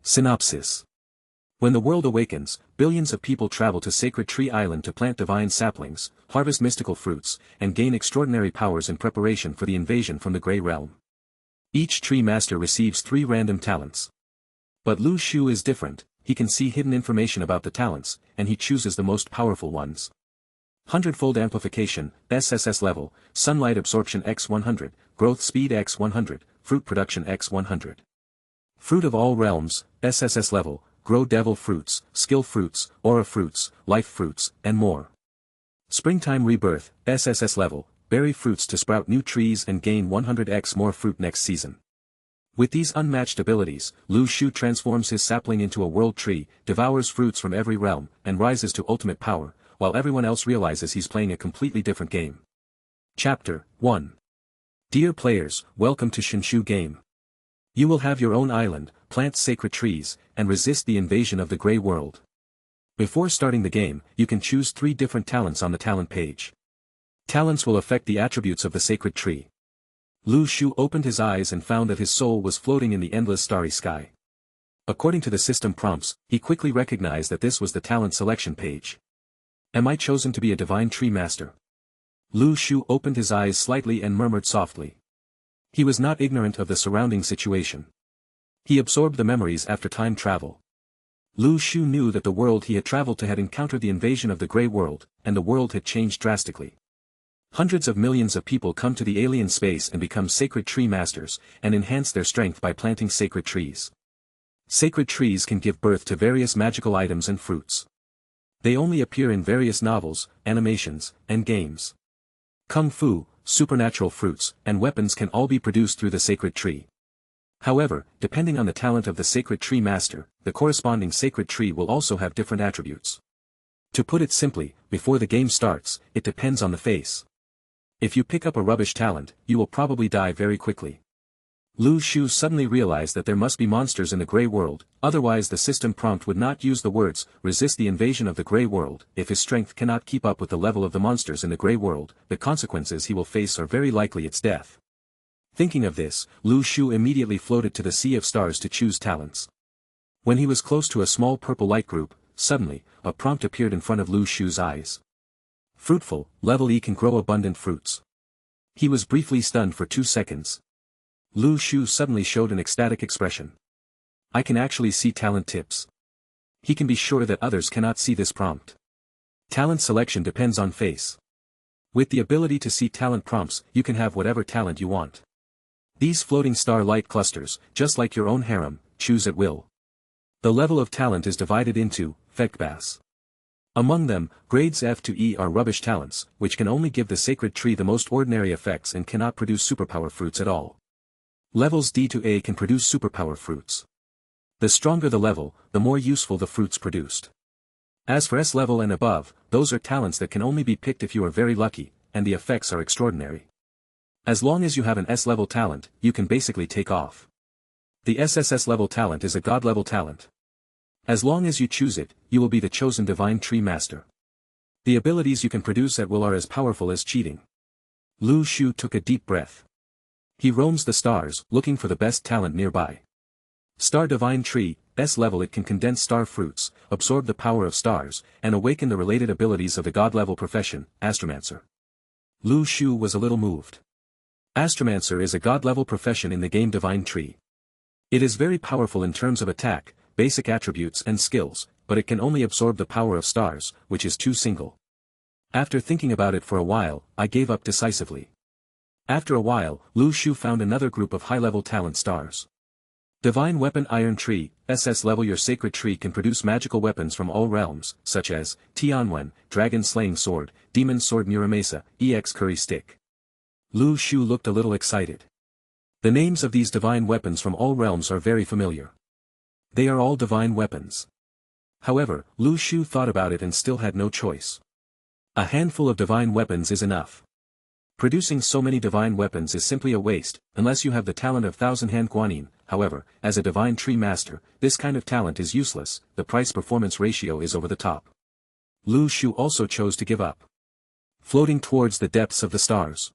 Synopsis. When the world awakens, billions of people travel to Sacred Tree Island to plant divine saplings, harvest mystical fruits, and gain extraordinary powers in preparation for the invasion from the Grey Realm. Each tree master receives 3 random talents. But Lu Shu is different. He can see hidden information about the talents, and he chooses the most powerful ones. Hundredfold Amplification, SSS-level, Sunlight Absorption x 100, Growth Speed x 100, Fruit Production x 100. Fruit of All Realms, SSS-level, Grow Devil Fruits, Skill Fruits, Aura Fruits, Life Fruits, and more. Springtime Rebirth, SSS-level, Berry Fruits to sprout new trees and gain 100x more fruit next season. With these unmatched abilities, Lu Shu transforms his sapling into a world tree, devours fruits from every realm, and rises to ultimate power, while everyone else realizes he's playing a completely different game. Chapter 1. Dear players, welcome to Shu game. You will have your own island, plant sacred trees, and resist the invasion of the Grey World. Before starting the game, you can choose 3 different talents on the talent page. Talents will affect the attributes of the sacred tree. Lu Shu opened his eyes and found that his soul was floating in the endless starry sky. According to the system prompts, he quickly recognized that this was the talent selection page. Am I chosen to be a divine tree master? Lu Shu opened his eyes slightly and murmured softly. He was not ignorant of the surrounding situation. He absorbed the memories after time travel. Lu Shu knew that the world he had traveled to had encountered the invasion of the Grey World, and the world had changed drastically. Hundreds of millions of people come to the alien space and become sacred tree masters, and enhance their strength by planting sacred trees. Sacred trees can give birth to various magical items and fruits. They only appear in various novels, animations, and games. Kung Fu, supernatural fruits, and weapons can all be produced through the sacred tree. However, depending on the talent of the sacred tree master, the corresponding sacred tree will also have different attributes. To put it simply, before the game starts, it depends on the face. If you pick up a rubbish talent, you will probably die very quickly. Lu Shu suddenly realized that there must be monsters in the Grey World, otherwise the system prompt would not use the words, resist the invasion of the Grey World. If his strength cannot keep up with the level of the monsters in the Grey World, the consequences he will face are very likely its death. Thinking of this, Lu Shu immediately floated to the sea of stars to choose talents. When he was close to a small purple light group, suddenly, a prompt appeared in front of Lu Shu's eyes. Fruitful, level E can grow abundant fruits. He was briefly stunned for 2 seconds. Lu Shu suddenly showed an ecstatic expression. I can actually see talent tips. He can be sure that others cannot see this prompt. Talent selection depends on face. With the ability to see talent prompts, you can have whatever talent you want. These floating star light clusters, just like your own harem, choose at will. The level of talent is divided into Fekbas. Among them, grades F to E are rubbish talents, which can only give the sacred tree the most ordinary effects and cannot produce superpower fruits at all. Levels D to A can produce superpower fruits. The stronger the level, the more useful the fruits produced. As for S level and above, those are talents that can only be picked if you are very lucky, and the effects are extraordinary. As long as you have an S level talent, you can basically take off. The SSS level talent is a god level talent. As long as you choose it, you will be the chosen divine tree master. The abilities you can produce at will are as powerful as cheating. Lu Shu took a deep breath. He roams the stars, looking for the best talent nearby. Star Divine Tree, S level. It can condense star fruits, absorb the power of stars, and awaken the related abilities of the god-level profession, Astromancer. Lu Shu was a little moved. Astromancer is a god-level profession in the game Divine Tree. It is very powerful in terms of attack, basic attributes and skills, but it can only absorb the power of stars, which is too single. After thinking about it for a while, I gave up decisively. After a while, Lu Shu found another group of high-level talent stars. Divine Weapon Iron Tree, SS level. Your sacred tree can produce magical weapons from all realms, such as Tianwen, Dragon Slaying Sword, Demon Sword Muramasa, EX Curry Stick. Lu Shu looked a little excited. The names of these divine weapons from all realms are very familiar. They are all divine weapons. However, Lu Shu thought about it and still had no choice. A handful of divine weapons is enough. Producing so many divine weapons is simply a waste, unless you have the talent of Thousand Hand Guanyin. However, as a divine tree master, this kind of talent is useless. The price-performance ratio is over the top. Lu Shu also chose to give up. Floating towards the depths of the stars.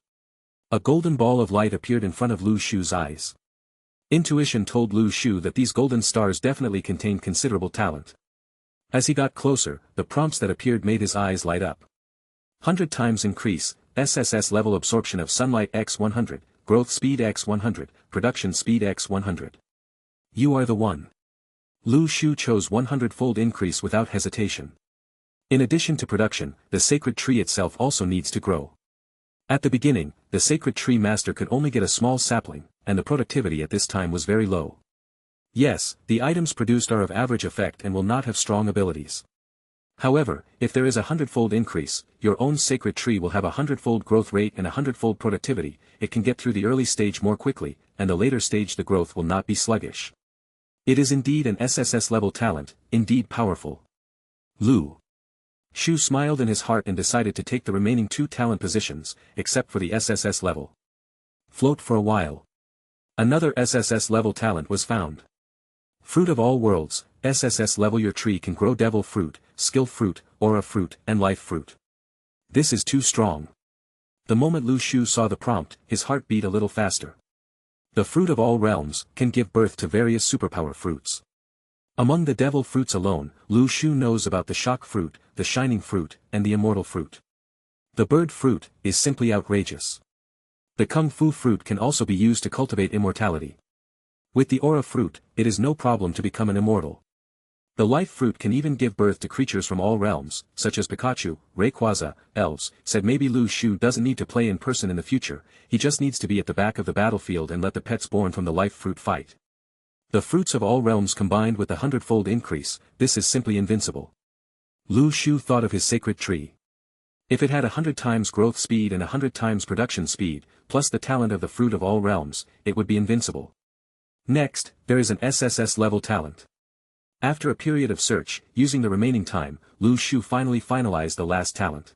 A golden ball of light appeared in front of Lu Shu's eyes. Intuition told Lu Shu that these golden stars definitely contained considerable talent. As he got closer, the prompts that appeared made his eyes light up. 100 times increase, SSS-level absorption of sunlight x 100, growth speed x 100, production speed x 100. You are the one. Lu Shu chose 100-fold increase without hesitation. In addition to production, the sacred tree itself also needs to grow. At the beginning, the sacred tree master could only get a small sapling, and the productivity at this time was very low. Yes, the items produced are of average effect and will not have strong abilities. However, if there is a 100-fold increase, your own sacred tree will have a 100-fold growth rate and a 100-fold productivity. It can get through the early stage more quickly, and the later stage the growth will not be sluggish. It is indeed an SSS-level talent, indeed powerful. Lu Shu smiled in his heart and decided to take the remaining 2 talent positions, except for the SSS level. Float for a while. Another SSS level talent was found. Fruit of all worlds, SSS level. Your tree can grow devil fruit, skill fruit, aura fruit, and life fruit. This is too strong. The moment Lu Shu saw the prompt, his heart beat a little faster. The fruit of all realms can give birth to various superpower fruits. Among the devil fruits alone, Lu Shu knows about the shock fruit, the shining fruit, and the immortal fruit. The bird fruit is simply outrageous. The kung fu fruit can also be used to cultivate immortality. With the aura fruit, it is no problem to become an immortal. The life fruit can even give birth to creatures from all realms, such as Pikachu, Rayquaza, elves. Said maybe Lu Shu doesn't need to play in person in the future, he just needs to be at the back of the battlefield and let the pets born from the life fruit fight. The fruits of all realms combined with the 100-fold increase, this is simply invincible. Lu Shu thought of his sacred tree. If it had 100 times growth speed and 100 times production speed, plus the talent of the fruit of all realms, it would be invincible. Next, there is an SSS level talent. After a period of search, using the remaining time, Lu Shu finally finalized the last talent.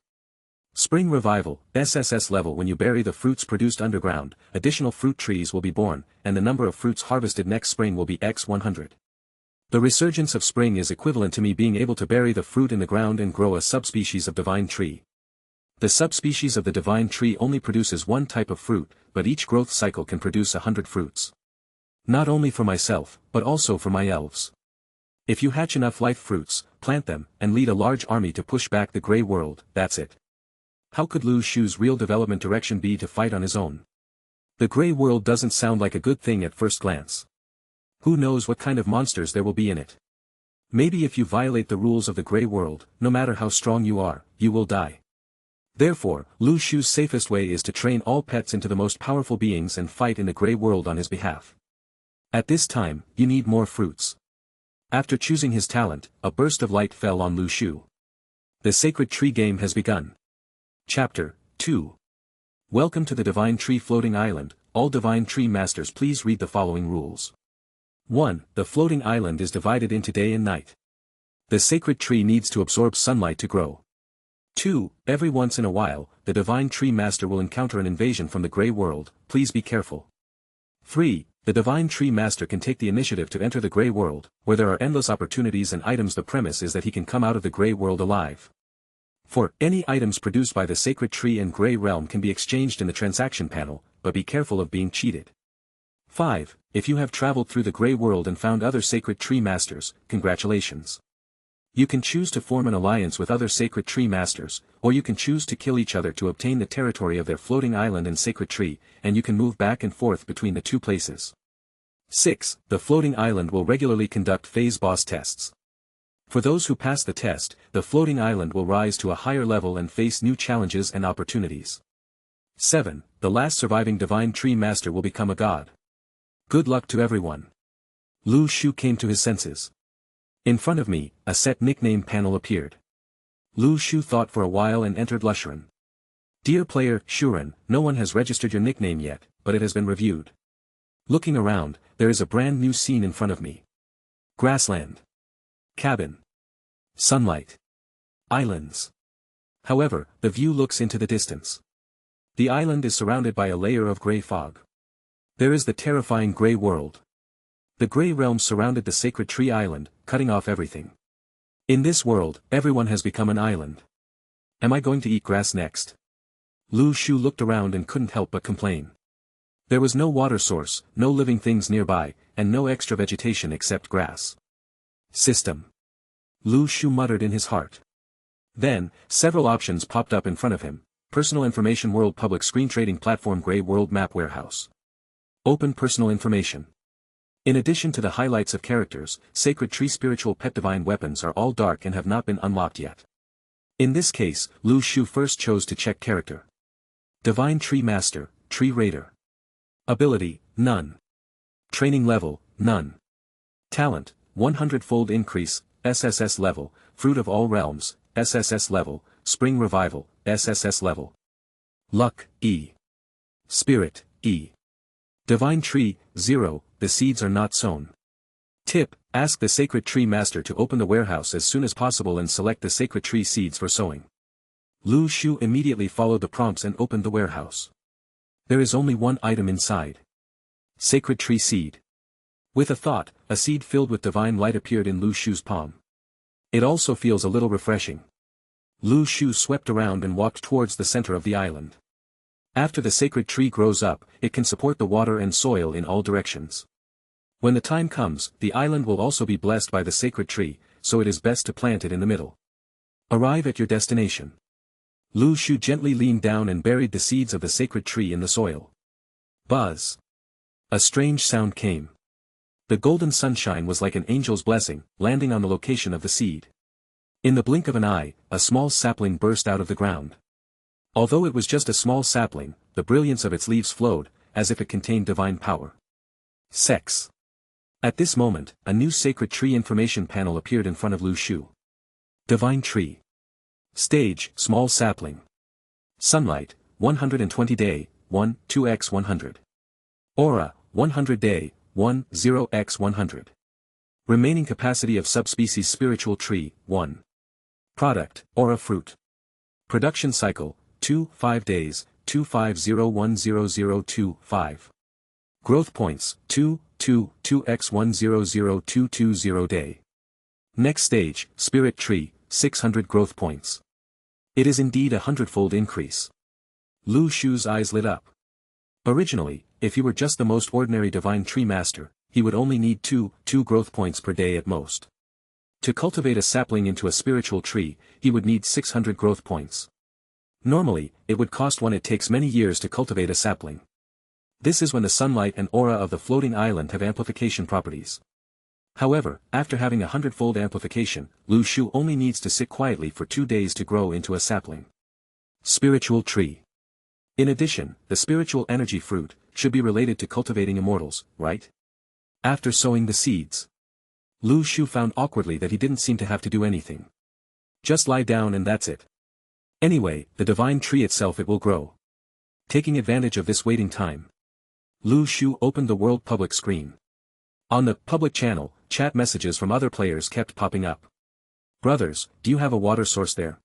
Spring Revival, SSS level. When you bury the fruits produced underground, additional fruit trees will be born, and the number of fruits harvested next spring will be x 100. The resurgence of spring is equivalent to me being able to bury the fruit in the ground and grow a subspecies of divine tree. The subspecies of the divine tree only produces one type of fruit, but each growth cycle can produce 100 fruits. Not only for myself, but also for my elves. If you hatch enough life fruits, plant them, and lead a large army to push back the grey world, that's it. How could Lu Shu's real development direction be to fight on his own? The grey world doesn't sound like a good thing at first glance. Who knows what kind of monsters there will be in it? Maybe if you violate the rules of the grey world, no matter how strong you are, you will die. Therefore, Lu Shu's safest way is to train all pets into the most powerful beings and fight in the grey world on his behalf. At this time, you need more fruits. After choosing his talent, a burst of light fell on Lu Shu. The sacred tree game has begun. Chapter 2. Welcome to the Divine Tree Floating Island. All Divine Tree Masters, please read the following rules. 1. The floating island is divided into day and night. The sacred tree needs to absorb sunlight to grow. 2. Every once in a while, the Divine Tree Master will encounter an invasion from the grey world, please be careful. 3. The Divine Tree Master can take the initiative to enter the grey world, where there are endless opportunities and items. The premise is that he can come out of the grey world alive. 4. Any items produced by the sacred tree and grey realm can be exchanged in the transaction panel, but be careful of being cheated. 5. If you have traveled through the grey world and found other sacred tree masters, congratulations. You can choose to form an alliance with other sacred tree masters, or you can choose to kill each other to obtain the territory of their floating island and sacred tree, and you can move back and forth between the two places. 6. The floating island will regularly conduct phase boss tests. For those who pass the test, the floating island will rise to a higher level and face new challenges and opportunities. 7. The last surviving Divine Tree Master will become a god. Good luck to everyone. Lu Shu came to his senses. In front of me, a set nickname panel appeared. Lu Shu thought for a while and entered Lushuren. Dear player, Shuren, no one has registered your nickname yet, but it has been reviewed. Looking around, there is a brand new scene in front of me. Grassland. Cabin. Sunlight. Islands. However, the view looks into the distance. The island is surrounded by a layer of grey fog. There is the terrifying grey world. The grey realm surrounded the sacred tree island, cutting off everything. In this world, everyone has become an island. Am I going to eat grass next? Lu Shu looked around and couldn't help but complain. There was no water source, no living things nearby, and no extra vegetation except grass. System. Lu Shu muttered in his heart. Then, several options popped up in front of him. Personal Information World Public Screen Trading Platform Gray World Map Warehouse. Open personal information. In addition to the highlights of characters, Sacred Tree Spiritual Pet Divine Weapons are all dark and have not been unlocked yet. In this case, Lu Shu first chose to check character. Divine Tree Master, Tree Raider. Ability, none. Training level, none. Talent, 100-fold increase, SSS-level, Fruit of All Realms, SSS-level, Spring Revival, SSS-level. Luck, E. Spirit, E. Divine Tree, 0, the seeds are not sown. Tip, ask the Sacred Tree Master to open the warehouse as soon as possible and select the Sacred Tree seeds for sowing. Lu Shu immediately followed the prompts and opened the warehouse. There is only one item inside. Sacred Tree Seed. With a thought, a seed filled with divine light appeared in Lu Shu's palm. It also feels a little refreshing. Lu Shu swept around and walked towards the center of the island. After the sacred tree grows up, it can support the water and soil in all directions. When the time comes, the island will also be blessed by the sacred tree, so it is best to plant it in the middle. Arrive at your destination. Lu Shu gently leaned down and buried the seeds of the sacred tree in the soil. Buzz. A strange sound came. The golden sunshine was like an angel's blessing, landing on the location of the seed. In the blink of an eye, a small sapling burst out of the ground. Although it was just a small sapling, the brilliance of its leaves flowed, as if it contained divine power. Sex. At this moment, a new sacred tree information panel appeared in front of Lu Shu. Divine Tree. Stage, small sapling. Sunlight, 120 day, 1, 2x100. Aura, 100 day, 1, 0x100. Remaining capacity of subspecies spiritual tree, 1. Product, aura fruit. Production cycle, 2, 5 days, 250100225. Growth points, 2, 2, 2x100220 day. Next stage, spirit tree, 600 growth points. It is indeed a hundredfold increase. Lu Shu's eyes lit up. Originally, if he were just the most ordinary divine tree master, he would only need 2 growth points per day at most. To cultivate a sapling into a spiritual tree, he would need 600 growth points. Normally, it would cost one. It takes many years to cultivate a sapling. This is when the sunlight and aura of the floating island have amplification properties. However, after having a hundredfold amplification, Lu Shu only needs to sit quietly for 2 days to grow into a sapling. Spiritual tree. In addition, the spiritual energy fruit should be related to cultivating immortals, right? After sowing the seeds, Lu Shu found awkwardly that he didn't seem to have to do anything. Just lie down and that's it. Anyway, the divine tree itself, it will grow. Taking advantage of this waiting time, Lu Shu opened the world public screen. On the public channel, chat messages from other players kept popping up. Brothers, do you have a water source there?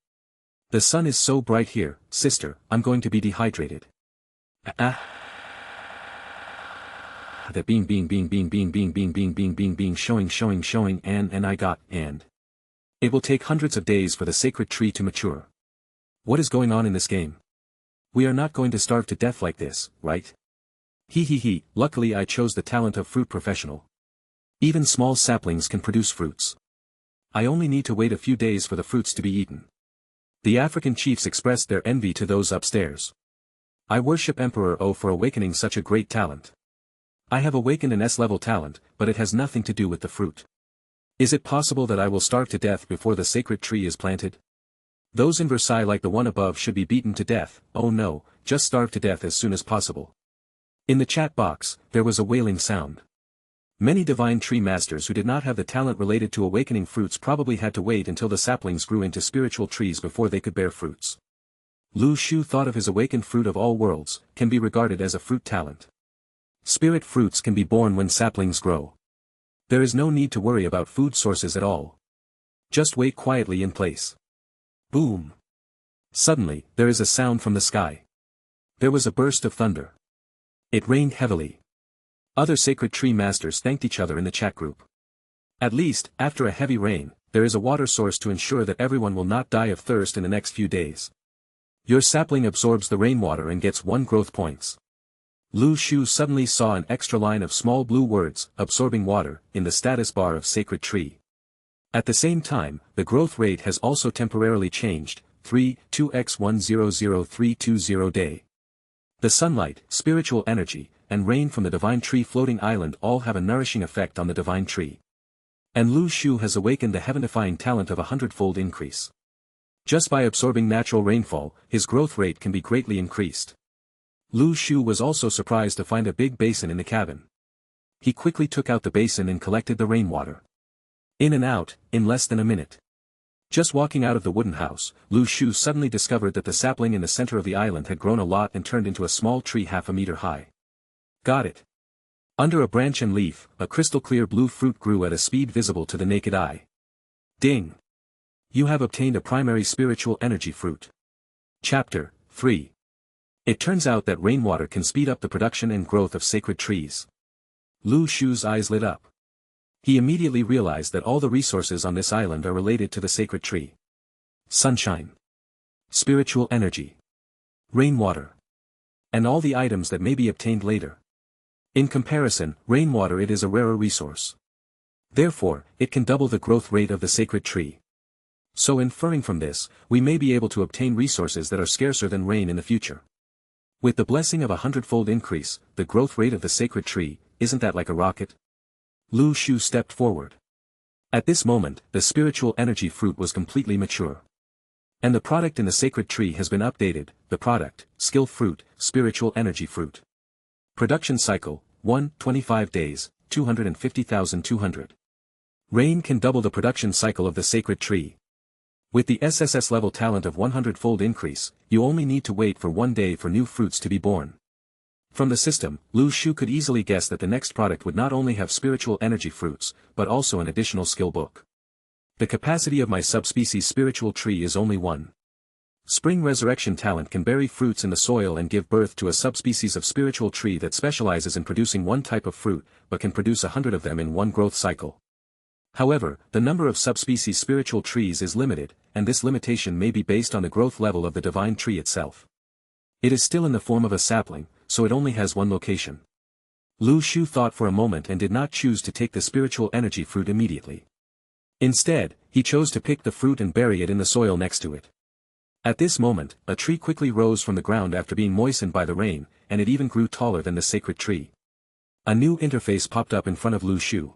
The sun is so bright here, sister, I'm going to be dehydrated. The being showing and I got and. It will take hundreds of days for the sacred tree to mature. What is going on in this game? We are not going to starve to death like this, right? Luckily I chose the talent of fruit professional. Even small saplings can produce fruits. I only need to wait a few days for the fruits to be eaten. The African chiefs expressed their envy to those upstairs. I worship Emperor O for awakening such a great talent. I have awakened an S-level talent, but it has nothing to do with the fruit. Is it possible that I will starve to death before the sacred tree is planted? Those in Versailles like the one above should be beaten to death. Oh no, just starve to death as soon as possible. In the chat box, there was a wailing sound. Many divine tree masters who did not have the talent related to awakening fruits probably had to wait until the saplings grew into spiritual trees before they could bear fruits. Lu Shu thought of his awakened fruit of all worlds, can be regarded as a fruit talent. Spirit fruits can be born when saplings grow. There is no need to worry about food sources at all. Just wait quietly in place. Boom. Suddenly, there is a sound from the sky. There was a burst of thunder. It rained heavily. Other sacred tree masters thanked each other in the chat group. At least, after a heavy rain, there is a water source to ensure that everyone will not die of thirst in the next few days. Your sapling absorbs the rainwater and gets 1 growth points. Lu Shu suddenly saw an extra line of small blue words, absorbing water, in the status bar of Sacred Tree. At the same time, the growth rate has also temporarily changed, 3.2x100320 day. The sunlight, spiritual energy, and rain from the divine tree floating island all have a nourishing effect on the divine tree. And Lu Shu has awakened the heaven-defying talent of a hundredfold increase. Just by absorbing natural rainfall, his growth rate can be greatly increased. Lu Shu was also surprised to find a big basin in the cabin. He quickly took out the basin and collected the rainwater. In and out, in less than a minute. Just walking out of the wooden house, Lu Shu suddenly discovered that the sapling in the center of the island had grown a lot and turned into a small tree half a meter high. Got it. Under a branch and leaf, a crystal-clear blue fruit grew at a speed visible to the naked eye. Ding! You have obtained a primary spiritual energy fruit. Chapter 3. It turns out that rainwater can speed up the production and growth of sacred trees. Lu Shu's eyes lit up. He immediately realized that all the resources on this island are related to the sacred tree. Sunshine. Spiritual energy. Rainwater. And all the items that may be obtained later. In comparison, rainwater it is a rarer resource. Therefore, it can double the growth rate of the sacred tree. So inferring from this, we may be able to obtain resources that are scarcer than rain in the future. With the blessing of a hundredfold increase, the growth rate of the sacred tree, isn't that like a rocket? Lu Shu stepped forward. At this moment, the spiritual energy fruit was completely mature. And the product in the sacred tree has been updated, the product, skill fruit, spiritual energy fruit. Production cycle, 125 days, 250,200. Rain can double the production cycle of the sacred tree. With the SSS-level talent of 100-fold increase, you only need to wait for 1 day for new fruits to be born. From the system, Lu Shu could easily guess that the next product would not only have spiritual energy fruits, but also an additional skill book. The capacity of my subspecies spiritual tree is only 1. Spring resurrection talent can bury fruits in the soil and give birth to a subspecies of spiritual tree that specializes in producing one type of fruit, but can produce 100 of them in one growth cycle. However, the number of subspecies spiritual trees is limited, and this limitation may be based on the growth level of the divine tree itself. It is still in the form of a sapling, so it only has one location. Lu Shu thought for a moment and did not choose to take the spiritual energy fruit immediately. Instead, he chose to pick the fruit and bury it in the soil next to it. At this moment, a tree quickly rose from the ground after being moistened by the rain, and it even grew taller than the sacred tree. A new interface popped up in front of Lu Shu.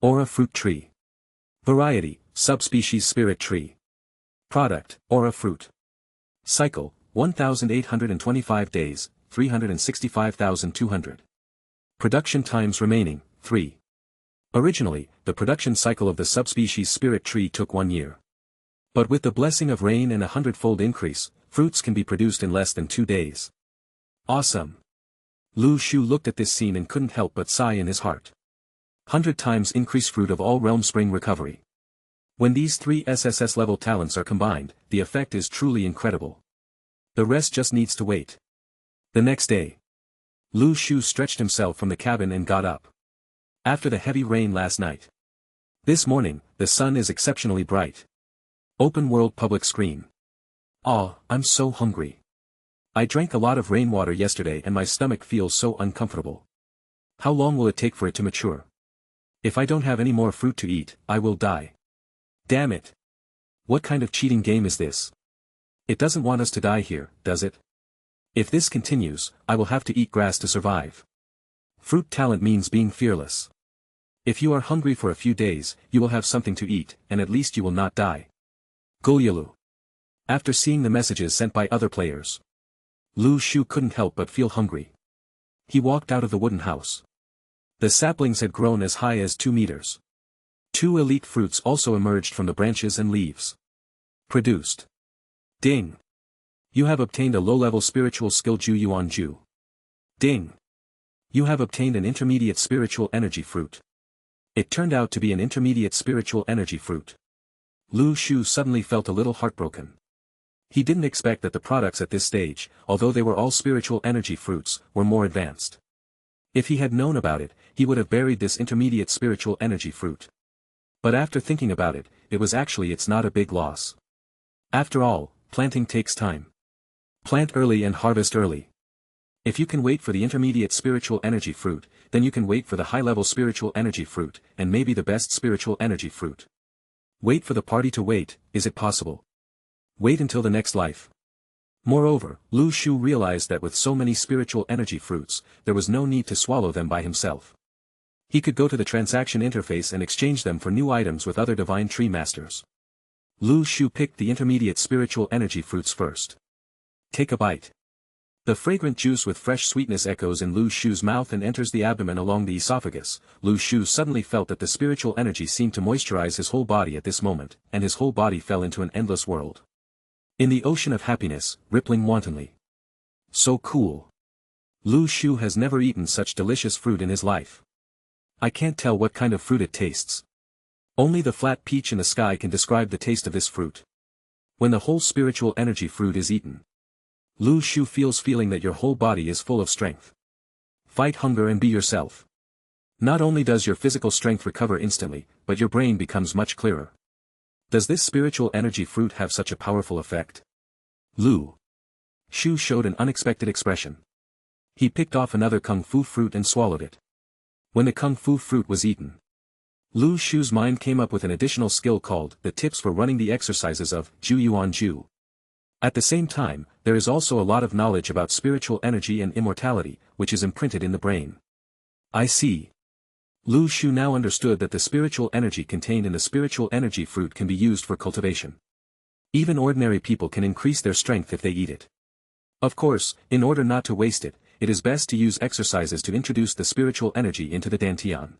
Aura fruit tree. Variety, subspecies spirit tree. Product, aura fruit. Cycle, 1,825 days, 365,200. Production times remaining, 3. Originally, the production cycle of the subspecies spirit tree took 1 year. But with the blessing of rain and a hundredfold increase, fruits can be produced in less than 2 days. Awesome! Lu Shu looked at this scene and couldn't help but sigh in his heart. 100 times increase fruit of all realm spring recovery. When these 3 SSS-level talents are combined, the effect is truly incredible. The rest just needs to wait. The next day, Lu Shu stretched himself from the cabin and got up. After the heavy rain last night. This morning, the sun is exceptionally bright. Open world public screen. Ah, I'm so hungry. I drank a lot of rainwater yesterday and my stomach feels so uncomfortable. How long will it take for it to mature? If I don't have any more fruit to eat, I will die. Damn it. What kind of cheating game is this? It doesn't want us to die here, does it? If this continues, I will have to eat grass to survive. Fruit talent means being fearless. If you are hungry for a few days, you will have something to eat, and at least you will not die. Gulyalu. After seeing the messages sent by other players, Lu Shu couldn't help but feel hungry. He walked out of the wooden house. The saplings had grown as high as 2 meters. 2 elite fruits also emerged from the branches and leaves. Produced. Ding. You have obtained a low-level spiritual skill Ju Yuan Ju. Ding. You have obtained an intermediate spiritual energy fruit. It turned out to be an intermediate spiritual energy fruit. Lu Shu suddenly felt a little heartbroken. He didn't expect that the products at this stage, although they were all spiritual energy fruits, were more advanced. If he had known about it, he would have buried this intermediate spiritual energy fruit. But after thinking about it, it's not a big loss. After all, planting takes time. Plant early and harvest early. If you can wait for the intermediate spiritual energy fruit, then you can wait for the high-level spiritual energy fruit, and maybe the best spiritual energy fruit. Wait for the party to wait, is it possible? Wait until the next life. Moreover, Lu Shu realized that with so many spiritual energy fruits, there was no need to swallow them by himself. He could go to the transaction interface and exchange them for new items with other divine tree masters. Lu Shu picked the intermediate spiritual energy fruits first. Take a bite. The fragrant juice with fresh sweetness echoes in Lu Shu's mouth and enters the abdomen along the esophagus. Lu Shu suddenly felt that the spiritual energy seemed to moisturize his whole body at this moment, and his whole body fell into an endless world. In the ocean of happiness, rippling wantonly. So cool. Lu Shu has never eaten such delicious fruit in his life. I can't tell what kind of fruit it tastes. Only the flat peach in the sky can describe the taste of this fruit. When the whole spiritual energy fruit is eaten, Lu Shu feeling that your whole body is full of strength. Fight hunger and be yourself. Not only does your physical strength recover instantly, but your brain becomes much clearer. Does this spiritual energy fruit have such a powerful effect? Lu Shu showed an unexpected expression. He picked off another kung fu fruit and swallowed it. When the kung fu fruit was eaten, Lu Shu's mind came up with an additional skill called the tips for running the exercises of Ju Yuan Ju. At the same time, there is also a lot of knowledge about spiritual energy and immortality, which is imprinted in the brain. I see. Lu Shu now understood that the spiritual energy contained in the spiritual energy fruit can be used for cultivation. Even ordinary people can increase their strength if they eat it. Of course, in order not to waste it, it is best to use exercises to introduce the spiritual energy into the dantian.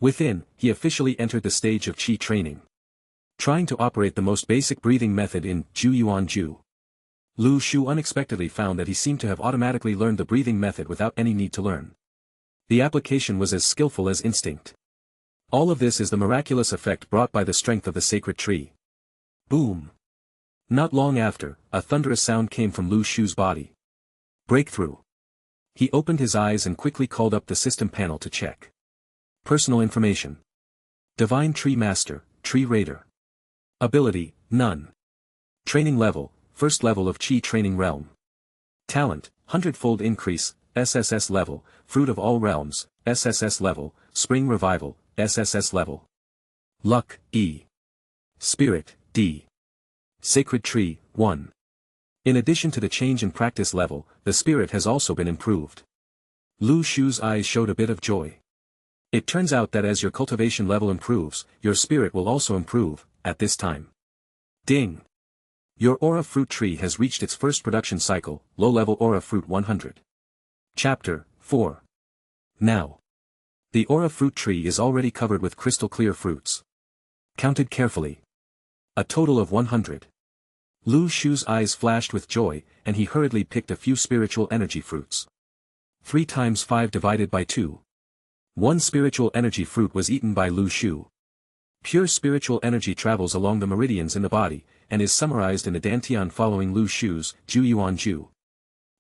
Within, he officially entered the stage of qi training. Trying to operate the most basic breathing method in Ju Yuan Ju. Lu Shu unexpectedly found that he seemed to have automatically learned the breathing method without any need to learn. The application was as skillful as instinct. All of this is the miraculous effect brought by the strength of the sacred tree. Boom! Not long after, a thunderous sound came from Lu Shu's body. Breakthrough. He opened his eyes and quickly called up the system panel to check. Personal information. Divine Tree Master, Tree Raider. Ability, none. Training level, first level of Qi Training Realm. Talent, Hundredfold Increase, SSS-level, Fruit of All Realms, SSS-level, Spring Revival, SSS-level. Luck, E. Spirit, D. Sacred Tree, 1. In addition to the change in practice level, the spirit has also been improved. Lu Shu's eyes showed a bit of joy. It turns out that as your cultivation level improves, your spirit will also improve, at this time. Ding! Your aura fruit tree has reached its first production cycle, low-level aura fruit 100. Chapter 4. Now. The aura fruit tree is already covered with crystal clear fruits. Counted carefully. A total of 100. Lu Shu's eyes flashed with joy, and he hurriedly picked a few spiritual energy fruits. 3 times 5 divided by 2. 1 spiritual energy fruit was eaten by Lu Shu. Pure spiritual energy travels along the meridians in the body, and is summarized in the dantian following Lu Shu's Ju Yuan Ju.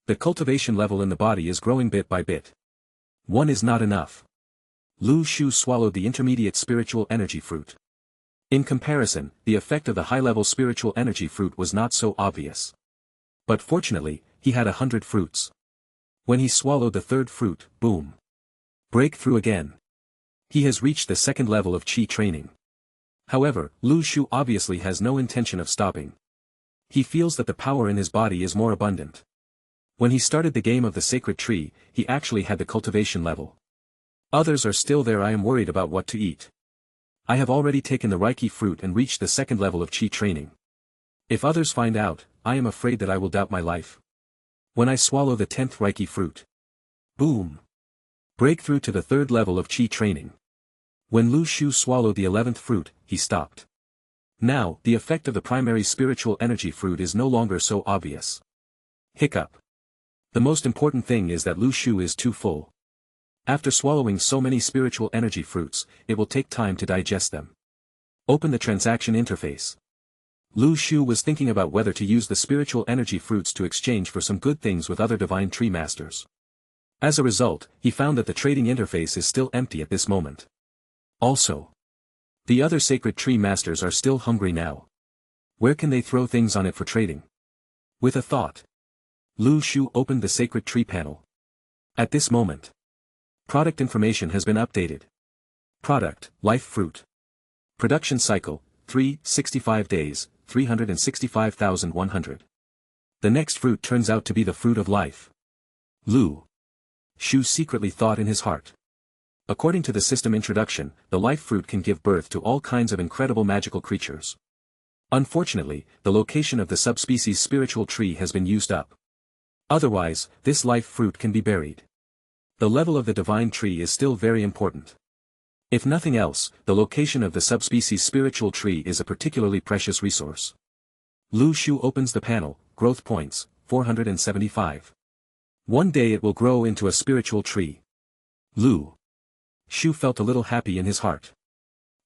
The cultivation level in the body is growing bit by bit. 1 is not enough. Lu Shu swallowed the intermediate spiritual energy fruit. In comparison, the effect of the high-level spiritual energy fruit was not so obvious. But fortunately, he had 100 fruits. When he swallowed the 3rd fruit, boom! Breakthrough again. He has reached the 2nd level of Qi training. However, Lu Shu obviously has no intention of stopping. He feels that the power in his body is more abundant. When he started the game of the sacred tree, he actually had the cultivation level. Others are still there. I am worried about what to eat. I have already taken the Reiki fruit and reached the 2nd level of Qi training. If others find out, I am afraid that I will doubt my life. When I swallow the 10th Reiki fruit. Boom! Breakthrough to the 3rd level of Qi training. When Lu Shu swallowed the 11th fruit, he stopped. Now, the effect of the primary spiritual energy fruit is no longer so obvious. Hiccup. The most important thing is that Lu Shu is too full. After swallowing so many spiritual energy fruits, it will take time to digest them. Open the transaction interface. Lu Shu was thinking about whether to use the spiritual energy fruits to exchange for some good things with other divine tree masters. As a result, he found that the trading interface is still empty at this moment. Also, the other sacred tree masters are still hungry now. Where can they throw things on it for trading? With a thought, Lu Shu opened the sacred tree panel. At this moment, product information has been updated. Product, life fruit. Production cycle, 365 days, 365,100. The next fruit turns out to be the fruit of life. Lu Shu secretly thought in his heart. According to the system introduction, the life fruit can give birth to all kinds of incredible magical creatures. Unfortunately, the location of the subspecies spiritual tree has been used up. Otherwise, this life fruit can be buried. The level of the divine tree is still very important. If nothing else, the location of the subspecies spiritual tree is a particularly precious resource. Lu Shu opens the panel, growth points, 475. One day it will grow into a spiritual tree. Lu Shu felt a little happy in his heart.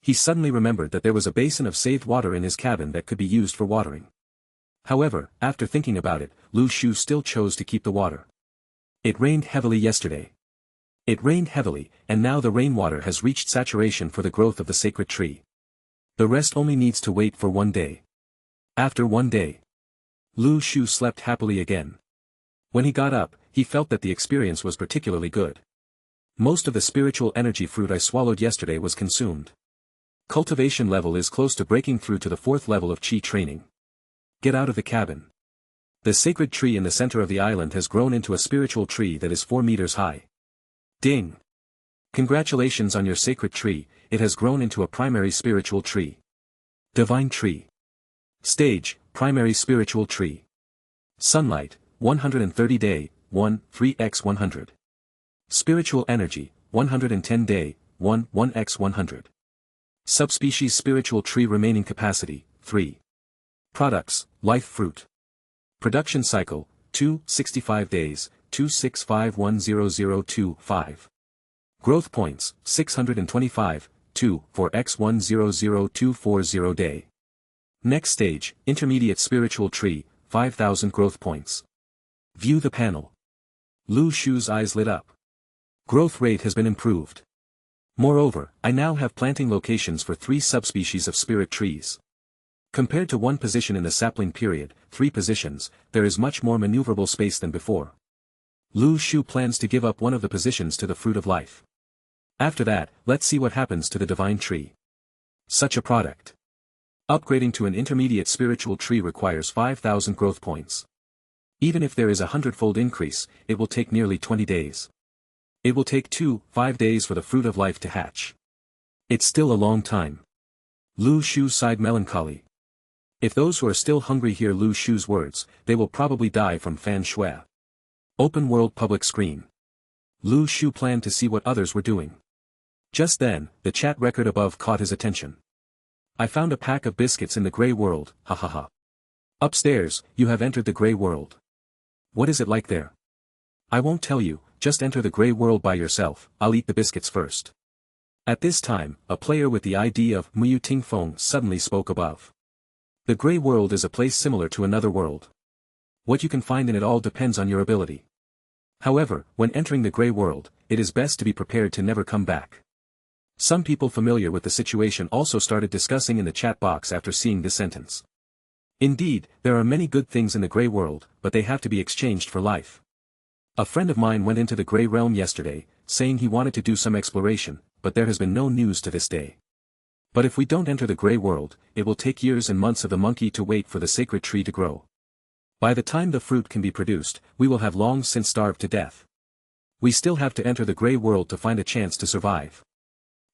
He suddenly remembered that there was a basin of saved water in his cabin that could be used for watering. However, after thinking about it, Lu Shu still chose to keep the water. It rained heavily yesterday. It rained heavily, and now the rainwater has reached saturation for the growth of the sacred tree. The rest only needs to wait for one day. After one day, Lu Shu slept happily again. When he got up, he felt that the experience was particularly good. Most of the spiritual energy fruit I swallowed yesterday was consumed. Cultivation level is close to breaking through to the 4th level of Qi training. Get out of the cabin. The sacred tree in the center of the island has grown into a spiritual tree that is 4 meters high. Ding! Congratulations on your sacred tree, it has grown into a primary spiritual tree. Divine tree. Stage, primary spiritual tree. Sunlight, 130 day, 1x 100. Spiritual energy, 110 day, 1x 100. Subspecies spiritual tree remaining capacity, 3. Products, life fruit. Production cycle, 265 days, 2651002.5. Growth points, 625, 2 for x 100240 day. Next stage, intermediate spiritual tree, 5,000 growth points. View the panel. Lu Shu's eyes lit up. Growth rate has been improved. Moreover, I now have planting locations for 3 subspecies of spirit trees. Compared to 1 position in the sapling period, 3 positions, there is much more maneuverable space than before. Lu Shu plans to give up one of the positions to the fruit of life. After that, let's see what happens to the divine tree. Such a product. Upgrading to an intermediate spiritual tree requires 5,000 growth points. Even if there is a 100-fold increase, it will take nearly 20 days. It will take 5 days for the fruit of life to hatch. It's still a long time. Lu Shu sighed melancholy. If those who are still hungry hear Lu Shu's words, they will probably die from fan shui. Open world public screen. Lu Shu planned to see what others were doing. Just then, the chat record above caught his attention. I found a pack of biscuits in the grey world, ha ha ha. Upstairs, you have entered the grey world. What is it like there? I won't tell you, just enter the grey world by yourself, I'll eat the biscuits first. At this time, a player with the ID of Mu Ting Feng suddenly spoke above. The grey world is a place similar to another world. What you can find in it all depends on your ability. However, when entering the grey world, it is best to be prepared to never come back. Some people familiar with the situation also started discussing in the chat box after seeing this sentence. Indeed, there are many good things in the grey world, but they have to be exchanged for life. A friend of mine went into the grey realm yesterday, saying he wanted to do some exploration, but there has been no news to this day. But if we don't enter the grey world, it will take years and months of the monkey to wait for the sacred tree to grow. By the time the fruit can be produced, we will have long since starved to death. We still have to enter the grey world to find a chance to survive.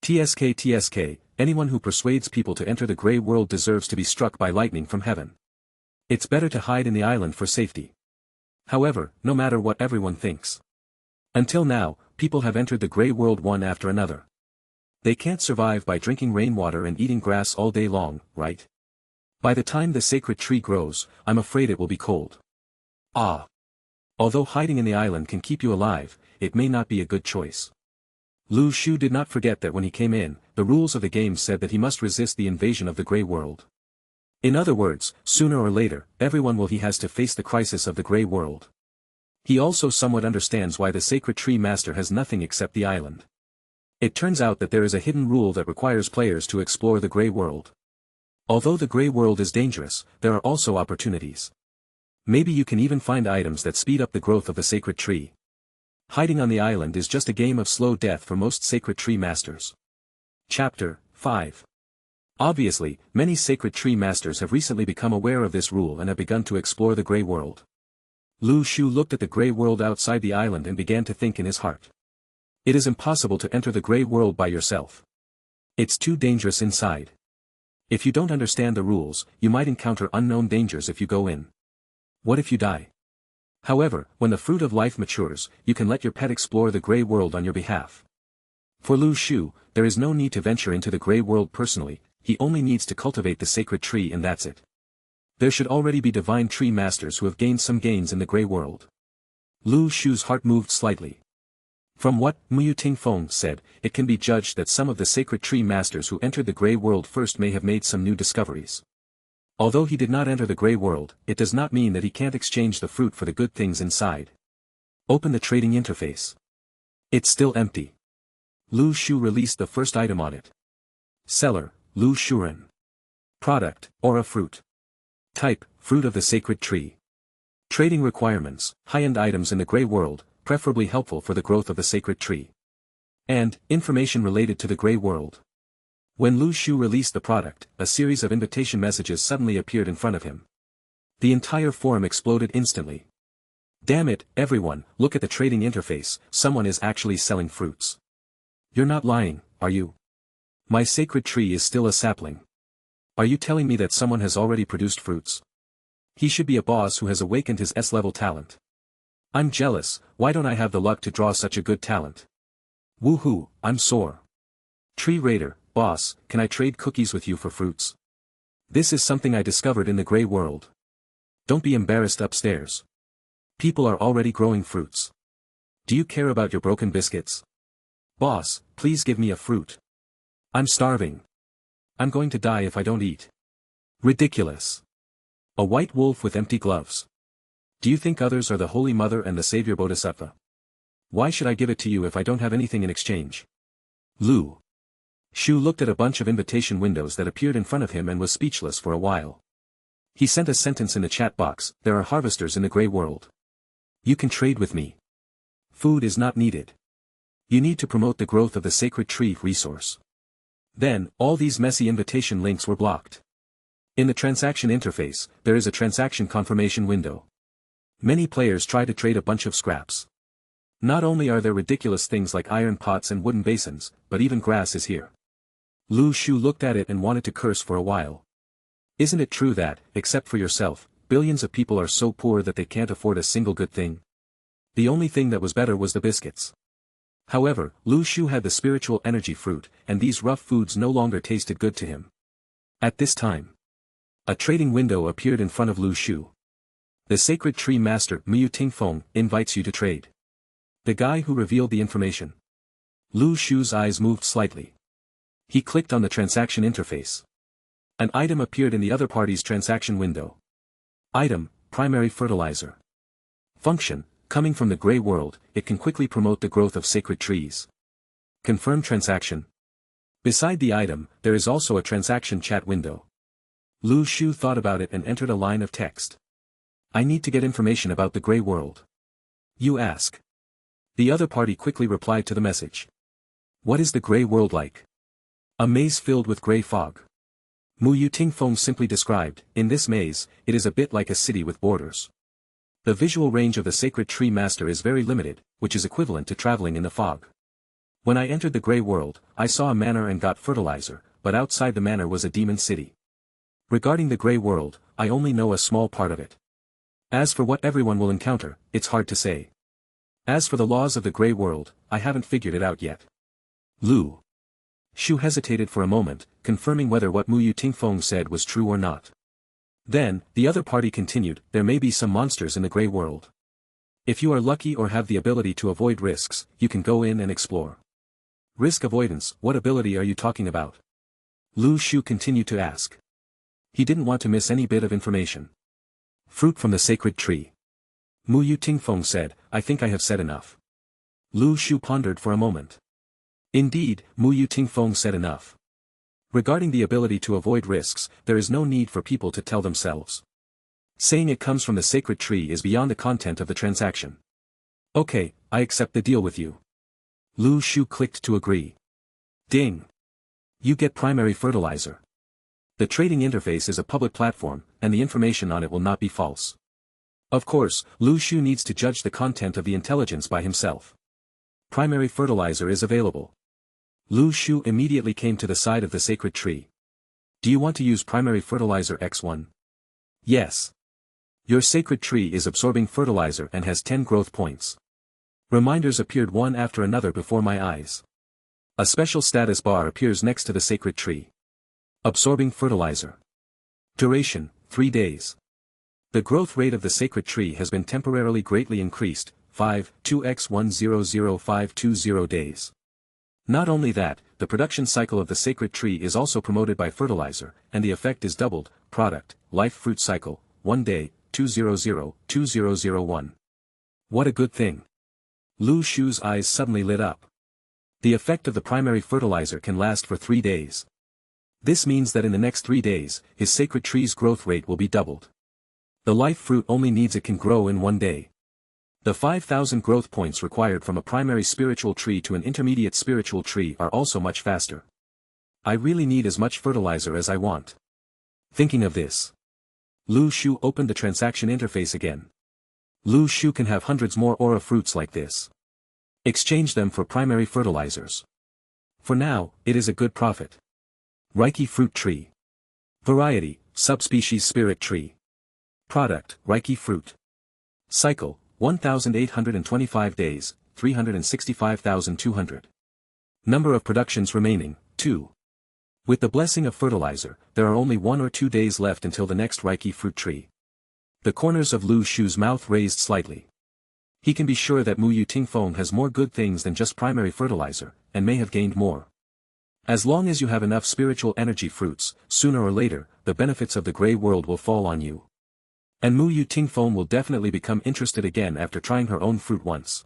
TSK, anyone who persuades people to enter the grey world deserves to be struck by lightning from heaven. It's better to hide in the island for safety. However, no matter what everyone thinks. Until now, people have entered the grey world one after another. They can't survive by drinking rainwater and eating grass all day long, right? By the time the sacred tree grows, I'm afraid it will be cold. Ah! Although hiding in the island can keep you alive, it may not be a good choice. Lu Shu did not forget that when he came in, the rules of the game said that he must resist the invasion of the grey world. In other words, sooner or later, he has to face the crisis of the grey world. He also somewhat understands why the sacred tree master has nothing except the island. It turns out that there is a hidden rule that requires players to explore the grey world. Although the grey world is dangerous, there are also opportunities. Maybe you can even find items that speed up the growth of the sacred tree. Hiding on the island is just a game of slow death for most sacred tree masters. Chapter 5. Obviously, many sacred tree masters have recently become aware of this rule and have begun to explore the Grey World. Lu Shu looked at the Grey World outside the island and began to think in his heart. It is impossible to enter the Grey World by yourself. It's too dangerous inside. If you don't understand the rules, you might encounter unknown dangers if you go in. What if you die? However, when the fruit of life matures, you can let your pet explore the Grey World on your behalf. For Lu Shu, there is no need to venture into the Grey World personally, he only needs to cultivate the sacred tree and that's it. There should already be divine tree masters who have gained some gains in the Grey World. Lu Shu's heart moved slightly. From what Mu Tingfeng said, it can be judged that some of the sacred tree masters who entered the Grey World first may have made some new discoveries. Although he did not enter the Grey World, it does not mean that he can't exchange the fruit for the good things inside. Open the trading interface. It's still empty. Lu Shu released the first item on it. Seller, Lu Shuren. Product, Aura Fruit. Type, Fruit of the Sacred Tree. Trading requirements, high-end items in the Grey World, preferably helpful for the growth of the sacred tree. And, information related to the Grey World. When Lu Shu released the product, a series of invitation messages suddenly appeared in front of him. The entire forum exploded instantly. Damn it, everyone, look at the trading interface, someone is actually selling fruits. You're not lying, are you? My sacred tree is still a sapling. Are you telling me that someone has already produced fruits? He should be a boss who has awakened his S-level talent. I'm jealous, why don't I have the luck to draw such a good talent? Woohoo, I'm sore. Tree Raider, boss, can I trade cookies with you for fruits? This is something I discovered in the Grey World. Don't be embarrassed upstairs. People are already growing fruits. Do you care about your broken biscuits? Boss, please give me a fruit. I'm starving. I'm going to die if I don't eat. Ridiculous. A white wolf with empty gloves. Do you think others are the Holy Mother and the Savior Bodhisattva? Why should I give it to you if I don't have anything in exchange? Lu Shu looked at a bunch of invitation windows that appeared in front of him and was speechless for a while. He sent a sentence in the chat box, there are harvesters in the Grey World. You can trade with me. Food is not needed. You need to promote the growth of the sacred tree resource. Then, all these messy invitation links were blocked. In the transaction interface, there is a transaction confirmation window. Many players try to trade a bunch of scraps. Not only are there ridiculous things like iron pots and wooden basins, but even grass is here. Lu Shu looked at it and wanted to curse for a while. Isn't it true that, except for yourself, billions of people are so poor that they can't afford a single good thing? The only thing that was better was the biscuits. However, Lu Shu had the spiritual energy fruit, and these rough foods no longer tasted good to him. At this time, a trading window appeared in front of Lu Shu. The sacred tree master Mu Tingfeng invites you to trade. The guy who revealed the information. Lu Shu's eyes moved slightly. He clicked on the transaction interface. An item appeared in the other party's transaction window. Item, Primary Fertilizer. Function, coming from the Grey World, it can quickly promote the growth of sacred trees. Confirm transaction. Beside the item, there is also a transaction chat window. Lu Shu thought about it and entered a line of text. I need to get information about the Grey World. You ask. The other party quickly replied to the message. What is the Grey World like? A maze filled with grey fog. Mu Tingfeng simply described, in this maze, it is a bit like a city with borders. The visual range of the sacred tree master is very limited, which is equivalent to traveling in the fog. When I entered the Grey World, I saw a manor and got fertilizer, but outside the manor was a demon city. Regarding the Grey World, I only know a small part of it. As for what everyone will encounter, it's hard to say. As for the laws of the Grey World, I haven't figured it out yet. Lu Shu hesitated for a moment, confirming whether what Mu Tingfeng said was true or not. Then, the other party continued, there may be some monsters in the Grey World. If you are lucky or have the ability to avoid risks, you can go in and explore. Risk avoidance, what ability are you talking about? Lu Shu continued to ask. He didn't want to miss any bit of information. Fruit from the sacred tree. Mu Tingfeng said, I think I have said enough. Lu Shu pondered for a moment. Indeed, Mu Tingfeng said enough. Regarding the ability to avoid risks, there is no need for people to tell themselves. Saying it comes from the sacred tree is beyond the content of the transaction. Okay, I accept the deal with you. Lu Shu clicked to agree. Ding. You get primary fertilizer. The trading interface is a public platform, and the information on it will not be false. Of course, Lu Shu needs to judge the content of the intelligence by himself. Primary fertilizer is available. Lu Shu immediately came to the side of the sacred tree. Do you want to use primary fertilizer X1? Yes. Your sacred tree is absorbing fertilizer and has 10 growth points. Reminders appeared one after another before my eyes. A special status bar appears next to the sacred tree. Absorbing fertilizer. Duration, 3 days. The growth rate of the sacred tree has been temporarily greatly increased, 2x100520 days. Not only that, the production cycle of the sacred tree is also promoted by fertilizer, and the effect is doubled, product, life fruit cycle, 1 day, 200-2001. What a good thing. Lu Shu's eyes suddenly lit up. The effect of the primary fertilizer can last for 3 days. This means that in the next 3 days, his sacred tree's growth rate will be doubled. The life fruit only needs it can grow in 1 day. The 5,000 growth points required from a primary spiritual tree to an intermediate spiritual tree are also much faster. I really need as much fertilizer as I want. Thinking of this, Lu Shu opened the transaction interface again. Lu Shu can have hundreds more aura fruits like this. Exchange them for primary fertilizers. For now, it is a good profit. Reiki fruit tree. Variety, subspecies spirit tree. Product, Reiki fruit. Cycle, 1,825 days, 365,200. Number of productions remaining, 2. With the blessing of fertilizer, there are only 1 or 2 days left until the next Reiki fruit tree. The corners of Lu Shu's mouth raised slightly. He can be sure that Mu Yu Tingfeng has more good things than just primary fertilizer, and may have gained more. As long as you have enough spiritual energy fruits, sooner or later, the benefits of the grey world will fall on you. And Mu Yu Tingfeng will definitely become interested again after trying her own fruit once.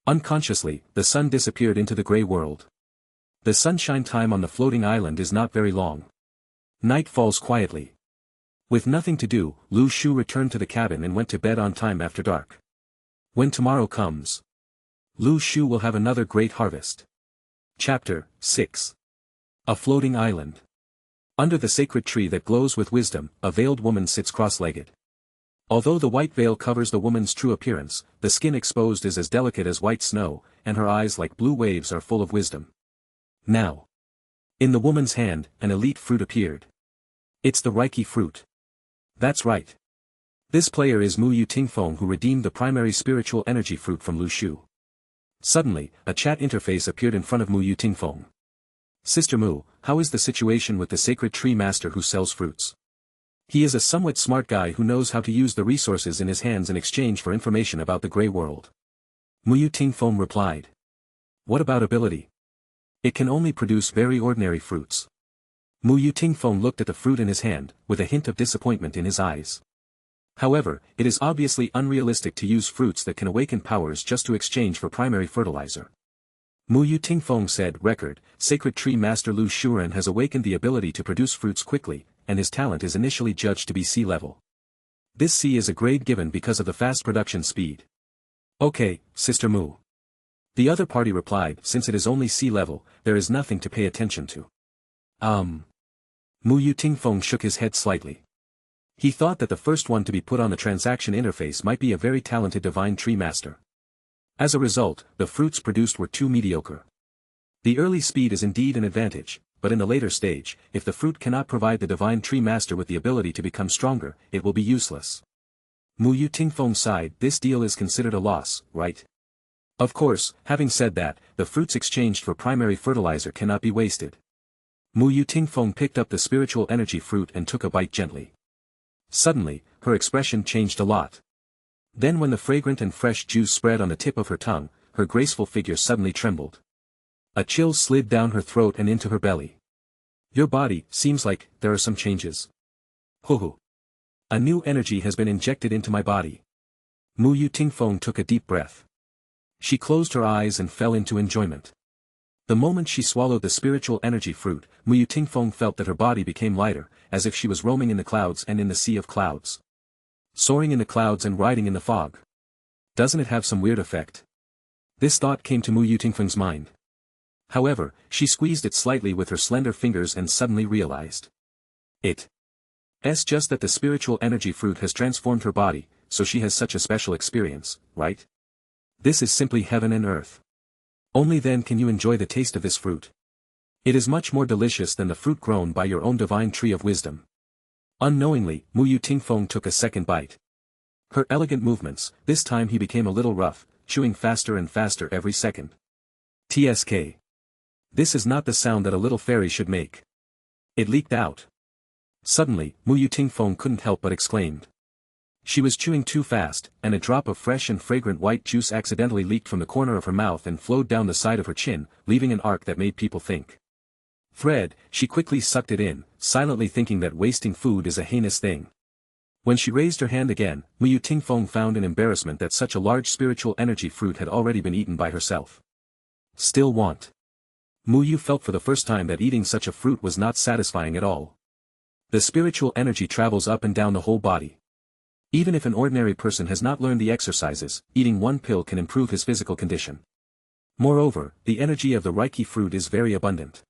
Unconsciously, the sun disappeared into the grey world. The sunshine time on the floating island is not very long. Night falls quietly. With nothing to do, Lu Shu returned to the cabin and went to bed on time after dark. When tomorrow comes, Lu Shu will have another great harvest. Chapter 6. A floating island. Under the sacred tree that glows with wisdom, a veiled woman sits cross-legged. Although the white veil covers the woman's true appearance, the skin exposed is as delicate as white snow, and her eyes like blue waves are full of wisdom. Now, in the woman's hand, an elite fruit appeared. It's the Reiki fruit. That's right. This player is Mu Yu Tingfeng, who redeemed the primary spiritual energy fruit from Lu Shu. Suddenly, a chat interface appeared in front of Mu Yu Tingfeng. Sister Mu, how is the situation with the sacred tree master who sells fruits? He is a somewhat smart guy who knows how to use the resources in his hands in exchange for information about the grey world. Mu Yu Tingfeng replied. What about ability? It can only produce very ordinary fruits. Mu Yu Tingfeng looked at the fruit in his hand, with a hint of disappointment in his eyes. However, it is obviously unrealistic to use fruits that can awaken powers just to exchange for primary fertilizer. Mu Yu Tingfeng said, Record, Sacred Tree Master Lu Shuren has awakened the ability to produce fruits quickly, and his talent is initially judged to be C-level. This C is a grade given because of the fast production speed. Okay, Sister Mu. The other party replied, since it is only C-level, there is nothing to pay attention to. Mu Yu Tingfeng shook his head slightly. He thought that the first one to be put on the transaction interface might be a very talented divine tree master. As a result, the fruits produced were too mediocre. The early speed is indeed an advantage, but in the later stage, if the fruit cannot provide the divine tree master with the ability to become stronger, it will be useless. Mu Yu Tingfeng sighed, this deal is considered a loss, right? Of course, having said that, the fruits exchanged for primary fertilizer cannot be wasted. Mu Yu Tingfeng picked up the spiritual energy fruit and took a bite gently. Suddenly, her expression changed a lot. Then when the fragrant and fresh juice spread on the tip of her tongue, her graceful figure suddenly trembled. A chill slid down her throat and into her belly. Your body, seems like, there are some changes. Hoo. A new energy has been injected into my body. Mu Yu Tingfeng took a deep breath. She closed her eyes and fell into enjoyment. The moment she swallowed the spiritual energy fruit, Mu Yu Tingfeng felt that her body became lighter, as if she was roaming in the clouds and in the sea of clouds. Soaring in the clouds and riding in the fog. Doesn't it have some weird effect? This thought came to Mu Yutingfeng's mind. However, she squeezed it slightly with her slender fingers and suddenly realized. It's just that the spiritual energy fruit has transformed her body, so she has such a special experience, right? This is simply heaven and earth. Only then can you enjoy the taste of this fruit. It is much more delicious than the fruit grown by your own divine tree of wisdom. Unknowingly, Mu Yutingfeng took a second bite. Her elegant movements, this time he became a little rough, chewing faster and faster every second. TSK. This is not the sound that a little fairy should make. It leaked out. Suddenly, Mu Yutingfeng couldn't help but exclaimed. She was chewing too fast, and a drop of fresh and fragrant white juice accidentally leaked from the corner of her mouth and flowed down the side of her chin, leaving an arc that made people think. Thread, she quickly sucked it in, silently thinking that wasting food is a heinous thing. When she raised her hand again, Mu Yutingfeng found in embarrassment that such a large spiritual energy fruit had already been eaten by herself. Still want. Mu Yu felt for the first time that eating such a fruit was not satisfying at all. The spiritual energy travels up and down the whole body. Even if an ordinary person has not learned the exercises, eating one pill can improve his physical condition. Moreover, the energy of the Reiki fruit is very abundant.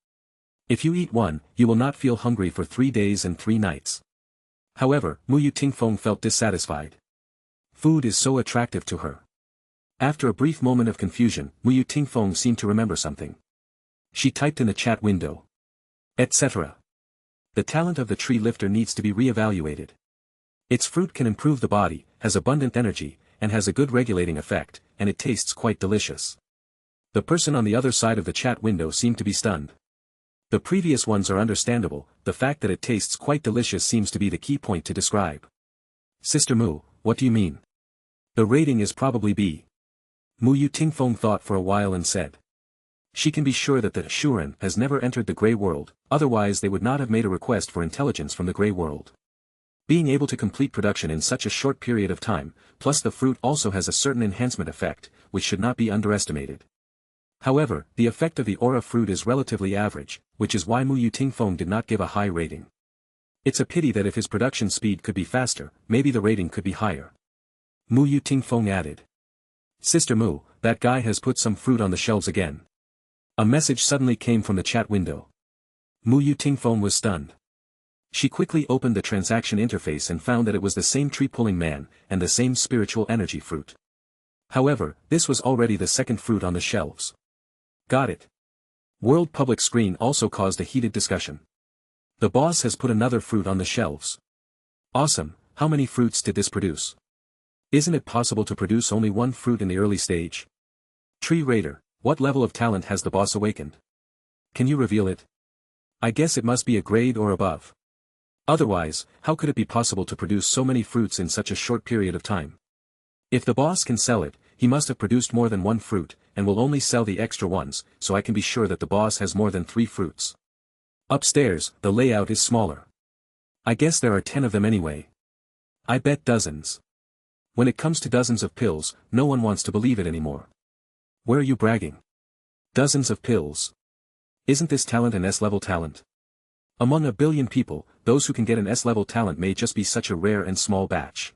If you eat one, you will not feel hungry for 3 days and 3 nights. However, Mu Yutingfeng felt dissatisfied. Food is so attractive to her. After a brief moment of confusion, Mu Yutingfeng seemed to remember something. She typed in the chat window. Etc. The talent of the tree lifter needs to be re-evaluated. Its fruit can improve the body, has abundant energy, and has a good regulating effect, and it tastes quite delicious. The person on the other side of the chat window seemed to be stunned. The previous ones are understandable, the fact that it tastes quite delicious seems to be the key point to describe. Sister Mu, what do you mean? The rating is probably B. Mu Yutingfeng thought for a while and said. She can be sure that the Shuren has never entered the Grey World, otherwise they would not have made a request for intelligence from the Grey World. Being able to complete production in such a short period of time, plus the fruit also has a certain enhancement effect, which should not be underestimated. However, the effect of the aura fruit is relatively average, which is why Mu Yutingfeng did not give a high rating. It's a pity that if his production speed could be faster, maybe the rating could be higher. Mu Yutingfeng added. Sister Mu, that guy has put some fruit on the shelves again. A message suddenly came from the chat window. Mu Yutingfeng was stunned. She quickly opened the transaction interface and found that it was the same tree-pulling man, and the same spiritual energy fruit. However, this was already the second fruit on the shelves. Got it. World Public Screen also caused a heated discussion. The boss has put another fruit on the shelves. Awesome, how many fruits did this produce? Isn't it possible to produce only one fruit in the early stage? Tree Raider, what level of talent has the boss awakened? Can you reveal it? I guess it must be a grade or above. Otherwise, how could it be possible to produce so many fruits in such a short period of time? If the boss can sell it, he must have produced more than one fruit, and will only sell the extra ones, so I can be sure that the boss has more than 3 fruits. Upstairs, the layout is smaller. I guess there are 10 of them anyway. I bet dozens. When it comes to dozens of pills, no one wants to believe it anymore. Where are you bragging? Dozens of pills. Isn't this talent an S-level talent? Among a billion people, those who can get an S-level talent may just be such a rare and small batch.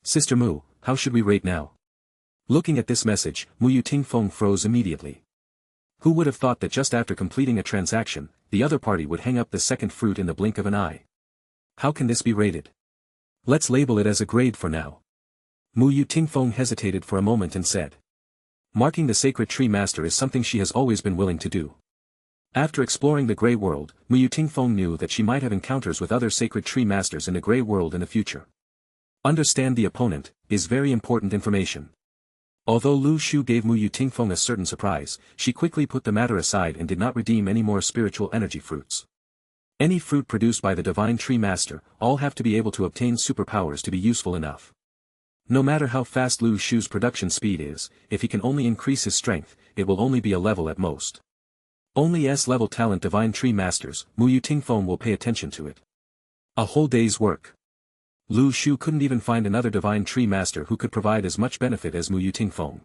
Sister Mu, how should we rate now? Looking at this message, Mu Yutingfeng froze immediately. Who would have thought that just after completing a transaction, the other party would hang up the second fruit in the blink of an eye? How can this be rated? Let's label it as a grade for now. Mu Yutingfeng hesitated for a moment and said. Marking the sacred tree master is something she has always been willing to do. After exploring the Grey World, Mu Yutingfeng knew that she might have encounters with other sacred tree masters in the Grey World in the future. Understand the opponent, is very important information. Although Lu Shu gave Mu Yutingfeng a certain surprise, she quickly put the matter aside and did not redeem any more spiritual energy fruits. Any fruit produced by the Divine Tree Master, all have to be able to obtain superpowers to be useful enough. No matter how fast Lu Shu's production speed is, if he can only increase his strength, it will only be a level at most. Only S-level talent Divine Tree Masters, Mu Yutingfeng will pay attention to it. A whole day's work. Lu Shu couldn't even find another Divine Tree Master who could provide as much benefit as Mu Yutingfeng.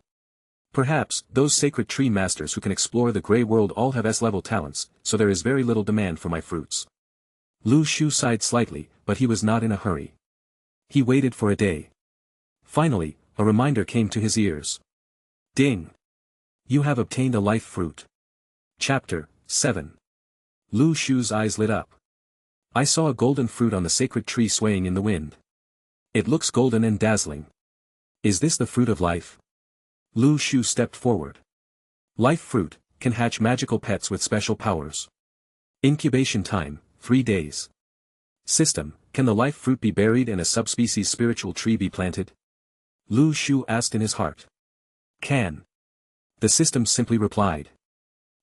Perhaps, those sacred tree masters who can explore the Grey World all have S-level talents, so there is very little demand for my fruits. Lu Shu sighed slightly, but he was not in a hurry. He waited for a day. Finally, a reminder came to his ears. Ding! You have obtained a life fruit. Chapter 7. Lu Shu's eyes lit up. I saw a golden fruit on the sacred tree swaying in the wind. It looks golden and dazzling. Is this the fruit of life? Lu Shu stepped forward. Life fruit can hatch magical pets with special powers. Incubation time, 3 days. System, can the life fruit be buried and a subspecies spiritual tree be planted? Lu Shu asked in his heart. Can. The system simply replied.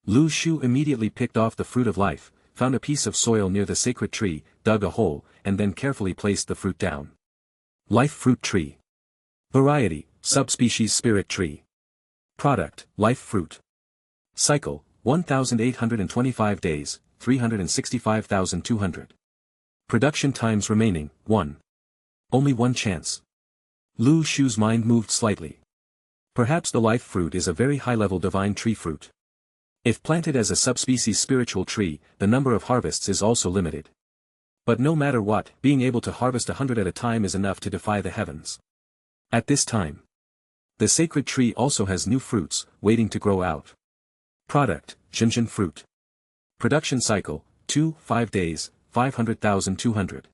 Lu Shu immediately picked off the fruit of life, found a piece of soil near the sacred tree, dug a hole, and then carefully placed the fruit down. Life fruit tree. Variety, subspecies spirit tree. Product, life fruit. Cycle, 1,825 days, 365,200. Production times remaining, 1. Only one chance. Lu Shu's mind moved slightly. Perhaps the life fruit is a very high-level divine tree fruit. If planted as a subspecies spiritual tree, the number of harvests is also limited. But no matter what, being able to harvest 100 at a time is enough to defy the heavens. At this time, the sacred tree also has new fruits, waiting to grow out. Product, Jinjin fruit. Production cycle, 5 days, 500,200.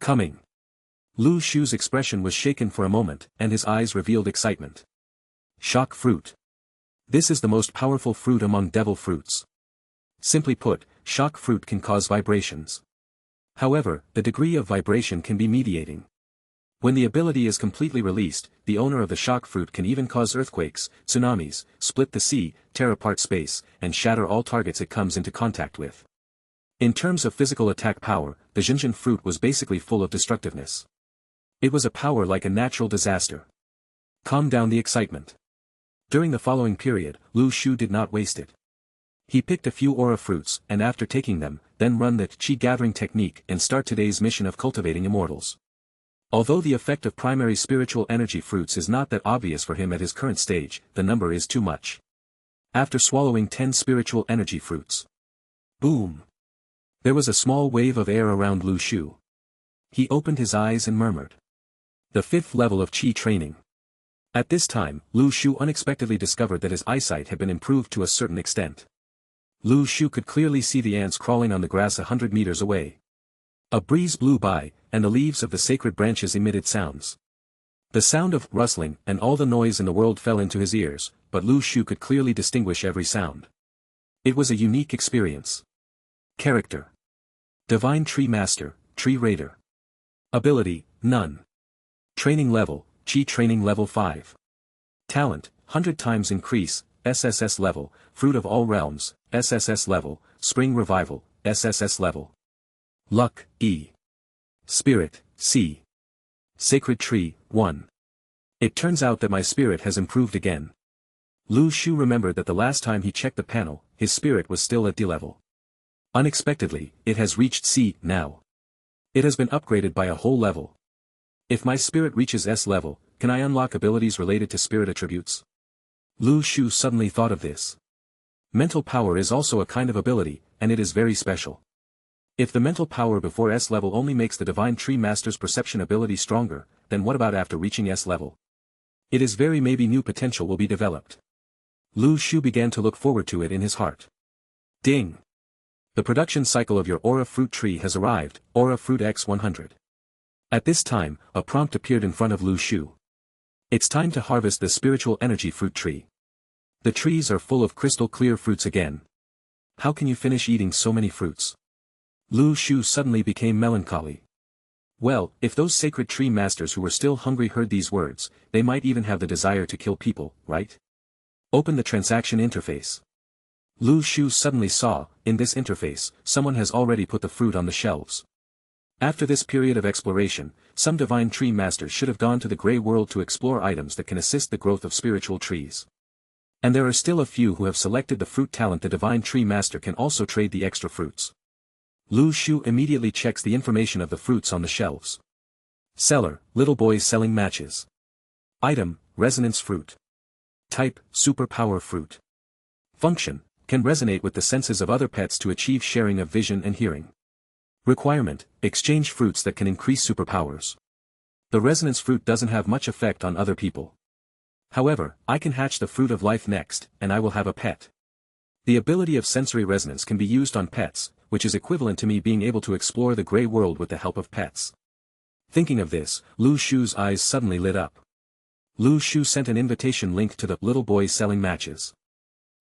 Coming. Lu Shu's expression was shaken for a moment, and his eyes revealed excitement. Shock fruit. This is the most powerful fruit among devil fruits. Simply put, shock fruit can cause vibrations. However, the degree of vibration can be mediating. When the ability is completely released, the owner of the shock fruit can even cause earthquakes, tsunamis, split the sea, tear apart space, and shatter all targets it comes into contact with. In terms of physical attack power, the Jinjin fruit was basically full of destructiveness. It was a power like a natural disaster. Calm down the excitement. During the following period, Lu Shu did not waste it. He picked a few aura fruits, and after taking them, then run the Qi gathering technique and start today's mission of cultivating immortals. Although the effect of primary spiritual energy fruits is not that obvious for him at his current stage, the number is too much. After swallowing 10 spiritual energy fruits. Boom! There was a small wave of air around Lu Shu. He opened his eyes and murmured. The 5th level of Qi training. At this time, Lu Shu unexpectedly discovered that his eyesight had been improved to a certain extent. Lu Shu could clearly see the ants crawling on the grass 100 meters away. A breeze blew by, and the leaves of the sacred branches emitted sounds. The sound of rustling and all the noise in the world fell into his ears, but Lu Shu could clearly distinguish every sound. It was a unique experience. Character. Divine Tree Master, Tree Raider. Ability, none. Training level, Qi training level 5. Talent, 100 times increase, SSS-level, Fruit of all realms, SSS-level, Spring revival, SSS-level. Luck, E. Spirit, C. Sacred Tree, 1. It turns out that my spirit has improved again. Lu Shu remembered that the last time he checked the panel, his spirit was still at D level. Unexpectedly, it has reached C now. It has been upgraded by a whole level. If my spirit reaches S level, can I unlock abilities related to spirit attributes? Lu Shu suddenly thought of this. Mental power is also a kind of ability, and it is very special. If the mental power before S level only makes the Divine Tree Master's perception ability stronger, then what about after reaching S level? It is very maybe new potential will be developed. Lu Shu began to look forward to it in his heart. Ding! The production cycle of your Aura Fruit Tree has arrived, Aura Fruit X100. At this time, a prompt appeared in front of Lu Shu. It's time to harvest the spiritual energy fruit tree. The trees are full of crystal clear fruits again. How can you finish eating so many fruits? Lu Shu suddenly became melancholy. Well, if those sacred tree masters who were still hungry heard these words, they might even have the desire to kill people, right? Open the transaction interface. Lu Shu suddenly saw, in this interface, someone has already put the fruit on the shelves. After this period of exploration, some divine tree masters should have gone to the grey world to explore items that can assist the growth of spiritual trees. And there are still a few who have selected the fruit talent. The divine tree master can also trade the extra fruits. Lu Shu immediately checks the information of the fruits on the shelves. Seller, little boys selling matches. Item, resonance fruit. Type, superpower fruit. Function, can resonate with the senses of other pets to achieve sharing of vision and hearing. Requirement, exchange fruits that can increase superpowers. The resonance fruit doesn't have much effect on other people. However, I can hatch the fruit of life next, and I will have a pet. The ability of sensory resonance can be used on pets, which is equivalent to me being able to explore the grey world with the help of pets. Thinking of this, Lu Shu's eyes suddenly lit up. Lu Shu sent an invitation link to the little boy selling matches.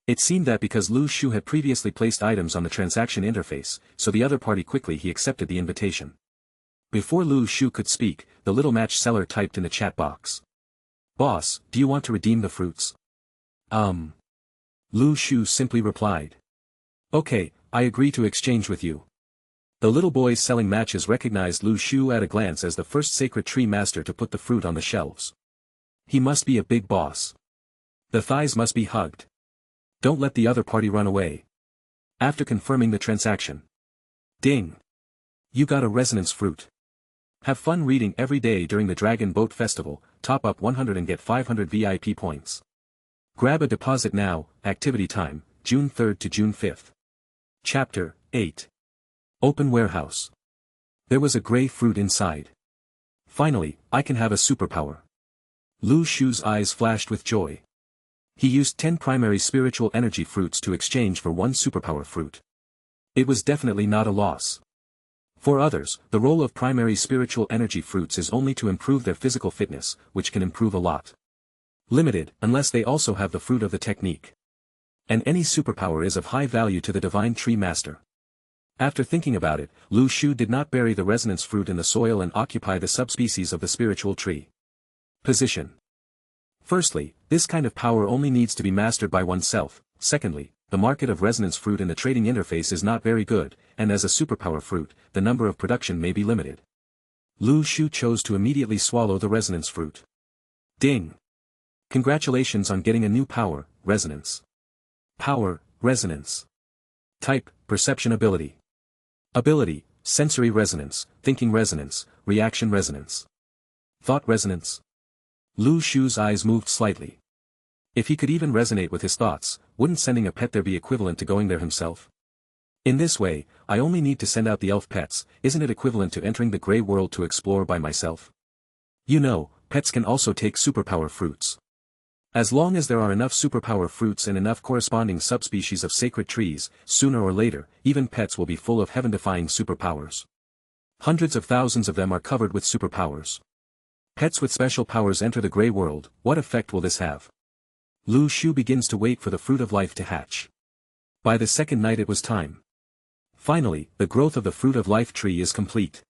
It seemed that because Lu Shu had previously placed items on the transaction interface, so the other party quickly he accepted the invitation. Before Lu Shu could speak, the little match seller typed in the chat box. "Boss, do you want to redeem the fruits?" Lu Shu simply replied. "Okay, I agree to exchange with you." The little boy selling matches recognized Lu Shu at a glance as the first sacred tree master to put the fruit on the shelves. He must be a big boss. The thighs must be hugged. Don't let the other party run away. After confirming the transaction. Ding! You got a resonance fruit. Have fun reading every day during the Dragon Boat Festival, top up 100 and get 500 VIP points. Grab a deposit now, activity time, June 3rd to June 5th. Chapter 8. Open Warehouse. There was a grey fruit inside. Finally, I can have a superpower. Lu Shu's eyes flashed with joy. He used 10 primary spiritual energy fruits to exchange for 1 superpower fruit. It was definitely not a loss. For others, the role of primary spiritual energy fruits is only to improve their physical fitness, which can improve a lot. Limited, unless they also have the fruit of the technique. And any superpower is of high value to the divine tree master. After thinking about it, Lu Shu did not bury the resonance fruit in the soil and occupy the subspecies of the spiritual tree. Position. Firstly, this kind of power only needs to be mastered by oneself. Secondly, the market of resonance fruit in the trading interface is not very good, and as a superpower fruit, the number of production may be limited. Lu Shu chose to immediately swallow the resonance fruit. Ding! Congratulations on getting a new power, resonance. Power, resonance. Type, perception ability. Ability, sensory resonance, thinking resonance, reaction resonance. Thought resonance. Lu Shu's eyes moved slightly. If he could even resonate with his thoughts, wouldn't sending a pet there be equivalent to going there himself? In this way, I only need to send out the elf pets, isn't it equivalent to entering the grey world to explore by myself? You know, pets can also take superpower fruits. As long as there are enough superpower fruits and enough corresponding subspecies of sacred trees, sooner or later, even pets will be full of heaven-defying superpowers. Hundreds of thousands of them are covered with superpowers. Pets with special powers enter the grey world, what effect will this have? Lu Shu begins to wait for the fruit of life to hatch. By the second night it was time. Finally, the growth of the fruit of life tree is complete.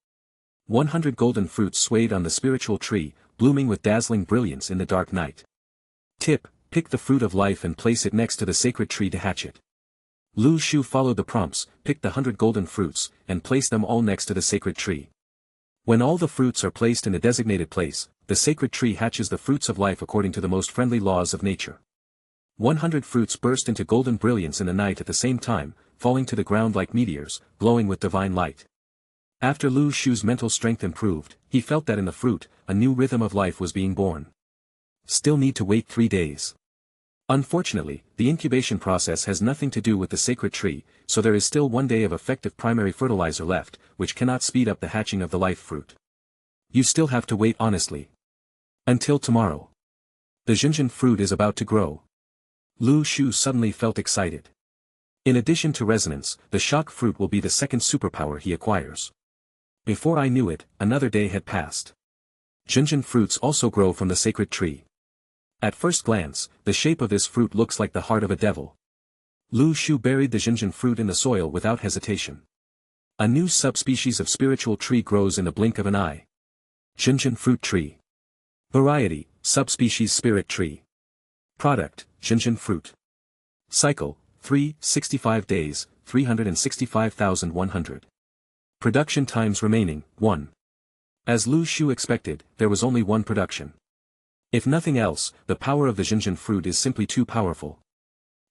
100 golden fruits swayed on the spiritual tree, blooming with dazzling brilliance in the dark night. Tip, pick the fruit of life and place it next to the sacred tree to hatch it. Lu Shu followed the prompts, picked the 100 golden fruits, and placed them all next to the sacred tree. When all the fruits are placed in a designated place, the sacred tree hatches the fruits of life according to the most friendly laws of nature. 100 fruits burst into golden brilliance in the night at the same time, falling to the ground like meteors, glowing with divine light. After Lu Shu's mental strength improved, he felt that in the fruit, a new rhythm of life was being born. Still need to wait 3 days. Unfortunately, the incubation process has nothing to do with the sacred tree, so there is still 1 day of effective primary fertilizer left, which cannot speed up the hatching of the life fruit. You still have to wait honestly. Until tomorrow. The Junjun fruit is about to grow. Lu Shu suddenly felt excited. In addition to resonance, the shock fruit will be the second superpower he acquires. Before I knew it, another day had passed. Junjun fruits also grow from the sacred tree. At first glance, the shape of this fruit looks like the heart of a devil. Lu Shu buried the Junjun fruit in the soil without hesitation. A new subspecies of spiritual tree grows in the blink of an eye. Junjun fruit tree. Variety, subspecies spirit tree. Product, Junjun fruit. Cycle, 365 days, 365,100. Production times remaining, 1. As Lu Shu expected, there was only 1 production. If nothing else, the power of the Junjun fruit is simply too powerful.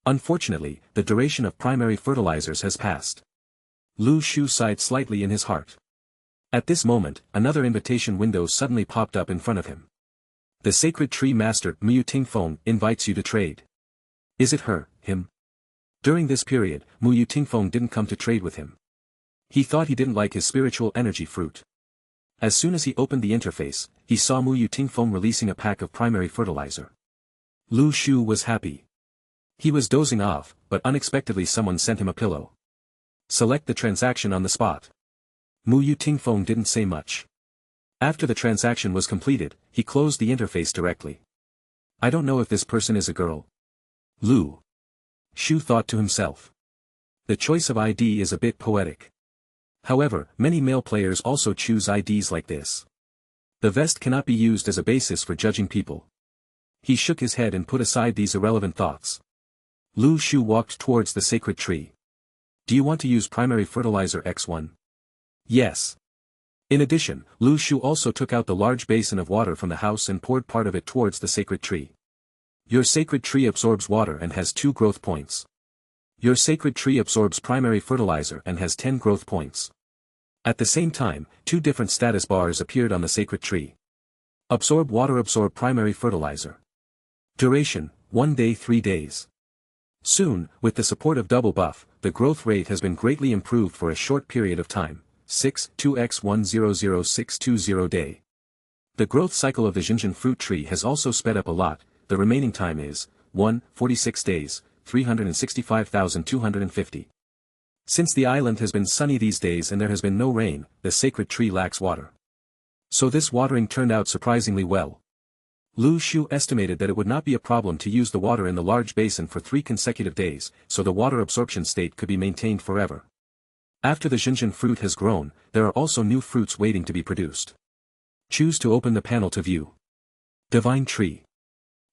Unfortunately, the duration of primary fertilizers has passed. Lu Shu sighed slightly in his heart. At this moment, another invitation window suddenly popped up in front of him. The sacred tree master Mu Tingfeng invites you to trade. Is it her, him? During this period, Mu Tingfeng didn't come to trade with him. He thought he didn't like his spiritual energy fruit. As soon as he opened the interface, he saw Mu Tingfeng releasing a pack of primary fertilizer. Lu Shu was happy. He was dozing off, but unexpectedly someone sent him a pillow. Select the transaction on the spot. Mu Tingfeng didn't say much. After the transaction was completed, he closed the interface directly. I don't know if this person is a girl. Lu Shu thought to himself. The choice of ID is a bit poetic. However, many male players also choose IDs like this. The vest cannot be used as a basis for judging people. He shook his head and put aside these irrelevant thoughts. Lu Shu walked towards the sacred tree. Do you want to use primary fertilizer X1? Yes. In addition, Lu Shu also took out the large basin of water from the house and poured part of it towards the sacred tree. Your sacred tree absorbs water and has 2 growth points. Your sacred tree absorbs primary fertilizer and has 10 growth points. At the same time, 2 different status bars appeared on the sacred tree. Absorb water, absorb primary fertilizer. Duration, 1 day 3 days. Soon, with the support of double buff, the growth rate has been greatly improved for a short period of time, 2x100620 day. The growth cycle of the Xinjiang fruit tree has also sped up a lot, the remaining time is, 46 days, 365,250. Since the island has been sunny these days and there has been no rain, the sacred tree lacks water. So this watering turned out surprisingly well. Lu Shu estimated that it would not be a problem to use the water in the large basin for 3 consecutive days, so the water absorption state could be maintained forever. After the Xinjiang fruit has grown, there are also new fruits waiting to be produced. Choose to open the panel to view. Divine Tree.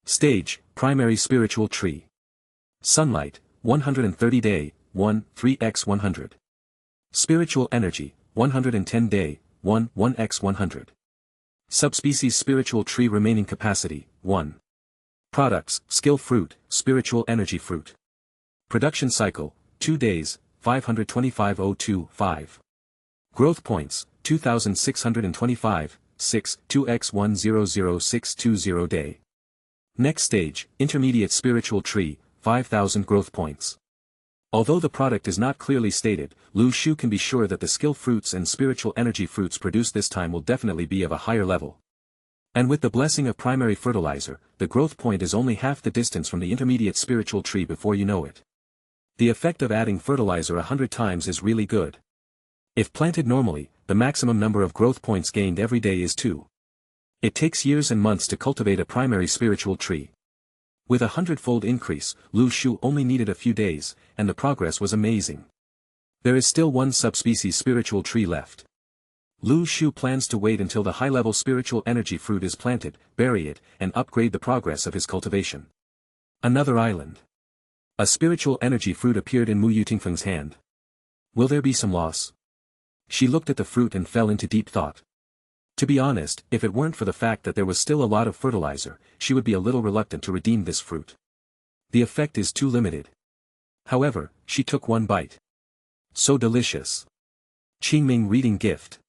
Stage, Primary Spiritual Tree. Sunlight, 130 day, 3x100. Spiritual Energy, 110 day, 1x100. Subspecies Spiritual Tree Remaining Capacity, 1. Products, Skill Fruit, Spiritual Energy Fruit. Production Cycle, 2 days, 525.025. Growth Points, 2,625, 6, 2x100620 day. Next stage, Intermediate Spiritual Tree, 5,000 growth points. Although the product is not clearly stated, Lu Shu can be sure that the skill fruits and spiritual energy fruits produced this time will definitely be of a higher level. And with the blessing of primary fertilizer, the growth point is only half the distance from the intermediate spiritual tree before you know it. The effect of adding fertilizer 100 times is really good. If planted normally, the maximum number of growth points gained every day is 2. It takes years and months to cultivate a primary spiritual tree. With a 100-fold increase, Lu Shu only needed a few days, and the progress was amazing. There is still 1 subspecies spiritual tree left. Lu Shu plans to wait until the high-level spiritual energy fruit is planted, bury it, and upgrade the progress of his cultivation. Another island. A spiritual energy fruit appeared in Mu Tingfeng's hand. Will there be some loss? She looked at the fruit and fell into deep thought. To be honest, if it weren't for the fact that there was still a lot of fertilizer, she would be a little reluctant to redeem this fruit. The effect is too limited. However, she took 1 bite. So delicious. Qingming Reading Gift.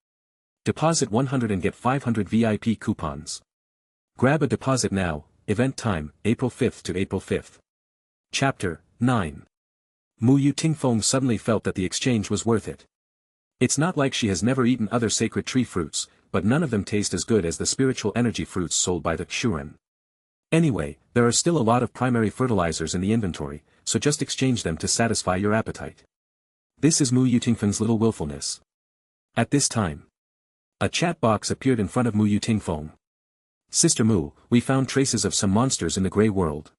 Deposit 100 and get 500 VIP coupons. Grab a deposit now, event time, April 5th to April 5th. Chapter 9. Mu Tingfeng suddenly felt that the exchange was worth it. It's not like she has never eaten other sacred tree fruits, but none of them taste as good as the spiritual energy fruits sold by the Xuren. Anyway, there are still a lot of primary fertilizers in the inventory, so just exchange them to satisfy your appetite. This is Mu Tingfeng's little willfulness. At this time, a chat box appeared in front of Mu Tingfeng. Sister Mu, we found traces of some monsters in the Grey World.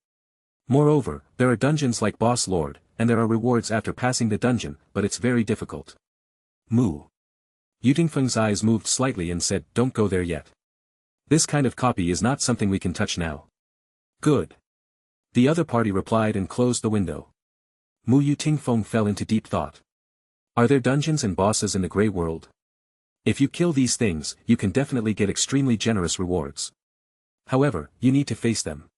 Moreover, there are dungeons like Boss Lord, and there are rewards after passing the dungeon, but it's very difficult. Mu Tingfeng's eyes moved slightly and said, don't go there yet. This kind of copy is not something we can touch now. Good. The other party replied and closed the window. Mu Tingfeng fell into deep thought. Are there dungeons and bosses in the Grey World? If you kill these things, you can definitely get extremely generous rewards. However, you need to face them.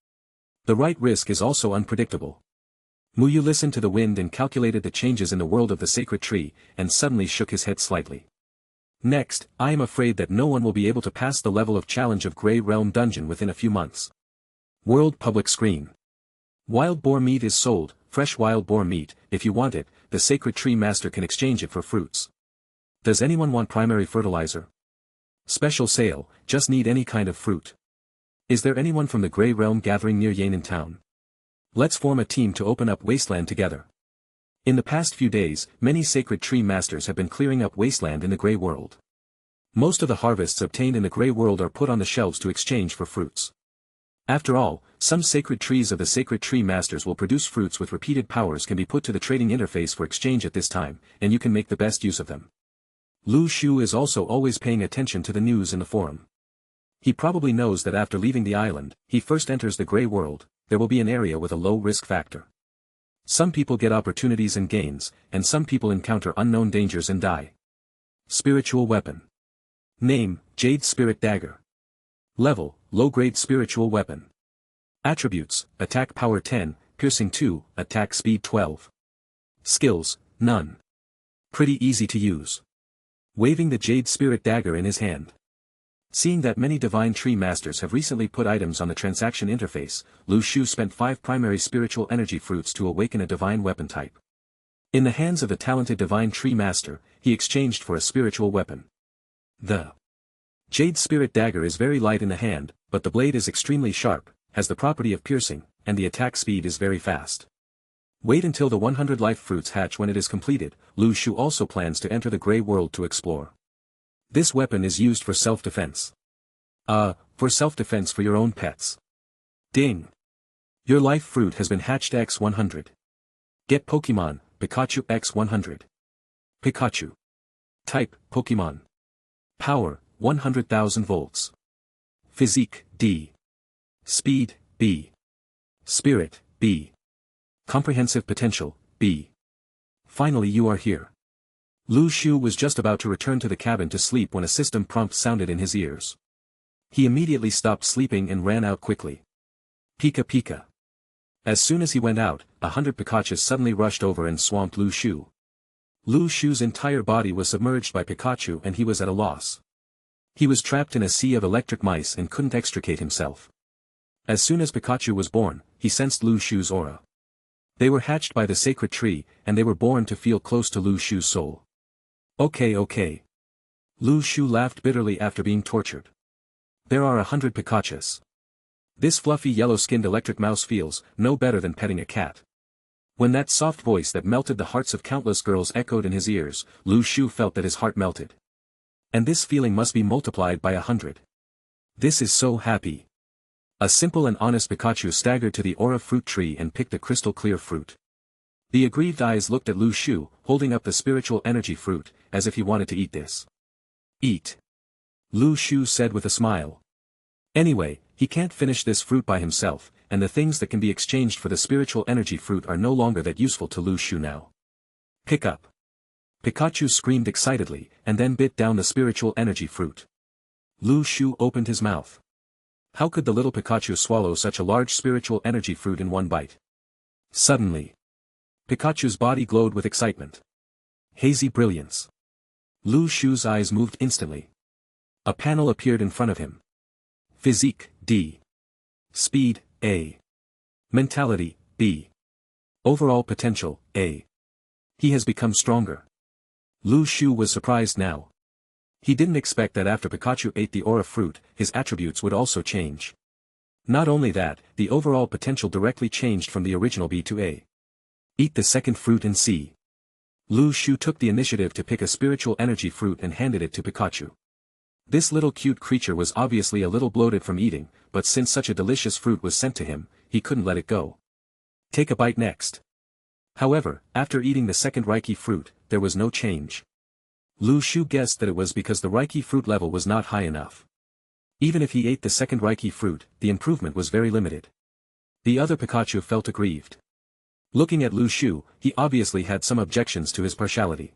The right risk is also unpredictable. Mu Yu listened to the wind and calculated the changes in the world of the sacred tree, and suddenly shook his head slightly. Next, I am afraid that no one will be able to pass the level of challenge of Grey Realm Dungeon within a few months. World Public Screen. Wild boar meat is sold, fresh wild boar meat, if you want it, the sacred tree master can exchange it for fruits. Does anyone want primary fertilizer? Special sale, just need any kind of fruit. Is there anyone from the Grey Realm gathering near Yan'an town? Let's form a team to open up Wasteland together. In the past few days, many sacred tree masters have been clearing up Wasteland in the Grey World. Most of the harvests obtained in the Grey World are put on the shelves to exchange for fruits. After all, some sacred trees of the sacred tree masters will produce fruits with repeated powers can be put to the trading interface for exchange at this time, and you can make the best use of them. Lu Shu is also always paying attention to the news in the forum. He probably knows that after leaving the island, he first enters the Grey World, there will be an area with a low risk factor. Some people get opportunities and gains, and some people encounter unknown dangers and die. Spiritual weapon. Name, Jade Spirit Dagger. Level, low-grade spiritual weapon. Attributes, attack power 10, piercing 2, attack speed 12. Skills, none. Pretty easy to use. Waving the Jade Spirit Dagger in his hand. Seeing that many Divine Tree Masters have recently put items on the transaction interface, Lu Shu spent 5 primary spiritual energy fruits to awaken a divine weapon type. In the hands of the talented Divine Tree Master, he exchanged for a spiritual weapon. The Jade Spirit Dagger is very light in the hand, but the blade is extremely sharp, has the property of piercing, and the attack speed is very fast. Wait until the 100 life fruits hatch when it is completed. Lu Shu also plans to enter the Grey World to explore. This weapon is used for self-defense. For self-defense for your own pets. Ding! Your life fruit has been hatched x100. Get Pokemon, Pikachu x100. Pikachu. Type, Pokemon. Power, 100,000 volts. Physique, D. Speed, B. Spirit, B. Comprehensive potential, B. Finally you are here. Lu Shu was just about to return to the cabin to sleep when a system prompt sounded in his ears. He immediately stopped sleeping and ran out quickly. Pika Pika. As soon as he went out, 100 Pikachus suddenly rushed over and swamped Lu Shu. Lu Shu's entire body was submerged by Pikachu and he was at a loss. He was trapped in a sea of electric mice and couldn't extricate himself. As soon as Pikachu was born, he sensed Lu Shu's aura. They were hatched by the sacred tree, and they were born to feel close to Lu Shu's soul. Okay. Lu Shu laughed bitterly after being tortured. There are 100 Pikachus. This fluffy yellow-skinned electric mouse feels no better than petting a cat. When that soft voice that melted the hearts of countless girls echoed in his ears, Lu Shu felt that his heart melted. And this feeling must be multiplied by 100. This is so happy. A simple and honest Pikachu staggered to the aura fruit tree and picked a crystal-clear fruit. The aggrieved eyes looked at Lu Shu, holding up the spiritual energy fruit, as if he wanted to eat this. Eat. Lu Shu said with a smile. Anyway, he can't finish this fruit by himself, and the things that can be exchanged for the spiritual energy fruit are no longer that useful to Lu Shu now. Pick up. Pikachu screamed excitedly, and then bit down the spiritual energy fruit. Lu Shu opened his mouth. How could the little Pikachu swallow such a large spiritual energy fruit in one bite? Suddenly, Pikachu's body glowed with excitement. Hazy brilliance. Lu Shu's eyes moved instantly. A panel appeared in front of him. Physique, D. Speed, A. Mentality, B. Overall potential, A. He has become stronger. Lu Shu was surprised now. He didn't expect that after Pikachu ate the aura fruit, his attributes would also change. Not only that, the overall potential directly changed from the original B to A. Eat the second fruit and see. Lu Shu took the initiative to pick a spiritual energy fruit and handed it to Pikachu. This little cute creature was obviously a little bloated from eating, but since such a delicious fruit was sent to him, he couldn't let it go. Take a bite next. However, after eating the second Reiki fruit, there was no change. Lu Shu guessed that it was because the Reiki fruit level was not high enough. Even if he ate the second Reiki fruit, the improvement was very limited. The other Pikachu felt aggrieved. Looking at Lu Shu, he obviously had some objections to his partiality.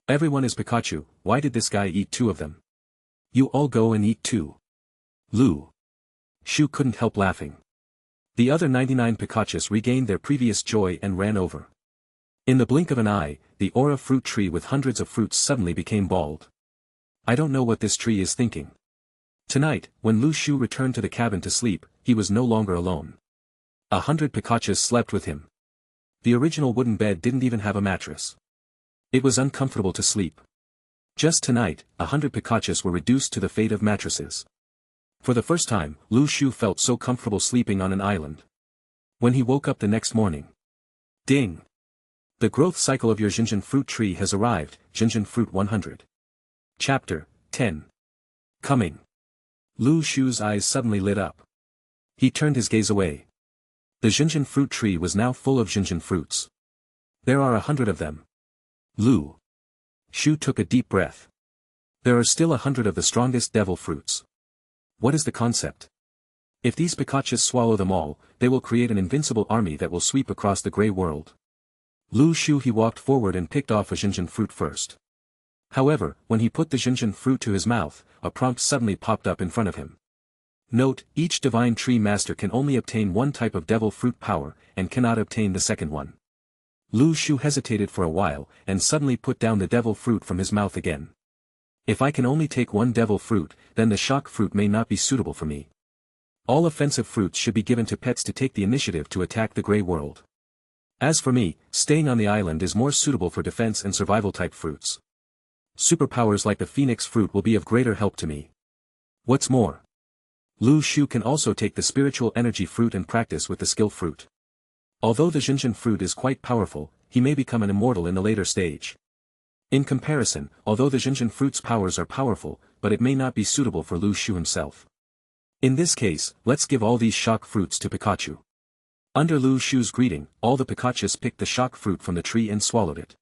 Everyone is Pikachu, why did this guy eat 2 of them? You all go and eat 2. Lu Shu couldn't help laughing. The other 99 Pikachus regained their previous joy and ran over. In the blink of an eye, the aura fruit tree with hundreds of fruits suddenly became bald. I don't know what this tree is thinking. Tonight, when Lu Shu returned to the cabin to sleep, he was no longer alone. 100 Pikachus slept with him. The original wooden bed didn't even have a mattress. It was uncomfortable to sleep. Just tonight, 100 Pikachus were reduced to the fate of mattresses. For the first time, Lu Shu felt so comfortable sleeping on an island. When he woke up the next morning. Ding! The growth cycle of your Jinjin fruit tree has arrived, Jinjin fruit 100. Chapter 10. Coming. Lu Shu's eyes suddenly lit up. He turned his gaze away. The Jinjin fruit tree was now full of Jinjin fruits. There are 100 of them. Lu Shu took a deep breath. There are still 100 of the strongest devil fruits. What is the concept? If these Pikachus swallow them all, they will create an invincible army that will sweep across the grey world. Lu Shu he walked forward and picked off a Jinjin fruit first. However, when he put the Jinjin fruit to his mouth, a prompt suddenly popped up in front of him. Note, each divine tree master can only obtain one type of devil fruit power, and cannot obtain the second one. Lu Shu hesitated for a while, and suddenly put down the devil fruit from his mouth again. If I can only take one devil fruit, then the shock fruit may not be suitable for me. All offensive fruits should be given to pets to take the initiative to attack the grey world. As for me, staying on the island is more suitable for defense and survival type fruits. Superpowers like the phoenix fruit will be of greater help to me. What's more, Lu Shu can also take the spiritual energy fruit and practice with the skill fruit. Although the Jinjin fruit is quite powerful, he may become an immortal in the later stage. In comparison, although the Jinjin fruit's powers are powerful, but it may not be suitable for Lu Shu himself. In this case, let's give all these shock fruits to Pikachu. Under Lu Shu's greeting, all the Pikachus picked the shock fruit from the tree and swallowed it.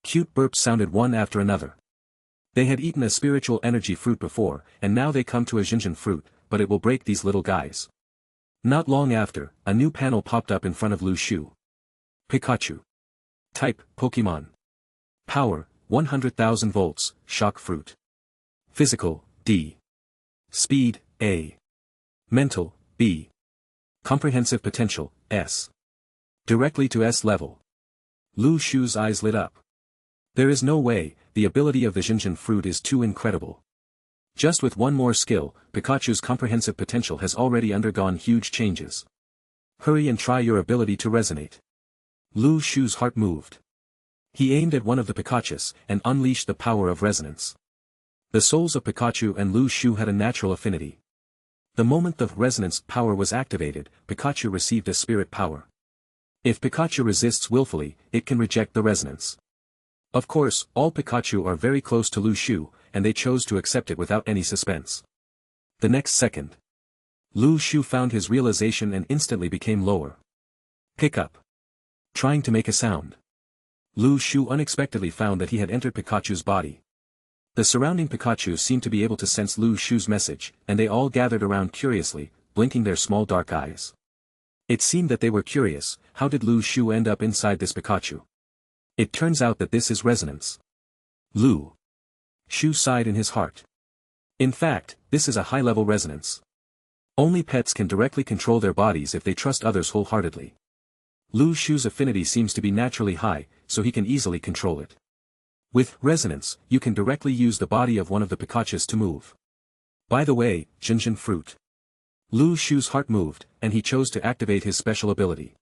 Cute burps sounded one after another. They had eaten a spiritual energy fruit before, and now they come to a Jinjin fruit, but it will break these little guys. Not long after, a new panel popped up in front of Lu Shu. Pikachu. Type, Pokemon. Power, 100,000 volts, shock fruit. Physical, D. Speed, A. Mental, B. Comprehensive potential, S. Directly to S level. Lu Shu's eyes lit up. There is no way, the ability of the Jinjin fruit is too incredible. Just with one more skill, Pikachu's comprehensive potential has already undergone huge changes. Hurry and try your ability to resonate. Lu Shu's heart moved. He aimed at one of the Pikachus, and unleashed the power of resonance. The souls of Pikachu and Lu Shu had a natural affinity. The moment the resonance power was activated, Pikachu received a spirit power. If Pikachu resists willfully, it can reject the resonance. Of course, all Pikachu are very close to Lu Shu, and they chose to accept it without any suspense. The next second, Lu Shu found his realization and instantly became lower. Pick up. Trying to make a sound. Lu Shu unexpectedly found that he had entered Pikachu's body. The surrounding Pikachu seemed to be able to sense Lu Shu's message, and they all gathered around curiously, blinking their small dark eyes. It seemed that they were curious, how did Lu Shu end up inside this Pikachu? It turns out that this is resonance. Lu Shu sighed in his heart. In fact, this is a high-level resonance. Only pets can directly control their bodies if they trust others wholeheartedly. Lu Shu's affinity seems to be naturally high, so he can easily control it. With resonance, you can directly use the body of one of the Pikachus to move. By the way, Jinjin fruit. Lu Shu's heart moved, and he chose to activate his special ability.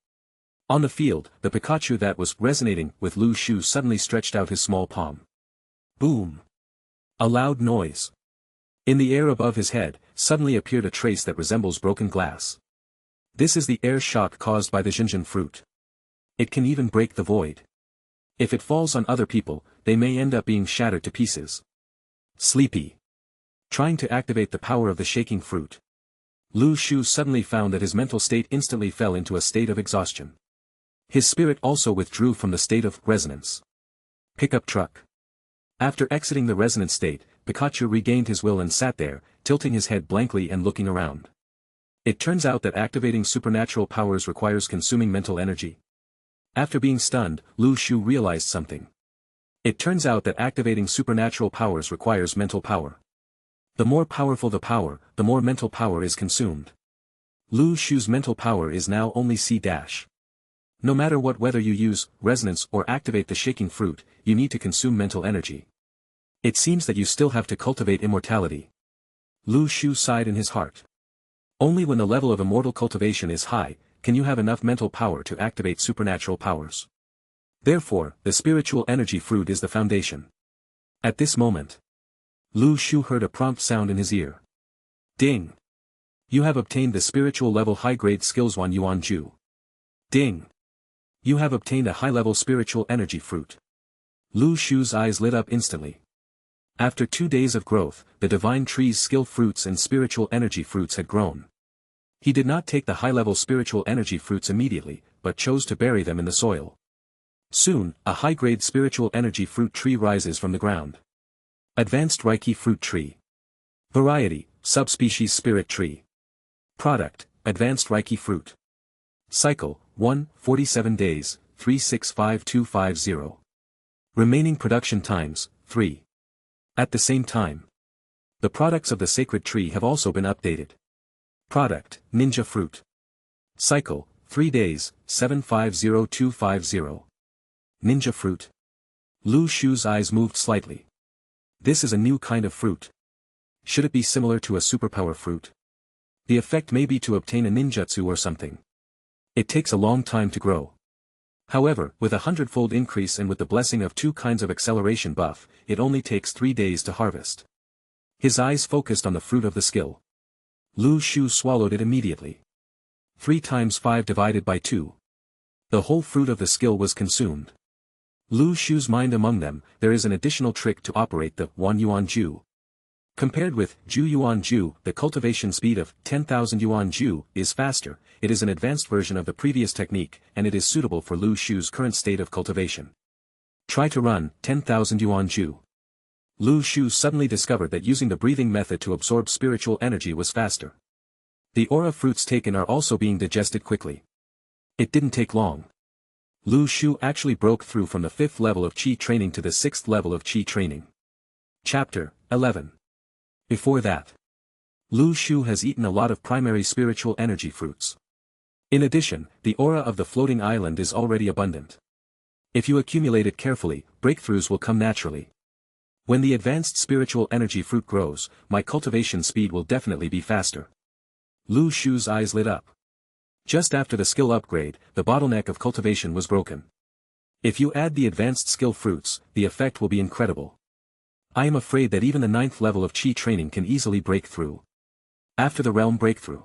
On the field, the Pikachu that was resonating with Lu Shu suddenly stretched out his small palm. Boom! A loud noise. In the air above his head, suddenly appeared a trace that resembles broken glass. This is the air shock caused by the Jinjin fruit. It can even break the void. If it falls on other people, they may end up being shattered to pieces. Sleepy. Trying to activate the power of the shaking fruit. Lu Shu suddenly found that his mental state instantly fell into a state of exhaustion. His spirit also withdrew from the state of resonance. Pickup truck. After exiting the resonance state, Pikachu regained his will and sat there, tilting his head blankly and looking around. It turns out that activating supernatural powers requires consuming mental energy. After being stunned, Lu Shu realized something. It turns out that activating supernatural powers requires mental power. The more powerful the power, the more mental power is consumed. Lu Shu's mental power is now only C-. No matter whether you use resonance or activate the shaking fruit, you need to consume mental energy. It seems that you still have to cultivate immortality. Lu Shu sighed in his heart. Only when the level of immortal cultivation is high, can you have enough mental power to activate supernatural powers. Therefore, the spiritual energy fruit is the foundation. At this moment, Lu Shu heard a prompt sound in his ear. Ding! You have obtained the spiritual level high-grade skills Wan Yuan Ju. Ding! You have obtained a high-level spiritual energy fruit. Lu Shu's eyes lit up instantly. After 2 days of growth, the divine tree's skill fruits and spiritual energy fruits had grown. He did not take the high-level spiritual energy fruits immediately, but chose to bury them in the soil. Soon, a high-grade spiritual energy fruit tree rises from the ground. Advanced Reiki fruit tree. Variety, subspecies spirit tree. Product, advanced Reiki fruit. Cycle, 1, 47 days, 365250. Remaining production times, 3. At the same time, the products of the sacred tree have also been updated. Product, ninja fruit. Cycle, 3 days, 750250. Ninja fruit. Lu Shu's eyes moved slightly. This is a new kind of fruit. Should it be similar to a superpower fruit? The effect may be to obtain a ninjutsu or something. It takes a long time to grow. However, with a 100-fold increase and with the blessing of 2 kinds of acceleration buff, it only takes 3 days to harvest. His eyes focused on the fruit of the skill. Lu Shu swallowed it immediately. 3 times 5 divided by 2. The whole fruit of the skill was consumed. Lu Shu's mind among them, there is an additional trick to operate the Wan Yuan Ju. Compared with Ju Yuan Ju, the cultivation speed of 10,000 Yuan Ju is faster. It is an advanced version of the previous technique, and it is suitable for Lu Shu's current state of cultivation. Try to run 10,000 Yuan Ju. Lu Shu suddenly discovered that using the breathing method to absorb spiritual energy was faster. The aura fruits taken are also being digested quickly. It didn't take long. Lu Shu actually broke through from the 5th level of Qi training to the 6th level of Qi training. Chapter 11. Before that, Lu Shu has eaten a lot of primary spiritual energy fruits. In addition, the aura of the floating island is already abundant. If you accumulate it carefully, breakthroughs will come naturally. When the advanced spiritual energy fruit grows, my cultivation speed will definitely be faster. Lu Shu's eyes lit up. Just after the skill upgrade, the bottleneck of cultivation was broken. If you add the advanced skill fruits, the effect will be incredible. I am afraid that even the 9th level of Qi training can easily break through. After the realm breakthrough,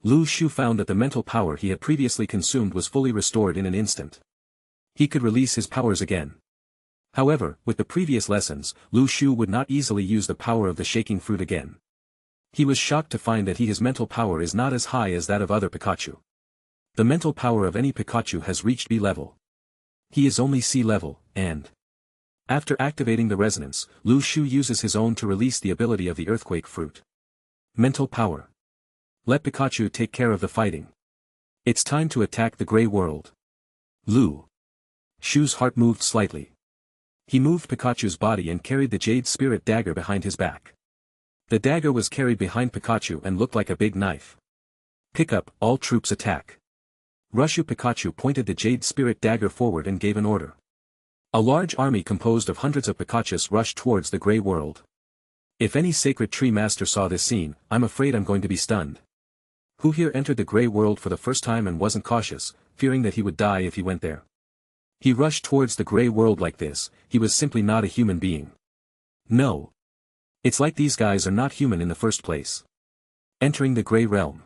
Lu Shu found that the mental power he had previously consumed was fully restored in an instant. He could release his powers again. However, with the previous lessons, Lu Shu would not easily use the power of the shaking fruit again. He was shocked to find that his mental power is not as high as that of other Pikachu. The mental power of any Pikachu has reached B level. He is only C level, and after activating the resonance, Lu Shu uses his own to release the ability of the earthquake fruit. Mental power. Let Pikachu take care of the fighting. It's time to attack the Grey World. Lu Shu's heart moved slightly. He moved Pikachu's body and carried the Jade Spirit dagger behind his back. The dagger was carried behind Pikachu and looked like a big knife. Pick up, all troops attack. Rushu Pikachu pointed the Jade Spirit dagger forward and gave an order. A large army composed of hundreds of Pikachus rushed towards the Grey World. If any sacred tree master saw this scene, I'm afraid I'm going to be stunned. Who here entered the Grey World for the first time and wasn't cautious, fearing that he would die if he went there? He rushed towards the Grey World like this. He was simply not a human being. No. It's like these guys are not human in the first place. Entering the Grey Realm.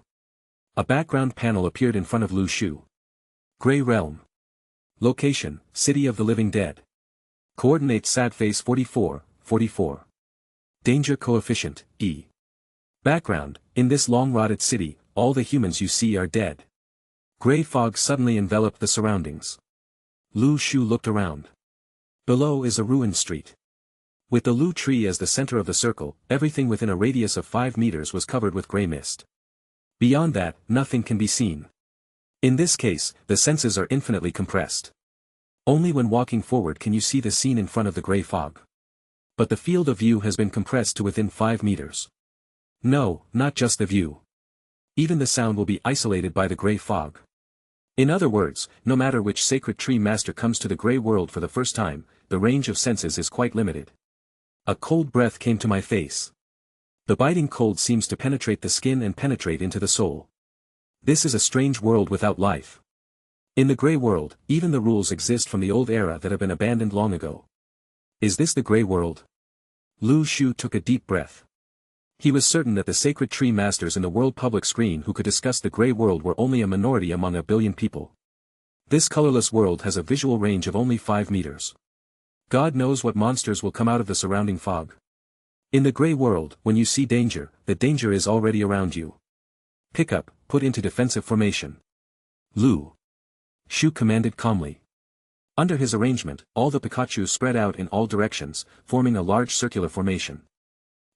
A background panel appeared in front of Lu Shu. Grey Realm. Location, City of the Living Dead. Coordinates Sadface 44, 44. Danger coefficient, E. Background, in this long-rotted city, all the humans you see are dead. Grey fog suddenly enveloped the surroundings. Lu Shu looked around. Below is a ruined street. With the Lu tree as the center of the circle, everything within a radius of 5 meters was covered with grey mist. Beyond that, nothing can be seen. In this case, the senses are infinitely compressed. Only when walking forward can you see the scene in front of the grey fog. But the field of view has been compressed to within 5 meters. No, not just the view. Even the sound will be isolated by the grey fog. In other words, no matter which sacred tree master comes to the Grey World for the first time, the range of senses is quite limited. A cold breath came to my face. The biting cold seems to penetrate the skin and penetrate into the soul. This is a strange world without life. In the Grey World, even the rules exist from the old era that have been abandoned long ago. Is this the Grey World? Lu Shu took a deep breath. He was certain that the sacred tree masters in the world public screen who could discuss the Grey World were only a minority among a billion people. This colorless world has a visual range of only 5 meters. God knows what monsters will come out of the surrounding fog. In the Grey World, when you see danger, the danger is already around you. Pick up, put into defensive formation. Lu Shu commanded calmly. Under his arrangement, all the Pikachu spread out in all directions, forming a large circular formation.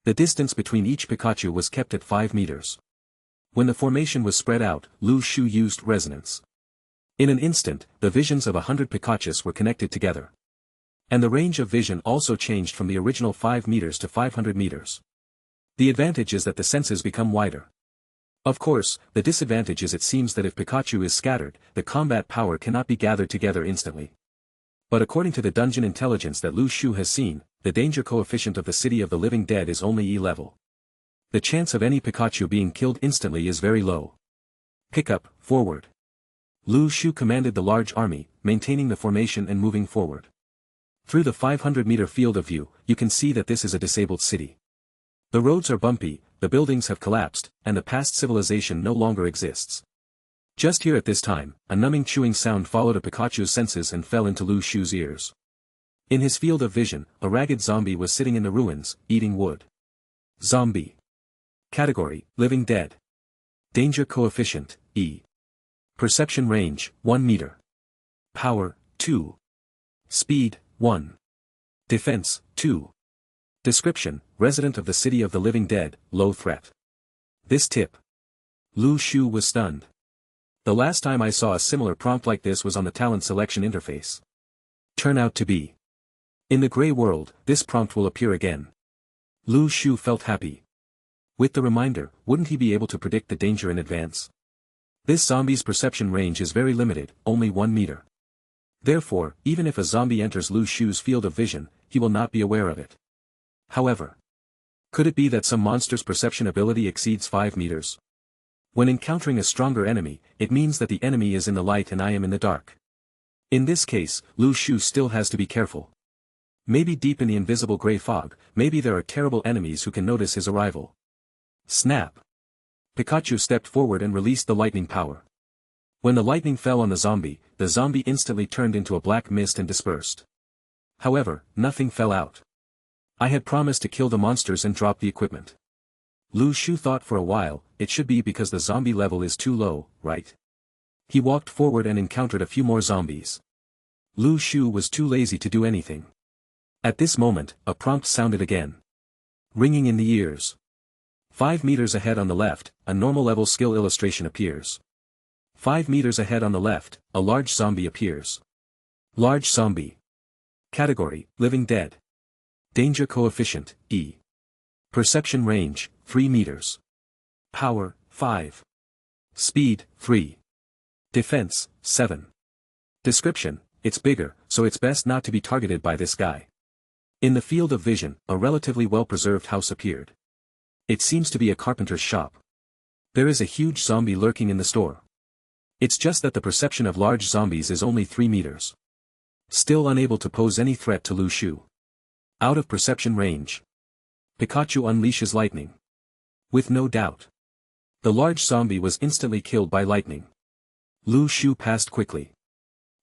The distance between each Pikachu was kept at 5 meters. When the formation was spread out, Lu Shu used resonance. In an instant, the visions of 100 Pikachus were connected together. And the range of vision also changed from the original 5 meters to 500 meters. The advantage is that the senses become wider. Of course, the disadvantage is it seems that if Pikachu is scattered, the combat power cannot be gathered together instantly. But according to the dungeon intelligence that Lu Shu has seen, the danger coefficient of the City of the Living Dead is only E level. The chance of any Pikachu being killed instantly is very low. Pick up, forward. Lu Shu commanded the large army, maintaining the formation and moving forward. Through the 500-meter field of view, you can see that this is a disabled city. The roads are bumpy, the buildings have collapsed, and the past civilization no longer exists. Just here at this time, a numbing chewing sound followed a Pikachu's senses and fell into Lu Shu's ears. In his field of vision, a ragged zombie was sitting in the ruins, eating wood. Zombie. Category, Living Dead. Danger coefficient, E. Perception range, 1 meter. Power, 2. Speed, 1. Defense, 2. Description, resident of the City of the Living Dead, low threat. This tip. Lu Shu was stunned. The last time I saw a similar prompt like this was on the talent selection interface. Turn out to be. In the Grey World, this prompt will appear again. Lu Shu felt happy. With the reminder, wouldn't he be able to predict the danger in advance? This zombie's perception range is very limited, only 1 meter. Therefore, even if a zombie enters Lu Shu's field of vision, he will not be aware of it. However, could it be that some monster's perception ability exceeds 5 meters? When encountering a stronger enemy, it means that the enemy is in the light and I am in the dark. In this case, Lu Shu still has to be careful. Maybe deep in the invisible grey fog, maybe there are terrible enemies who can notice his arrival. Snap! Pikachu stepped forward and released the lightning power. When the lightning fell on the zombie instantly turned into a black mist and dispersed. However, nothing fell out. I had promised to kill the monsters and drop the equipment. Lu Shu thought for a while, it should be because the zombie level is too low, right? He walked forward and encountered a few more zombies. Lu Shu was too lazy to do anything. At this moment, a prompt sounded again. Ringing in the ears. 5 meters ahead on the left, a normal level skill illustration appears. 5 meters ahead on the left, a large zombie appears. Large zombie. Category, Living Dead. Danger coefficient, E. Perception range, 3 meters. Power, 5. Speed, 3. Defense, 7. Description, it's bigger, so it's best not to be targeted by this guy. In the field of vision, a relatively well-preserved house appeared. It seems to be a carpenter's shop. There is a huge zombie lurking in the store. It's just that the perception of large zombies is only 3 meters. Still unable to pose any threat to Lu Shu. Out of perception range. Pikachu unleashes lightning. With no doubt. The large zombie was instantly killed by lightning. Lu Shu passed quickly.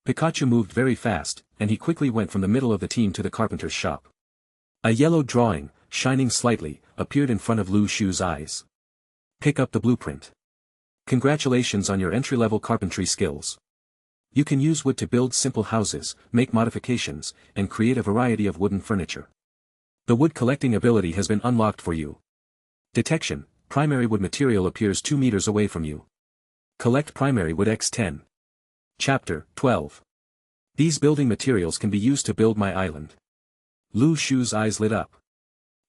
Pikachu moved very fast, and he quickly went from the middle of the team to the carpenter's shop. A yellow drawing, shining slightly, appeared in front of Lu Shu's eyes. Pick up the blueprint. Congratulations on your entry-level carpentry skills. You can use wood to build simple houses, make modifications, and create a variety of wooden furniture. The wood collecting ability has been unlocked for you. Detection, primary wood material appears 2 meters away from you. Collect primary wood x10. Chapter 12. These building materials can be used to build my island. Lu Shu's eyes lit up.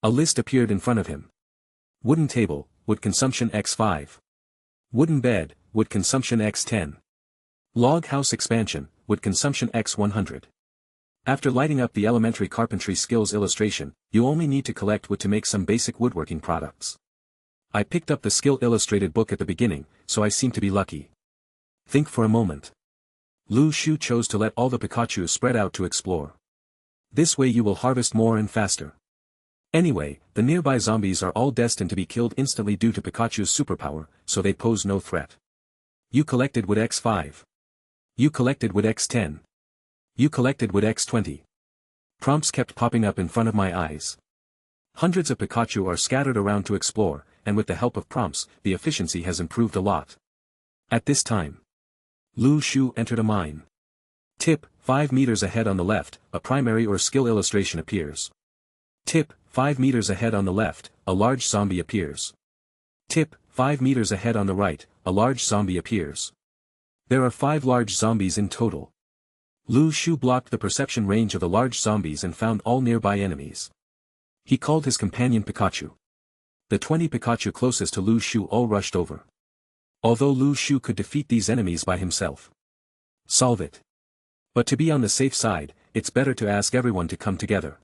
A list appeared in front of him. Wooden table, wood consumption x5. Wooden bed, wood consumption x10. Log house expansion, wood consumption x100. After lighting up the elementary carpentry skills illustration, you only need to collect wood to make some basic woodworking products. I picked up the skill illustrated book at the beginning, so I seem to be lucky. Think for a moment. Lu Shu chose to let all the Pikachu spread out to explore. This way you will harvest more and faster. Anyway, the nearby zombies are all destined to be killed instantly due to Pikachu's superpower, so they pose no threat. You collected wood X5. You collected wood X10. You collected wood X20. Prompts kept popping up in front of my eyes. Hundreds of Pikachu are scattered around to explore, and with the help of prompts, the efficiency has improved a lot. At this time, Lu Shu entered a mine. Tip, 5 meters ahead on the left, a primary or skill illustration appears. Tip, 5 meters ahead on the left, a large zombie appears. Tip, 5 meters ahead on the right, a large zombie appears. There are 5 large zombies in total. Lu Shu blocked the perception range of the large zombies and found all nearby enemies. He called his companion Pikachu. The 20 Pikachu closest to Lu Shu all rushed over. Although Lu Shu could defeat these enemies by himself. Solve it. But to be on the safe side, it's better to ask everyone to come together.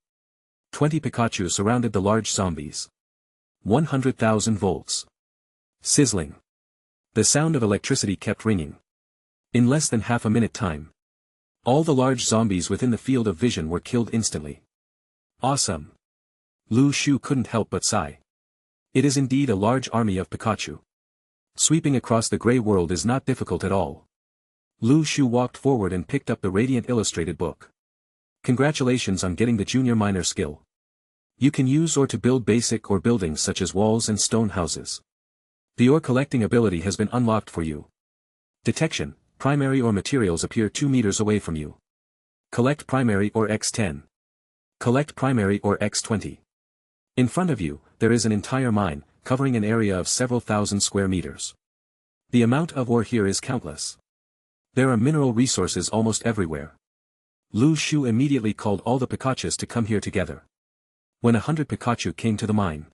20 Pikachu surrounded the large zombies. 100,000 volts. Sizzling. The sound of electricity kept ringing. In less than half a minute time, all the large zombies within the field of vision were killed instantly. Awesome. Lu Shu couldn't help but sigh. It is indeed a large army of Pikachu. Sweeping across the grey world is not difficult at all. Lu Shu walked forward and picked up the Radiant Illustrated book. Congratulations on getting the Junior Miner skill. You can use ore to build basic ore buildings such as walls and stone houses. The ore collecting ability has been unlocked for you. Detection, primary ore materials appear 2 meters away from you. Collect primary ore X10. Collect primary ore X20. In front of you, there is an entire mine, covering an area of several thousand square meters. The amount of ore here is countless. There are mineral resources almost everywhere. Lu Shu immediately called all the Pikachus to come here together. When 100 Pikachu came to the mine.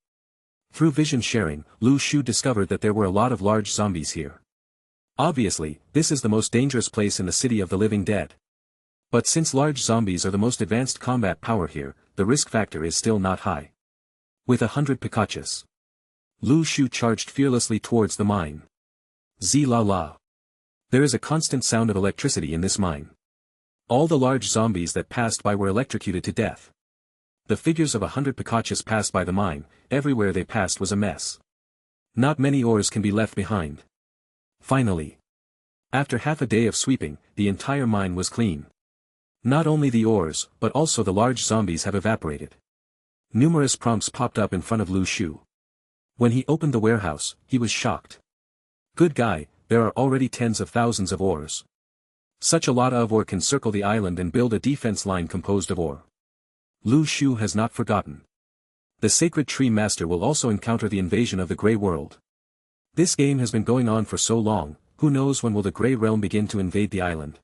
Through vision sharing, Lu Shu discovered that there were a lot of large zombies here. Obviously, this is the most dangerous place in the city of the living dead. But since large zombies are the most advanced combat power here, the risk factor is still not high. With 100 Pikachus, Lu Shu charged fearlessly towards the mine. Z-la-la. There is a constant sound of electricity in this mine. All the large zombies that passed by were electrocuted to death. The figures of 100 Pikachus passed by the mine, everywhere they passed was a mess. Not many ores can be left behind. Finally. After half a day of sweeping, the entire mine was clean. Not only the ores, but also the large zombies have evaporated. Numerous prompts popped up in front of Lu Shu. When he opened the warehouse, he was shocked. Good guy, there are already tens of thousands of ores. Such a lot of ore can circle the island and build a defense line composed of ore. Lu Shu has not forgotten. The Sacred Tree Master will also encounter the invasion of the Grey World. This game has been going on for so long, who knows when will the Grey Realm begin to invade the island.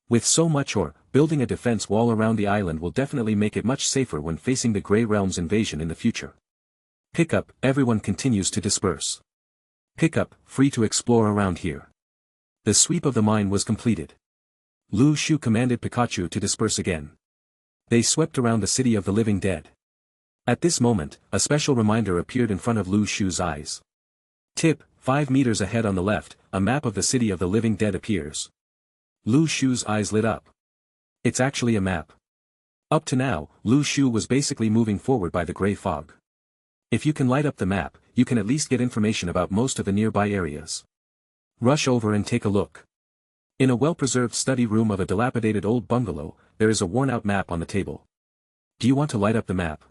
With so much ore, building a defense wall around the island will definitely make it much safer when facing the Grey Realm's invasion in the future. Pickup, everyone continues to disperse. Pickup, free to explore around here. The sweep of the mine was completed. Lu Shu commanded Pikachu to disperse again. They swept around the city of the living dead. At this moment, a special reminder appeared in front of Lu Shu's eyes. Tip, 5 meters ahead on the left, a map of the city of the living dead appears. Lu Shu's eyes lit up. It's actually a map. Up to now, Lu Shu was basically moving forward by the grey fog. If you can light up the map, you can at least get information about most of the nearby areas. Rush over and take a look. In a well-preserved study room of a dilapidated old bungalow, there is a worn-out map on the table. Do you want to light up the map?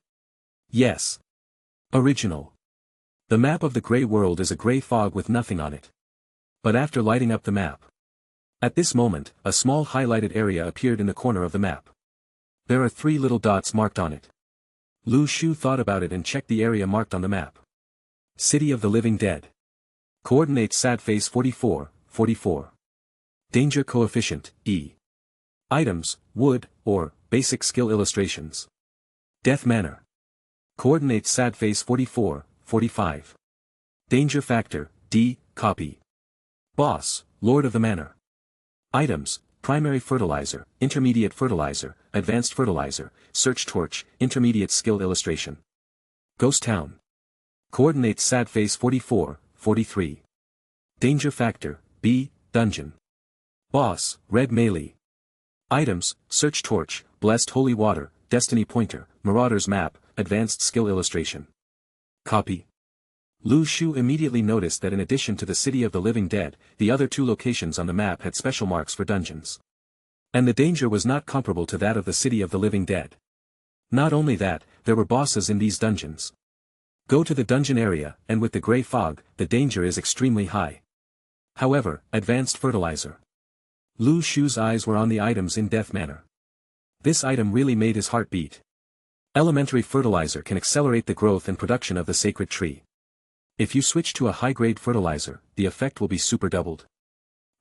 Yes. Original. The map of the grey world is a grey fog with nothing on it. But after lighting up the map. At this moment, a small highlighted area appeared in the corner of the map. There are 3 little dots marked on it. Lu Shu thought about it and checked the area marked on the map. City of the Living Dead. Coordinates sad face 44, 44. Danger coefficient, E. Items, wood, or, basic skill illustrations. Death manner. Coordinates sad face 44, 45. Danger factor, D, copy. Boss, Lord of the Manor. Items, primary fertilizer, intermediate fertilizer, advanced fertilizer, search torch, intermediate skill illustration. Ghost town. Coordinates sad face 44, 43. Danger factor, B, dungeon. Boss, red melee. Items, search torch, blessed holy water, Destiny Pointer, Marauder's Map, Advanced Skill Illustration. Copy. Lu Shu immediately noticed that in addition to the City of the Living Dead, the other two locations on the map had special marks for dungeons. And the danger was not comparable to that of the City of the Living Dead. Not only that, there were bosses in these dungeons. Go to the dungeon area, and with the grey fog, the danger is extremely high. However, Advanced Fertilizer. Lu Shu's eyes were on the items in Death Manor. This item really made his heart beat. Elementary fertilizer can accelerate the growth and production of the sacred tree. If you switch to a high-grade fertilizer, the effect will be super doubled.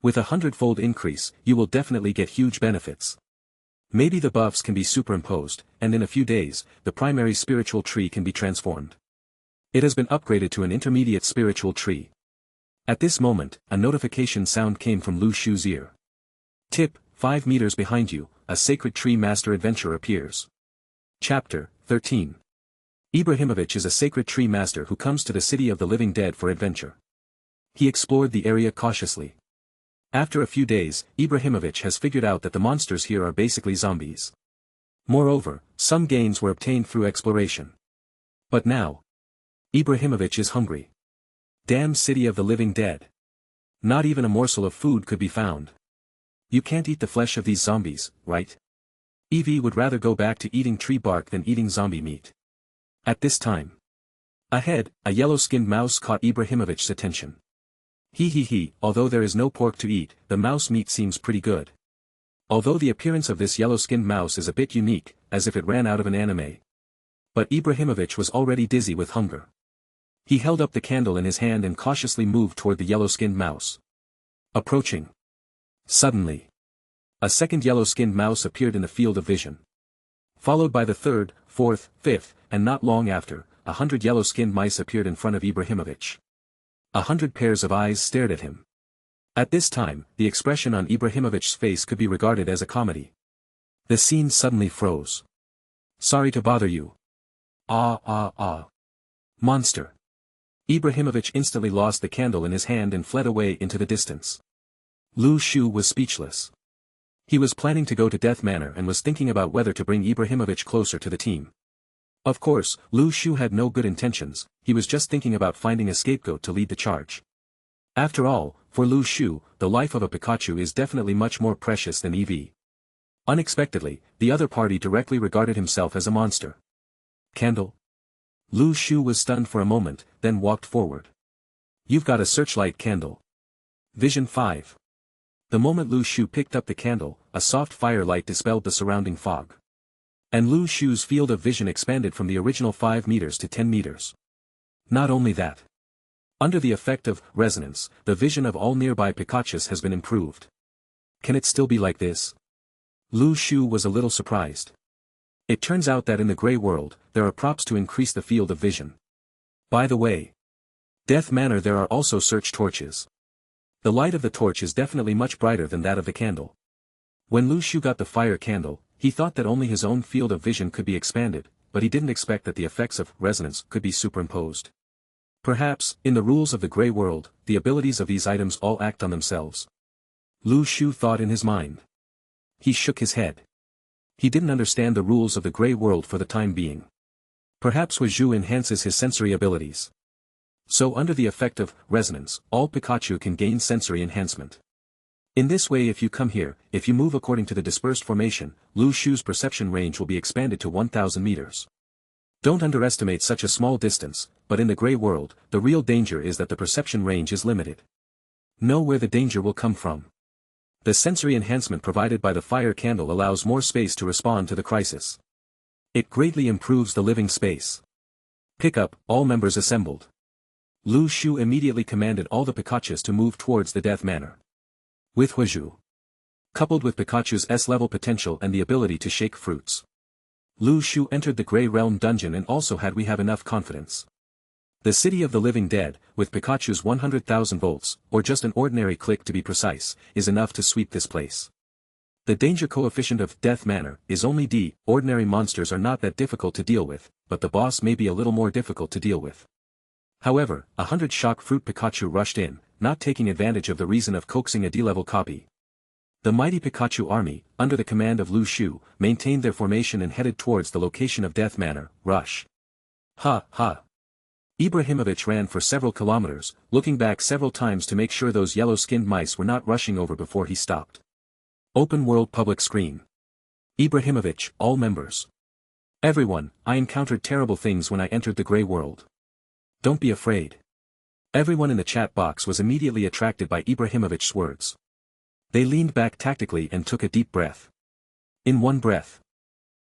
With a 100-fold increase, you will definitely get huge benefits. Maybe the buffs can be superimposed, and in a few days, the primary spiritual tree can be transformed. It has been upgraded to an intermediate spiritual tree. At this moment, a notification sound came from Lu Shu's ear. Tip, 5 meters behind you, a sacred tree master adventurer appears. Chapter 13. Ibrahimovic is a sacred tree master who comes to the City of the Living Dead for adventure. He explored the area cautiously. After a few days, Ibrahimovic has figured out that the monsters here are basically zombies. Moreover, some gains were obtained through exploration. But now, Ibrahimovic is hungry. Damn City of the Living Dead. Not even a morsel of food could be found. You can't eat the flesh of these zombies, right? Evie would rather go back to eating tree bark than eating zombie meat. At this time. Ahead, a yellow-skinned mouse caught Ibrahimovic's attention. Although there is no pork to eat, the mouse meat seems pretty good. Although the appearance of this yellow-skinned mouse is a bit unique, as if it ran out of an anime. But Ibrahimovic was already dizzy with hunger. He held up the candle in his hand and cautiously moved toward the yellow-skinned mouse. Approaching. Suddenly. A second yellow-skinned mouse appeared in the field of vision. Followed by the third, fourth, fifth, and not long after, 100 yellow-skinned mice appeared in front of Ibrahimovic. 100 pairs of eyes stared at him. At this time, the expression on Ibrahimovic's face could be regarded as a comedy. The scene suddenly froze. Sorry to bother you. Monster. Ibrahimovic instantly lost the candle in his hand and fled away into the distance. Lu Shu was speechless. He was planning to go to Death Manor and was thinking about whether to bring Ibrahimovic closer to the team. Of course, Lu Shu had no good intentions, he was just thinking about finding a scapegoat to lead the charge. After all, for Lu Shu, the life of a Pikachu is definitely much more precious than EV. Unexpectedly, the other party directly regarded himself as a monster. Candle? Lu Shu was stunned for a moment, then walked forward. You've got a searchlight candle. Vision 5. The moment Lu Shu picked up the candle, a soft firelight dispelled the surrounding fog. And Lu Shu's field of vision expanded from the original 5 meters to 10 meters. Not only that. Under the effect of resonance, the vision of all nearby Pikachus has been improved. Can it still be like this? Lu Shu was a little surprised. It turns out that in the Grey World, there are props to increase the field of vision. By the way, Death Manor there are also search torches. The light of the torch is definitely much brighter than that of the candle. When Lu Shu got the fire candle, he thought that only his own field of vision could be expanded, but he didn't expect that the effects of resonance could be superimposed. Perhaps, in the rules of the Grey World, the abilities of these items all act on themselves. Lu Shu thought in his mind. He shook his head. He didn't understand the rules of the Grey World for the time being. Perhaps Wuzhu enhances his sensory abilities. So under the effect of resonance, all Pikachu can gain sensory enhancement. In this way, if you come here, if you move according to the dispersed formation, Lu Shu's perception range will be expanded to 1000 meters. Don't underestimate such a small distance, but in the Grey World, the real danger is that the perception range is limited. Know where the danger will come from. The sensory enhancement provided by the fire candle allows more space to respond to the crisis. It greatly improves the living space. Pick up, all members assembled. Lu Shu immediately commanded all the Pikachus to move towards the Death Manor. With Wuzhu, coupled with Pikachu's S-level potential and the ability to shake fruits, Lu Shu entered the Grey Realm dungeon and also had we have enough confidence. The City of the Living Dead, with Pikachu's 100,000 volts, or just an ordinary click to be precise, is enough to sweep this place. The danger coefficient of Death Manor is only D. Ordinary monsters are not that difficult to deal with, but the boss may be a little more difficult to deal with. However, 100 shock fruit Pikachu rushed in, not taking advantage of the reason of coaxing a D-level copy. The mighty Pikachu army, under the command of Lu Shu, maintained their formation and headed towards the location of Death Manor, Rush. Ha, ha. Ibrahimovic ran for several kilometers, looking back several times to make sure those yellow-skinned mice were not rushing over before he stopped. Open World Public Screen. Ibrahimovic, all members. Everyone, I encountered terrible things when I entered the Grey World. Don't be afraid. Everyone in the chat box was immediately attracted by Ibrahimovic's words. They leaned back tactically and took a deep breath. In one breath.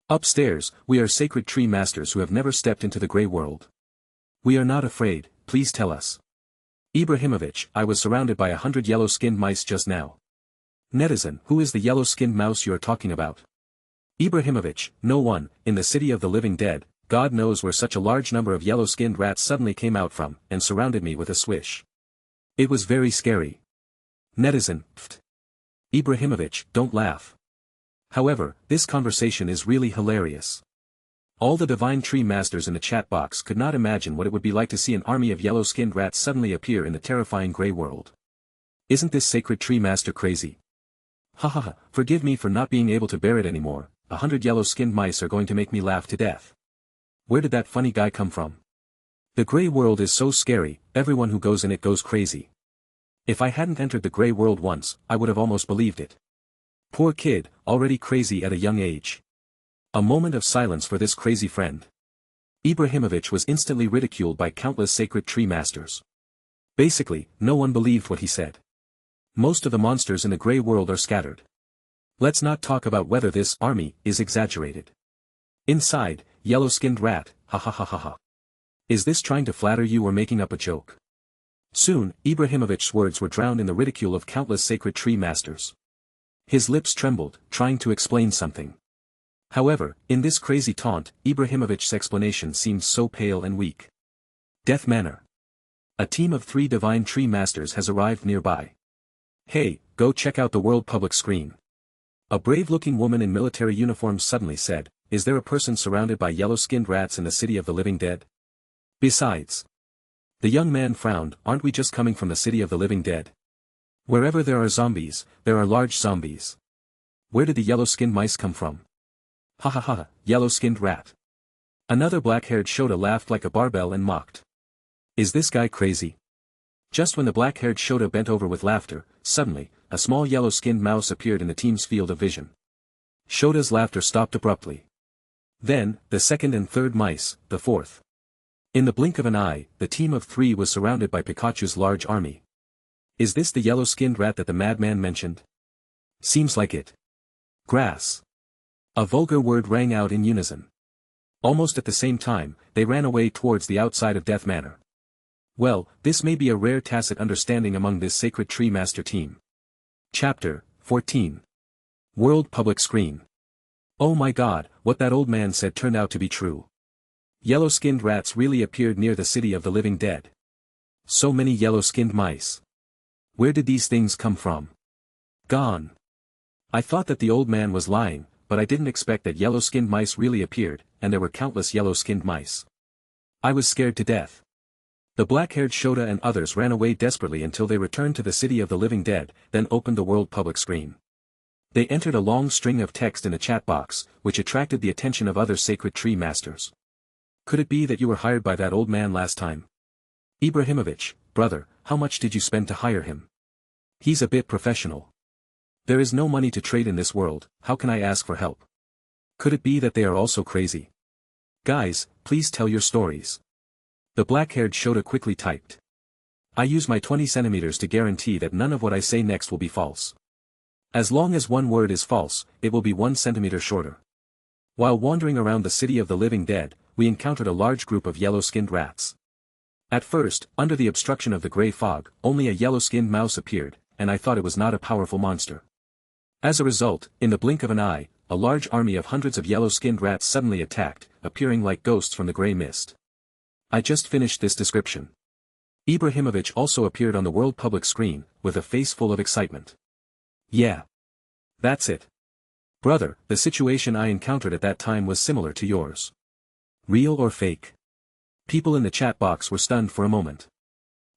Upstairs, we are sacred tree masters who have never stepped into the Grey World. We are not afraid, please tell us. Ibrahimovic, I was surrounded by 100 yellow-skinned mice just now. Netizen, who is the yellow-skinned mouse you are talking about? Ibrahimovic, no one, in the city of the living dead, God knows where such a large number of yellow-skinned rats suddenly came out from, and surrounded me with a swish. It was very scary. Netizen, pfft. Ibrahimovic, don't laugh. However, this conversation is really hilarious. All the divine tree masters in the chat box could not imagine what it would be like to see an army of yellow-skinned rats suddenly appear in the terrifying Grey World. Isn't this sacred tree master crazy? Ha ha ha, forgive me for not being able to bear it anymore, 100 yellow-skinned mice are going to make me laugh to death. Where did that funny guy come from? The Grey World is so scary, everyone who goes in it goes crazy. If I hadn't entered the Grey World once, I would have almost believed it. Poor kid, already crazy at a young age. A moment of silence for this crazy friend. Ibrahimovic was instantly ridiculed by countless sacred tree masters. Basically, no one believed what he said. Most of the monsters in the Grey World are scattered. Let's not talk about whether this army is exaggerated. Inside, yellow-skinned rat, ha ha ha ha ha. Is this trying to flatter you or making up a joke? Soon, Ibrahimovic's words were drowned in the ridicule of countless sacred tree masters. His lips trembled, trying to explain something. However, in this crazy taunt, Ibrahimovic's explanation seemed so pale and weak. Death Manor. A team of 3 divine tree masters has arrived nearby. Hey, go check out the world public screen. A brave-looking woman in military uniform suddenly said, is there a person surrounded by yellow-skinned rats in the city of the living dead? Besides. The young man frowned, aren't we just coming from the city of the living dead? Wherever there are zombies, there are large zombies. Where did the yellow-skinned mice come from? Ha ha ha, yellow-skinned rat. Another black-haired Shota laughed like a barbell and mocked. Is this guy crazy? Just when the black-haired Shota bent over with laughter, suddenly, a small yellow-skinned mouse appeared in the team's field of vision. Shota's laughter stopped abruptly. Then, the second and third mice, the fourth. In the blink of an eye, the team of 3 was surrounded by Pikachu's large army. Is this the yellow-skinned rat that the madman mentioned? Seems like it. Grass. A vulgar word rang out in unison. Almost at the same time, they ran away towards the outside of Death Manor. Well, this may be a rare tacit understanding among this sacred tree master team. Chapter 14. World Public Screen. Oh my god, what that old man said turned out to be true. Yellow-skinned rats really appeared near the city of the living dead. So many yellow-skinned mice. Where did these things come from? Gone. I thought that the old man was lying, but I didn't expect that yellow-skinned mice really appeared, and there were countless yellow-skinned mice. I was scared to death. The black-haired Shota and others ran away desperately until they returned to the city of the living dead, then opened the world public screen. They entered a long string of text in a chat box, which attracted the attention of other sacred tree masters. Could it be that you were hired by that old man last time? Ibrahimovic, brother, how much did you spend to hire him? He's a bit professional. There is no money to trade in this world, how can I ask for help? Could it be that they are also crazy? Guys, please tell your stories. The black-haired Shota quickly typed. I use my 20 centimeters to guarantee that none of what I say next will be false. As long as one word is false, it will be 1 centimeter shorter. While wandering around the city of the living dead, we encountered a large group of yellow-skinned rats. At first, under the obstruction of the grey fog, only a yellow-skinned mouse appeared, and I thought it was not a powerful monster. As a result, in the blink of an eye, a large army of hundreds of yellow-skinned rats suddenly attacked, appearing like ghosts from the grey mist. I just finished this description. Ibrahimovic also appeared on the world public screen, with a face full of excitement. Yeah. That's it. Brother, the situation I encountered at that time was similar to yours. Real or fake? People in the chat box were stunned for a moment.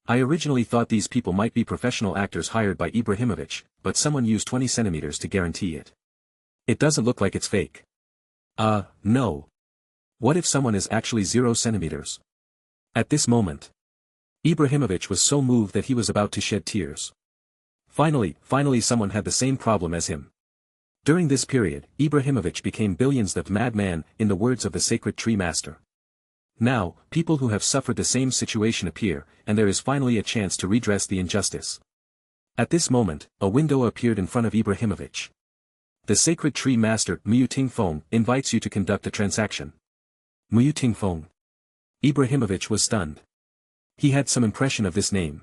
I originally thought these people might be professional actors hired by Ibrahimovic, but someone used 20 centimeters to guarantee it. It doesn't look like it's fake. No. What if someone is actually 0 centimeters? At this moment, Ibrahimovic was so moved that he was about to shed tears. Finally someone had the same problem as him. During this period, Ibrahimovic became billions the madman, in the words of the sacred tree master. Now, people who have suffered the same situation appear, and there is finally a chance to redress the injustice. At this moment, a window appeared in front of Ibrahimovic. The sacred tree master, Mu Tingfeng, invites you to conduct a transaction. Mu Tingfeng. Ibrahimovic was stunned. He had some impression of this name.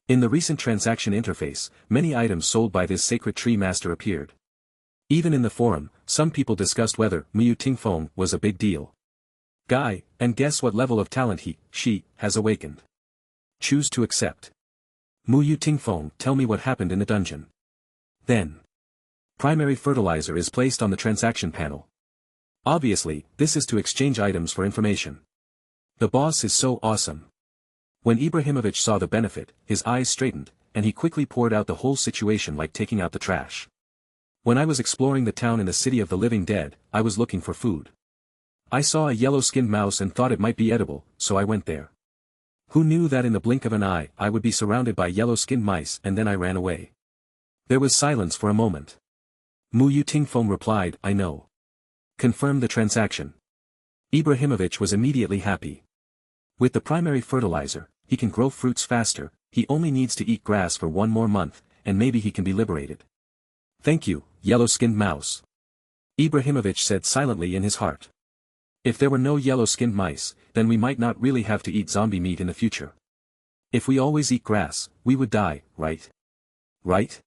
In the recent transaction interface, many items sold by this sacred tree master appeared. Even in the forum, some people discussed whether Mu Tingfeng was a big deal. Guy, and guess what level of talent she has awakened. Choose to accept. Mu Tingfeng, tell me what happened in the dungeon. Then. Primary fertilizer is placed on the transaction panel. Obviously, this is to exchange items for information. The boss is so awesome. When Ibrahimovic saw the benefit, his eyes straightened, and he quickly poured out the whole situation like taking out the trash. When I was exploring the town in the city of the living dead, I was looking for food. I saw a yellow-skinned mouse and thought it might be edible, so I went there. Who knew that in the blink of an eye I would be surrounded by yellow-skinned mice, and then I ran away. There was silence for a moment. Mu Tingfeng replied, I know. Confirm the transaction. Ibrahimovic was immediately happy. With the primary fertilizer, he can grow fruits faster, he only needs to eat grass for 1 more month, and maybe he can be liberated. Thank you, yellow-skinned mouse. Ibrahimovic said silently in his heart. If there were no yellow-skinned mice, then we might not really have to eat zombie meat in the future. If we always eat grass, we would die, right? Right?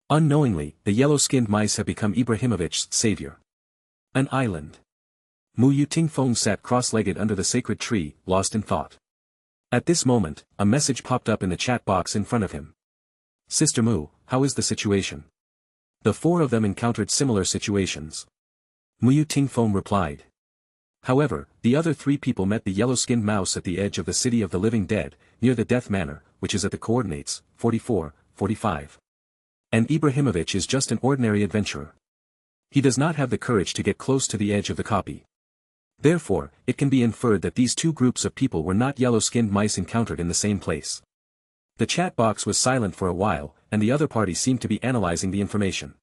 Unknowingly, the yellow-skinned mice have become Ibrahimovic's savior. An island. Mu Tingfeng sat cross-legged under the sacred tree, lost in thought. At this moment, a message popped up in the chat box in front of him. Sister Mu, how is the situation? The 4 of them encountered similar situations. Mu Tingfeng replied. However, the other 3 people met the yellow-skinned mouse at the edge of the city of the living dead, near the death manor, which is at the coordinates, 44, 45. And Ibrahimovic is just an ordinary adventurer. He does not have the courage to get close to the edge of the copy. Therefore, it can be inferred that these 2 groups of people were not yellow-skinned mice encountered in the same place. The chat box was silent for a while, and the other party seemed to be analyzing the information.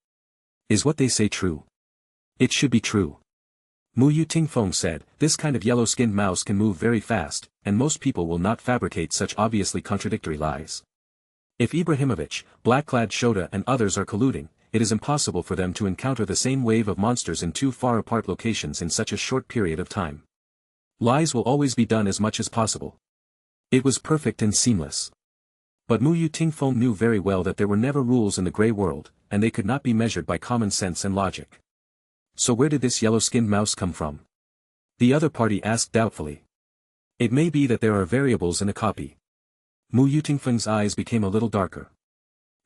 Is what they say true? It should be true. Mu Tingfeng said, this kind of yellow-skinned mouse can move very fast, and most people will not fabricate such obviously contradictory lies. If Ibrahimovic, Blackclad Shota and others are colluding, it is impossible for them to encounter the same wave of monsters in 2 far-apart locations in such a short period of time. Lies will always be done as much as possible. It was perfect and seamless. But Mu Tingfeng knew very well that there were never rules in the grey world, and they could not be measured by common sense and logic. So where did this yellow-skinned mouse come from? The other party asked doubtfully. It may be that there are variables in a copy. Mu Tingfeng's eyes became a little darker.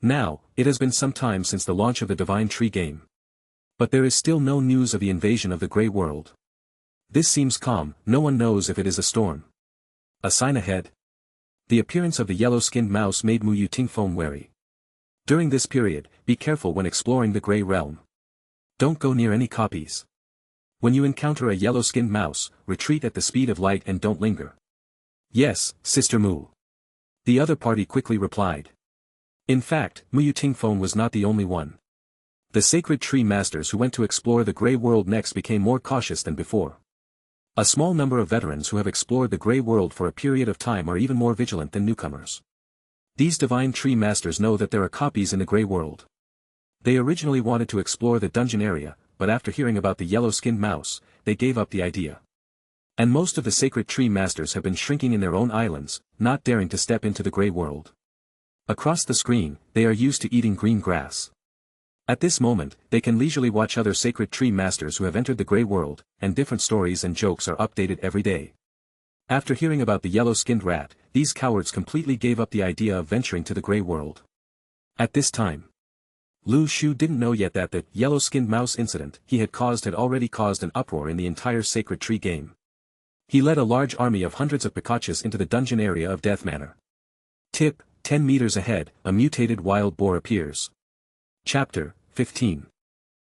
Now, it has been some time since the launch of the Divine Tree game. But there is still no news of the invasion of the grey world. This seems calm, no one knows if it is a storm. A sign ahead? The appearance of the yellow-skinned mouse made Mu Tingfeng wary. During this period, be careful when exploring the grey realm. Don't go near any copies. When you encounter a yellow-skinned mouse, retreat at the speed of light and don't linger. Yes, Sister Mu. The other party quickly replied. In fact, Mu Tingfeng was not the only one. The sacred tree masters who went to explore the grey world next became more cautious than before. A small number of veterans who have explored the grey world for a period of time are even more vigilant than newcomers. These divine tree masters know that there are copies in the grey world. They originally wanted to explore the dungeon area, but after hearing about the yellow-skinned mouse, they gave up the idea. And most of the sacred tree masters have been shrinking in their own islands, not daring to step into the grey world. Across the screen, they are used to eating green grass. At this moment, they can leisurely watch other sacred tree masters who have entered the grey world, and different stories and jokes are updated every day. After hearing about the yellow-skinned rat, these cowards completely gave up the idea of venturing to the grey world. At this time, Lu Shu didn't know yet that the yellow-skinned mouse incident he had already caused an uproar in the entire sacred tree game. He led a large army of hundreds of Pikachus into the dungeon area of Death Manor. Tip, 10 meters ahead, a mutated wild boar appears. Chapter 15.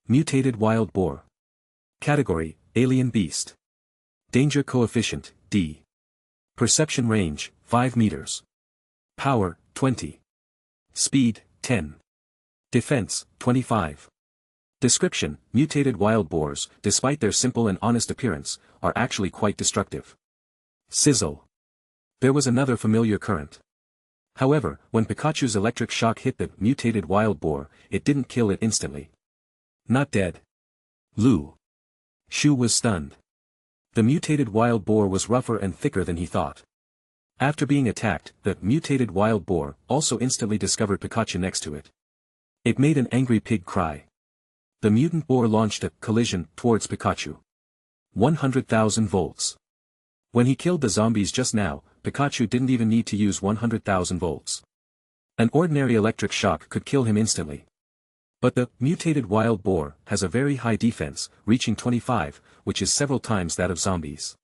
Mutated wild boar. Category, alien beast. Danger coefficient, D. Perception range, 5 meters. Power, 20. Speed, 10. Defense, 25. Description, mutated wild boars, despite their simple and honest appearance, are actually quite destructive. Sizzle. There was another familiar current. However, when Pikachu's electric shock hit the mutated wild boar, it didn't kill it instantly. Not dead. Lu Shu was stunned. The mutated wild boar was rougher and thicker than he thought. After being attacked, the mutated wild boar also instantly discovered Pikachu next to it. It made an angry pig cry. The mutant boar launched a collision towards Pikachu. 100,000 volts. When he killed the zombies just now, Pikachu didn't even need to use 100,000 volts. An ordinary electric shock could kill him instantly. But the mutated wild boar has a very high defense, reaching 25, which is several times that of zombies.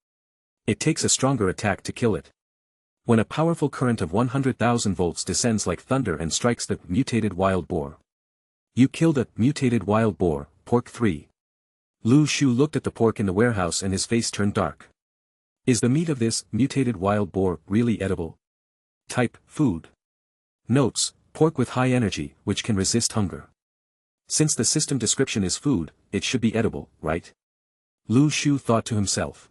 It takes a stronger attack to kill it. When a powerful current of 100,000 volts descends like thunder and strikes the mutated wild boar. You killed a mutated wild boar, pork 3. Lu Shu looked at the pork in the warehouse and his face turned dark. Is the meat of this mutated wild boar really edible? Type, food. Notes, pork with high energy, which can resist hunger. Since the system description is food, it should be edible, right? Lu Shu thought to himself.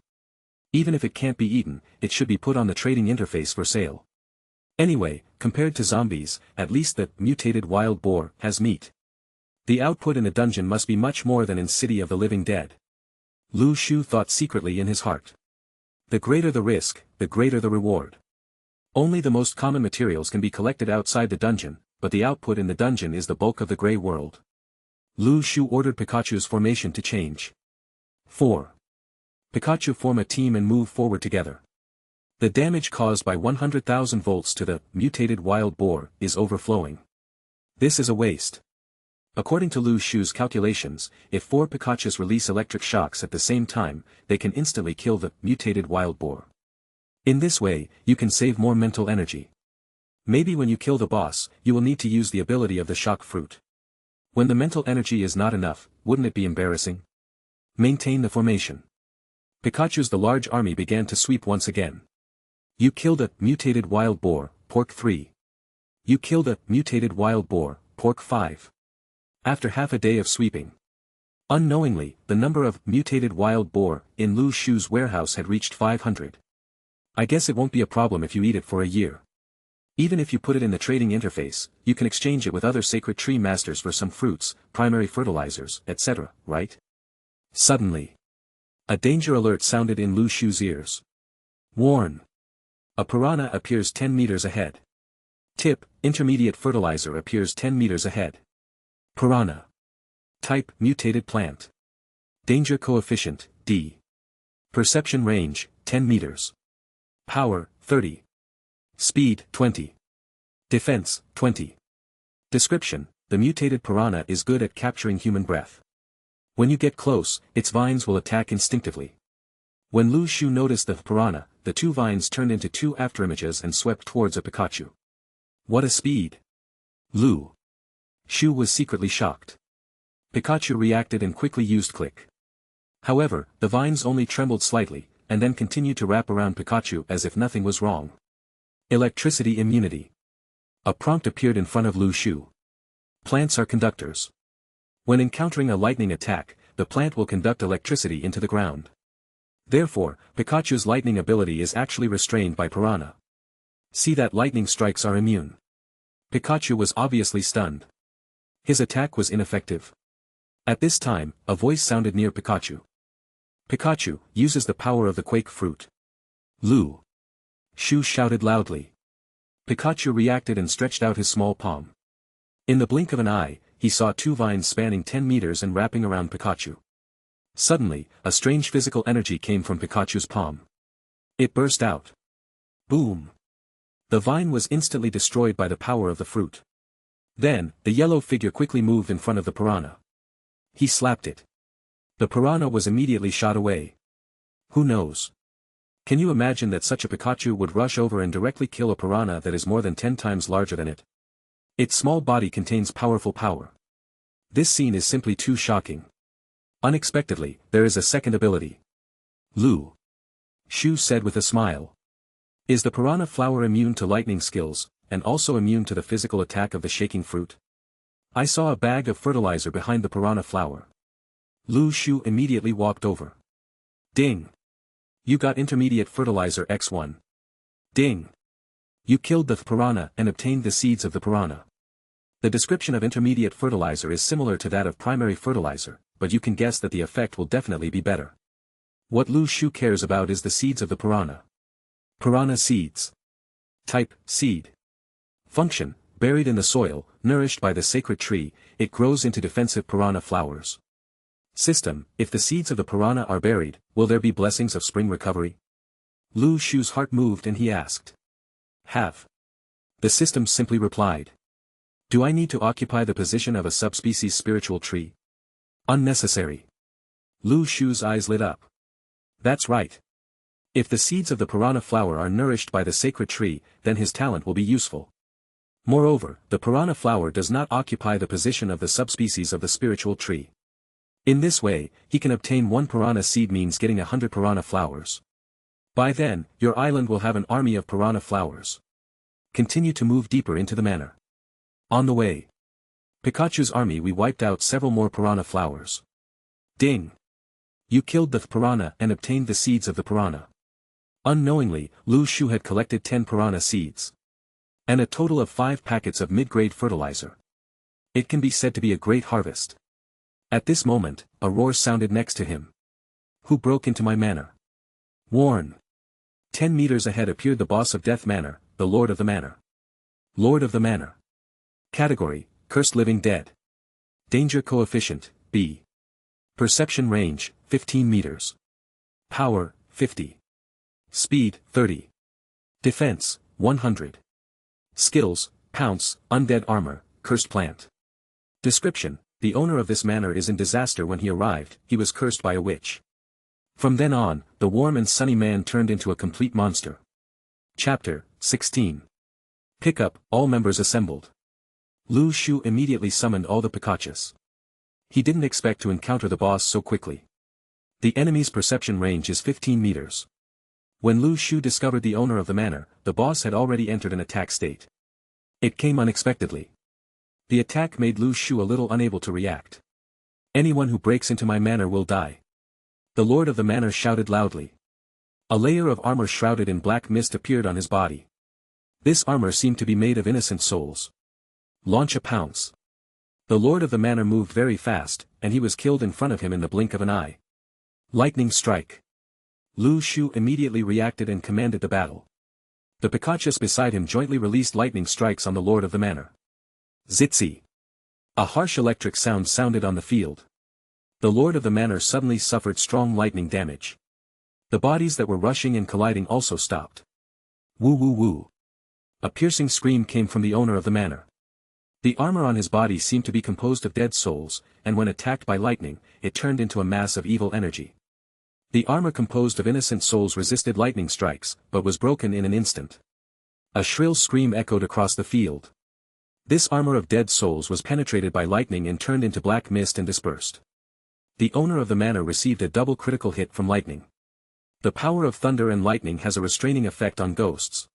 Even if it can't be eaten, it should be put on the trading interface for sale. Anyway, compared to zombies, at least the mutated wild boar has meat. The output in the dungeon must be much more than in City of the Living Dead. Lu Shu thought secretly in his heart. The greater the risk, the greater the reward. Only the most common materials can be collected outside the dungeon, but the output in the dungeon is the bulk of the Grey World. Lu Shu ordered Pikachu's formation to change. 4. Pikachu form a team and move forward together. The damage caused by 100,000 volts to the mutated wild boar is overflowing. This is a waste. According to Lu Shu's calculations, if 4 Pikachus release electric shocks at the same time, they can instantly kill the mutated wild boar. In this way, you can save more mental energy. Maybe when you kill the boss, you will need to use the ability of the shock fruit. When the mental energy is not enough, wouldn't it be embarrassing? Maintain the formation. Pikachu's the large army began to sweep once again. You killed a mutated wild boar, pork 3. You killed a mutated wild boar, pork 5. After half a day of sweeping. Unknowingly, the number of mutated wild boar in Lu Shu's warehouse had reached 500. I guess it won't be a problem if you eat it for a year. Even if you put it in the trading interface, you can exchange it with other sacred tree masters for some fruits, primary fertilizers, etc., right? Suddenly, a danger alert sounded in Lu Shu's ears. Warn! A piranha appears 10 meters ahead. Tip, intermediate fertilizer appears 10 meters ahead. Piranha. Type, mutated plant. Danger coefficient, D. Perception range, 10 meters. Power, 30. Speed, 20. Defense, 20. Description, the mutated piranha is good at capturing human breath. When you get close, its vines will attack instinctively. When Lu Shu noticed the piranha, the 2 vines turned into 2 afterimages and swept towards a Pikachu. What a speed! Lu Shu was secretly shocked. Pikachu reacted and quickly used Click. However, the vines only trembled slightly, and then continued to wrap around Pikachu as if nothing was wrong. Electricity immunity. A prompt appeared in front of Lu Shu. Plants are conductors. When encountering a lightning attack, the plant will conduct electricity into the ground. Therefore, Pikachu's lightning ability is actually restrained by Piranha. See that lightning strikes are immune. Pikachu was obviously stunned. His attack was ineffective. At this time, a voice sounded near Pikachu. Pikachu uses the power of the Quake Fruit. Lu Shu shouted loudly. Pikachu reacted and stretched out his small palm. In the blink of an eye, he saw 2 vines spanning 10 meters and wrapping around Pikachu. Suddenly, a strange physical energy came from Pikachu's palm. It burst out. Boom! The vine was instantly destroyed by the power of the fruit. Then, the yellow figure quickly moved in front of the piranha. He slapped it. The piranha was immediately shot away. Who knows? Can you imagine that such a Pikachu would rush over and directly kill a piranha that is more than 10 times larger than it? Its small body contains powerful power. This scene is simply too shocking. Unexpectedly, there is a second ability. Lu Shu said with a smile. Is the piranha flower immune to lightning skills, and also immune to the physical attack of the shaking fruit? I saw a bag of fertilizer behind the piranha flower. Lu Shu immediately walked over. Ding! You got intermediate fertilizer X1. Ding! You killed the piranha and obtained the seeds of the piranha. The description of intermediate fertilizer is similar to that of primary fertilizer, but you can guess that the effect will definitely be better. What Lu Shu cares about is the seeds of the piranha. Piranha seeds. Type, seed. Function, buried in the soil, nourished by the sacred tree, it grows into defensive piranha flowers. System, if the seeds of the piranha are buried, will there be blessings of spring recovery? Lu Shu's heart moved and he asked. Have. The system simply replied. Do I need to occupy the position of a subspecies spiritual tree? Unnecessary. Lu Shu's eyes lit up. That's right. If the seeds of the piranha flower are nourished by the sacred tree, then his talent will be useful. Moreover, the piranha flower does not occupy the position of the subspecies of the spiritual tree. In this way, he can obtain 1 piranha seed means getting 100 piranha flowers. By then, your island will have an army of piranha flowers. Continue to move deeper into the manor. On the way. Pikachu's army we wiped out several more piranha flowers. Ding! You killed the piranha and obtained the seeds of the piranha. Unknowingly, Lu Shu had collected 10 piranha seeds. And a total of 5 packets of mid-grade fertilizer. It can be said to be a great harvest. At this moment, a roar sounded next to him. Who broke into my manor? Warn! 10 meters ahead appeared the boss of Death Manor, the Lord of the Manor. Lord of the Manor. Category, Cursed Living Dead. Danger Coefficient, B. Perception Range, 15 meters. Power, 50. Speed, 30. Defense, 100. Skills, Pounce, Undead Armor, Cursed Plant. Description, the owner of this manor is in disaster. When he arrived, he was cursed by a witch. From then on, the warm and sunny man turned into a complete monster. Chapter 16. Pick up, all members assembled. Lu Shu immediately summoned all the Pikachus. He didn't expect to encounter the boss so quickly. The enemy's perception range is 15 meters. When Lu Shu discovered the owner of the manor, the boss had already entered an attack state. It came unexpectedly. The attack made Lu Shu a little unable to react. Anyone who breaks into my manor will die. The Lord of the Manor shouted loudly. A layer of armor shrouded in black mist appeared on his body. This armor seemed to be made of innocent souls. Launch a pounce. The Lord of the Manor moved very fast, and he was killed in front of him in the blink of an eye. Lightning strike. Lu Shu immediately reacted and commanded the battle. The Pikachus beside him jointly released lightning strikes on the Lord of the Manor. Zitzi. A harsh electric sound sounded on the field. The Lord of the Manor suddenly suffered strong lightning damage. The bodies that were rushing and colliding also stopped. Woo woo woo. A piercing scream came from the owner of the manor. The armor on his body seemed to be composed of dead souls, and when attacked by lightning, it turned into a mass of evil energy. The armor composed of innocent souls resisted lightning strikes, but was broken in an instant. A shrill scream echoed across the field. This armor of dead souls was penetrated by lightning and turned into black mist and dispersed. The owner of the manor received a double critical hit from lightning. The power of thunder and lightning has a restraining effect on ghosts.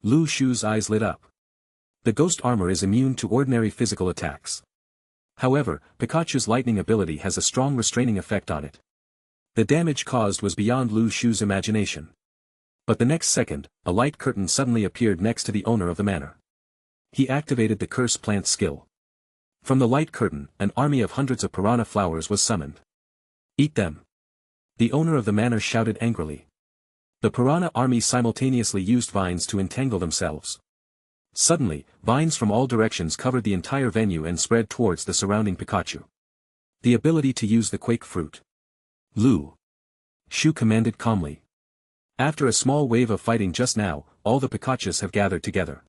Lu Shu's eyes lit up. The ghost armor is immune to ordinary physical attacks. However, Pikachu's lightning ability has a strong restraining effect on it. The damage caused was beyond Lu Shu's imagination. But the next second, a light curtain suddenly appeared next to the owner of the manor. He activated the curse plant skill. From the light curtain, an army of hundreds of piranha flowers was summoned. Eat them. The owner of the manor shouted angrily. The piranha army simultaneously used vines to entangle themselves. Suddenly, vines from all directions covered the entire venue and spread towards the surrounding Pikachu. The ability to use the quake fruit. Lu Shu commanded calmly. After a small wave of fighting just now, all the Pikachus have gathered together.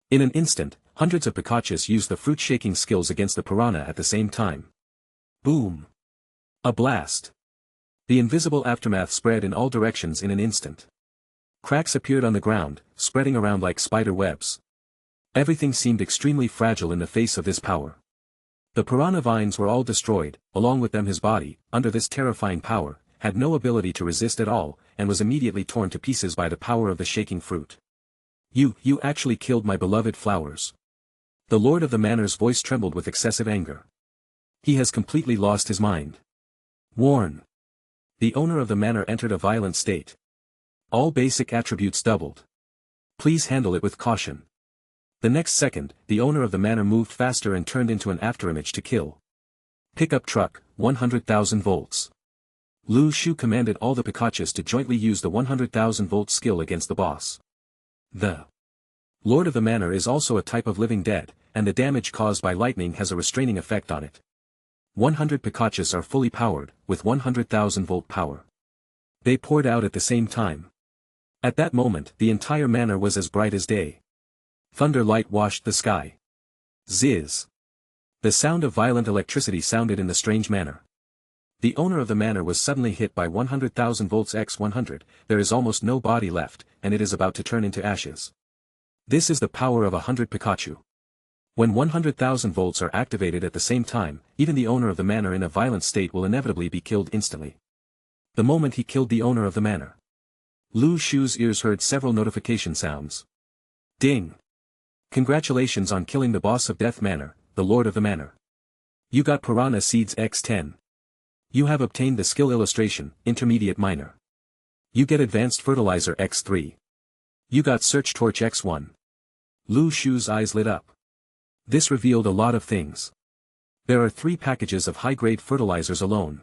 In an instant, hundreds of Pikachus used the fruit-shaking skills against the piranha at the same time. Boom! A blast! The invisible aftermath spread in all directions in an instant. Cracks appeared on the ground, spreading around like spider webs. Everything seemed extremely fragile in the face of this power. The piranha vines were all destroyed, along with them his body, under this terrifying power, had no ability to resist at all, and was immediately torn to pieces by the power of the shaking fruit. You actually killed my beloved flowers. The lord of the manor's voice trembled with excessive anger. He has completely lost his mind. Warn. The owner of the manor entered a violent state. All basic attributes doubled. Please handle it with caution. The next second, the owner of the manor moved faster and turned into an afterimage to kill. Pickup truck, 100,000 volts. Lu Shu commanded all the Pikachus to jointly use the 100,000 volt skill against the boss. The Lord of the Manor is also a type of living dead, and the damage caused by lightning has a restraining effect on it. 100 Pikachus are fully powered, with 100,000 volt power. They poured out at the same time. At that moment the entire manor was as bright as day. Thunder light washed the sky. Ziz. The sound of violent electricity sounded in the strange manner. The owner of the manor was suddenly hit by 100,000 volts x 100, there is almost no body left, and it is about to turn into ashes. This is the power of 100 Pikachu. When 100,000 volts are activated at the same time, even the owner of the manor in a violent state will inevitably be killed instantly. The moment he killed the owner of the manor, Lu Shu's ears heard several notification sounds. Ding! Congratulations on killing the boss of Death Manor, the lord of the manor. You got Piranha Seeds X10. You have obtained the skill illustration, Intermediate Minor. You get Advanced Fertilizer X3. You got Search Torch X1. Lu Shu's eyes lit up. This revealed a lot of things. There are 3 packages of high-grade fertilizers alone.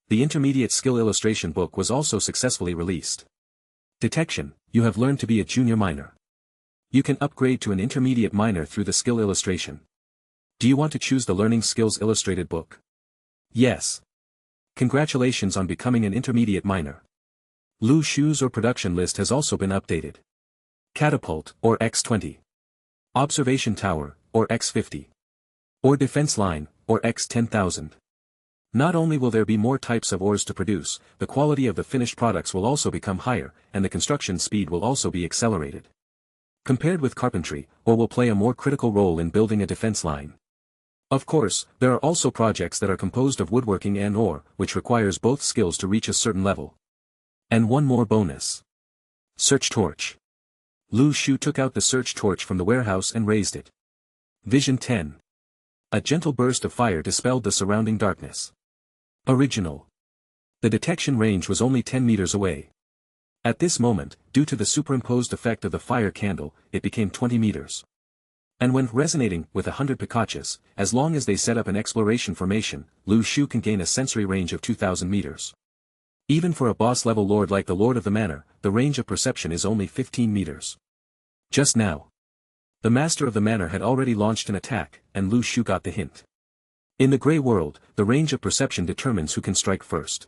The Intermediate Skill Illustration book was also successfully released. Detection, you have learned to be a junior miner. You can upgrade to an intermediate miner through the skill illustration. Do you want to choose the Learning Skills Illustrated book? Yes. Congratulations on becoming an intermediate miner. Lu Shu's production list has also been updated. Catapult, or X20. Observation Tower, or X50. Or Defense Line, or X10,000. Not only will there be more types of ores to produce, the quality of the finished products will also become higher, and the construction speed will also be accelerated. Compared with carpentry, ore will play a more critical role in building a defense line. Of course, there are also projects that are composed of woodworking and ore, which requires both skills to reach a certain level. And one more bonus. Search Torch. Lu Shu took out the search torch from the warehouse and raised it. Vision 10. A gentle burst of fire dispelled the surrounding darkness. Original. The detection range was only 10 meters away. At this moment, due to the superimposed effect of the fire candle, it became 20 meters. And when resonating with 100 Pikachus, as long as they set up an exploration formation, Lu Shu can gain a sensory range of 2,000 meters. Even for a boss-level lord like the Lord of the Manor, the range of perception is only 15 meters. Just now, the Master of the Manor had already launched an attack, and Lu Shu got the hint. In the Grey World, the range of perception determines who can strike first.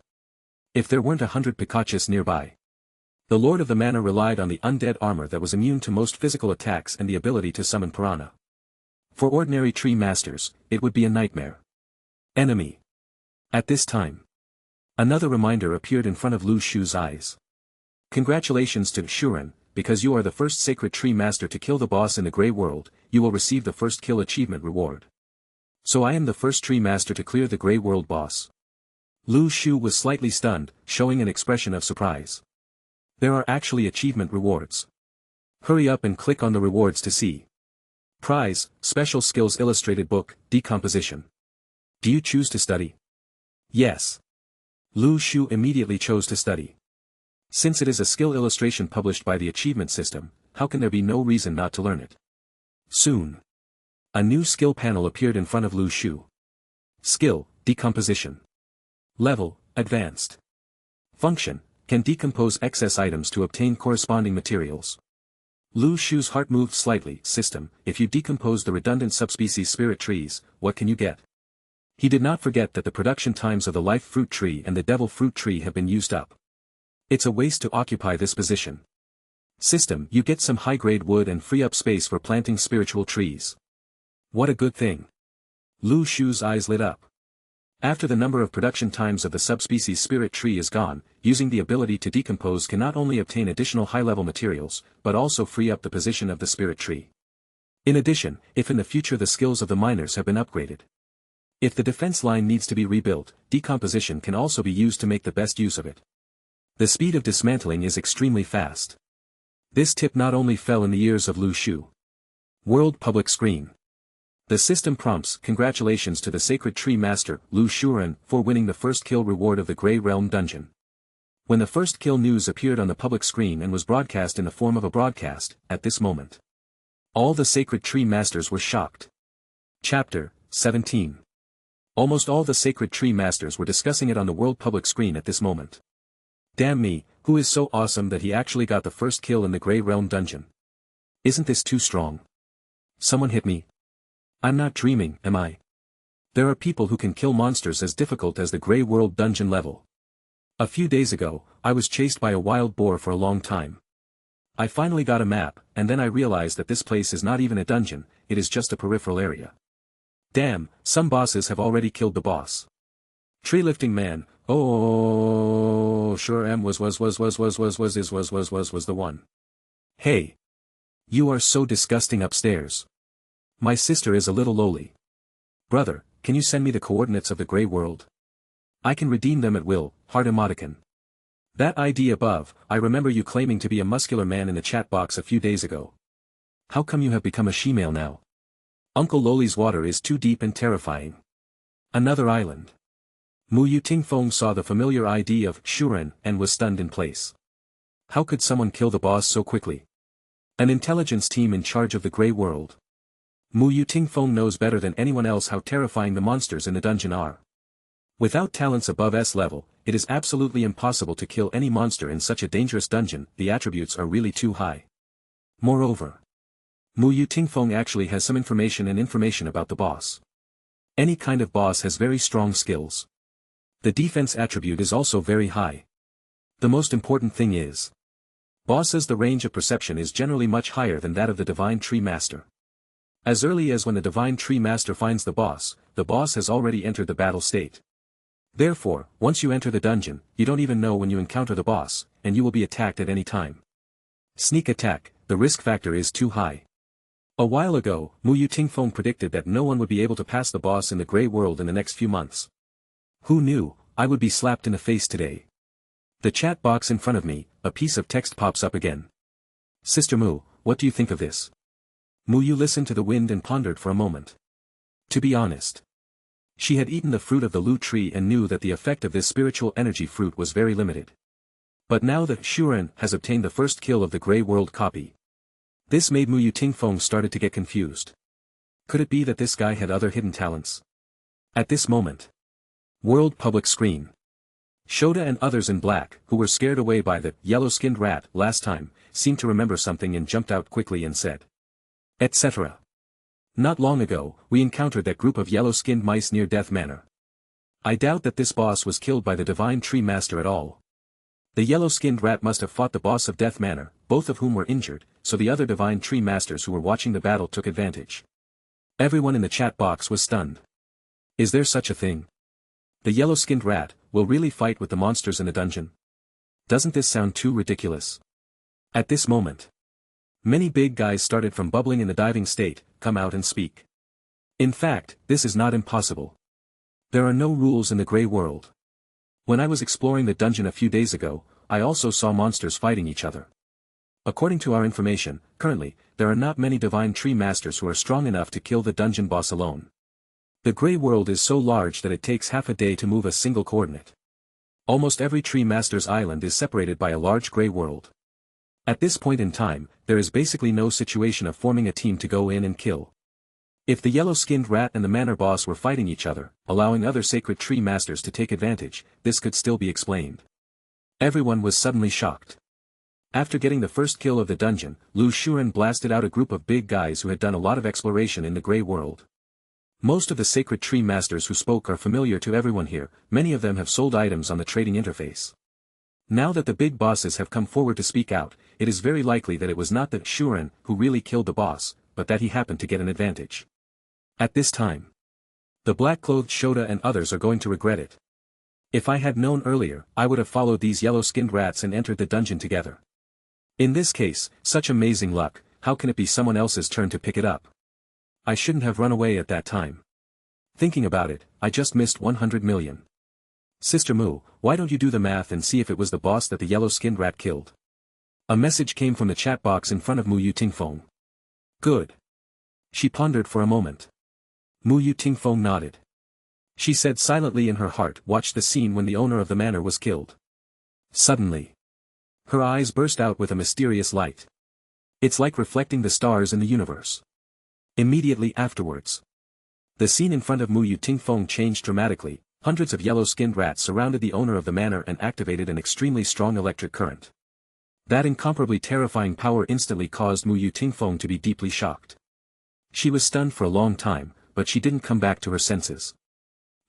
If there weren't 100 Pikachus nearby, the Lord of the Manor relied on the undead armor that was immune to most physical attacks and the ability to summon piranha. For ordinary tree masters, it would be a nightmare. Enemy. At this time, another reminder appeared in front of Lu Shu's eyes. Congratulations to Shuren, because you are the first sacred tree master to kill the boss in the Grey World, you will receive the first kill achievement reward. So I am the first tree master to clear the Grey World boss. Lu Shu was slightly stunned, showing an expression of surprise. There are actually achievement rewards. Hurry up and click on the rewards to see. Prize, Special Skills Illustrated Book, Decomposition. Do you choose to study? Yes. Lu Shu immediately chose to study. Since it is a skill illustration published by the achievement system, how can there be no reason not to learn it? Soon. A new skill panel appeared in front of Lu Shu. Skill, Decomposition. Level, Advanced. Function, can decompose excess items to obtain corresponding materials. Lu Shu's heart moved slightly. System, if you decompose the redundant subspecies spirit trees, what can you get? He did not forget that the production times of the life fruit tree and the devil fruit tree have been used up. It's a waste to occupy this position. System, you get some high-grade wood and free up space for planting spiritual trees. What a good thing. Lu Shu's eyes lit up. After the number of production times of the subspecies spirit tree is gone, using the ability to decompose can not only obtain additional high-level materials, but also free up the position of the spirit tree. In addition, if in the future the skills of the miners have been upgraded. If the defense line needs to be rebuilt, decomposition can also be used to make the best use of it. The speed of dismantling is extremely fast. This tip not only fell in the ears of Lu Shu. World Public Screen. The system prompts congratulations to the Sacred Tree Master, Lu Shu, for winning the first kill reward of the Grey Realm dungeon. When the first kill news appeared on the public screen and was broadcast in the form of a broadcast, at this moment, all the Sacred Tree Masters were shocked. Chapter 17. Almost all the Sacred Tree Masters were discussing it on the world public screen at this moment. Damn me, who is so awesome that he actually got the first kill in the Grey Realm dungeon? Isn't this too strong? Someone hit me. I'm not dreaming, am I? There are people who can kill monsters as difficult as the Grey World dungeon level. A few days ago, I was chased by a wild boar for a long time. I finally got a map, and then I realized that this place is not even a dungeon, it is just a peripheral area. Damn, some bosses have already killed the boss. Tree lifting man, oh, sure was the one. Hey. You are so disgusting upstairs. My sister is a little lowly. Brother, can you send me the coordinates of the Grey World? I can redeem them at will, heart emoticon. That ID above, I remember you claiming to be a muscular man in the chat box a few days ago. How come you have become a she-male now? Uncle Loli's water is too deep and terrifying. Another island. Mu Yu Tingfeng saw the familiar ID of Shuren and was stunned in place. How could someone kill the boss so quickly? An intelligence team in charge of the Grey World. Mu Yu Tingfeng knows better than anyone else how terrifying the monsters in the dungeon are. Without talents above S-level, it is absolutely impossible to kill any monster in such a dangerous dungeon, the attributes are really too high. Moreover, Mu Yu Tingfeng actually has some information about the boss. Any kind of boss has very strong skills. The defense attribute is also very high. The most important thing is, bosses, the range of perception is generally much higher than that of the Divine Tree Master. As early as when the Divine Tree Master finds the boss has already entered the battle state. Therefore, once you enter the dungeon, you don't even know when you encounter the boss, and you will be attacked at any time. Sneak attack, the risk factor is too high. A while ago, Mu Yu Tingfeng predicted that no one would be able to pass the boss in the Grey World in the next few months. Who knew, I would be slapped in the face today. The chat box in front of me, a piece of text pops up again. Sister Mu, what do you think of this? Mu Yu listened to the wind and pondered for a moment. To be honest, she had eaten the fruit of the Lu tree and knew that the effect of this spiritual energy fruit was very limited. But now that Shuren has obtained the first kill of the Grey World copy, this made Mu Yu Tingfeng started to get confused. Could it be that this guy had other hidden talents? At this moment, world public screen. Shoda and others in black, who were scared away by the yellow-skinned rat last time, seemed to remember something and jumped out quickly and said, etc. Not long ago, we encountered that group of yellow-skinned mice near Death Manor. I doubt that this boss was killed by the Divine Tree Master at all. The yellow-skinned rat must have fought the boss of Death Manor, both of whom were injured, so the other Divine Tree Masters who were watching the battle took advantage. Everyone in the chat box was stunned. Is there such a thing? The yellow-skinned rat will really fight with the monsters in the dungeon? Doesn't this sound too ridiculous? At this moment, many big guys started from bubbling in the diving state, come out and speak. In fact, this is not impossible. There are no rules in the Grey World. When I was exploring the dungeon a few days ago, I also saw monsters fighting each other. According to our information, currently, there are not many Divine Tree Masters who are strong enough to kill the dungeon boss alone. The Grey World is so large that it takes half a day to move a single coordinate. Almost every Tree Master's island is separated by a large Grey World. At this point in time, there is basically no situation of forming a team to go in and kill. If the yellow-skinned rat and the manor boss were fighting each other, allowing other Sacred Tree Masters to take advantage, this could still be explained. Everyone was suddenly shocked. After getting the first kill of the dungeon, Lu Shu blasted out a group of big guys who had done a lot of exploration in the Grey World. Most of the Sacred Tree Masters who spoke are familiar to everyone here, many of them have sold items on the trading interface. Now that the big bosses have come forward to speak out, it is very likely that it was not that Shuren who really killed the boss, but that he happened to get an advantage. At this time, The black-clothed Shota and others are going to regret it. If I had known earlier, I would have followed these yellow-skinned rats and entered the dungeon together. In this case, such amazing luck, how can it be someone else's turn to pick it up? I shouldn't have run away at that time. Thinking about it, I just missed 100 million. Sister Mu, why don't you do the math and see if it was the boss that the yellow-skinned rat killed? A message came from the chat box in front of Mu Tingfeng. Good. She pondered for a moment. Mu Tingfeng nodded. She said silently in her heart, watch the scene when the owner of the manor was killed. Suddenly, her eyes burst out with a mysterious light. It's like reflecting the stars in the universe. Immediately afterwards, the scene in front of Mu Tingfeng changed dramatically. Hundreds of yellow-skinned rats surrounded the owner of the manor and activated an extremely strong electric current. That incomparably terrifying power instantly caused Mu Tingfeng to be deeply shocked. She was stunned for a long time, but she didn't come back to her senses.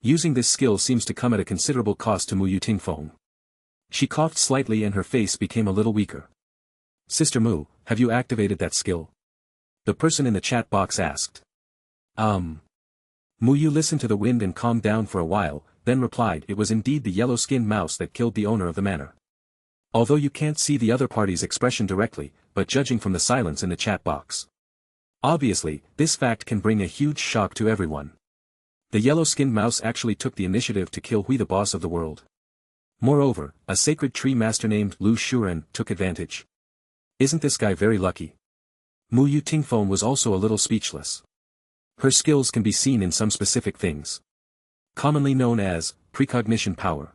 Using this skill seems to come at a considerable cost to Mu Tingfeng. She coughed slightly and her face became a little weaker. Sister Mu, have you activated that skill? The person in the chat box asked. Mu Yu listened to the wind and calmed down for a while, then replied it was indeed the yellow-skinned mouse that killed the owner of the manor. Although you can't see the other party's expression directly, but judging from the silence in the chat box. Obviously, this fact can bring a huge shock to everyone. The yellow-skinned mouse actually took the initiative to kill Hui, the boss of the world. Moreover, a sacred tree master named Lu Shu took advantage. Isn't this guy very lucky? Mu Tingfeng was also a little speechless. Her skills can be seen in some specific things. Commonly known as precognition power.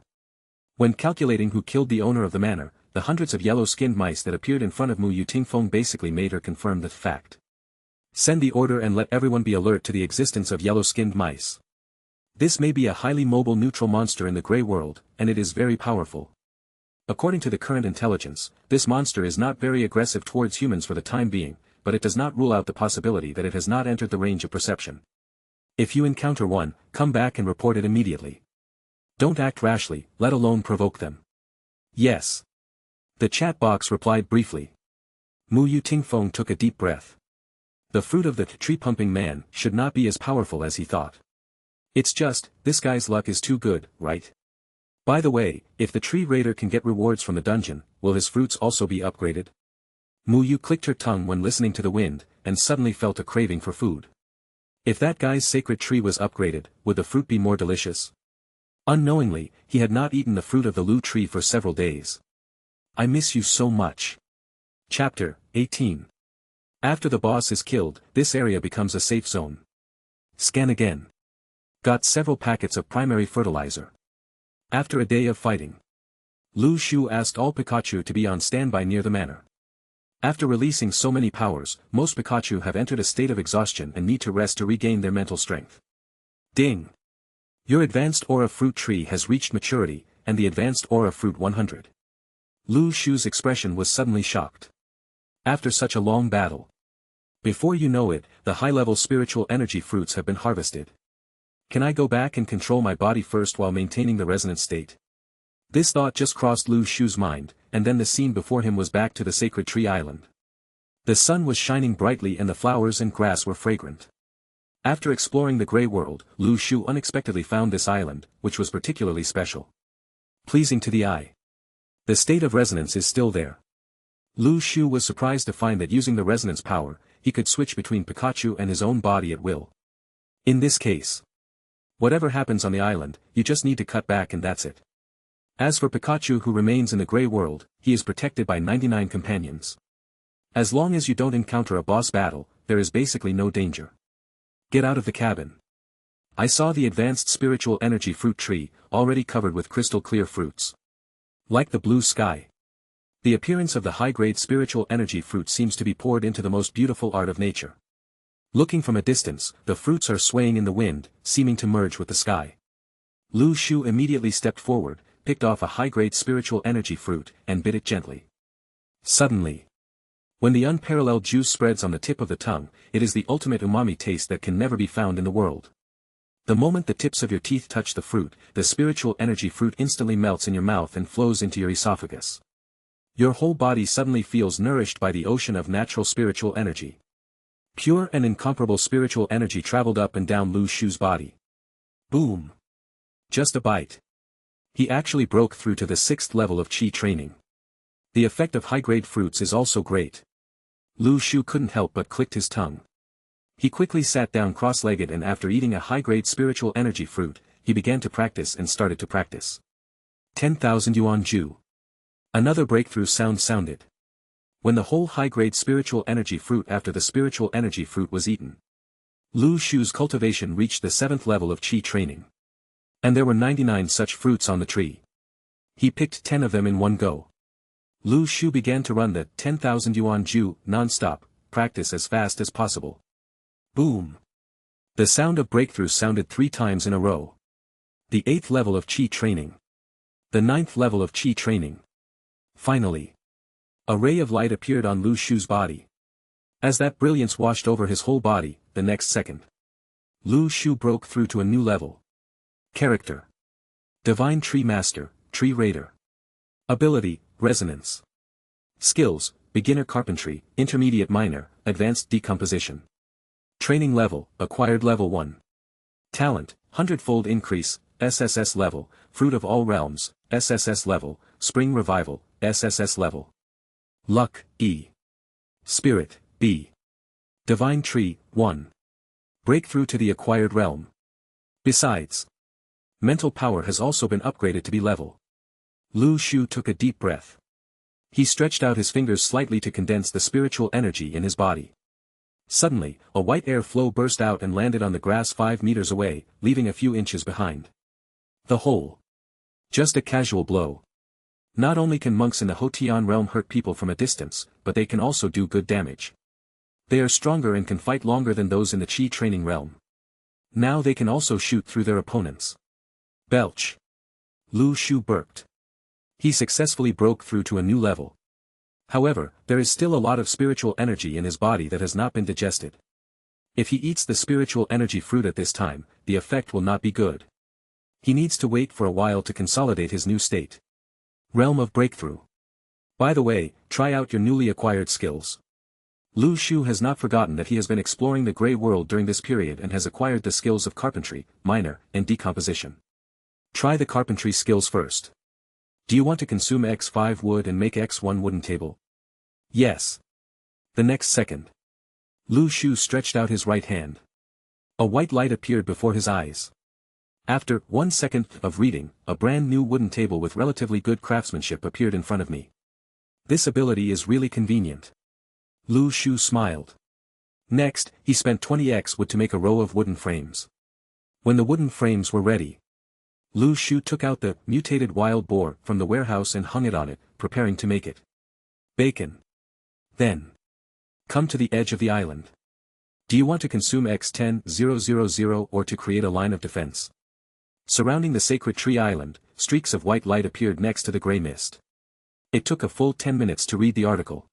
When calculating who killed the owner of the manor, the hundreds of yellow-skinned mice that appeared in front of Mu Tingfeng basically made her confirm the fact. Send the order and let everyone be alert to the existence of yellow-skinned mice. This may be a highly mobile neutral monster in the Grey World, and it is very powerful. According to the current intelligence, this monster is not very aggressive towards humans for the time being, but it does not rule out the possibility that it has not entered the range of perception. If you encounter one, come back and report it immediately. Don't act rashly, let alone provoke them. Yes. The chat box replied briefly. Mu Tingfeng took a deep breath. The fruit of the tree-pumping man should not be as powerful as he thought. It's just, this guy's luck is too good, right? By the way, if the tree raider can get rewards from the dungeon, will his fruits also be upgraded? Mu Yu clicked her tongue when listening to the wind, and suddenly felt a craving for food. If that guy's sacred tree was upgraded, would the fruit be more delicious? Unknowingly, he had not eaten the fruit of the Lu tree for several days. I miss you so much. Chapter 18. After the boss is killed, this area becomes a safe zone. Scan again. Got several packets of primary fertilizer. After a day of fighting, Lu Shu asked all Pikachu to be on standby near the manor. After releasing so many powers, most Pikachu have entered a state of exhaustion and need to rest to regain their mental strength. Ding! Your advanced aura fruit tree has reached maturity, and the advanced aura fruit 100. Lu Shu's expression was suddenly shocked. After such a long battle. Before you know it, the high-level spiritual energy fruits have been harvested. Can I go back and control my body first while maintaining the resonant state? This thought just crossed Lu Shu's mind, and then the scene before him was back to the sacred tree island. The sun was shining brightly and the flowers and grass were fragrant. After exploring the Grey World, Lu Shu unexpectedly found this island, which was particularly special. Pleasing to the eye. The state of resonance is still there. Lu Shu was surprised to find that using the resonance power, he could switch between Pikachu and his own body at will. In this case, whatever happens on the island, you just need to cut back and that's it. As for Pikachu who remains in the Grey World, he is protected by 99 companions. As long as you don't encounter a boss battle, there is basically no danger. Get out of the cabin. I saw the advanced spiritual energy fruit tree, already covered with crystal clear fruits. Like the blue sky. The appearance of the high-grade spiritual energy fruit seems to be poured into the most beautiful art of nature. Looking from a distance, the fruits are swaying in the wind, seeming to merge with the sky. Lu Shu immediately stepped forward, picked off a high-grade spiritual energy fruit, and bit it gently. Suddenly, when the unparalleled juice spreads on the tip of the tongue, it is the ultimate umami taste that can never be found in the world. The moment the tips of your teeth touch the fruit, the spiritual energy fruit instantly melts in your mouth and flows into your esophagus. Your whole body suddenly feels nourished by the ocean of natural spiritual energy. Pure and incomparable spiritual energy traveled up and down Lu Shu's body. Boom. Just a bite. He actually broke through to the 6th level of Qi training. The effect of high-grade fruits is also great. Lu Shu couldn't help but clicked his tongue. He quickly sat down cross-legged, and after eating a high-grade spiritual energy fruit, he began to practice and started to practice. 10,000 yuan Ju. Another breakthrough sound sounded. When the whole high-grade spiritual energy fruit after the spiritual energy fruit was eaten, Lu Shu's cultivation reached the 7th level of Qi training. And there were 99 such fruits on the tree. He picked 10 of them in one go. Lu Shu began to run the 10,000 yuan Ju non-stop practice as fast as possible. Boom. The sound of breakthroughs sounded 3 times in a row. The 8th level of Qi training. The 9th level of Qi training. Finally, a ray of light appeared on Lu Shu's body. As that brilliance washed over his whole body, the next second, Lu Shu broke through to a new level. Character: Divine Tree Master, Tree Raider. Ability: Resonance. Skills: Beginner Carpentry, Intermediate Miner, Advanced Decomposition. Training Level: Acquired Level 1. Talent: Hundredfold Increase, SSS-level, Fruit of All Realms, SSS-level, Spring Revival, SSS-level. Luck: E. Spirit: B. Divine Tree: 1. Breakthrough to the Acquired Realm. Besides, mental power has also been upgraded to B level. Lu Shu took a deep breath. He stretched out his fingers slightly to condense the spiritual energy in his body. Suddenly, a white air flow burst out and landed on the grass 5 meters away, leaving a few inches behind. The hole. Just a casual blow. Not only can monks in the Hotian realm hurt people from a distance, but they can also do good damage. They are stronger and can fight longer than those in the Qi training realm. Now they can also shoot through their opponents. Belch. Lu Shu burped. He successfully broke through to a new level. However, there is still a lot of spiritual energy in his body that has not been digested. If he eats the spiritual energy fruit at this time, the effect will not be good. He needs to wait for a while to consolidate his new state. Realm of Breakthrough. By the way, try out your newly acquired skills. Lu Shu has not forgotten that he has been exploring the Grey World during this period and has acquired the skills of carpentry, miner, and decomposition. Try the carpentry skills first. Do you want to consume X5 wood and make X1 wooden table? Yes. The next second, Lu Shu stretched out his right hand. A white light appeared before his eyes. After 1 second of reading, a brand new wooden table with relatively good craftsmanship appeared in front of me. This ability is really convenient. Lu Shu smiled. Next, he spent 20x wood to make a row of wooden frames. When the wooden frames were ready, Lu Shu took out the mutated wild boar from the warehouse and hung it on it, preparing to make it. Bacon. Then, come to the edge of the island. Do you want to consume X10000 or to create a line of defense? Surrounding the sacred tree island, streaks of white light appeared next to the gray mist. It took a full 10 minutes to read the article.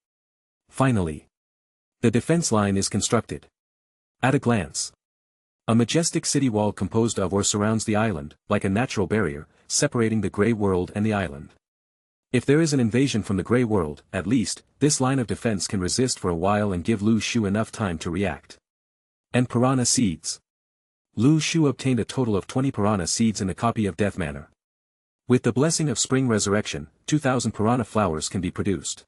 Finally, the defense line is constructed. At a glance, a majestic city wall composed of or surrounds the island, like a natural barrier, separating the Grey World and the island. If there is an invasion from the Grey World, at least, this line of defense can resist for a while and give Lu Shu enough time to react. And piranha seeds. Lu Shu obtained a total of 20 piranha seeds in a copy of Death Manor. With the blessing of Spring Resurrection, 2,000 piranha flowers can be produced.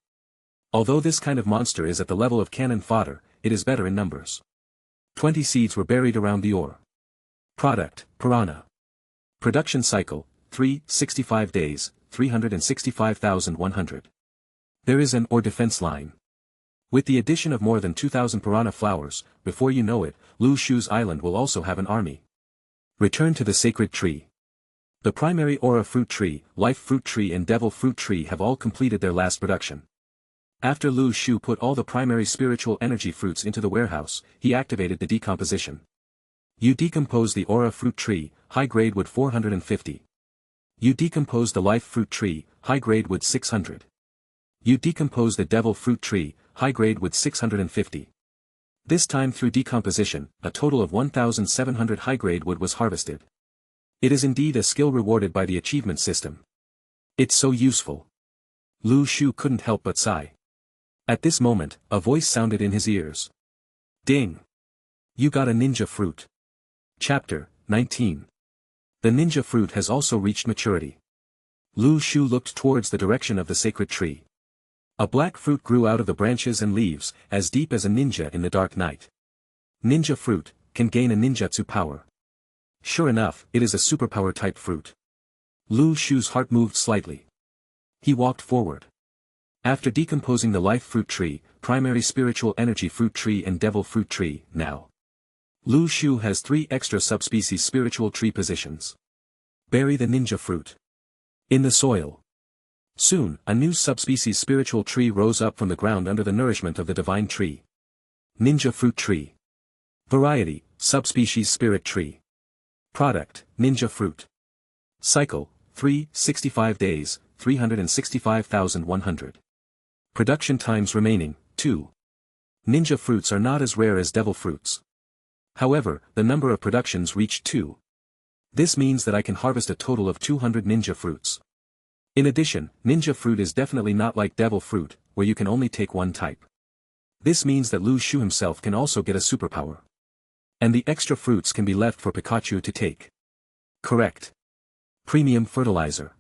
Although this kind of monster is at the level of cannon fodder, it is better in numbers. 20 seeds were buried around the ore. Product: piranha. Production cycle: 365 days, 365,100. There is an ore defense line. With the addition of more than 2,000 piranha flowers, before you know it, Lu Shu's island will also have an army. Return to the sacred tree. The primary aura fruit tree, life fruit tree and devil fruit tree have all completed their last production. After Lu Shu put all the primary spiritual energy fruits into the warehouse, he activated the decomposition. You decompose the aura fruit tree, high grade wood 450. You decompose the life fruit tree, high grade wood 600. You decompose the devil fruit tree, high grade wood 650. This time through decomposition, a total of 1,700 high grade wood was harvested. It is indeed a skill rewarded by the achievement system. It's so useful. Lu Shu couldn't help but sigh. At this moment, a voice sounded in his ears. Ding! You got a ninja fruit. Chapter 19. The ninja fruit has also reached maturity. Lu Shu looked towards the direction of the sacred tree. A black fruit grew out of the branches and leaves, as deep as a ninja in the dark night. Ninja fruit, can gain a ninjutsu power. Sure enough, it is a superpower type fruit. Lu Shu's heart moved slightly. He walked forward. After decomposing the life fruit tree, primary spiritual energy fruit tree and devil fruit tree, now Lu Shu has 3 extra subspecies spiritual tree positions. Bury the ninja fruit in the soil. Soon, a new subspecies spiritual tree rose up from the ground under the nourishment of the divine tree. Ninja fruit tree. Variety, subspecies spirit tree. Product, ninja fruit. Cycle, 365 days, 365,100. Production times remaining, 2. Ninja fruits are not as rare as devil fruits. However, the number of productions reached 2. This means that I can harvest a total of 200 ninja fruits. In addition, ninja fruit is definitely not like devil fruit, where you can only take one type. This means that Lu Shu himself can also get a superpower. And the extra fruits can be left for Pikachu to take. Correct. Premium fertilizer.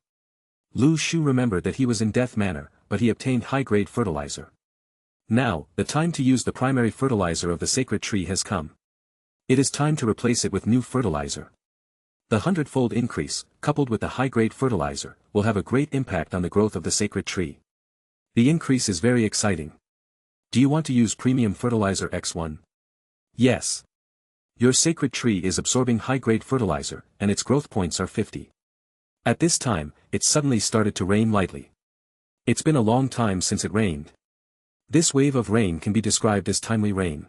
Lu Shu remembered that he was in Death Manor, but he obtained high-grade fertilizer. Now, the time to use the primary fertilizer of the sacred tree has come. It is time to replace it with new fertilizer. The hundredfold increase, coupled with the high-grade fertilizer, will have a great impact on the growth of the sacred tree. The increase is very exciting. Do you want to use premium fertilizer X1? Yes. Your sacred tree is absorbing high-grade fertilizer, and its growth points are 50. At this time, it suddenly started to rain lightly. It's been a long time since it rained. This wave of rain can be described as timely rain.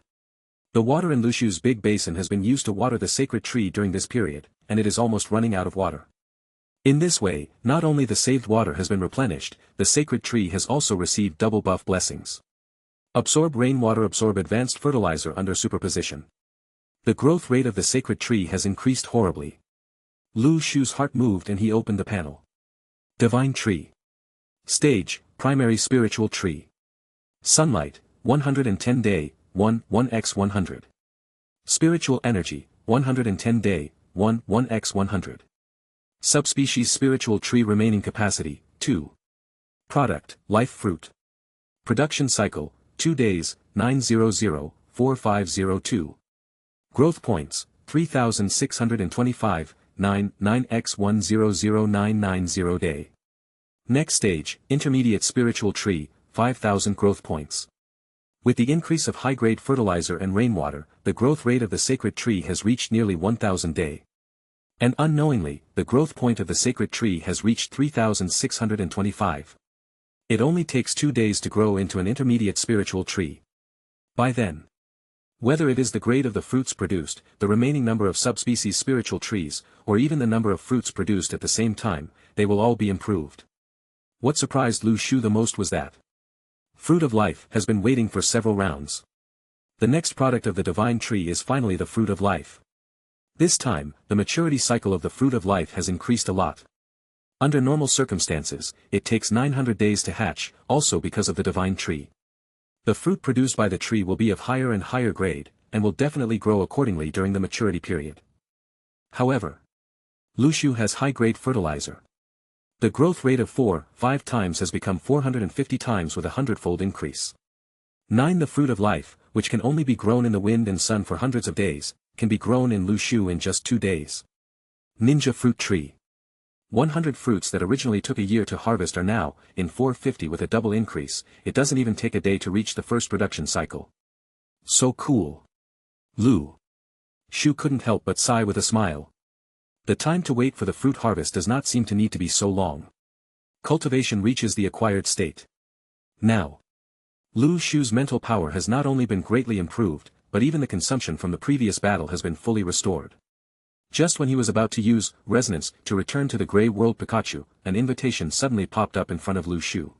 The water in Lu Shu's big basin has been used to water the sacred tree during this period, and it is almost running out of water. In this way, not only the saved water has been replenished, the sacred tree has also received double buff blessings. Absorb rainwater, absorb advanced fertilizer under superposition. The growth rate of the sacred tree has increased horribly. Lu Shu's heart moved and he opened the panel. Divine tree. Stage, primary spiritual tree. Sunlight, 110 day, 1x100. Spiritual energy, 110 day, 1x100. Subspecies spiritual tree remaining capacity, 2. Product, life fruit. Production cycle, 2 days, 900-4502. Growth points, 3625, 9x100,990 day. Next stage, intermediate spiritual tree, 5000 growth points. With the increase of high-grade fertilizer and rainwater, the growth rate of the sacred tree has reached nearly 1000 day. And unknowingly, the growth point of the sacred tree has reached 3625. It only takes 2 days to grow into an intermediate spiritual tree. By then, whether it is the grade of the fruits produced, the remaining number of subspecies spiritual trees, or even the number of fruits produced at the same time, they will all be improved. What surprised Lu Shu the most was that Fruit of Life has been waiting for several rounds. The next product of the divine tree is finally the Fruit of Life. This time, the maturity cycle of the Fruit of Life has increased a lot. Under normal circumstances, it takes 900 days to hatch, also because of the divine tree. The fruit produced by the tree will be of higher and higher grade, and will definitely grow accordingly during the maturity period. However, Lu Shu has high-grade fertilizer. The growth rate of 4-5 times has become 450 times with a hundredfold increase. 9. The Fruit of Life, which can only be grown in the wind and sun for hundreds of days, can be grown in Lu Shu in just 2 days. Ninja Fruit Tree. 100 fruits that originally took a year to harvest are now, in 450 with a double increase. It doesn't even take a day to reach the first production cycle. So cool. Lu Shu couldn't help but sigh with a smile. The time to wait for the fruit harvest does not seem to need to be so long. Cultivation reaches the acquired state. Now, Lu Shu's mental power has not only been greatly improved, but even the consumption from the previous battle has been fully restored. Just when he was about to use resonance to return to the Grey World Pikachu, an invitation suddenly popped up in front of Lu Shu.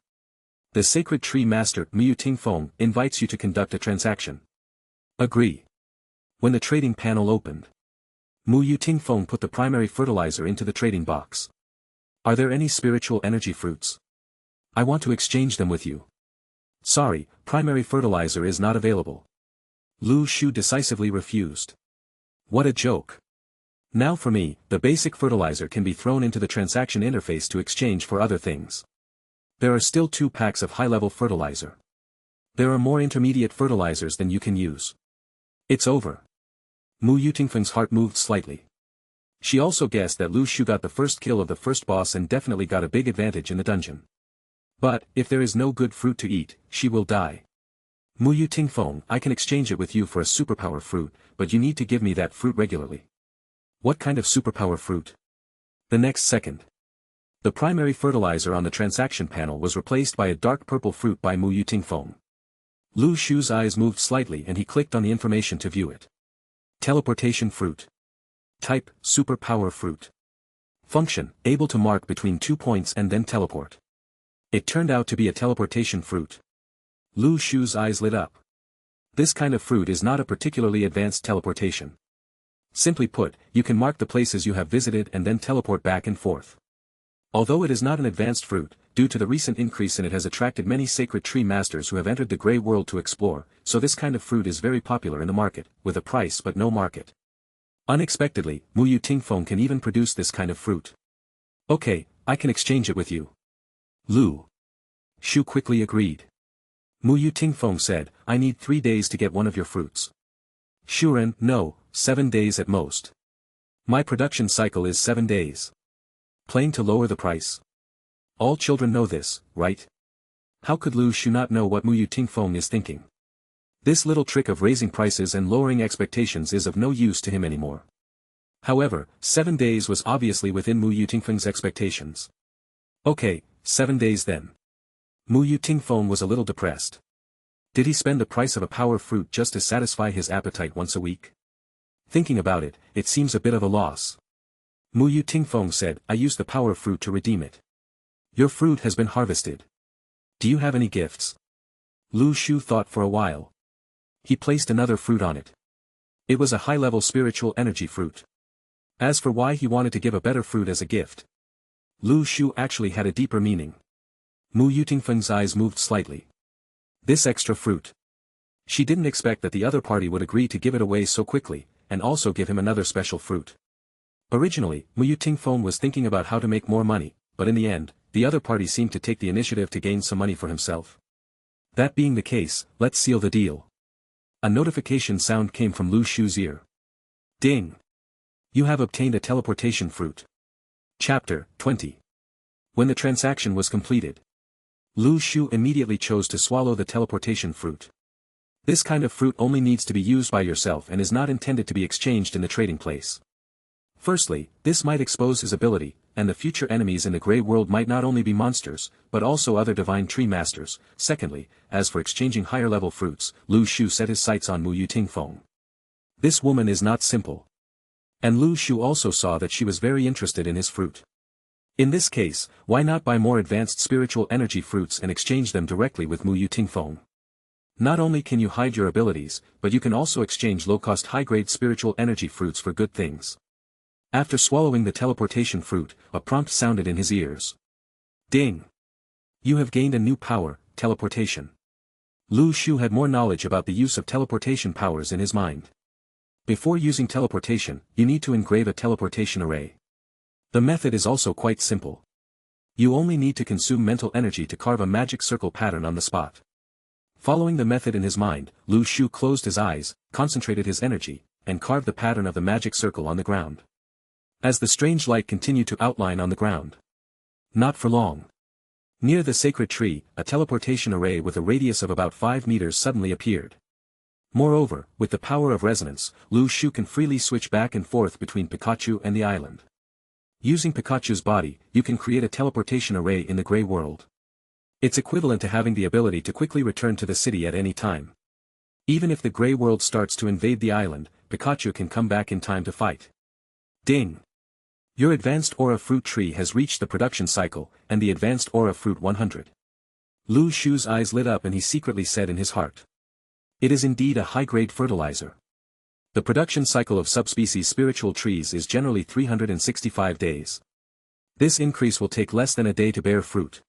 The Sacred Tree Master Mu Tingfeng invites you to conduct a transaction. Agree. When the trading panel opened, Mu Tingfeng put the primary fertilizer into the trading box. Are there any spiritual energy fruits? I want to exchange them with you. Sorry, primary fertilizer is not available. Lu Shu decisively refused. What a joke. Now for me, the basic fertilizer can be thrown into the transaction interface to exchange for other things. There are still 2 packs of high-level fertilizer. There are more intermediate fertilizers than you can use. It's over. Mu Yutingfeng's heart moved slightly. She also guessed that Lu Shu got the first kill of the first boss and definitely got a big advantage in the dungeon. But, if there is no good fruit to eat, she will die. Mu Yutingfeng, I can exchange it with you for a superpower fruit, but you need to give me that fruit regularly. What kind of superpower fruit? The next second. The primary fertilizer on the transaction panel was replaced by a dark purple fruit by Mu Yutingfeng. Lu Shu's eyes moved slightly and he clicked on the information to view it. Teleportation fruit. Type, superpower fruit. Function, able to mark between 2 points and then teleport. It turned out to be a teleportation fruit. Lu Shu's eyes lit up. This kind of fruit is not a particularly advanced teleportation. Simply put, you can mark the places you have visited and then teleport back and forth. Although it is not an advanced fruit, due to the recent increase in it has attracted many sacred tree masters who have entered the Grey World to explore, so this kind of fruit is very popular in the market, with a price but no market. Unexpectedly, Mu Yutingfeng can even produce this kind of fruit. Okay, I can exchange it with you. Lu Shu quickly agreed. Mu Yutingfeng said, I need 3 days to get one of your fruits. Shuren, no, 7 days at most. My production cycle is 7 days. Plain to lower the price. All children know this, right? How could Lu Shu not know what Mu Yutingfeng is thinking? This little trick of raising prices and lowering expectations is of no use to him anymore. However, 7 days was obviously within Mu Yutingfeng's expectations. Okay, 7 days then. Mu Yutingfeng was a little depressed. Did he spend the price of a power fruit just to satisfy his appetite once a week? Thinking about it, it seems a bit of a loss. Mu Yutingfeng said, I used the power fruit to redeem it. Your fruit has been harvested. Do you have any gifts? Lu Shu thought for a while. He placed another fruit on it. It was a high-level spiritual energy fruit. As for why he wanted to give a better fruit as a gift, Lu Shu actually had a deeper meaning. Mu Yutingfeng's eyes moved slightly. This extra fruit. She didn't expect that the other party would agree to give it away so quickly, and also give him another special fruit. Originally, Mu Yutingfeng was thinking about how to make more money, but in the end, the other party seemed to take the initiative to gain some money for himself. That being the case, let's seal the deal. A notification sound came from Lu Shu's ear. Ding! You have obtained a teleportation fruit. Chapter 20. When the transaction was completed, Lu Shu immediately chose to swallow the teleportation fruit. This kind of fruit only needs to be used by yourself and is not intended to be exchanged in the trading place. Firstly, this might expose his ability, and the future enemies in the Grey World might not only be monsters, but also other divine tree masters. Secondly, as for exchanging higher-level fruits, Lu Shu set his sights on Mu Yutingfeng. This woman is not simple. And Lu Shu also saw that she was very interested in his fruit. In this case, why not buy more advanced spiritual energy fruits and exchange them directly with Mu Yutingfeng? Not only can you hide your abilities, but you can also exchange low-cost high-grade spiritual energy fruits for good things. After swallowing the teleportation fruit, a prompt sounded in his ears. Ding! You have gained a new power, teleportation. Lu Shu had more knowledge about the use of teleportation powers in his mind. Before using teleportation, you need to engrave a teleportation array. The method is also quite simple. You only need to consume mental energy to carve a magic circle pattern on the spot. Following the method in his mind, Lu Shu closed his eyes, concentrated his energy, and carved the pattern of the magic circle on the ground. As the strange light continued to outline on the ground. Not for long. Near the sacred tree, a teleportation array with a radius of about 5 meters suddenly appeared. Moreover, with the power of resonance, Lu Shu can freely switch back and forth between Pikachu and the island. Using Pikachu's body, you can create a teleportation array in the Grey World. It's equivalent to having the ability to quickly return to the city at any time. Even if the Grey World starts to invade the island, Pikachu can come back in time to fight. Ding! Your advanced aura fruit tree has reached the production cycle, and the advanced aura fruit 100. Lu Shu's eyes lit up and he secretly said in his heart. It is indeed a high-grade fertilizer. The production cycle of subspecies spiritual trees is generally 365 days. This increase will take less than a day to bear fruit.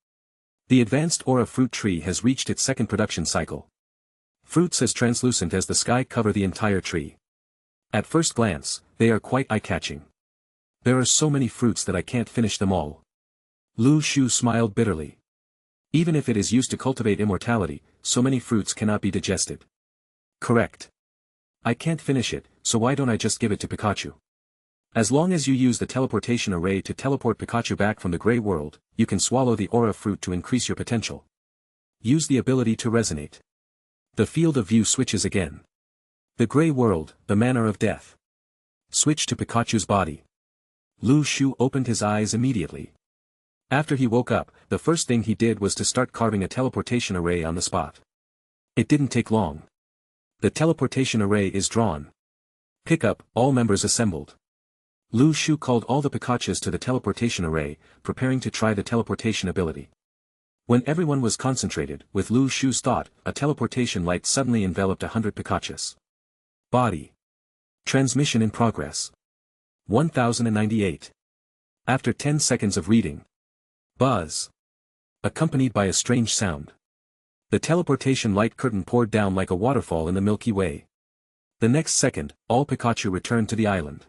The advanced aura fruit tree has reached its second production cycle. Fruits as translucent as the sky cover the entire tree. At first glance, they are quite eye-catching. There are so many fruits that I can't finish them all. Lu Shu smiled bitterly. Even if it is used to cultivate immortality, so many fruits cannot be digested. Correct. I can't finish it, so why don't I just give it to Pikachu? As long as you use the teleportation array to teleport Pikachu back from the Grey World, you can swallow the aura fruit to increase your potential. Use the ability to resonate. The field of view switches again. The Grey World, the manner of death. Switch to Pikachu's body. Lu Shu opened his eyes immediately. After he woke up, the first thing he did was to start carving a teleportation array on the spot. It didn't take long. The teleportation array is drawn. Pick up, all members assembled. Lu Shu called all the Pikachus to the teleportation array, preparing to try the teleportation ability. When everyone was concentrated, with Lu Shu's thought, a teleportation light suddenly enveloped 100 Pikachus. Body. Transmission in progress. 1098. After 10 seconds of reading. Buzz. Accompanied by a strange sound. The teleportation light curtain poured down like a waterfall in the Milky Way. The next second, all Pikachu returned to the island.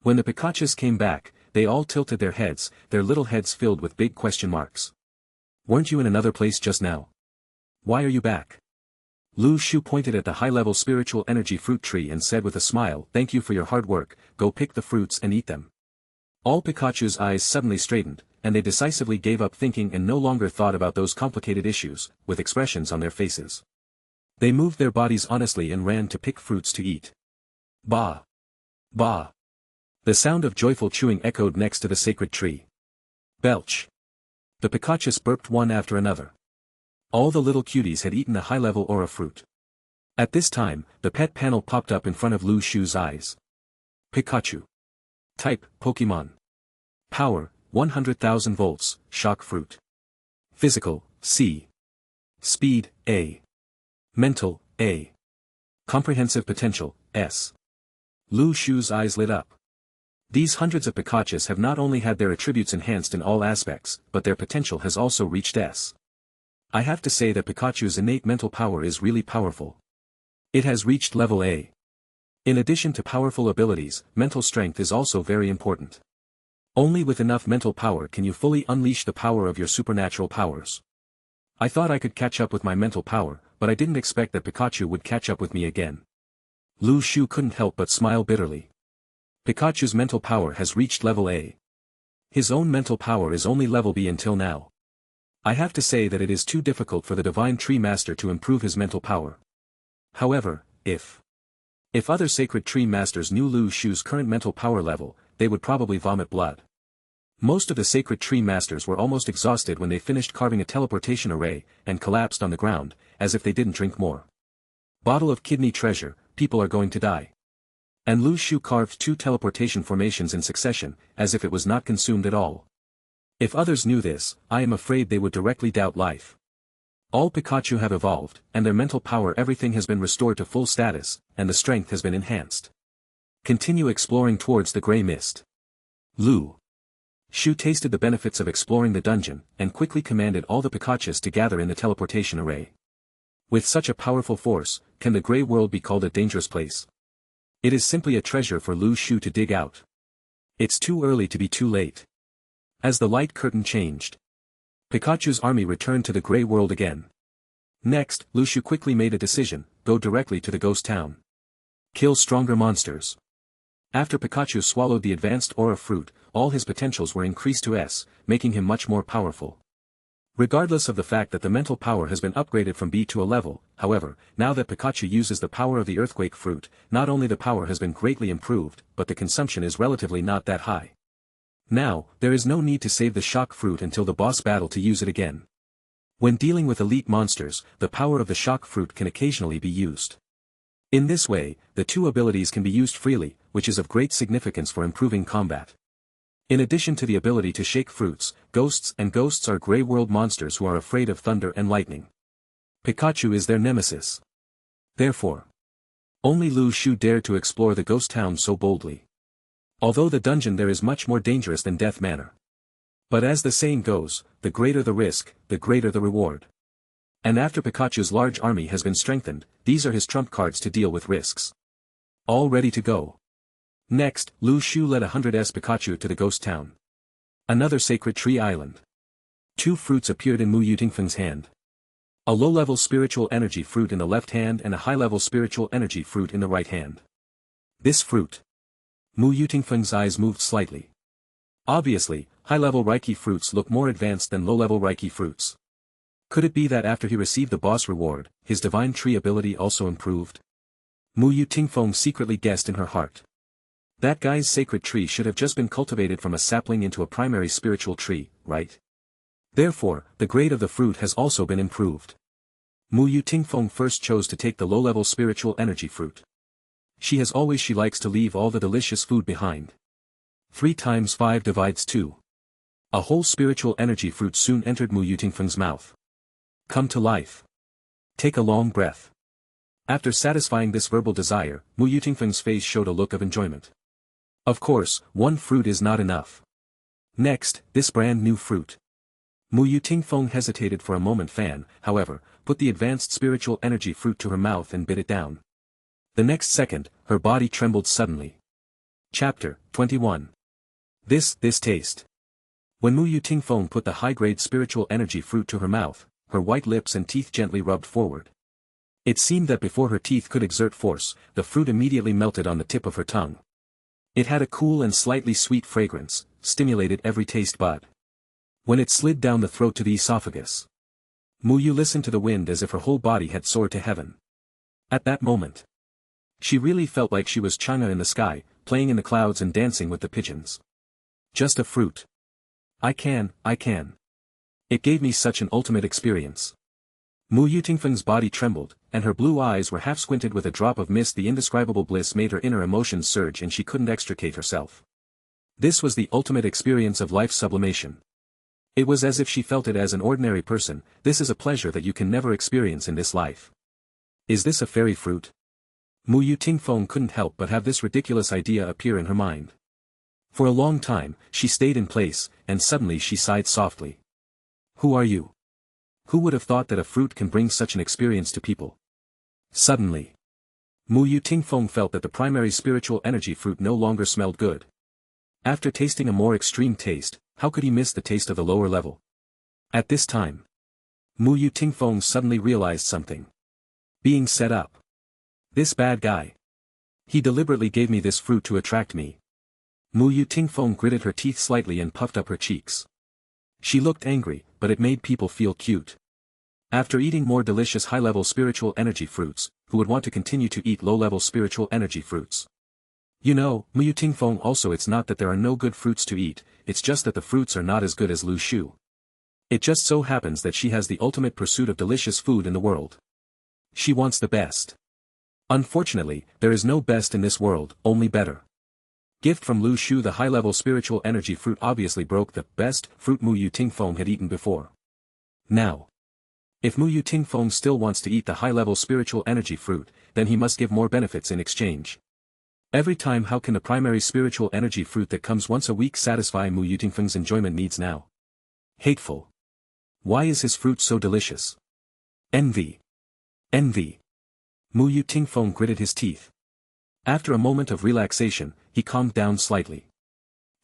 When the Pikachus came back, they all tilted their heads, their little heads filled with big question marks. Weren't you in another place just now? Why are you back? Lu Shu pointed at the high-level spiritual energy fruit tree and said with a smile, "Thank you for your hard work, go pick the fruits and eat them." All Pikachu's eyes suddenly straightened, and they decisively gave up thinking and no longer thought about those complicated issues, with expressions on their faces. They moved their bodies honestly and ran to pick fruits to eat. Ba! Ba! The sound of joyful chewing echoed next to the sacred tree. Belch! The Pikachus burped one after another. All the little cuties had eaten the high-level aura fruit. At this time, the pet panel popped up in front of Lu Shu's eyes. Pikachu. Type, Pokemon. Power, 100,000 volts, shock fruit. Physical, C. Speed, A. Mental, A. Comprehensive potential, S. Lu Shu's eyes lit up. These hundreds of Pikachus have not only had their attributes enhanced in all aspects, but their potential has also reached S. I have to say that Pikachu's innate mental power is really powerful. It has reached level A. In addition to powerful abilities, mental strength is also very important. Only with enough mental power can you fully unleash the power of your supernatural powers. I thought I could catch up with my mental power, but I didn't expect that Pikachu would catch up with me again. Lu Shu couldn't help but smile bitterly. Pikachu's mental power has reached level A. His own mental power is only level B until now. I have to say that it is too difficult for the Divine Tree Master to improve his mental power. However, if other Sacred Tree Masters knew Lu Shu's current mental power level, they would probably vomit blood. Most of the Sacred Tree Masters were almost exhausted when they finished carving a teleportation array, and collapsed on the ground, as if they didn't drink more. Bottle of kidney treasure, people are going to die. And Lu Shu carved 2 teleportation formations in succession, as if it was not consumed at all. If others knew this, I am afraid they would directly doubt life. All Pikachu have evolved, and their mental power everything has been restored to full status, and the strength has been enhanced. Continue exploring towards the grey mist. Lu Shu tasted the benefits of exploring the dungeon, and quickly commanded all the Pikachus to gather in the teleportation array. With such a powerful force, can the Grey World be called a dangerous place? It is simply a treasure for Lu Shu to dig out. It's too early to be too late. As the light curtain changed, Pikachu's army returned to the Grey World again. Next, Lu Shu quickly made a decision, go directly to the ghost town. Kill stronger monsters. After Pikachu swallowed the advanced aura fruit, all his potentials were increased to S, making him much more powerful. Regardless of the fact that the mental power has been upgraded from B to a level, however, now that Pikachu uses the power of the earthquake fruit, not only the power has been greatly improved, but the consumption is relatively not that high. Now, there is no need to save the shock fruit until the boss battle to use it again. When dealing with elite monsters, the power of the shock fruit can occasionally be used. In this way, the 2 abilities can be used freely, which is of great significance for improving combat. In addition to the ability to shake fruits, ghosts are Grey World monsters who are afraid of thunder and lightning. Pikachu is their nemesis. Therefore, only Lu Shu dared to explore the ghost town so boldly. Although the dungeon there is much more dangerous than Death Manor. But as the saying goes, the greater the risk, the greater the reward. And after Pikachu's large army has been strengthened, these are his trump cards to deal with risks. All ready to go. Next, Lu Shu led 100s Pikachu to the ghost town. Another sacred tree island. 2 fruits appeared in Mu Yutingfeng's hand. A low-level spiritual energy fruit in the left hand and a high-level spiritual energy fruit in the right hand. This fruit. Mu Yutingfeng's eyes moved slightly. Obviously, high-level Reiki fruits look more advanced than low-level Reiki fruits. Could it be that after he received the boss reward, his divine tree ability also improved? Mu Yutingfeng secretly guessed in her heart. That guy's sacred tree should have just been cultivated from a sapling into a primary spiritual tree, right? Therefore, the grade of the fruit has also been improved. Mu Yutingfeng first chose to take the low-level spiritual energy fruit. She likes to leave all the delicious food behind. 3 times 5 divides 2. A whole spiritual energy fruit soon entered Mu Yutingfeng's mouth. Come to life. Take a long breath. After satisfying this verbal desire, Mu Yutingfeng's face showed a look of enjoyment. Of course, 1 fruit is not enough. Next, this brand new fruit. Mu Yutingfeng hesitated for a moment however, put the advanced spiritual energy fruit to her mouth and bit it down. The next second, her body trembled suddenly. Chapter 21. This taste. When Mu Yutingfeng put the high-grade spiritual energy fruit to her mouth, her white lips and teeth gently rubbed forward. It seemed that before her teeth could exert force, the fruit immediately melted on the tip of her tongue. It had a cool and slightly sweet fragrance, stimulated every taste bud. When it slid down the throat to the esophagus, Mu Yu listened to the wind as if her whole body had soared to heaven. At that moment, she really felt like she was Chang'e in the sky, playing in the clouds and dancing with the pigeons. Just a fruit. I can. It gave me such an ultimate experience. Mu Yutingfeng's body trembled, and her blue eyes were half squinted with a drop of mist. The indescribable bliss made her inner emotions surge and she couldn't extricate herself. This was the ultimate experience of life sublimation. It was as if she felt it as an ordinary person. This is a pleasure that you can never experience in this life. Is this a fairy fruit? Mu Yutingfeng couldn't help but have this ridiculous idea appear in her mind. For a long time, she stayed in place, and suddenly she sighed softly. Who are you? Who would have thought that a fruit can bring such an experience to people? Suddenly, Mu Yutingfeng felt that the primary spiritual energy fruit no longer smelled good. After tasting a more extreme taste, how could he miss the taste of the lower level? At this time, Mu Yutingfeng suddenly realized something. Being set up. This bad guy. He deliberately gave me this fruit to attract me. Mu Yutingfeng gritted her teeth slightly and puffed up her cheeks. She looked angry, but it made people feel cute. After eating more delicious high-level spiritual energy fruits, who would want to continue to eat low-level spiritual energy fruits? You know, Mu Yutingfeng also, it's not that there are no good fruits to eat, it's just that the fruits are not as good as Lu Shu. It just so happens that she has the ultimate pursuit of delicious food in the world. She wants the best. Unfortunately, there is no best in this world, only better. Gift from Lu Shu. The high-level spiritual energy fruit obviously broke the best fruit Mu Yutingfeng had eaten before. Now, if Mu Yutingfeng still wants to eat the high-level spiritual energy fruit, then he must give more benefits in exchange. Every time, how can the primary spiritual energy fruit that comes once a week satisfy Mu Yutingfeng's enjoyment needs now? Hateful. Why is his fruit so delicious? Envy. Envy. Mu Yutingfeng gritted his teeth. After a moment of relaxation, he calmed down slightly.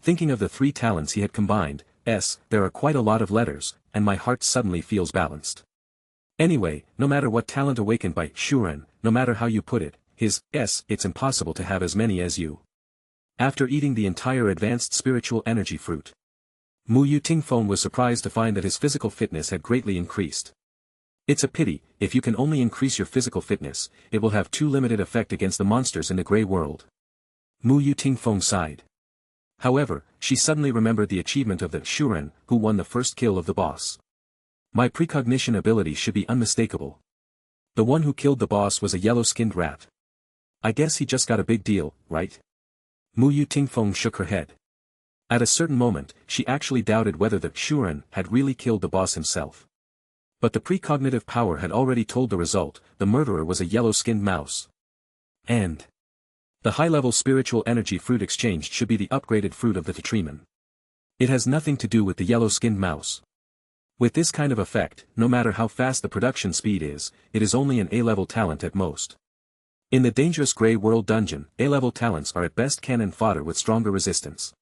Thinking of the 3 talents he had combined, there are quite a lot of letters, and my heart suddenly feels balanced. Anyway, no matter what talent awakened by Shuren, no matter how you put it, it's impossible to have as many as you. After eating the entire advanced spiritual energy fruit, Mu Yutingfeng was surprised to find that his physical fitness had greatly increased. It's a pity, if you can only increase your physical fitness, it will have too limited effect against the monsters in the grey world. Mu Yutingfeng sighed. However, she suddenly remembered the achievement of the Shuren, who won the first kill of the boss. My precognition ability should be unmistakable. The one who killed the boss was a yellow-skinned rat. I guess he just got a big deal, right? Mu Yutingfeng shook her head. At a certain moment, she actually doubted whether the Shuren had really killed the boss himself. But the precognitive power had already told the result. The murderer was a yellow-skinned mouse. And the high-level spiritual energy fruit exchanged should be the upgraded fruit of the Tetraemon. It has nothing to do with the yellow-skinned mouse. With this kind of effect, no matter how fast the production speed is, it is only an A-level talent at most. In the dangerous Grey World dungeon, A-level talents are at best cannon fodder with stronger resistance.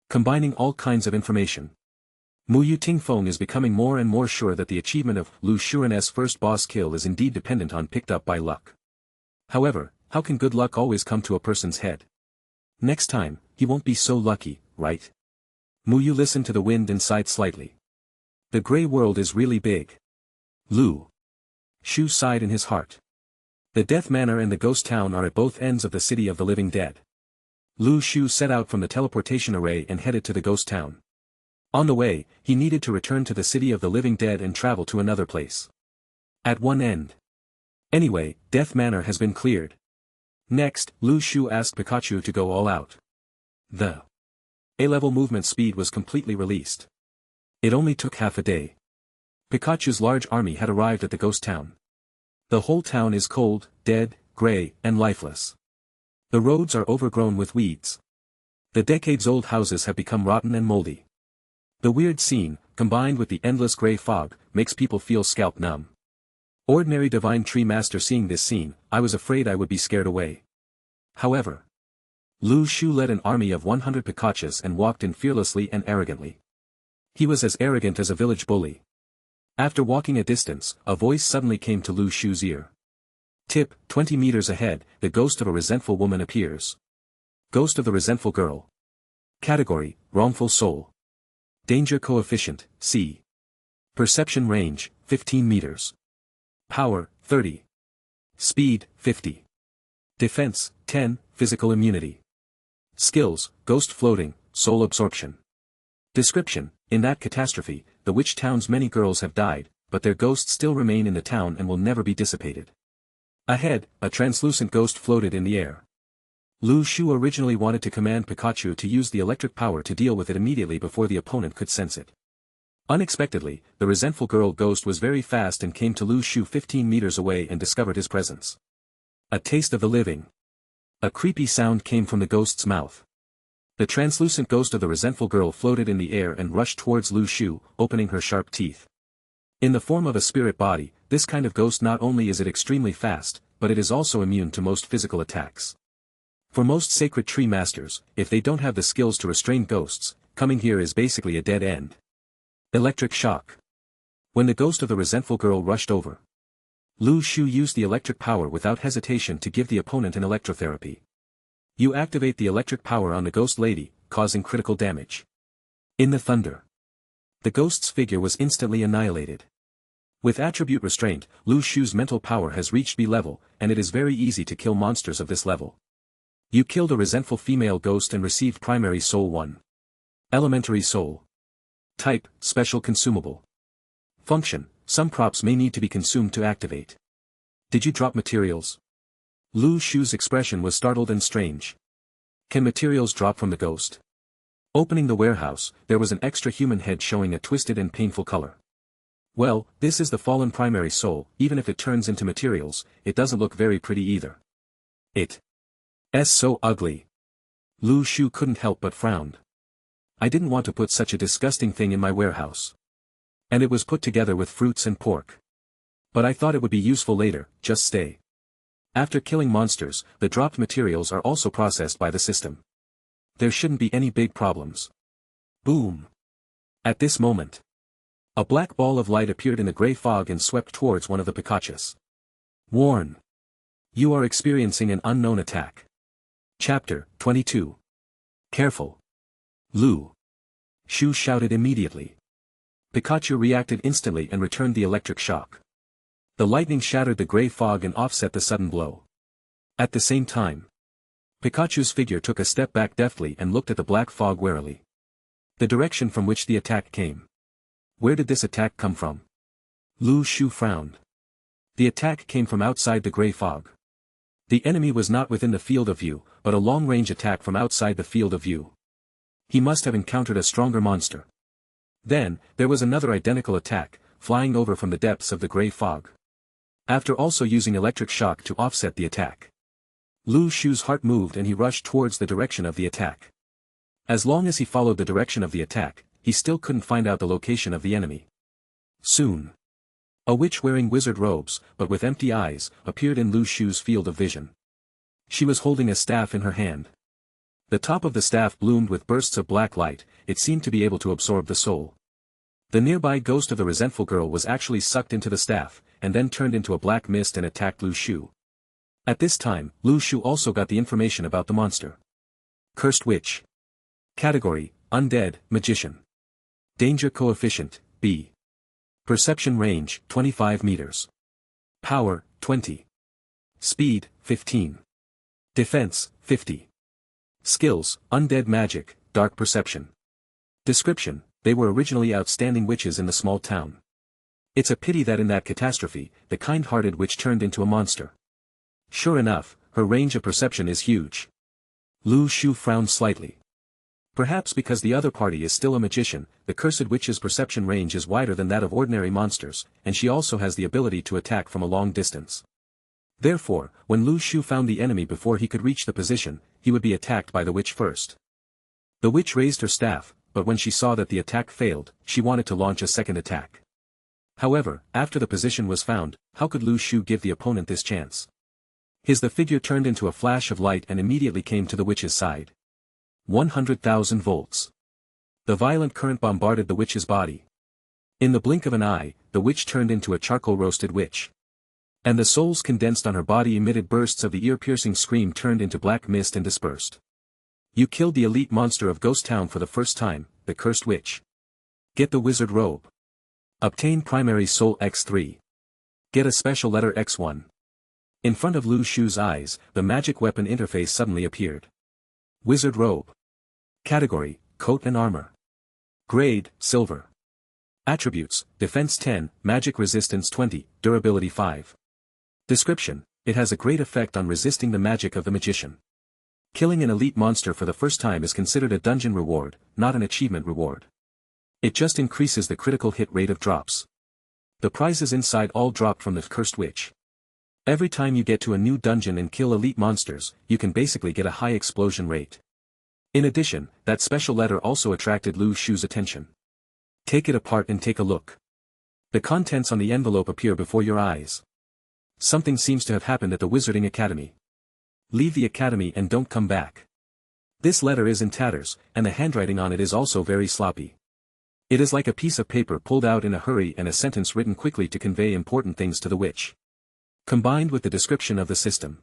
Combining all kinds of information. Mu Tingfeng is becoming more and more sure that the achievement of Lu Shu's first boss kill is indeed dependent on picked up by luck. However, how can good luck always come to a person's head? Next time, he won't be so lucky, right? Mu Yu listened to the wind and sighed slightly. The Grey World is really big. Lu Shu sighed in his heart. The Death Manor and the Ghost Town are at both ends of the City of the Living Dead. Lu Shu set out from the teleportation array and headed to the Ghost Town. On the way, he needed to return to the City of the Living Dead and travel to another place. At one end. Anyway, Death Manor has been cleared. Next, Lu Shu asked Pikachu to go all out. The A-level movement speed was completely released. It only took half a day. Pikachu's large army had arrived at the Ghost Town. The whole town is cold, dead, grey, and lifeless. The roads are overgrown with weeds. The decades-old houses have become rotten and moldy. The weird scene, combined with the endless grey fog, makes people feel scalp numb. Ordinary Divine Tree Master seeing this scene, I was afraid I would be scared away. However, Lu Shu led an army of 100 Pikachus and walked in fearlessly and arrogantly. He was as arrogant as a village bully. After walking a distance, a voice suddenly came to Lu Shu's ear. Tip, 20 meters ahead, the ghost of a resentful woman appears. Ghost of the resentful girl. Category, wrongful soul. Danger coefficient, C. Perception range, 15 meters. Power, 30. Speed, 50. Defense, 10, physical immunity. Skills, ghost floating, soul absorption. Description, in that catastrophe, the witch town's many girls have died, but their ghosts still remain in the town and will never be dissipated. Ahead, a translucent ghost floated in the air. Lu Shu originally wanted to command Pikachu to use the electric power to deal with it immediately before the opponent could sense it. Unexpectedly, the resentful girl ghost was very fast and came to Lu Shu 15 meters away and discovered his presence. A taste of the living. A creepy sound came from the ghost's mouth. The translucent ghost of the resentful girl floated in the air and rushed towards Lu Shu, opening her sharp teeth. In the form of a spirit body, this kind of ghost not only is it extremely fast, but it is also immune to most physical attacks. For most sacred tree masters, if they don't have the skills to restrain ghosts, coming here is basically a dead end. Electric shock. When the ghost of the resentful girl rushed over, Lu Shu used the electric power without hesitation to give the opponent an electrotherapy. You activate the electric power on the ghost lady, causing critical damage. In the thunder. The ghost's figure was instantly annihilated. With attribute restraint, Lu Shu's mental power has reached B level, and it is very easy to kill monsters of this level. You killed a resentful female ghost and received primary soul 1. Elementary soul. Type, special consumable. Function, some props may need to be consumed to activate. Did you drop materials? Lu Shu's expression was startled and strange. Can materials drop from the ghost? Opening the warehouse, there was an extra human head showing a twisted and painful color. Well, this is the fallen primary soul, even if it turns into materials, it doesn't look very pretty either. It's so ugly. Lu Shu couldn't help but frown. I didn't want to put such a disgusting thing in my warehouse. And it was put together with fruits and pork. But I thought it would be useful later, just stay. After killing monsters, the dropped materials are also processed by the system. There shouldn't be any big problems. Boom. At this moment, a black ball of light appeared in the grey fog and swept towards one of the Pikachus. Warn. You are experiencing an unknown attack. Chapter 22. Careful. Lu Shu shouted immediately. Pikachu reacted instantly and returned the electric shock. The lightning shattered the grey fog and offset the sudden blow. At the same time, Pikachu's figure took a step back deftly and looked at the black fog warily. The direction from which the attack came. Where did this attack come from? Lu Shu frowned. The attack came from outside the grey fog. The enemy was not within the field of view, but a long-range attack from outside the field of view. He must have encountered a stronger monster. Then, there was another identical attack, flying over from the depths of the grey fog. After also using electric shock to offset the attack, Lu Shu's heart moved and he rushed towards the direction of the attack. As long as he followed the direction of the attack, he still couldn't find out the location of the enemy. Soon, a witch wearing wizard robes, but with empty eyes, appeared in Lu Shu's field of vision. She was holding a staff in her hand. The top of the staff bloomed with bursts of black light, it seemed to be able to absorb the soul. The nearby ghost of the resentful girl was actually sucked into the staff, and then turned into a black mist and attacked Lu Shu. At this time, Lu Shu also got the information about the monster. Cursed Witch. Category, Undead, Magician. Danger Coefficient, B. Perception Range, 25 meters. Power, 20. Speed, 15. Defense, 50. Skills, Undead Magic, Dark Perception. Description, they were originally outstanding witches in the small town. It's a pity that in that catastrophe, the kind-hearted witch turned into a monster. Sure enough, her range of perception is huge. Lu Shu frowned slightly. Perhaps because the other party is still a magician, the cursed witch's perception range is wider than that of ordinary monsters, and she also has the ability to attack from a long distance. Therefore, when Lu Shu found the enemy before he could reach the position, he would be attacked by the witch first. The witch raised her staff, but when she saw that the attack failed, she wanted to launch a second attack. However, after the position was found, how could Lu Shu give the opponent this chance? The figure turned into a flash of light and immediately came to the witch's side. 100,000 volts. The violent current bombarded the witch's body. In the blink of an eye, the witch turned into a charcoal-roasted witch. And the souls condensed on her body emitted bursts of the ear-piercing scream turned into black mist and dispersed. You killed the elite monster of Ghost Town for the first time, the Cursed Witch. Get the Wizard Robe. Obtain Primary Soul X3. Get a special letter X1. In front of Lu Shu's eyes, the magic weapon interface suddenly appeared. Wizard Robe. Category, Coat and Armor. Grade, Silver. Attributes, Defense 10, Magic Resistance 20, Durability 5. Description, it has a great effect on resisting the magic of the magician. Killing an elite monster for the first time is considered a dungeon reward, not an achievement reward. It just increases the critical hit rate of drops. The prizes inside all drop from the Cursed Witch. Every time you get to a new dungeon and kill elite monsters, you can basically get a high explosion rate. In addition, that special letter also attracted Lu Shu's attention. Take it apart and take a look. The contents on the envelope appear before your eyes. Something seems to have happened at the Wizarding Academy. Leave the academy and don't come back. This letter is in tatters, and the handwriting on it is also very sloppy. It is like a piece of paper pulled out in a hurry and a sentence written quickly to convey important things to the witch. Combined with the description of the system.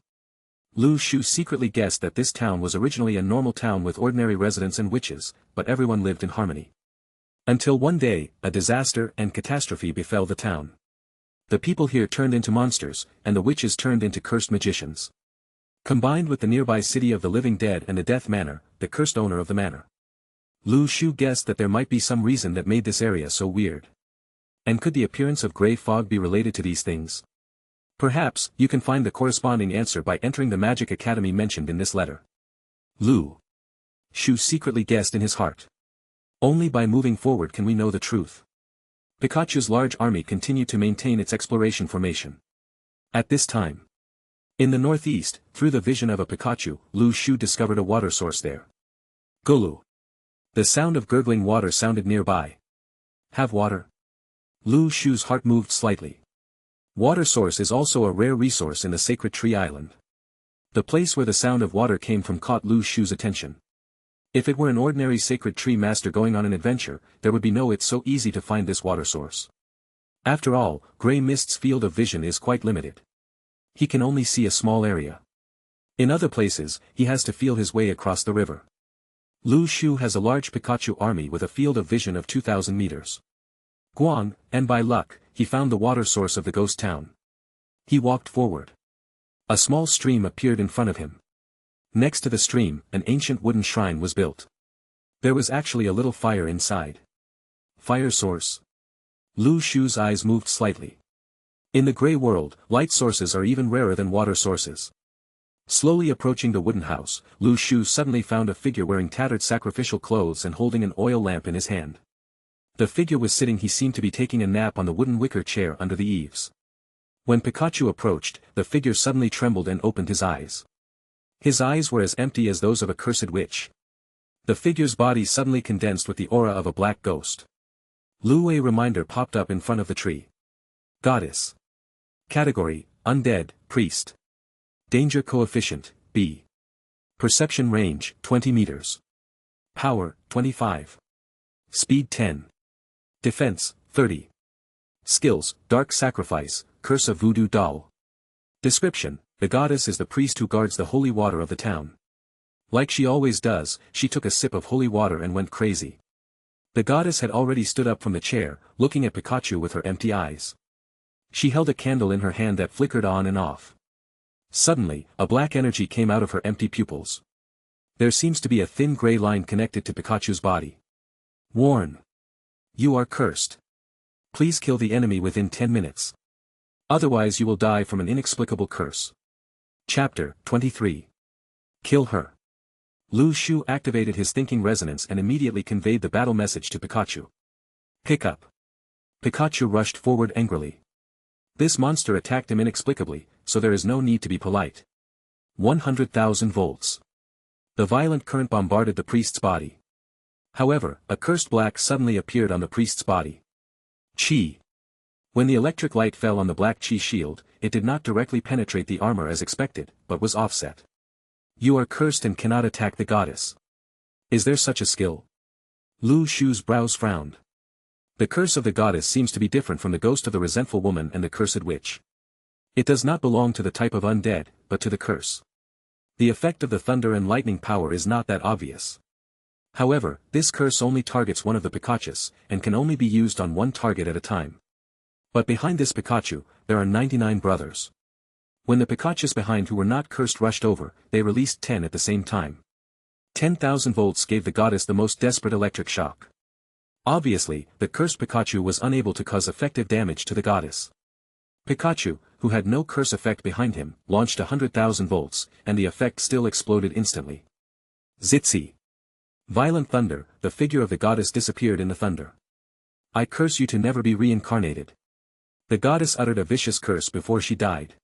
Lu Shu secretly guessed that this town was originally a normal town with ordinary residents and witches, but everyone lived in harmony. Until one day, a disaster and catastrophe befell the town. The people here turned into monsters, and the witches turned into cursed magicians. Combined with the nearby city of the living dead and the Death Manor, the cursed owner of the manor. Lu Shu guessed that there might be some reason that made this area so weird. And could the appearance of grey fog be related to these things? Perhaps, you can find the corresponding answer by entering the Magic Academy mentioned in this letter. Lu Shu secretly guessed in his heart. Only by moving forward can we know the truth. Pikachu's large army continued to maintain its exploration formation. At this time, in the northeast, through the vision of a Pikachu, Lu Shu discovered a water source there. Gulu. The sound of gurgling water sounded nearby. Have water? Lu Shu's heart moved slightly. Water source is also a rare resource in the Sacred Tree Island. The place where the sound of water came from caught Lu Shu's attention. If it were an ordinary Sacred Tree Master going on an adventure, there would be no it's so easy to find this water source. After all, Grey Mist's field of vision is quite limited. He can only see a small area. In other places, he has to feel his way across the river. Lu Shu has a large Pikachu army with a field of vision of 2,000 meters. Guang, and by luck, he found the water source of the ghost town. He walked forward. A small stream appeared in front of him. Next to the stream, an ancient wooden shrine was built. There was actually a little fire inside. Fire source. Lu Shu's eyes moved slightly. In the grey world, light sources are even rarer than water sources. Slowly approaching the wooden house, Lu Shu suddenly found a figure wearing tattered sacrificial clothes and holding an oil lamp in his hand. The figure was sitting. He seemed to be taking a nap on the wooden wicker chair under the eaves. When Pikachu approached, the figure suddenly trembled and opened his eyes. His eyes were as empty as those of a cursed witch. The figure's body suddenly condensed with the aura of a black ghost. A reminder popped up in front of the tree. Goddess. Category, Undead, Priest. Danger Coefficient, B. Perception range, 20 meters. Power, 25. Speed 10. Defense, 30. Skills, Dark Sacrifice, Curse of Voodoo Doll. Description, the goddess is the priest who guards the holy water of the town. Like she always does, she took a sip of holy water and went crazy. The goddess had already stood up from the chair, looking at Pikachu with her empty eyes. She held a candle in her hand that flickered on and off. Suddenly, a black energy came out of her empty pupils. There seems to be a thin gray line connected to Pikachu's body. Warn. You are cursed. Please kill the enemy within 10 minutes. Otherwise you will die from an inexplicable curse. Chapter 23. Kill her. Lu Shu activated his thinking resonance and immediately conveyed the battle message to Pikachu. Pick up. Pikachu rushed forward angrily. This monster attacked him inexplicably, so there is no need to be polite. 100,000 volts. The violent current bombarded the priest's body. However, a cursed black suddenly appeared on the priest's body. Chi. When the electric light fell on the black chi shield, it did not directly penetrate the armor as expected, but was offset. You are cursed and cannot attack the goddess. Is there such a skill? Lu Shu's brows frowned. The curse of the goddess seems to be different from the ghost of the resentful woman and the cursed witch. It does not belong to the type of undead, but to the curse. The effect of the thunder and lightning power is not that obvious. However, this curse only targets one of the Pikachus, and can only be used on one target at a time. But behind this Pikachu, there are 99 brothers. When the Pikachus behind who were not cursed rushed over, they released 10 at the same time. 10,000 volts gave the goddess the most desperate electric shock. Obviously, the cursed Pikachu was unable to cause effective damage to the goddess. Pikachu, who had no curse effect behind him, launched 100,000 volts, and the effect still exploded instantly. Zitzi. Violent thunder, the figure of the goddess disappeared in the thunder. I curse you to never be reincarnated. The goddess uttered a vicious curse before she died.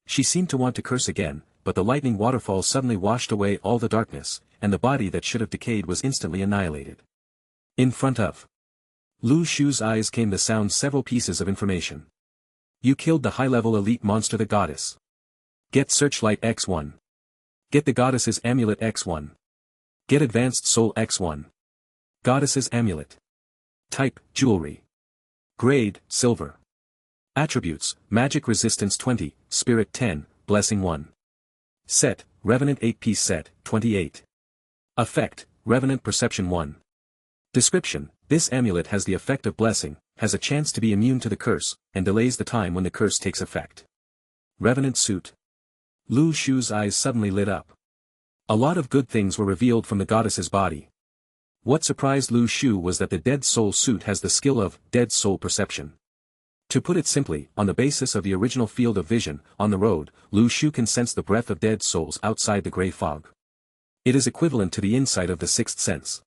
She seemed to want to curse again, but the lightning waterfall suddenly washed away all the darkness, and the body that should have decayed was instantly annihilated. In front of Lu Shu's eyes came the sound several pieces of information. You killed the high-level elite monster the goddess. Get Searchlight X1. Get the goddess's amulet X1. Get Advanced Soul X1. Goddess's amulet. Type, jewelry. Grade, silver. Attributes, magic resistance 20, spirit 10, blessing 1. Set, Revenant 8-piece set, 28. Effect, Revenant perception 1. Description, this amulet has the effect of blessing, has a chance to be immune to the curse, and delays the time when the curse takes effect. Revenant suit. Lu Shu's eyes suddenly lit up. A lot of good things were revealed from the goddess's body. What surprised Lu Shu was that the Dead Soul suit has the skill of Dead Soul perception. To put it simply, on the basis of the original field of vision, on the road, Lu Shu can sense the breath of dead souls outside the gray fog. It is equivalent to the insight of the sixth sense.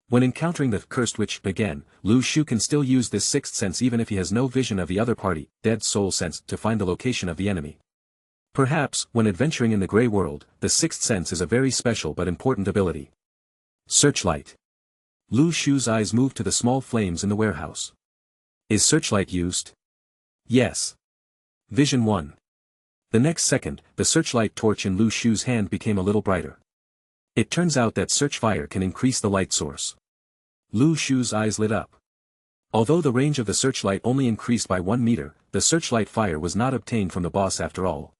When encountering the cursed witch again, Lu Shu can still use this sixth sense even if he has no vision of the other party, Dead Soul sense, to find the location of the enemy. Perhaps, when adventuring in the gray world, the sixth sense is a very special but important ability. Searchlight. Lu Shu's eyes moved to the small flames in the warehouse. Is searchlight used? Yes. Vision 1. The next second, the searchlight torch in Lu Shu's hand became a little brighter. It turns out that search fire can increase the light source. Lu Shu's eyes lit up. Although the range of the searchlight only increased by 1 meter, the searchlight fire was not obtained from the boss after all.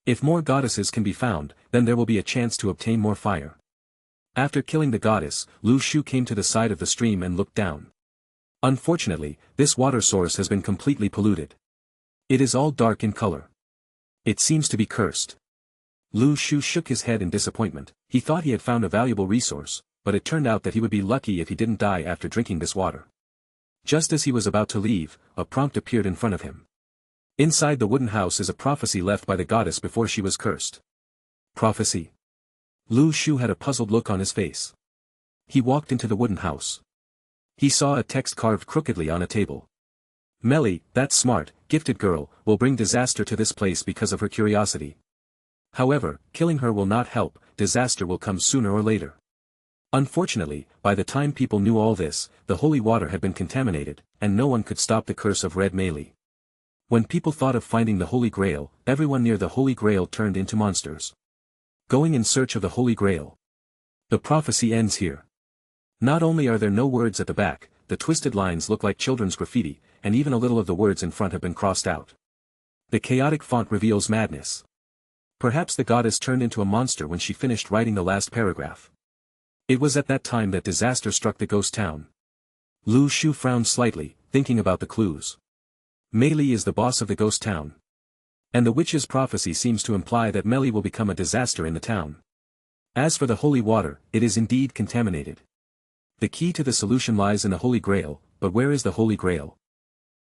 If more goddesses can be found, then there will be a chance to obtain more fire. After killing the goddess, Lu Shu came to the side of the stream and looked down. Unfortunately, this water source has been completely polluted. It is all dark in color. It seems to be cursed. Lu Shu shook his head in disappointment. He thought he had found a valuable resource, but it turned out that he would be lucky if he didn't die after drinking this water. Just as he was about to leave, a prompt appeared in front of him. Inside the wooden house is a prophecy left by the goddess before she was cursed. Prophecy? Lu Shu had a puzzled look on his face. He walked into the wooden house. He saw a text carved crookedly on a table. Melly, that smart, gifted girl, will bring disaster to this place because of her curiosity. However, killing her will not help, disaster will come sooner or later. Unfortunately, by the time people knew all this, the holy water had been contaminated, and no one could stop the curse of Red Melee. When people thought of finding the Holy Grail, everyone near the Holy Grail turned into monsters. Going in search of the Holy Grail. The prophecy ends here. Not only are there no words at the back, the twisted lines look like children's graffiti, and even a little of the words in front have been crossed out. The chaotic font reveals madness. Perhaps the goddess turned into a monster when she finished writing the last paragraph. It was at that time that disaster struck the ghost town. Lu Shu frowned slightly, thinking about the clues. Mei Li is the boss of the ghost town. And the witch's prophecy seems to imply that Mei Li will become a disaster in the town. As for the holy water, it is indeed contaminated. The key to the solution lies in the Holy Grail, but where is the Holy Grail?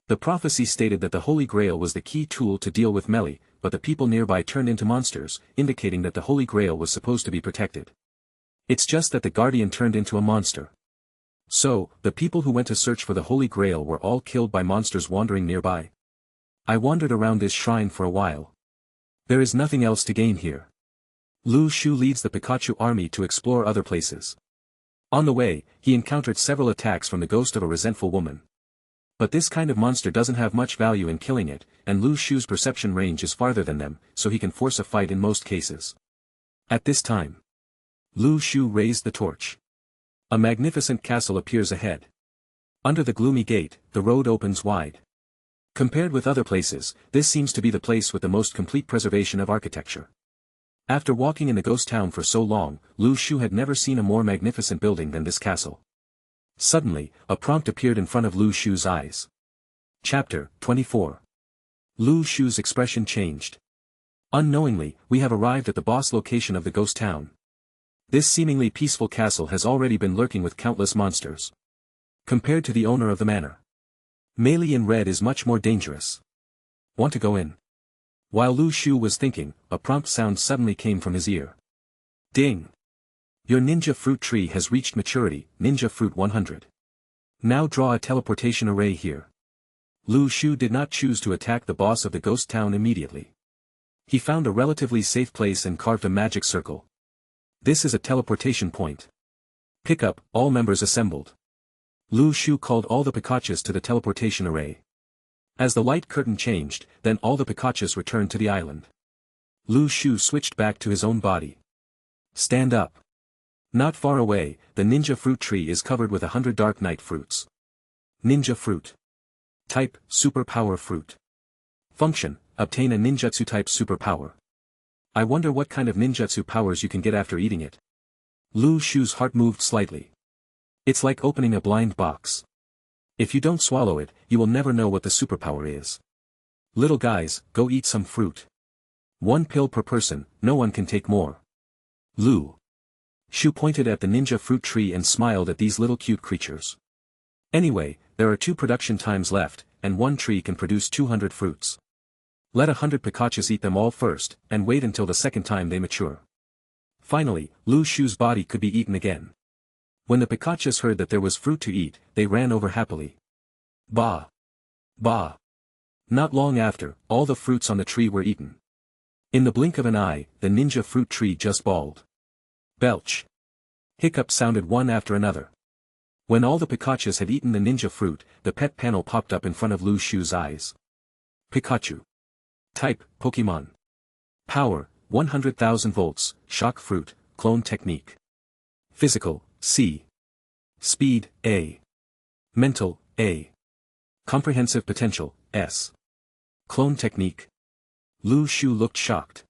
The prophecy stated that the Holy Grail was the key tool to deal with Mei Li, but the people nearby turned into monsters, indicating that the Holy Grail was supposed to be protected. It's just that the Guardian turned into a monster. So, the people who went to search for the Holy Grail were all killed by monsters wandering nearby. I wandered around this shrine for a while. There is nothing else to gain here. Lu Shu leads the Pikachu army to explore other places. On the way, he encountered several attacks from the ghost of a resentful woman. But this kind of monster doesn't have much value in killing it, and Lu Shu's perception range is farther than them, so he can force a fight in most cases. At this time, Lu Shu raised the torch. A magnificent castle appears ahead. Under the gloomy gate, the road opens wide. Compared with other places, this seems to be the place with the most complete preservation of architecture. After walking in the ghost town for so long, Lu Shu had never seen a more magnificent building than this castle. Suddenly, a prompt appeared in front of Lu Shu's eyes. Chapter 24. Lu Shu's expression changed. Unknowingly, we have arrived at the boss location of the ghost town. This seemingly peaceful castle has already been lurking with countless monsters. Compared to the owner of the manor, Mei Li in red is much more dangerous. Want to go in? While Lu Shu was thinking, a prompt sound suddenly came from his ear. Ding! Your ninja fruit tree has reached maturity, ninja fruit 100. Now draw a teleportation array here. Lu Shu did not choose to attack the boss of the ghost town immediately. He found a relatively safe place and carved a magic circle. This is a teleportation point. Pick up, all members assembled. Lu Shu called all the Pikachus to the teleportation array. As the light curtain changed, then all the Pikachus returned to the island. Lu Shu switched back to his own body. Stand up. Not far away, the ninja fruit tree is covered with 100 dark night fruits. Ninja fruit. Type, superpower fruit. Function, obtain a ninjutsu type superpower. I wonder what kind of ninjutsu powers you can get after eating it. Lu Shu's heart moved slightly. It's like opening a blind box. If you don't swallow it, you will never know what the superpower is. Little guys, go eat some fruit. 1 pill per person, no one can take more. Lu Shu pointed at the ninja fruit tree and smiled at these little cute creatures. Anyway, there are 2 production times left, and 1 tree can produce 200 fruits. Let 100 Pikachus eat them all first, and wait until the second time they mature. Finally, Lu Shu's body could be eaten again. When the Pikachus heard that there was fruit to eat, they ran over happily. Bah! Bah! Not long after, all the fruits on the tree were eaten. In the blink of an eye, the ninja fruit tree just bawled. Belch! Hiccups sounded one after another. When all the Pikachus had eaten the ninja fruit, the pet panel popped up in front of Lu Shu's eyes. Pikachu. Type, Pokemon. Power, 100,000 volts, shock fruit, clone technique. Physical, C. Speed, A. Mental, A. Comprehensive potential, S. Clone technique. Lu Shu looked shocked.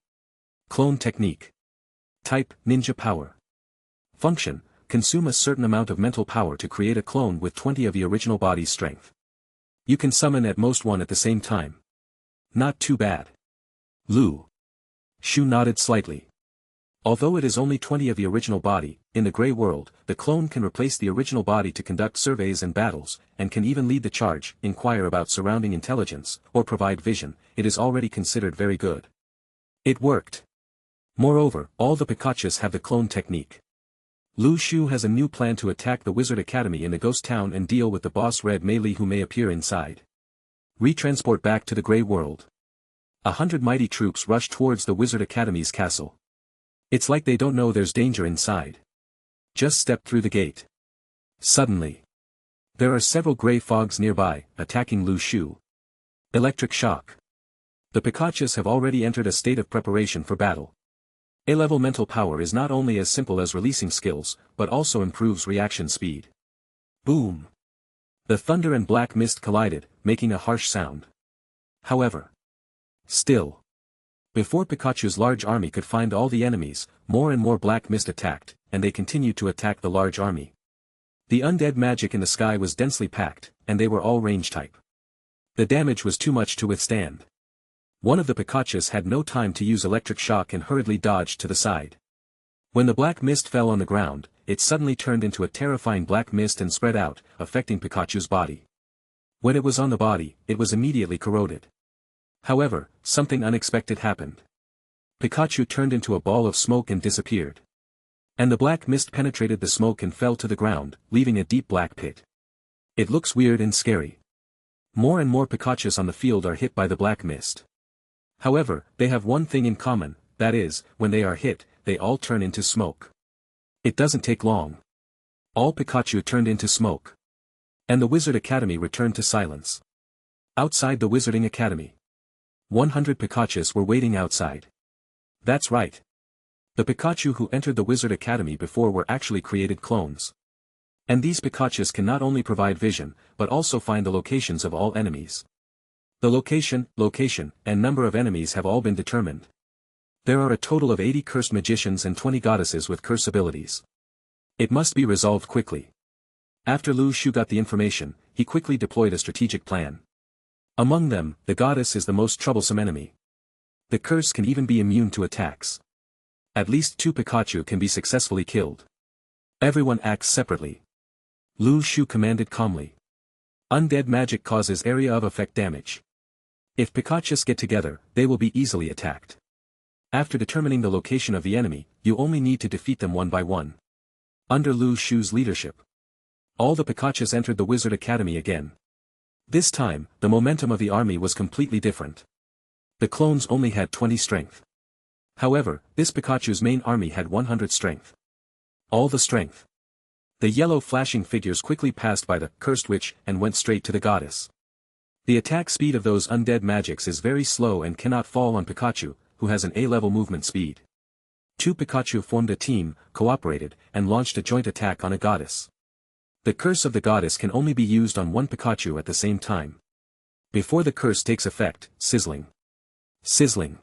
Clone technique. Type, ninja power. Function, consume a certain amount of mental power to create a clone with 20 of the original body's strength. You can summon at most 1 at the same time. Not too bad. Lu Shu nodded slightly. Although it is only 20 of the original body, in the Grey World, the clone can replace the original body to conduct surveys and battles, and can even lead the charge, inquire about surrounding intelligence, or provide vision. It is already considered very good. It worked. Moreover, all the Pikachus have the clone technique. Lu Shu has a new plan to attack the Wizard Academy in the Ghost Town and deal with the boss Red Mei Li who may appear inside. Retransport back to the Grey World. 100 mighty troops rush towards the Wizard Academy's castle. It's like they don't know there's danger inside. Just step through the gate. Suddenly, there are several grey fogs nearby, attacking Lu Shu. Electric shock. The Pikachus have already entered a state of preparation for battle. A-level mental power is not only as simple as releasing skills, but also improves reaction speed. Boom! The thunder and black mist collided, making a harsh sound. However, still, before Pikachu's large army could find all the enemies, more and more black mist attacked, and they continued to attack the large army. The undead magic in the sky was densely packed, and they were all range type. The damage was too much to withstand. One of the Pikachus had no time to use electric shock and hurriedly dodged to the side. When the black mist fell on the ground, it suddenly turned into a terrifying black mist and spread out, affecting Pikachu's body. When it was on the body, it was immediately corroded. However, something unexpected happened. Pikachu turned into a ball of smoke and disappeared. And the black mist penetrated the smoke and fell to the ground, leaving a deep black pit. It looks weird and scary. More and more Pikachus on the field are hit by the black mist. However, they have one thing in common, that is, when they are hit, they all turn into smoke. It doesn't take long. All Pikachu turned into smoke. And the Wizard Academy returned to silence. Outside the Wizarding Academy, 100 Pikachus were waiting outside. That's right. The Pikachu who entered the Wizard Academy before were actually created clones. And these Pikachus can not only provide vision, but also find the locations of all enemies. The location, and number of enemies have all been determined. There are a total of 80 cursed magicians and 20 goddesses with curse abilities. It must be resolved quickly. After Lu Shu got the information, he quickly deployed a strategic plan. Among them, the goddess is the most troublesome enemy. The curse can even be immune to attacks. At least 2 Pikachu can be successfully killed. Everyone acts separately. Lu Shu commanded calmly. Undead magic causes area of effect damage. If Pikachus get together, they will be easily attacked. After determining the location of the enemy, you only need to defeat them one by one. Under Lu Shu's leadership, all the Pikachus entered the Wizard Academy again. This time, the momentum of the army was completely different. The clones only had 20 strength. However, this Pikachu's main army had 100 strength. All the strength. The yellow flashing figures quickly passed by the cursed witch and went straight to the goddess. The attack speed of those undead magics is very slow and cannot fall on Pikachu, who has an A-level movement speed. 2 Pikachu formed a team, cooperated, and launched a joint attack on a goddess. The curse of the goddess can only be used on one Pikachu at the same time. Before the curse takes effect, sizzling. Sizzling.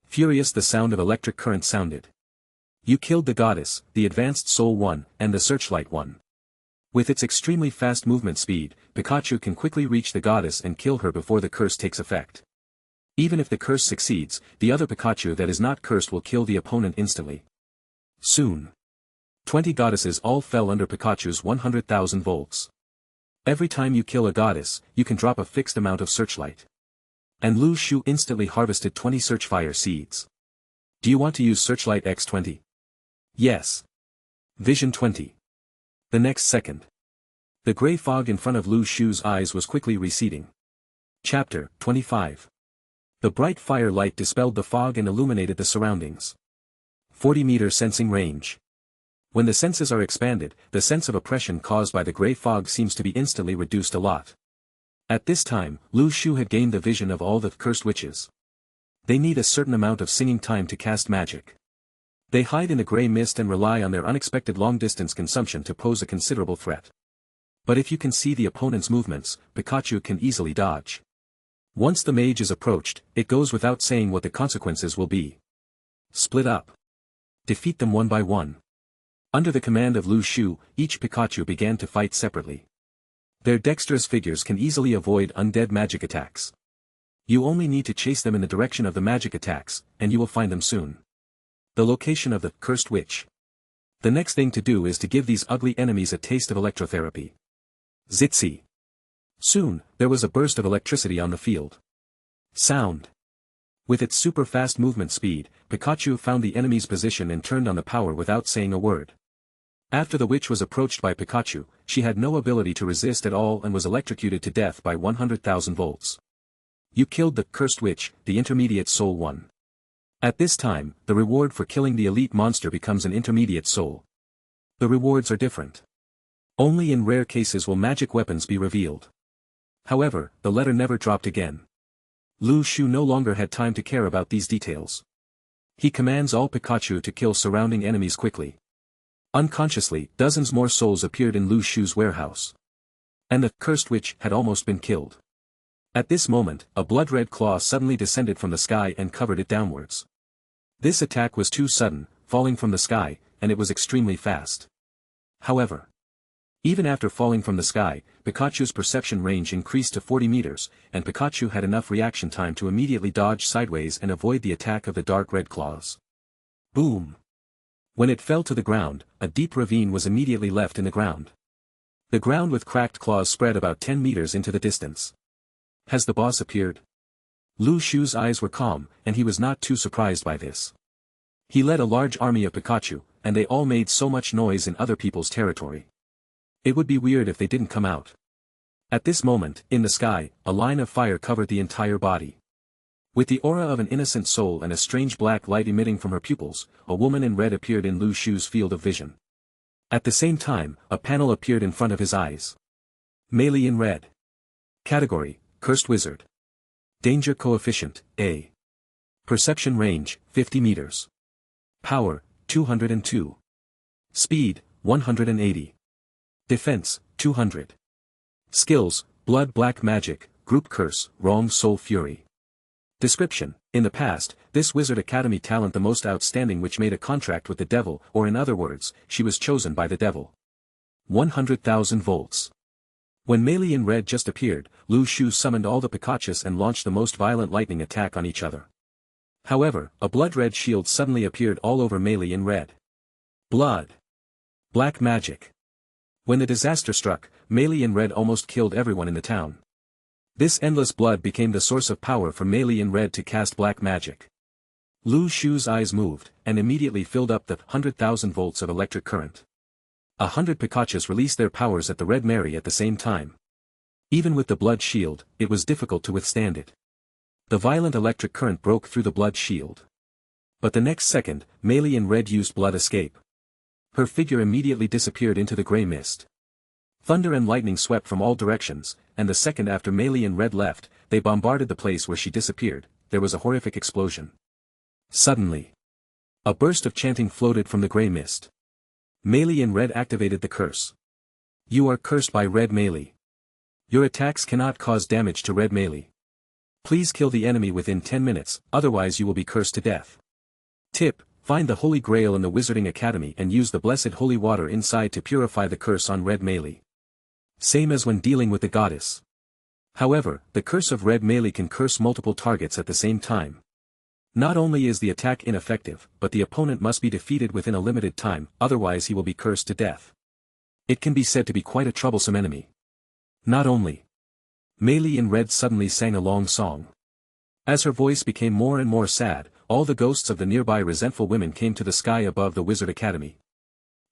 Furious, the sound of electric current sounded. You killed the goddess, the advanced soul one, and the searchlight one. With its extremely fast movement speed, Pikachu can quickly reach the goddess and kill her before the curse takes effect. Even if the curse succeeds, the other Pikachu that is not cursed will kill the opponent instantly. Soon, 20 goddesses all fell under Pikachu's 100,000 volts. Every time you kill a goddess, you can drop a fixed amount of searchlight. And Lu Shu instantly harvested 20 searchfire seeds. Do you want to use searchlight X20? Yes. Vision 20. The next second, the gray fog in front of Lu Shu's eyes was quickly receding. Chapter 25. The bright fire light dispelled the fog and illuminated the surroundings. 40-meter sensing range. When the senses are expanded, the sense of oppression caused by the gray fog seems to be instantly reduced a lot. At this time, Lu Shu had gained the vision of all the cursed witches. They need a certain amount of singing time to cast magic. They hide in the gray mist and rely on their unexpected long-distance consumption to pose a considerable threat. But if you can see the opponent's movements, Pikachu can easily dodge. Once the mage is approached, it goes without saying what the consequences will be. Split up. Defeat them one by one. Under the command of Lu Shu, each Pikachu began to fight separately. Their dexterous figures can easily avoid undead magic attacks. You only need to chase them in the direction of the magic attacks, and you will find them soon. The location of the cursed witch. The next thing to do is to give these ugly enemies a taste of electrotherapy. Zitzi. Soon, there was a burst of electricity on the field. Sound. With its super fast movement speed, Pikachu found the enemy's position and turned on the power without saying a word. After the witch was approached by Pikachu, she had no ability to resist at all and was electrocuted to death by 100,000 volts. You killed the cursed witch, the intermediate soul one. At this time, the reward for killing the elite monster becomes an intermediate soul. The rewards are different. Only in rare cases will magic weapons be revealed. However, the letter never dropped again. Lu Shu no longer had time to care about these details. He commands all Pikachu to kill surrounding enemies quickly. Unconsciously, dozens more souls appeared in Lu Shu's warehouse. And the cursed witch had almost been killed. At this moment, a blood-red claw suddenly descended from the sky and covered it downwards. This attack was too sudden, falling from the sky, and it was extremely fast. However, even after falling from the sky, Pikachu's perception range increased to 40 meters, and Pikachu had enough reaction time to immediately dodge sideways and avoid the attack of the dark red claws. Boom! When it fell to the ground, a deep ravine was immediately left in the ground. The ground with cracked claws spread about 10 meters into the distance. Has the boss appeared? Lu Shu's eyes were calm, and he was not too surprised by this. He led a large army of Pikachu, and they all made so much noise in other people's territory. It would be weird if they didn't come out. At this moment, in the sky, a line of fire covered the entire body. With the aura of an innocent soul and a strange black light emitting from her pupils, a woman in red appeared in Lu Shu's field of vision. At the same time, a panel appeared in front of his eyes. Melee in red. Category: Cursed Wizard. Danger Coefficient, A. Perception Range, 50 meters. Power, 202. Speed, 180. Defense, 200. Skills: Blood Black Magic, Group Curse, Wrong Soul Fury. Description: in the past, this Wizard Academy talent the most outstanding which made a contract with the devil, or in other words, she was chosen by the devil. 100,000 volts. When Melee in red just appeared, Lu Shu summoned all the Pikachus and launched the most violent lightning attack on each other. However, a blood-red shield suddenly appeared all over Melee in red. Blood. Black magic. When the disaster struck, Melee in red almost killed everyone in the town. This endless blood became the source of power for Melee in red to cast black magic. Lu Shu's eyes moved, and immediately filled up the 100,000 volts of electric current. 100 Pikachus released their powers at the Red Mary at the same time. Even with the blood shield, it was difficult to withstand it. The violent electric current broke through the blood shield. But the next second, Melee in red used blood escape. Her figure immediately disappeared into the grey mist. Thunder and lightning swept from all directions, and the second after Melee in red left, they bombarded the place where she disappeared. There was a horrific explosion. Suddenly, a burst of chanting floated from the grey mist. Melee in red activated the curse. You are cursed by Red Melee. Your attacks cannot cause damage to Red Melee. Please kill the enemy within 10 minutes, otherwise you will be cursed to death. Tip: find the Holy Grail in the Wizarding Academy and use the blessed holy water inside to purify the curse on Red Melee. Same as when dealing with the goddess. However, the curse of Red Melee can curse multiple targets at the same time. Not only is the attack ineffective, but the opponent must be defeated within a limited time, otherwise he will be cursed to death. It can be said to be quite a troublesome enemy. Not only. Melee in red suddenly sang a long song. As her voice became more and more sad, all the ghosts of the nearby resentful women came to the sky above the Wizard Academy.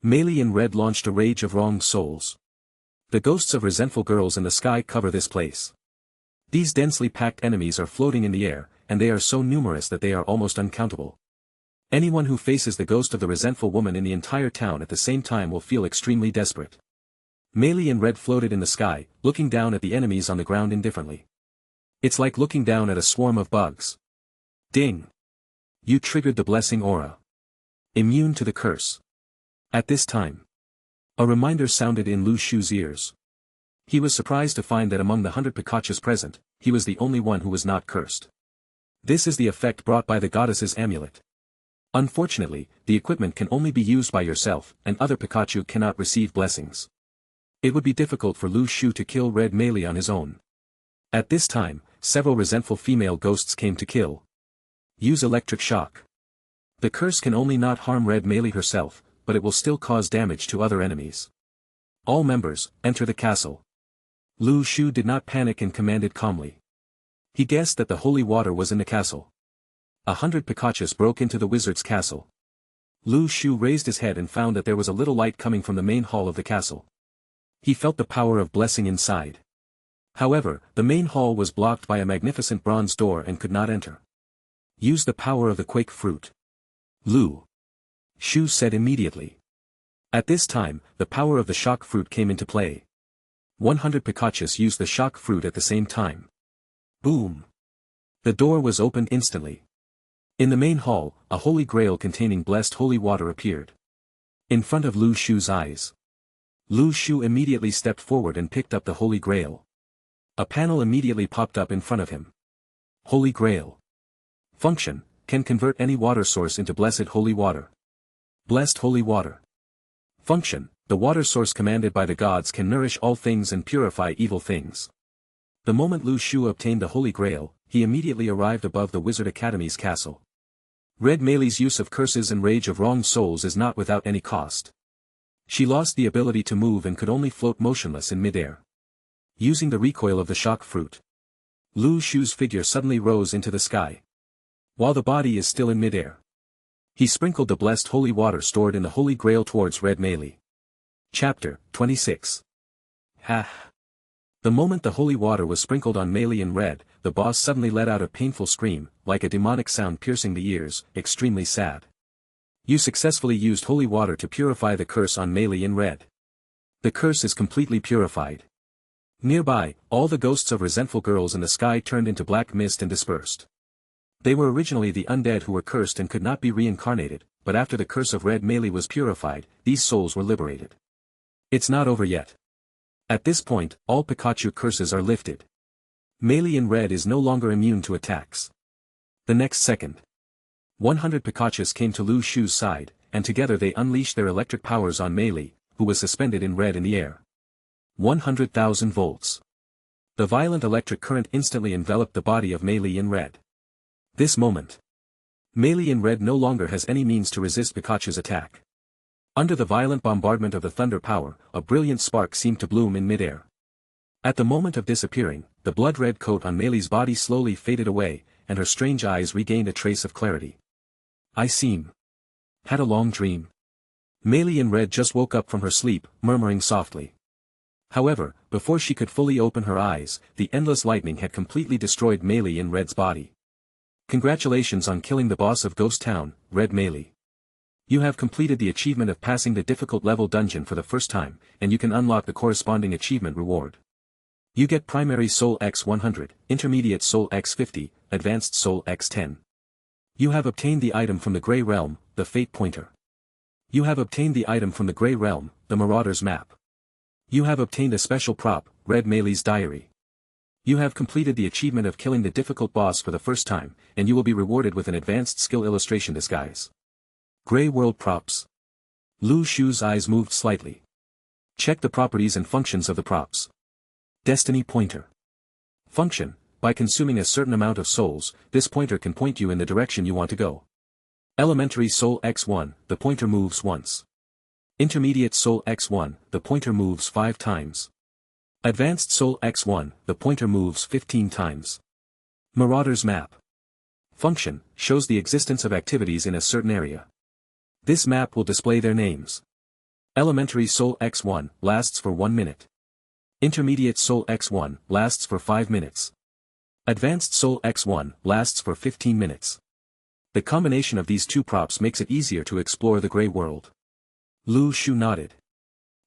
Melee in red launched a rage of wronged souls. The ghosts of resentful girls in the sky cover this place. These densely packed enemies are floating in the air, and they are so numerous that they are almost uncountable. Anyone who faces the ghost of the resentful woman in the entire town at the same time will feel extremely desperate. Melee in red floated in the sky, looking down at the enemies on the ground indifferently. It's like looking down at a swarm of bugs. Ding! You triggered the blessing aura. Immune to the curse. At this time, a reminder sounded in Lu Shu's ears. He was surprised to find that among the 100 Pikachus present, he was the only one who was not cursed. This is the effect brought by the goddess's amulet. Unfortunately, the equipment can only be used by yourself, and other Pikachu cannot receive blessings. It would be difficult for Lu Shu to kill Red Melee on his own. At this time, several resentful female ghosts came to kill. Use electric shock. The curse can only not harm Red Melee herself, but it will still cause damage to other enemies. All members, enter the castle. Lu Shu did not panic and commanded calmly. He guessed that the holy water was in the castle. 100 Pikachus broke into the wizard's castle. Lu Shu raised his head and found that there was a little light coming from the main hall of the castle. He felt the power of blessing inside. However, the main hall was blocked by a magnificent bronze door and could not enter. Use the power of the quake fruit. Lu Shu said immediately. At this time, the power of the shock fruit came into play. 100 Pikachus used the shock fruit at the same time. Boom! The door was opened instantly. In the main hall, a holy grail containing blessed holy water appeared. In front of Lu Shu's eyes. Lu Shu immediately stepped forward and picked up the holy grail. A panel immediately popped up in front of him. Holy Grail. Function, can convert any water source into blessed holy water. Blessed holy water. Function, the water source commanded by the gods can nourish all things and purify evil things. The moment Lu Shu obtained the holy grail, he immediately arrived above the Wizard Academy's castle. Red Meili's use of curses and rage of wronged souls is not without any cost. She lost the ability to move and could only float motionless in midair. Using the recoil of the shock fruit, Lu Shu's figure suddenly rose into the sky. While the body is still in midair, he sprinkled the blessed holy water stored in the Holy Grail towards Red Meili. Chapter 26. Ha! The moment the holy water was sprinkled on Meili and Red, the boss suddenly let out a painful scream, like a demonic sound piercing the ears, extremely sad. You successfully used holy water to purify the curse on Meili and Red. The curse is completely purified. Nearby, all the ghosts of resentful girls in the sky turned into black mist and dispersed. They were originally the undead who were cursed and could not be reincarnated, but after the curse of Red Meili was purified, these souls were liberated. It's not over yet. At this point, all Pikachu curses are lifted. Meili in Red is no longer immune to attacks. The next second, 100 Pikachus came to Lu Shu's side, and together they unleashed their electric powers on Meili, who was suspended in red in the air. 100,000 volts. The violent electric current instantly enveloped the body of Meili in Red. This moment, Meili in Red no longer has any means to resist Pikachu's attack. Under the violent bombardment of the thunder power, a brilliant spark seemed to bloom in midair. At the moment of disappearing, the blood-red coat on Meili's body slowly faded away, and her strange eyes regained a trace of clarity. I had a long dream. Meili in Red just woke up from her sleep, murmuring softly. However, before she could fully open her eyes, the endless lightning had completely destroyed Meili in Red's body. Congratulations on killing the boss of Ghost Town, Red Meili. You have completed the achievement of passing the difficult level dungeon for the first time, and you can unlock the corresponding achievement reward. You get Primary Soul X 100, Intermediate Soul X 50, Advanced Soul X 10. You have obtained the item from the Grey Realm, the Fate Pointer. You have obtained the item from the Grey Realm, the Marauder's Map. You have obtained a special prop, Red Meili's Diary. You have completed the achievement of killing the difficult boss for the first time, and you will be rewarded with an advanced skill illustration disguise. Grey World Props. Lu Shu's eyes moved slightly. Check the properties and functions of the props. Destiny Pointer. Function: by consuming a certain amount of souls, this pointer can point you in the direction you want to go. Elementary Soul X1, the pointer moves once. Intermediate Soul X1, the pointer moves 5 times. Advanced Soul X1, the pointer moves 15 times. Marauder's Map. Function: shows the existence of activities in a certain area. This map will display their names. Elementary Soul X1, lasts for 1 minute. Intermediate Soul X1, lasts for 5 minutes. Advanced Soul X1, lasts for 15 minutes. The combination of these two props makes it easier to explore the Grey World. Lu Shu nodded.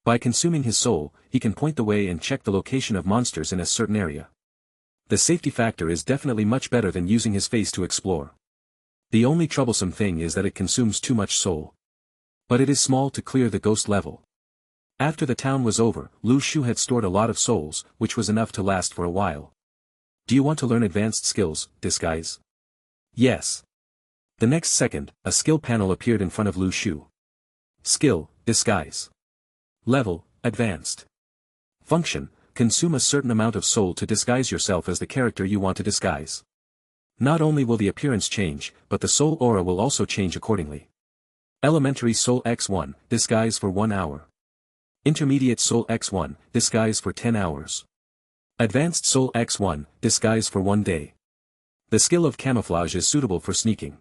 By consuming his soul, he can point the way and check the location of monsters in a certain area. The safety factor is definitely much better than using his face to explore. The only troublesome thing is that it consumes too much soul. But it is small to clear the ghost level. After the town was over, Lu Shu had stored a lot of souls, which was enough to last for a while. Do you want to learn advanced skills, disguise? Yes. The next second, a skill panel appeared in front of Lu Shu. Skill, disguise. Level, advanced. Function: consume a certain amount of soul to disguise yourself as the character you want to disguise. Not only will the appearance change, but the soul aura will also change accordingly. Elementary Soul X1, disguise for 1 hour. Intermediate Soul X1, disguise for 10 hours. Advanced Soul X1, disguise for 1 day. The skill of camouflage is suitable for sneaking.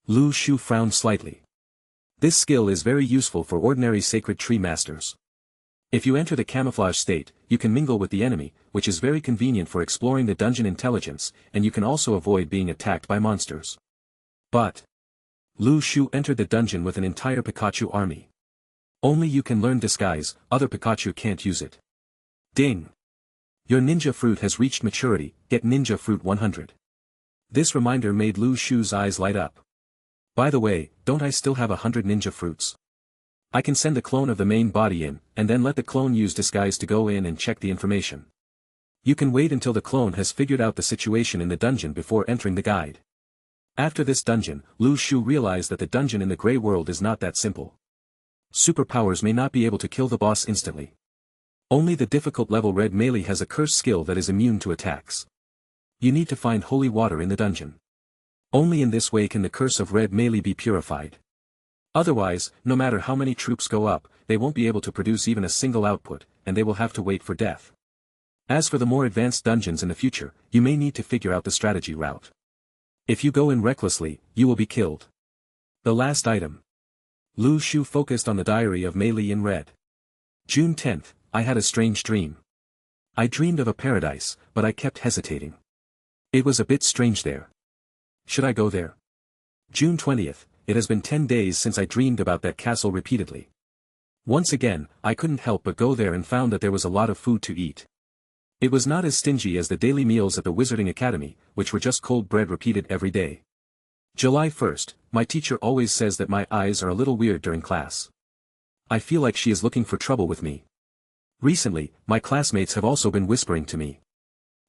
Lu Shu frowned slightly. This skill is very useful for ordinary sacred tree masters. If you enter the camouflage state, you can mingle with the enemy, which is very convenient for exploring the dungeon intelligence, and you can also avoid being attacked by monsters. But Lu Shu entered the dungeon with an entire Pikachu army. Only you can learn disguise, other Pikachu can't use it. Ding! Your ninja fruit has reached maturity, get ninja fruit 100. This reminder made Lu Shu's eyes light up. By the way, don't I still have 100 ninja fruits? I can send the clone of the main body in, and then let the clone use disguise to go in and check the information. You can wait until the clone has figured out the situation in the dungeon before entering the guide. After this dungeon, Lu Shu realized that the dungeon in the Grey World is not that simple. Superpowers may not be able to kill the boss instantly. Only the difficult level red melee has a curse skill that is immune to attacks. You need to find holy water in the dungeon. Only in this way can the curse of red melee be purified. Otherwise, no matter how many troops go up, they won't be able to produce even a single output, and they will have to wait for death. As for the more advanced dungeons in the future, you may need to figure out the strategy route. If you go in recklessly, you will be killed. The last item. Lu Shu focused on the diary of Mei Li in red. June 10th, I had a strange dream. I dreamed of a paradise, but I kept hesitating. It was a bit strange there. Should I go there? June 20th, it has been 10 days since I dreamed about that castle repeatedly. Once again, I couldn't help but go there and found that there was a lot of food to eat. It was not as stingy as the daily meals at the Wizarding Academy, which were just cold bread repeated every day. July 1st, my teacher always says that my eyes are a little weird during class. I feel like she is looking for trouble with me. Recently, my classmates have also been whispering to me.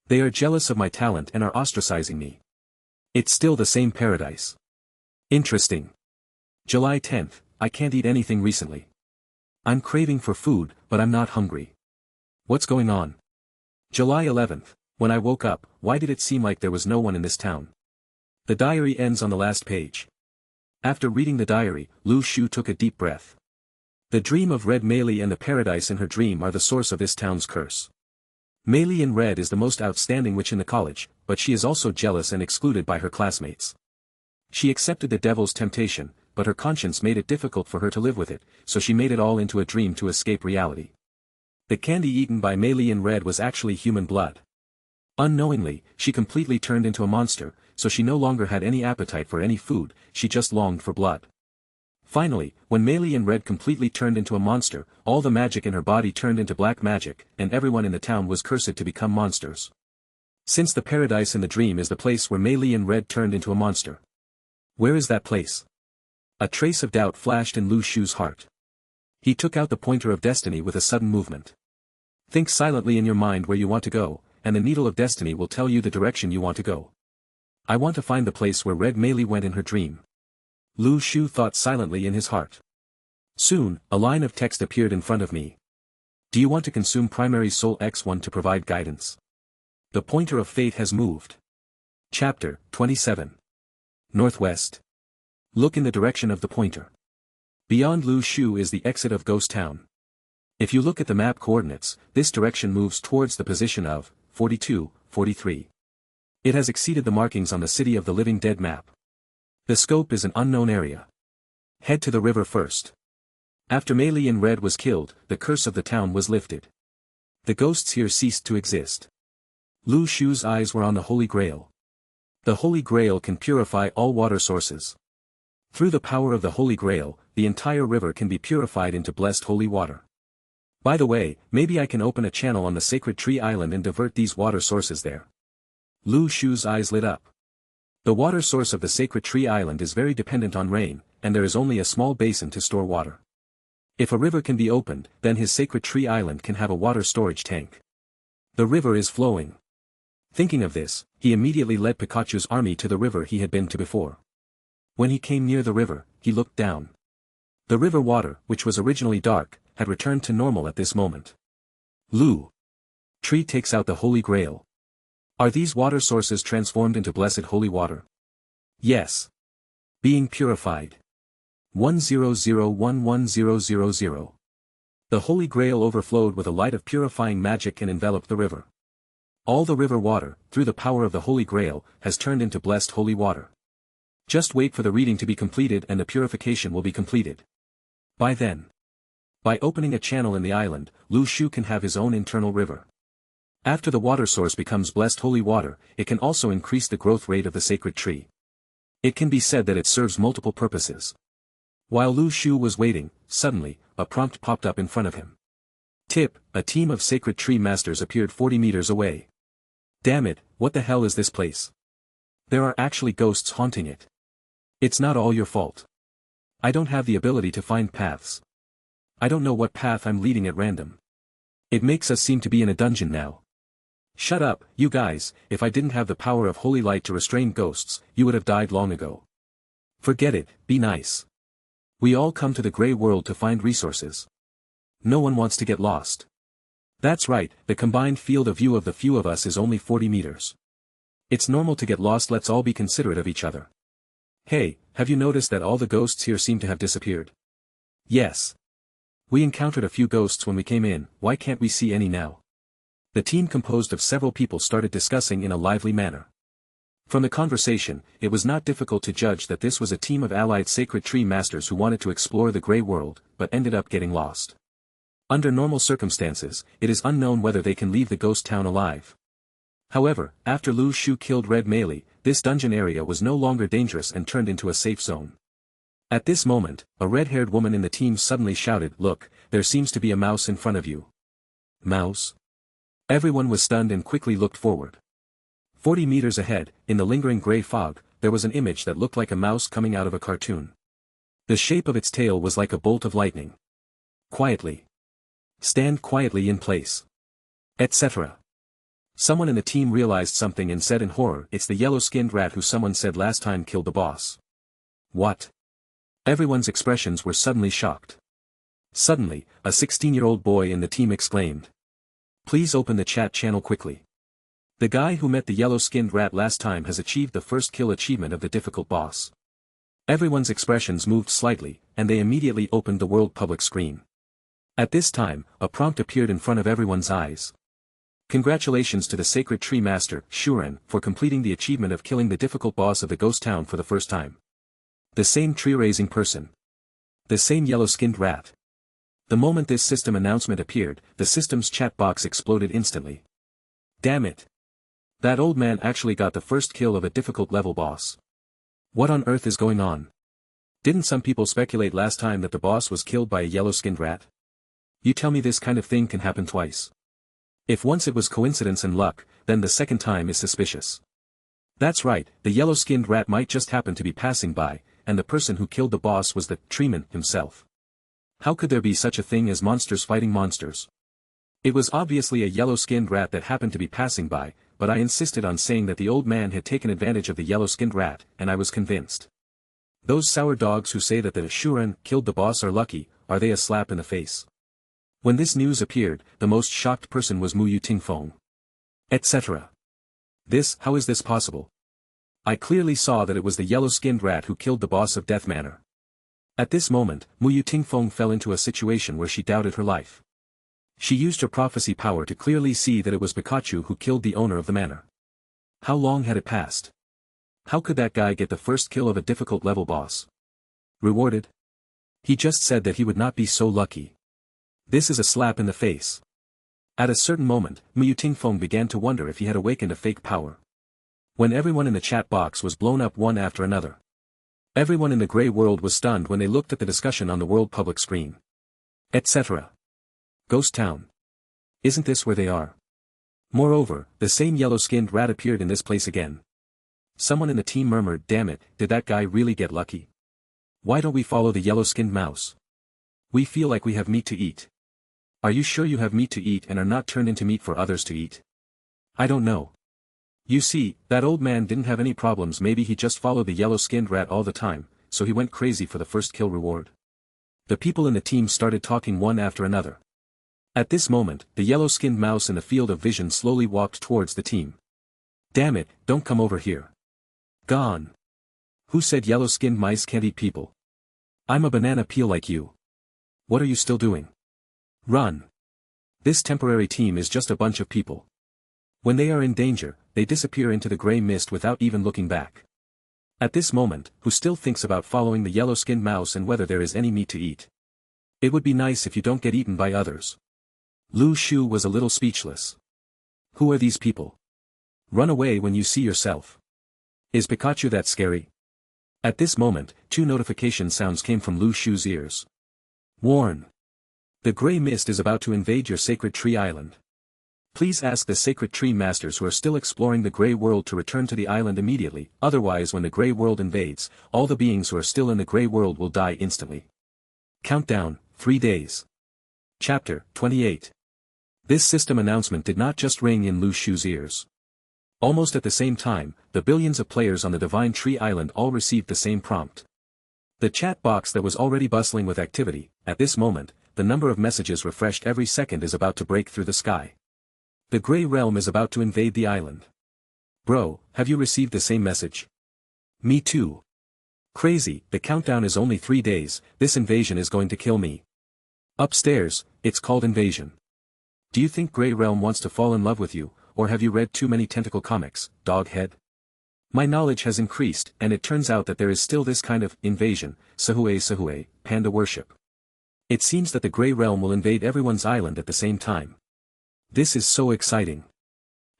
They are jealous of my talent and are ostracizing me. It's still the same paradise. Interesting. July 10th, I can't eat anything recently. I'm craving for food, but I'm not hungry. What's going on? July 11th, when I woke up, why did it seem like there was no one in this town? The diary ends on the last page. After reading the diary, Lu Shu took a deep breath. The dream of Red Mei Li and the paradise in her dream are the source of this town's curse. Mei Li in red is the most outstanding witch in the college, but she is also jealous and excluded by her classmates. She accepted the devil's temptation, but her conscience made it difficult for her to live with it, so she made it all into a dream to escape reality. The candy eaten by Mei Li in red was actually human blood. Unknowingly, she completely turned into a monster, so she no longer had any appetite for any food, she just longed for blood. Finally, when Mei Li in red completely turned into a monster, all the magic in her body turned into black magic, and everyone in the town was cursed to become monsters. Since the paradise in the dream is the place where Mei Li in red turned into a monster. Where is that place? A trace of doubt flashed in Lu Shu's heart. He took out the pointer of destiny with a sudden movement. Think silently in your mind where you want to go, and the needle of destiny will tell you the direction you want to go. I want to find the place where Red Mei Li went in her dream. Lu Shu thought silently in his heart. Soon, a line of text appeared in front of me. Do you want to consume primary soul X1 to provide guidance? The pointer of fate has moved. Chapter 27. Northwest. Look in the direction of the pointer. Beyond Lu Shu is the exit of Ghost Town. If you look at the map coordinates, this direction moves towards the position of 42, 43. It has exceeded the markings on the City of the Living Dead map. The scope is an unknown area. Head to the river first. After Mei Li in red was killed, the curse of the town was lifted. The ghosts here ceased to exist. Lu Shu's eyes were on the Holy Grail. The Holy Grail can purify all water sources. Through the power of the Holy Grail, the entire river can be purified into blessed holy water. By the way, maybe I can open a channel on the Sacred Tree Island and divert these water sources there. Lu Shu's eyes lit up. The water source of the Sacred Tree Island is very dependent on rain, and there is only a small basin to store water. If a river can be opened, then his Sacred Tree Island can have a water storage tank. The river is flowing. Thinking of this, he immediately led Pikachu's army to the river he had been to before. When he came near the river, he looked down. The river water, which was originally dark, had returned to normal at this moment. Lu Tree takes out the Holy Grail. Are these water sources transformed into blessed holy water? Yes. Being purified. 100110000. The Holy Grail overflowed with a light of purifying magic and enveloped the river. All the river water, through the power of the Holy Grail, has turned into blessed holy water. Just wait for the reading to be completed and the purification will be completed. By then. By opening a channel in the island, Lu Shu can have his own internal river. After the water source becomes blessed holy water, it can also increase the growth rate of the sacred tree. It can be said that it serves multiple purposes. While Lu Shu was waiting, suddenly, a prompt popped up in front of him. Tip, a team of sacred tree masters appeared 40 meters away. Damn it, what the hell is this place? There are actually ghosts haunting it. It's not all your fault. I don't have the ability to find paths. I don't know what path I'm leading at random. It makes us seem to be in a dungeon now. Shut up, you guys, if I didn't have the power of holy light to restrain ghosts, you would have died long ago. Forget it, be nice. We all come to the grey world to find resources. No one wants to get lost. That's right, the combined field of view of the few of us is only 40 meters. It's normal to get lost, let's all be considerate of each other. Hey, have you noticed that all the ghosts here seem to have disappeared? Yes. We encountered a few ghosts when we came in, why can't we see any now? The team composed of several people started discussing in a lively manner. From the conversation, it was not difficult to judge that this was a team of allied sacred tree masters who wanted to explore the grey world, but ended up getting lost. Under normal circumstances, it is unknown whether they can leave the ghost town alive. However, after Lu Shu killed Red Melee, this dungeon area was no longer dangerous and turned into a safe zone. At this moment, a red-haired woman in the team suddenly shouted, "Look, there seems to be a mouse in front of you." Mouse? Everyone was stunned and quickly looked forward. 40 meters ahead, in the lingering grey fog, there was an image that looked like a mouse coming out of a cartoon. The shape of its tail was like a bolt of lightning. Quietly. Stand quietly in place. Etc. Someone in the team realized something and said in horror, "It's the yellow-skinned rat who someone said last time killed the boss." What? Everyone's expressions were suddenly shocked. Suddenly, a 16-year-old boy in the team exclaimed. "Please open the chat channel quickly. The guy who met the yellow-skinned rat last time has achieved the first kill achievement of the difficult boss." Everyone's expressions moved slightly, and they immediately opened the world public screen. At this time, a prompt appeared in front of everyone's eyes. Congratulations to the Sacred Tree Master, Shuren, for completing the achievement of killing the difficult boss of the ghost town for the first time. The same tree-raising person. The same yellow-skinned rat. The moment this system announcement appeared, the system's chat box exploded instantly. Damn it. That old man actually got the first kill of a difficult level boss. What on earth is going on? Didn't some people speculate last time that the boss was killed by a yellow-skinned rat? You tell me this kind of thing can happen twice. If once it was coincidence and luck, then the second time is suspicious. That's right, the yellow-skinned rat might just happen to be passing by, and the person who killed the boss was the treeman himself. How could there be such a thing as monsters fighting monsters? It was obviously a yellow-skinned rat that happened to be passing by, but I insisted on saying that the old man had taken advantage of the yellow-skinned rat, and I was convinced. Those sour dogs who say that the Shuren killed the boss are lucky, are they a slap in the face? When this news appeared, the most shocked person was Mu Yutingfeng. Etc. How is this possible? I clearly saw that it was the yellow-skinned rat who killed the boss of Death Manor. At this moment, Mu Yutingfeng fell into a situation where she doubted her life. She used her prophecy power to clearly see that it was Pikachu who killed the owner of the manor. How long had it passed? How could that guy get the first kill of a difficult level boss? Rewarded? He just said that he would not be so lucky. This is a slap in the face. At a certain moment, Mu Yutingfeng began to wonder if he had awakened a fake power. When everyone in the chat box was blown up one after another. Everyone in the grey world was stunned when they looked at the discussion on the world public screen. Etc. Ghost Town. Isn't this where they are? Moreover, the same yellow-skinned rat appeared in this place again. Someone in the team murmured, "Damn it, did that guy really get lucky? Why don't we follow the yellow-skinned mouse? We feel like we have meat to eat." Are you sure you have meat to eat and are not turned into meat for others to eat? I don't know. You see, that old man didn't have any problems, maybe he just followed the yellow-skinned rat all the time, so he went crazy for the first kill reward. The people in the team started talking one after another. At this moment, the yellow-skinned mouse in the field of vision slowly walked towards the team. Damn it, don't come over here. Gone. Who said yellow-skinned mice can't eat people? I'm a banana peel like you. What are you still doing? Run. This temporary team is just a bunch of people. When they are in danger, they disappear into the grey mist without even looking back. At this moment, who still thinks about following the yellow-skinned mouse and whether there is any meat to eat? It would be nice if you don't get eaten by others. Lu Shu was a little speechless. Who are these people? Run away when you see yourself. Is Pikachu that scary? At this moment, 2 notification sounds came from Lu Shu's ears. Warn. The grey mist is about to invade your sacred tree island. Please ask the sacred tree masters who are still exploring the Grey World to return to the island immediately, otherwise when the Grey World invades, all the beings who are still in the Grey World will die instantly. Countdown, 3 days. Chapter 28. This system announcement did not just ring in Lu Shu's ears. Almost at the same time, the billions of players on the Divine Tree Island all received the same prompt. The chat box that was already bustling with activity, at this moment, the number of messages refreshed every second is about to break through the sky. The Grey Realm is about to invade the island. Bro, have you received the same message? Me too. Crazy, the countdown is only 3 days, this invasion is going to kill me. Upstairs, it's called invasion. Do you think Grey Realm wants to fall in love with you, or have you read too many tentacle comics, doghead? My knowledge has increased, and it turns out that there is still this kind of invasion, Sahue, panda worship. It seems that the Grey Realm will invade everyone's island at the same time. This is so exciting.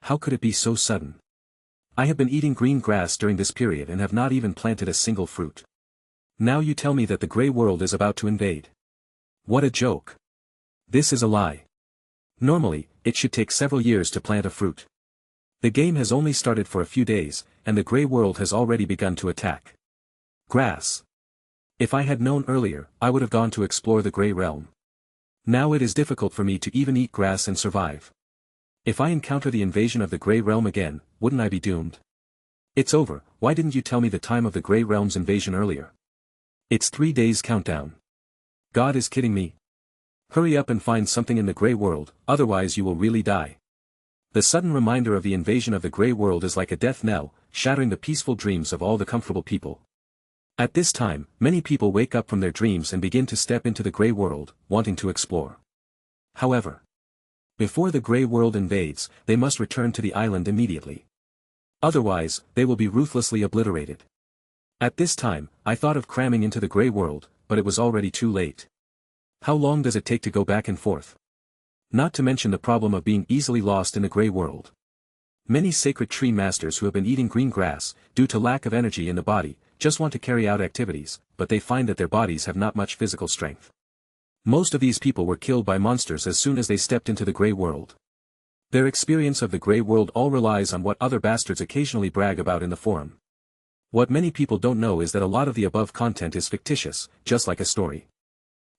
How could it be so sudden? I have been eating green grass during this period and have not even planted a single fruit. Now you tell me that the Grey World is about to invade. What a joke. This is a lie. Normally, it should take several years to plant a fruit. The game has only started for a few days, and the Grey World has already begun to attack. Grass. If I had known earlier, I would have gone to explore the Grey Realm. Now it is difficult for me to even eat grass and survive. If I encounter the invasion of the Grey Realm again, wouldn't I be doomed? It's over, why didn't you tell me the time of the Grey Realm's invasion earlier? It's 3 days countdown. God is kidding me. Hurry up and find something in the Grey World, otherwise you will really die. The sudden reminder of the invasion of the Grey World is like a death knell, shattering the peaceful dreams of all the comfortable people. At this time, many people wake up from their dreams and begin to step into the Grey World, wanting to explore. However, before the Grey World invades, they must return to the island immediately. Otherwise, they will be ruthlessly obliterated. At this time, I thought of cramming into the Grey World, but it was already too late. How long does it take to go back and forth? Not to mention the problem of being easily lost in the Grey World. Many sacred tree masters who have been eating green grass, due to lack of energy in the body, just want to carry out activities, but they find that their bodies have not much physical strength. Most of these people were killed by monsters as soon as they stepped into the Grey World. Their experience of the Grey World all relies on what other bastards occasionally brag about in the forum. What many people don't know is that a lot of the above content is fictitious, just like a story.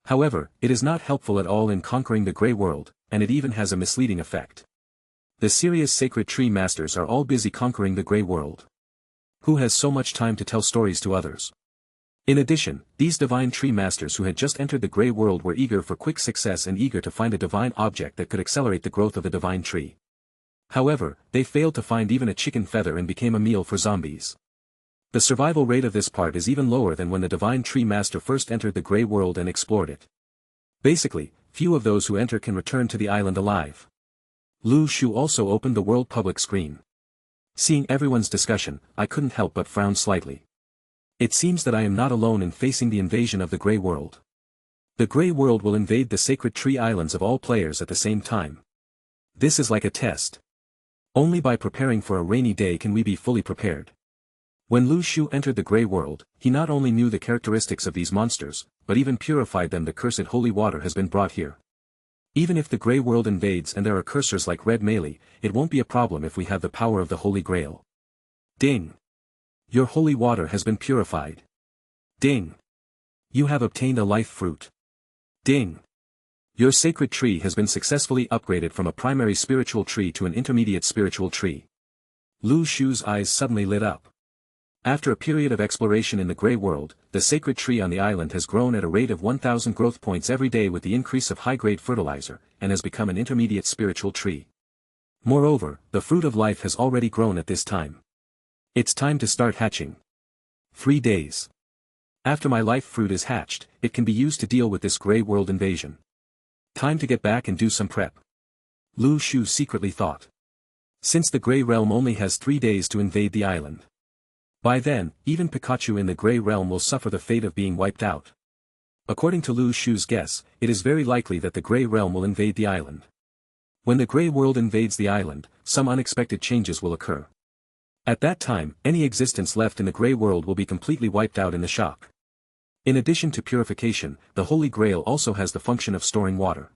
However, it is not helpful at all in conquering the Grey World, and it even has a misleading effect. The serious sacred tree masters are all busy conquering the Grey World. Who has so much time to tell stories to others? In addition, these divine tree masters who had just entered the Grey World were eager for quick success and eager to find a divine object that could accelerate the growth of the divine tree. However, they failed to find even a chicken feather and became a meal for zombies. The survival rate of this part is even lower than when the divine tree master first entered the Grey World and explored it. Basically, few of those who enter can return to the island alive. Lu Shu also opened the world public screen. Seeing everyone's discussion, I couldn't help but frown slightly. It seems that I am not alone in facing the invasion of the Grey World. The Grey World will invade the sacred tree islands of all players at the same time. This is like a test. Only by preparing for a rainy day can we be fully prepared. When Lu Shu entered the Grey World, he not only knew the characteristics of these monsters, but even purified them. The cursed holy water has been brought here. Even if the Grey World invades and there are cursors like Red Melee, it won't be a problem if we have the power of the Holy Grail. Ding! Your holy water has been purified. Ding! You have obtained a life fruit. Ding! Your sacred tree has been successfully upgraded from a primary spiritual tree to an intermediate spiritual tree. Lu Shu's eyes suddenly lit up. After a period of exploration in the Grey World, the sacred tree on the island has grown at a rate of 1,000 growth points every day with the increase of high-grade fertilizer, and has become an intermediate spiritual tree. Moreover, the fruit of life has already grown at this time. It's time to start hatching. 3 days. After my life fruit is hatched, it can be used to deal with this Grey World invasion. Time to get back and do some prep. Lu Shu secretly thought. Since the Grey Realm only has 3 days to invade the island. By then, even Pikachu in the Grey Realm will suffer the fate of being wiped out. According to Lu Shu's guess, it is very likely that the Grey Realm will invade the island. When the Grey World invades the island, some unexpected changes will occur. At that time, any existence left in the Grey World will be completely wiped out in the shock. In addition to purification, the Holy Grail also has the function of storing water.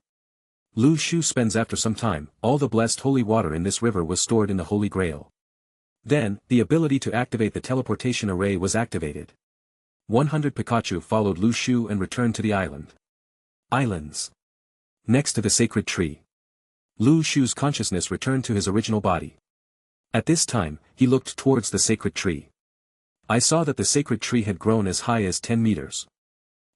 Lu Shu spends after some time, all the blessed holy water in this river was stored in the Holy Grail. Then, the ability to activate the teleportation array was activated. 100 Pikachu followed Lu Shu and returned to the island. Islands. Next to the sacred tree. Lu Shu's consciousness returned to his original body. At this time, he looked towards the sacred tree. I saw that the sacred tree had grown as high as 10 meters.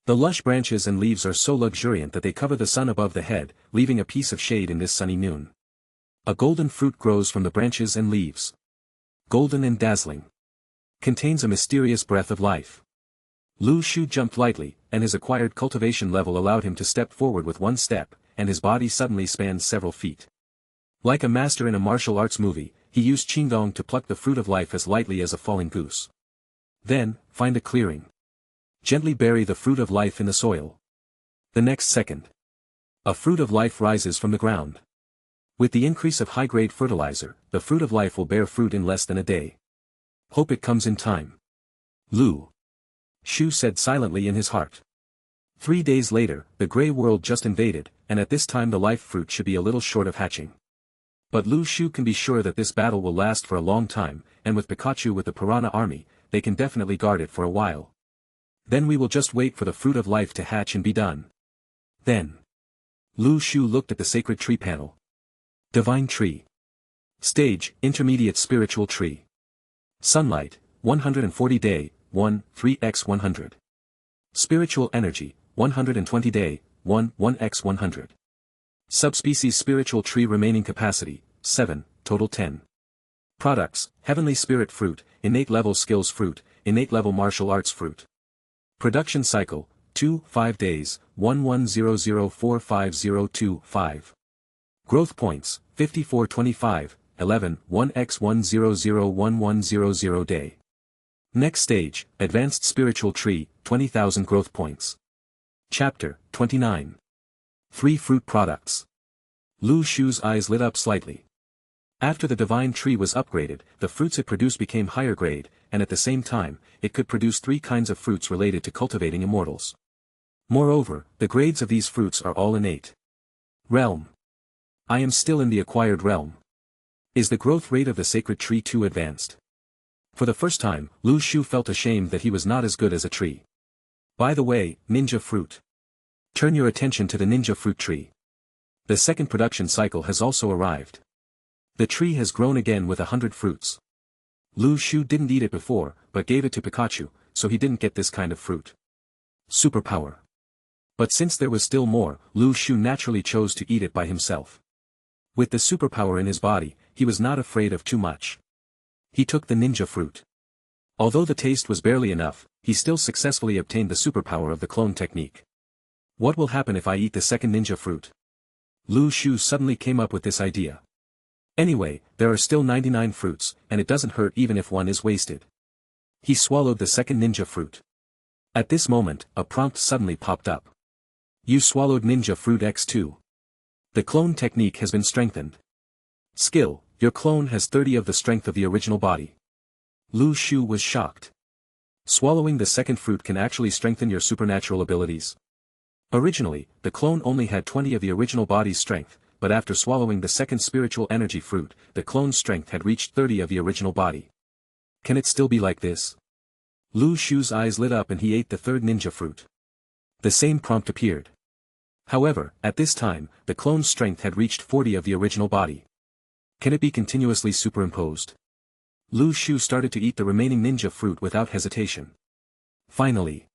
The lush branches and leaves are so luxuriant that they cover the sun above the head, leaving a piece of shade in this sunny noon. A golden fruit grows from the branches and leaves. Golden and dazzling. Contains a mysterious breath of life. Lu Shu jumped lightly, and his acquired cultivation level allowed him to step forward with one step, and his body suddenly spans several feet. Like a master in a martial arts movie, he used Qigong to pluck the fruit of life as lightly as a falling goose. Then, find a clearing. Gently bury the fruit of life in the soil. The next second. A fruit of life rises from the ground. With the increase of high-grade fertilizer, the fruit of life will bear fruit in less than a day. Hope it comes in time. Lu Shu said silently in his heart. 3 days later, the gray world just invaded, and at this time the life fruit should be a little short of hatching. But Lu Shu can be sure that this battle will last for a long time, and with Pikachu with the Piranha army, they can definitely guard it for a while. Then we will just wait for the fruit of life to hatch and be done. Then. Lu Shu looked at the sacred tree panel. Divine tree. Stage, intermediate spiritual tree. Sunlight, 140 day, 1, 3x100. Spiritual energy, 120 day, 1, 1x100. Subspecies spiritual tree remaining capacity, 7, total 10. Products, heavenly spirit fruit, innate level skills fruit, innate level martial arts fruit. Production cycle, 2, 5 days, 11004502, Growth points, 5425, 11, 1x1001100 day. Next stage, advanced spiritual tree, 20,000 growth points. Chapter, 29. 3 fruit products. Lu Shu's eyes lit up slightly. After the divine tree was upgraded, the fruits it produced became higher grade, and at the same time, it could produce 3 kinds of fruits related to cultivating immortals. Moreover, the grades of these fruits are all innate. Realm. I am still in the acquired realm. Is the growth rate of the sacred tree too advanced? For the first time, Lu Shu felt ashamed that he was not as good as a tree. By the way, ninja fruit. Turn your attention to the ninja fruit tree. The second production cycle has also arrived. The tree has grown again with 100 fruits. Lu Shu didn't eat it before, but gave it to Pikachu, so he didn't get this kind of fruit. Superpower. But since there was still more, Lu Shu naturally chose to eat it by himself. With the superpower in his body, he was not afraid of too much. He took the ninja fruit. Although the taste was barely enough, he still successfully obtained the superpower of the clone technique. What will happen if I eat the second ninja fruit? Lu Shu suddenly came up with this idea. Anyway, there are still 99 fruits, and it doesn't hurt even if one is wasted. He swallowed the second ninja fruit. At this moment, a prompt suddenly popped up. You swallowed ninja fruit X2. The clone technique has been strengthened. Skill, your clone has 30 of the strength of the original body. Lu Shu was shocked. Swallowing the second fruit can actually strengthen your supernatural abilities. Originally, the clone only had 20 of the original body's strength, but after swallowing the second spiritual energy fruit, the clone's strength had reached 30 of the original body. Can it still be like this? Lu Shu's eyes lit up and he ate the third ninja fruit. The same prompt appeared. However, at this time, the clone's strength had reached 40 of the original body. Can it be continuously superimposed? Lu Shu started to eat the remaining ninja fruit without hesitation. Finally,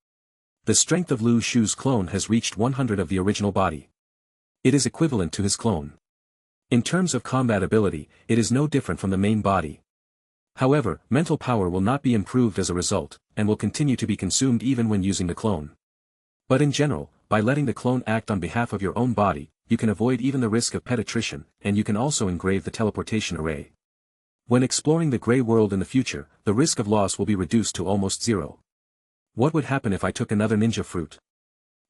the strength of Lu Shu's clone has reached 100 of the original body. It is equivalent to his clone. In terms of combat ability, it is no different from the main body. However, mental power will not be improved as a result, and will continue to be consumed even when using the clone. But in general, by letting the clone act on behalf of your own body, you can avoid even the risk of pet attrition, and you can also engrave the teleportation array. When exploring the Grey World in the future, the risk of loss will be reduced to almost zero. What would happen if I took another ninja fruit?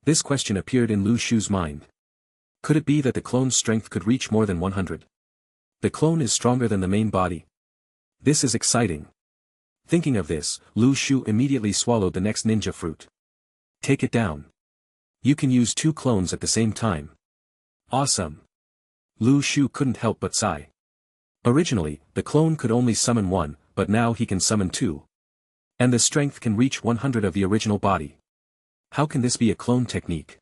This question appeared in Lu Shu's mind. Could it be that the clone's strength could reach more than 100? The clone is stronger than the main body. This is exciting. Thinking of this, Lu Shu immediately swallowed the next ninja fruit. Take it down. You can use 2 clones at the same time. Awesome. Lu Shu couldn't help but sigh. Originally, the clone could only summon one, but now he can summon two. And the strength can reach 100 of the original body. How can this be a clone technique?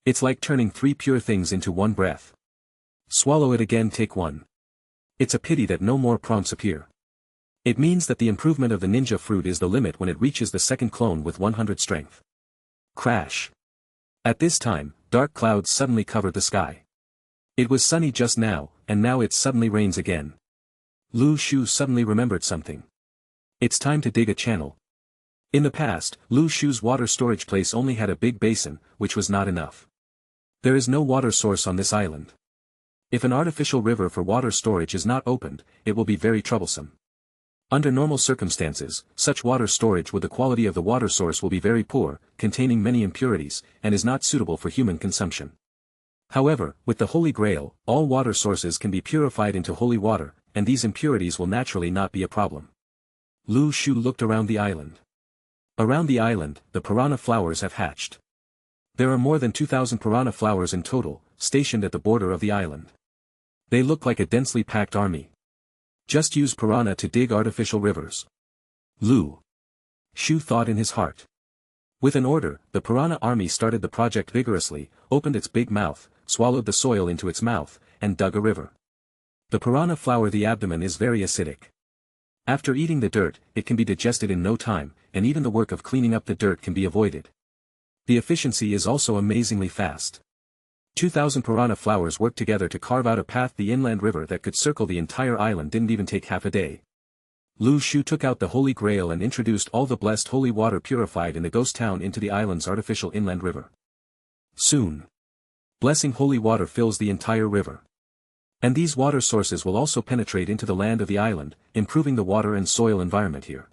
It's like turning three pure things into one breath. Swallow it again, take one. It's a pity that no more prompts appear. It means that the improvement of the ninja fruit is the limit when it reaches the second clone with 100 strength. Crash. At this time, dark clouds suddenly covered the sky. It was sunny just now, and now it suddenly rains again. Lu Shu suddenly remembered something. It's time to dig a channel. In the past, Lu Shu's water storage place only had a big basin, which was not enough. There is no water source on this island. If an artificial river for water storage is not opened, it will be very troublesome. Under normal circumstances, such water storage with the quality of the water source will be very poor, containing many impurities, and is not suitable for human consumption. However, with the Holy Grail, all water sources can be purified into holy water, and these impurities will naturally not be a problem. Lu Shu looked around the island. Around the island, the piranha flowers have hatched. There are more than 2,000 piranha flowers in total, stationed at the border of the island. They look like a densely packed army. Just use piranha to dig artificial rivers. Lu Shu thought in his heart. With an order, the piranha army started the project vigorously, opened its big mouth, swallowed the soil into its mouth, and dug a river. The piranha flower, the abdomen is very acidic. After eating the dirt, it can be digested in no time, and even the work of cleaning up the dirt can be avoided. The efficiency is also amazingly fast. 2,000 piranha flowers worked together to carve out a path. The inland river that could circle the entire island didn't even take half a day. Lu Shu took out the Holy Grail and introduced all the blessed holy water purified in the ghost town into the island's artificial inland river. Soon, blessing holy water fills the entire river. And these water sources will also penetrate into the land of the island, improving the water and soil environment here.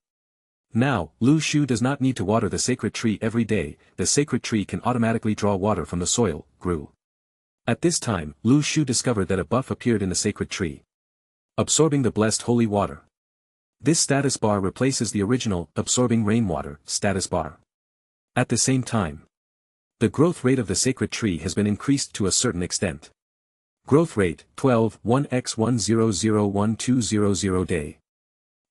Now, Lu Shu does not need to water the sacred tree every day. The sacred tree can automatically draw water from the soil, grew. At this time, Lu Shu discovered that a buff appeared in the sacred tree. Absorbing the blessed holy water. This status bar replaces the original, absorbing rainwater, status bar. At the same time, the growth rate of the sacred tree has been increased to a certain extent. Growth rate, 12, 1x1001200 day.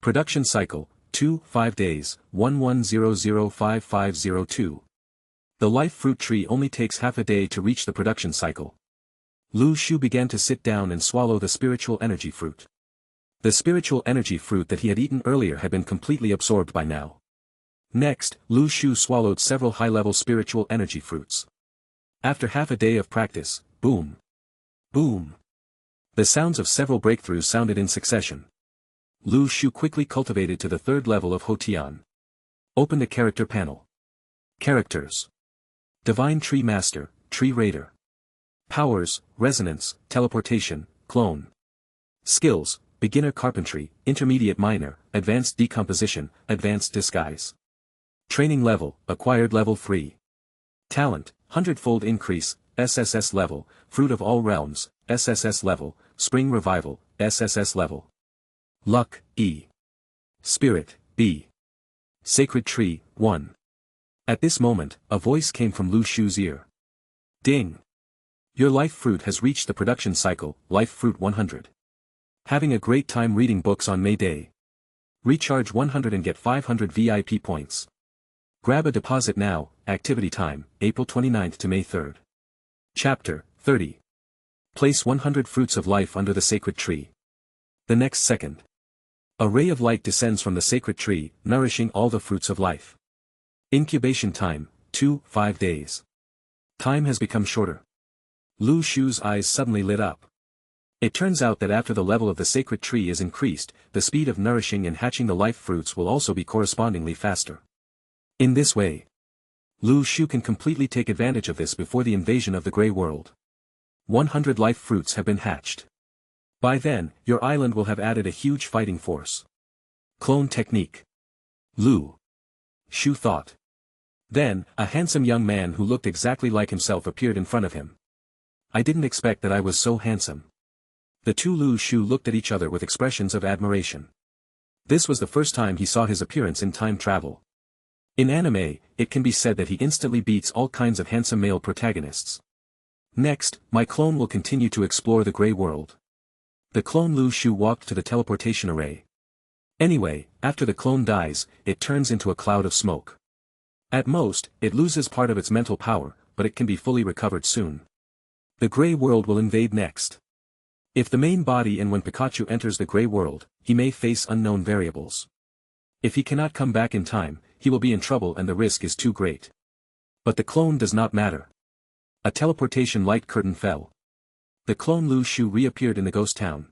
Production cycle, 2, 5 days, 11005502. The life fruit tree only takes half a day to reach the production cycle. Lu Shu began to sit down and swallow the spiritual energy fruit. The spiritual energy fruit that he had eaten earlier had been completely absorbed by now. Next, Lu Shu swallowed several high-level spiritual energy fruits. After half a day of practice, boom, boom. The sounds of several breakthroughs sounded in succession. Lu Shu quickly cultivated to the third level of Hotian. Open the character panel. Characters. Divine Tree Master, Tree Raider. Powers, Resonance, Teleportation, Clone. Skills, Beginner Carpentry, Intermediate Miner, Advanced Decomposition, Advanced Disguise. Training Level, Acquired Level 3. Talent, Hundredfold Increase, SSS-level, Fruit of All Realms, SSS-level, Spring Revival, SSS-level. Luck, E. Spirit, B. Sacred Tree, 1. At this moment, a voice came from Lu Shu's ear. Ding! Your life fruit has reached the production cycle, life fruit 100. Having a great time reading books on May Day. Recharge 100 and get 500 VIP points. Grab a deposit now, activity time, April 29th to May 3rd. Chapter 30. Place 100 fruits of life under the sacred tree. The next second. A ray of light descends from the sacred tree, nourishing all the fruits of life. Incubation time, 5 days. Time has become shorter. Lu Shu's eyes suddenly lit up. It turns out that after the level of the sacred tree is increased, the speed of nourishing and hatching the life fruits will also be correspondingly faster. In this way, Lu Shu can completely take advantage of this before the invasion of the Grey World. 100 life fruits have been hatched. By then, your island will have added a huge fighting force. Clone technique. Lu Shu thought. Then, a handsome young man who looked exactly like himself appeared in front of him. I didn't expect that I was so handsome. The two Lu Shu looked at each other with expressions of admiration. This was the first time he saw his appearance in time travel. In anime, it can be said that he instantly beats all kinds of handsome male protagonists. Next, my clone will continue to explore the Grey World. The clone Lu Shu walked to the teleportation array. Anyway, after the clone dies, it turns into a cloud of smoke. At most, it loses part of its mental power, but it can be fully recovered soon. The Grey World will invade next. If the main body and when Pikachu enters the Grey World, he may face unknown variables. If he cannot come back in time, he will be in trouble and the risk is too great. But the clone does not matter. A teleportation light curtain fell. The clone Lu Shu reappeared in the ghost town.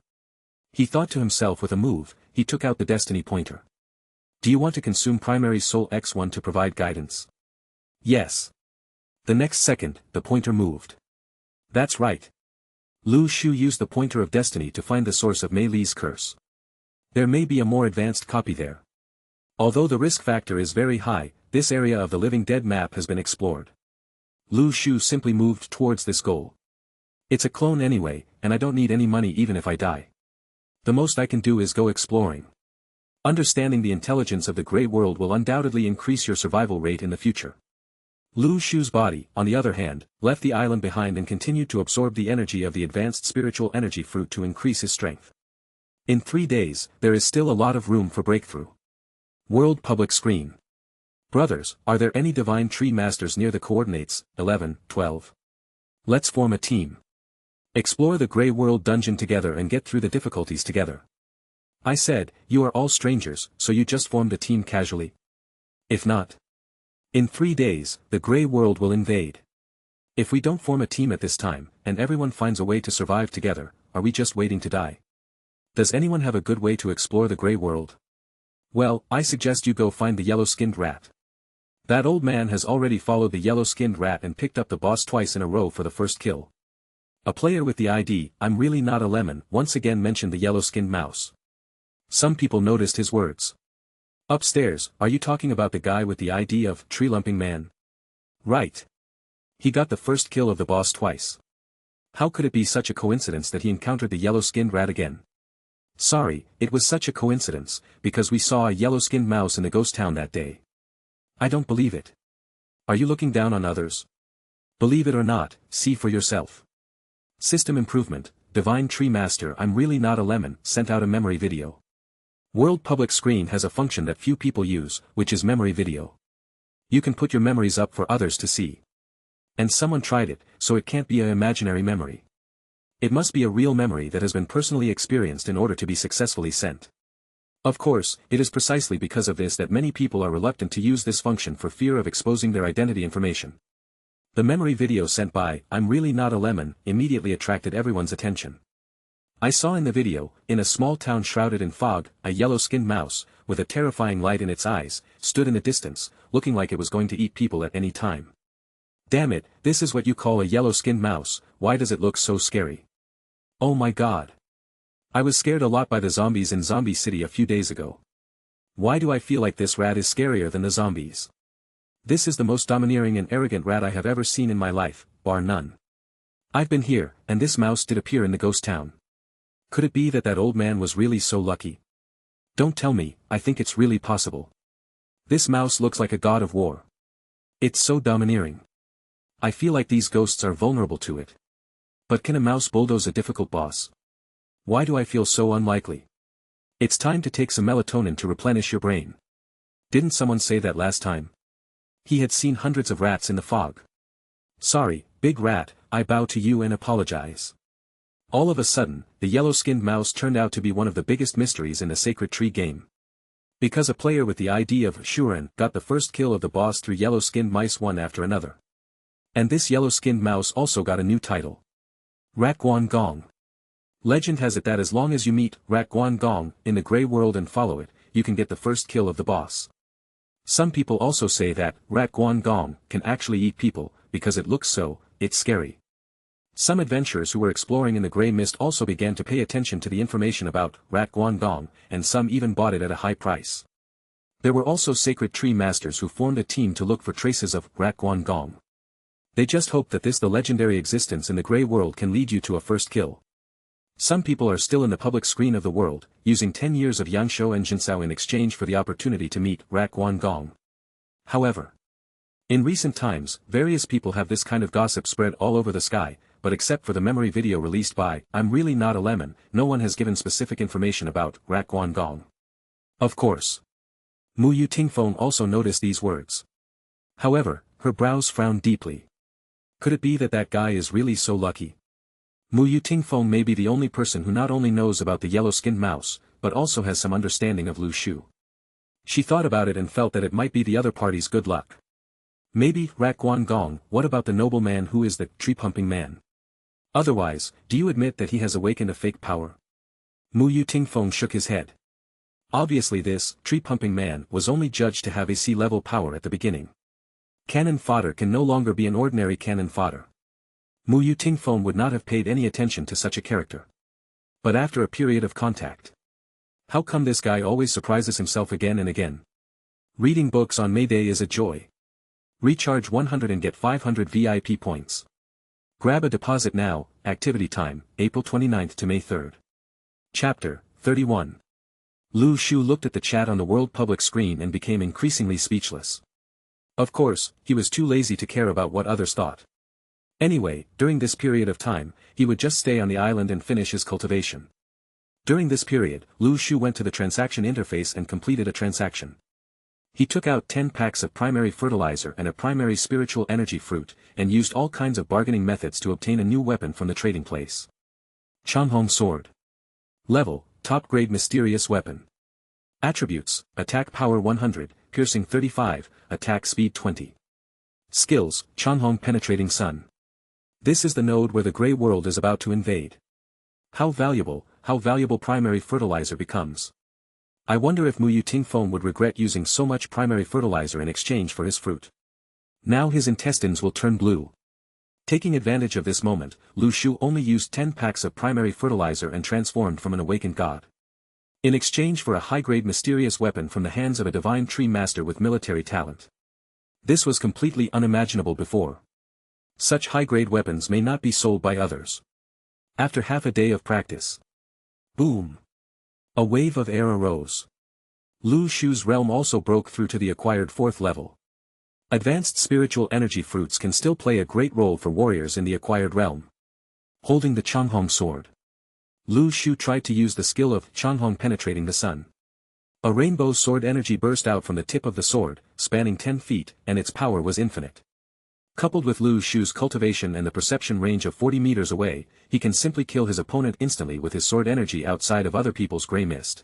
He thought to himself with a move, he took out the destiny pointer. Do you want to consume primary soul X1 to provide guidance? Yes. The next second, the pointer moved. That's right. Lu Shu used the pointer of destiny to find the source of Mei Li's curse. There may be a more advanced copy there. Although the risk factor is very high, this area of the living dead map has been explored. Lu Shu simply moved towards this goal. It's a clone anyway, and I don't need any money even if I die. The most I can do is go exploring. Understanding the intelligence of the Grey World will undoubtedly increase your survival rate in the future. Lu Shu's body, on the other hand, left the island behind and continued to absorb the energy of the advanced spiritual energy fruit to increase his strength. In 3 days, there is still a lot of room for breakthrough. World Public Screen. Brothers, are there any divine tree masters near the coordinates, 11, 12? Let's form a team. Explore the Grey World dungeon together and get through the difficulties together. I said, you are all strangers, so you just formed a team casually? If not. In 3 days, the Grey World will invade. If we don't form a team at this time, and everyone finds a way to survive together, are we just waiting to die? Does anyone have a good way to explore the Grey World? Well, I suggest you go find the yellow-skinned rat. That old man has already followed the yellow-skinned rat and picked up the boss twice in a row for the first kill. A player with the ID, "I'm really not a lemon," once again mentioned the yellow-skinned mouse. Some people noticed his words. Upstairs, are you talking about the guy with the ID of Tree Lumping Man? Right. He got the first kill of the boss twice. How could it be such a coincidence that he encountered the yellow-skinned rat again? Sorry, it was such a coincidence, because we saw a yellow-skinned mouse in the ghost town that day. I don't believe it. Are you looking down on others? Believe it or not, see for yourself. System improvement, Divine Tree Master "I'm really not a lemon" sent out a memory video. World Public Screen has a function that few people use, which is memory video. You can put your memories up for others to see. And someone tried it, so it can't be an imaginary memory. It must be a real memory that has been personally experienced in order to be successfully sent. Of course, it is precisely because of this that many people are reluctant to use this function for fear of exposing their identity information. The memory video sent by "I'm really not a lemon" immediately attracted everyone's attention. I saw in the video, in a small town shrouded in fog, a yellow-skinned mouse, with a terrifying light in its eyes, stood in the distance, looking like it was going to eat people at any time. Damn it, this is what you call a yellow-skinned mouse, why does it look so scary? Oh my god. I was scared a lot by the zombies in Zombie City a few days ago. Why do I feel like this rat is scarier than the zombies? This is the most domineering and arrogant rat I have ever seen in my life, bar none. I've been here, and this mouse did appear in the ghost town. Could it be that that old man was really so lucky? Don't tell me, I think it's really possible. This mouse looks like a god of war. It's so domineering. I feel like these ghosts are vulnerable to it. But can a mouse bulldoze a difficult boss? Why do I feel so unlikely? It's time to take some melatonin to replenish your brain. Didn't someone say that last time? He had seen hundreds of rats in the fog. Sorry, big rat, I bow to you and apologize. All of a sudden, the yellow-skinned mouse turned out to be one of the biggest mysteries in the Sacred Tree game. Because a player with the ID of Shuren got the first kill of the boss through yellow-skinned mice one after another. And this yellow-skinned mouse also got a new title. Rat Guan Gong. Legend has it that as long as you meet Rat Guan Gong in the Grey World and follow it, you can get the first kill of the boss. Some people also say that Rat Guan Gong can actually eat people, because it looks so, it's scary. Some adventurers who were exploring in the Grey Mist also began to pay attention to the information about Rat Guan Gong, and some even bought it at a high price. There were also Sacred Tree Masters who formed a team to look for traces of Rat Guan Gong. They just hoped that the legendary existence in the Grey World can lead you to a first kill. Some people are still in the public screen of the world, using 10 years of Yangshuo and Jinsao in exchange for the opportunity to meet Rat Guan Gong. However, in recent times, various people have this kind of gossip spread all over the sky, but except for the memory video released by I'm Really Not a Lemon, no one has given specific information about Rat Guan Gong. Of course. Mu Yu Tingfeng also noticed these words. However, her brows frowned deeply. Could it be that that guy is really so lucky? Mu Yu Tingfeng may be the only person who not only knows about the yellow-skinned mouse, but also has some understanding of Lu Shu. She thought about it and felt that it might be the other party's good luck. Maybe, Rat Guan Gong, what about the noble man who is the tree-pumping man? Otherwise, do you admit that he has awakened a fake power? Mu Yu Tingfeng shook his head. Obviously this tree-pumping man was only judged to have a C-level power at the beginning. Cannon fodder can no longer be an ordinary cannon fodder. Mu Yu Tingfeng would not have paid any attention to such a character. But after a period of contact. How come this guy always surprises himself again and again? Reading books on May Day is a joy. Recharge 100 and get 500 VIP points. Grab a deposit now, activity time, April 29th to May 3rd. Chapter 31. Lu Shu looked at the chat on the world public screen and became increasingly speechless. Of course, he was too lazy to care about what others thought. Anyway, during this period of time, he would just stay on the island and finish his cultivation. During this period, Lu Shu went to the transaction interface and completed a transaction. He took out 10 packs of primary fertilizer and a primary spiritual energy fruit, and used all kinds of bargaining methods to obtain a new weapon from the trading place. Changhong Sword. Level, top grade mysterious weapon. Attributes, attack power 100, piercing 35, attack speed 20. Skills, Changhong Penetrating Sun. This is the node where the Grey World is about to invade. How valuable primary fertilizer becomes. I wonder if Mu Yu Tingfeng would regret using so much primary fertilizer in exchange for his fruit. Now his intestines will turn blue. Taking advantage of this moment, Lu Shu only used 10 packs of primary fertilizer and transformed from an awakened god. In exchange for a high-grade mysterious weapon from the hands of a divine tree master with military talent. This was completely unimaginable before. Such high-grade weapons may not be sold by others. After half a day of practice. Boom! A wave of air arose. Lu Shu's realm also broke through to the acquired 4th level. Advanced spiritual energy fruits can still play a great role for warriors in the acquired realm. Holding the Changhong sword. Lu Shu tried to use the skill of Changhong Penetrating the Sun. A rainbow sword energy burst out from the tip of the sword, spanning 10 feet, and its power was infinite. Coupled with Lu Shu's cultivation and the perception range of 40 meters away, he can simply kill his opponent instantly with his sword energy outside of other people's gray mist.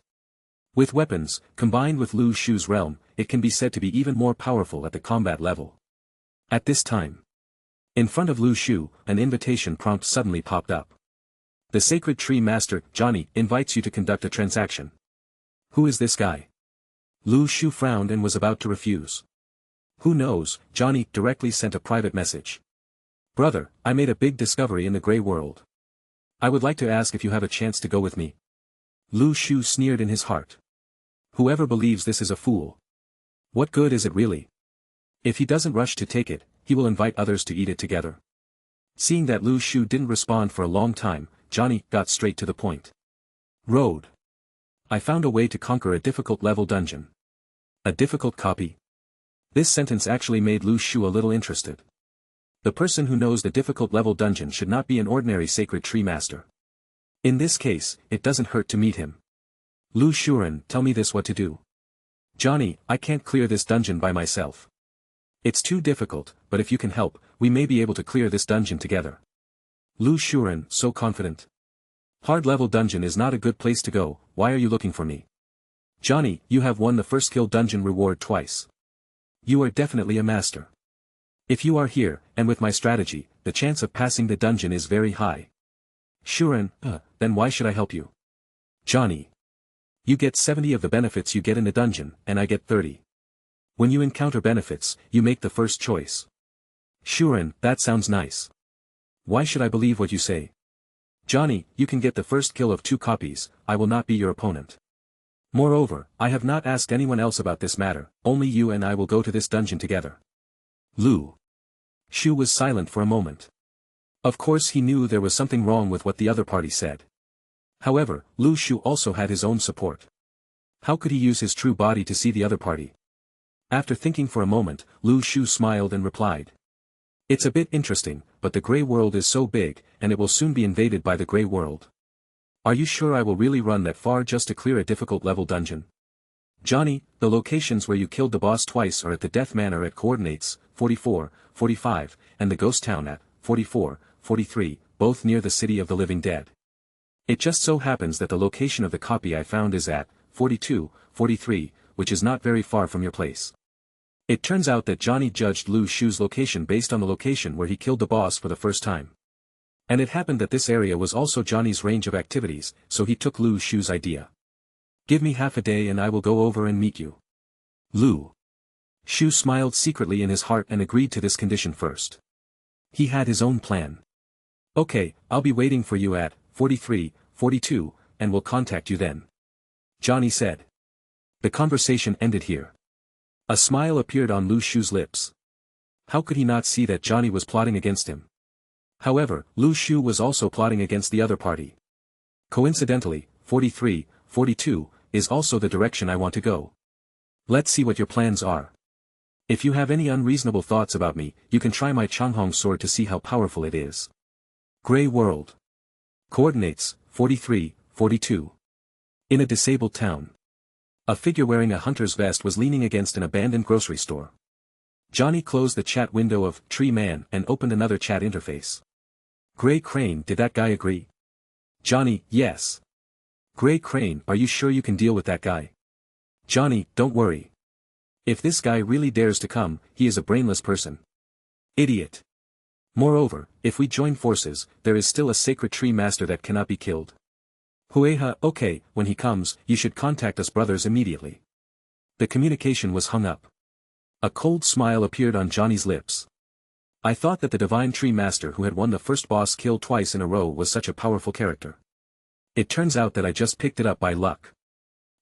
With weapons, combined with Lu Shu's realm, it can be said to be even more powerful at the combat level. At this time, in front of Lu Shu, an invitation prompt suddenly popped up. The Sacred Tree Master, Johnny, invites you to conduct a transaction. Who is this guy? Lu Shu frowned and was about to refuse. Who knows, Johnny directly sent a private message. Brother, I made a big discovery in the Grey World. I would like to ask if you have a chance to go with me. Lu Shu sneered in his heart. Whoever believes this is a fool. What good is it really? If he doesn't rush to take it, he will invite others to eat it together. Seeing that Lu Shu didn't respond for a long time, Johnny got straight to the point. Road. I found a way to conquer a difficult level dungeon. A difficult copy. This sentence actually made Lu Shu a little interested. The person who knows the difficult level dungeon should not be an ordinary sacred tree master. In this case, it doesn't hurt to meet him. Lu Shuren, tell me this what to do. Johnny, I can't clear this dungeon by myself. It's too difficult, but if you can help, we may be able to clear this dungeon together. Lu Shuren, so confident. Hard level dungeon is not a good place to go, why are you looking for me? Johnny, you have won the first kill dungeon reward twice. You are definitely a master. If you are here, and with my strategy, the chance of passing the dungeon is very high. Shuren, then why should I help you? Johnny. You get 70 of the benefits you get in the dungeon, and I get 30. When you encounter benefits, you make the first choice. Shuren, that sounds nice. Why should I believe what you say? Johnny, you can get the first kill of 2 copies, I will not be your opponent. Moreover, I have not asked anyone else about this matter, only you and I will go to this dungeon together. Lu Shu was silent for a moment. Of course he knew there was something wrong with what the other party said. However, Lu Shu also had his own support. How could he use his true body to see the other party? After thinking for a moment, Lu Shu smiled and replied. It's a bit interesting, but the Grey World is so big, and it will soon be invaded by the Grey World. Are you sure I will really run that far just to clear a difficult level dungeon? Johnny, the locations where you killed the boss twice are at the Death Manor at coordinates 44, 45, and the Ghost Town at 44, 43, both near the City of the Living Dead. It just so happens that the location of the copy I found is at 42, 43, which is not very far from your place. It turns out that Johnny judged Lu Shu's location based on the location where he killed the boss for the first time. And it happened that this area was also Johnny's range of activities, so he took Lu Shu's idea. Give me half a day and I will go over and meet you. Lu Shu smiled secretly in his heart and agreed to this condition first. He had his own plan. Okay, I'll be waiting for you at 43, 42, and will contact you then. Johnny said. The conversation ended here. A smile appeared on Lu Shu's lips. How could he not see that Johnny was plotting against him? However, Lu Shu was also plotting against the other party. Coincidentally, 43, 42, is also the direction I want to go. Let's see what your plans are. If you have any unreasonable thoughts about me, you can try my Changhong sword to see how powerful it is. Grey World. Coordinates, 43, 42. In a disabled town. A figure wearing a hunter's vest was leaning against an abandoned grocery store. Johnny closed the chat window of Tree Man and opened another chat interface. Grey Crane, did that guy agree? Johnny, yes. Grey Crane, are you sure you can deal with that guy? Johnny, don't worry. If this guy really dares to come, he is a brainless person. Idiot. Moreover, if we join forces, there is still a sacred tree master that cannot be killed. Hueha, okay, when he comes, you should contact us brothers immediately. The communication was hung up. A cold smile appeared on Johnny's lips. I thought that the divine tree master who had won the first boss kill twice in a row was such a powerful character. It turns out that I just picked it up by luck.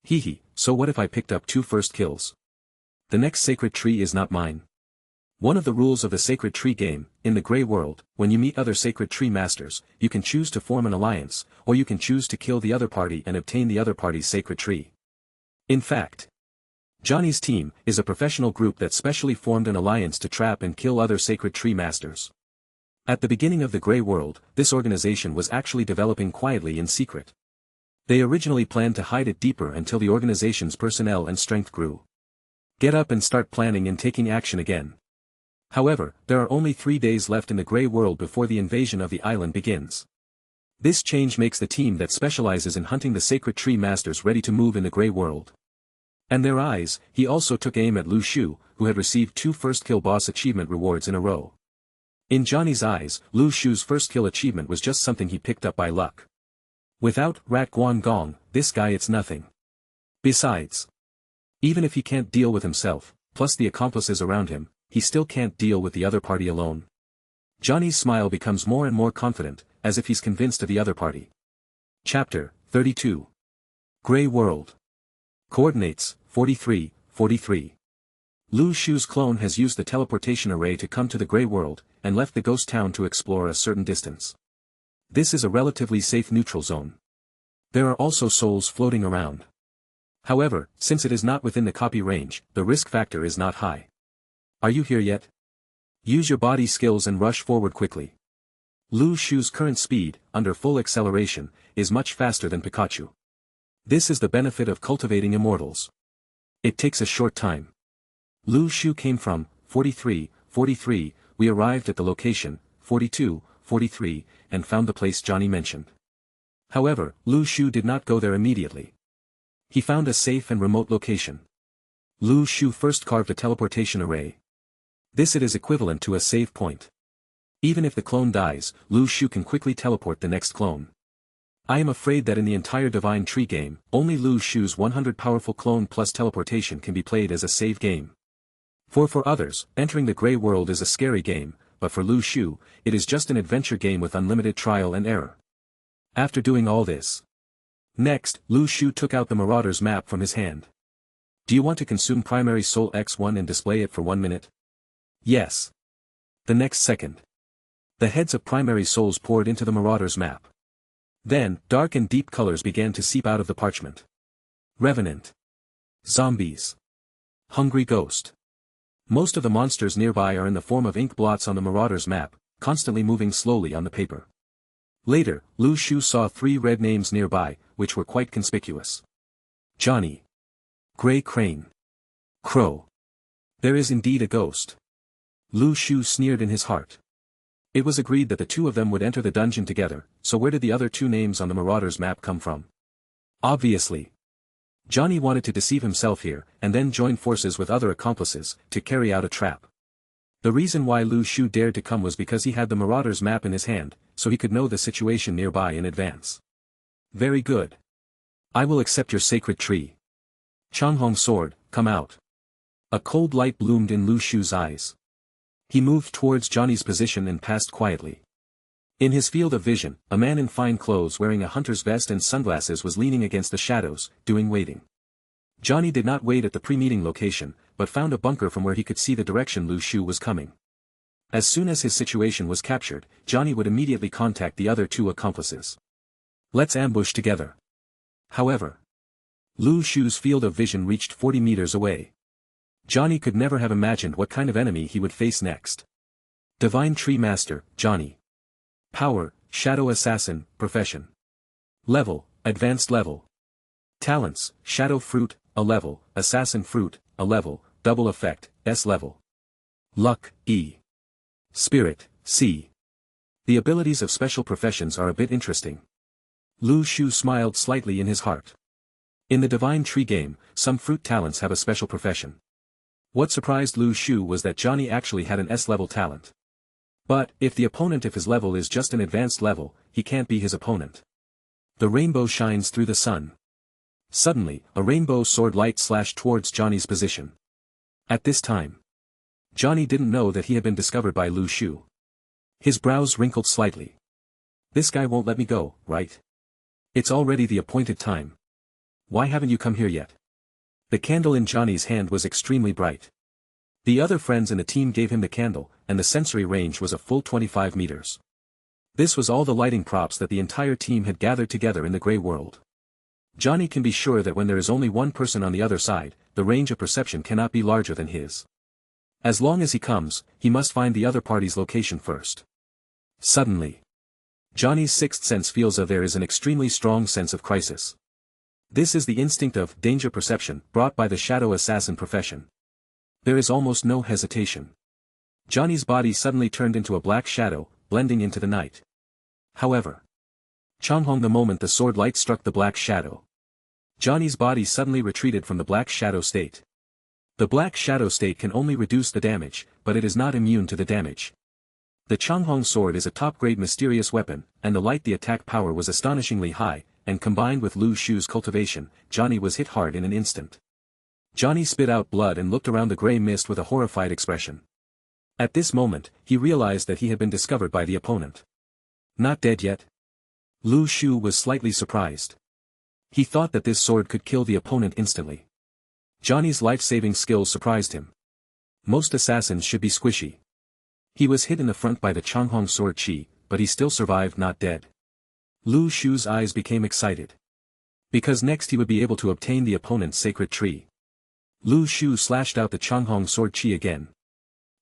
Hehe, so what if I picked up 2 first kills? The next sacred tree is not mine. One of the rules of the sacred tree game, in the Grey World, when you meet other sacred tree masters, you can choose to form an alliance, or you can choose to kill the other party and obtain the other party's sacred tree. In fact, Johnny's team is a professional group that specially formed an alliance to trap and kill other sacred tree masters. At the beginning of the Grey World, this organization was actually developing quietly in secret. They originally planned to hide it deeper until the organization's personnel and strength grew. Get up and start planning and taking action again. However, there are only 3 days left in the Grey World before the invasion of the island begins. This change makes the team that specializes in hunting the sacred tree masters ready to move in the Grey World. And their eyes, he also took aim at Lu Shu, who had received 2 first kill boss achievement rewards in a row. In Johnny's eyes, Lu Shu's first kill achievement was just something he picked up by luck. Without Rat Guan Gong, this guy it's nothing. Besides, even if he can't deal with himself, plus the accomplices around him, he still can't deal with the other party alone. Johnny's smile becomes more and more confident, as if he's convinced of the other party. Chapter 32. Grey World. Coordinates, 43, 43. Lu Shu's clone has used the teleportation array to come to the Grey World, and left the ghost town to explore a certain distance. This is a relatively safe neutral zone. There are also souls floating around. However, since it is not within the copy range, the risk factor is not high. Are you here yet? Use your body skills and rush forward quickly. Lu Shu's current speed, under full acceleration, is much faster than Pikachu. This is the benefit of cultivating immortals. It takes a short time. Lu Shu came from 43, 43, we arrived at the location, 42, 43, and found the place Johnny mentioned. However, Lu Shu did not go there immediately. He found a safe and remote location. Lu Shu first carved a teleportation array. This it is equivalent to a save point. Even if the clone dies, Lu Shu can quickly teleport the next clone. I am afraid that in the entire Divine Tree game, only Lu Shu's 100 powerful clone plus teleportation can be played as a save game. For others, entering the Grey World is a scary game, but for Lu Shu, it is just an adventure game with unlimited trial and error. After doing all this. Next, Lu Shu took out the Marauder's map from his hand. Do you want to consume Primary Soul X1 and display it for 1 minute? Yes. The next second. The heads of primary souls poured into the Marauder's map. Then, dark and deep colors began to seep out of the parchment. Revenant. Zombies. Hungry Ghost. Most of the monsters nearby are in the form of ink blots on the Marauder's map, constantly moving slowly on the paper. Later, Lu Shu saw 3 red names nearby, which were quite conspicuous. Johnny. Gray Crane. Crow. There is indeed a ghost. Lu Shu sneered in his heart. It was agreed that the 2 of them would enter the dungeon together, so where did the other 2 names on the Marauder's map come from? Obviously. Johnny wanted to deceive himself here, and then join forces with other accomplices, to carry out a trap. The reason why Lu Shu dared to come was because he had the Marauder's map in his hand, so he could know the situation nearby in advance. Very good. I will accept your sacred tree. Changhong sword, come out. A cold light bloomed in Lu Shu's eyes. He moved towards Johnny's position and passed quietly. In his field of vision, a man in fine clothes wearing a hunter's vest and sunglasses was leaning against the shadows, doing waiting. Johnny did not wait at the pre-meeting location, but found a bunker from where he could see the direction Lu Shu was coming. As soon as his situation was captured, Johnny would immediately contact the other 2 accomplices. Let's ambush together. However, Lu Shu's field of vision reached 40 meters away. Johnny could never have imagined what kind of enemy he would face next. Divine Tree Master, Johnny. Power, Shadow Assassin, Profession. Level, Advanced Level. Talents, Shadow Fruit, A level, Assassin Fruit, A level, Double Effect, S level. Luck, E. Spirit, C. The abilities of special professions are a bit interesting. Lu Shu smiled slightly in his heart. In the Divine Tree game, some fruit talents have a special profession. What surprised Lu Shu was that Johnny actually had an S-level talent. But, if the opponent of his level is just an advanced level, he can't be his opponent. The rainbow shines through the sun. Suddenly, a rainbow sword light slashed towards Johnny's position. At this time, Johnny didn't know that he had been discovered by Lu Shu. His brows wrinkled slightly. This guy won't let me go, right? It's already the appointed time. Why haven't you come here yet? The candle in Johnny's hand was extremely bright. The other friends in the team gave him the candle, and the sensory range was a full 25 meters. This was all the lighting props that the entire team had gathered together in the Grey World. Johnny can be sure that when there is only one person on the other side, the range of perception cannot be larger than his. As long as he comes, he must find the other party's location first. Suddenly, Johnny's sixth sense feels that there is an extremely strong sense of crisis. This is the instinct of danger perception brought by the Shadow Assassin profession. There is almost no hesitation. Johnny's body suddenly turned into a black shadow, blending into the night. However, Changhong the moment the sword light struck the black shadow, Johnny's body suddenly retreated from the black shadow state. The black shadow state can only reduce the damage, but it is not immune to the damage. The Changhong sword is a top-grade mysterious weapon, and the light the attack power was astonishingly high, and combined with Lu Shu's cultivation, Johnny was hit hard in an instant. Johnny spit out blood and looked around the grey mist with a horrified expression. At this moment, he realized that he had been discovered by the opponent. Not dead yet? Lu Shu was slightly surprised. He thought that this sword could kill the opponent instantly. Johnny's life-saving skills surprised him. Most assassins should be squishy. He was hit in the front by the Changhong sword chi, but he still survived, not dead. Lu Shu's eyes became excited. Because next he would be able to obtain the opponent's sacred tree. Lu Shu slashed out the Changhong sword chi again.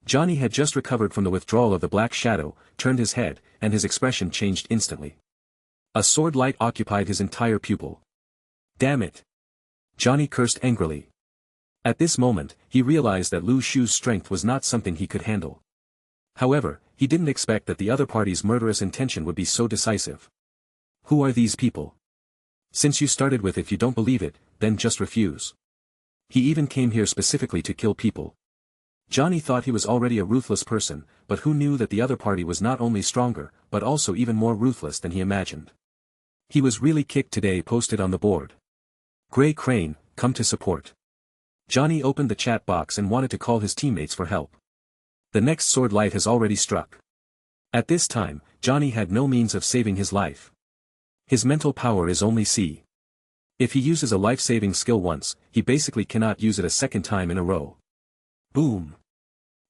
Johnny had just recovered from the withdrawal of the black shadow, turned his head, and his expression changed instantly. A sword light occupied his entire pupil. Damn it! Johnny cursed angrily. At this moment, he realized that Lu Shu's strength was not something he could handle. However, he didn't expect that the other party's murderous intention would be so decisive. Who are these people? Since you started with "if you don't believe it, then just refuse." He even came here specifically to kill people. Johnny thought he was already a ruthless person, but who knew that the other party was not only stronger, but also even more ruthless than he imagined. He was really kicked today, posted on the board. Gray Crane, come to support. Johnny opened the chat box and wanted to call his teammates for help. The next sword light has already struck. At this time, Johnny had no means of saving his life. His mental power is only C. If he uses a life-saving skill once, he basically cannot use it a second time in a row. Boom!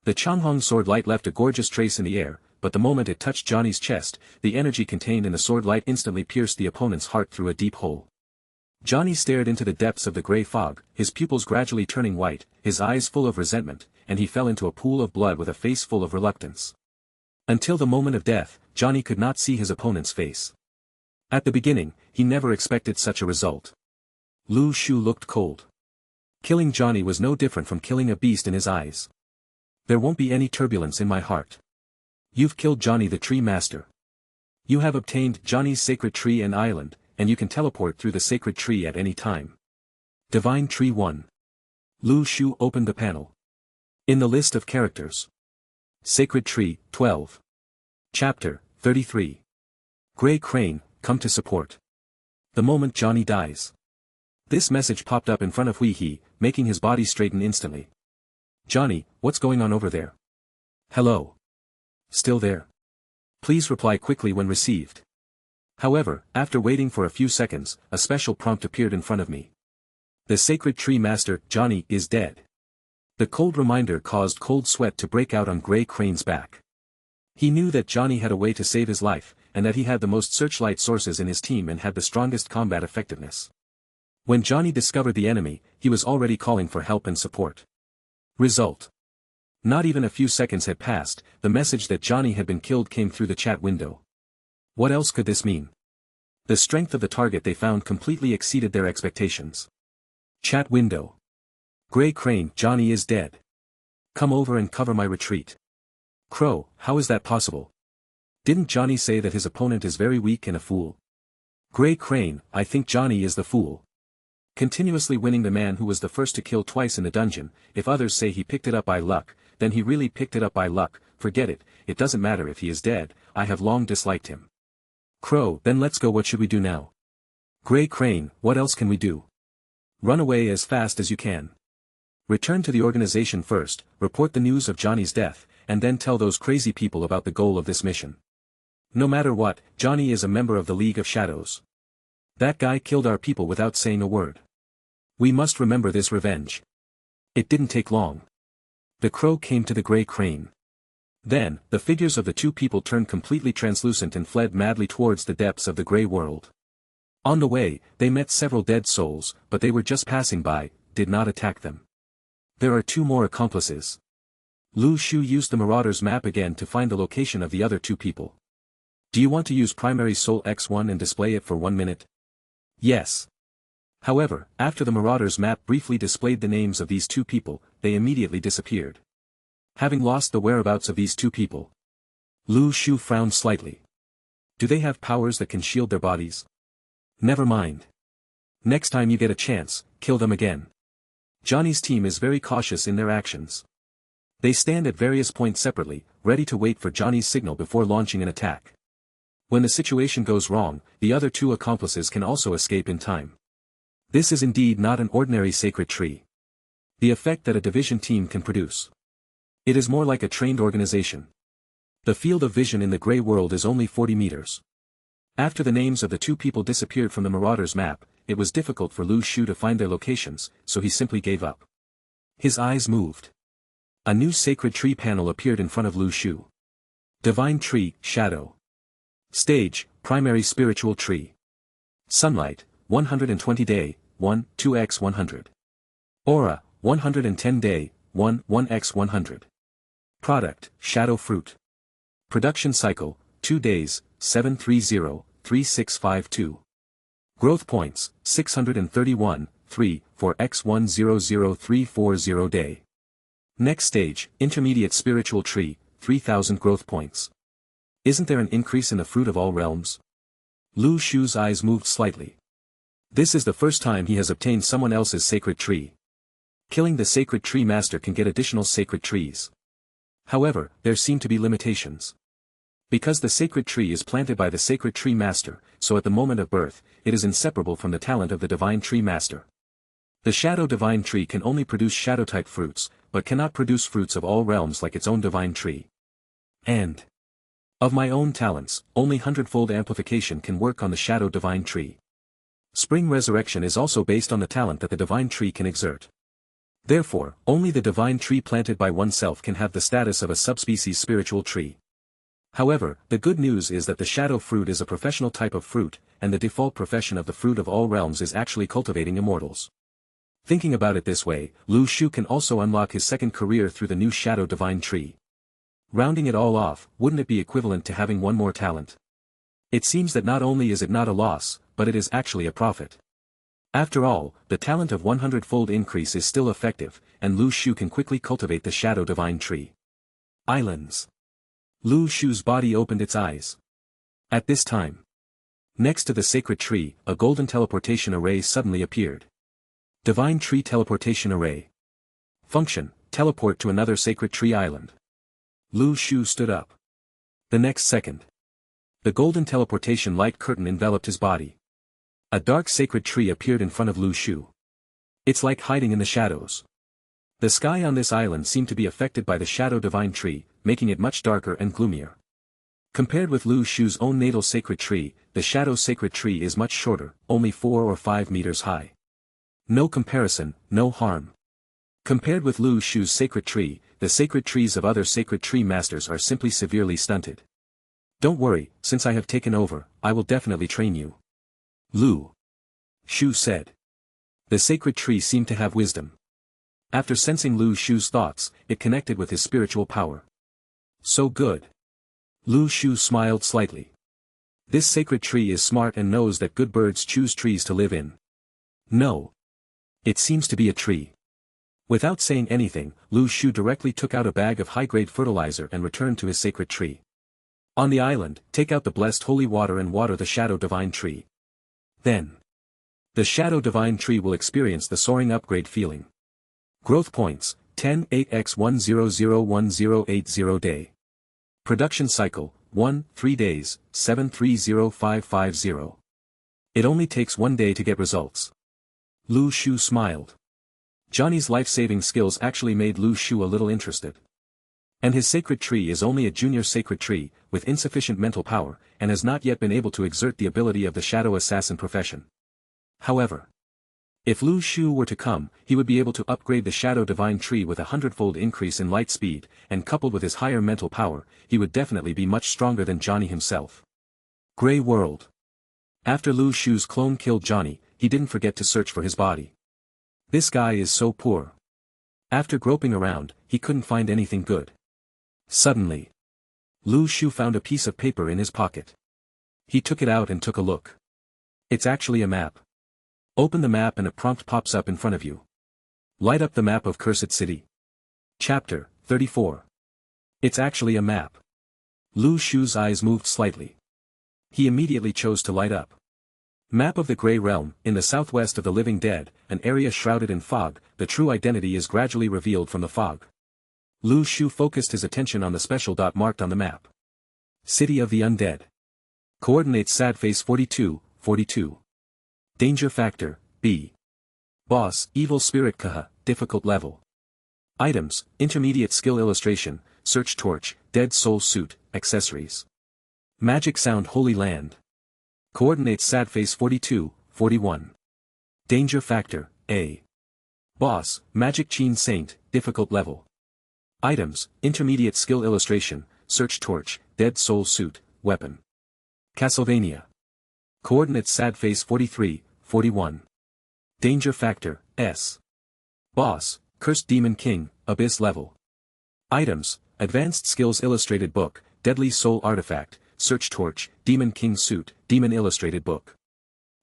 The Changhong sword light left a gorgeous trace in the air, but the moment it touched Johnny's chest, the energy contained in the sword light instantly pierced the opponent's heart through a deep hole. Johnny stared into the depths of the grey fog, his pupils gradually turning white, his eyes full of resentment, and he fell into a pool of blood with a face full of reluctance. Until the moment of death, Johnny could not see his opponent's face. At the beginning, he never expected such a result. Lu Shu looked cold. Killing Johnny was no different from killing a beast in his eyes. There won't be any turbulence in my heart. You've killed Johnny the Tree Master. You have obtained Johnny's sacred tree and island, and you can teleport through the sacred tree at any time. Divine Tree 1. Lu Shu opened the panel. In the list of characters. Sacred Tree, 12. Chapter, 33. Grey Crane, come to support. The moment Johnny dies. This message popped up in front of Wee-Hee, making his body straighten instantly. Johnny, what's going on over there? Hello. Still there? Please reply quickly when received. However, after waiting for a few seconds, a special prompt appeared in front of me. The Sacred Tree Master, Johnny, is dead. The cold reminder caused cold sweat to break out on Grey Crane's back. He knew that Johnny had a way to save his life, and that he had the most searchlight sources in his team and had the strongest combat effectiveness. When Johnny discovered the enemy, he was already calling for help and support. Result. Not even a few seconds had passed, the message that Johnny had been killed came through the chat window. What else could this mean? The strength of the target they found completely exceeded their expectations. Chat window. Grey Crane, Johnny is dead. Come over and cover my retreat. Crow, how is that possible? Didn't Johnny say that his opponent is very weak and a fool? Grey Crane, I think Johnny is the fool. Continuously winning the man who was the first to kill twice in the dungeon, if others say he picked it up by luck, then he really picked it up by luck, forget it, it doesn't matter if he is dead, I have long disliked him. Crow, then let's go, what should we do now? Grey Crane, what else can we do? Run away as fast as you can. Return to the organization first, report the news of Johnny's death, and then tell those crazy people about the goal of this mission. No matter what, Johnny is a member of the League of Shadows. That guy killed our people without saying a word. We must remember this revenge. It didn't take long. The crow came to the Grey Crane. Then, the figures of the two people turned completely translucent and fled madly towards the depths of the grey world. On the way, they met several dead souls, but they were just passing by, did not attack them. There are two more accomplices. Lu Shu used the Marauder's map again to find the location of the other two people. Do you want to use Primary Soul X1 and display it for 1 minute? Yes. However, after the Marauder's map briefly displayed the names of these two people, they immediately disappeared. Having lost the whereabouts of these two people, Lu Shu frowned slightly. Do they have powers that can shield their bodies? Never mind. Next time you get a chance, kill them again. Johnny's team is very cautious in their actions. They stand at various points separately, ready to wait for Johnny's signal before launching an attack. When the situation goes wrong, the other two accomplices can also escape in time. This is indeed not an ordinary sacred tree. The effect that a division team can produce. It is more like a trained organization. The field of vision in the grey world is only 40 meters. After the names of the two people disappeared from the Marauder's map, it was difficult for Lu Shu to find their locations, so he simply gave up. His eyes moved. A new sacred tree panel appeared in front of Lu Shu. Divine Tree, Shadow. Stage, Primary Spiritual Tree. Sunlight, 120 day, 1, 2x100. Aura, 110 day, 1, 1x100. Product, Shadow Fruit. Production Cycle, 2 days, 730, 3652. Growth Points, 631, 3, for x100340 day. Next stage, Intermediate Spiritual Tree, 3000 growth points. Isn't there an increase in the fruit of all realms? Lu Shu's eyes moved slightly. This is the first time he has obtained someone else's sacred tree. Killing the sacred tree master can get additional sacred trees. However, there seem to be limitations. Because the sacred tree is planted by the sacred tree master, so at the moment of birth, it is inseparable from the talent of the divine tree master. The shadow divine tree can only produce shadow-type fruits, but cannot produce fruits of all realms like its own divine tree. And of my own talents, only Hundredfold Amplification can work on the shadow divine tree. Spring Resurrection is also based on the talent that the divine tree can exert. Therefore, only the divine tree planted by oneself can have the status of a subspecies spiritual tree. However, the good news is that the shadow fruit is a professional type of fruit, and the default profession of the fruit of all realms is actually cultivating immortals. Thinking about it this way, Lu Shu can also unlock his second career through the new shadow divine tree. Rounding it all off, wouldn't it be equivalent to having one more talent? It seems that not only is it not a loss, but it is actually a profit. After all, the talent of 100-fold increase is still effective, and Lu Shu can quickly cultivate the Shadow Divine Tree. Islands. Lu Shu's body opened its eyes. At this time, next to the sacred tree, a golden teleportation array suddenly appeared. Divine Tree Teleportation Array. Function: teleport to another sacred tree island. Lu Shu stood up. The next second, the golden teleportation light curtain enveloped his body. A dark sacred tree appeared in front of Lu Shu. It's like hiding in the shadows. The sky on this island seemed to be affected by the Shadow Divine Tree, making it much darker and gloomier. Compared with Lu Shu's own natal sacred tree, the Shadow Sacred Tree is much shorter, only 4 or 5 meters high. No comparison, no harm. Compared with Lu Shu's sacred tree, the sacred trees of other sacred tree masters are simply severely stunted. Don't worry, since I have taken over, I will definitely train you. Lu Shu said. The sacred tree seemed to have wisdom. After sensing Lu Shu's thoughts, it connected with his spiritual power. So good. Lu Shu smiled slightly. This sacred tree is smart and knows that good birds choose trees to live in. No. It seems to be a tree. Without saying anything, Lu Shu directly took out a bag of high-grade fertilizer and returned to his sacred tree. On the island, take out the blessed holy water and water the Shadow Divine Tree. Then, the Shadow Divine Tree will experience the soaring upgrade feeling. Growth points, 10 8x1001080 day. Production cycle, 1, 3 days, 730550. It only takes 1 day to get results. Lu Shu smiled. Johnny's life-saving skills actually made Lu Shu a little interested. And his sacred tree is only a junior sacred tree, with insufficient mental power, and has not yet been able to exert the ability of the shadow assassin profession. However, if Lu Shu were to come, he would be able to upgrade the Shadow Divine Tree with a 100-fold increase in light speed, and coupled with his higher mental power, he would definitely be much stronger than Johnny himself. Grey World. After Lu Shu's clone killed Johnny, he didn't forget to search for his body. This guy is so poor. After groping around, he couldn't find anything good. Suddenly, Lu Shu found a piece of paper in his pocket. He took it out and took a look. It's actually a map. Open the map and a prompt pops up in front of you. Light up the map of Cursed City. Chapter 34. It's actually a map. Lu Shu's eyes moved slightly. He immediately chose to light up. Map of the Grey Realm, in the southwest of the living dead, an area shrouded in fog, the true identity is gradually revealed from the fog. Lu Shu focused his attention on the special dot marked on the map. City of the Undead. Coordinates sad face 42, 42. Danger factor, B. Boss, evil spirit Kaha, difficult level. Items, intermediate skill illustration, search torch, dead soul suit, accessories. Magic sound holy land. Coordinates sad face 42, 41. Danger factor, A. Boss, magic chain saint, difficult level. Items, intermediate skill illustration, search torch, dead soul suit, weapon. Castlevania. Coordinates sad face 43, 41. Danger factor, S. Boss, cursed demon king, abyss level. Items, advanced skills illustrated book, deadly soul artifact, search torch, demon king suit, demon illustrated book.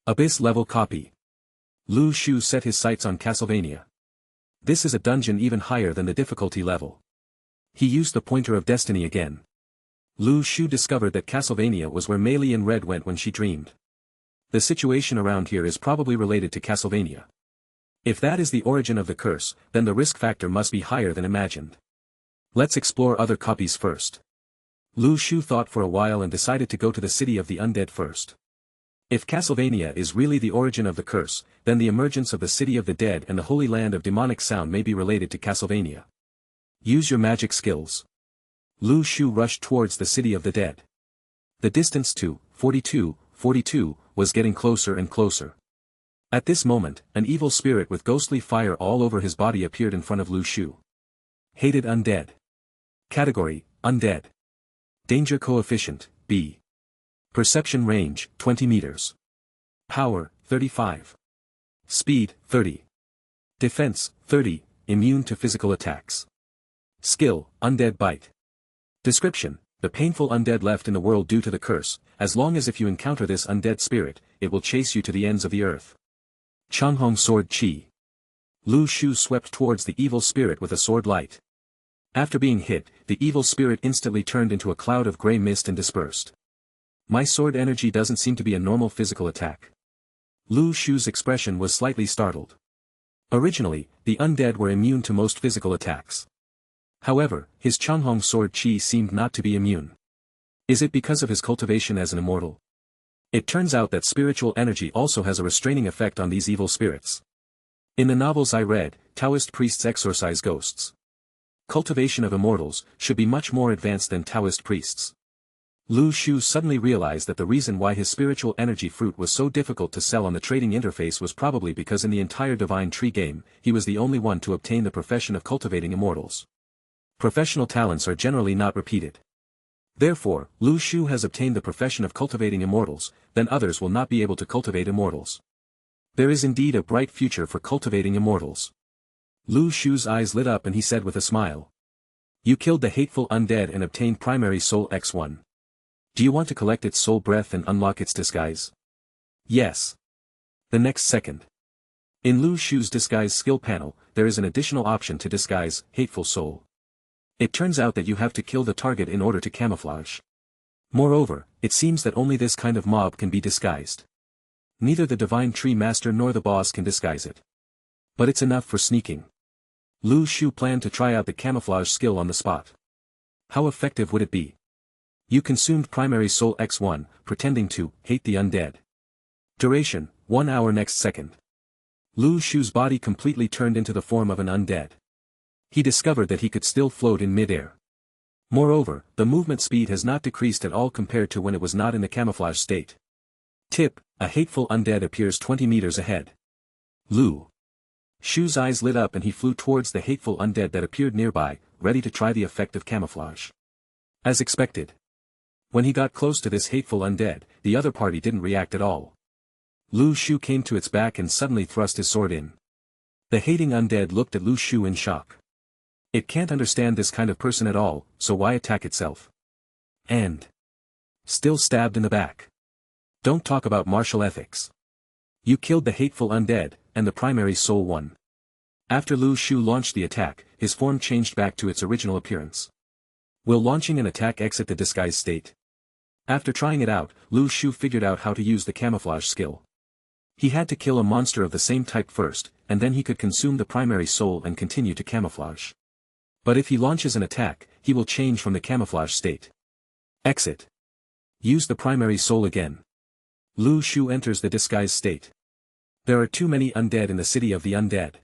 Abyss level copy. Lu Shu set his sights on Castlevania. This is a dungeon even higher than the difficulty level. He used the pointer of destiny again. Lu Shu discovered that Castlevania was where Mei Li in Red went when she dreamed. The situation around here is probably related to Castlevania. If that is the origin of the curse, then the risk factor must be higher than imagined. Let's explore other copies first. Lu Shu thought for a while and decided to go to the city of the undead first. If Castlevania is really the origin of the curse, then the emergence of the city of the dead and the holy land of demonic sound may be related to Castlevania. Use your magic skills. Lu Shu rushed towards the city of the dead. The distance to 42, 42 was getting closer and closer. At this moment, an evil spirit with ghostly fire all over his body appeared in front of Lu Shu. Hated undead. Category, undead. Danger coefficient, B. Perception range, 20 meters. Power, 35. Speed, 30. Defense, 30, immune to physical attacks. Skill, undead bite. Description: the painful undead left in the world due to the curse, as long as if you encounter this undead spirit, it will chase you to the ends of the earth. Changhong Sword Chi. Lu Shu swept towards the evil spirit with a sword light. After being hit, the evil spirit instantly turned into a cloud of grey mist and dispersed. My sword energy doesn't seem to be a normal physical attack. Lu Shu's expression was slightly startled. Originally, the undead were immune to most physical attacks. However, his Changhong Sword Chi seemed not to be immune. Is it because of his cultivation as an immortal? It turns out that spiritual energy also has a restraining effect on these evil spirits. In the novels I read, Taoist priests exorcise ghosts. Cultivation of immortals should be much more advanced than Taoist priests. Lu Shu suddenly realized that the reason why his spiritual energy fruit was so difficult to sell on the trading interface was probably because in the entire Divine Tree game, he was the only one to obtain the profession of cultivating immortals. Professional talents are generally not repeated. Therefore, Lu Shu has obtained the profession of cultivating immortals, then others will not be able to cultivate immortals. There is indeed a bright future for cultivating immortals. Lu Shu's eyes lit up and he said with a smile. You killed the hateful undead and obtained primary soul X1. Do you want to collect its soul breath and unlock its disguise? Yes. The next second. In Lu Shu's disguise skill panel, there is an additional option to disguise, hateful soul. It turns out that you have to kill the target in order to camouflage. Moreover, it seems that only this kind of mob can be disguised. Neither the Divine Tree Master nor the boss can disguise it. But it's enough for sneaking. Lu Shu planned to try out the camouflage skill on the spot. How effective would it be? You consumed primary soul X1, pretending to hate the undead. Duration, 1 hour. Next second. Lu Shu's body completely turned into the form of an undead. He discovered that he could still float in mid-air. Moreover, the movement speed has not decreased at all compared to when it was not in the camouflage state. Tip: a hateful undead appears 20 meters ahead. Lu Shu's eyes lit up and he flew towards the hateful undead that appeared nearby, ready to try the effect of camouflage. As expected. When he got close to this hateful undead, the other party didn't react at all. Lu Shu came to its back and suddenly thrust his sword in. The hating undead looked at Lu Shu in shock. It can't understand this kind of person at all, so why attack itself? And still stabbed in the back. Don't talk about martial ethics. You killed the hateful undead, and the primary soul won. After Lu Shu launched the attack, his form changed back to its original appearance. Will launching an attack exit the disguise state? After trying it out, Lu Shu figured out how to use the camouflage skill. He had to kill a monster of the same type first, and then he could consume the primary soul and continue to camouflage. But if he launches an attack, he will change from the camouflage state. Exit. Use the primary soul again. Lu Shu enters the disguise state. There are too many undead in the city of the undead.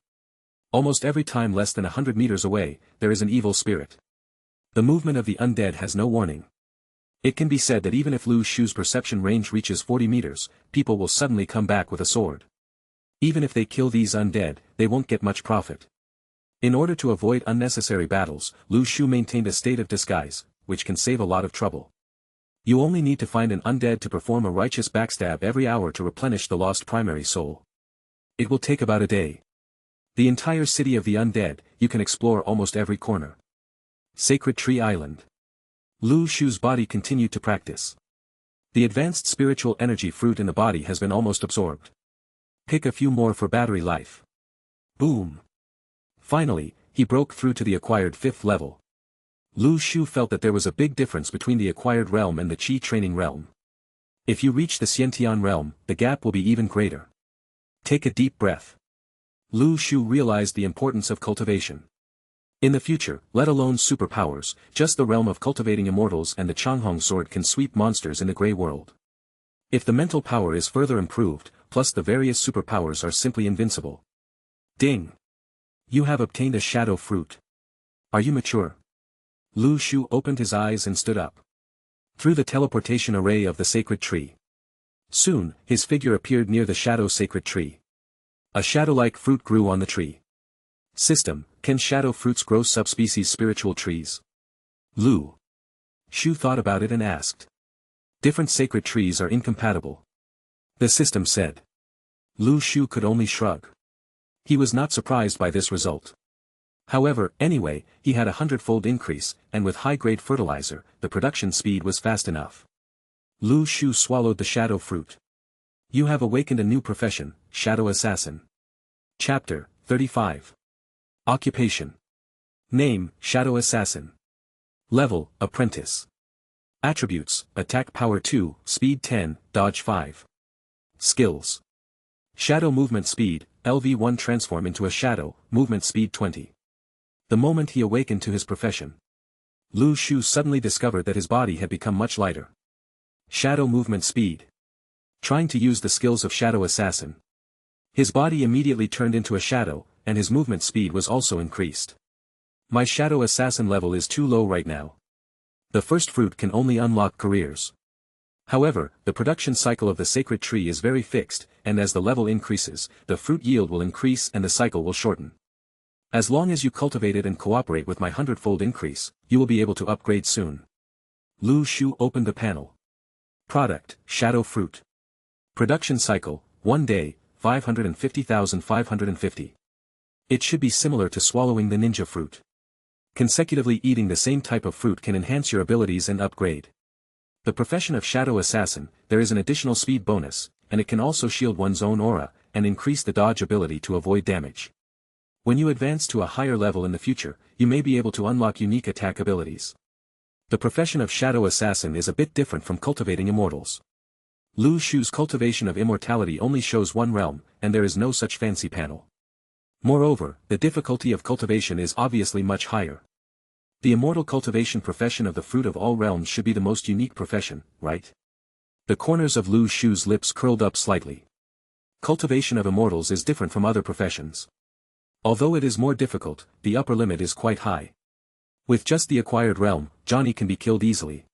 Almost every time less than 100 meters away, there is an evil spirit. The movement of the undead has no warning. It can be said that even if Lu Shu's perception range reaches 40 meters, people will suddenly come back with a sword. Even if they kill these undead, they won't get much profit. In order to avoid unnecessary battles, Lu Shu maintained a state of disguise, which can save a lot of trouble. You only need to find an undead to perform a righteous backstab every hour to replenish the lost primary soul. It will take about a day. The entire city of the undead, you can explore almost every corner. Sacred Tree Island. Lu Shu's body continued to practice. The advanced spiritual energy fruit in the body has been almost absorbed. Pick a few more for battery life. Boom. Finally, he broke through to the acquired 5th level. Lu Shu felt that there was a big difference between the acquired realm and the Qi training realm. If you reach the Xiantian realm, the gap will be even greater. Take a deep breath. Lu Shu realized the importance of cultivation. In the future, let alone superpowers, just the realm of cultivating immortals and the Changhong sword can sweep monsters in the Grey World. If the mental power is further improved, plus the various superpowers are simply invincible. Ding! You have obtained a shadow fruit. Are you mature? Lu Shu opened his eyes and stood up. Through the teleportation array of the sacred tree. Soon, his figure appeared near the shadow sacred tree. A shadow-like fruit grew on the tree. System: can shadow fruits grow subspecies spiritual trees? Lu Shu thought about it and asked. Different sacred trees are incompatible. The system said. Lu Shu could only shrug. He was not surprised by this result. However, anyway, he had a 100-fold increase, and with high-grade fertilizer, the production speed was fast enough. Lu Shu swallowed the shadow fruit. You have awakened a new profession, Shadow Assassin. Chapter 35. Occupation. Name, Shadow Assassin. Level, Apprentice. Attributes, Attack Power 2, Speed 10, Dodge 5. Skills. Shadow Movement Speed, LV1 Transform into a Shadow, Movement Speed 20. The moment he awakened to his profession, Lu Shu suddenly discovered that his body had become much lighter. Shadow Movement Speed. Trying to use the skills of Shadow Assassin, his body immediately turned into a shadow, and his movement speed was also increased. My Shadow Assassin level is too low right now. The first fruit can only unlock careers. However, the production cycle of the sacred tree is very fixed, and as the level increases, the fruit yield will increase and the cycle will shorten. As long as you cultivate it and cooperate with my 100-fold increase, you will be able to upgrade soon. Lu Shu opened the panel. Product, Shadow Fruit. Production cycle, 1 day, 550,550. It should be similar to swallowing the ninja fruit. Consecutively eating the same type of fruit can enhance your abilities and upgrade. The profession of Shadow Assassin, there is an additional speed bonus, and it can also shield one's own aura, and increase the dodge ability to avoid damage. When you advance to a higher level in the future, you may be able to unlock unique attack abilities. The profession of Shadow Assassin is a bit different from cultivating immortals. Lu Shu's cultivation of immortality only shows one realm, and there is no such fancy panel. Moreover, the difficulty of cultivation is obviously much higher. The immortal cultivation profession of the fruit of all realms should be the most unique profession, right? The corners of Lu Shu's lips curled up slightly. Cultivation of immortals is different from other professions. Although it is more difficult, the upper limit is quite high. With just the acquired realm, Johnny can be killed easily.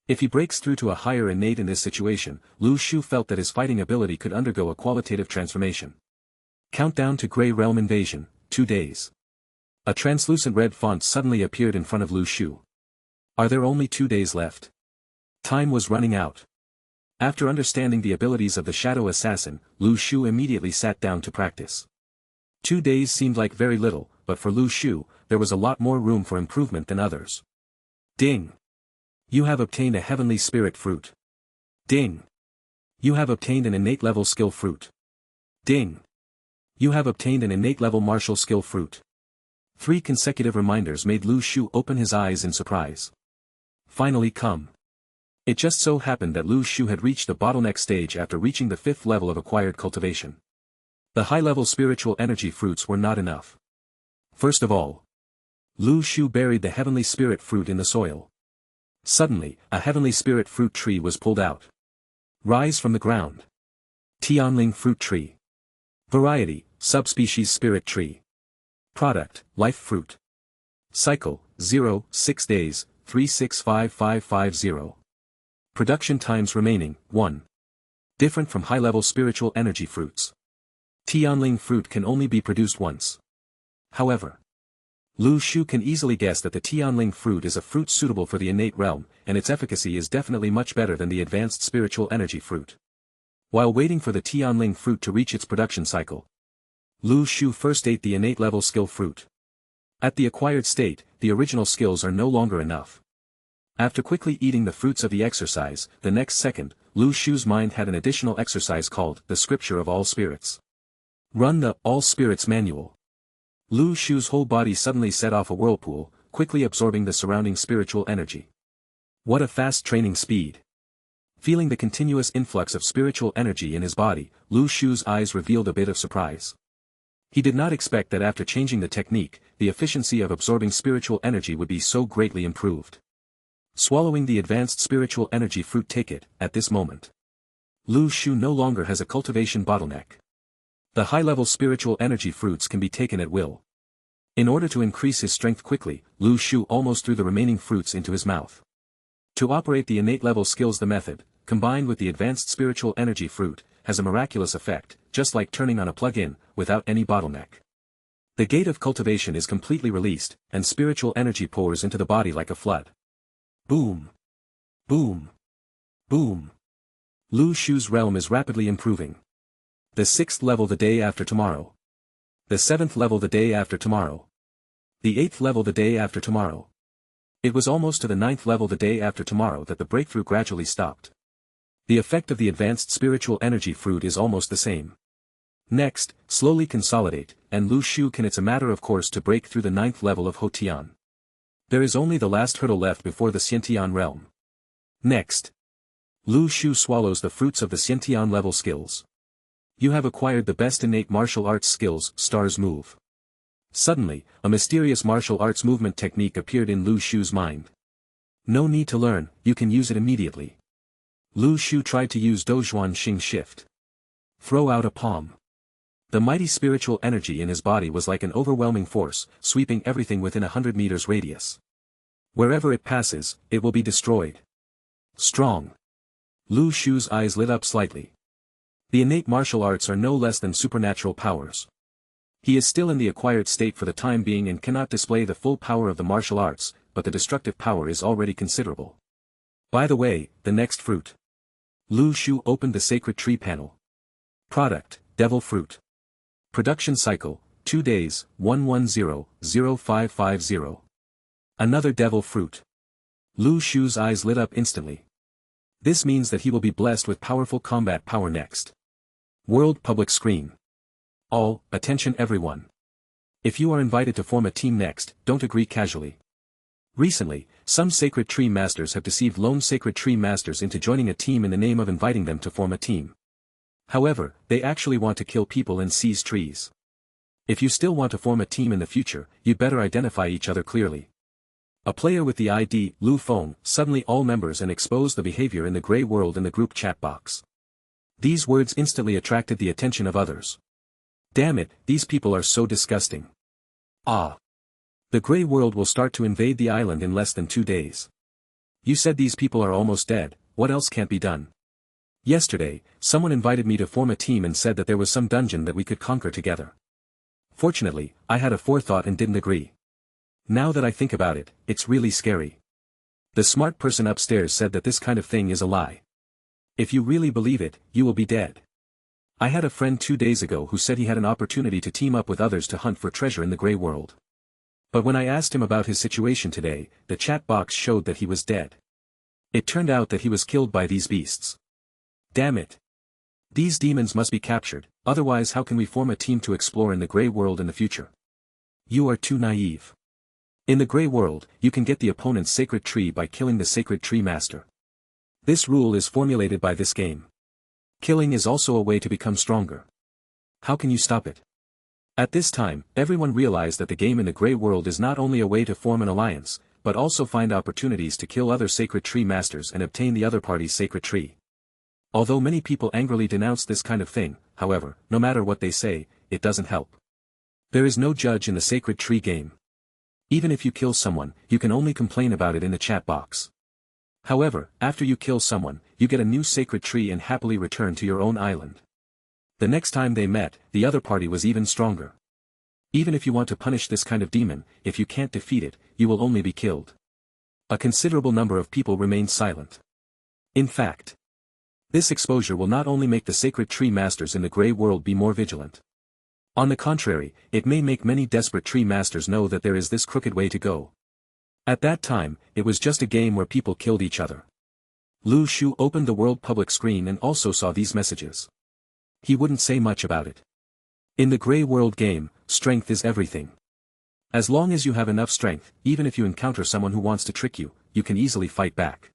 If he breaks through to a higher innate in this situation, Lu Shu felt that his fighting ability could undergo a qualitative transformation. Countdown to Grey Realm Invasion, 2 days. A translucent red font suddenly appeared in front of Lu Shu. Are there only 2 days left? Time was running out. After understanding the abilities of the Shadow Assassin, Lu Shu immediately sat down to practice. 2 days seemed like very little, but for Lu Shu, there was a lot more room for improvement than others. Ding! You have obtained a Heavenly Spirit Fruit. Ding! You have obtained an innate level skill fruit. Ding! You have obtained an innate level martial skill fruit. 3 consecutive reminders made Lu Shu open his eyes in surprise. Finally come. It just so happened that Lu Shu had reached the bottleneck stage after reaching the 5th level of acquired cultivation. The high-level spiritual energy fruits were not enough. First of all, Lu Shu buried the Heavenly Spirit Fruit in the soil. Suddenly, a Heavenly Spirit Fruit tree was pulled out. Rise from the ground. Tianling Fruit Tree. Variety, Subspecies Spirit Tree. Product, Life Fruit. Cycle, 0, 6 days, 365550. Production times remaining, 1. Different from high-level spiritual energy fruits. Tianling fruit can only be produced once. However, Lu Shu can easily guess that the Tianling fruit is a fruit suitable for the innate realm, and its efficacy is definitely much better than the advanced spiritual energy fruit. While waiting for the Tianling fruit to reach its production cycle, Lu Shu first ate the innate level skill fruit. At the acquired state, the original skills are no longer enough. After quickly eating the fruits of the exercise, the next second, Lu Shu's mind had an additional exercise called the Scripture of All Spirits. Run the All Spirits manual. Lu Shu's whole body suddenly set off a whirlpool, quickly absorbing the surrounding spiritual energy. What a fast training speed! Feeling the continuous influx of spiritual energy in his body, Lu Shu's eyes revealed a bit of surprise. He did not expect that after changing the technique, the efficiency of absorbing spiritual energy would be so greatly improved. Swallowing the advanced spiritual energy fruit ticket, at this moment, Lu Shu no longer has a cultivation bottleneck. The high-level spiritual energy fruits can be taken at will. In order to increase his strength quickly, Lu Shu almost threw the remaining fruits into his mouth. To operate the innate level skills, the method, combined with the advanced spiritual energy fruit, has a miraculous effect, just like turning on a plug-in, without any bottleneck. The gate of cultivation is completely released, and spiritual energy pours into the body like a flood. Boom! Boom! Boom! Lu Shu's realm is rapidly improving. The 6th level the day after tomorrow. The 7th level the day after tomorrow. The 8th level the day after tomorrow. It was almost to the 9th level the day after tomorrow that the breakthrough gradually stopped. The effect of the advanced spiritual energy fruit is almost the same. Next, slowly consolidate, and Lu Shu can. It's a matter of course to break through the 9th level of Hotian. There is only the last hurdle left before the Xiantian realm. Next, Lu Shu swallows the fruits of the Xiantian level skills. You have acquired the best innate martial arts skills, Star's Move. Suddenly, a mysterious martial arts movement technique appeared in Lu Shu's mind. No need to learn, you can use it immediately. Lu Shu tried to use Dozhuan Xing Shift. Throw out a palm. The mighty spiritual energy in his body was like an overwhelming force, sweeping everything within 100 meters radius. Wherever it passes, it will be destroyed. Strong. Lu Shu's eyes lit up slightly. The innate martial arts are no less than supernatural powers. He is still in the acquired state for the time being and cannot display the full power of the martial arts, but the destructive power is already considerable. By the way, the next fruit. Lu Shu opened the sacred tree panel. Product, Devil Fruit. Production cycle, 2 days, 110-0550. Another Devil Fruit. Lu Shu's eyes lit up instantly. This means that he will be blessed with powerful combat power next. World Public Screen. All, attention everyone. If you are invited to form a team next, don't agree casually. Recently, some Sacred Tree Masters have deceived lone Sacred Tree Masters into joining a team in the name of inviting them to form a team. However, they actually want to kill people and seize trees. If you still want to form a team in the future, you'd better identify each other clearly. A player with the ID, Lu Feng, suddenly all members and exposed the behavior in the grey world in the group chat box. These words instantly attracted the attention of others. Damn it, these people are so disgusting. Ah. The grey world will start to invade the island in less than 2 days. You said these people are almost dead, what else can't be done? Yesterday, someone invited me to form a team and said that there was some dungeon that we could conquer together. Fortunately, I had a forethought and didn't agree. Now that I think about it, it's really scary. The smart person upstairs said that this kind of thing is a lie. If you really believe it, you will be dead. I had a friend 2 days ago who said he had an opportunity to team up with others to hunt for treasure in the grey world. But when I asked him about his situation today, the chat box showed that he was dead. It turned out that he was killed by these beasts. Damn it. These demons must be captured, otherwise how can we form a team to explore in the grey world in the future? You are too naive. In the grey world, you can get the opponent's sacred tree by killing the sacred tree master. This rule is formulated by this game. Killing is also a way to become stronger. How can you stop it? At this time, everyone realized that the game in the grey world is not only a way to form an alliance, but also find opportunities to kill other sacred tree masters and obtain the other party's sacred tree. Although many people angrily denounce this kind of thing, however, no matter what they say, it doesn't help. There is no judge in the sacred tree game. Even if you kill someone, you can only complain about it in the chat box. However, after you kill someone, you get a new sacred tree and happily return to your own island. The next time they met, the other party was even stronger. Even if you want to punish this kind of demon, if you can't defeat it, you will only be killed. A considerable number of people remained silent. In fact, this exposure will not only make the sacred tree masters in the grey world be more vigilant. On the contrary, it may make many desperate tree masters know that there is this crooked way to go. At that time, it was just a game where people killed each other. Lu Shu opened the world public screen and also saw these messages. He wouldn't say much about it. In the grey world game, strength is everything. As long as you have enough strength, even if you encounter someone who wants to trick you, you can easily fight back.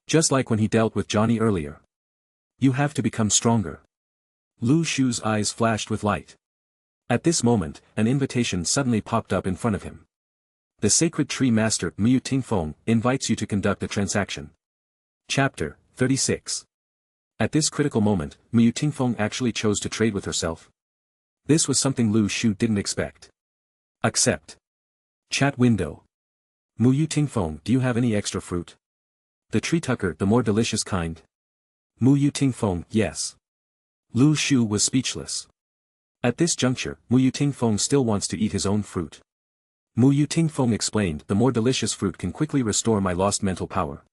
Just like when he dealt with Johnny earlier. You have to become stronger. Lu Shu's eyes flashed with light. At this moment, an invitation suddenly popped up in front of him. The Sacred Tree Master, Mu Tingfeng, invites you to conduct a transaction. Chapter 36. At this critical moment, Mu Tingfeng actually chose to trade with herself. This was something Lu Shu didn't expect. Accept. Chat window. Mu Tingfeng, do you have any extra fruit? The tree tucker, the more delicious kind. Mu Tingfeng, yes. Lu Shu was speechless. At this juncture, Mu Tingfeng still wants to eat his own fruit. Mu Tingfeng explained, the more delicious fruit can quickly restore my lost mental power.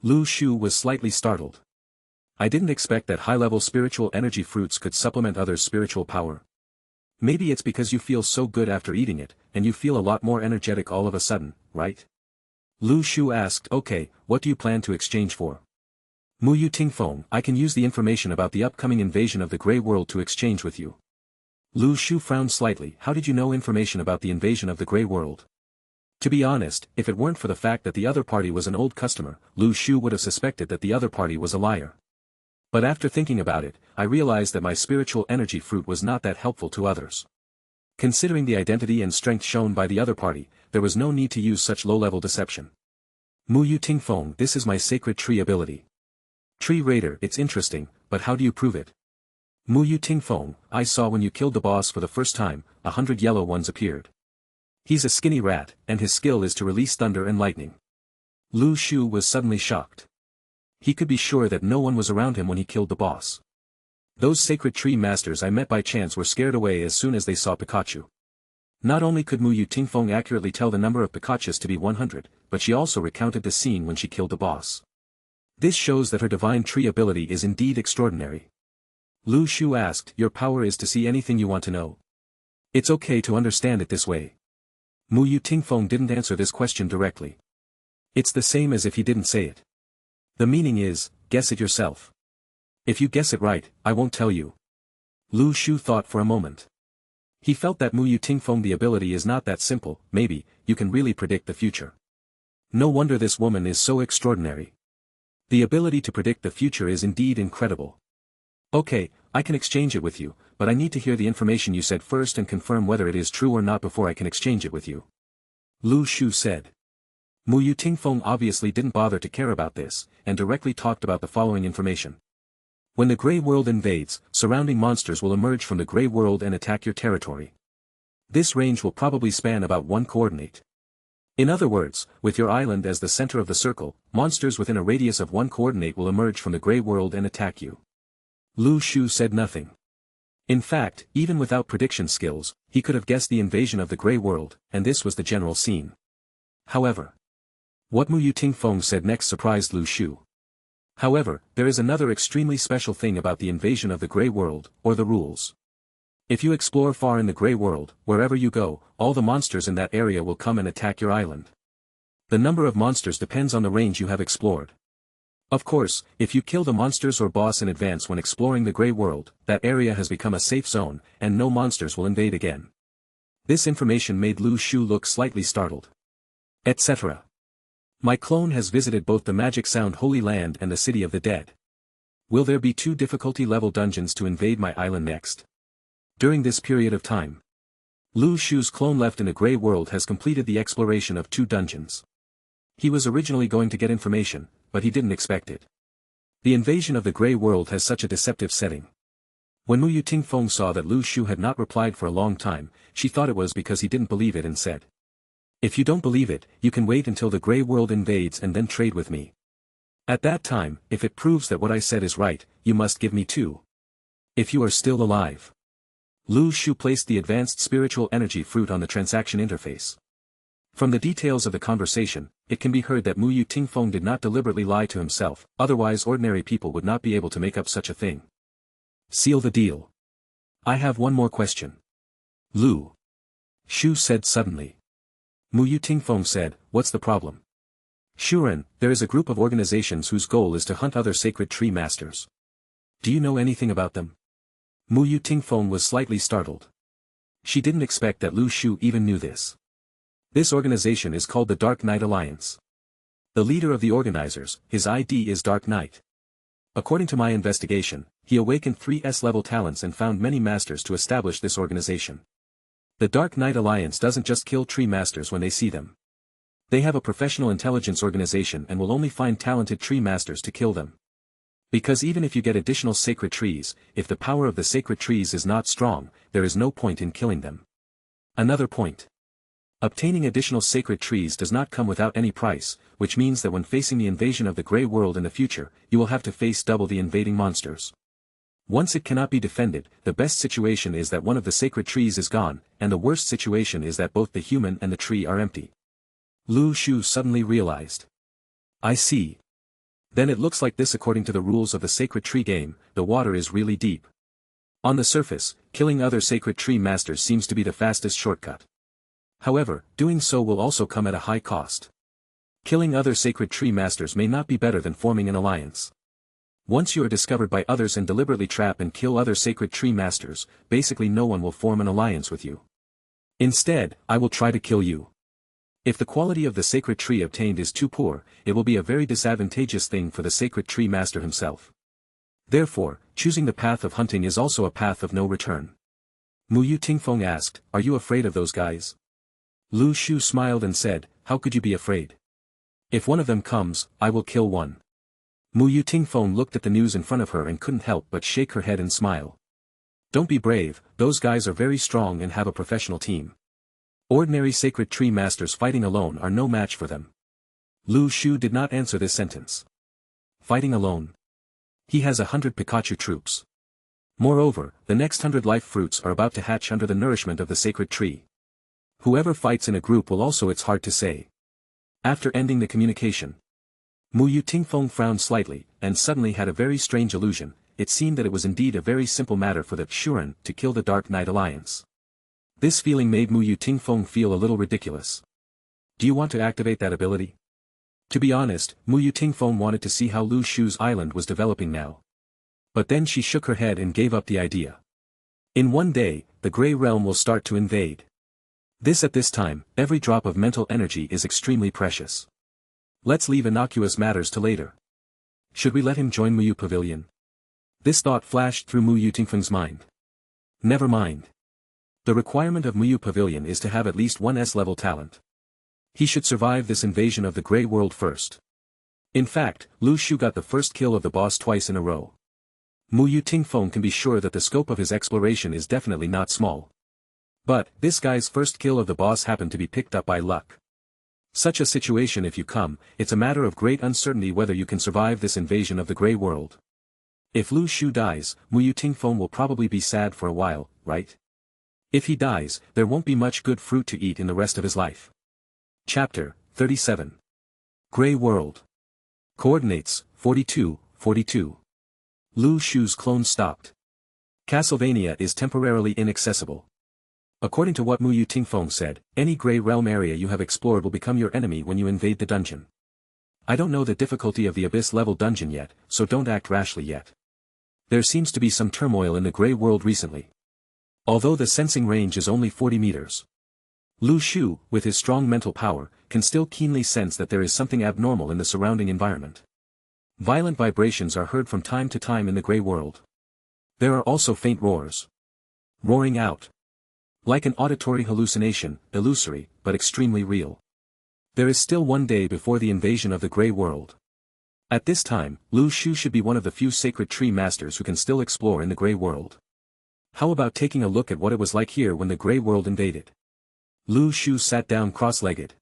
Lu Shu was slightly startled. I didn't expect that high-level spiritual energy fruits could supplement others' spiritual power. Maybe it's because you feel so good after eating it, and you feel a lot more energetic all of a sudden, right? Lu Shu asked, okay, what do you plan to exchange for? Muyu Tingfeng, I can use the information about the upcoming invasion of the Grey World to exchange with you. Lu Shu frowned slightly. How did you know information about the invasion of the Grey World? To be honest, if it weren't for the fact that the other party was an old customer, Lu Shu would have suspected that the other party was a liar. But after thinking about it, I realized that my spiritual energy fruit was not that helpful to others. Considering the identity and strength shown by the other party, there was no need to use such low-level deception. Muyu Tingfeng, this is my sacred tree ability. Tree Raider, it's interesting, but how do you prove it? Muyu Tingfeng, I saw when you killed the boss for the first time, 100 yellow ones appeared. He's a skinny rat, and his skill is to release thunder and lightning. Lu Shu was suddenly shocked. He could be sure that no one was around him when he killed the boss. Those sacred tree masters I met by chance were scared away as soon as they saw Pikachu. Not only could Muyu Tingfeng accurately tell the number of Pikachus to be 100, but she also recounted the scene when she killed the boss. This shows that her divine tree ability is indeed extraordinary. Lu Shu asked, your power is to see anything you want to know. It's okay to understand it this way. Muyu Tingfeng didn't answer this question directly. It's the same as if he didn't say it. The meaning is, guess it yourself. If you guess it right, I won't tell you. Lu Shu thought for a moment. He felt that Muyu Tingfeng the ability is not that simple. Maybe, you can really predict the future. No wonder this woman is so extraordinary. The ability to predict the future is indeed incredible. Okay, I can exchange it with you, but I need to hear the information you said first and confirm whether it is true or not before I can exchange it with you. Lu Shu said. Muyu Tingfeng obviously didn't bother to care about this, and directly talked about the following information. When the Grey World invades, surrounding monsters will emerge from the Grey World and attack your territory. This range will probably span about 1 coordinate. In other words, with your island as the center of the circle, monsters within a radius of 1 coordinate will emerge from the Grey World and attack you. Lu Shu said nothing. In fact, even without prediction skills, he could have guessed the invasion of the Grey World, and this was the general scene. However, what Muyu Tingfeng said next surprised Lu Shu. However, there is another extremely special thing about the invasion of the Grey World, or the rules. If you explore far in the Grey World, wherever you go, all the monsters in that area will come and attack your island. The number of monsters depends on the range you have explored. Of course, if you kill the monsters or boss in advance when exploring the Grey World, that area has become a safe zone, and no monsters will invade again. This information made Lu Shu look slightly startled. Etc. My clone has visited both the Magic Sound Holy Land and the City of the Dead. Will there be 2 difficulty level dungeons to invade my island next? During this period of time, Lu Shu's clone left in the Grey World has completed the exploration of 2 dungeons. He was originally going to get information, but he didn't expect it. The invasion of the Grey World has such a deceptive setting. When Muyu Tingfeng saw that Lu Shu had not replied for a long time, she thought it was because he didn't believe it and said, if you don't believe it, you can wait until the Grey World invades and then trade with me. At that time, if it proves that what I said is right, you must give me 2. If you are still alive. Lu Shu placed the advanced spiritual energy fruit on the transaction interface. From the details of the conversation, it can be heard that Muyu Tingfeng did not deliberately lie to himself, otherwise ordinary people would not be able to make up such a thing. Seal the deal. I have one more question. Lu Shu said suddenly. Muyu Tingfeng said, what's the problem? Shuren, there is a group of organizations whose goal is to hunt other sacred tree masters. Do you know anything about them? Muyu Tingfeng was slightly startled. She didn't expect that Lu Shu even knew this. This organization is called the Dark Knight Alliance. The leader of the organizers, his ID is Dark Knight. According to my investigation, he awakened 3 S-level talents and found many masters to establish this organization. The Dark Knight Alliance doesn't just kill tree masters when they see them. They have a professional intelligence organization and will only find talented tree masters to kill them. Because even if you get additional sacred trees, if the power of the sacred trees is not strong, there is no point in killing them. Another point. Obtaining additional sacred trees does not come without any price, which means that when facing the invasion of the Grey World in the future, you will have to face double the invading monsters. Once it cannot be defended, the best situation is that one of the sacred trees is gone, and the worst situation is that both the human and the tree are empty. Lu Shu suddenly realized. I see. Then it looks like this according to the rules of the sacred tree game, the water is really deep. On the surface, killing other sacred tree masters seems to be the fastest shortcut. However, doing so will also come at a high cost. Killing other sacred tree masters may not be better than forming an alliance. Once you are discovered by others and deliberately trap and kill other sacred tree masters, basically no one will form an alliance with you. Instead, I will try to kill you. If the quality of the sacred tree obtained is too poor, it will be a very disadvantageous thing for the sacred tree master himself. Therefore, choosing the path of hunting is also a path of no return. Mu Tingfeng asked, "Are you afraid of those guys?" Lu Shu smiled and said, "How could you be afraid? If one of them comes, I will kill one." Mu Tingfeng looked at the news in front of her and couldn't help but shake her head and smile. "Don't be brave, those guys are very strong and have a professional team. Ordinary sacred tree masters fighting alone are no match for them." Lu Shu did not answer this sentence. Fighting alone? He has 100 Pikachu troops. Moreover, the next 100 life fruits are about to hatch under the nourishment of the sacred tree. Whoever fights in a group will also, it's hard to say. After ending the communication, Mu Tingfeng frowned slightly, and suddenly had a very strange illusion. It seemed that it was indeed a very simple matter for the Shuren to kill the Dark Knight Alliance. This feeling made Mu Tingfeng feel a little ridiculous. Do you want to activate that ability? To be honest, Mu Tingfeng wanted to see how Lu Shu's island was developing now. But then she shook her head and gave up the idea. In one day, the Grey Realm will start to invade. At this time, every drop of mental energy is extremely precious. Let's leave innocuous matters to later. Should we let him join Mu Pavilion? This thought flashed through Mu Tingfeng's mind. Never mind. The requirement of Mu Pavilion is to have at least one S-level talent. He should survive this invasion of the Grey World first. In fact, Lu Shu got the first kill of the boss twice in a row. Mu Tingfeng can be sure that the scope of his exploration is definitely not small. But, this guy's first kill of the boss happened to be picked up by luck. Such a situation, if you come, it's a matter of great uncertainty whether you can survive this invasion of the Grey World. If Lu Shu dies, Mu Tingfeng will probably be sad for a while, right? If he dies, there won't be much good fruit to eat in the rest of his life. Chapter 37. Grey World. Coordinates, 42, 42. Lu Shu's clone stopped. Castlevania is temporarily inaccessible. According to what Mu Tingfeng said, any Grey Realm area you have explored will become your enemy when you invade the dungeon. I don't know the difficulty of the Abyss-level dungeon yet, so don't act rashly yet. There seems to be some turmoil in the Grey World recently. Although the sensing range is only 40 meters. Lu Shu, with his strong mental power, can still keenly sense that there is something abnormal in the surrounding environment. Violent vibrations are heard from time to time in the Grey World. There are also faint roars. Roaring out. Like an auditory hallucination, illusory, but extremely real. There is still one day before the invasion of the Grey World. At this time, Lu Shu should be one of the few sacred tree masters who can still explore in the Grey World. How about taking a look at what it was like here when the Grey World invaded? Lu Shu sat down cross-legged.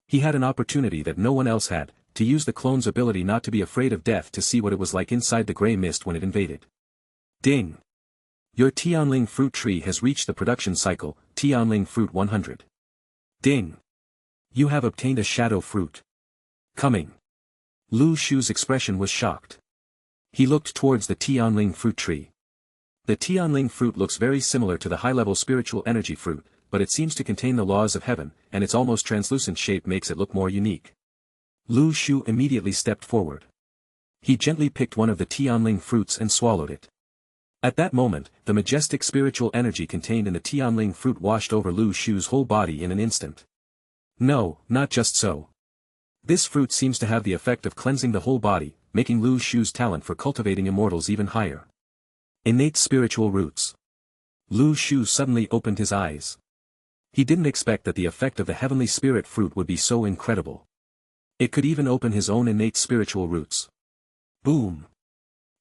He had an opportunity that no one else had, to use the clone's ability not to be afraid of death to see what it was like inside the grey mist when it invaded. Ding! Your Tianling fruit tree has reached the production cycle, Tianling fruit 100. Ding! You have obtained a shadow fruit. Coming. Lu Shu's expression was shocked. He looked towards the Tianling fruit tree. The Tianling fruit looks very similar to the high-level spiritual energy fruit, but it seems to contain the laws of heaven, and its almost translucent shape makes it look more unique. Lu Shu immediately stepped forward. He gently picked one of the Tianling fruits and swallowed it. At that moment, the majestic spiritual energy contained in the Tianling fruit washed over Lu Shu's whole body in an instant. No, not just so. This fruit seems to have the effect of cleansing the whole body, making Lu Shu's talent for cultivating immortals even higher. Innate spiritual roots. Lu Shu suddenly opened his eyes. He didn't expect that the effect of the heavenly spirit fruit would be so incredible. It could even open his own innate spiritual roots. Boom!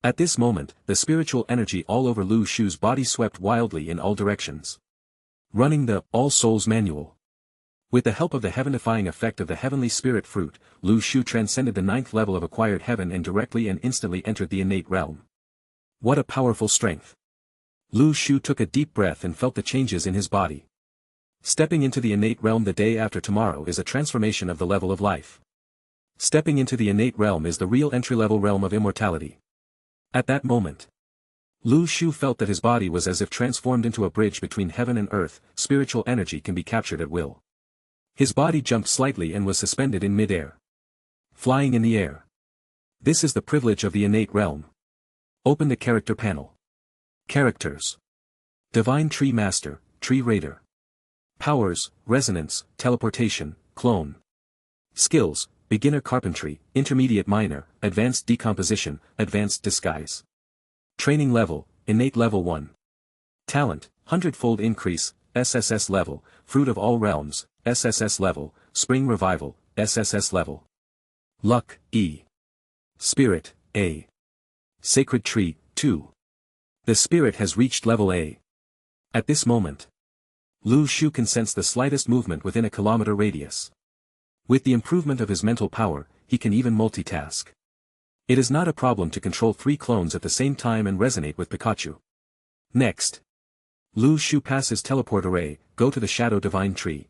At this moment, the spiritual energy all over Lu Shu's body swept wildly in all directions. Running the All Souls Manual. With the help of the heaven-defying effect of the heavenly spirit fruit, Lu Shu transcended the 9th level of acquired heaven and directly and instantly entered the innate realm. What a powerful strength! Lu Shu took a deep breath and felt the changes in his body. Stepping into the innate realm the day after tomorrow is a transformation of the level of life. Stepping into the innate realm is the real entry-level realm of immortality. At that moment, Lu Shu felt that his body was as if transformed into a bridge between heaven and earth. Spiritual energy can be captured at will. His body jumped slightly and was suspended in mid-air. Flying in the air. This is the privilege of the innate realm. Open the character panel. Characters. Divine Tree Master, Tree Raider. Powers, Resonance, Teleportation, Clone. Skills, Beginner Carpentry, Intermediate Minor, Advanced Decomposition, Advanced Disguise. Training Level, Innate Level 1. Talent, Hundredfold Increase, SSS-level, Fruit of All Realms, SSS-level, Spring Revival, SSS-level. Luck, E. Spirit, A. Sacred Tree, 2. The spirit has reached level A. At this moment, Lu Shu can sense the slightest movement within a kilometer radius. With the improvement of his mental power, he can even multitask. It is not a problem to control 3 clones at the same time and resonate with Pikachu. Next, Lu Shu passes Teleport Array, go to the Shadow Divine Tree.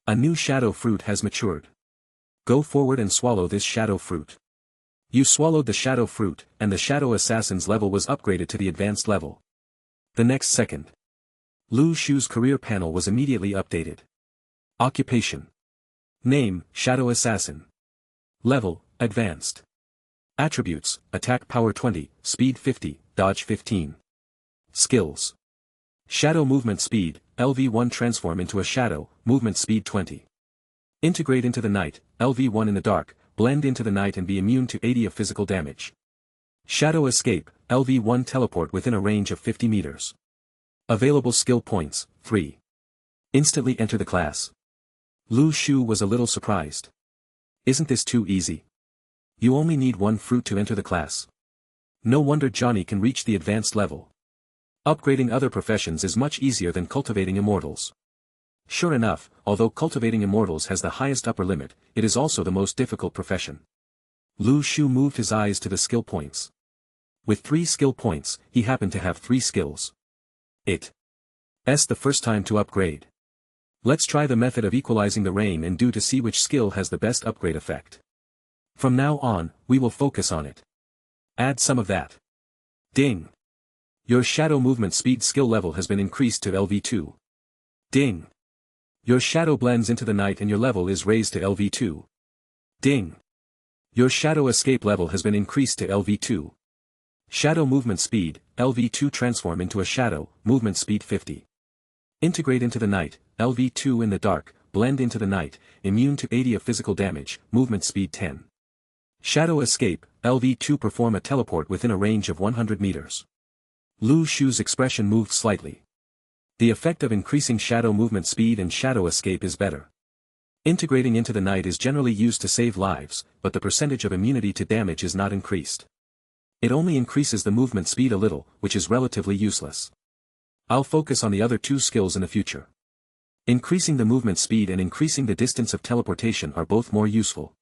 A new Shadow Fruit has matured. Go forward and swallow this Shadow Fruit. You swallowed the Shadow Fruit, and the Shadow Assassin's level was upgraded to the Advanced level. The next second, Lu Shu's career panel was immediately updated. Occupation. Name, Shadow Assassin. Level, Advanced. Attributes, Attack Power 20, Speed 50, Dodge 15. Skills. Shadow Movement Speed, LV1 transform into a shadow, movement speed 20. Integrate into the night, LV1 in the dark, blend into the night and be immune to 80 of physical damage. Shadow Escape, LV1 teleport within a range of 50 meters. Available skill points, 3. Instantly enter the class. Lu Shu was a little surprised. Isn't this too easy? You only need 1 fruit to enter the class. No wonder Johnny can reach the advanced level. Upgrading other professions is much easier than cultivating immortals. Sure enough, although cultivating immortals has the highest upper limit, it is also the most difficult profession. Lu Shu moved his eyes to the skill points. With 3 skill points, he happened to have 3 skills. It's the first time to upgrade. Let's try the method of equalizing the rain and dew to see which skill has the best upgrade effect. From now on, we will focus on it. Add some of that. Ding. Your shadow movement speed skill level has been increased to LV2. Ding. Your shadow blends into the night and your level is raised to LV2. Ding. Your shadow escape level has been increased to LV2. Shadow movement speed, LV2 transform into a shadow, movement speed 50. Integrate into the night, LV2 in the dark, blend into the night, immune to 80 of physical damage, movement speed 10. Shadow escape, LV2 perform a teleport within a range of 100 meters. Lu Shu's expression moved slightly. The effect of increasing shadow movement speed and shadow escape is better. Integrating into the night is generally used to save lives, but the percentage of immunity to damage is not increased. It only increases the movement speed a little, which is relatively useless. I'll focus on the other 2 skills in the future. Increasing the movement speed and increasing the distance of teleportation are both more useful.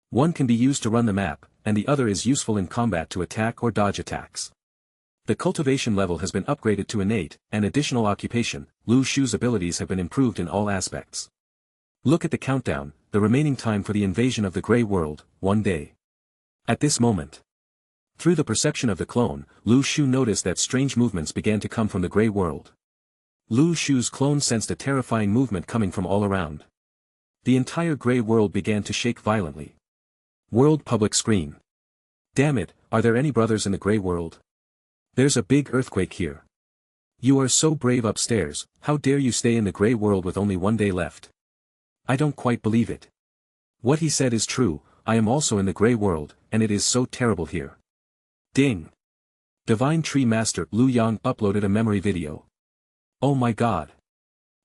One can be used to run the map, and the other is useful in combat to attack or dodge attacks. The cultivation level has been upgraded to innate, and additional occupation. Lu Shu's abilities have been improved in all aspects. Look at the countdown, the remaining time for the invasion of the Grey World, 1 day. At this moment, through the perception of the clone, Lu Shu noticed that strange movements began to come from the Grey World. Lu Shu's clone sensed a terrifying movement coming from all around. The entire Grey World began to shake violently. World public screen. Damn it, are there any brothers in the Grey World? There's a big earthquake here. You are so brave upstairs, how dare you stay in the Grey World with only 1 day left? I don't quite believe it. What he said is true, I am also in the Grey World, and it is so terrible here. Ding. Divine Tree Master Lu Yang uploaded a memory video. Oh my god.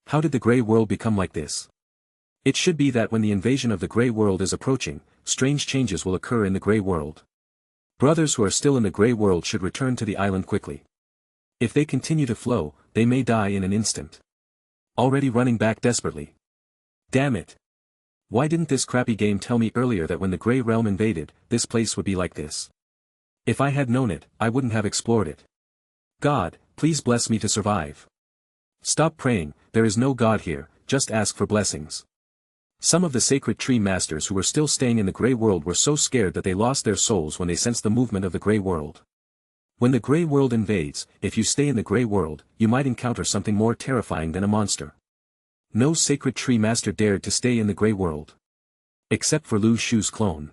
How did the Grey World become like this? It should be that when the invasion of the Grey World is approaching, strange changes will occur in the Grey World. Brothers who are still in the Grey World should return to the island quickly. If they continue to flow, they may die in an instant. Already running back desperately. Damn it. Why didn't this crappy game tell me earlier that when the Grey Realm invaded, this place would be like this? If I had known it, I wouldn't have explored it. God, please bless me to survive. Stop praying, there is no God here, just ask for blessings. Some of the sacred tree masters who were still staying in the Grey World were so scared that they lost their souls when they sensed the movement of the Grey World. When the Grey World invades, if you stay in the Grey World, you might encounter something more terrifying than a monster. No sacred tree master dared to stay in the Grey World. Except for Lu Shu's clone.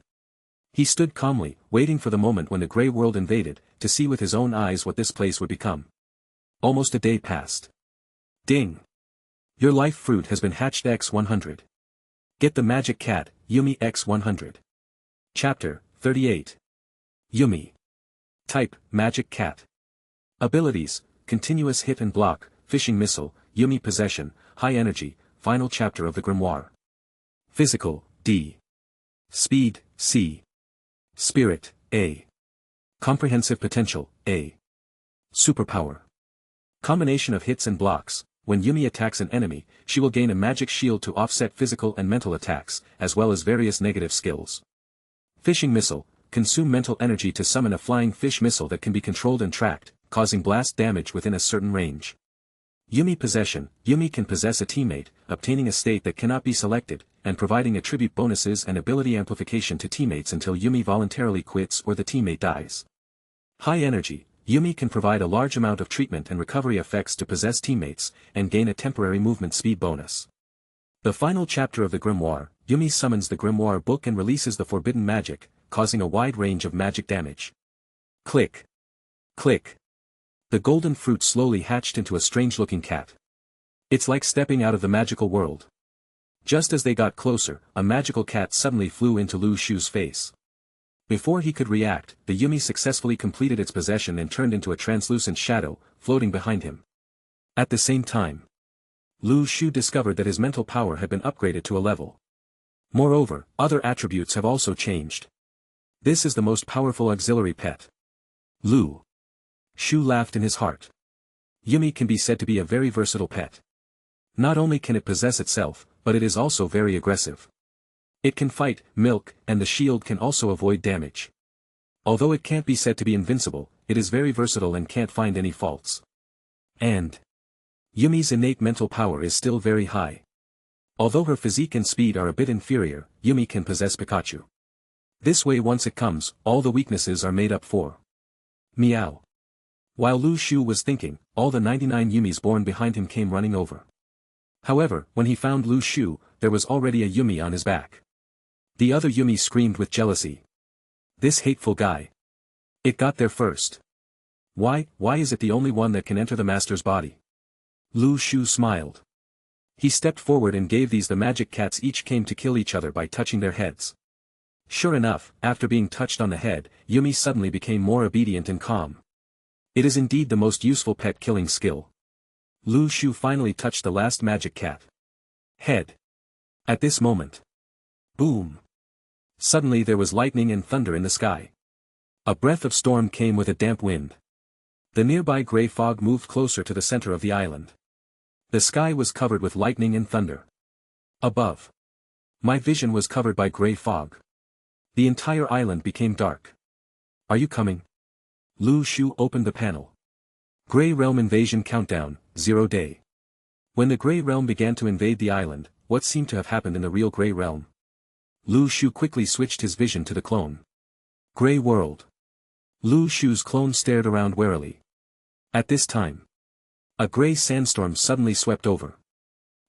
He stood calmly, waiting for the moment when the Grey World invaded, to see with his own eyes what this place would become. Almost a day passed. Ding! Your life fruit has been hatched X100. Get the magic cat, Yumi X100. Chapter 38. Yumi. Type, Magic Cat. Abilities, Continuous Hit and Block, Fishing Missile, Yumi Possession, High Energy, Final Chapter of the Grimoire. Physical, D. Speed, C. Spirit, A. Comprehensive Potential, A. Superpower. Combination of hits and blocks. When Yumi attacks an enemy, she will gain a magic shield to offset physical and mental attacks, as well as various negative skills. Fishing Missile. Consume mental energy to summon a flying fish missile that can be controlled and tracked, causing blast damage within a certain range. Yumi Possession. Yumi can possess a teammate, obtaining a state that cannot be selected, and providing attribute bonuses and ability amplification to teammates until Yumi voluntarily quits or the teammate dies. High Energy. Yumi can provide a large amount of treatment and recovery effects to possess teammates, and gain a temporary movement speed bonus. The final chapter of the Grimoire. Yumi summons the Grimoire book and releases the forbidden magic, causing a wide range of magic damage. Click. Click. The golden fruit slowly hatched into a strange-looking cat. It's like stepping out of the magical world. Just as they got closer, a magical cat suddenly flew into Lu Shu's face. Before he could react, the Yumi successfully completed its possession and turned into a translucent shadow, floating behind him. At the same time, Lu Shu discovered that his mental power had been upgraded to a level. Moreover, other attributes have also changed. This is the most powerful auxiliary pet. Lu Shu laughed in his heart. Yumi can be said to be a very versatile pet. Not only can it possess itself, but it is also very aggressive. It can fight, milk, and the shield can also avoid damage. Although it can't be said to be invincible, it is very versatile and can't find any faults. And Yumi's innate mental power is still very high. Although her physique and speed are a bit inferior, Yumi can possess Pikachu. This way once it comes, all the weaknesses are made up for. Meow. While Lu Shu was thinking, all the 99 Yumis born behind him came running over. However, when he found Lu Shu, there was already a Yumi on his back. The other Yumi screamed with jealousy. This hateful guy. It got there first. Why is it the only one that can enter the master's body? Lu Shu smiled. He stepped forward and gave these the magic cats each came to kill each other by touching their heads. Sure enough, after being touched on the head, Yumi suddenly became more obedient and calm. It is indeed the most useful pet killing skill. Lu Shu finally touched the last magic cat. Head. At this moment. Boom. Suddenly there was lightning and thunder in the sky. A breath of storm came with a damp wind. The nearby grey fog moved closer to the center of the island. The sky was covered with lightning and thunder. Above. My vision was covered by grey fog. The entire island became dark. Are you coming? Lu Shu opened the panel. Grey Realm Invasion Countdown, 0 day. When the Grey Realm began to invade the island, what seemed to have happened in the real Grey Realm? Lu Shu quickly switched his vision to the clone. Grey World. Lu Shu's clone stared around warily. At this time, a grey sandstorm suddenly swept over.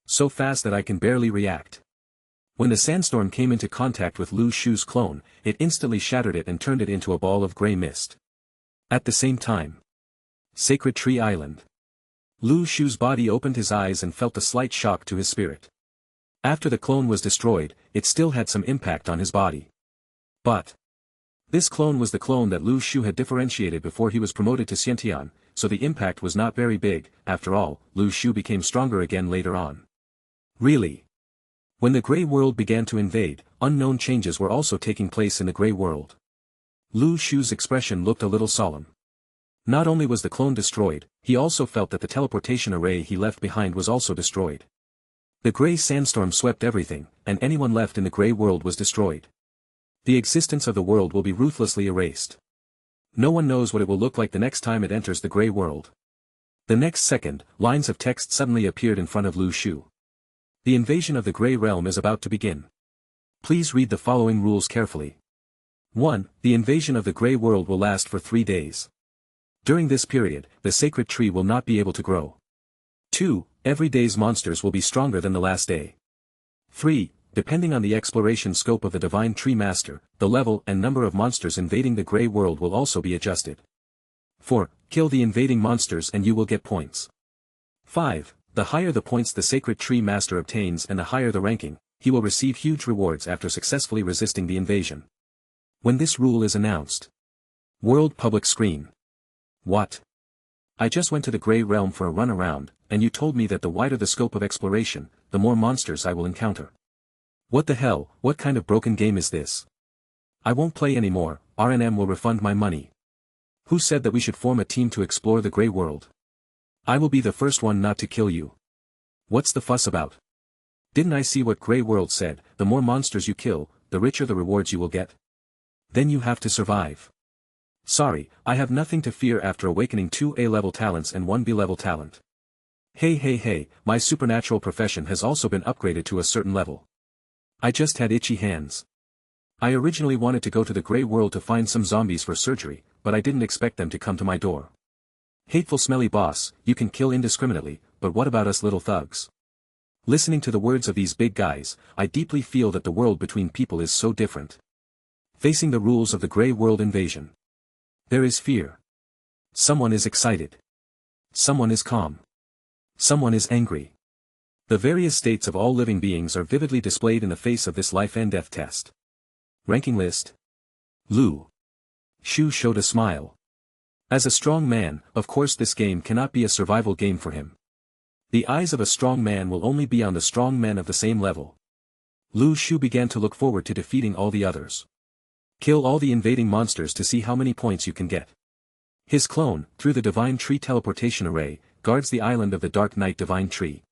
So fast that I can barely react. When the sandstorm came into contact with Lu Shu's clone, it instantly shattered it and turned it into a ball of grey mist. At the same time. Sacred Tree Island. Lu Shu's body opened his eyes and felt a slight shock to his spirit. After the clone was destroyed, it still had some impact on his body. But this clone was the clone that Lu Shu had differentiated before he was promoted to Xiantian, so the impact was not very big. After all, Lu Shu became stronger again later on. Really? When the Grey World began to invade, unknown changes were also taking place in the Grey World. Lu Shu's expression looked a little solemn. Not only was the clone destroyed, he also felt that the teleportation array he left behind was also destroyed. The grey sandstorm swept everything, and anyone left in the Grey World was destroyed. The existence of the world will be ruthlessly erased. No one knows what it will look like the next time it enters the Grey World. The next second, lines of text suddenly appeared in front of Lu Shu. The invasion of the Grey Realm is about to begin. Please read the following rules carefully. 1. The invasion of the Grey World will last for 3 days. During this period, the sacred tree will not be able to grow. 2. Every day's monsters will be stronger than the last day. 3. Depending on the exploration scope of the Divine Tree Master, the level and number of monsters invading the Grey World will also be adjusted. 4. Kill the invading monsters and you will get points. 5. The higher the points the Sacred Tree Master obtains and the higher the ranking, he will receive huge rewards after successfully resisting the invasion. When this rule is announced. World Public Screen. What? I just went to the Grey Realm for a run around, and you told me that the wider the scope of exploration, the more monsters I will encounter. What the hell, what kind of broken game is this? I won't play anymore, RNM will refund my money. Who said that we should form a team to explore the Grey World? I will be the first one not to kill you. What's the fuss about? Didn't I see what Grey World said, the more monsters you kill, the richer the rewards you will get? Then you have to survive. Sorry, I have nothing to fear after awakening 2 A-level talents and 1 B-level talent. Hey, my supernatural profession has also been upgraded to a certain level. I just had itchy hands. I originally wanted to go to the Grey World to find some zombies for surgery, but I didn't expect them to come to my door. Hateful smelly boss, you can kill indiscriminately, but what about us little thugs? Listening to the words of these big guys, I deeply feel that the world between people is so different. Facing the rules of the Grey World invasion. There is fear. Someone is excited. Someone is calm. Someone is angry. The various states of all living beings are vividly displayed in the face of this life and death test. Ranking list. Lu Shu showed a smile. As a strong man, of course this game cannot be a survival game for him. The eyes of a strong man will only be on the strong men of the same level. Lu Shu began to look forward to defeating all the others. Kill all the invading monsters to see how many points you can get. His clone, through the Divine Tree Teleportation Array, guards the island of the Dark Knight Divine Tree.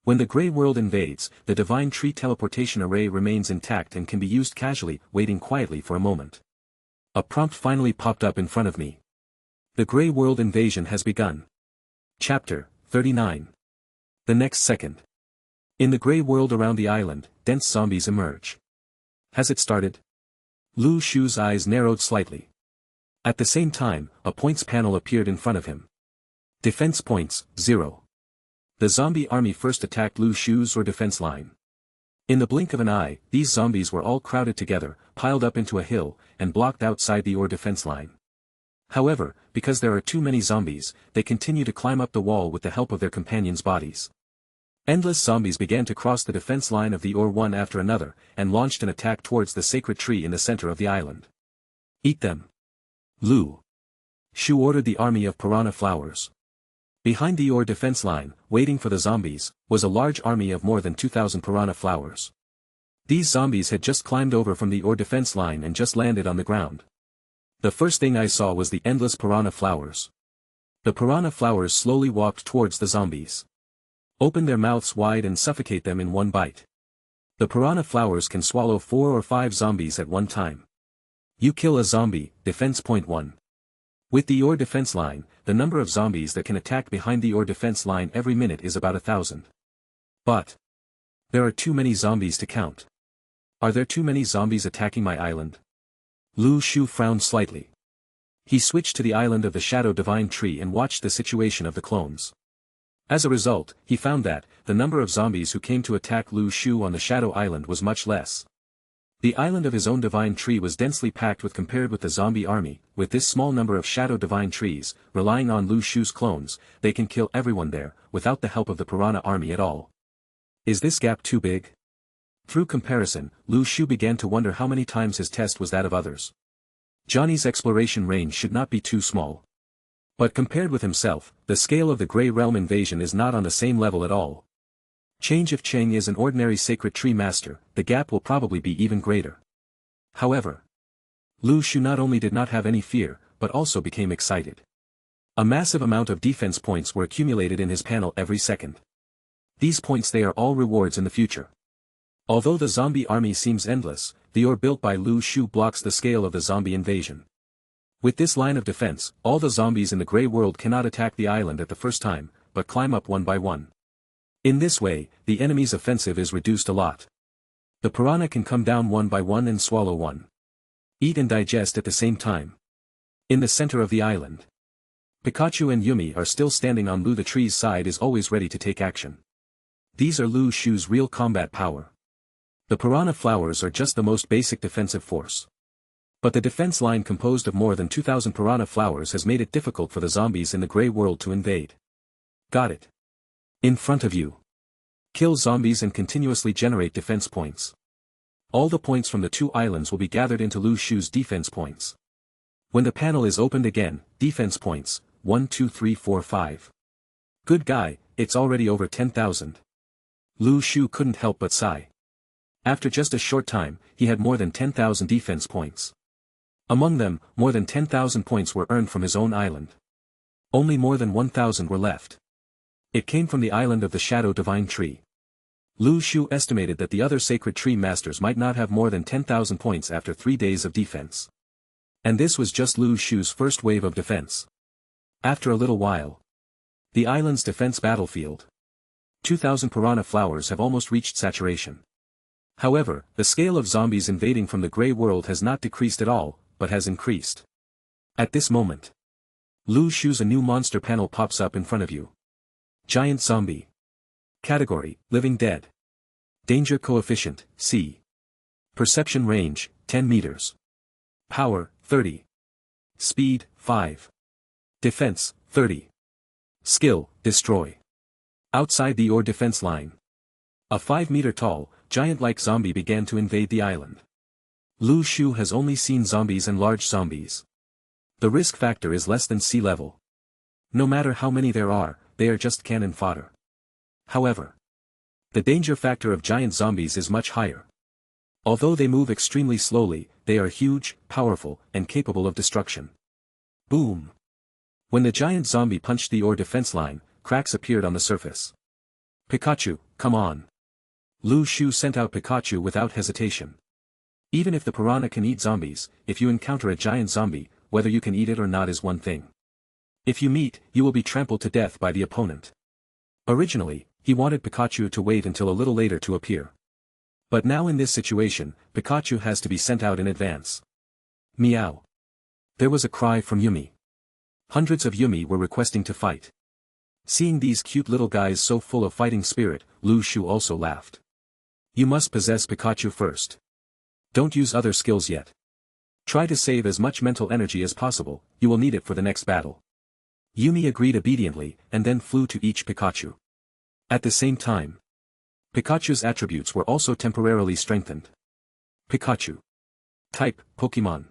When the Grey World invades, the Divine Tree Teleportation Array remains intact and can be used casually, waiting quietly for a moment. A prompt finally popped up in front of me. The Grey World invasion has begun. Chapter 39. The next second. In the Grey World around the island, dense zombies emerge. Has it started? Lu Shu's eyes narrowed slightly. At the same time, a points panel appeared in front of him. Defense points, 0. The zombie army first attacked Lu Shu's defense line. In the blink of an eye, these zombies were all crowded together, piled up into a hill, and blocked outside the defense line. However, because there are too many zombies, they continue to climb up the wall with the help of their companions' bodies. Endless zombies began to cross the defense line of the one after another, and launched an attack towards the sacred tree in the center of the island. Eat them. Lu Shu ordered the army of piranha flowers. Behind the defense line, waiting for the zombies, was a large army of more than 2,000 piranha flowers. These zombies had just climbed over from the defense line and just landed on the ground. The first thing I saw was the endless piranha flowers. The piranha flowers slowly walked towards the zombies. Open their mouths wide and suffocate them in one bite. The piranha flowers can swallow 4 or 5 zombies at one time. You kill a zombie, defense point 1. With the defense line, the number of zombies that can attack behind the defense line every minute is about 1,000. But there are too many zombies to count. Are there too many zombies attacking my island? Lu Shu frowned slightly. He switched to the island of the Shadow Divine Tree and watched the situation of the clones. As a result, he found that, the number of zombies who came to attack Lu Shu on the Shadow Island was much less. The island of his own Divine Tree was densely packed with compared with the zombie army, with this small number of Shadow Divine Trees, relying on Lu Shu's clones, they can kill everyone there, without the help of the Piranha army at all. Is this gap too big? Through comparison, Lu Shu began to wonder how many times his test was that of others. Johnny's exploration range should not be too small. But compared with himself, the scale of the Grey Realm invasion is not on the same level at all. Change if Cheng is an ordinary sacred tree master, the gap will probably be even greater. However, Lu Shu not only did not have any fear, but also became excited. A massive amount of defense points were accumulated in his panel every second. These points they are all rewards in the future. Although the zombie army seems endless, the built by Lu Shu blocks the scale of the zombie invasion. With this line of defense, all the zombies in the Grey World cannot attack the island at the first time, but climb up one by one. In this way, the enemy's offensive is reduced a lot. The piranha can come down one by one and swallow one. Eat and digest at the same time. In the center of the island. Pikachu and Yumi are still standing on Lu the tree's side, is always ready to take action. These are Lu Shu's real combat power. The piranha flowers are just the most basic defensive force. But the defense line composed of more than 2,000 piranha flowers has made it difficult for the zombies in the Grey World to invade. Got it. In front of you. Kill zombies and continuously generate defense points. All the points from the 2 islands will be gathered into Lu Shu's defense points. When the panel is opened again, defense points, 1 2 3 4 5. Good guy, it's already over 10,000. Lu Shu couldn't help but sigh. After just a short time, he had more than 10,000 defense points. Among them, more than 10,000 points were earned from his own island. Only more than 1,000 were left. It came from the island of the Shadow Divine Tree. Lu Shu estimated that the other Sacred Tree Masters might not have more than 10,000 points after 3 days of defense. And this was just Lu Shu's first wave of defense. After a little while, the island's defense battlefield. 2,000 piranha flowers have almost reached saturation. However, the scale of zombies invading from the Grey World has not decreased at all, but has increased. At this moment, Lu Shu's a new monster panel pops up in front of you. Giant Zombie. Category, Living Dead. Danger Coefficient, C. Perception Range, 10 meters. Power, 30. Speed, 5. Defense, 30. Skill, Destroy. Outside the your defense line. A 5-meter-tall, giant-like zombie began to invade the island. Lu Shu has only seen zombies and large zombies. The risk factor is less than sea level. No matter how many there are, they are just cannon fodder. However, the danger factor of giant zombies is much higher. Although they move extremely slowly, they are huge, powerful, and capable of destruction. Boom! When the giant zombie punched the your defense line, cracks appeared on the surface. Pikachu, come on! Lu Shu sent out Pikachu without hesitation. Even if the piranha can eat zombies, if you encounter a giant zombie, whether you can eat it or not is one thing. If you meet, you will be trampled to death by the opponent. Originally, he wanted Pikachu to wait until a little later to appear. But now in this situation, Pikachu has to be sent out in advance. Meow. There was a cry from Yumi. Hundreds of Yumi were requesting to fight. Seeing these cute little guys so full of fighting spirit, Lu Shu also laughed. You must possess Pikachu first. Don't use other skills yet. Try to save as much mental energy as possible, you will need it for the next battle. Yumi agreed obediently, and then flew to each Pikachu. At the same time, Pikachu's attributes were also temporarily strengthened. Pikachu. Type, Pokemon.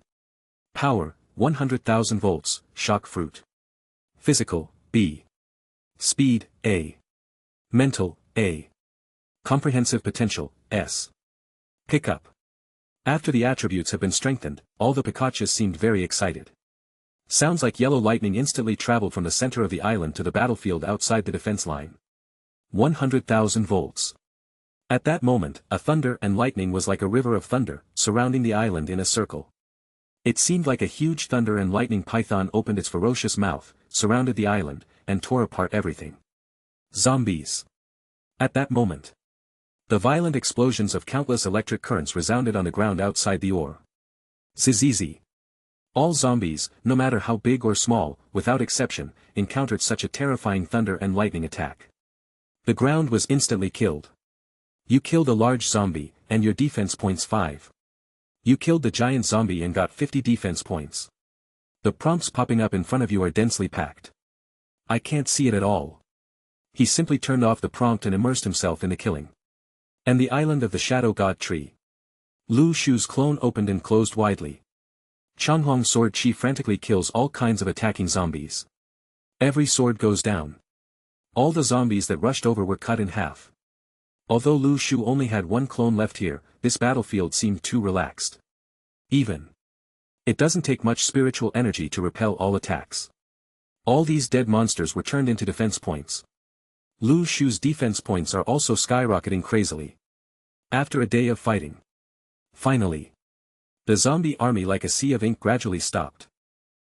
Power, 100,000 volts, Shock Fruit. Physical, B. Speed, A. Mental, A. Comprehensive Potential, S. Pickup. After the attributes have been strengthened, all the Pikachus seemed very excited. Sounds like yellow lightning instantly traveled from the center of the island to the battlefield outside the defense line. 100,000 volts. At that moment, a thunder and lightning was like a river of thunder, surrounding the island in a circle. It seemed like a huge thunder and lightning python opened its ferocious mouth, surrounded the island, and tore apart everything. Zombies. At that moment, the violent explosions of countless electric currents resounded on the ground outside the ore. Zizizi. All zombies, no matter how big or small, without exception, encountered such a terrifying thunder and lightning attack. The ground was instantly killed. You killed a large zombie, and your defense points 5. You killed the giant zombie and got 50 defense points. The prompts popping up in front of you are densely packed. I can't see it at all. He simply turned off the prompt and immersed himself in the killing. And the island of the Shadow God Tree. Lu Shu's clone opened and closed widely. Changhong's sword chi frantically kills all kinds of attacking zombies. Every sword goes down. All the zombies that rushed over were cut in half. Although Lu Shu only had one clone left here, this battlefield seemed too relaxed. Even. It doesn't take much spiritual energy to repel all attacks. All these dead monsters were turned into defense points. Lu Shu's defense points are also skyrocketing crazily. After a day of fighting. Finally. The zombie army like a sea of ink gradually stopped.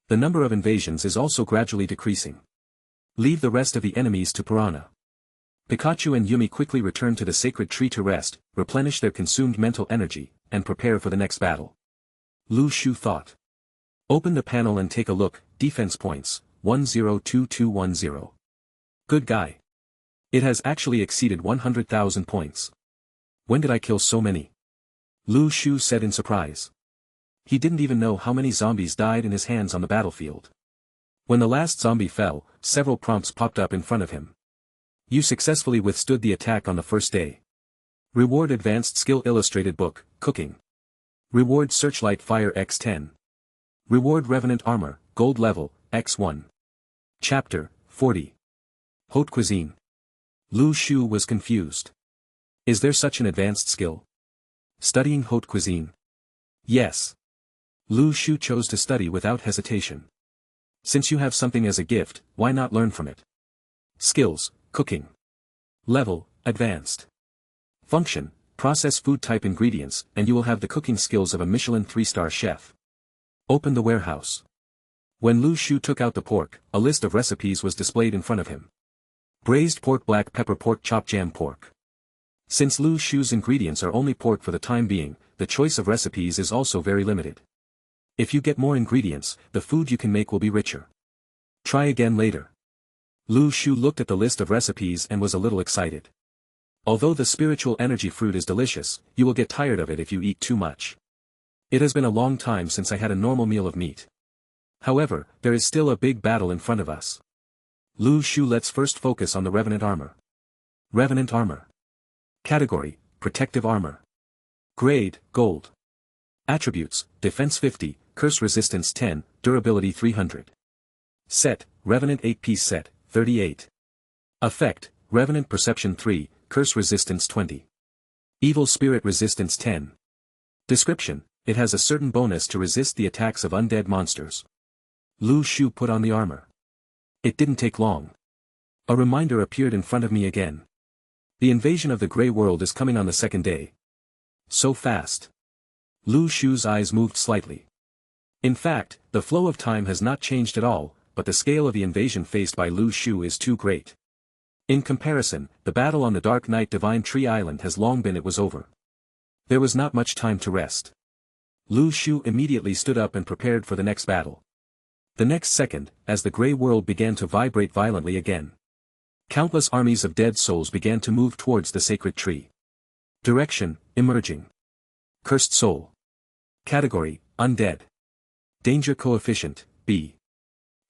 The number of invasions is also gradually decreasing. Leave the rest of the enemies to Piranha. Pikachu and Yumi quickly return to the sacred tree to rest, replenish their consumed mental energy, and prepare for the next battle. Lu Shu thought. Open the panel and take a look, defense points, 102210. Good guy. It has actually exceeded 100,000 points. When did I kill so many? Lu Shu said in surprise. He didn't even know how many zombies died in his hands on the battlefield. When the last zombie fell, several prompts popped up in front of him. You successfully withstood the attack on the first day. Reward Advanced Skill Illustrated Book, Cooking. Reward Searchlight Fire X10. Reward Revenant Armor, Gold Level, X1. Chapter 40. Haute Cuisine. Lu Shu was confused. Is there such an advanced skill? Studying haute cuisine. Yes. Lu Shu chose to study without hesitation. Since you have something as a gift, why not learn from it? Skills, cooking. Level, advanced. Function, process food type ingredients, and you will have the cooking skills of a Michelin 3-star chef. Open the warehouse. When Lu Shu took out the pork, a list of recipes was displayed in front of him. Braised pork, black pepper pork, chopped jam pork. Since Lu Shu's ingredients are only pork for the time being, the choice of recipes is also very limited. If you get more ingredients, the food you can make will be richer. Try again later. Lu Shu looked at the list of recipes and was a little excited. Although the spiritual energy fruit is delicious, you will get tired of it if you eat too much. It has been a long time since I had a normal meal of meat. However, there is still a big battle in front of us. Lu Shu, let's first focus on the Revenant Armor. Revenant Armor. Category, Protective Armor. Grade, Gold. Attributes, Defense 50, Curse Resistance 10, Durability 300. Set, Revenant 8-piece set, 38. Effect, Revenant Perception 3, Curse Resistance 20. Evil Spirit Resistance 10. Description, it has a certain bonus to resist the attacks of undead monsters. Lu Shu put on the armor. It didn't take long. A reminder appeared in front of me again. The invasion of the Grey World is coming on the second day. So fast. Lu Shu's eyes moved slightly. In fact, the flow of time has not changed at all, but the scale of the invasion faced by Lu Shu is too great. In comparison, the battle on the Dark Night Divine Tree Island has long been it was over. There was not much time to rest. Lu Shu immediately stood up and prepared for the next battle. The next second, as the Grey World began to vibrate violently again, countless armies of dead souls began to move towards the sacred tree. Direction, emerging. Cursed Soul. Category, Undead. Danger Coefficient, B.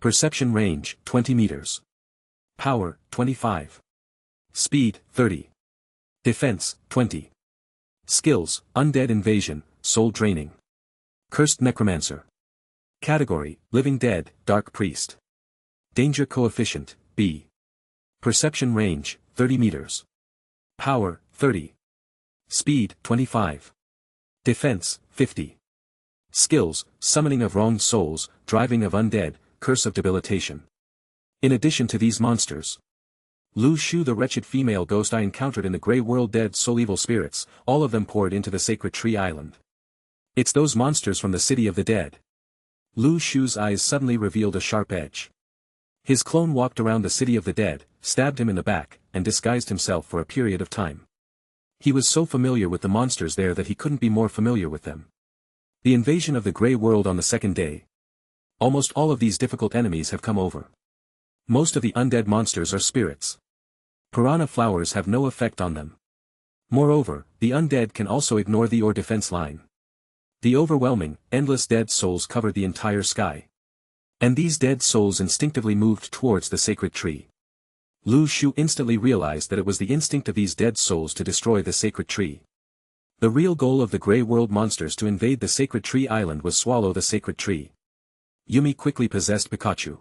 Perception Range, 20 meters. Power, 25. Speed, 30. Defense, 20. Skills, Undead Invasion, Soul Draining. Cursed Necromancer. Category, Living Dead, Dark Priest. Danger Coefficient, B. Perception Range, 30 meters. Power, 30. Speed, 25. Defense, 50. Skills, Summoning of Wronged Souls, Driving of Undead, Curse of Debilitation. In addition to these monsters, Lu Shu, the wretched female ghost I encountered in the Grey World, dead soul evil spirits, all of them poured into the sacred tree island. It's those monsters from the city of the dead. Lu Shu's eyes suddenly revealed a sharp edge. His clone walked around the city of the dead, stabbed him in the back, and disguised himself for a period of time. He was so familiar with the monsters there that he couldn't be more familiar with them. The invasion of the Grey World on the second day. Almost all of these difficult enemies have come over. Most of the undead monsters are spirits. Piranha flowers have no effect on them. Moreover, the undead can also ignore the or defense line. The overwhelming, endless dead souls covered the entire sky. And these dead souls instinctively moved towards the sacred tree. Lu Shu instantly realized that it was the instinct of these dead souls to destroy the sacred tree. The real goal of the Grey World monsters to invade the sacred tree island was swallow the sacred tree. Yumi quickly possessed Pikachu.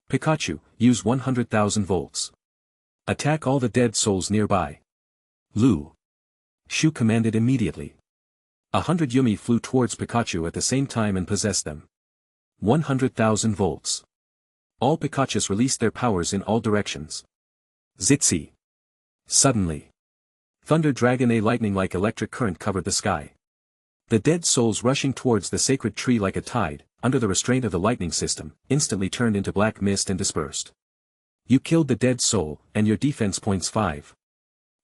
Pikachu, use 100,000 volts. Attack all the dead souls nearby. Lu Shu commanded immediately. 100 Yumi flew towards Pikachu at the same time and possessed them. 100,000 volts. All Pikachus released their powers in all directions. Zitzi. Suddenly. Thunder Dragon A lightning-like electric current covered the sky. The dead souls rushing towards the sacred tree like a tide, under the restraint of the lightning system, instantly turned into black mist and dispersed. You killed the dead soul, and your defense points 5.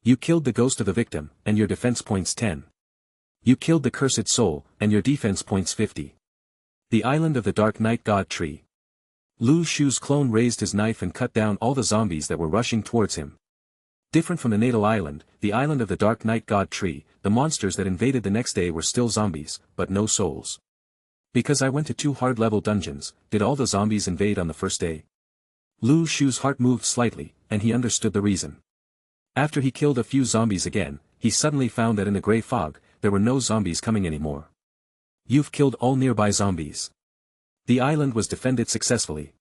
You killed the ghost of the victim, and your defense points 10. You killed the cursed soul, and your defense points 50. The Island of the Dark Night God Tree. Lu Shu's clone raised his knife and cut down all the zombies that were rushing towards him. Different from the natal island, the island of the Dark Night God Tree, the monsters that invaded the next day were still zombies, but no souls. Because I went to 2 hard-level dungeons, did all the zombies invade on the first day? Lu Shu's heart moved slightly, and he understood the reason. After he killed a few zombies again, he suddenly found that in the grey fog, there were no zombies coming anymore. You've killed all nearby zombies. The island was defended successfully.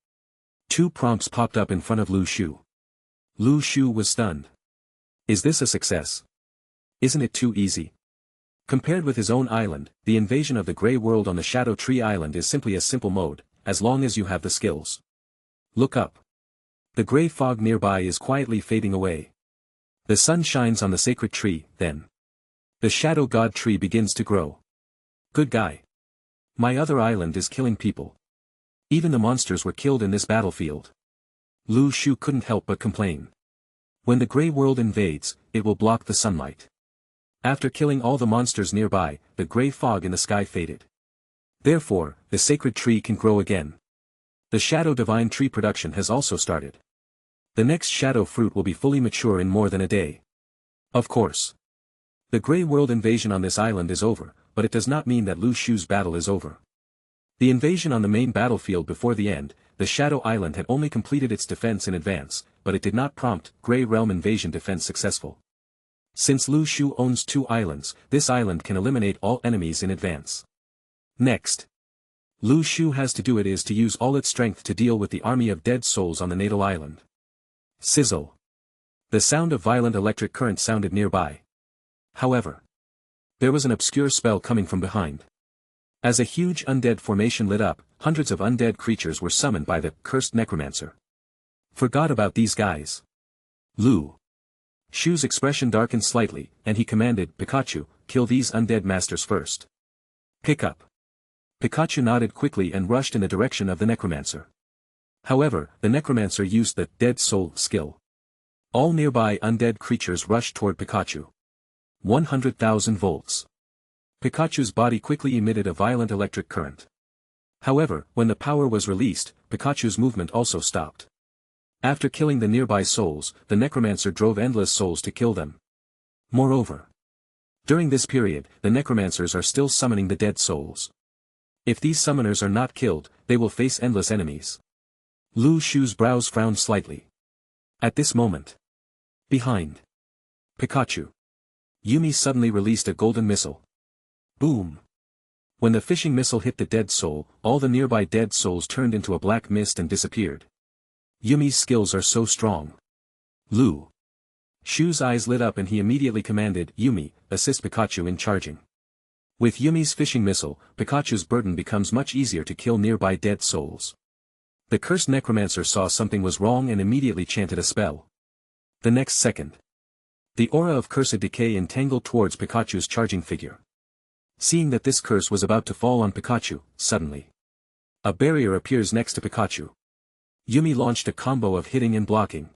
2 prompts popped up in front of Lu Shu. Lu Shu was stunned. Is this a success? Isn't it too easy? Compared with his own island, the invasion of the Grey World on the Shadow Tree Island is simply a simple mode, as long as you have the skills. Look up. The grey fog nearby is quietly fading away. The sun shines on the sacred tree, then. The Shadow God Tree begins to grow. Good guy. My other island is killing people. Even the monsters were killed in this battlefield. Lu Shu couldn't help but complain. When the Grey World invades, it will block the sunlight. After killing all the monsters nearby, the grey fog in the sky faded. Therefore, the sacred tree can grow again. The Shadow Divine Tree production has also started. The next Shadow Fruit will be fully mature in more than a day. Of course. The Grey World invasion on this island is over, but it does not mean that Lu Shu's battle is over. The invasion on the main battlefield before the end, the Shadow Island had only completed its defense in advance, but it did not prompt Grey Realm invasion defense successful. Since Lu Shu owns 2 islands, this island can eliminate all enemies in advance. Next, Lu Shu has to do it is to use all its strength to deal with the army of dead souls on the natal island. Sizzle. The sound of violent electric current sounded nearby. However, there was an obscure spell coming from behind. As a huge undead formation lit up, hundreds of undead creatures were summoned by the cursed necromancer. Forgot about these guys. Lu Shu's expression darkened slightly, and he commanded, Pikachu, kill these undead masters first. Pick up. Pikachu nodded quickly and rushed in the direction of the necromancer. However, the necromancer used the dead soul skill. All nearby undead creatures rushed toward Pikachu. 100,000 volts. Pikachu's body quickly emitted a violent electric current. However, when the power was released, Pikachu's movement also stopped. After killing the nearby souls, the necromancer drove endless souls to kill them. Moreover, during this period, the necromancers are still summoning the dead souls. If these summoners are not killed, they will face endless enemies. Lu Shu's brows frowned slightly. At this moment, behind Pikachu, Yumi suddenly released a golden missile. Boom! When the fishing missile hit the dead soul, all the nearby dead souls turned into a black mist and disappeared. Yumi's skills are so strong. Lu Shu's eyes lit up and he immediately commanded, Yumi, assist Pikachu in charging. With Yumi's fishing missile, Pikachu's burden becomes much easier to kill nearby dead souls. The cursed necromancer saw something was wrong and immediately chanted a spell. The next second, the aura of cursed decay entangled towards Pikachu's charging figure. Seeing that this curse was about to fall on Pikachu, suddenly, a barrier appears next to Pikachu. Yumi launched a combo of hitting and blocking.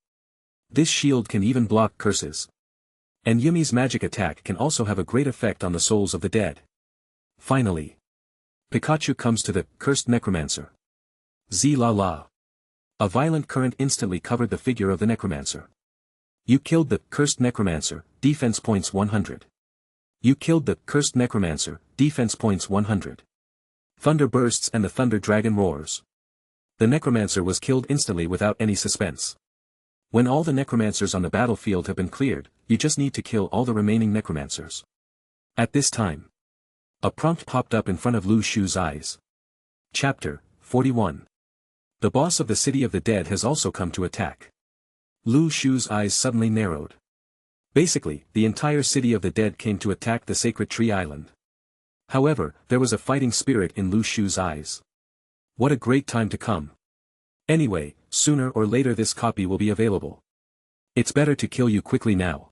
This shield can even block curses. And Yumi's magic attack can also have a great effect on the souls of the dead. Finally, Pikachu comes to the cursed necromancer. Z-la-la. A violent current instantly covered the figure of the necromancer. You killed the cursed necromancer, defense points 100. You killed the cursed necromancer, defense points 100. Thunder bursts and the thunder dragon roars. The necromancer was killed instantly without any suspense. When all the necromancers on the battlefield have been cleared, you just need to kill all the remaining necromancers. At this time, a prompt popped up in front of Lu Shu's eyes. Chapter 41. The boss of the City of the Dead has also come to attack. Lu Shu's eyes suddenly narrowed. Basically, the entire City of the Dead came to attack the Sacred Tree Island. However, there was a fighting spirit in Lu Shu's eyes. What a great time to come. Anyway, sooner or later this copy will be available. It's better to kill you quickly now.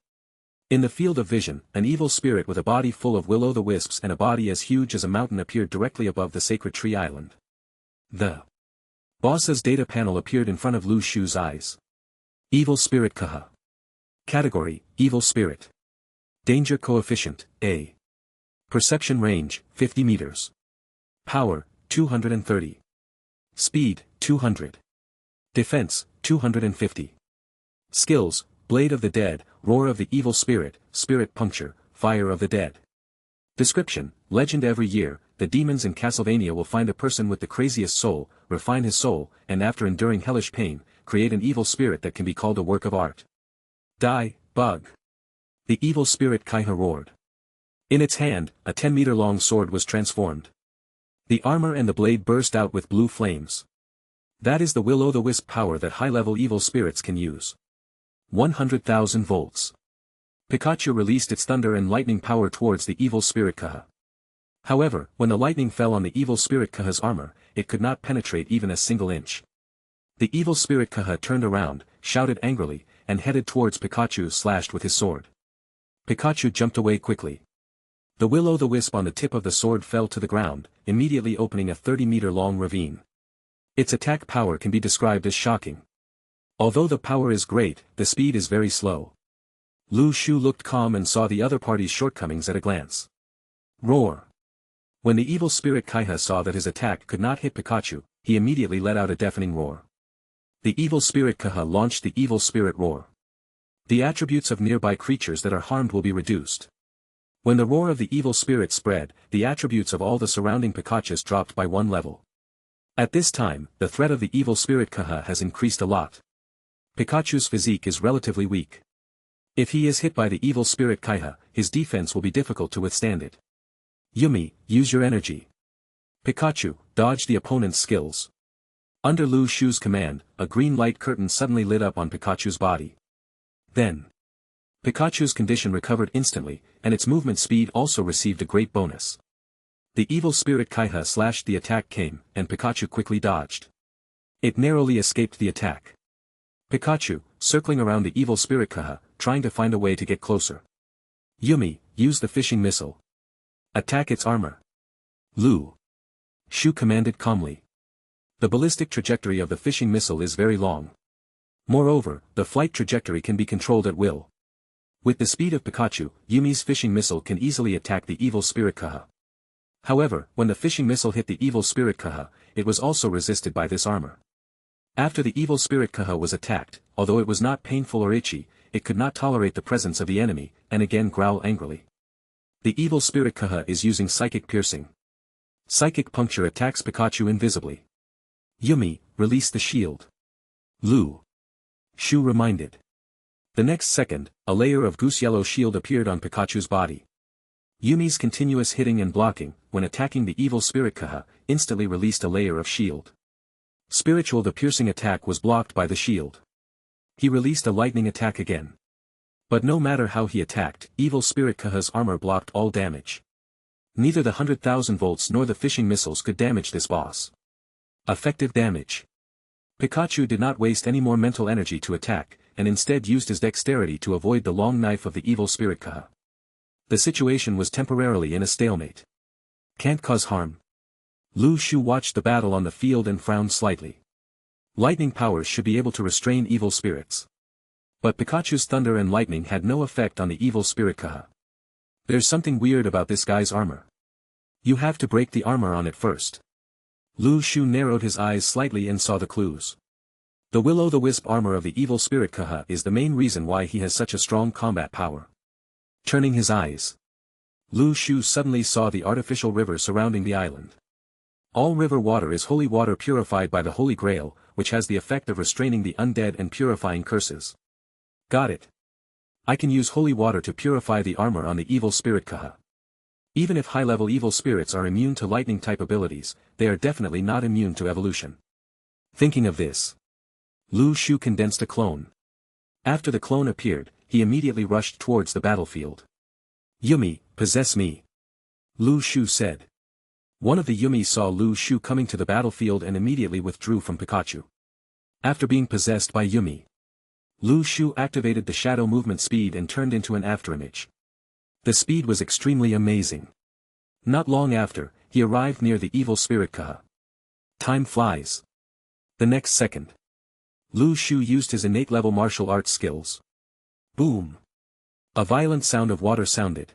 In the field of vision, an evil spirit with a body full of will-o'-the-wisps and a body as huge as a mountain appeared directly above the Sacred Tree Island. The boss's data panel appeared in front of Lu Shu's eyes. Evil Spirit Kaha. Category, Evil Spirit. Danger Coefficient, A. Perception Range, 50 meters. Power, 230. Speed, 200. Defense, 250. Skills, Blade of the Dead, Roar of the Evil Spirit, Spirit Puncture, Fire of the Dead. Description, Legend every year, the demons in Castlevania will find a person with the craziest soul, refine his soul, and after enduring hellish pain, create an evil spirit that can be called a work of art. Die, Bug. The evil spirit Kaiha roared. In its hand, a 10-meter-long sword was transformed. The armor and the blade burst out with blue flames. That is the will-o'-the-wisp power that high-level evil spirits can use. 100,000 volts. Pikachu released its thunder and lightning power towards the evil spirit Kaha. However, when the lightning fell on the evil spirit Kaha's armor, it could not penetrate even a single inch. The evil spirit Kaha turned around, shouted angrily, and headed towards Pikachu slashed with his sword. Pikachu jumped away quickly. The will-o'-the-wisp on the tip of the sword fell to the ground, immediately opening a 30-meter-long ravine. Its attack power can be described as shocking. Although the power is great, the speed is very slow. Lu Shu looked calm and saw the other party's shortcomings at a glance. Roar. When the evil spirit Kaiha saw that his attack could not hit Pikachu, he immediately let out a deafening roar. The evil spirit Kaha launched the evil spirit roar. The attributes of nearby creatures that are harmed will be reduced. When the roar of the evil spirit spread, the attributes of all the surrounding Pikachus dropped by 1 level. At this time, the threat of the evil spirit Kaha has increased a lot. Pikachu's physique is relatively weak. If he is hit by the evil spirit Kaiha, his defense will be difficult to withstand it. Yumi, use your energy. Pikachu, dodge the opponent's skills. Under Lu Shu's command, a green light curtain suddenly lit up on Pikachu's body. Then, Pikachu's condition recovered instantly, and its movement speed also received a great bonus. The evil spirit Kaiha slashed the attack came, and Pikachu quickly dodged. It narrowly escaped the attack. Pikachu, circling around the evil spirit Kaha, trying to find a way to get closer. Yumi, use the fishing missile. Attack its armor. Lu Shu commanded calmly. The ballistic trajectory of the fishing missile is very long. Moreover, the flight trajectory can be controlled at will. With the speed of Pikachu, Yumi's fishing missile can easily attack the evil spirit Kaha. However, when the fishing missile hit the evil spirit Kaha, it was also resisted by this armor. After the evil spirit Kaha was attacked, although it was not painful or itchy, it could not tolerate the presence of the enemy, and again growl angrily. The evil spirit Kaha is using Psychic Piercing. Psychic Puncture attacks Pikachu invisibly. Yumi, release the shield. Lu Shu reminded. The next second, a layer of goose yellow shield appeared on Pikachu's body. Yumi's continuous hitting and blocking, when attacking the evil spirit Kaha, instantly released a layer of shield. Spiritual the piercing attack was blocked by the shield. He released a lightning attack again. But no matter how he attacked, evil spirit Kaha's armor blocked all damage. Neither the 100,000 volts nor the fishing missiles could damage this boss. Effective damage. Pikachu did not waste any more mental energy to attack, and instead used his dexterity to avoid the long knife of the evil spirit Kaha. The situation was temporarily in a stalemate. Can't cause harm. Lu Shu watched the battle on the field and frowned slightly. Lightning powers should be able to restrain evil spirits. But Pikachu's thunder and lightning had no effect on the evil spirit Kaha. There's something weird about this guy's armor. You have to break the armor on it first. Lu Shu narrowed his eyes slightly and saw the clues. The will-o'-the-wisp armor of the evil spirit Kaha is the main reason why he has such a strong combat power. Turning his eyes, Lu Shu suddenly saw the artificial river surrounding the island. All river water is holy water purified by the Holy Grail, which has the effect of restraining the undead and purifying curses. Got it. I can use holy water to purify the armor on the evil spirit Kaha. Even if high-level evil spirits are immune to lightning-type abilities, they are definitely not immune to evolution. Thinking of this, Lu Shu condensed a clone. After the clone appeared, he immediately rushed towards the battlefield. Yumi, possess me. Lu Shu said. One of the Yumi saw Lu Shu coming to the battlefield and immediately withdrew from Pikachu. After being possessed by Yumi, Lu Shu activated the shadow movement speed and turned into an afterimage. The speed was extremely amazing. Not long after, he arrived near the evil spirit Kaha. Time flies. The next second, Lu Shu used his innate level martial arts skills. Boom! A violent sound of water sounded.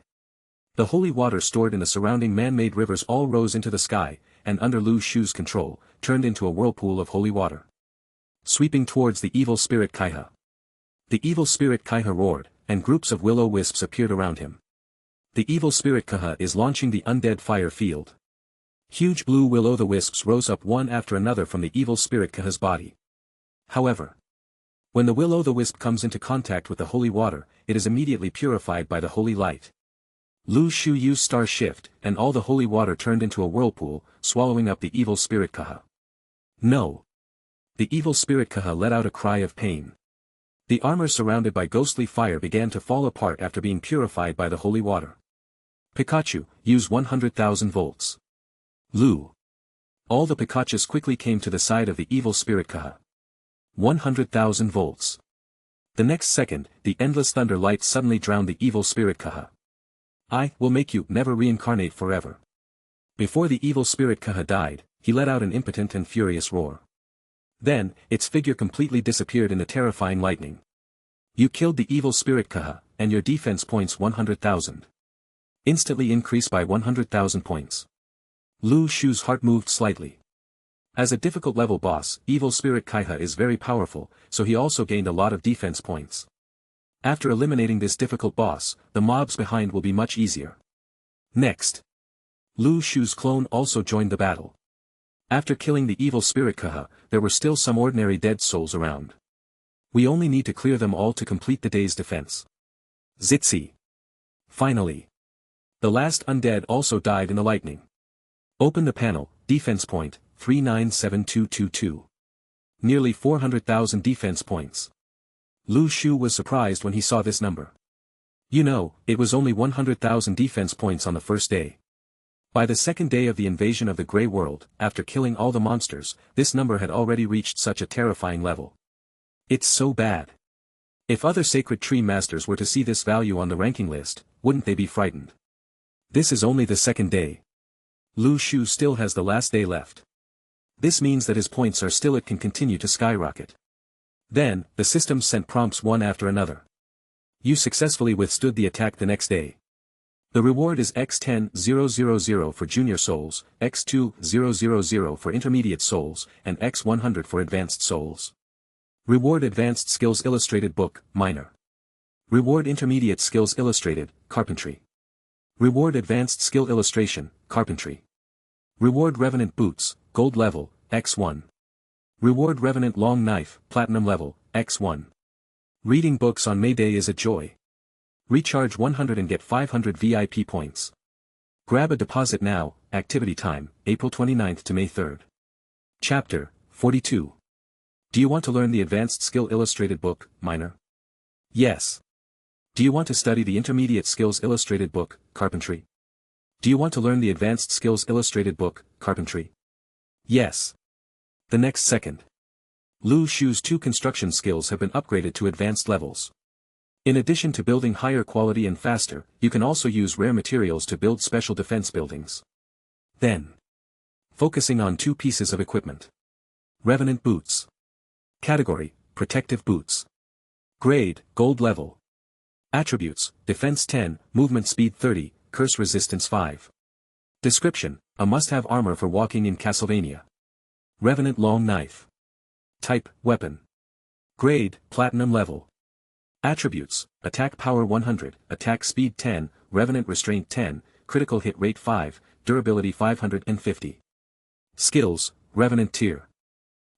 The holy water stored in the surrounding man-made rivers all rose into the sky, and under Lu Shu's control, turned into a whirlpool of holy water. sweeping towards the evil spirit Kaiha. The evil spirit Kaiha roared, and groups of will-o-wisps appeared around him. The evil spirit Kaiha is launching the undead fire field. Huge blue will-o'-the-wisps rose up one after another from the evil spirit Kaiha's body. However, when the will-o'-the-wisp comes into contact with the holy water, it is immediately purified by the holy light. Lu Shu used Star Shift, and all the holy water turned into a whirlpool, swallowing up the evil spirit Kaiha. No! The evil spirit Kaiha let out a cry of pain. The armor surrounded by ghostly fire began to fall apart after being purified by the holy water. Pikachu, use 100,000 volts. Lu. All the Pikachus quickly came to the side of the evil spirit Kaiha. 100,000 volts. The next second, the endless thunder light suddenly drowned the evil spirit Kaiha. I will make you never reincarnate forever. Before the evil spirit Kaiha died, he let out an impotent and furious roar. Then, its figure completely disappeared in the terrifying lightning. You killed the evil spirit Kaiha, and your defense points 100,000. Instantly increased by 100,000 points. Lu Shu's heart moved slightly. As a difficult level boss, evil spirit Kaiha is very powerful, so he also gained a lot of defense points. After eliminating this difficult boss, the mobs behind will be much easier. Next, Lu Shu's clone also joined the battle. After killing the evil spirit Kaiha, there were still some ordinary dead souls around. We only need to clear them all to complete the day's defense. Zitzi. Finally. The last undead also died in the lightning. Open the panel, defense point, 397222. Nearly 400,000 defense points. Lu Shu was surprised when he saw this number. You know, it was only 100,000 defense points on the first day. By the second day of the invasion of the Grey World, after killing all the monsters, this number had already reached such a terrifying level. It's so bad. If other Sacred Tree Masters were to see this value on the ranking list, wouldn't they be frightened? This is only the second day. Lu Shu still has the last day left. This means that his points are still, it can continue to skyrocket. Then, the system sent prompts one after another. You successfully withstood the attack the next day. The reward is X10,000 for junior souls, X20,000 for intermediate souls, and X100 for advanced souls. Reward Advanced Skills Illustrated Book, Minor. Reward Intermediate Skills Illustrated, Carpentry. Reward Advanced Skill Illustration, Carpentry. Reward Revenant Boots, Gold Level, X1. Reward Revenant Long Knife, Platinum Level, X1. Reading books on May Day is a joy. Recharge 100 and get 500 VIP points. Grab a deposit now, activity time, April 29th to May 3rd. Chapter 42. Do you want to learn the Advanced Skill Illustrated Book, Minor? Yes. Do you want to study the Intermediate Skills Illustrated Book, Carpentry? Do you want to learn the Advanced Skills Illustrated Book, Carpentry? Yes. The next second. Lu Shu's 2 construction skills have been upgraded to advanced levels. In addition to building higher quality and faster, you can also use rare materials to build special defense buildings. Then, focusing on 2 pieces of equipment. Revenant Boots. Category, Protective Boots. Grade, Gold Level. Attributes, Defense 10, Movement Speed 30, Curse Resistance 5. Description, a must-have armor for walking in Castlevania. Revenant Long Knife. Type, Weapon. Grade, Platinum Level. Attributes, Attack Power 100, Attack Speed 10, Revenant Restraint 10, Critical Hit Rate 5, Durability 550. Skills, Revenant Tier.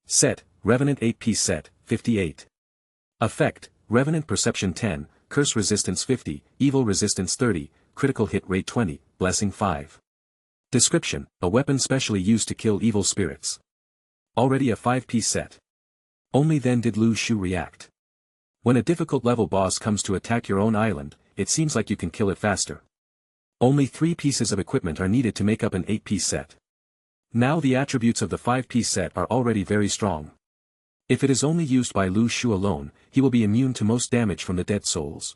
Set, Revenant 8-piece set, 58. Effect, Revenant Perception 10, Curse Resistance 50, Evil Resistance 30, Critical Hit Rate 20, Blessing 5. Description, a weapon specially used to kill evil spirits. Already a 5-piece set. Only then did Lu Shu react. When a difficult level boss comes to attack your own island, it seems like you can kill it faster. Only 3 pieces of equipment are needed to make up an 8-piece set. Now the attributes of the 5-piece set are already very strong. If it is only used by Lu Shu alone, he will be immune to most damage from the dead souls.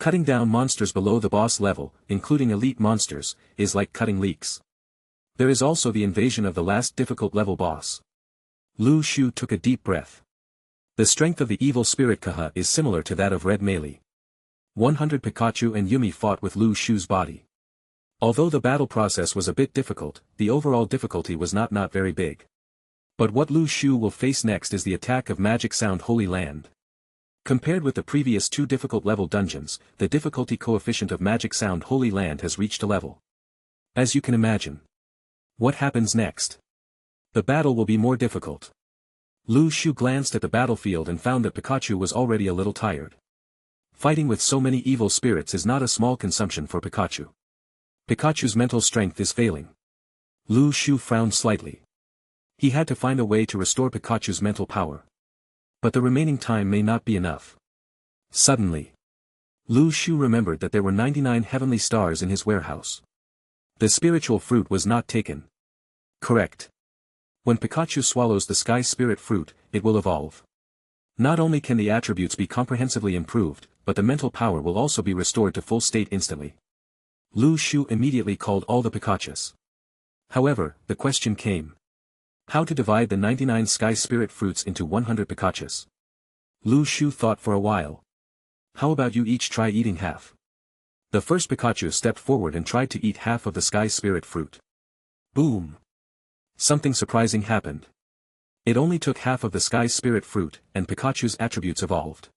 Cutting down monsters below the boss level, including elite monsters, is like cutting leeks. There is also the invasion of the last difficult level boss. Lu Shu took a deep breath. The strength of the evil spirit Kaiha is similar to that of Red Melee. 100 Pikachu and Yumi fought with Lu Shu's body. Although the battle process was a bit difficult, the overall difficulty was not very big. But what Lu Shu will face next is the attack of Magic Sound Holy Land. Compared with the previous 2 difficult level dungeons, the difficulty coefficient of Magic Sound Holy Land has reached a level. As you can imagine. What happens next? The battle will be more difficult. Lu Shu glanced at the battlefield and found that Pikachu was already a little tired. Fighting with so many evil spirits is not a small consumption for Pikachu. Pikachu's mental strength is failing. Lu Shu frowned slightly. He had to find a way to restore Pikachu's mental power. But the remaining time may not be enough. Suddenly, Lu Shu remembered that there were 99 heavenly stars in his warehouse. The spiritual fruit was not taken. Correct. When Pikachu swallows the Sky Spirit fruit, it will evolve. Not only can the attributes be comprehensively improved, but the mental power will also be restored to full state instantly. Lu Shu immediately called all the Pikachus. However, the question came. How to divide the 99 Sky Spirit fruits into 100 Pikachus? Lu Shu thought for a while. How about you each try eating half? The first Pikachu stepped forward and tried to eat half of the Sky Spirit fruit. Boom! Something surprising happened. It only took half of the Sky Spirit fruit, and Pikachu's attributes evolved.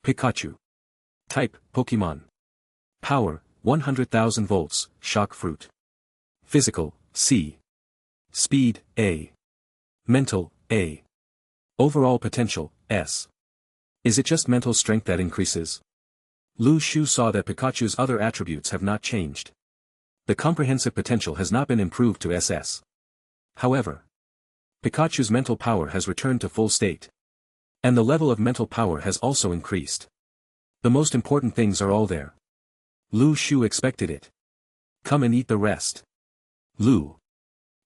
Pikachu. Type, Pokemon. Power, 100,000 volts, Shock Fruit. Physical, C. Speed, A. Mental, A. Overall potential, S. Is it just mental strength that increases? Lu Shu saw that Pikachu's other attributes have not changed. The comprehensive potential has not been improved to SS. However, Pikachu's mental power has returned to full state. And the level of mental power has also increased. The most important things are all there. Lu Shu expected it. Come and eat the rest. Lu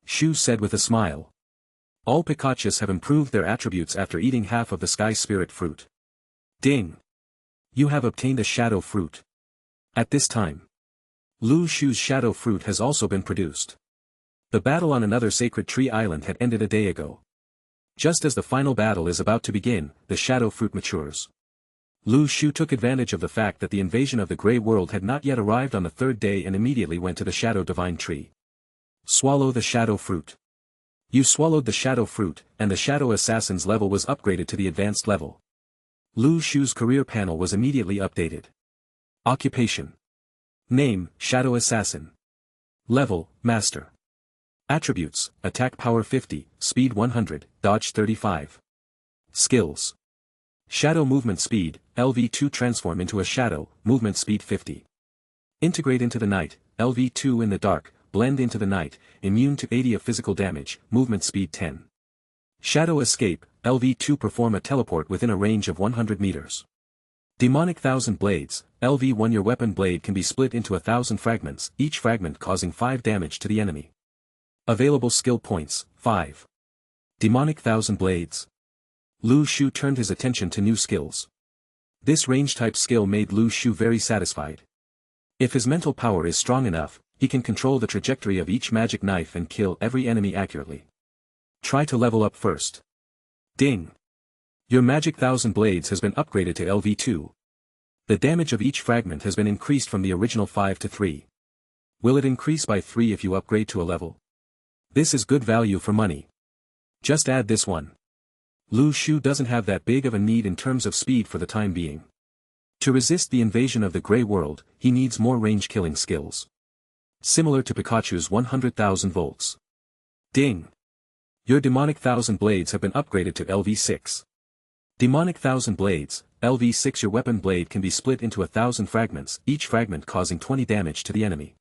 Shu said with a smile. All Pikachus have improved their attributes after eating half of the Sky Spirit fruit. Ding! You have obtained a Shadow Fruit. At this time, Lu Shu's Shadow Fruit has also been produced. The battle on another sacred tree island had ended a day ago. Just as the final battle is about to begin, the Shadow Fruit matures. Lu Shu took advantage of the fact that the invasion of the Grey World had not yet arrived on the 3rd day and immediately went to the Shadow Divine Tree. Swallow the Shadow Fruit. You swallowed the Shadow Fruit, and the Shadow Assassin's level was upgraded to the advanced level. Lu Shu's career panel was immediately updated. Occupation. Name, Shadow Assassin. Level, Master. Attributes, Attack Power 50, Speed 100, Dodge 35. Skills. Shadow Movement Speed, LV2 Transform into a Shadow, Movement Speed 50. Integrate into the Night, LV2 in the Dark, Blend into the Night, Immune to 80 of physical damage, Movement Speed 10. Shadow Escape, LV2 Perform a teleport within a range of 100 meters. Demonic Thousand Blades, LV1 Your weapon blade can be split into 1,000 fragments, each fragment causing 5 damage to the enemy. Available skill points, 5. Demonic Thousand Blades. Lu Shu turned his attention to new skills. This range-type skill made Lu Shu very satisfied. If his mental power is strong enough, he can control the trajectory of each magic knife and kill every enemy accurately. Try to level up first. Ding! Your Magic Thousand Blades has been upgraded to LV2. The damage of each fragment has been increased from the original 5 to 3. Will it increase by 3 if you upgrade to a level? This is good value for money. Just add this one. Lu Shu doesn't have that big of a need in terms of speed for the time being. To resist the invasion of the Grey World, he needs more range-killing skills. Similar to Pikachu's 100,000 volts. Ding! Your Demonic Thousand Blades have been upgraded to LV6. Demonic Thousand Blades, LV6 Your weapon blade can be split into 1,000 fragments, each fragment causing 20 damage to the enemy.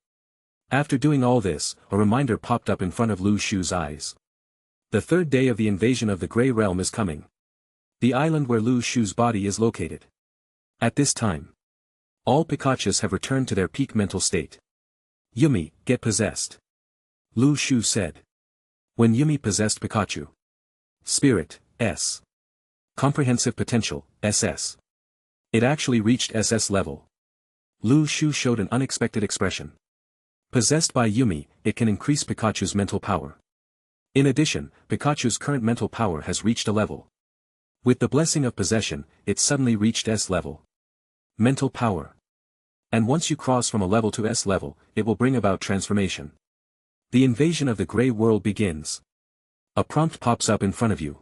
After doing all this, a reminder popped up in front of Lu Shu's eyes. The 3rd day of the invasion of the Grey Realm is coming. The island where Lu Shu's body is located. At this time, all Pikachus have returned to their peak mental state. Yumi, get possessed. Lu Shu said. When Yumi possessed Pikachu. Spirit, S. Comprehensive Potential, SS. It actually reached SS level. Lu Shu showed an unexpected expression. Possessed by Yumi, it can increase Pikachu's mental power. In addition, Pikachu's current mental power has reached a level. With the blessing of possession, it suddenly reached S level. Mental power. And once you cross from a level to S level, it will bring about transformation. The invasion of the Grey World begins. A prompt pops up in front of you.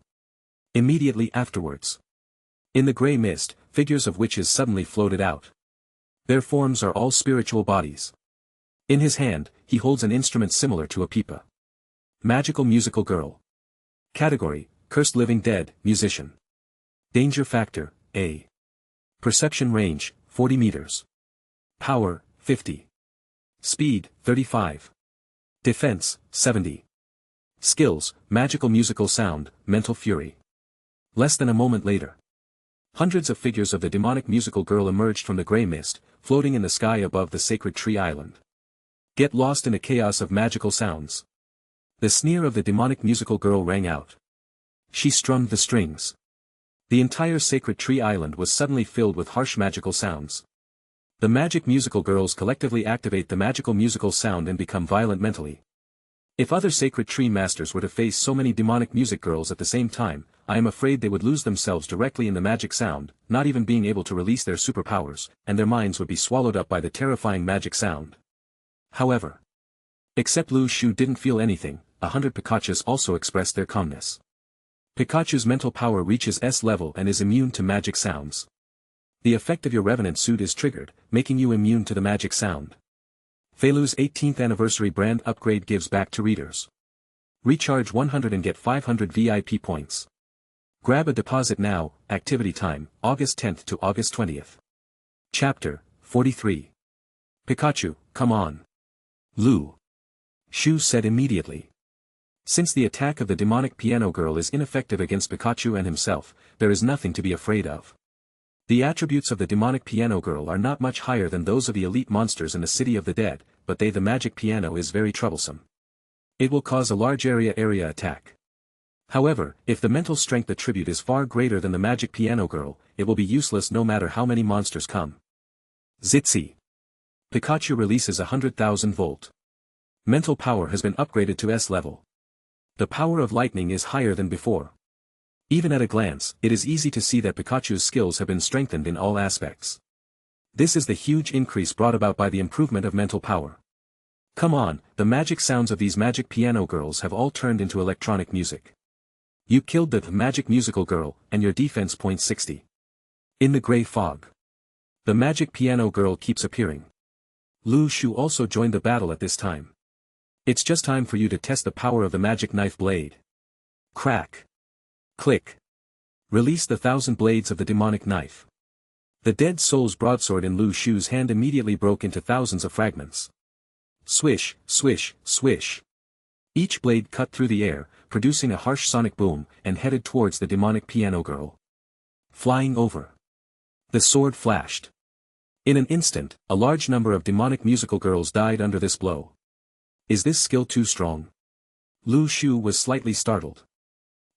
Immediately afterwards. In the grey mist, figures of witches suddenly floated out. Their forms are all spiritual bodies. In his hand, he holds an instrument similar to a pipa. Magical musical girl. Category, cursed living dead, musician. Danger factor, A. Perception range, 40 meters. Power, 50. Speed, 35. Defense, 70. Skills, magical musical sound, mental fury. Less than a moment later. Hundreds of figures of the demonic musical girl emerged from the grey mist, floating in the sky above the sacred tree island. Get lost in a chaos of magical sounds. The sneer of the demonic musical girl rang out. She strummed the strings. The entire sacred tree island was suddenly filled with harsh magical sounds. The magic musical girls collectively activate the magical musical sound and become violent mentally. If other sacred tree masters were to face so many demonic music girls at the same time, I am afraid they would lose themselves directly in the magic sound, not even being able to release their superpowers, and their minds would be swallowed up by the terrifying magic sound. However, except Lu Shu didn't feel anything, 100 Pikachus also expressed their calmness. Pikachu's mental power reaches S level and is immune to magic sounds. The effect of your revenant suit is triggered, making you immune to the magic sound. Feilu's 18th anniversary brand upgrade gives back to readers. Recharge 100 and get 500 VIP points. Grab a deposit now, activity time, August 10th to August 20th. Chapter 43. Pikachu, come on. Lu Shu said immediately. Since the attack of the demonic piano girl is ineffective against Pikachu and himself, there is nothing to be afraid of. The attributes of the demonic piano girl are not much higher than those of the elite monsters in the city of the dead, but the magic piano is very troublesome. It will cause a large area attack. However, if the mental strength attribute is far greater than the magic piano girl, it will be useless no matter how many monsters come. Zitzi. Pikachu releases 100,000 volt. Mental power has been upgraded to S level. The power of lightning is higher than before. Even at a glance, it is easy to see that Pikachu's skills have been strengthened in all aspects. This is the huge increase brought about by the improvement of mental power. Come on, the magic sounds of these magic piano girls have all turned into electronic music. You killed the magic musical girl, and your defense point 60. In the grey fog. The magic piano girl keeps appearing. Lu Shu also joined the battle at this time. It's just time for you to test the power of the magic knife blade. Crack. Click. Release the 1,000 blades of the demonic knife. The dead soul's broadsword in Lu Shu's hand immediately broke into thousands of fragments. Swish, swish, swish. Each blade cut through the air, producing a harsh sonic boom, and headed towards the demonic piano girl. Flying over. The sword flashed. In an instant, a large number of demonic musical girls died under this blow. Is this skill too strong? Lu Shu was slightly startled.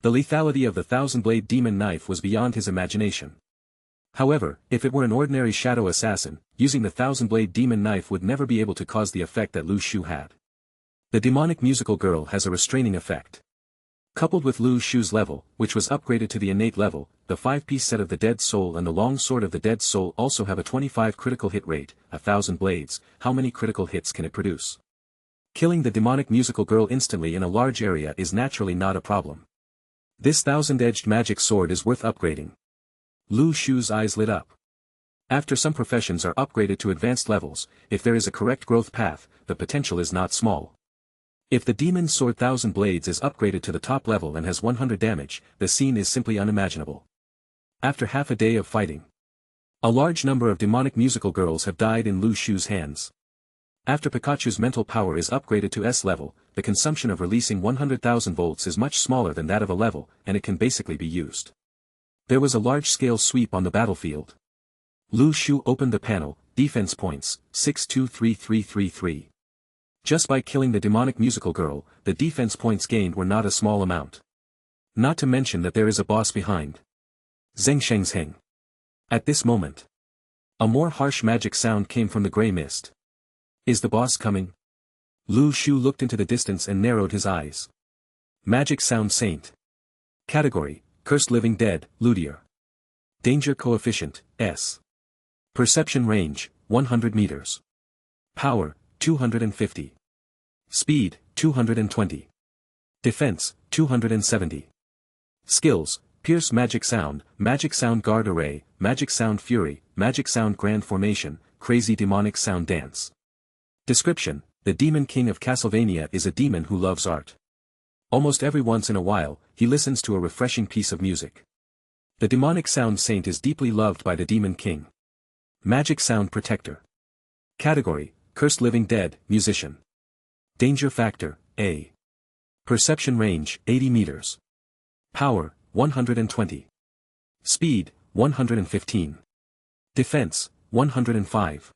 The lethality of the 1,000-blade demon knife was beyond his imagination. However, if it were an ordinary shadow assassin, using the 1,000-blade demon knife would never be able to cause the effect that Lu Shu had. The demonic musical girl has a restraining effect. Coupled with Lu Shu's level, which was upgraded to the innate level, the 5-piece set of the Dead Soul and the Long Sword of the Dead Soul also have a 25 critical hit rate, 1,000 blades. How many critical hits can it produce? Killing the demonic musical girl instantly in a large area is naturally not a problem. This 1,000-edged magic sword is worth upgrading. Lu Shu's eyes lit up. After some professions are upgraded to advanced levels, if there is a correct growth path, the potential is not small. If the demon sword 1,000 blades is upgraded to the top level and has 100 damage, the scene is simply unimaginable. After half a day of fighting, a large number of demonic musical girls have died in Lu Shu's hands. After Pikachu's mental power is upgraded to S level, the consumption of releasing 100,000 volts is much smaller than that of a level, and it can basically be used. There was a large-scale sweep on the battlefield. Lu Shu opened the panel, defense points, 623333. Just by killing the demonic musical girl, the defense points gained were not a small amount. Not to mention that there is a boss behind. Zheng Shengzheng. At this moment, a more harsh magic sound came from the grey mist. Is the boss coming? Lu Shu looked into the distance and narrowed his eyes. Magic Sound Saint. Category, Cursed Living Dead, Luthier. Danger Coefficient, S. Perception Range, 100 meters. Power, 250. Speed, 220. Defense, 270. Skills, Pierce Magic Sound Guard Array, Magic Sound Fury, Magic Sound Grand Formation, Crazy Demonic Sound Dance. Description, the Demon King of Castlevania is a demon who loves art. Almost every once in a while, he listens to a refreshing piece of music. The Demonic Sound Saint is deeply loved by the Demon King. Magic Sound Protector. Category, Cursed Living Dead, Musician. Danger Factor, A. Perception Range, 80 meters. Power, 120. Speed, 115. Defense, 105.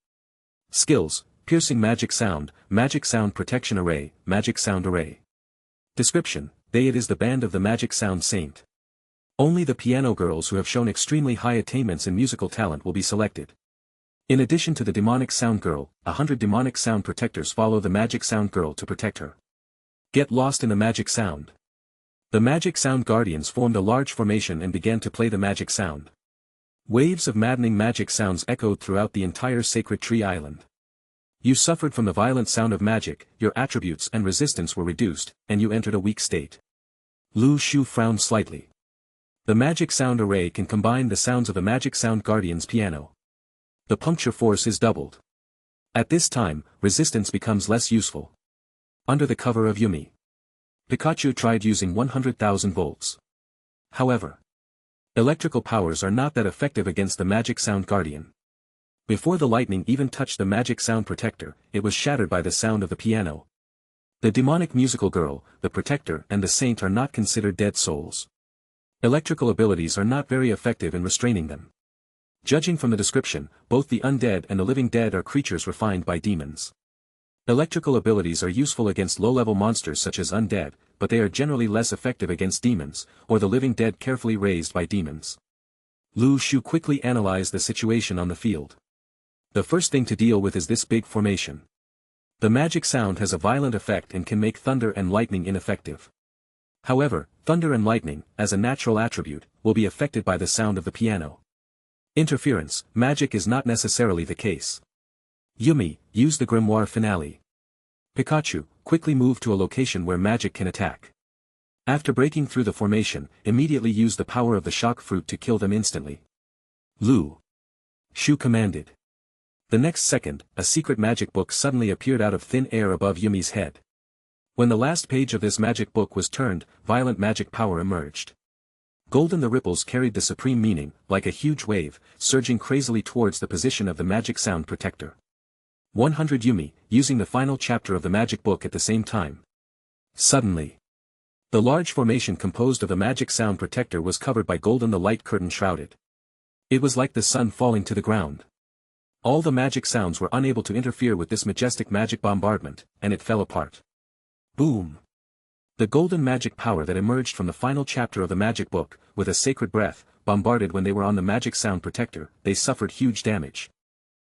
Skills, Piercing Magic Sound Protection Array, Magic Sound Array. Description, it is the band of the Magic Sound Saint. Only the piano girls who have shown extremely high attainments in musical talent will be selected. In addition to the Demonic Sound Girl, 100 Demonic Sound Protectors follow the Magic Sound Girl to protect her. Get lost in the Magic Sound. The Magic Sound Guardians formed a large formation and began to play the Magic Sound. Waves of maddening magic sounds echoed throughout the entire Sacred Tree Island. You suffered from the violent sound of magic, your attributes and resistance were reduced, and you entered a weak state. Lu Shu frowned slightly. The Magic Sound Array can combine the sounds of a Magic Sound Guardian's piano. The puncture force is doubled. At this time, resistance becomes less useful. Under the cover of Yumi, Pikachu tried using 100,000 volts. However, electrical powers are not that effective against the Magic Sound Guardian. Before the lightning even touched the Magic Sound Protector, it was shattered by the sound of the piano. The Demonic Musical Girl, the Protector and the Saint are not considered dead souls. Electrical abilities are not very effective in restraining them. Judging from the description, both the undead and the living dead are creatures refined by demons. Electrical abilities are useful against low-level monsters such as undead, but they are generally less effective against demons, or the living dead carefully raised by demons. Lu Shu quickly analyzed the situation on the field. The first thing to deal with is this big formation. The magic sound has a violent effect and can make thunder and lightning ineffective. However, thunder and lightning, as a natural attribute, will be affected by the sound of the piano. Interference, magic is not necessarily the case. Yumi, use the Grimoire Finale. Pikachu, quickly move to a location where magic can attack. After breaking through the formation, immediately use the power of the shock fruit to kill them instantly. Lu Shu commanded. The next second, a secret magic book suddenly appeared out of thin air above Yumi's head. When the last page of this magic book was turned, violent magic power emerged. Golden the ripples carried the supreme meaning, like a huge wave, surging crazily towards the position of the Magic Sound Protector. 100 Yumi, using the final chapter of the magic book at the same time. Suddenly, the large formation composed of the Magic Sound Protector was covered by golden the light curtain shrouded. It was like the sun falling to the ground. All the magic sounds were unable to interfere with this majestic magic bombardment, and it fell apart. Boom! The golden magic power that emerged from the final chapter of the magic book, with a sacred breath, bombarded when they were on the Magic Sound Protector, they suffered huge damage.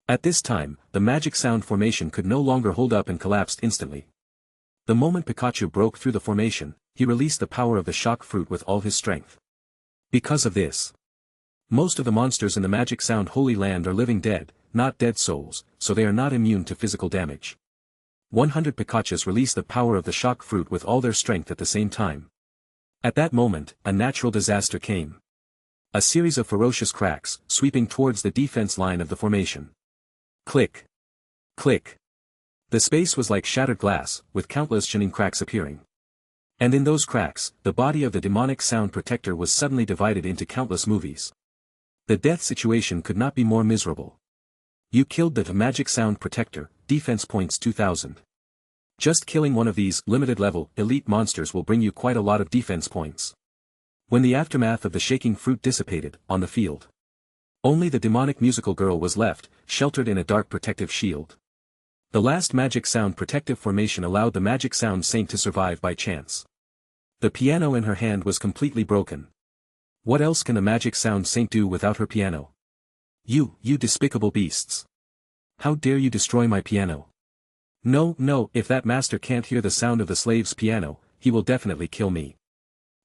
At this time, the Magic Sound formation could no longer hold up and collapsed instantly. The moment Pikachu broke through the formation, he released the power of the shock fruit with all his strength. Because of this, most of the monsters in the Magic Sound Holy Land are living dead, not dead souls, so they are not immune to physical damage. 100 Pikachus released the power of the shock fruit with all their strength at the same time. At that moment, a natural disaster came. A series of ferocious cracks, sweeping towards the defense line of the formation. Click! Click! The space was like shattered glass, with countless shining cracks appearing. And in those cracks, the body of the Demonic Sound Protector was suddenly divided into countless movies. The death situation could not be more miserable. You killed the Magic Sound Protector, defense points 2000. Just killing one of these limited-level, elite monsters will bring you quite a lot of defense points. When the aftermath of the shaking fruit dissipated, on the field, only the Demonic Musical Girl was left, sheltered in a dark protective shield. The last Magic Sound Protective formation allowed the Magic Sound Saint to survive by chance. The piano in her hand was completely broken. What else can the Magic Sound Saint do without her piano? You despicable beasts! How dare you destroy my piano? No, if that master can't hear the sound of the slave's piano, he will definitely kill me.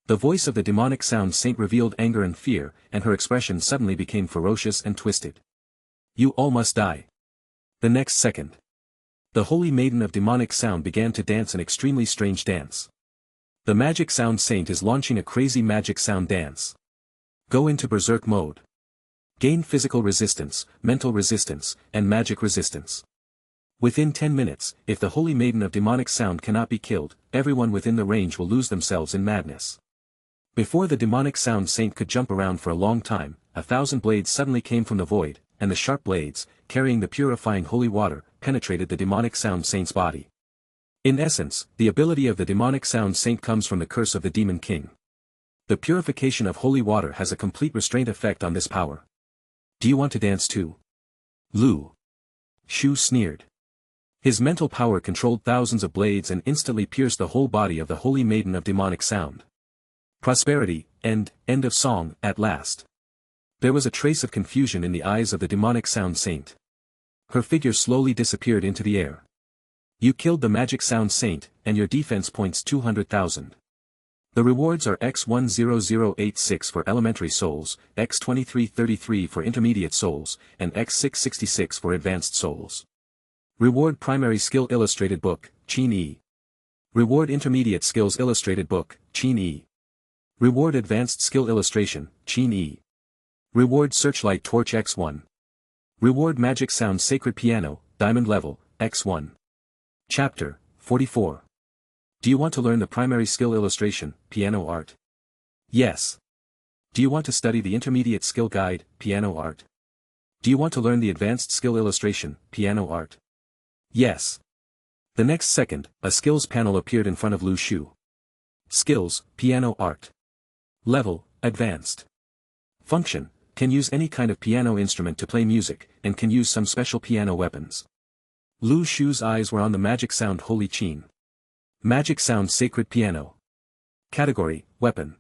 The voice of the Demonic Sound Saint revealed anger and fear, and her expression suddenly became ferocious and twisted. You all must die. The next second, the Holy Maiden of Demonic Sound began to dance an extremely strange dance. The Magic Sound Saint is launching a crazy magic sound dance. Go into berserk mode. Gain physical resistance, mental resistance, and magic resistance. Within 10 minutes, if the Holy Maiden of Demonic Sound cannot be killed, everyone within the range will lose themselves in madness. Before the Demonic Sound Saint could jump around for a long time, 1,000 blades suddenly came from the void, and the sharp blades, carrying the purifying holy water, penetrated the Demonic Sound Saint's body. In essence, the ability of the Demonic Sound Saint comes from the curse of the Demon King. The purification of holy water has a complete restraint effect on this power. Do you want to dance too? Lu Shu sneered. His mental power controlled thousands of blades and instantly pierced the whole body of the Holy Maiden of Demonic Sound. Prosperity, end of song, at last. There was a trace of confusion in the eyes of the Demonic Sound Saint. Her figure slowly disappeared into the air. You killed the Magic Sound Saint, and your defense points 200,000. The rewards are X10086 for elementary souls, X2333 for intermediate souls, and X666 for advanced souls. Reward Primary Skill Illustrated Book, Chin E. Reward Intermediate Skills Illustrated Book, Chin E. Reward Advanced Skill Illustration, Chin E. Reward Searchlight Torch X1. Reward Magic Sound Sacred Piano, Diamond Level, X1. Chapter 44. Do you want to learn the primary skill illustration, piano art? Yes. Do you want to study the intermediate skill guide, piano art? Do you want to learn the advanced skill illustration, piano art? Yes. The next second, a skills panel appeared in front of Lu Shu. Skills, piano art. Level, advanced. Function, can use any kind of piano instrument to play music, and can use some special piano weapons. Lu Shu's eyes were on the Magic Sound Holy Chin. Magic Sound Sacred Piano. Category, Weapon.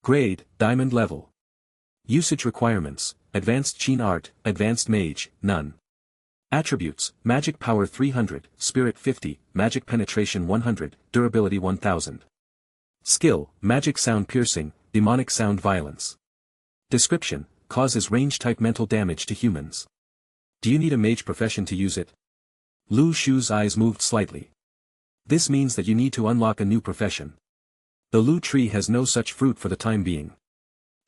Grade, Diamond Level. Usage Requirements, Advanced Chin Art, Advanced Mage, none. Attributes, Magic Power 300, Spirit 50, Magic Penetration 100, Durability 1000. Skill, Magic Sound Piercing, Demonic Sound Violence. Description, causes range-type mental damage to humans. Do you need a mage profession to use it? Lu Shu's eyes moved slightly. This means that you need to unlock a new profession. The Lu tree has no such fruit for the time being.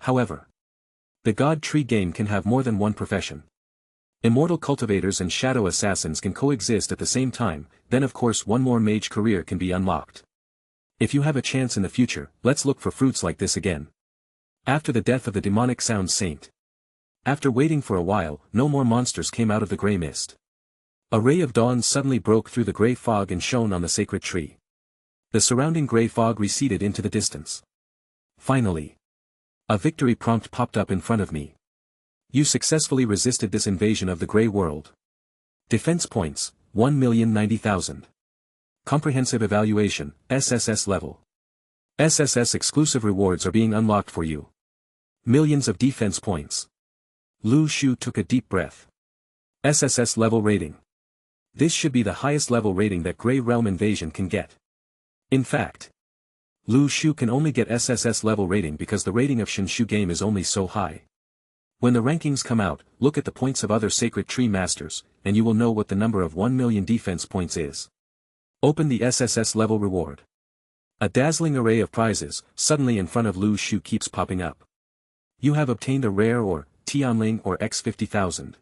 However, the God tree game can have more than one profession. Immortal cultivators and shadow assassins can coexist at the same time, then of course one more mage career can be unlocked. If you have a chance in the future, let's look for fruits like this again. After the death of the Demonic Sound Saint. After waiting for a while, no more monsters came out of the grey mist. A ray of dawn suddenly broke through the grey fog and shone on the sacred tree. The surrounding grey fog receded into the distance. Finally, a victory prompt popped up in front of me. You successfully resisted this invasion of the grey world. Defense points, 1,090,000. Comprehensive evaluation, SSS-level. SSS exclusive rewards are being unlocked for you. Millions of defense points. Lu Shu took a deep breath. SSS-level rating. This should be the highest level rating that Grey Realm Invasion can get. In fact, Lu Shu can only get SSS level rating because the rating of Shinshu game is only so high. When the rankings come out, look at the points of other Sacred Tree Masters, and you will know what the number of 1 million defense points is. Open the SSS level reward. A dazzling array of prizes, suddenly in front of Lu Shu keeps popping up. You have obtained a rare or, Tianling or X50,000.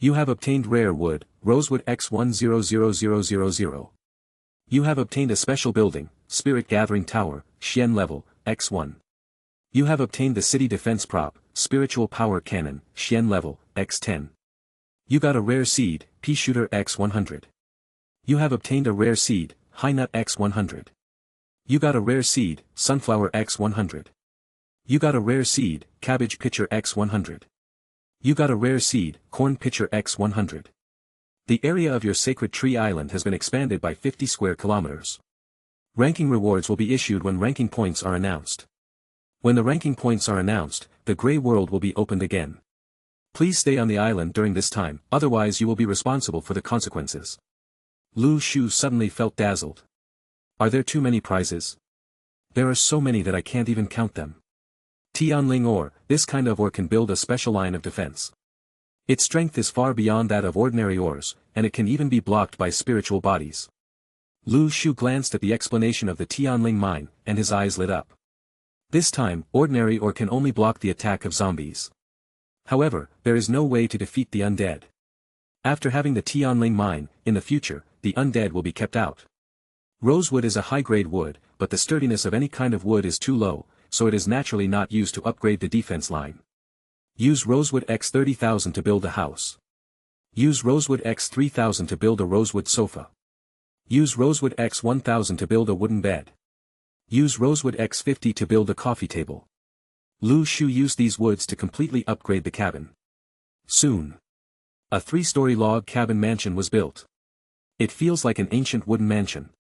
You have obtained rare wood, rosewood X100000. You have obtained a special building, Spirit Gathering Tower, Xian level, X1. You have obtained the city defense prop, Spiritual Power Cannon, Xian level, X10. You got a rare seed, Pea Shooter X100. You have obtained a rare seed, High Nut X100. You got a rare seed, Sunflower X100. You got a rare seed, Cabbage Pitcher X100. You got a rare seed, Corn Pitcher X100. The area of your Sacred Tree Island has been expanded by 50 square kilometers. Ranking rewards will be issued when ranking points are announced. When the ranking points are announced, the Grey World will be opened again. Please stay on the island during this time, otherwise you will be responsible for the consequences. Lu Shu suddenly felt dazzled. Are there too many prizes? There are so many that I can't even count them. Tianling ore, this kind of ore can build a special line of defense. Its strength is far beyond that of ordinary ores, and it can even be blocked by spiritual bodies. Lu Shu glanced at the explanation of the Tianling mine, and his eyes lit up. This time, ordinary ore can only block the attack of zombies. However, there is no way to defeat the undead. After having the Tianling mine, in the future, the undead will be kept out. Rosewood is a high-grade wood, but the sturdiness of any kind of wood is too low, so it is naturally not used to upgrade the defense line. Use Rosewood X 30,000 to build a house. Use Rosewood X 3000 to build a rosewood sofa. Use Rosewood X 1000 to build a wooden bed. Use Rosewood X 50 to build a coffee table. Lu Shu used these woods to completely upgrade the cabin. Soon, a 3-story log cabin mansion was built. It feels like an ancient wooden mansion.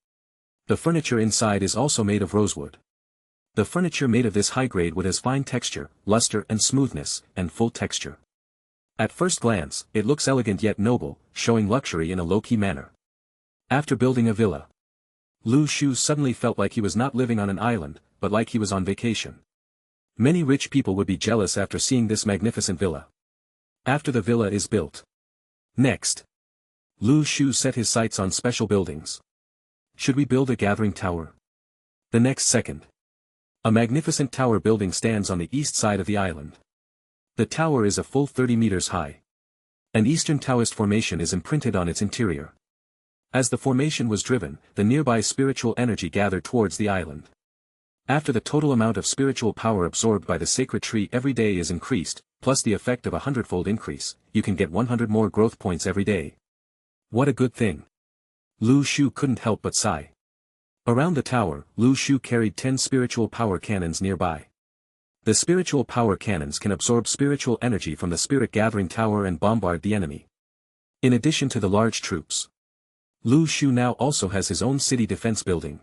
The furniture inside is also made of rosewood. The furniture made of this high-grade wood has fine texture, luster and smoothness, and full texture. At first glance, it looks elegant yet noble, showing luxury in a low-key manner. After building a villa, Lu Shu suddenly felt like he was not living on an island, but like he was on vacation. Many rich people would be jealous after seeing this magnificent villa. After the villa is built. Next, Lu Shu set his sights on special buildings. Should we build a gathering tower? The next second, a magnificent tower building stands on the east side of the island. The tower is a full 30 meters high. An Eastern Taoist formation is imprinted on its interior. As the formation was driven, the nearby spiritual energy gathered towards the island. After the total amount of spiritual power absorbed by the sacred tree every day is increased, plus the effect of a 100-fold increase, you can get 100 more growth points every day. What a good thing. Lu Shu couldn't help but sigh. Around the tower, Lu Shu carried 10 spiritual power cannons nearby. The spiritual power cannons can absorb spiritual energy from the spirit gathering tower and bombard the enemy. In addition to the large troops, Lu Shu now also has his own city defense building.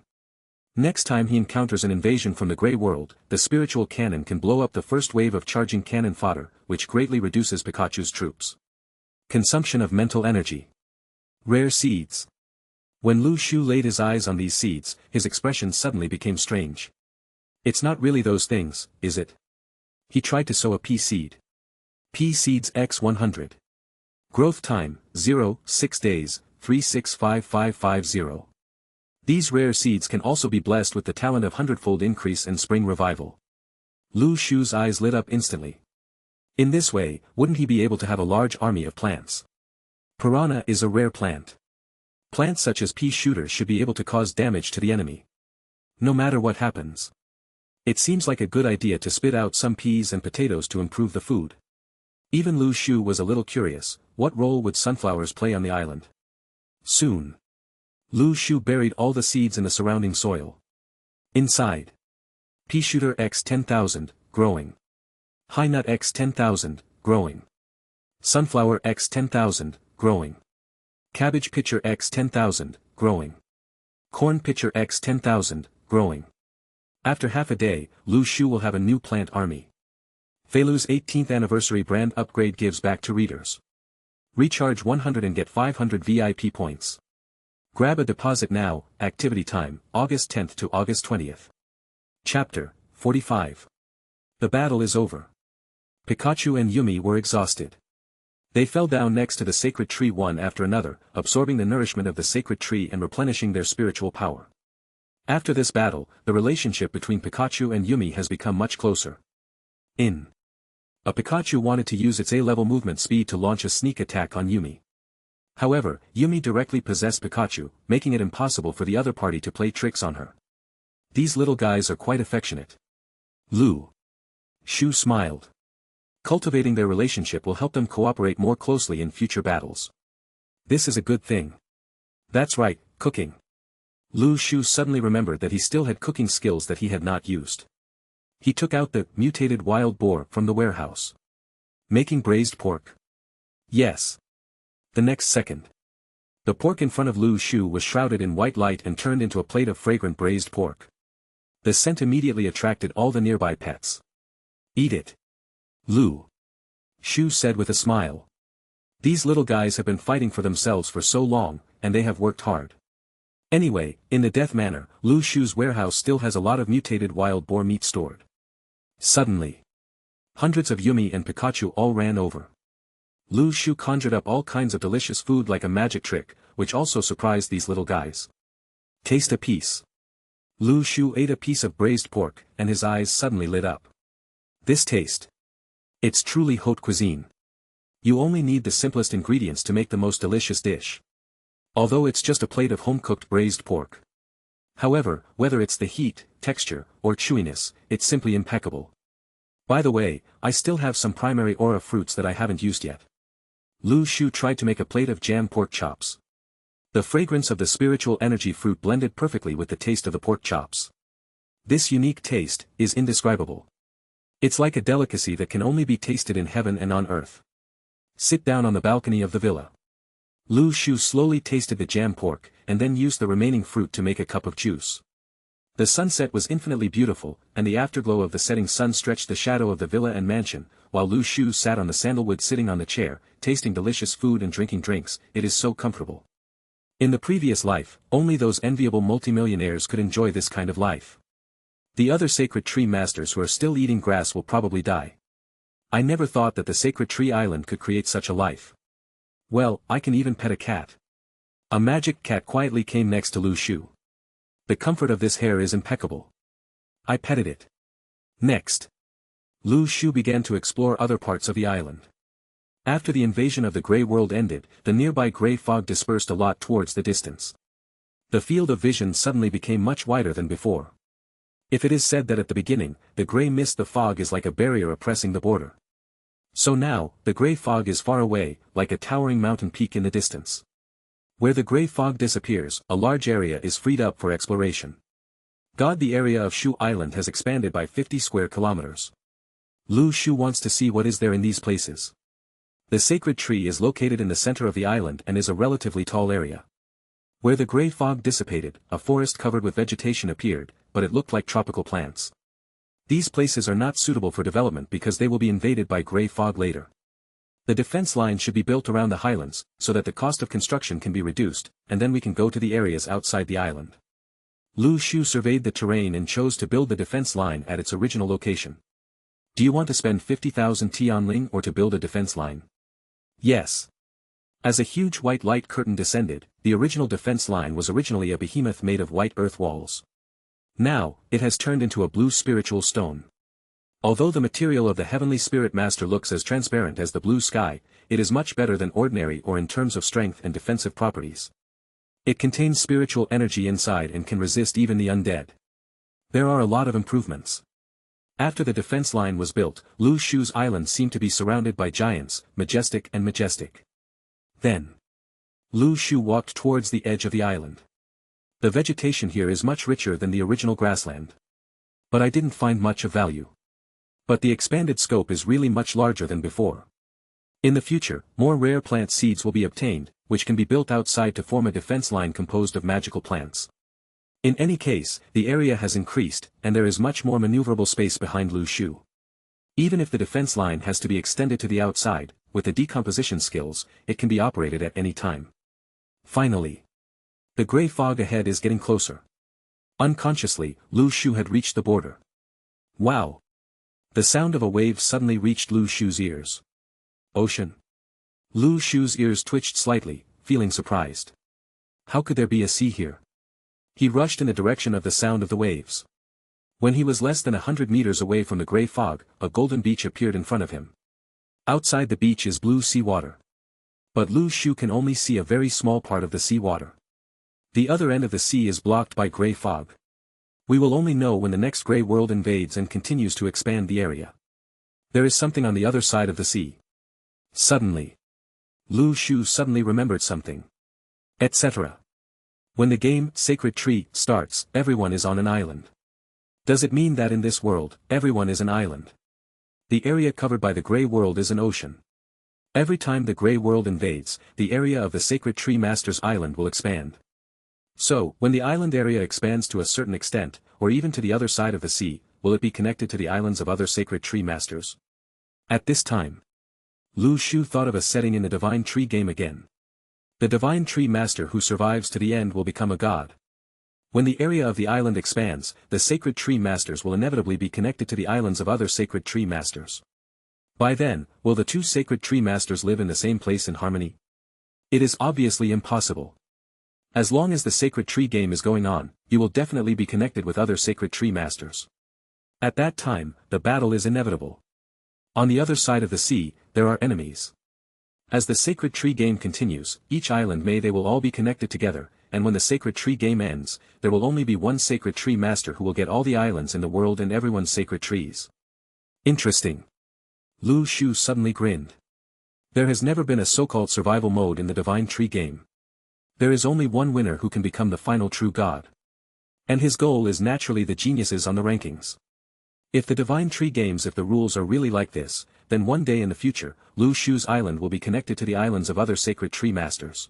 Next time he encounters an invasion from the Grey World, the spiritual cannon can blow up the first wave of charging cannon fodder, which greatly reduces Pikachu's troops. Consumption of mental energy. Rare seeds. When Lu Shu laid his eyes on these seeds, his expression suddenly became strange. It's not really those things, is it? He tried to sow a pea seed. Pea seeds X 100. Growth time, 0-6 days, 365550. These rare seeds can also be blessed with the talent of hundredfold increase and spring revival. Lu Shu's eyes lit up instantly. In this way, wouldn't he be able to have a large army of plants? Piranha is a rare plant. Plants such as pea shooters should be able to cause damage to the enemy. No matter what happens. It seems like a good idea to spit out some peas and potatoes to improve the food. Even Lu Shu was a little curious, what role would sunflowers play on the island? Soon, Lu Shu buried all the seeds in the surrounding soil. Inside, pea shooter X 10,000, growing. High nut X 10,000, growing. Sunflower X 10,000, growing. Cabbage pitcher X 10,000, growing. Corn pitcher X 10,000, growing. After half a day, Lu Shu will have a new plant army. Feilu's 18th anniversary brand upgrade gives back to readers. Recharge 100 and get 500 VIP points. Grab a deposit now, activity time, August 10th to August 20th. Chapter 45. The battle is over. Pikachu and Yumi were exhausted. They fell down next to the sacred tree one after another, absorbing the nourishment of the sacred tree and replenishing their spiritual power. After this battle, the relationship between Pikachu and Yumi has become much closer. A Pikachu wanted to use its A-level movement speed to launch a sneak attack on Yumi. However, Yumi directly possessed Pikachu, making it impossible for the other party to play tricks on her. These little guys are quite affectionate. Lu Shu smiled. Cultivating their relationship will help them cooperate more closely in future battles. This is a good thing. That's right, cooking. Lu Shu suddenly remembered that he still had cooking skills that he had not used. He took out the mutated wild boar from the warehouse. Making braised pork. Yes. The next second, the pork in front of Lu Shu was shrouded in white light and turned into a plate of fragrant braised pork. The scent immediately attracted all the nearby pets. Eat it. Lu Shu said with a smile. These little guys have been fighting for themselves for so long, and they have worked hard. Anyway, in the Death Manor, Lu Shu's warehouse still has a lot of mutated wild boar meat stored. Suddenly, hundreds of Yumi and Pikachu all ran over. Lu Shu conjured up all kinds of delicious food like a magic trick, which also surprised these little guys. Taste a piece. Lu Shu ate a piece of braised pork, and his eyes suddenly lit up. This taste. It's truly haute cuisine. You only need the simplest ingredients to make the most delicious dish. Although it's just a plate of home-cooked braised pork. However, whether it's the heat, texture, or chewiness, it's simply impeccable. By the way, I still have some primary aura fruits that I haven't used yet. Lu Shu tried to make a plate of jam pork chops. The fragrance of the spiritual energy fruit blended perfectly with the taste of the pork chops. This unique taste is indescribable. It's like a delicacy that can only be tasted in heaven and on earth. Sit down on the balcony of the villa. Lu Shu slowly tasted the jam pork, and then used the remaining fruit to make a cup of juice. The sunset was infinitely beautiful, and the afterglow of the setting sun stretched the shadow of the villa and mansion, while Lu Shu sat on the sandalwood sitting on the chair, tasting delicious food and drinking drinks. It is so comfortable. In the previous life, only those enviable multimillionaires could enjoy this kind of life. The other sacred tree masters who are still eating grass will probably die. I never thought that the sacred tree island could create such a life. Well, I can even pet a cat. A magic cat quietly came next to Lu Shu. The comfort of this hair is impeccable. I petted it. Next. Lu Shu began to explore other parts of the island. After the invasion of the Grey World ended, the nearby grey fog dispersed a lot towards the distance. The field of vision suddenly became much wider than before. If it is said that at the beginning, the grey mist of fog is like a barrier oppressing the border. So now, the grey fog is far away, like a towering mountain peak in the distance. Where the grey fog disappears, a large area is freed up for exploration. The area of Shu Island has expanded by 50 square kilometers. Lu Shu wants to see what is there in these places. The sacred tree is located in the center of the island and is a relatively tall area. Where the grey fog dissipated, a forest covered with vegetation appeared, but it looked like tropical plants. These places are not suitable for development because they will be invaded by grey fog later. The defense line should be built around the highlands, so that the cost of construction can be reduced, and then we can go to the areas outside the island. Lu Shu surveyed the terrain and chose to build the defense line at its original location. Do you want to spend 50,000 Tianling or to build a defense line? Yes. As a huge white light curtain descended, the original defense line was originally a behemoth made of white earth walls. Now, it has turned into a blue spiritual stone. Although the material of the Heavenly Spirit Master looks as transparent as the blue sky, it is much better than ordinary or in terms of strength and defensive properties. It contains spiritual energy inside and can resist even the undead. There are a lot of improvements. After the defense line was built, Lu Shu's island seemed to be surrounded by giants, majestic and majestic. Then, Lu Shu walked towards the edge of the island. The vegetation here is much richer than the original grassland. But I didn't find much of value. But the expanded scope is really much larger than before. In the future, more rare plant seeds will be obtained, which can be built outside to form a defense line composed of magical plants. In any case, the area has increased, and there is much more maneuverable space behind Lu Shu. Even if the defense line has to be extended to the outside, with the decomposition skills, it can be operated at any time. Finally, the grey fog ahead is getting closer. Unconsciously, Lu Shu had reached the border. Wow! The sound of a wave suddenly reached Lu Shu's ears. Ocean. Lu Shu's ears twitched slightly, feeling surprised. How could there be a sea here? He rushed in the direction of the sound of the waves. When he was less than 100 meters away from the grey fog, a golden beach appeared in front of him. Outside the beach is blue sea water. But Lu Shu can only see a very small part of the sea water. The other end of the sea is blocked by grey fog. We will only know when the next grey world invades and continues to expand the area. There is something on the other side of the sea. Suddenly, Lu Shu suddenly remembered something. Etc. When the game, Sacred Tree, starts, everyone is on an island. Does it mean that in this world, everyone is an island? The area covered by the grey world is an ocean. Every time the grey world invades, the area of the Sacred Tree Master's island will expand. So, when the island area expands to a certain extent, or even to the other side of the sea, will it be connected to the islands of other Sacred Tree Masters? At this time, Lu Shu thought of a setting in the Divine Tree game again. The Divine Tree Master who survives to the end will become a god. When the area of the island expands, the Sacred Tree Masters will inevitably be connected to the islands of other Sacred Tree Masters. By then, will the two Sacred Tree Masters live in the same place in harmony? It is obviously impossible. As long as the Sacred Tree game is going on, you will definitely be connected with other Sacred Tree Masters. At that time, the battle is inevitable. On the other side of the sea, there are enemies. As the Sacred Tree game continues, each island they will all be connected together, and when the Sacred Tree game ends, there will only be one Sacred Tree Master who will get all the islands in the world and everyone's sacred trees. Interesting. Lu Shu suddenly grinned. There has never been a so-called survival mode in the Divine Tree game. There is only one winner who can become the final true god. And his goal is naturally the geniuses on the rankings. If the Divine Tree games if the rules are really like this, then one day in the future, Lu Shu's island will be connected to the islands of other Sacred Tree Masters.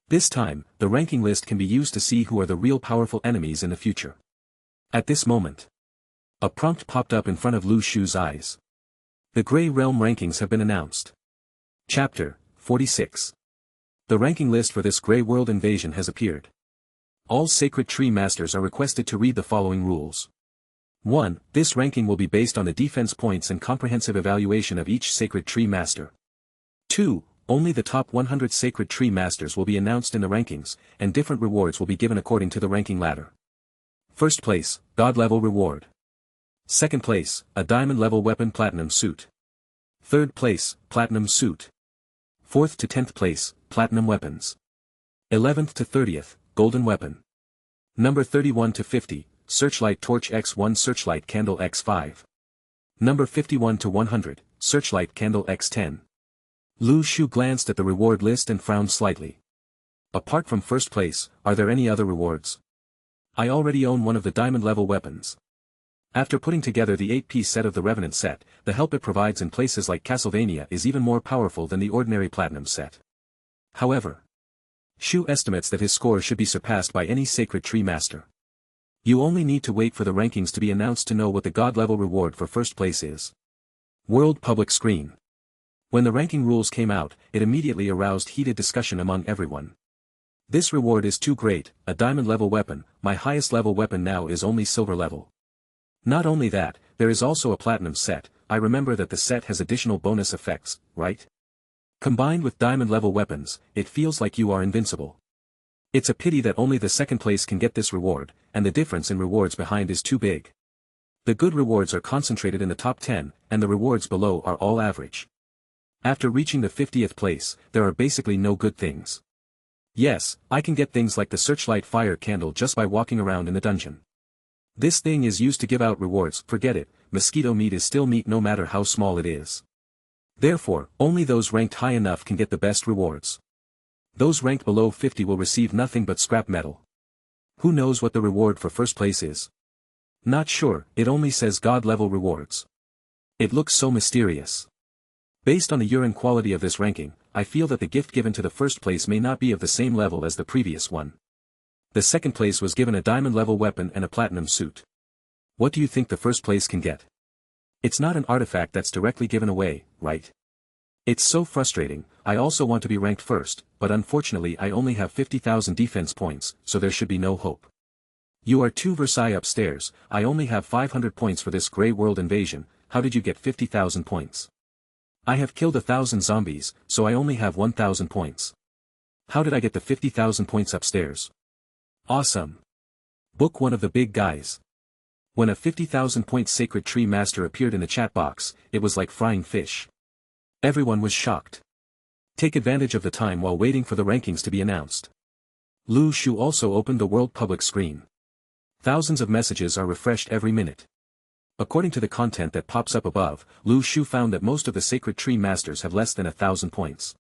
This time, the ranking list can be used to see who are the real powerful enemies in the future. At this moment, a prompt popped up in front of Lu Shu's eyes. The Grey Realm rankings have been announced. Chapter 46. The ranking list for this Grey World invasion has appeared. All Sacred Tree Masters are requested to read the following rules. 1. This ranking will be based on the defense points and comprehensive evaluation of each Sacred Tree Master. 2. Only the top 100 Sacred Tree Masters will be announced in the rankings, and different rewards will be given according to the ranking ladder. First place, God level reward. Second place, a diamond level weapon platinum suit. Third place, platinum suit. Fourth to 10th place, platinum weapons. 11th to 30th, golden weapon. Number 31 to 50, Searchlight Torch X1 Searchlight Candle X5. Number 51 to 100, Searchlight Candle X10. Lu Shu glanced at the reward list and frowned slightly. Apart from first place, are there any other rewards? I already own one of the diamond level weapons. After putting together the 8-piece set of the Revenant set, the help it provides in places like Castlevania is even more powerful than the ordinary platinum set. However, Shu estimates that his score should be surpassed by any Sacred Tree Master. You only need to wait for the rankings to be announced to know what the God-level reward for first place is. World Public Screen. When the ranking rules came out, it immediately aroused heated discussion among everyone. This reward is too great, a diamond-level weapon, my highest-level weapon now is only silver-level. Not only that, there is also a platinum set, I remember that the set has additional bonus effects, right? Combined with diamond-level weapons, it feels like you are invincible. It's a pity that only the second place can get this reward, and the difference in rewards behind is too big. The good rewards are concentrated in the top 10, and the rewards below are all average. After reaching the 50th place, there are basically no good things. Yes, I can get things like the Searchlight Fire Candle just by walking around in the dungeon. This thing is used to give out rewards, forget it, mosquito meat is still meat no matter how small it is. Therefore, only those ranked high enough can get the best rewards. Those ranked below 50 will receive nothing but scrap metal. Who knows what the reward for first place is? Not sure, it only says God-level rewards. It looks so mysterious. Based on the urine quality of this ranking, I feel that the gift given to the first place may not be of the same level as the previous one. The second place was given a diamond-level weapon and a platinum suit. What do you think the first place can get? It's not an artifact that's directly given away, right? It's so frustrating, I also want to be ranked first, but unfortunately I only have 50,000 defense points, so there should be no hope. You are 2 Versailles upstairs, I only have 500 points for this Grey World invasion, how did you get 50,000 points? I have killed 1,000 zombies, so I only have 1,000 points. How did I get the 50,000 points upstairs? Awesome. Book one of the big guys. When a 50,000 point Sacred Tree Master appeared in the chat box, it was like frying fish. Everyone was shocked. Take advantage of the time while waiting for the rankings to be announced. Lu Shu also opened the World Public Screen. Thousands of messages are refreshed every minute. According to the content that pops up above, Lu Shu found that most of the Sacred Tree Masters have less than 1,000 points.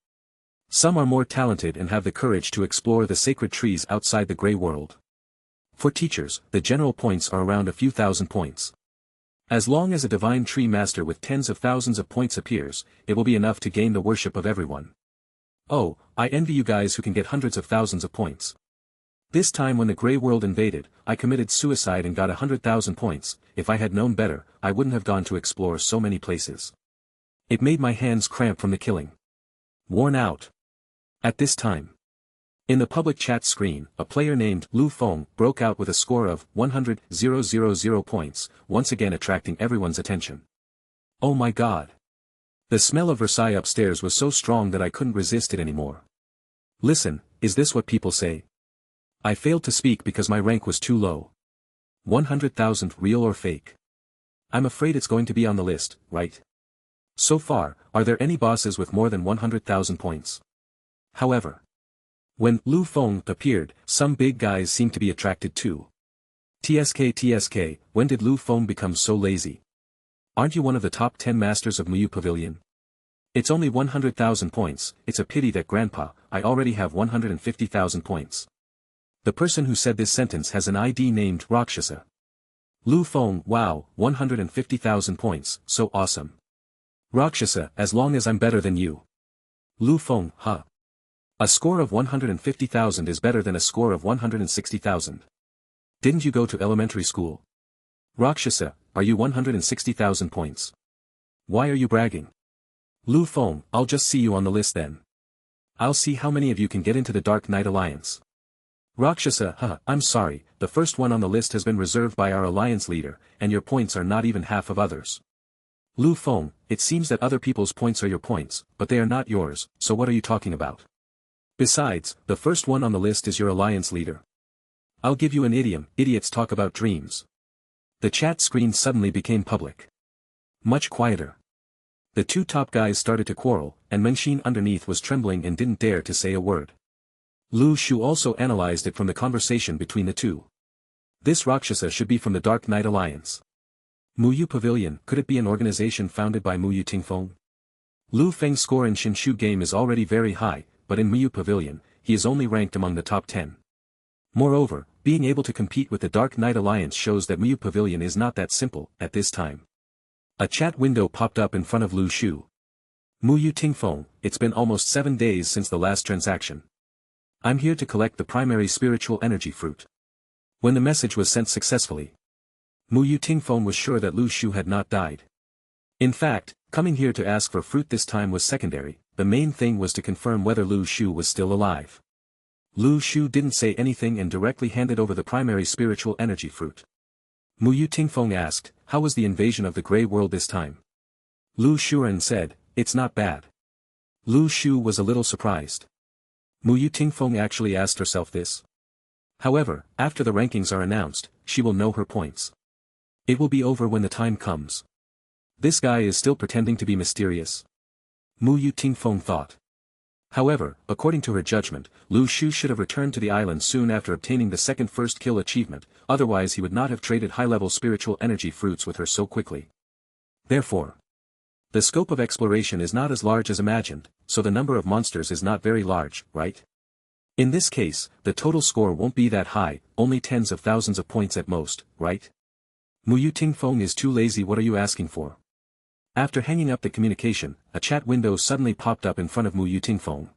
Some are more talented and have the courage to explore the sacred trees outside the Grey World. For teachers, the general points are around a few thousand points. As long as a Divine Tree Master with tens of thousands of points appears, it will be enough to gain the worship of everyone. Oh, I envy you guys who can get hundreds of thousands of points. This time when the Grey World invaded, I committed suicide and got 100,000 points, if I had known better, I wouldn't have gone to explore so many places. It made my hands cramp from the killing. Worn out. At this time, in the public chat screen, a player named Lu Feng broke out with a score of 100,000 points, once again attracting everyone's attention. Oh my god. The smell of Versailles upstairs was so strong that I couldn't resist it anymore. Listen, is this what people say? I failed to speak because my rank was too low. 100,000 real or fake? I'm afraid it's going to be on the list, right? So far, are there any bosses with more than 100,000 points? However, when Lu Feng appeared, some big guys seemed to be attracted too. TSK, when did Lu Feng become so lazy? Aren't you one of the top 10 masters of Muyu Pavilion? It's only 100,000 points, it's a pity that Grandpa, I already have 150,000 points. The person who said this sentence has an ID named Rakshasa. Lu Feng, wow, 150,000 points, so awesome. Rakshasa, as long as I'm better than you. Lu Feng, huh? A score of 150,000 is better than a score of 160,000. Didn't you go to elementary school? Rakshasa, are you 160,000 points? Why are you bragging? Lu Feng, I'll just see you on the list then. I'll see how many of you can get into the Dark Knight Alliance. Rakshasa, haha, I'm sorry, the first one on the list has been reserved by our alliance leader, and your points are not even half of others. Lu Feng, it seems that other people's points are your points, but they are not yours, so what are you talking about? Besides, the first one on the list is your alliance leader. I'll give you an idiom, idiots talk about dreams. The chat screen suddenly became public. Much quieter. The two top guys started to quarrel, and Mengxin underneath was trembling and didn't dare to say a word. Lu Shu also analyzed it from the conversation between the two. This Rakshasa should be from the Dark Knight Alliance. Muyu Pavilion, could it be an organization founded by Muyu Tingfeng? Lu Feng's score in Shinshu game is already very high, but in Muyu Pavilion, he is only ranked among the top 10. Moreover, being able to compete with the Dark Knight Alliance shows that Muyu Pavilion is not that simple, at this time. A chat window popped up in front of Lu Shu. Muyu Tingfeng, it's been almost 7 days since the last transaction. I'm here to collect the primary spiritual energy fruit. When the message was sent successfully, Muyu Tingfeng was sure that Lu Shu had not died. In fact, coming here to ask for fruit this time was secondary, the main thing was to confirm whether Lu Shu was still alive. Lu Shu didn't say anything and directly handed over the primary spiritual energy fruit. Muyu Tingfeng asked, how was the invasion of the Grey World this time? Lu Shuren said, it's not bad. Lu Shu was a little surprised. Muyu Tingfeng actually asked herself this. However, after the rankings are announced, she will know her points. It will be over when the time comes. This guy is still pretending to be mysterious. Muyu Tingfeng thought. However, according to her judgment, Lu Shu should have returned to the island soon after obtaining the second first kill achievement, otherwise he would not have traded high-level spiritual energy fruits with her so quickly. Therefore, the scope of exploration is not as large as imagined, so the number of monsters is not very large, right? In this case, the total score won't be that high, only tens of thousands of points at most, right? Muyu Tingfeng is too lazy, what are you asking for? After hanging up the communication, a chat window suddenly popped up in front of Muyu Tingfeng.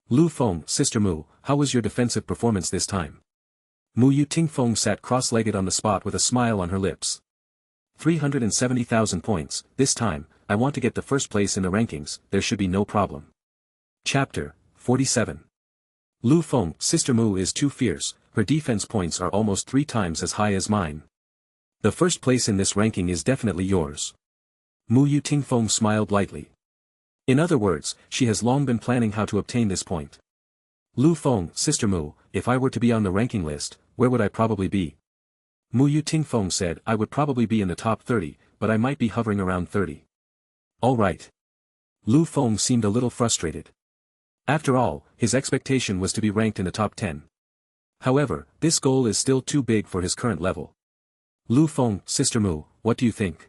Lu Feng, Sister Mu, how was your defensive performance this time? Muyu Tingfeng sat cross-legged on the spot with a smile on her lips. 370,000 points, this time, I want to get the first place in the rankings, there should be no problem. Chapter 47. Lu Feng, Sister Mu is too fierce, her defense points are almost 3 times as high as mine. The first place in this ranking is definitely yours. Muyu Tingfeng smiled lightly. In other words, she has long been planning how to obtain this point. Lu Feng, Sister Mu, if I were to be on the ranking list, where would I probably be? Muyu Tingfeng said, I would probably be in the top 30, but I might be hovering around 30. Alright. Lu Feng seemed a little frustrated. After all, his expectation was to be ranked in the top 10. However, this goal is still too big for his current level. Lu Feng, Sister Mu, what do you think?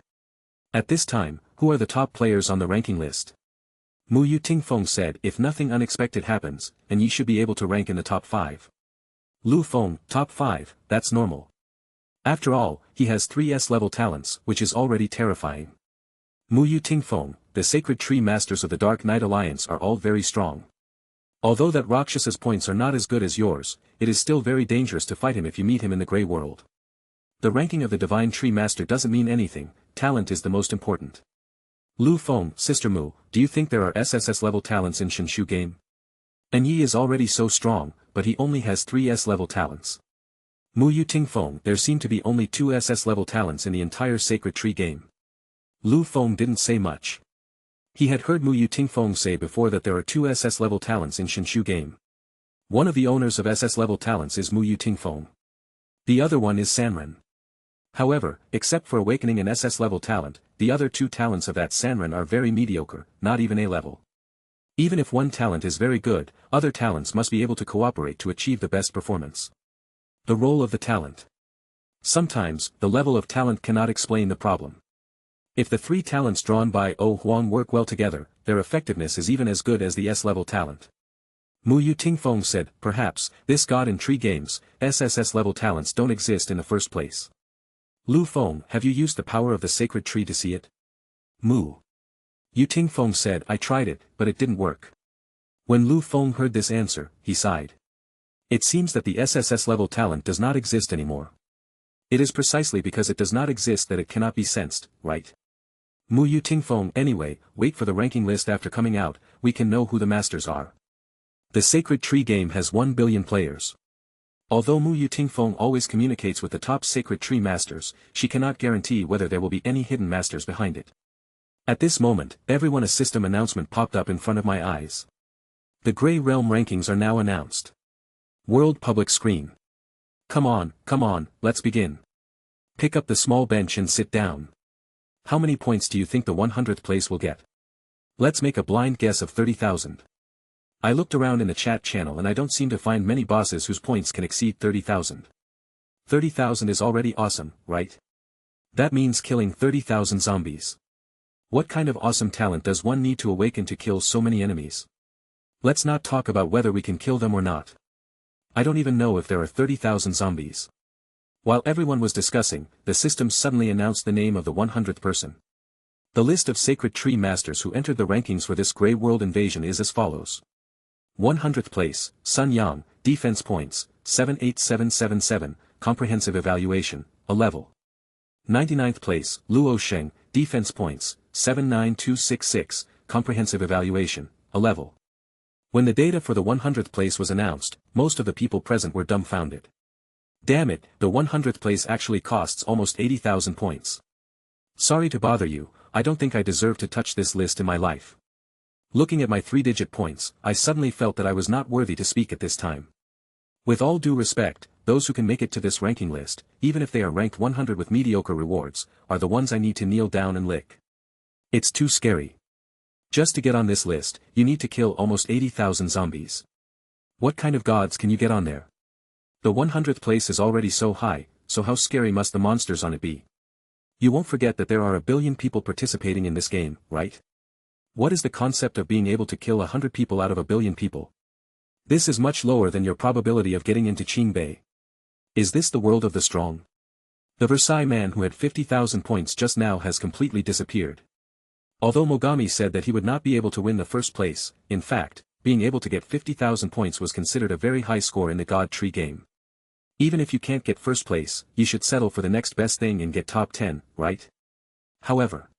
At this time, who are the top players on the ranking list? Muyu Tingfeng said, if nothing unexpected happens, and you should be able to rank in the top 5. Lu Feng, top 5, that's normal. After all, he has 3 S-level talents, which is already terrifying. Muyu Tingfeng, the Sacred Tree Masters of the Dark Knight Alliance are all very strong. Although that Rakshasa's points are not as good as yours, it is still very dangerous to fight him if you meet him in the Grey World. The ranking of the Divine Tree Master doesn't mean anything, talent is the most important. Lu Feng, Sister Mu, do you think there are SSS-level talents in Shinshu game? And Yi is already so strong, but he only has 3 S-level talents. Muyu Tingfeng, there seem to be only 2 SS-level talents in the entire Sacred Tree game. Lu Feng didn't say much. He had heard Muyu Tingfeng say before that there are 2 SS-level talents in Shinshu game. One of the owners of SS-level talents is Mu Tingfeng. The other one is Sanren. However, except for awakening an SS-level talent, the other two talents of that Sanren are very mediocre, not even A-level. Even if one talent is very good, other talents must be able to cooperate to achieve the best performance. The role of the talent. Sometimes, the level of talent cannot explain the problem. If the three talents drawn by O Huang work well together, their effectiveness is even as good as the S-level talent. Mu Tingfeng said, perhaps, this god in tree games, SSS-level talents don't exist in the first place. Lu Feng, have you used the power of the sacred tree to see it? Mu Tingfeng said, I tried it, but it didn't work. When Lu Feng heard this answer, he sighed. It seems that the SSS-level talent does not exist anymore. It is precisely because it does not exist that it cannot be sensed, right? Mu Tingfeng, anyway, wait for the ranking list after coming out, we can know who the masters are. The Sacred Tree game has 1 billion players. Although Mu Tingfeng always communicates with the top Sacred Tree masters, she cannot guarantee whether there will be any hidden masters behind it. At this moment, a system announcement popped up in front of my eyes. The Grey Realm rankings are now announced. World public screen. Come on, let's begin. Pick up the small bench and sit down. How many points do you think the 100th place will get? Let's make a blind guess of 30,000. I looked around in the chat channel and I don't seem to find many bosses whose points can exceed 30,000. 30,000 is already awesome, right? That means killing 30,000 zombies. What kind of awesome talent does one need to awaken to kill so many enemies? Let's not talk about whether we can kill them or not. I don't even know if there are 30,000 zombies. While everyone was discussing, the system suddenly announced the name of the 100th person. The list of Sacred Tree Masters who entered the rankings for this Grey World invasion is as follows. 100th place, Sun Yang, defense points, 78777, comprehensive evaluation, a level. 99th place, Luo Sheng, defense points, 79266, comprehensive evaluation, a level. When the data for the 100th place was announced, most of the people present were dumbfounded. Damn it, the 100th place actually costs almost 80,000 points. Sorry to bother you, I don't think I deserve to touch this list in my life. Looking at my 3-digit points, I suddenly felt that I was not worthy to speak at this time. With all due respect, those who can make it to this ranking list, even if they are ranked 100 with mediocre rewards, are the ones I need to kneel down and lick. It's too scary. Just to get on this list, you need to kill almost 80,000 zombies. What kind of gods can you get on there? The 100th place is already so high, so how scary must the monsters on it be? You won't forget that there are 1 billion people participating in this game, right? What is the concept of being able to kill 100 people out of 1 billion people? This is much lower than your probability of getting into Qingbei. Is this the world of the strong? The Versailles man who had 50,000 points just now has completely disappeared. Although Mogami said that he would not be able to win the first place, in fact, being able to get 50,000 points was considered a very high score in the God Tree game. Even if you can't get first place, you should settle for the next best thing and get top 10, right? However,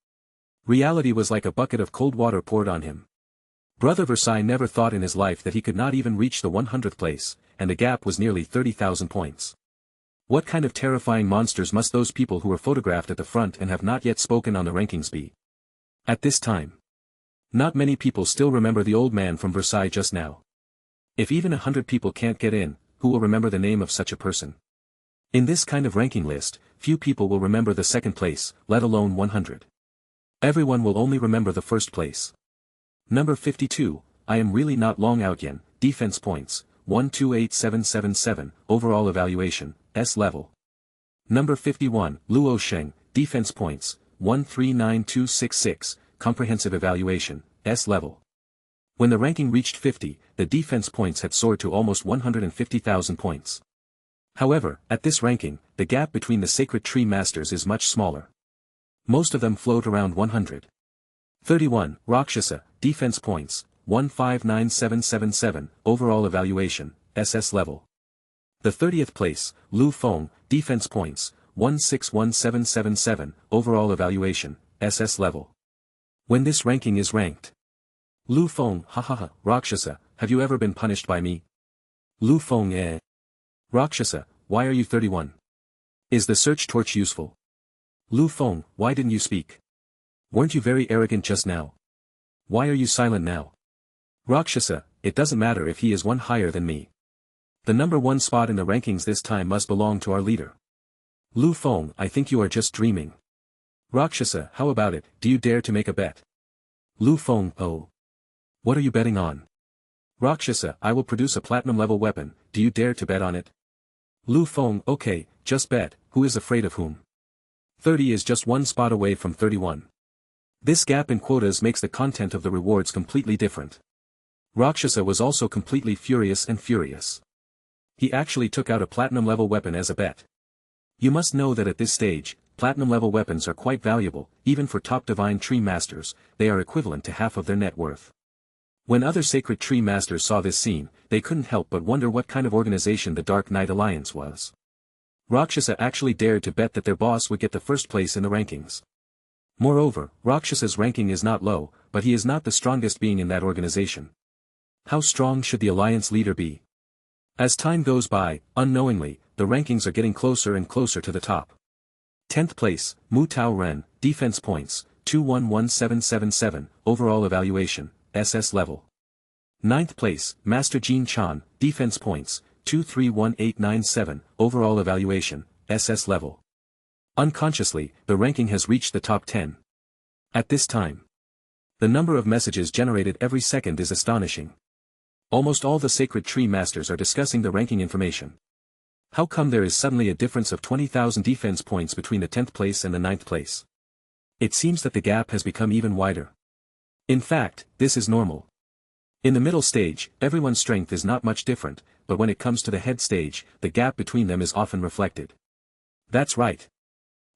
reality was like a bucket of cold water poured on him. Brother Versailles never thought in his life that he could not even reach the 100th place, and the gap was nearly 30,000 points. What kind of terrifying monsters must those people who were photographed at the front and have not yet spoken on the rankings be? At this time, not many people still remember the old man from Versailles just now. If even 100 people can't get in, who will remember the name of such a person? In this kind of ranking list, few people will remember the second place, let alone 100. Everyone will only remember the first place. Number 52, I am really not Long Outyen, defense points, 128777, overall evaluation, S level. Number 51, Luo Sheng, defense points, 139266, comprehensive evaluation, S level. When the ranking reached 50, the defense points had soared to almost 150,000 points. However, at this ranking, the gap between the Sacred Tree Masters is much smaller. Most of them float around 100. 31, Rakshasa, defense points, 159777, overall evaluation, SS level. The 30th place, Lu Feng, defense points, 161777, overall evaluation, SS level. When this ranking is ranked. Lu Feng, hahaha, Rakshasa, have you ever been punished by me? Lu Feng, Rakshasa, why are you 31? Is the search torch useful? Lu Feng, why didn't you speak? Weren't you very arrogant just now? Why are you silent now? Rakshasa, it doesn't matter if he is one higher than me. The number 1 spot in the rankings this time must belong to our leader. Lu Feng, I think you are just dreaming. Rakshasa, how about it, do you dare to make a bet? Lu Feng, oh. What are you betting on? Rakshasa, I will produce a platinum level weapon, do you dare to bet on it? Lu Feng, okay, just bet, who is afraid of whom? 30 is just 1 spot away from 31. This gap in quotas makes the content of the rewards completely different. Rakshasa was also completely furious. He actually took out a platinum level weapon as a bet. You must know that at this stage, platinum level weapons are quite valuable, even for top divine tree masters, they are equivalent to half of their net worth. When other sacred tree masters saw this scene, they couldn't help but wonder what kind of organization the Dark Knight Alliance was. Rakshasa actually dared to bet that their boss would get the first place in the rankings. Moreover, Rakshasa's ranking is not low, but he is not the strongest being in that organization. How strong should the alliance leader be? As time goes by, unknowingly, the rankings are getting closer and closer to the top. 10th place, Mu Tao Ren, defense points, 211777, overall evaluation, SS level. 9th place, Master Jin Chan, defense points, 231897, overall evaluation, SS level. Unconsciously, the ranking has reached the top 10. At this time, the number of messages generated every second is astonishing. Almost all the sacred tree masters are discussing the ranking information. How come there is suddenly a difference of 20,000 defense points between the 10th place and the 9th place? It seems that the gap has become even wider. In fact, this is normal. In the middle stage, everyone's strength is not much different, but when it comes to the head stage, the gap between them is often reflected. That's right.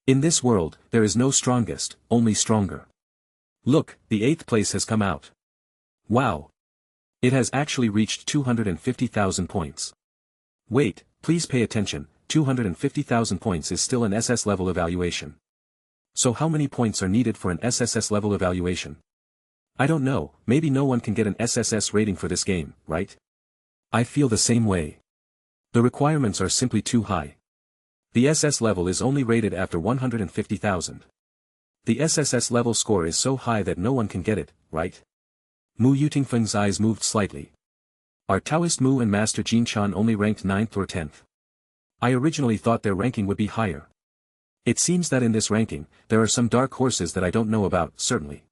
In this world, there is no strongest, only stronger. Look, the 8th place has come out. Wow! It has actually reached 250,000 points. Wait, please pay attention, 250,000 points is still an SS level evaluation. So how many points are needed for an SSS level evaluation? I don't know, maybe no one can get an SSS rating for this game, right? I feel the same way. The requirements are simply too high. The SS level is only rated after 150,000. The SSS level score is so high that no one can get it, right? Mu Yutingfeng's eyes moved slightly. Are Taoist Mu and Master Jin Chan only ranked 9th or 10th? I originally thought their ranking would be higher. It seems that in this ranking, there are some dark horses that I don't know about, certainly.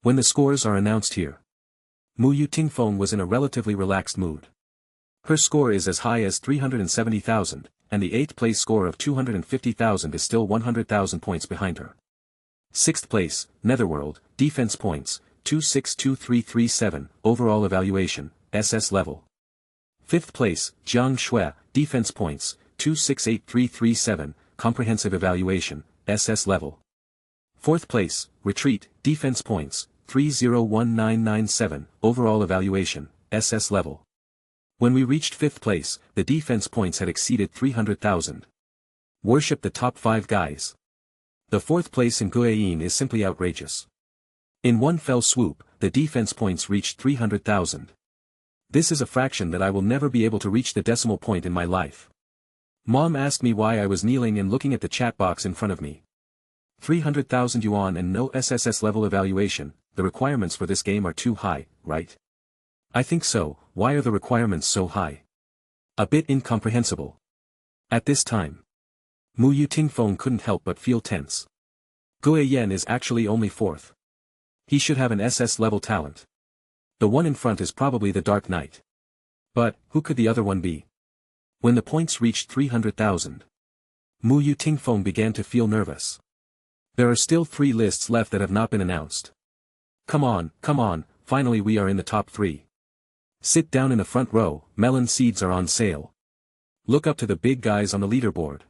When the scores are announced here. Mu Yutingfeng was in a relatively relaxed mood. Her score is as high as 370,000, and the 8th place score of 250,000 is still 100,000 points behind her. 6th place, Netherworld, defense points, 262337, overall evaluation, SS level. 5th place, Jiang Shui, defense points, 268337, comprehensive evaluation, SS level. 4th place, Retreat, defense points, 301997, overall evaluation, SS level. When we reached 5th place, the defense points had exceeded 300,000. Worship the top 5 guys. The 4th place in Guiyin is simply outrageous. In one fell swoop, the defense points reached 300,000. This is a fraction that I will never be able to reach the decimal point in my life. Mom asked me why I was kneeling and looking at the chat box in front of me. 300,000 yuan and no SSS level evaluation, the requirements for this game are too high, right? I think so, why are the requirements so high? A bit incomprehensible. At this time, Mu Yutingfeng couldn't help but feel tense. Gue Yen is actually only 4th. He should have an SS level talent. The one in front is probably the Dark Knight. But, who could the other one be? When the points reached 300,000, Mu Yutingfeng began to feel nervous. There are still 3 lists left that have not been announced. Come on, finally we are in the top 3. Sit down in the front row, melon seeds are on sale. Look up to the big guys on the leaderboard.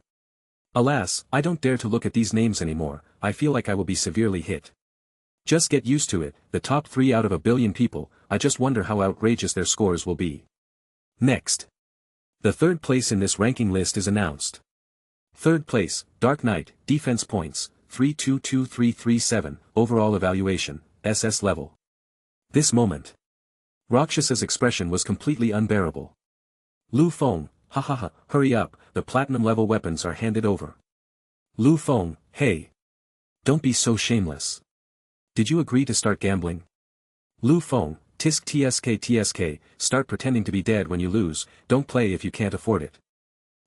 Alas, I don't dare to look at these names anymore, I feel like I will be severely hit. Just get used to it, the top 3 out of a billion people, I just wonder how outrageous their scores will be. Next. The 3rd place in this ranking list is announced. 3rd place, Dark Knight, defense points, 322337, overall evaluation, SS level. This moment. Rakshasa's expression was completely unbearable. Lu Feng, hurry up, the platinum level weapons are handed over. Lu Feng, hey. Don't be so shameless. Did you agree to start gambling? Lu Feng, Tsk, start pretending to be dead when you lose, don't play if you can't afford it.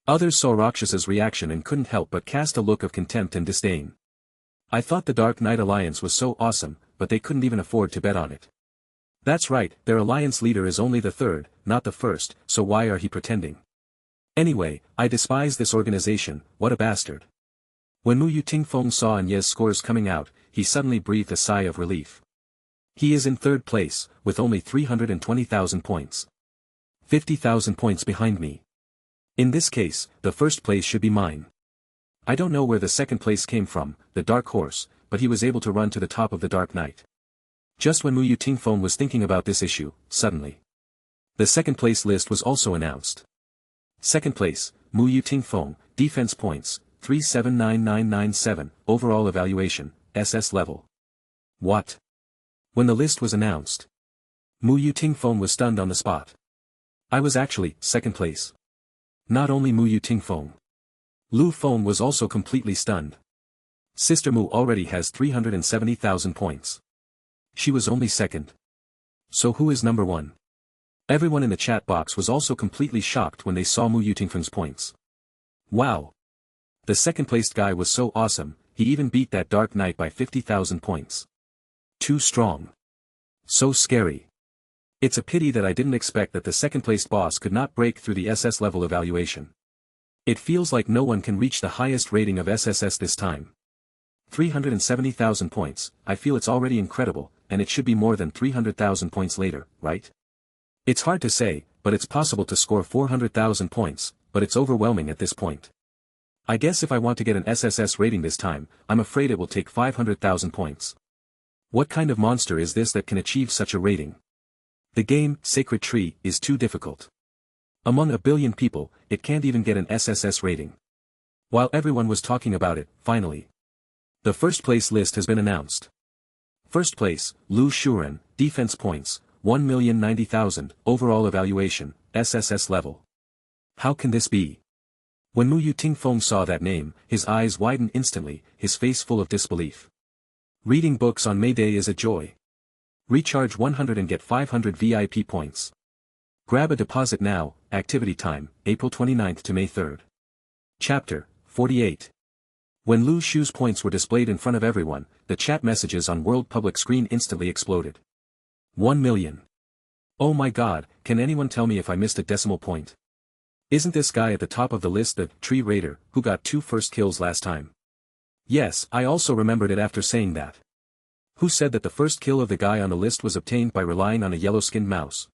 Others saw Rakshas's reaction and couldn't help but cast a look of contempt and disdain. I thought the Dark Knight Alliance was so awesome, but they couldn't even afford to bet on it. That's right, their alliance leader is only the third, not the first, so why are he pretending? Anyway, I despise this organization, what a bastard. When Mu Yutingfeng saw Anye's scores coming out, he suddenly breathed a sigh of relief. He is in third place, with only 320,000 points. 50,000 points behind me. In this case, the first place should be mine. I don't know where the second place came from, the Dark Horse, but he was able to run to the top of the Dark Knight. Just when Mu Yutingfeng was thinking about this issue, suddenly, the second place list was also announced. Second place, Mu Yutingfeng, defense points, 379997, overall evaluation, SS-level. What? When the list was announced, Mu Yutingfeng was stunned on the spot. I was actually second place. Not only Mu Yutingfeng. Lu Feng was also completely stunned. Sister Mu already has 370,000 points. She was only second. So who is number one? Everyone in the chat box was also completely shocked when they saw Mu Yutingfeng's points. Wow! The second-placed guy was so awesome, he even beat that Dark Knight by 50,000 points. Too strong. So scary. It's a pity that I didn't expect that the second-placed boss could not break through the SS level evaluation. It feels like no one can reach the highest rating of SSS this time. 370,000 points, I feel it's already incredible, and it should be more than 300,000 points later, right? It's hard to say, but it's possible to score 400,000 points, but it's overwhelming at this point. I guess if I want to get an SSS rating this time, I'm afraid it will take 500,000 points. What kind of monster is this that can achieve such a rating? The game, Sacred Tree, is too difficult. Among a billion people, it can't even get an SSS rating. While everyone was talking about it, finally, the first place list has been announced. First place, Lu Shu, defense points, 1,090,000, overall evaluation, SSS level. How can this be? When Mu Yutingfeng saw that name, his eyes widened instantly, his face full of disbelief. Reading books on May Day is a joy. Recharge 100 and get 500 VIP points. Grab a deposit now, activity time, April 29th to May 3rd. Chapter 48. When Lu Shu's points were displayed in front of everyone, the chat messages on World Public Screen instantly exploded. 1 million. Oh my god, can anyone tell me if I missed a decimal point? Isn't this guy at the top of the list the Tree Raider, who got 2 first kills last time? Yes, I also remembered it after saying that. Who said that the first kill of the guy on the list was obtained by relying on a yellow-skinned mouse?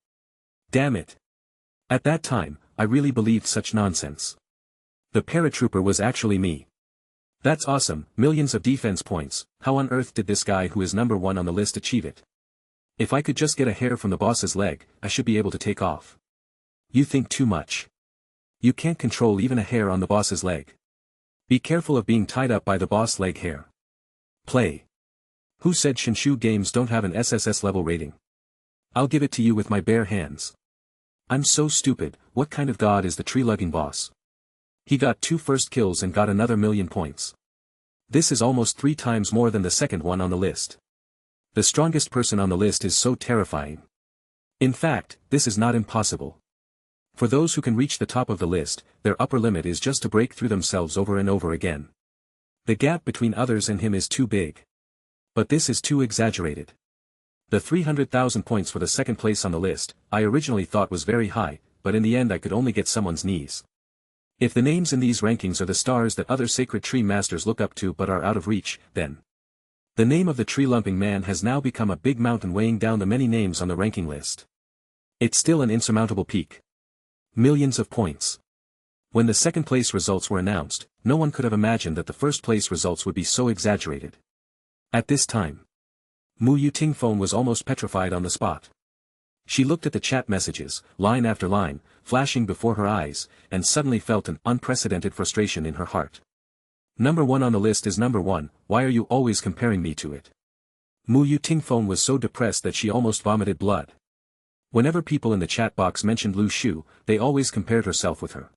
Damn it. At that time, I really believed such nonsense. The paratrooper was actually me. That's awesome, millions of defense points, how on earth did this guy who is number 1 on the list achieve it? If I could just get a hair from the boss's leg, I should be able to take off. You think too much. You can't control even a hair on the boss's leg. Be careful of being tied up by the boss leg hair. Play. Who said Shinshu games don't have an SSS level rating? I'll give it to you with my bare hands. I'm so stupid, what kind of god is the tree-lugging boss? He got 2 first kills and got another million points. This is almost 3 times more than the second one on the list. The strongest person on the list is so terrifying. In fact, this is not impossible. For those who can reach the top of the list, their upper limit is just to break through themselves over and over again. The gap between others and him is too big. But this is too exaggerated. The 300,000 points for the second place on the list, I originally thought was very high, but in the end I could only get someone's knees. If the names in these rankings are the stars that other Sacred Tree Masters look up to but are out of reach, then the name of the tree-lumping man has now become a big mountain weighing down the many names on the ranking list. It's still an insurmountable peak. Millions of points. When the second place results were announced, no one could have imagined that the first place results would be so exaggerated. At this time, Mu Yutingfeng was almost petrified on the spot. She looked at the chat messages, line after line, flashing before her eyes, and suddenly felt an unprecedented frustration in her heart. Number 1 on the list is number 1, why are you always comparing me to it? Mu Yutingfeng was so depressed that she almost vomited blood. Whenever people in the chat box mentioned Lu Shu, they always compared herself with her.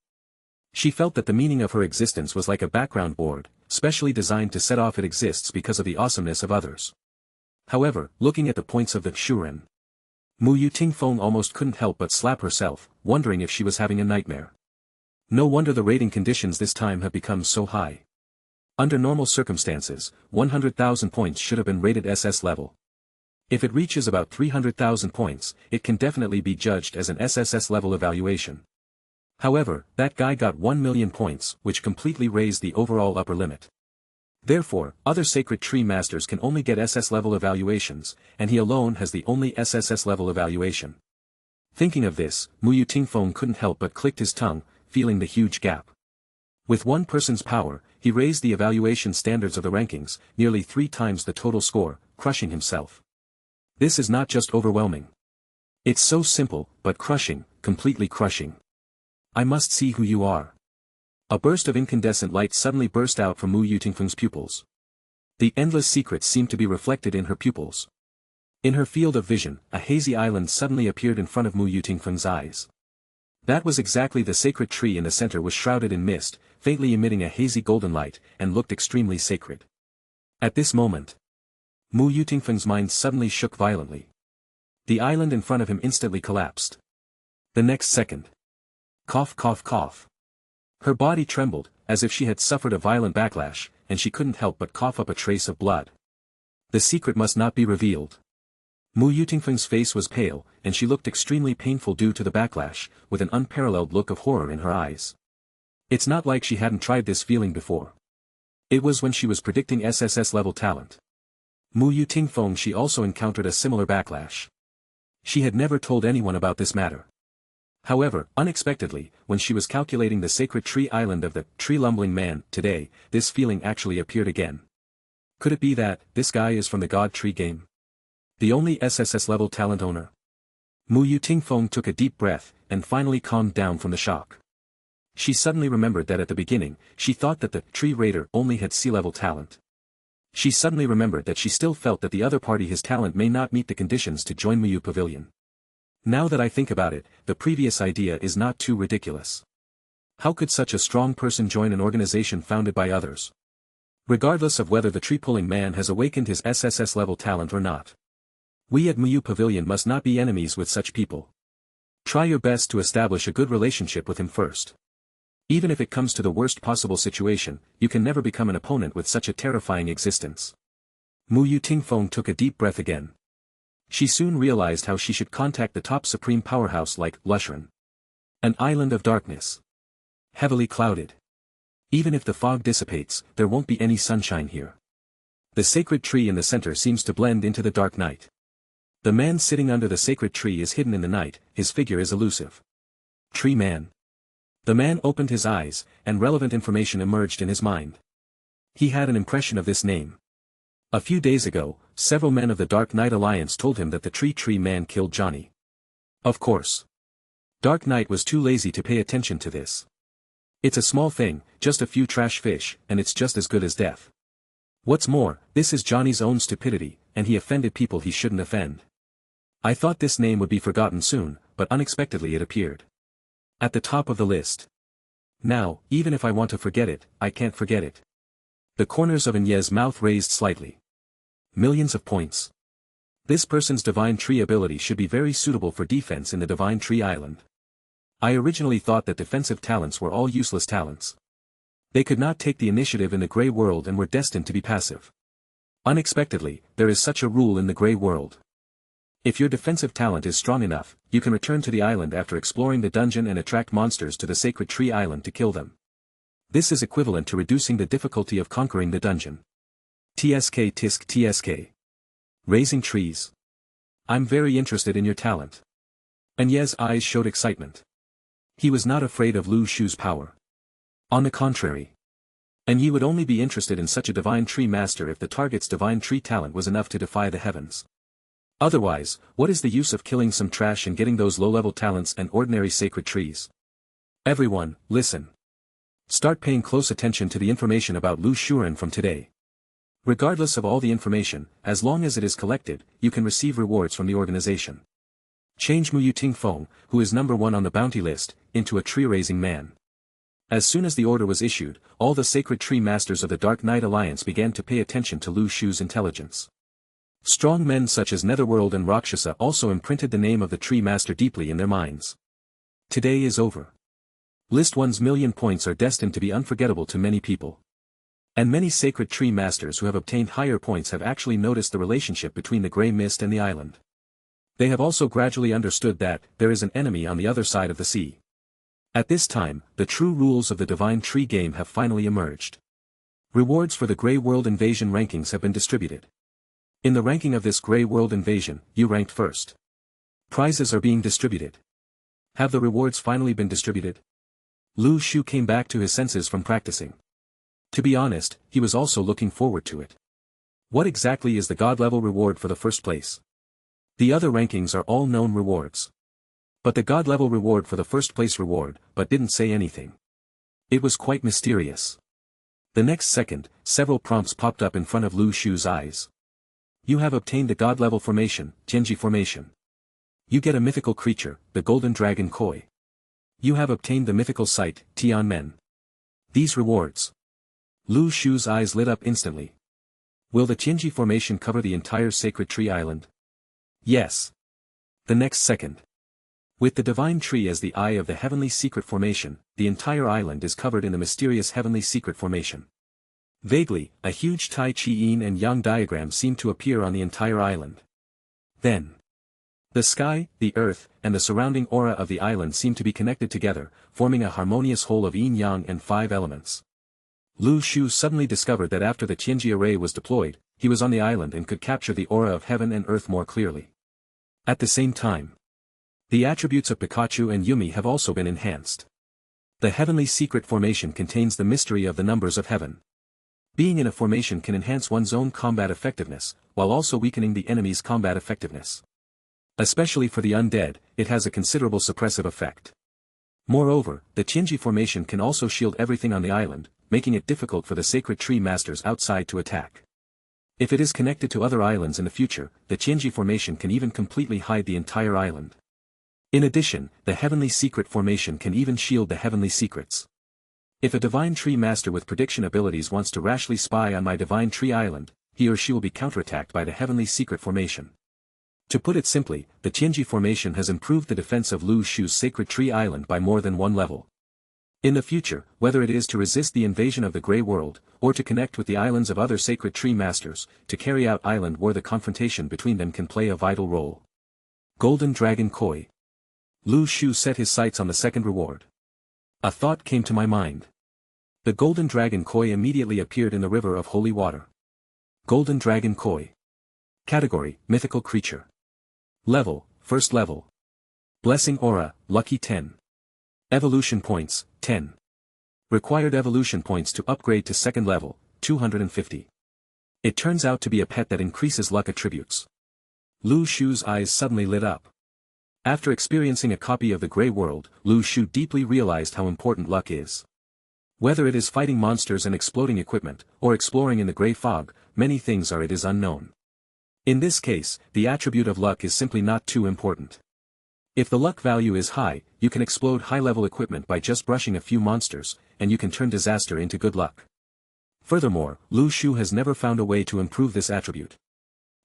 She felt that the meaning of her existence was like a background board, specially designed to set off it exists because of the awesomeness of others. However, looking at the points of the Shuren, Mu Yutingfeng almost couldn't help but slap herself, wondering if she was having a nightmare. No wonder the rating conditions this time have become so high. Under normal circumstances, 100,000 points should have been rated SS level. If it reaches about 300,000 points, it can definitely be judged as an SSS level evaluation. However, that guy got 1 million points, which completely raised the overall upper limit. Therefore, other Sacred Tree Masters can only get SS level evaluations, and he alone has the only SSS level evaluation. Thinking of this, Mu Yutingfeng couldn't help but clicked his tongue, feeling the huge gap. With one person's power, he raised the evaluation standards of the rankings, nearly 3 times the total score, crushing himself. This is not just overwhelming. It's so simple, but crushing, completely crushing. I must see who you are. A burst of incandescent light suddenly burst out from Mu Yutingfeng's pupils. The endless secrets seemed to be reflected in her pupils. In her field of vision, a hazy island suddenly appeared in front of Mu Yutingfeng's eyes. That was exactly the sacred tree in the center was shrouded in mist, faintly emitting a hazy golden light, and looked extremely sacred. At this moment, Mu Yutingfeng's mind suddenly shook violently. The island in front of him instantly collapsed. The next second. Cough cough cough. Her body trembled, as if she had suffered a violent backlash, and she couldn't help but cough up a trace of blood. The secret must not be revealed. Mu Yutingfeng's face was pale, and she looked extremely painful due to the backlash, with an unparalleled look of horror in her eyes. It's not like she hadn't tried this feeling before. It was when she was predicting SSS level talent. Mu Yutingfeng she also encountered a similar backlash. She had never told anyone about this matter. However, unexpectedly, when she was calculating the sacred tree island of the tree-lumbling man, today, this feeling actually appeared again. Could it be that, this guy is from the God Tree game? The only SSS level talent owner? Mu Yutingfeng took a deep breath, and finally calmed down from the shock. She suddenly remembered that at the beginning, she thought that the Tree Raider only had sea-level talent. She suddenly remembered that she still felt that the other party his talent may not meet the conditions to join Mu Pavilion. Now that I think about it, the previous idea is not too ridiculous. How could such a strong person join an organization founded by others? Regardless of whether the tree-pulling man has awakened his SSS level talent or not. We at Mu Pavilion must not be enemies with such people. Try your best to establish a good relationship with him first. Even if it comes to the worst possible situation, you can never become an opponent with such a terrifying existence. Mu Yutingfeng took a deep breath again. She soon realized how she should contact the top supreme powerhouse like Lushan. An island of darkness. Heavily clouded. Even if the fog dissipates, there won't be any sunshine here. The sacred tree in the center seems to blend into the dark night. The man sitting under the sacred tree is hidden in the night, his figure is elusive. Tree man. The man opened his eyes, and relevant information emerged in his mind. He had an impression of this name. A few days ago, several men of the Dark Knight Alliance told him that the Tree Man killed Johnny. Of course. Dark Knight was too lazy to pay attention to this. It's a small thing, just a few trash fish, and it's just as good as death. What's more, this is Johnny's own stupidity, and he offended people he shouldn't offend. I thought this name would be forgotten soon, but unexpectedly it appeared. At the top of the list. Now, even if I want to forget it, I can't forget it. The corners of Anye's mouth raised slightly. Millions of points. This person's Divine Tree ability should be very suitable for defense in the Divine Tree Island. I originally thought that defensive talents were all useless talents. They could not take the initiative in the Grey World and were destined to be passive. Unexpectedly, there is such a rule in the Grey World. If your defensive talent is strong enough, you can return to the island after exploring the dungeon and attract monsters to the Sacred Tree Island to kill them. This is equivalent to reducing the difficulty of conquering the dungeon. TSK Tisk TSK. Raising trees. I'm very interested in your talent. Anye's eyes showed excitement. He was not afraid of Lu Shu's power. On the contrary. Anye would only be interested in such a Divine Tree Master if the target's Divine Tree talent was enough to defy the heavens. Otherwise, what is the use of killing some trash and getting those low-level talents and ordinary sacred trees? Everyone, listen. Start paying close attention to the information about Lu Shuren from today. Regardless of all the information, as long as it is collected, you can receive rewards from the organization. Change Mu Yutingfeng, who is number 1 on the bounty list, into a tree-raising man. As soon as the order was issued, all the Sacred Tree Masters of the Dark Knight Alliance began to pay attention to Lu Shu's intelligence. Strong men such as Netherworld and Rakshasa also imprinted the name of the Tree Master deeply in their minds. Today is over. List 1's million points are destined to be unforgettable to many people. And many sacred tree masters who have obtained higher points have actually noticed the relationship between the grey mist and the island. They have also gradually understood that there is an enemy on the other side of the sea. At this time, the true rules of the Divine Tree game have finally emerged. Rewards for the Grey World Invasion rankings have been distributed. In the ranking of this Grey World Invasion, you ranked first. Prizes are being distributed. Have the rewards finally been distributed? Lu Shu came back to his senses from practicing. To be honest, he was also looking forward to it. What exactly is the God-level reward for the first place? The other rankings are all known rewards. But the God-level reward for the first place reward, but didn't say anything. It was quite mysterious. The next second, several prompts popped up in front of Lu Shu's eyes. You have obtained the God-level formation, Tianji formation. You get a mythical creature, the Golden Dragon Koi. You have obtained the mythical sight, Tian Men. These rewards. Lu Shu's eyes lit up instantly. Will the Tianji formation cover the entire Sacred Tree Island? Yes. The next second. With the Divine Tree as the eye of the Heavenly Secret Formation, the entire island is covered in the mysterious Heavenly Secret Formation. Vaguely, a huge Tai Chi Yin and Yang diagram seemed to appear on the entire island. Then, the sky, the earth, and the surrounding aura of the island seemed to be connected together, forming a harmonious whole of yin yang and 5 elements. Lu Shu suddenly discovered that after the Tianji array was deployed, he was on the island and could capture the aura of heaven and earth more clearly. At the same time, the attributes of Pikachu and Yumi have also been enhanced. The Heavenly Secret Formation contains the mystery of the numbers of heaven. Being in a formation can enhance one's own combat effectiveness, while also weakening the enemy's combat effectiveness. Especially for the undead, it has a considerable suppressive effect. Moreover, the Tianji formation can also shield everything on the island, making it difficult for the Sacred Tree Masters outside to attack. If it is connected to other islands in the future, the Tianji formation can even completely hide the entire island. In addition, the Heavenly Secret Formation can even shield the Heavenly Secrets. If a Divine Tree Master with prediction abilities wants to rashly spy on my Divine Tree Island, he or she will be counterattacked by the Heavenly Secret Formation. To put it simply, the Tianji formation has improved the defense of Lu Shu's Sacred Tree Island by more than one level. In the future, whether it is to resist the invasion of the Grey World, or to connect with the islands of other Sacred Tree Masters, to carry out island war, the confrontation between them can play a vital role. Golden Dragon Koi. Lu Shu set his sights on the second reward. A thought came to my mind. The Golden Dragon Koi immediately appeared in the river of holy water. Golden Dragon Koi. Category, Mythical Creature. Level, First Level. Blessing Aura, Lucky 10. Evolution Points, 10. Required Evolution Points to upgrade to Second Level, 250. It turns out to be a pet that increases luck attributes. Lu Shu's eyes suddenly lit up. After experiencing a copy of the Grey World, Lu Shu deeply realized how important luck is. Whether it is fighting monsters and exploding equipment, or exploring in the Grey Fog, many things are it is unknown. In this case, the attribute of luck is simply not too important. If the luck value is high, you can explode high-level equipment by just brushing a few monsters, and you can turn disaster into good luck. Furthermore, Lu Shu has never found a way to improve this attribute.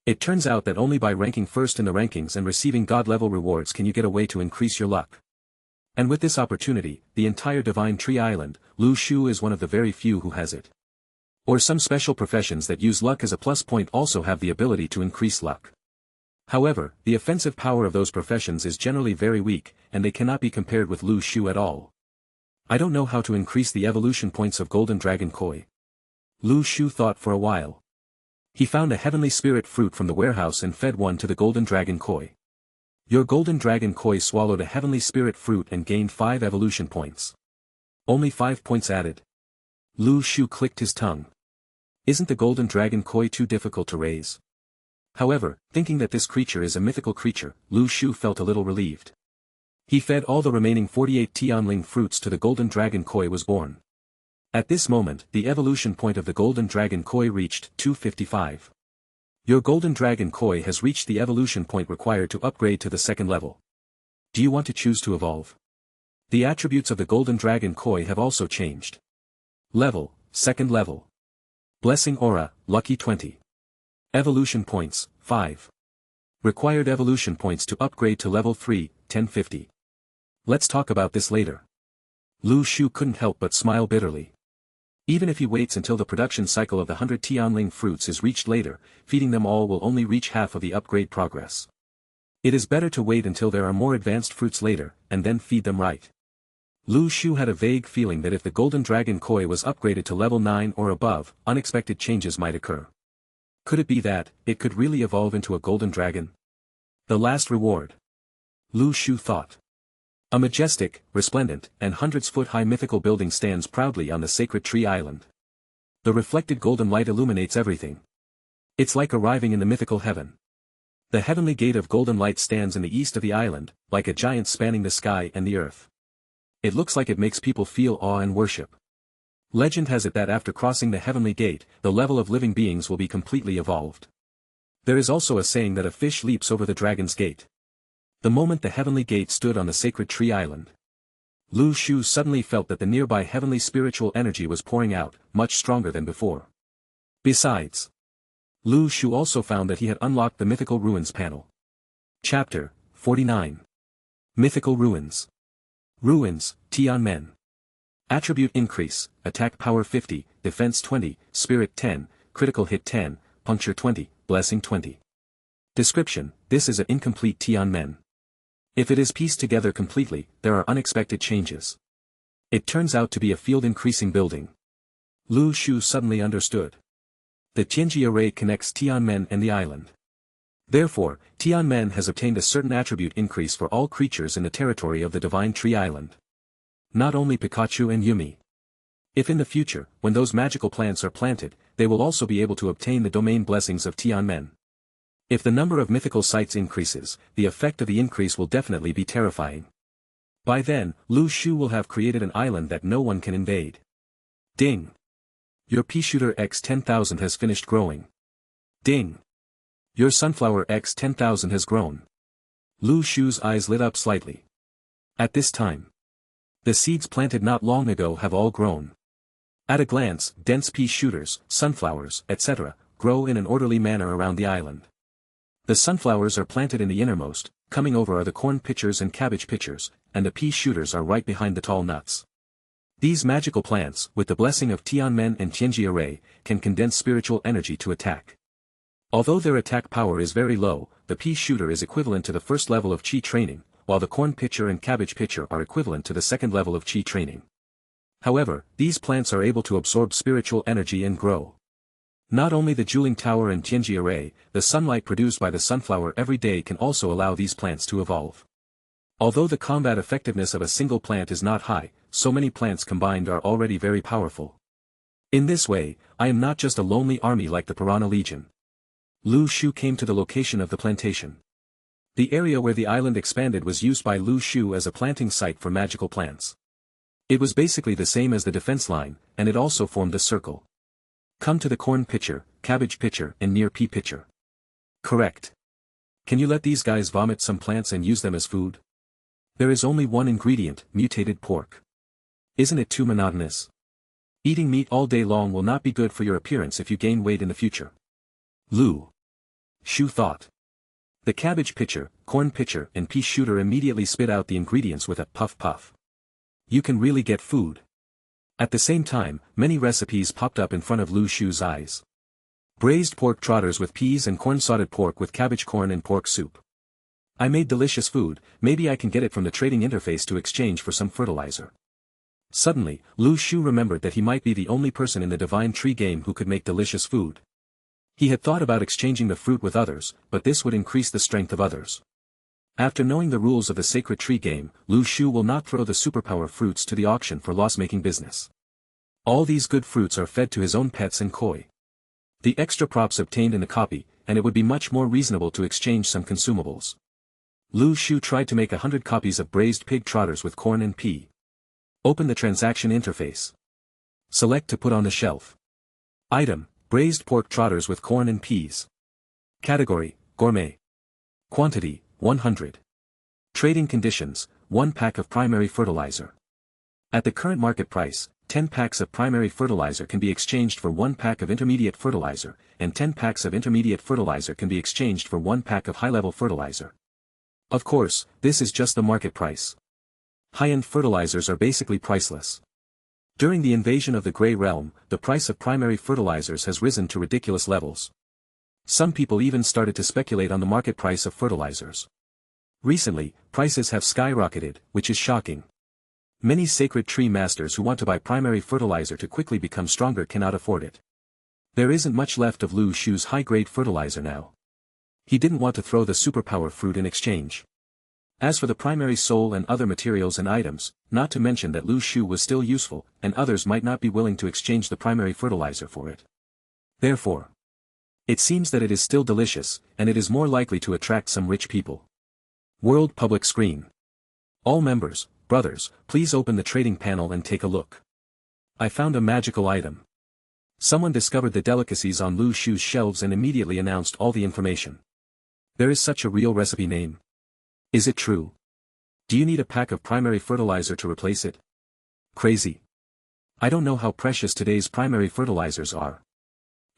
It turns out that only by ranking first in the rankings and receiving God-level rewards can you get a way to increase your luck. And with this opportunity, the entire Divine Tree Island, Lu Shu is one of the very few who has it. Or some special professions that use luck as a plus point also have the ability to increase luck. However, the offensive power of those professions is generally very weak, and they cannot be compared with Lu Shu at all. I don't know how to increase the evolution points of Golden Dragon Koi. Lu Shu thought for a while. He found a heavenly spirit fruit from the warehouse and fed one to the Golden Dragon Koi. Your Golden Dragon Koi swallowed a heavenly spirit fruit and gained 5 evolution points. Only 5 points added. Lu Shu clicked his tongue. Isn't the Golden Dragon Koi too difficult to raise? However, thinking that this creature is a mythical creature, Lu Shu felt a little relieved. He fed all the remaining 48 Tianling fruits to the Golden Dragon Koi was born. At this moment, the evolution point of the Golden Dragon Koi reached 255. Your Golden Dragon Koi has reached the evolution point required to upgrade to the second level. Do you want to choose to evolve? The attributes of the Golden Dragon Koi have also changed. Level, Second Level. Blessing Aura, Lucky 20. Evolution points, 5. Required evolution points to upgrade to level 3, 1050. Let's talk about this later. Lu Shu couldn't help but smile bitterly. Even if he waits until the production cycle of the 100 Tianling fruits is reached later, feeding them all will only reach half of the upgrade progress. It is better to wait until there are more advanced fruits later, and then feed them right. Lu Shu had a vague feeling that if the golden dragon koi was upgraded to level 9 or above, unexpected changes might occur. Could it be that it could really evolve into a golden dragon? The last reward. Lu Shu thought. A majestic, resplendent, and hundreds-foot-high mythical building stands proudly on the sacred tree island. The reflected golden light illuminates everything. It's like arriving in the mythical heaven. The heavenly gate of golden light stands in the east of the island, like a giant spanning the sky and the earth. It looks like it makes people feel awe and worship. Legend has it that after crossing the heavenly gate, the level of living beings will be completely evolved. There is also a saying that a fish leaps over the dragon's gate. The moment the heavenly gate stood on the sacred tree island, Lu Shu suddenly felt that the nearby heavenly spiritual energy was pouring out, much stronger than before. Besides, Lu Shu also found that he had unlocked the Mythical Ruins panel. Chapter 49. Mythical Ruins. Ruins, Tianmen. Attribute increase, attack power 50, defense 20, spirit 10, critical hit 10, puncture 20, blessing 20. Description: this is an incomplete Tianmen. If it is pieced together completely, there are unexpected changes. It turns out to be a field-increasing building. Lu Shu suddenly understood. The Tianji array connects Tianmen and the island. Therefore, Tianmen has obtained a certain attribute increase for all creatures in the territory of the Divine Tree Island. Not only Pikachu and Yumi. If in the future, when those magical plants are planted, they will also be able to obtain the domain blessings of Tianmen. If the number of mythical sites increases, the effect of the increase will definitely be terrifying. By then, Lu Shu will have created an island that no one can invade. Ding! Your pea shooter X10,000 has finished growing. Ding! Your sunflower X10,000 has grown. Lu Shu's eyes lit up slightly. At this time, the seeds planted not long ago have all grown. At a glance, dense pea shooters, sunflowers, etc., grow in an orderly manner around the island. The sunflowers are planted in the innermost, coming over are the corn pitchers and cabbage pitchers, and the pea shooters are right behind the tall nuts. These magical plants, with the blessing of Tianmen and Tianji array, can condense spiritual energy to attack. Although their attack power is very low, the pea shooter is equivalent to the first level of Qi training, while the corn pitcher and cabbage pitcher are equivalent to the second level of Qi training. However, these plants are able to absorb spiritual energy and grow. Not only the Juling Tower and Tianji array, the sunlight produced by the sunflower every day can also allow these plants to evolve. Although the combat effectiveness of a single plant is not high, so many plants combined are already very powerful. In this way, I am not just a lonely army like the Piranha Legion. Lu Shu came to the location of the plantation. The area where the island expanded was used by Lu Shu as a planting site for magical plants. It was basically the same as the defense line, and it also formed a circle. Come to the corn pitcher, cabbage pitcher and near pea pitcher. Correct. Can you let these guys vomit some plants and use them as food? There is only one ingredient, mutated pork. Isn't it too monotonous? Eating meat all day long will not be good for your appearance if you gain weight in the future. Lu Shu thought. The cabbage pitcher, corn pitcher and pea shooter immediately spit out the ingredients with a puff puff. You can really get food. At the same time, many recipes popped up in front of Lu Shu's eyes. Braised pork trotters with peas and corn-sautéed pork with cabbage corn and pork soup. I made delicious food, maybe I can get it from the trading interface to exchange for some fertilizer. Suddenly, Lu Shu remembered that he might be the only person in the Divine Tree game who could make delicious food. He had thought about exchanging the fruit with others, but this would increase the strength of others. After knowing the rules of the Sacred Tree game, Lu Shu will not throw the superpower fruits to the auction for loss-making business. All these good fruits are fed to his own pets and koi. The extra props obtained in the copy, and it would be much more reasonable to exchange some consumables. Lu Shu tried to make 100 copies of braised pig trotters with corn and pea. Open the transaction interface. Select to put on the shelf. Item: braised pork trotters with corn and peas. Category: gourmet. Quantity: 100. Trading conditions: 1 pack of primary fertilizer. At the current market price, 10 packs of primary fertilizer can be exchanged for 1 pack of intermediate fertilizer, and 10 packs of intermediate fertilizer can be exchanged for 1 pack of high-level fertilizer. Of course, this is just the market price. High-end fertilizers are basically priceless. During the invasion of the Grey Realm, the price of primary fertilizers has risen to ridiculous levels. Some people even started to speculate on the market price of fertilizers. Recently, prices have skyrocketed, which is shocking. Many sacred tree masters who want to buy primary fertilizer to quickly become stronger cannot afford it. There isn't much left of Lu Shu's high-grade fertilizer now. He didn't want to throw the superpower fruit in exchange. As for the primary soul and other materials and items, not to mention that Lu Shu was still useful, and others might not be willing to exchange the primary fertilizer for it. Therefore, it seems that it is still delicious, and it is more likely to attract some rich people. World Public Screen. All members, brothers, please open the trading panel and take a look. I found a magical item. Someone discovered the delicacies on Lu Shu's shelves and immediately announced all the information. There is such a real recipe name. Is it true? Do you need a pack of primary fertilizer to replace it? Crazy. I don't know how precious today's primary fertilizers are.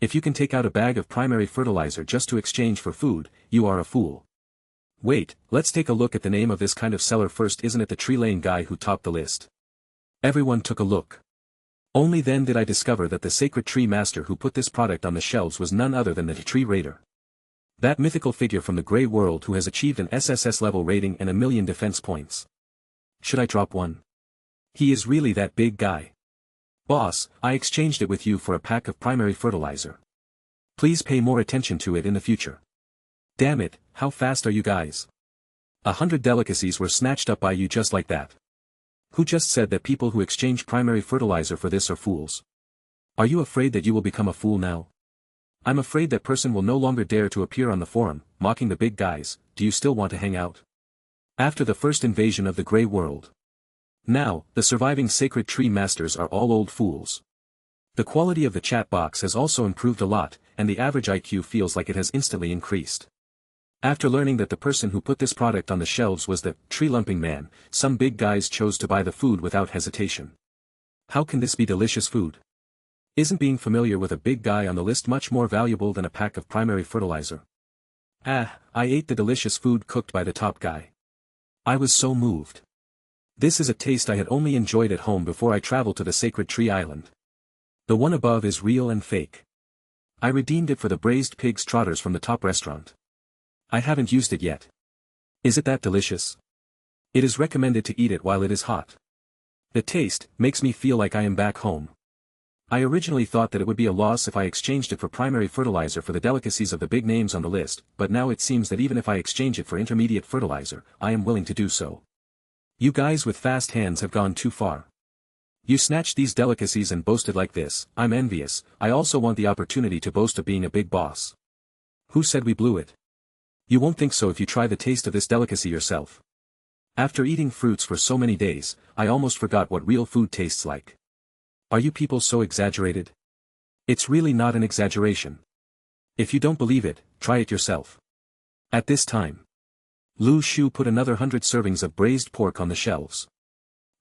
If you can take out a bag of primary fertilizer just to exchange for food, you are a fool. Wait, let's take a look at the name of this kind of seller first. Isn't it the tree lane guy who topped the list? Everyone took a look. Only then did I discover that the sacred tree master who put this product on the shelves was none other than the tree raider. That mythical figure from the Grey World who has achieved an SSS-level rating and 1,000,000 defense points. Should I drop one? He is really that big guy. Boss, I exchanged it with you for a pack of primary fertilizer. Please pay more attention to it in the future. Damn it, how fast are you guys? 100 delicacies were snatched up by you just like that. Who just said that people who exchange primary fertilizer for this are fools? Are you afraid that you will become a fool now? I'm afraid that person will no longer dare to appear on the forum, mocking the big guys. Do you still want to hang out? After the first invasion of the Grey World. Now, the surviving sacred tree masters are all old fools. The quality of the chat box has also improved a lot, and the average IQ feels like it has instantly increased. After learning that the person who put this product on the shelves was the tree-lumping man, some big guys chose to buy the food without hesitation. How can this be delicious food? Isn't being familiar with a big guy on the list much more valuable than a pack of primary fertilizer? I ate the delicious food cooked by the top guy. I was so moved. This is a taste I had only enjoyed at home before I traveled to the sacred tree island. The one above is real and fake. I redeemed it for the braised pig's trotters from the top restaurant. I haven't used it yet. Is it that delicious? It is recommended to eat it while it is hot. The taste makes me feel like I am back home. I originally thought that it would be a loss if I exchanged it for primary fertilizer for the delicacies of the big names on the list, but now it seems that even if I exchange it for intermediate fertilizer, I am willing to do so. You guys with fast hands have gone too far. You snatched these delicacies and boasted like this. I'm envious. I also want the opportunity to boast of being a big boss. Who said we blew it? You won't think so if you try the taste of this delicacy yourself. After eating fruits for so many days, I almost forgot what real food tastes like. Are you people so exaggerated? It's really not an exaggeration. If you don't believe it, try it yourself. At this time, Lu Shu put another 100 servings of braised pork on the shelves.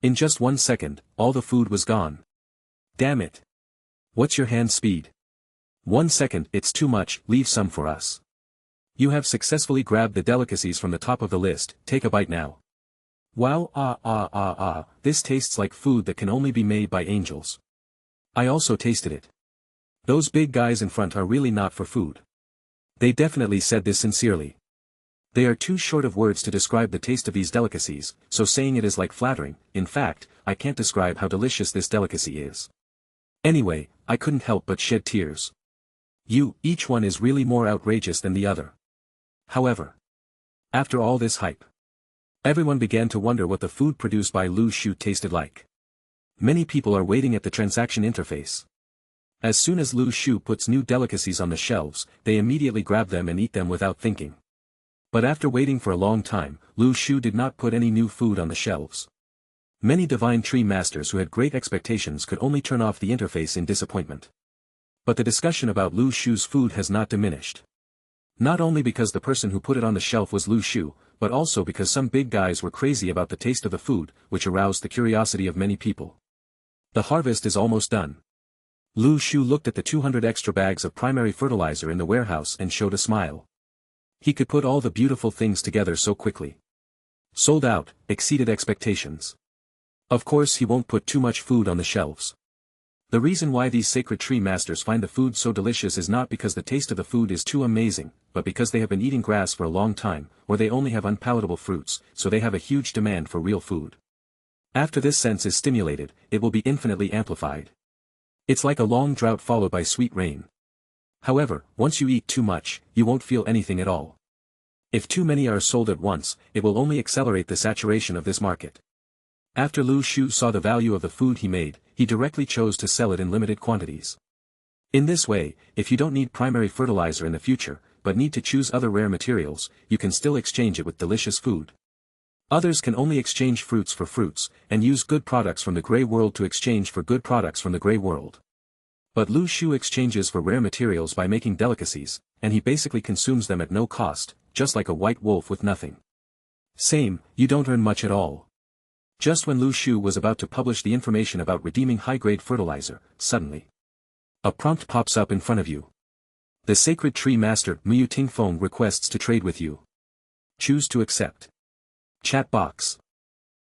In just 1 second, all the food was gone. Damn it. What's your hand speed? 1 second, it's too much, leave some for us. You have successfully grabbed the delicacies from the top of the list, take a bite now. Wow, this tastes like food that can only be made by angels. I also tasted it. Those big guys in front are really not for food. They definitely said this sincerely. They are too short of words to describe the taste of these delicacies, so saying it is like flattering. In fact, I can't describe how delicious this delicacy is. Anyway, I couldn't help but shed tears. Each one is really more outrageous than the other. However, after all this hype, everyone began to wonder what the food produced by Lu Shu tasted like. Many people are waiting at the transaction interface. As soon as Lu Shu puts new delicacies on the shelves, they immediately grab them and eat them without thinking. But after waiting for a long time, Lu Shu did not put any new food on the shelves. Many divine tree masters who had great expectations could only turn off the interface in disappointment. But the discussion about Lu Shu's food has not diminished. Not only because the person who put it on the shelf was Lu Shu, but also because some big guys were crazy about the taste of the food, which aroused the curiosity of many people. The harvest is almost done. Lu Shu looked at the 200 extra bags of primary fertilizer in the warehouse and showed a smile. He could put all the beautiful things together so quickly. Sold out, exceeded expectations. Of course he won't put too much food on the shelves. The reason why these sacred tree masters find the food so delicious is not because the taste of the food is too amazing, but because they have been eating grass for a long time, or they only have unpalatable fruits, so they have a huge demand for real food. After this sense is stimulated, it will be infinitely amplified. It's like a long drought followed by sweet rain. However, once you eat too much, you won't feel anything at all. If too many are sold at once, it will only accelerate the saturation of this market. After Lu Shu saw the value of the food he made, he directly chose to sell it in limited quantities. In this way, if you don't need primary fertilizer in the future, but need to choose other rare materials, you can still exchange it with delicious food. Others can only exchange fruits for fruits, and use good products from the grey world to exchange for good products from the grey world. But Lu Shu exchanges for rare materials by making delicacies, and he basically consumes them at no cost, just like a white wolf with nothing. Same, you don't earn much at all. Just when Lu Shu was about to publish the information about redeeming high-grade fertilizer, suddenly a prompt pops up in front of you. The Sacred Tree Master Mu Tingfeng requests to trade with you. Choose to accept. Chat box.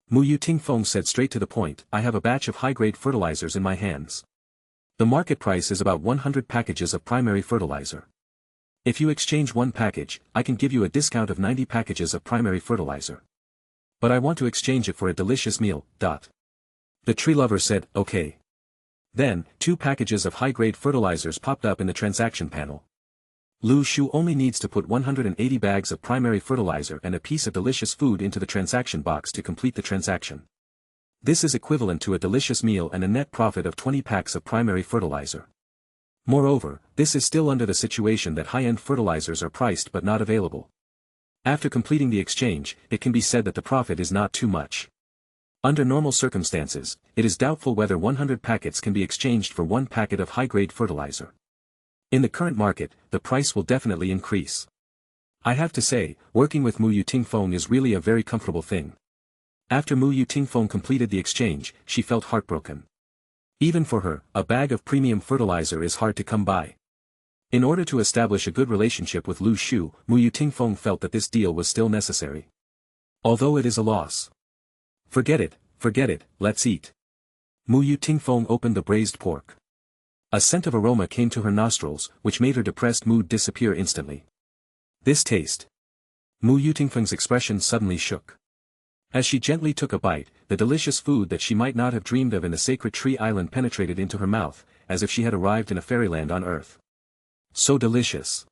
Mu Tingfeng said straight to the point, I have a batch of high-grade fertilizers in my hands. The market price is about 100 packages of primary fertilizer. If you exchange one package, I can give you a discount of 90 packages of primary fertilizer. But I want to exchange it for a delicious meal. The tree lover said, okay. Then, 2 packages of high-grade fertilizers popped up in the transaction panel. Lu Shu only needs to put 180 bags of primary fertilizer and a piece of delicious food into the transaction box to complete the transaction. This is equivalent to a delicious meal and a net profit of 20 packs of primary fertilizer. Moreover, this is still under the situation that high-end fertilizers are priced but not available. After completing the exchange, it can be said that the profit is not too much. Under normal circumstances, it is doubtful whether 100 packets can be exchanged for 1 packet of high-grade fertilizer. In the current market, the price will definitely increase. I have to say, working with Mu Tingfeng is really a very comfortable thing. After Mu Tingfeng completed the exchange, she felt heartbroken. Even for her, a bag of premium fertilizer is hard to come by. In order to establish a good relationship with Lu Shu, Mu Tingfeng felt that this deal was still necessary. Although it is a loss. Forget it, let's eat. Mu Tingfeng opened the braised pork. A scent of aroma came to her nostrils, which made her depressed mood disappear instantly. This taste. Mu Tingfeng's expression suddenly shook. As she gently took a bite, the delicious food that she might not have dreamed of in the sacred tree island penetrated into her mouth, as if she had arrived in a fairyland on earth. So delicious.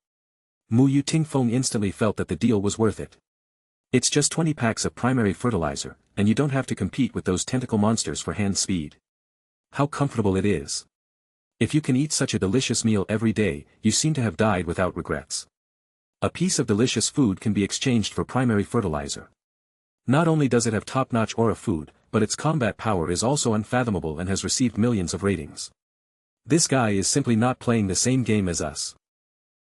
Mu Tingfeng instantly felt that the deal was worth it. It's just 20 packs of primary fertilizer, and you don't have to compete with those tentacle monsters for hand speed. How comfortable it is. If you can eat such a delicious meal every day, you seem to have died without regrets. A piece of delicious food can be exchanged for primary fertilizer. Not only does it have top-notch aura food, but its combat power is also unfathomable and has received millions of ratings. This guy is simply not playing the same game as us.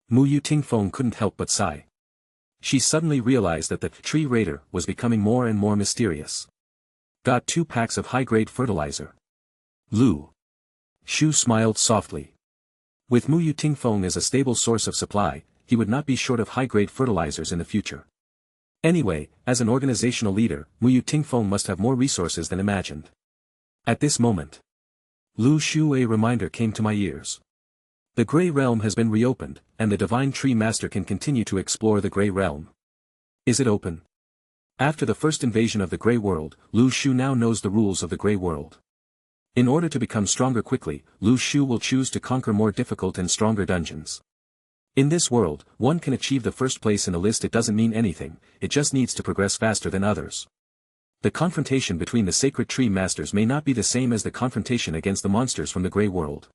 Mu Tingfeng couldn't help but sigh. She suddenly realized that the tree raider was becoming more and more mysterious. Got 2 packs of high-grade fertilizer. Lu Shu smiled softly. With Mu Tingfeng as a stable source of supply, he would not be short of high-grade fertilizers in the future. Anyway, as an organizational leader, Mu Tingfeng must have more resources than imagined. At this moment, Lu Shu, a reminder came to my ears. The Grey Realm has been reopened, and the Divine Tree Master can continue to explore the Grey Realm. Is it open? After the first invasion of the Grey World, Lu Shu now knows the rules of the Grey World. In order to become stronger quickly, Lu Shu will choose to conquer more difficult and stronger dungeons. In this world, one can achieve the first place in the list. It doesn't mean anything, it just needs to progress faster than others. The confrontation between the Sacred Tree Masters may not be the same as the confrontation against the monsters from the Grey World.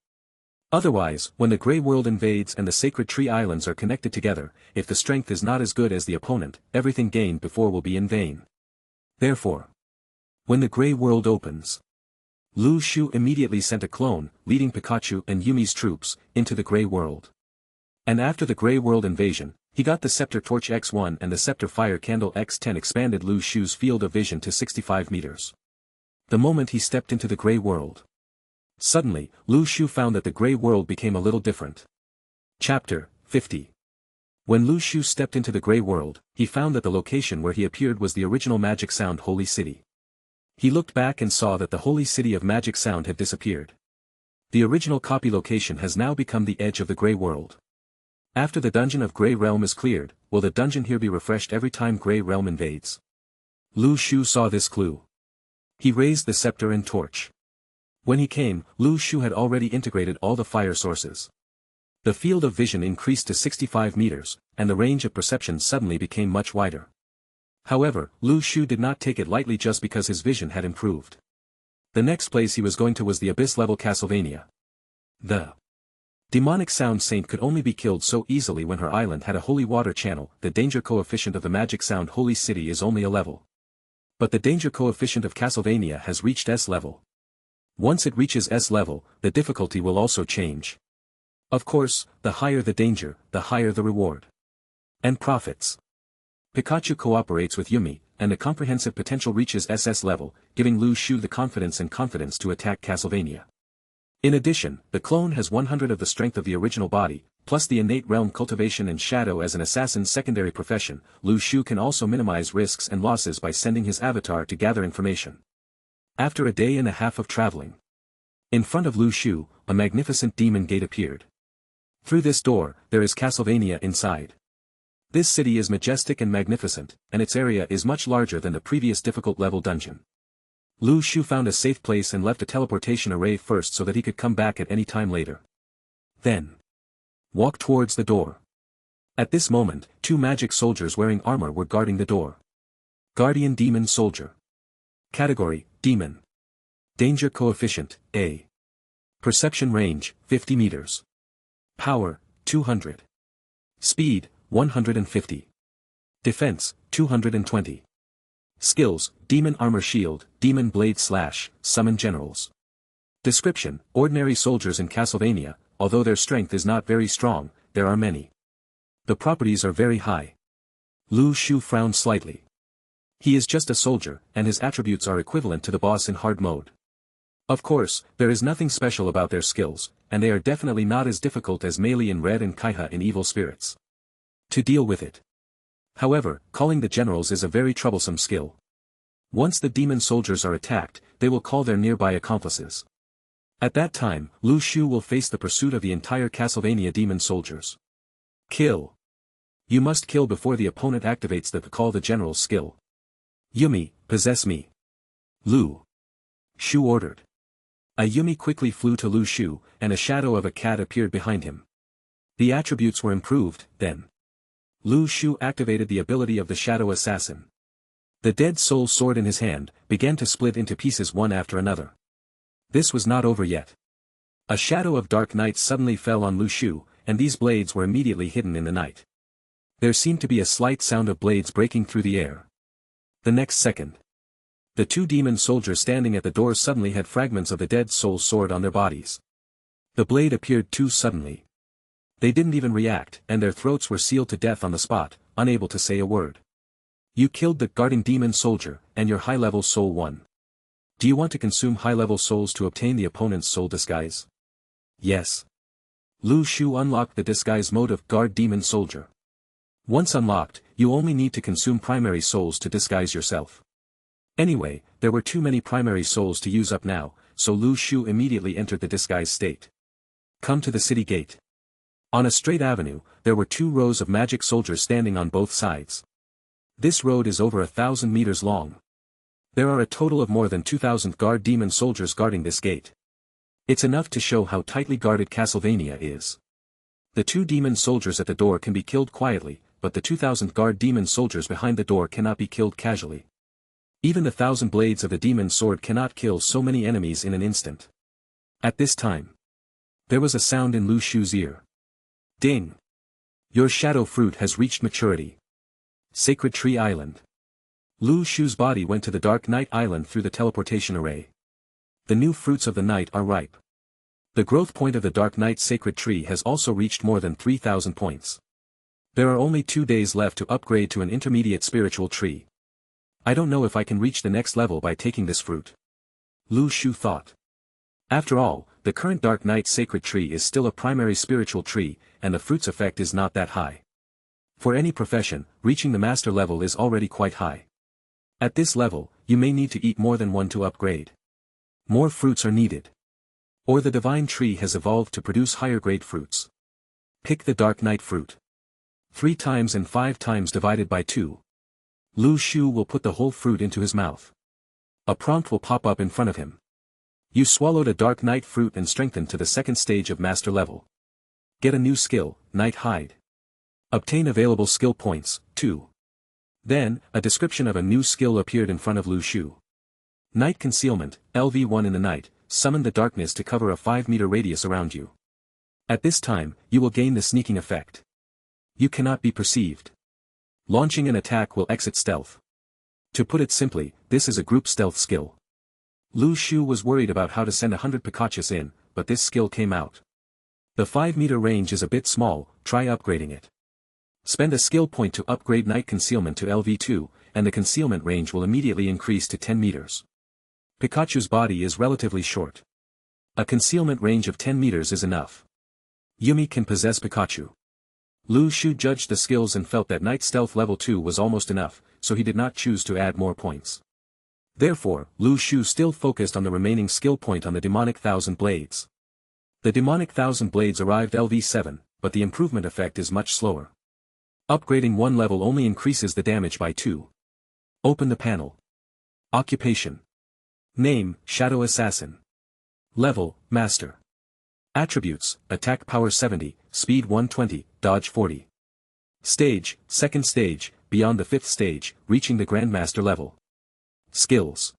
Otherwise, when the Grey World invades and the Sacred Tree Islands are connected together, if the strength is not as good as the opponent, everything gained before will be in vain. Therefore, when the Grey World opens, Lu Shu immediately sent a clone, leading Pikachu and Yumi's troops, into the Grey World. And after the Grey World invasion, he got the Scepter Torch X1 and the Scepter Fire Candle X10 expanded Lu Shu's field of vision to 65 meters. The moment he stepped into the Grey World, Suddenly, Lu Shu found that the grey world became a little different. Chapter 50. When Lu Shu stepped into the grey world, he found that the location where he appeared was the original Magic Sound Holy City. He looked back and saw that the Holy City of Magic Sound had disappeared. The original copy location has now become the edge of the grey world. After the dungeon of Grey Realm is cleared, will the dungeon here be refreshed every time Grey Realm invades? Lu Shu saw this clue. He raised the scepter and torch. When he came, Lu Shu had already integrated all the fire sources. The field of vision increased to 65 meters, and the range of perception suddenly became much wider. However, Lu Shu did not take it lightly just because his vision had improved. The next place he was going to was the abyss-level Castlevania. The demonic sound saint could only be killed so easily when her island had a holy water channel. The danger coefficient of the Magic Sound Holy City is only a level. But the danger coefficient of Castlevania has reached S level. Once it reaches S level, the difficulty will also change. Of course, the higher the danger, the higher the reward. And profits. Pikachu cooperates with Yumi, and the comprehensive potential reaches SS level, giving Lu Shu the confidence to attack Castlevania. In addition, the clone has 100 of the strength of the original body, plus the innate realm cultivation and shadow as an assassin's secondary profession. Lu Shu can also minimize risks and losses by sending his avatar to gather information. After a day and a half of traveling, in front of Lu Shu, a magnificent demon gate appeared. Through this door, there is Castlevania inside. This city is majestic and magnificent, and its area is much larger than the previous difficult level dungeon. Lu Shu found a safe place and left a teleportation array first so that he could come back at any time later. Then walk towards the door. At this moment, 2 magic soldiers wearing armor were guarding the door. Guardian Demon Soldier. Category, Demon. Danger Coefficient, A. Perception Range, 50 meters. Power, 200. Speed, 150. Defense, 220. Skills, Demon Armor Shield, Demon Blade Slash, Summon Generals. Description, ordinary soldiers in Castlevania, although their strength is not very strong, there are many. The properties are very high. Lu Shu frowned slightly. He is just a soldier, and his attributes are equivalent to the boss in hard mode. Of course, there is nothing special about their skills, and they are definitely not as difficult as Melee in Red and Kaiha in Evil Spirits. To deal with it. However, calling the generals is a very troublesome skill. Once the demon soldiers are attacked, they will call their nearby accomplices. At that time, Lu Shu will face the pursuit of the entire Castlevania demon soldiers. Kill. You must kill before the opponent activates the call the general's skill. Yumi, possess me. Lu Shu ordered. A Yumi quickly flew to Lu Shu, and a shadow of a cat appeared behind him. The attributes were improved, then. Lu Shu activated the ability of the Shadow Assassin. The Dead Soul sword in his hand began to split into pieces one after another. This was not over yet. A shadow of dark night suddenly fell on Lu Shu, and these blades were immediately hidden in the night. There seemed to be a slight sound of blades breaking through the air. The next second, the 2 demon soldiers standing at the door suddenly had fragments of the Dead Soul sword on their bodies. The blade appeared too suddenly. They didn't even react, and their throats were sealed to death on the spot, unable to say a word. You killed the guarding demon soldier, and your high-level soul won. Do you want to consume high-level souls to obtain the opponent's soul disguise? Yes. Lu Shu unlocked the disguise mode of Guard Demon Soldier. Once unlocked, you only need to consume primary souls to disguise yourself. Anyway, there were too many primary souls to use up now, so Lu Shu immediately entered the disguise state. Come to the city gate. On a straight avenue, there were 2 rows of magic soldiers standing on both sides. This road is over 1,000 meters long. There are a total of more than 2,000 guard demon soldiers guarding this gate. It's enough to show how tightly guarded Castlevania is. The 2 demon soldiers at the door can be killed quietly, but the 2,000 guard demon soldiers behind the door cannot be killed casually. Even the 1,000 blades of the demon sword cannot kill so many enemies in an instant. At this time, there was a sound in Lu Shu's ear. Ding! Your shadow fruit has reached maturity. Sacred Tree Island. Lu Shu's body went to the Dark Night Island through the teleportation array. The new fruits of the night are ripe. The growth point of the Dark Night Sacred Tree has also reached more than 3,000 points. There are only 2 days left to upgrade to an intermediate spiritual tree. I don't know if I can reach the next level by taking this fruit. Lu Shu thought. After all, the current Dark Knight sacred tree is still a primary spiritual tree, and the fruit's effect is not that high. For any profession, reaching the master level is already quite high. At this level, you may need to eat more than one to upgrade. More fruits are needed. Or the divine tree has evolved to produce higher grade fruits. Pick the Dark Knight fruit. 3 times and 5 times divided by 2. Lu Shu will put the whole fruit into his mouth. A prompt will pop up in front of him. You swallowed a Dark Knight fruit and strengthened to the second stage of master level. Get a new skill, Night Hide. Obtain available skill points, 2. Then, a description of a new skill appeared in front of Lu Shu. Night Concealment, LV1 in the night, summon the darkness to cover a 5-meter radius around you. At this time, you will gain the sneaking effect. You cannot be perceived. Launching an attack will exit stealth. To put it simply, this is a group stealth skill. Lu Shu was worried about how to send 100 Pikachus in, but this skill came out. The 5-meter range is a bit small, try upgrading it. Spend a skill point to upgrade Night Concealment to LV2, and the concealment range will immediately increase to 10 meters. Pikachu's body is relatively short. A concealment range of 10 meters is enough. Yumi can possess Pikachu. Lu Shu judged the skills and felt that Night Stealth level 2 was almost enough, so he did not choose to add more points. Therefore, Lu Shu still focused on the remaining skill point on the Demonic Thousand Blades. The Demonic Thousand Blades arrived LV7, but the improvement effect is much slower. Upgrading one level only increases the damage by 2. Open the panel. Occupation. Name, Shadow Assassin. Level, Master. Attributes, Attack Power 70, Speed 120, Dodge 40. Stage, Second Stage, beyond the 5th stage, reaching the Grandmaster level. Skills.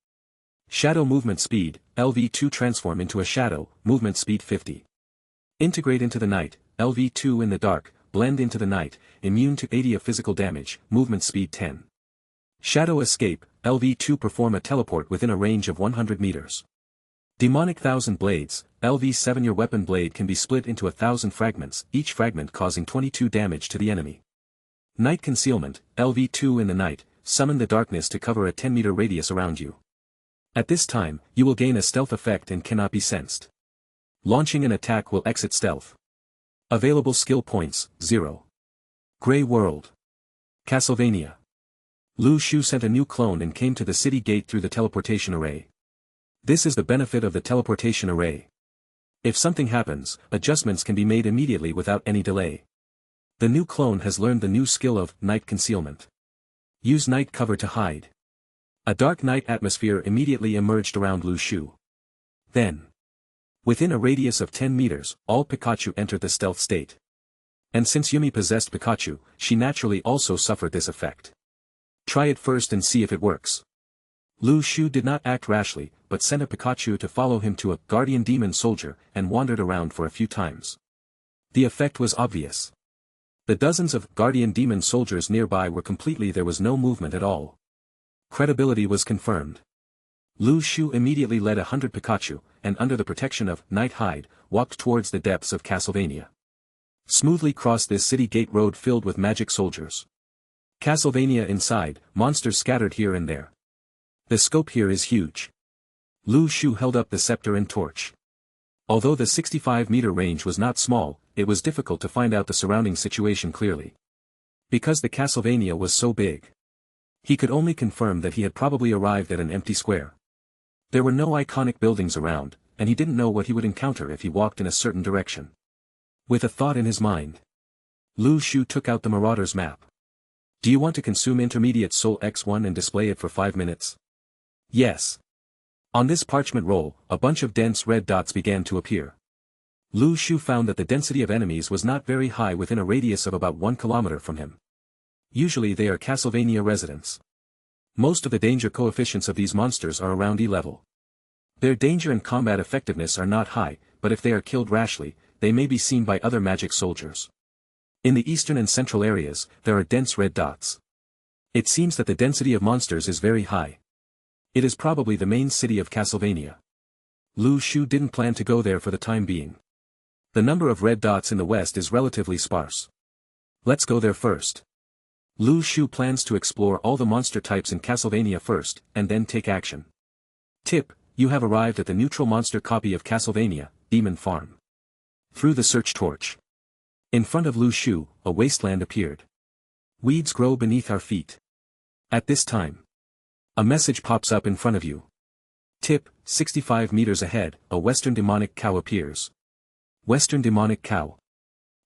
Shadow Movement Speed, LV2 transform into a shadow, movement speed 50. Integrate into the night, LV2 in the dark, blend into the night, immune to 80 of physical damage, movement speed 10. Shadow Escape, LV2 perform a teleport within a range of 100 meters. Demonic Thousand Blades, LV7 your weapon blade can be split into 1,000 fragments, each fragment causing 22 damage to the enemy. Night Concealment, LV2 in the night, summon the darkness to cover a 10-meter radius around you. At this time, you will gain a stealth effect and cannot be sensed. Launching an attack will exit stealth. Available skill points, 0. Grey World. Castlevania. Lu Shu sent a new clone and came to the city gate through the teleportation array. This is the benefit of the teleportation array. If something happens, adjustments can be made immediately without any delay. The new clone has learned the new skill of Night Concealment. Use night cover to hide. A dark night atmosphere immediately emerged around Lu Shu. Then, within a radius of 10 meters, all Pikachu entered the stealth state. And since Yumi possessed Pikachu, she naturally also suffered this effect. Try it first and see if it works. Lu Shu did not act rashly, but sent a Pikachu to follow him to a guardian demon soldier and wandered around for a few times. The effect was obvious. The dozens of guardian demon soldiers nearby were completely there was no movement at all. Credibility was confirmed. Lu Shu immediately led 100 Pikachu, and under the protection of Night Hide, walked towards the depths of Castlevania. Smoothly crossed this city gate road filled with magic soldiers. Castlevania inside, monsters scattered here and there. The scope here is huge. Lu Shu held up the scepter and torch. Although the 65-meter range was not small, it was difficult to find out the surrounding situation clearly. Because the Castlevania was so big. He could only confirm that he had probably arrived at an empty square. There were no iconic buildings around, and he didn't know what he would encounter if he walked in a certain direction. With a thought in his mind, Lu Shu took out the Marauder's map. Do you want to consume Intermediate Soul X1 and display it for 5 minutes? Yes. On this parchment roll, a bunch of dense red dots began to appear. Lu Shu found that the density of enemies was not very high within a radius of about 1 kilometer from him. Usually they are Castlevania residents. Most of the danger coefficients of these monsters are around E level. Their danger and combat effectiveness are not high, but if they are killed rashly, they may be seen by other magic soldiers. In the eastern and central areas, there are dense red dots. It seems that the density of monsters is very high. It is probably the main city of Castlevania. Lu Shu didn't plan to go there for the time being. The number of red dots in the west is relatively sparse. Let's go there first. Lu Shu plans to explore all the monster types in Castlevania first, and then take action. Tip: You have arrived at the neutral monster copy of Castlevania, Demon Farm. Through the search torch. In front of Lu Shu, a wasteland appeared. Weeds grow beneath our feet. At this time, a message pops up in front of you. Tip, 65 meters ahead, a Western demonic cow appears. Western demonic cow.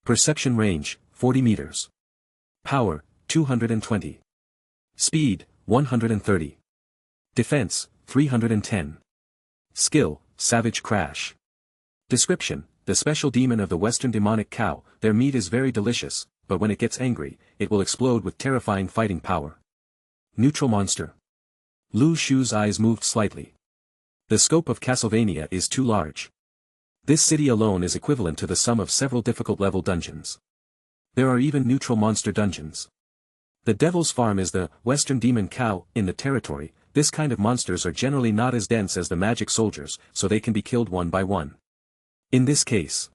Perception range, 40 meters. Power, 220. Speed, 130. Defense, 310. Skill, Savage Crash. Description, the special demon of the Western demonic cow, their meat is very delicious, but when it gets angry, it will explode with terrifying fighting power. Neutral monster. Lu Shu's eyes moved slightly. The scope of Castlevania is too large. This city alone is equivalent to the sum of several difficult level dungeons. There are even neutral monster dungeons. The Devil's Farm is the Western Demon Cow in the territory. This kind of monsters are generally not as dense as the magic soldiers, so they can be killed one by one. In this case,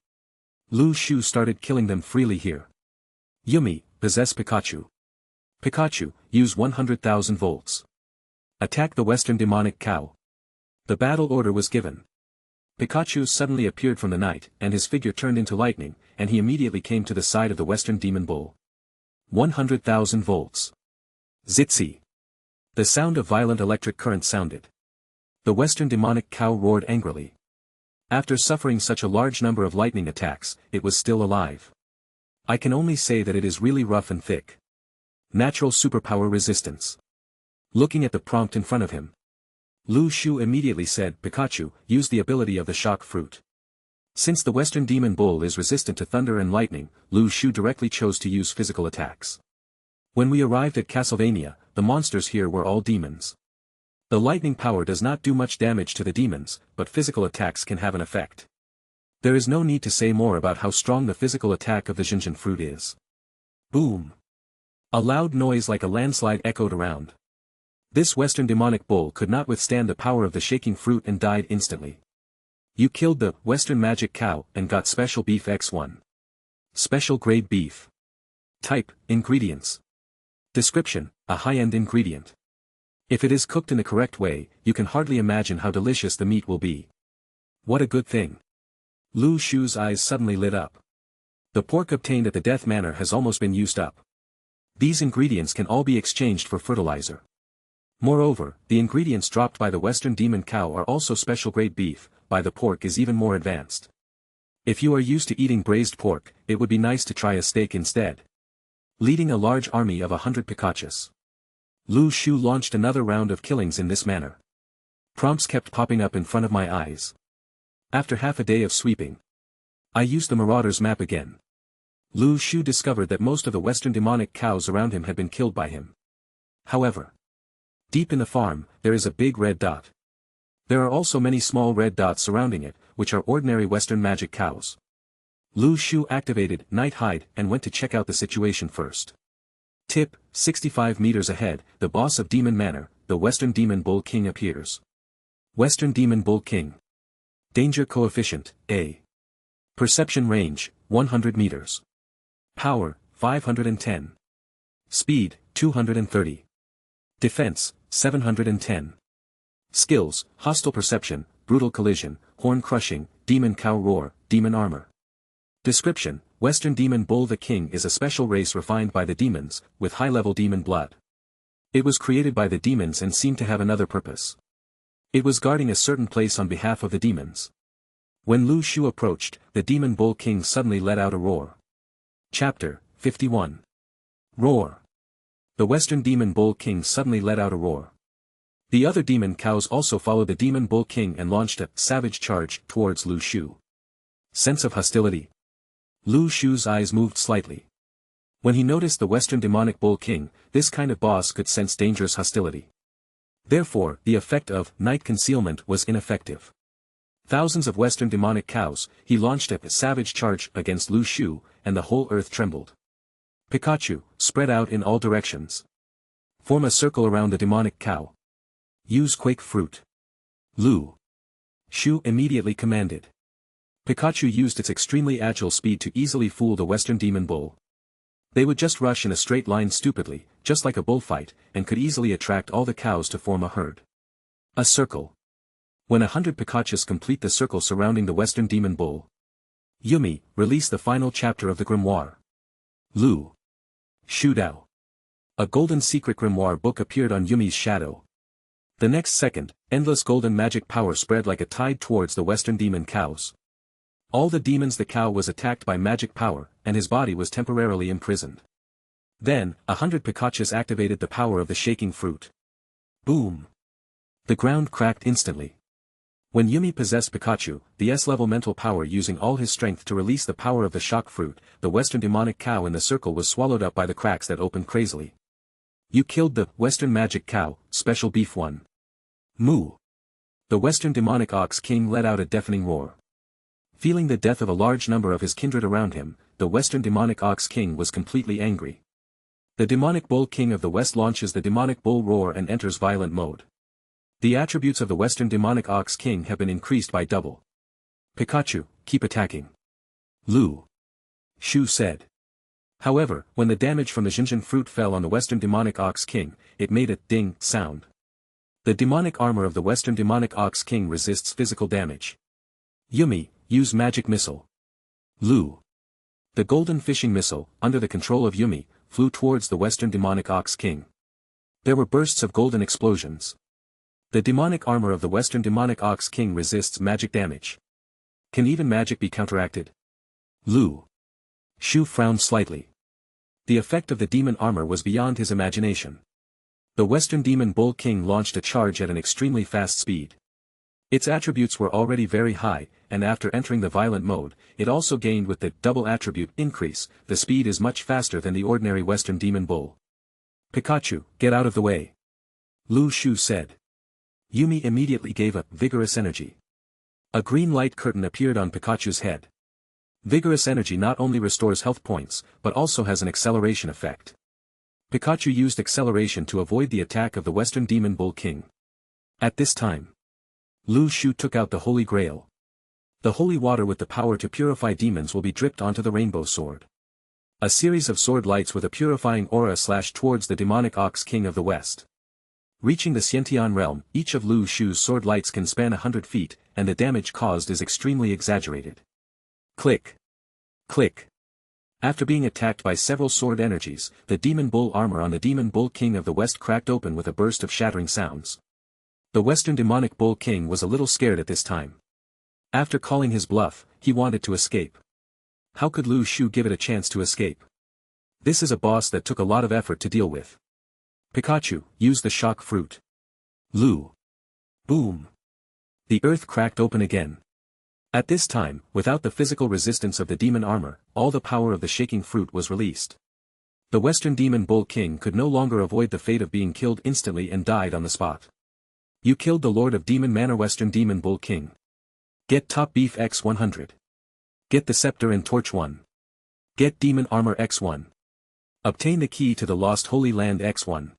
Lu Shu started killing them freely here. Yumi, possess Pikachu. Pikachu, use 100,000 volts. Attack the Western Demonic Cow. The battle order was given. Pikachu suddenly appeared from the night, and his figure turned into lightning, and he immediately came to the side of the Western Demon Bull. 100,000 volts. Zitzi. The sound of violent electric current sounded. The Western Demonic Cow roared angrily. After suffering such a large number of lightning attacks, it was still alive. I can only say that it is really rough and thick. Natural superpower resistance. Looking at the prompt in front of him, Lu Shu immediately said, Pikachu, use the ability of the shock fruit. Since the Western Demon Bull is resistant to thunder and lightning, Lu Shu directly chose to use physical attacks. When we arrived at Castlevania, the monsters here were all demons. The lightning power does not do much damage to the demons, but physical attacks can have an effect. There is no need to say more about how strong the physical attack of the Jinjin fruit is. Boom! A loud noise like a landslide echoed around. This Western Demonic Bull could not withstand the power of the shaking fruit and died instantly. You killed the Western Magic Cow and got Special Beef X1. Special Grade Beef. Type, Ingredients. Description, a high-end ingredient. If it is cooked in the correct way, you can hardly imagine how delicious the meat will be. What a good thing. Lu Shu's eyes suddenly lit up. The pork obtained at the Death Manor has almost been used up. These ingredients can all be exchanged for fertilizer. Moreover, the ingredients dropped by the Western Demon Cow are also special grade beef, by the pork is even more advanced. If you are used to eating braised pork, it would be nice to try a steak instead. Leading a large army of 100 Pikachus, Lu Shu launched another round of killings in this manner. Prompts kept popping up in front of my eyes. After half a day of sweeping, I used the Marauder's map again. Lu Shu discovered that most of the Western Demonic Cows around him had been killed by him. However, deep in the farm, there is a big red dot. There are also many small red dots surrounding it, which are ordinary Western magic cows. Lu Shu activated Night Hide and went to check out the situation first. Tip, 65 meters ahead, the boss of Demon Manor, the Western Demon Bull King appears. Western Demon Bull King. Danger Coefficient, A. Perception Range, 100 meters. Power, 510. Speed, 230. Defense, 710. Skills, Hostile Perception, Brutal Collision, Horn Crushing, Demon Cow Roar, Demon Armor. Description, Western Demon Bull the King is a special race refined by the demons, with high-level demon blood. It was created by the demons and seemed to have another purpose. It was guarding a certain place on behalf of the demons. When Lu Shu approached, the Demon Bull King suddenly let out a roar. Chapter 51. Roar. The Western Demon Bull King suddenly let out a roar. The other demon cows also followed the Demon Bull King and launched a savage charge towards Lu Shu. Sense of hostility. Lu Shu's eyes moved slightly. When he noticed the Western Demonic Bull King, this kind of boss could sense dangerous hostility. Therefore, the effect of night concealment was ineffective. Thousands of Western Demonic Cows, he launched a savage charge against Lu Shu, and the whole earth trembled. Pikachu, spread out in all directions. Form a circle around the Demonic Cow. Use Quake Fruit. Lu Shu immediately commanded. Pikachu used its extremely agile speed to easily fool the Western Demon Bull. They would just rush in a straight line stupidly, just like a bullfight, and could easily attract all the cows to form a herd. A circle. When 100 Pikachus complete the circle surrounding the Western Demon Bull, Yumi, release the final chapter of the grimoire. Lu Shu. A golden secret grimoire book appeared on Yumi's shadow. The next second, endless golden magic power spread like a tide towards the Western Demon cows. All the demons. The cow was attacked by magic power, and his body was temporarily imprisoned. Then, 100 Pikachus activated the power of the shaking fruit. Boom! The ground cracked instantly. When Yumi possessed Pikachu, the S-level mental power using all his strength to release the power of the shock fruit, the Western demonic cow in the circle was swallowed up by the cracks that opened crazily. You killed the Western magic cow, special beef 1. Moo! The Western demonic ox king let out a deafening roar. Feeling the death of a large number of his kindred around him, the Western demonic ox king was completely angry. The demonic bull king of the West launches the demonic bull roar and enters violent mode. The attributes of the Western demonic ox king have been increased by double. Pikachu, keep attacking. Lu Shu said. However, when the damage from the Jinjin fruit fell on the Western demonic ox king, it made a ding sound. The demonic armor of the Western demonic ox king resists physical damage. Yumi, use magic missile. Lu. The golden fishing missile, under the control of Yumi, flew towards the Western demonic ox king. There were bursts of golden explosions. The demonic armor of the Western demonic ox king resists magic damage. Can even magic be counteracted? Lu Shu frowned slightly. The effect of the demon armor was beyond his imagination. The Western demon bull king launched a charge at an extremely fast speed. Its attributes were already very high, and after entering the violent mode, it also gained with the double attribute increase. The speed is much faster than the ordinary Western demon bull. Pikachu, get out of the way. Lu Shu said. Yumi immediately gave a vigorous energy. A green light curtain appeared on Pikachu's head. Vigorous energy not only restores health points, but also has an acceleration effect. Pikachu used acceleration to avoid the attack of the Western Demon Bull King. At this time, Lu Shu took out the Holy Grail. The holy water with the power to purify demons will be dripped onto the rainbow sword. A series of sword lights with a purifying aura slashed towards the demonic ox king of the west. Reaching the Xiantian realm, each of Lu Shu's sword lights can span 100 feet, and the damage caused is extremely exaggerated. Click. Click. After being attacked by several sword energies, the demon bull armor on the demon bull king of the west cracked open with a burst of shattering sounds. The Western demonic bull king was a little scared at this time. After calling his bluff, he wanted to escape. How could Lu Shu give it a chance to escape? This is a boss that took a lot of effort to deal with. Pikachu, use the shock fruit. Lu. Boom. The earth cracked open again. At this time, without the physical resistance of the demon armor, all the power of the shaking fruit was released. The Western demon bull king could no longer avoid the fate of being killed instantly and died on the spot. You killed the Lord of Demon Manor Western demon bull king. Get top beef x100. Get the scepter and torch 1. Get demon armor x1. Obtain the key to the lost holy land x1.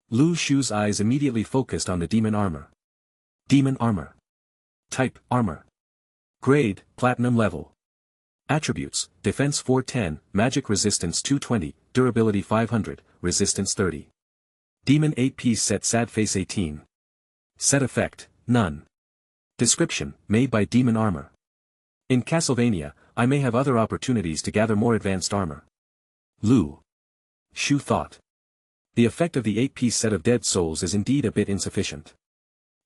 Lu Shu's eyes immediately focused on the demon armor. Demon armor. Type, armor. Grade, platinum level. Attributes, defense 410, magic resistance 220, durability 500, resistance 30. Demon 8-piece set sad face 18. Set effect, none. Description, made by demon armor. In Castlevania, I may have other opportunities to gather more advanced armor. Lu Shu thought. The effect of the 8-piece set of dead souls is indeed a bit insufficient.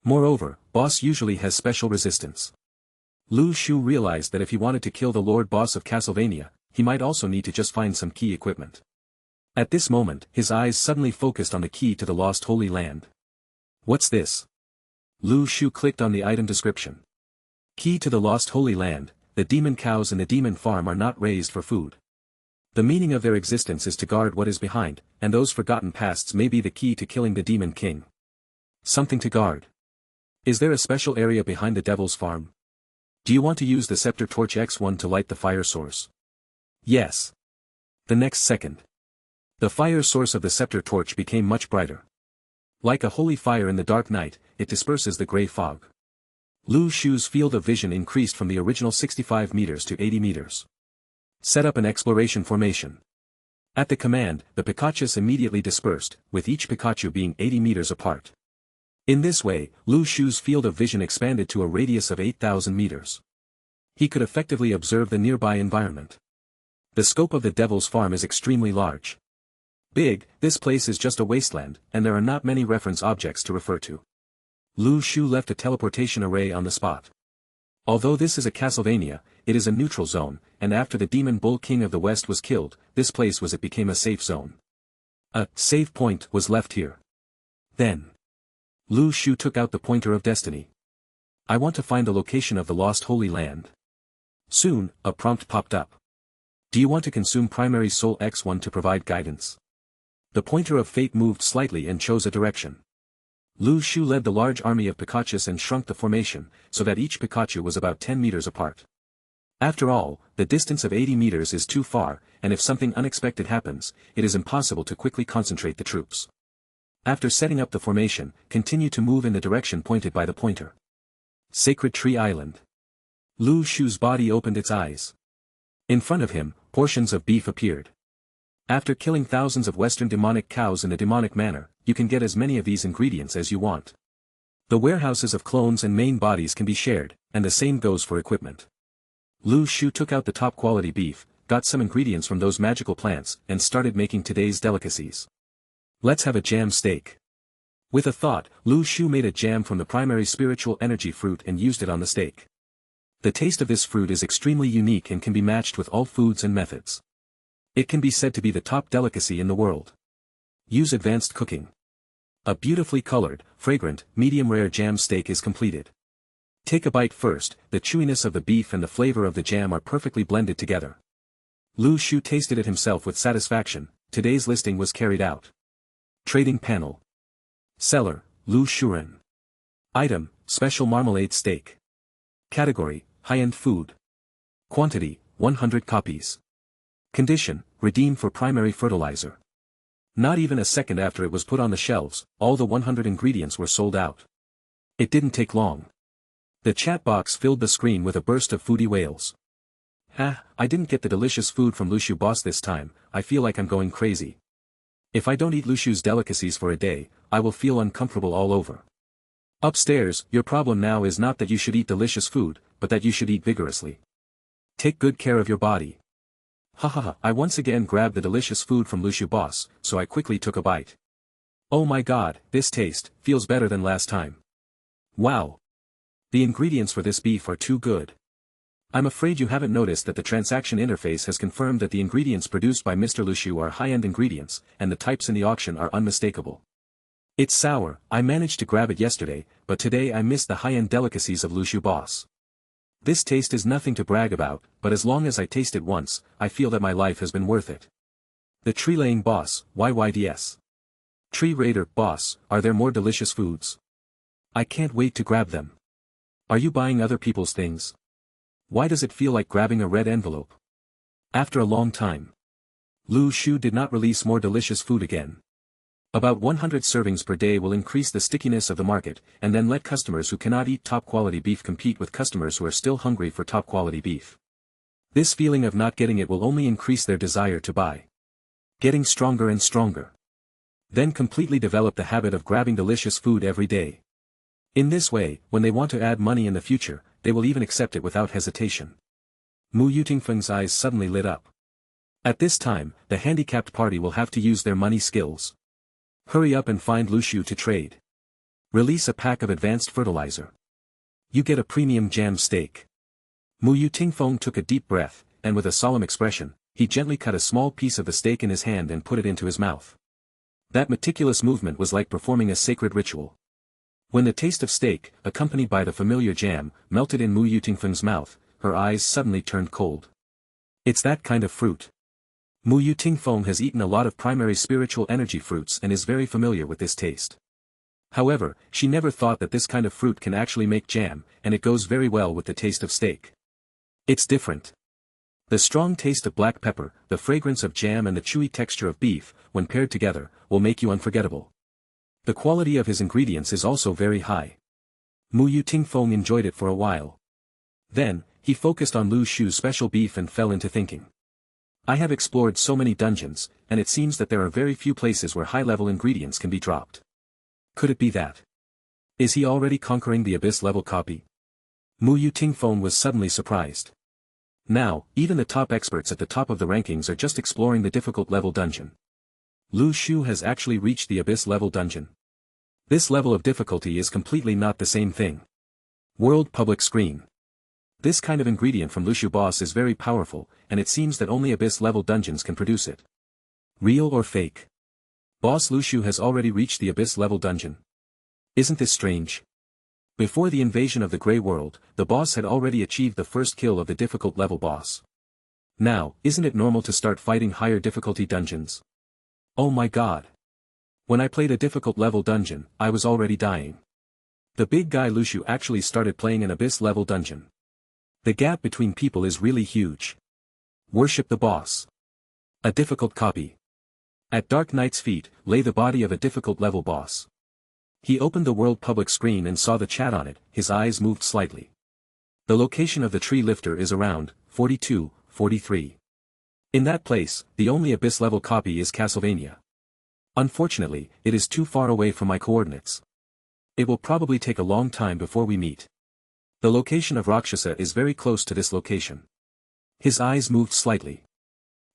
Moreover, boss usually has special resistance. Lu Shu realized that if he wanted to kill the Lord Boss of Castlevania, he might also need to just find some key equipment. At this moment, his eyes suddenly focused on the key to the lost Holy Land. What's this? Lu Shu clicked on the item description. Key to the lost Holy Land, the demon cows in the demon farm are not raised for food. The meaning of their existence is to guard what is behind, and those forgotten pasts may be the key to killing the demon king. Something to guard. Is there a special area behind the devil's farm? Do you want to use the scepter torch X1 to light the fire source? Yes. The next second, the fire source of the scepter torch became much brighter. Like a holy fire in the dark night, it disperses the gray fog. Lu Shu's field of vision increased from the original 65 meters to 80 meters. Set up an exploration formation. At the command, the Pikachus immediately dispersed, with each Pikachu being 80 meters apart. In this way, Lu Shu's field of vision expanded to a radius of 8,000 meters. He could effectively observe the nearby environment. The scope of the Devil's Farm is extremely large. Big, this place is just a wasteland, and there are not many reference objects to refer to. Lu Shu left a teleportation array on the spot. Although this is a Castlevania, it is a neutral zone, and after the Demon Bull King of the West was killed, this place became a safe zone. A save point was left here. Then, Lu Shu took out the pointer of destiny. I want to find the location of the lost Holy Land. Soon, a prompt popped up. Do you want to consume primary soul X1 to provide guidance? The pointer of fate moved slightly and chose a direction. Lu Shu led the large army of Pikachus and shrunk the formation, so that each Pikachu was about 10 meters apart. After all, the distance of 80 meters is too far, and if something unexpected happens, it is impossible to quickly concentrate the troops. After setting up the formation, continue to move in the direction pointed by the pointer. Sacred Tree Island. Lu Shu's body opened its eyes. In front of him, portions of beef appeared. After killing thousands of Western demonic cows in a demonic manner, you can get as many of these ingredients as you want. The warehouses of clones and main bodies can be shared, and the same goes for equipment. Lu Shu took out the top quality beef, got some ingredients from those magical plants, and started making today's delicacies. Let's have a jam steak. With a thought, Lu Shu made a jam from the primary spiritual energy fruit and used it on the steak. The taste of this fruit is extremely unique and can be matched with all foods and methods. It can be said to be the top delicacy in the world. Use advanced cooking. A beautifully colored, fragrant, medium-rare jam steak is completed. Take a bite first, the chewiness of the beef and the flavor of the jam are perfectly blended together. Lu Shu tasted it himself with satisfaction. Today's listing was carried out. Trading panel. Seller, Lu Shuren. Item, special marmalade steak. Category, high-end food. Quantity, 100 copies. Condition, redeem for primary fertilizer. Not even a second after it was put on the shelves, all the 100 ingredients were sold out. It didn't take long. The chat box filled the screen with a burst of foodie wails. I didn't get the delicious food from Lu Shu boss this time, I feel like I'm going crazy. If I don't eat Lu Shu's delicacies for a day, I will feel uncomfortable all over. Upstairs, your problem now is not that you should eat delicious food, but that you should eat vigorously. Take good care of your body. I once again grabbed the delicious food from Lu Shu boss, so I quickly took a bite. Oh my god, this taste feels better than last time. Wow. The ingredients for this beef are too good. I'm afraid you haven't noticed that the transaction interface has confirmed that the ingredients produced by Mr. Lu Shu are high-end ingredients, and the types in the auction are unmistakable. It's sour, I managed to grab it yesterday, but today I missed the high-end delicacies of Lu Shu boss. This taste is nothing to brag about, but as long as I taste it once, I feel that my life has been worth it. The tree-laying boss, YYDS. Tree raider, boss, are there more delicious foods? I can't wait to grab them. Are you buying other people's things? Why does it feel like grabbing a red envelope? After a long time. Lu Shu did not release more delicious food again. About 100 servings per day will increase the stickiness of the market, and then let customers who cannot eat top-quality beef compete with customers who are still hungry for top-quality beef. This feeling of not getting it will only increase their desire to buy. Getting stronger and stronger. Then completely develop the habit of grabbing delicious food every day. In this way, when they want to add money in the future, they will even accept it without hesitation. Mu Yutingfeng's eyes suddenly lit up. At this time, the handicapped party will have to use their money skills. Hurry up and find Lu Shu to trade. Release a pack of advanced fertilizer. You get a premium jam steak. Mu Yutingfeng took a deep breath, and with a solemn expression, he gently cut a small piece of the steak in his hand and put it into his mouth. That meticulous movement was like performing a sacred ritual. When the taste of steak, accompanied by the familiar jam, melted in Mu Yutingfeng's mouth, her eyes suddenly turned cold. It's that kind of fruit. Mu Yutingfeng has eaten a lot of primary spiritual energy fruits and is very familiar with this taste. However, she never thought that this kind of fruit can actually make jam, and it goes very well with the taste of steak. It's different. The strong taste of black pepper, the fragrance of jam and the chewy texture of beef, when paired together, will make you unforgettable. The quality of his ingredients is also very high. Mu Yutingfeng enjoyed it for a while. Then, he focused on Lu Shu's special beef and fell into thinking. I have explored so many dungeons, and it seems that there are very few places where high-level ingredients can be dropped. Could it be that? Is he already conquering the abyss-level copy? Mu Yuting phone was suddenly surprised. Now, even the top experts at the top of the rankings are just exploring the difficult level dungeon. Lu Shu has actually reached the abyss-level dungeon. This level of difficulty is completely not the same thing. World public screen. This kind of ingredient from Lu Shu boss is very powerful, and it seems that only abyss-level dungeons can produce it. Real or fake? Boss Lu Shu has already reached the abyss-level dungeon. Isn't this strange? Before the invasion of the Grey World, the boss had already achieved the first kill of the difficult level boss. Now, isn't it normal to start fighting higher difficulty dungeons? Oh my god. When I played a difficult level dungeon, I was already dying. The big guy Lu Shu actually started playing an abyss-level dungeon. The gap between people is really huge. Worship the boss. A difficult copy. At Dark Knight's feet, lay the body of a difficult level boss. He opened the world public screen and saw the chat on it, his eyes moved slightly. The location of the tree lifter is around 42, 43. In that place, the only abyss-level copy is Castlevania. Unfortunately, it is too far away from my coordinates. It will probably take a long time before we meet. The location of Rakshasa is very close to this location. His eyes moved slightly.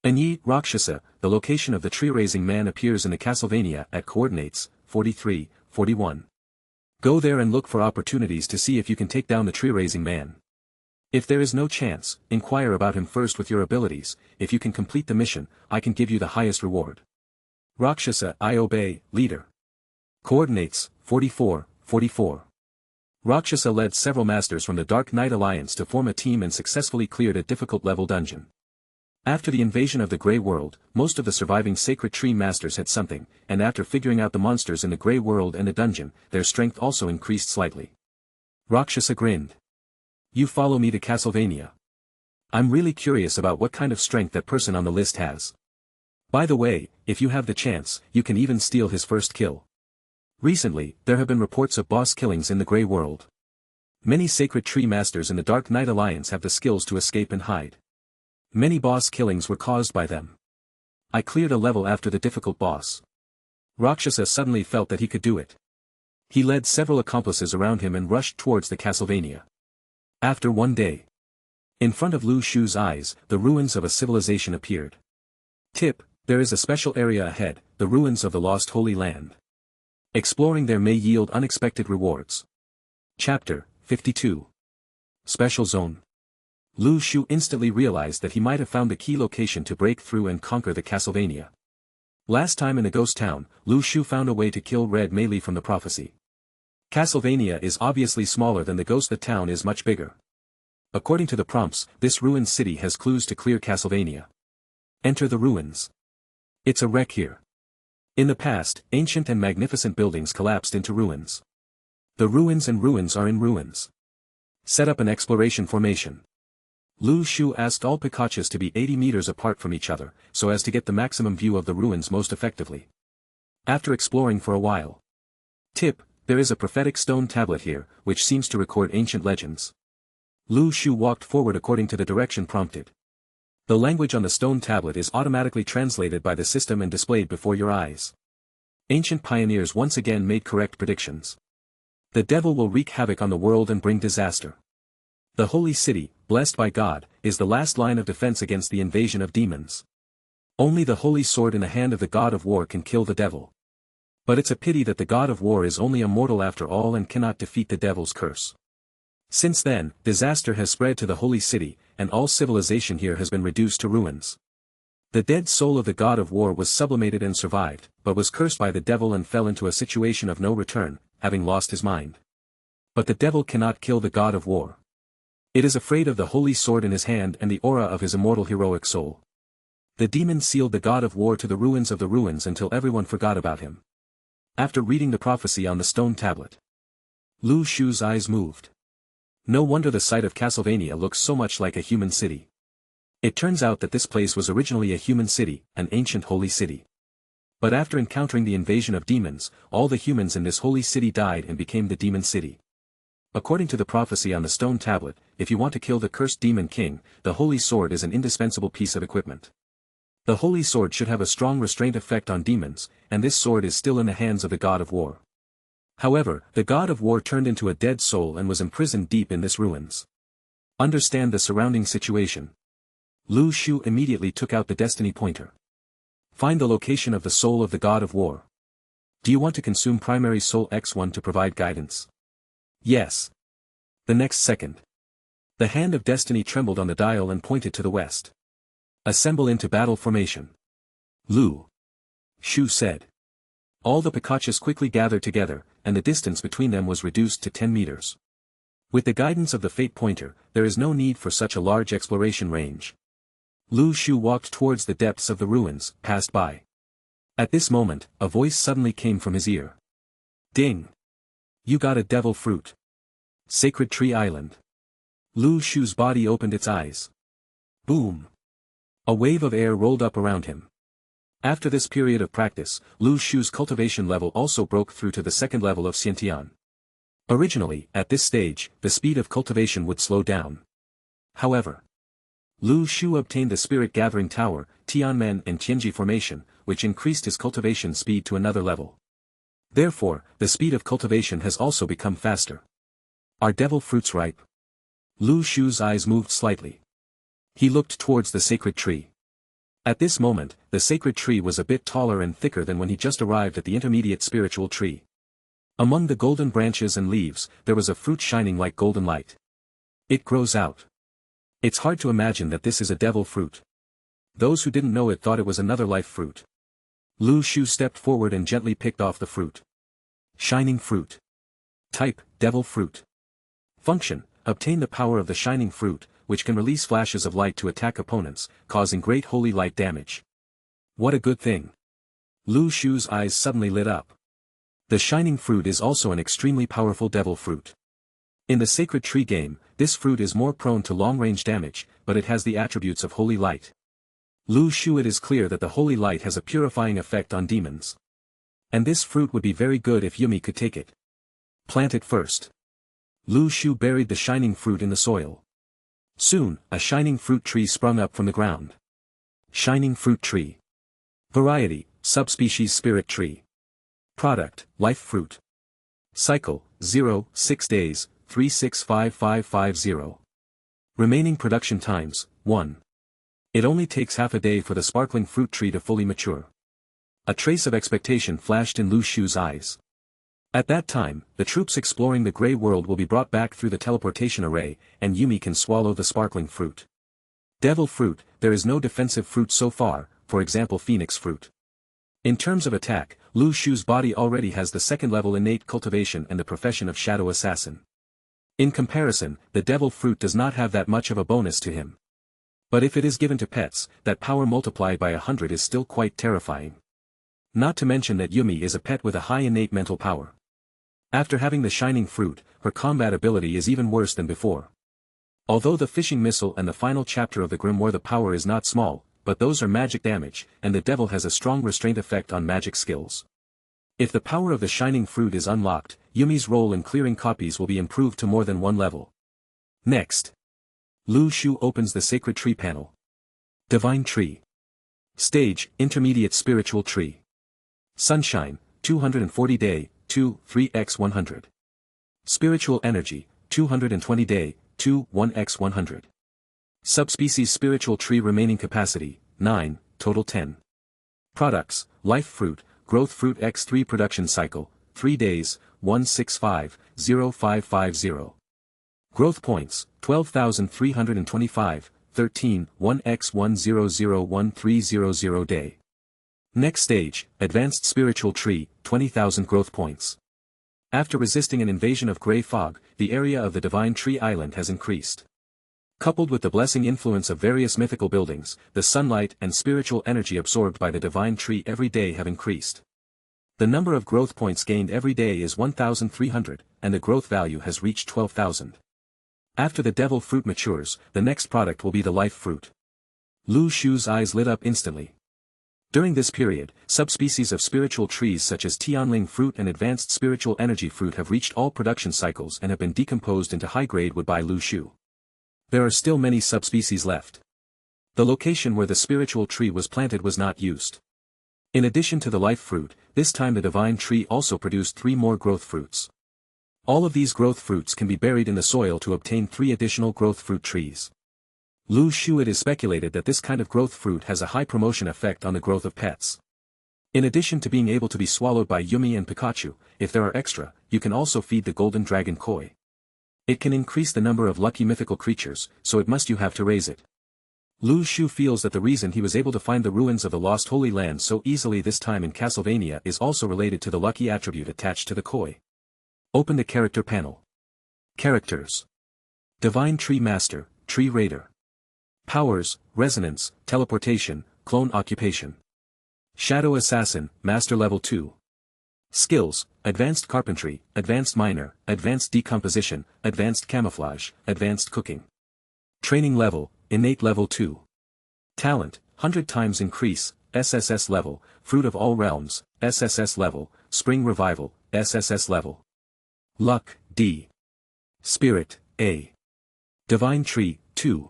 Anyi, Rakshasa, the location of the tree-raising man appears in the Castlevania at coordinates 43, 41. Go there and look for opportunities to see if you can take down the tree-raising man. If there is no chance, inquire about him first with your abilities. If you can complete the mission, I can give you the highest reward. Rakshasa, I obey, leader. Coordinates 44, 44. Rakshasa led several masters from the Dark Knight Alliance to form a team and successfully cleared a difficult level dungeon. After the invasion of the Grey World, most of the surviving Sacred Tree Masters had something, and after figuring out the monsters in the Grey World and the dungeon, their strength also increased slightly. Rakshasa grinned. You follow me to Castlevania. I'm really curious about what kind of strength that person on the list has. By the way, if you have the chance, you can even steal his first kill. Recently, there have been reports of boss killings in the Grey World. Many Sacred Tree Masters in the Dark Knight Alliance have the skills to escape and hide. Many boss killings were caused by them. I cleared a level after the difficult boss. Rakshasa suddenly felt that he could do it. He led several accomplices around him and rushed towards the Castlevania. After one day. In front of Lu Shu's eyes, the ruins of a civilization appeared. Tip, there is a special area ahead, the ruins of the Lost Holy Land. Exploring there may yield unexpected rewards. Chapter 52. Special Zone. Lu Shu instantly realized that he might have found the key location to break through and conquer the Castlevania. Last time in the ghost town, Lu Shu found a way to kill Red Melee from the prophecy. Castlevania is obviously smaller than the ghost. The town is much bigger. According to the prompts, this ruined city has clues to clear Castlevania. Enter the ruins. It's a wreck here. In the past, ancient and magnificent buildings collapsed into ruins. The ruins and ruins are in ruins. Set up an exploration formation. Lu Shu asked all Pikachus to be 80 meters apart from each other, so as to get the maximum view of the ruins most effectively. After exploring for a while. Tip, there is a prophetic stone tablet here, which seems to record ancient legends. Lu Shu walked forward according to the direction prompted. The language on the stone tablet is automatically translated by the system and displayed before your eyes. Ancient pioneers once again made correct predictions. The devil will wreak havoc on the world and bring disaster. The holy city, blessed by God, is the last line of defense against the invasion of demons. Only the holy sword in the hand of the god of war can kill the devil. But it's a pity that the god of war is only a mortal after all and cannot defeat the devil's curse. Since then, disaster has spread to the holy city, and all civilization here has been reduced to ruins. The dead soul of the god of war was sublimated and survived, but was cursed by the devil and fell into a situation of no return, having lost his mind. But the devil cannot kill the god of war. It is afraid of the holy sword in his hand and the aura of his immortal heroic soul. The demon sealed the god of war to the ruins of the ruins until everyone forgot about him. After reading the prophecy on the stone tablet, Lu Shu's eyes moved. No wonder the site of Castlevania looks so much like a human city. It turns out that this place was originally a human city, an ancient holy city. But after encountering the invasion of demons, all the humans in this holy city died and became the demon city. According to the prophecy on the stone tablet, if you want to kill the cursed demon king, the holy sword is an indispensable piece of equipment. The holy sword should have a strong restraint effect on demons, and this sword is still in the hands of the god of war. However, the god of war turned into a dead soul and was imprisoned deep in this ruins. Understand the surrounding situation. Lu Shu immediately took out the destiny pointer. Find the location of the soul of the god of war. Do you want to consume primary soul X1 to provide guidance? Yes. The next second. The hand of destiny trembled on the dial and pointed to the west. Assemble into battle formation. Lu Shu said. All the Picachus quickly gathered together, and the distance between them was reduced to 10 meters. With the guidance of the fate pointer, there is no need for such a large exploration range. Lu Shu walked towards the depths of the ruins, passed by. At this moment, a voice suddenly came from his ear. Ding! You got a devil fruit. Sacred Tree Island. Lu Shu's body opened its eyes. Boom! A wave of air rolled up around him. After this period of practice, Lu Shu's cultivation level also broke through to the second level of Xiantian. Originally, at this stage, the speed of cultivation would slow down. However, Lu Shu obtained the Spirit Gathering Tower, Tianmen and Tianji Formation, which increased his cultivation speed to another level. Therefore, the speed of cultivation has also become faster. Are devil fruits ripe? Lu Shu's eyes moved slightly. He looked towards the sacred tree. At this moment, the sacred tree was a bit taller and thicker than when he just arrived at the intermediate spiritual tree. Among the golden branches and leaves, there was a fruit shining like golden light. It grows out. It's hard to imagine that this is a devil fruit. Those who didn't know it thought it was another life fruit. Lu Shu stepped forward and gently picked off the fruit. Shining fruit. Type, devil fruit. Function, obtain the power of the shining fruit, which can release flashes of light to attack opponents, causing great holy light damage. What a good thing. Lu Shu's eyes suddenly lit up. The shining fruit is also an extremely powerful devil fruit. In the sacred tree game, this fruit is more prone to long-range damage, but it has the attributes of holy light. Lu Shu, it is clear that the holy light has a purifying effect on demons. And this fruit would be very good if Yumi could take it. Plant it first. Lu Shu buried the shining fruit in the soil. Soon, a shining fruit tree sprung up from the ground. Shining fruit tree. Variety, subspecies spirit tree. Product, life fruit. Cycle, 0-6 days, 365550. Remaining production times, 1. It only takes half a day for the sparkling fruit tree to fully mature. A trace of expectation flashed in Lu Shu's eyes. At that time, the troops exploring the Grey World will be brought back through the teleportation array, and Yumi can swallow the sparkling fruit. Devil fruit, there is no defensive fruit so far, for example phoenix fruit. In terms of attack, Lu Shu's body already has the second level innate cultivation and the profession of shadow assassin. In comparison, the devil fruit does not have that much of a bonus to him. But if it is given to pets, that power multiplied by 100 is still quite terrifying. Not to mention that Yumi is a pet with a high innate mental power. After having the shining fruit, her combat ability is even worse than before. Although the fishing missile and the final chapter of the grimoire, the power is not small, but those are magic damage, and the devil has a strong restraint effect on magic skills. If the power of the shining fruit is unlocked, Yumi's role in clearing copies will be improved to more than one level. Next. Lu Shu opens the sacred tree panel. Divine tree. Stage, intermediate spiritual tree. Sunshine, 240 day, 2-3x100. Spiritual energy, 220 day, 2-1x100. Subspecies spiritual tree remaining capacity, 9, total 10. Products, life fruit, growth fruit x3 production cycle, 3 days, 165-0550. Growth points, 12,325, 13, 1x1001300 day. Next stage, advanced spiritual tree, 20,000 growth points. After resisting an invasion of grey fog, the area of the divine tree island has increased. Coupled with the blessing influence of various mythical buildings, the sunlight and spiritual energy absorbed by the divine tree every day have increased. The number of growth points gained every day is 1,300, and the growth value has reached 12,000. After the devil fruit matures, the next product will be the life fruit. Lu Shu's eyes lit up instantly. During this period, subspecies of spiritual trees such as Tianling fruit and advanced spiritual energy fruit have reached all production cycles and have been decomposed into high-grade wood by Lu Shu. There are still many subspecies left. The location where the spiritual tree was planted was not used. In addition to the life fruit, this time the divine tree also produced 3 more growth fruits. All of these growth fruits can be buried in the soil to obtain 3 additional growth fruit trees. Lu Shu, it is speculated that this kind of growth fruit has a high promotion effect on the growth of pets. In addition to being able to be swallowed by Yumi and Pikachu, if there are extra, you can also feed the golden dragon koi. It can increase the number of lucky mythical creatures, so it must you have to raise it. Lu Shu feels that the reason he was able to find the ruins of the lost Holy Land so easily this time in Castlevania is also related to the lucky attribute attached to the koi. Open the character panel. Characters. Divine Tree Master, Tree Raider. Powers, Resonance, Teleportation, Clone Occupation. Shadow Assassin, Master Level 2. Skills, Advanced Carpentry, Advanced Miner, Advanced Decomposition, Advanced Camouflage, Advanced Cooking. Training Level, Innate Level 2. Talent, 100 times increase, SSS-level, Fruit of All Realms, SSS-level, Spring Revival, SSS-level. Luck, D. Spirit, A. Divine Tree, 2.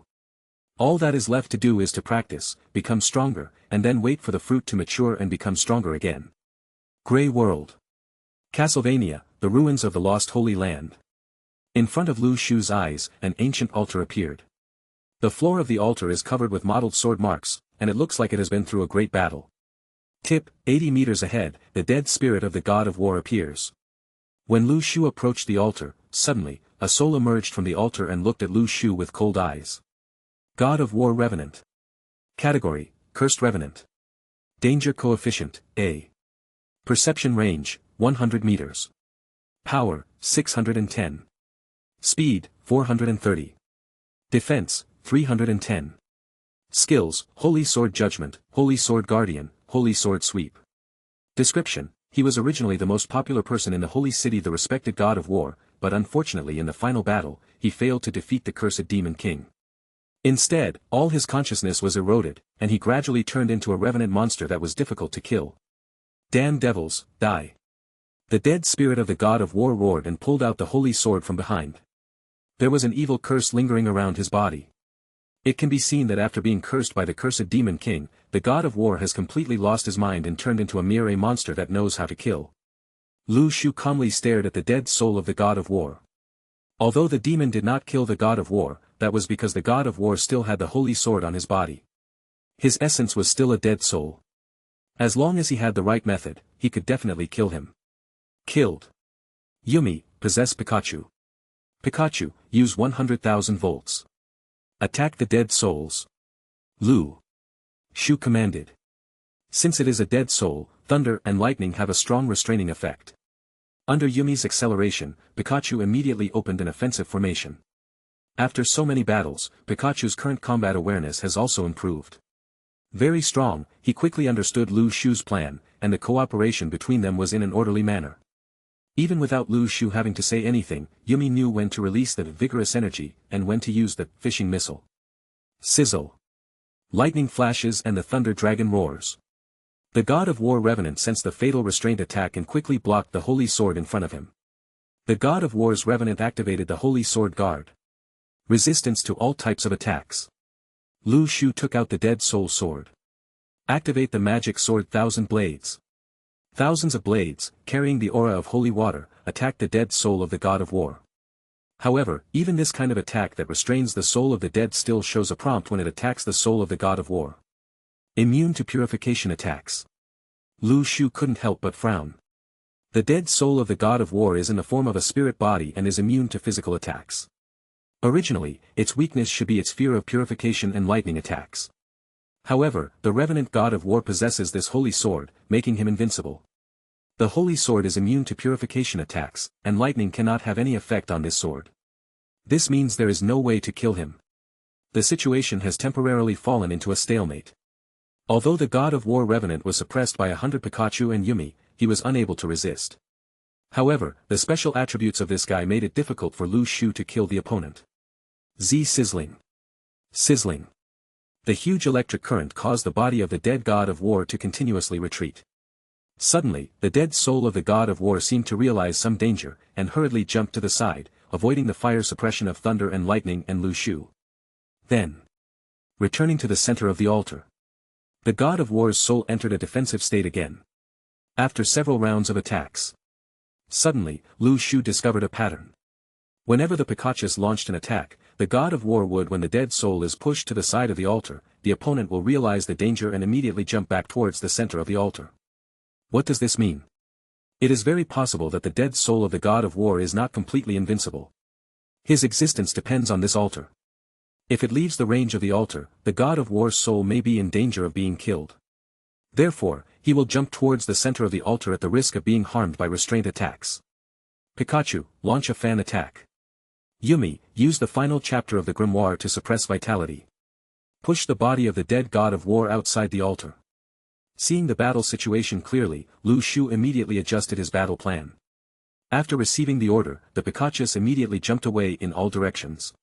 All that is left to do is to practice, become stronger, and then wait for the fruit to mature and become stronger again. Grey World. Castlevania, the ruins of the lost Holy Land. In front of Lu Shu's eyes, an ancient altar appeared. The floor of the altar is covered with mottled sword marks, and it looks like it has been through a great battle. Tip, 80 meters ahead, the dead spirit of the god of war appears. When Lu Shu approached the altar, suddenly, a soul emerged from the altar and looked at Lu Shu with cold eyes. God of War Revenant. Category, Cursed Revenant. Danger Coefficient, A. Perception Range, 100 meters. Power, 610. Speed, 430. Defense, 310. Skills, Holy Sword Judgment, Holy Sword Guardian, Holy Sword Sweep. Description: he was originally the most popular person in the Holy City, the respected god of war, but unfortunately in the final battle, he failed to defeat the cursed Demon King. Instead, all his consciousness was eroded, and he gradually turned into a revenant monster that was difficult to kill. Damn devils, die. The dead spirit of the god of war roared and pulled out the holy sword from behind. There was an evil curse lingering around his body. It can be seen that after being cursed by the cursed Demon King, the god of war has completely lost his mind and turned into a mere monster that knows how to kill. Lu Shu calmly stared at the dead soul of the god of war. Although the demon did not kill the god of war, that was because the god of war still had the holy sword on his body. His essence was still a dead soul. As long as he had the right method, he could definitely kill him. Killed. Yumi, possess Pikachu. Pikachu, use 100,000 volts. Attack the dead souls. Lu Shu commanded. Since it is a dead soul, thunder and lightning have a strong restraining effect. Under Yumi's acceleration, Pikachu immediately opened an offensive formation. After so many battles, Pikachu's current combat awareness has also improved. Very strong, he quickly understood Lu Shu's plan, and the cooperation between them was in an orderly manner. Even without Lu Shu having to say anything, Yumi knew when to release the vigorous energy, and when to use the fishing missile. Sizzle. Lightning flashes and the thunder dragon roars. The god of war Revenant sensed the fatal restraint attack and quickly blocked the holy sword in front of him. The god of war's Revenant activated the holy sword guard. Resistance to all types of attacks. Lu Shu took out the dead soul sword. Activate the magic sword Thousand Blades. Thousands of blades, carrying the aura of holy water, attack the dead soul of the god of war. However, even this kind of attack that restrains the soul of the dead still shows a prompt when it attacks the soul of the god of war. Immune to purification attacks. Lu Shu couldn't help but frown. The dead soul of the god of war is in the form of a spirit body and is immune to physical attacks. Originally, its weakness should be its fear of purification and lightning attacks. However, the Revenant god of war possesses this holy sword, making him invincible. The holy sword is immune to purification attacks, and lightning cannot have any effect on this sword. This means there is no way to kill him. The situation has temporarily fallen into a stalemate. Although the god of war Revenant was suppressed by 100 Pikachu and Yumi, he was unable to resist. However, the special attributes of this guy made it difficult for Lu Shu to kill the opponent. Z Sizzling. Sizzling. The huge electric current caused the body of the dead god of war to continuously retreat. Suddenly, the dead soul of the god of war seemed to realize some danger, and hurriedly jumped to the side, avoiding the fire suppression of thunder and lightning and Lu Shu. Then, returning to the center of the altar, The God of War's soul entered a defensive state again. After several rounds of attacks. Suddenly, Lu Shu discovered a pattern. Whenever the Picachus launched an attack, the God of War would when the dead soul is pushed to the side of the altar, the opponent will realize the danger and immediately jump back towards the center of the altar. What does this mean? It is very possible that the dead soul of the God of War is not completely invincible. His existence depends on this altar. If it leaves the range of the altar, the God of War's soul may be in danger of being killed. Therefore, he will jump towards the center of the altar at the risk of being harmed by restraint attacks. Pikachu, launch a fan attack. Yumi, use the final chapter of the grimoire to suppress vitality. Push the body of the dead God of War outside the altar. Seeing the battle situation clearly, Lu Shu immediately adjusted his battle plan. After receiving the order, the Picachus immediately jumped away in all directions.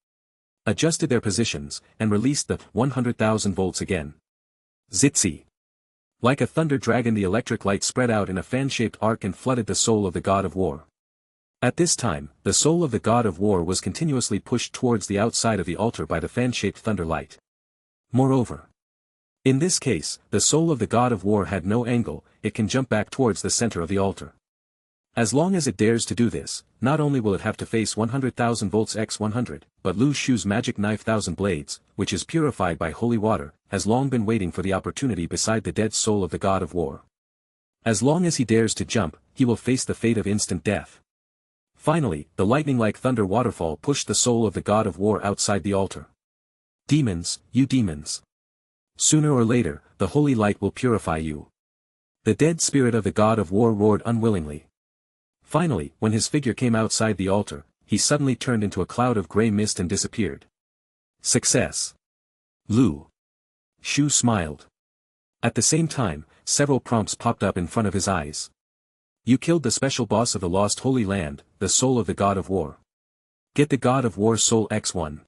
Adjusted their positions, and released the 100,000 volts again. Zitzi. Like a thunder dragon, the electric light spread out in a fan-shaped arc and flooded the soul of the God of War. At this time, the soul of the God of War was continuously pushed towards the outside of the altar by the fan-shaped thunder light. Moreover, in this case, the soul of the God of War had no angle, it can jump back towards the center of the altar. As long as it dares to do this, not only will it have to face 100,000 volts x 100, but Lu Shu's magic knife Thousand Blades, which is purified by holy water, has long been waiting for the opportunity beside the dead soul of the God of War. As long as he dares to jump, he will face the fate of instant death. Finally, the lightning-like thunder waterfall pushed the soul of the God of War outside the altar. Demons, you demons. Sooner or later, the holy light will purify you. The dead spirit of the God of War roared unwillingly. Finally, when his figure came outside the altar, he suddenly turned into a cloud of grey mist and disappeared. Success. Lu Shu smiled. At the same time, several prompts popped up in front of his eyes. You killed the special boss of the Lost Holy Land, the soul of the God of War. Get the God of War soul x1.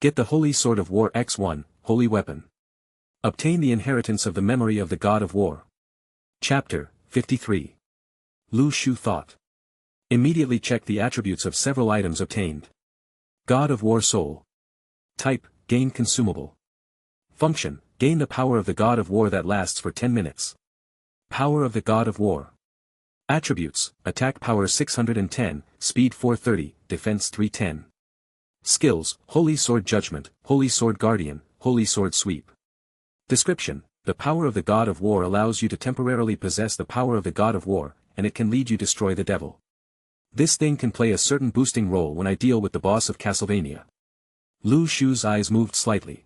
Get the Holy Sword of War x1, holy weapon. Obtain the inheritance of the memory of the God of War. Chapter 53. Lu Shu thought. Immediately check the attributes of several items obtained. God of War soul. Type, gain consumable. Function, gain the power of the God of War that lasts for 10 minutes. Power of the God of War. Attributes, attack power 610, speed 430, defense 310. Skills, Holy Sword Judgment, Holy Sword Guardian, Holy Sword Sweep. Description, the power of the God of War allows you to temporarily possess the power of the God of War, and it can lead you destroy the devil. This thing can play a certain boosting role when I deal with the boss of Castlevania. Lu Shu's eyes moved slightly.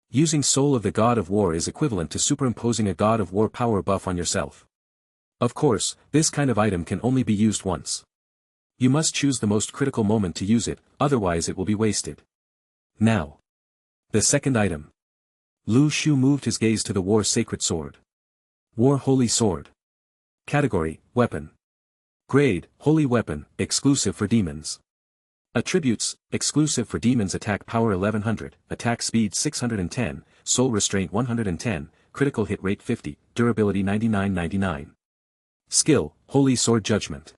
Using Soul of the God of War is equivalent to superimposing a God of War power buff on yourself. Of course, this kind of item can only be used once. You must choose the most critical moment to use it, otherwise it will be wasted. Now. The second item. Lu Shu moved his gaze to the War Sacred Sword. War Holy Sword. Category, Weapon. Grade, Holy Weapon, exclusive for demons. Attributes, exclusive for demons. Attack power 1100, attack speed 610, soul restraint 110, critical hit rate 50, durability 99/99. Skill, Holy Sword Judgment.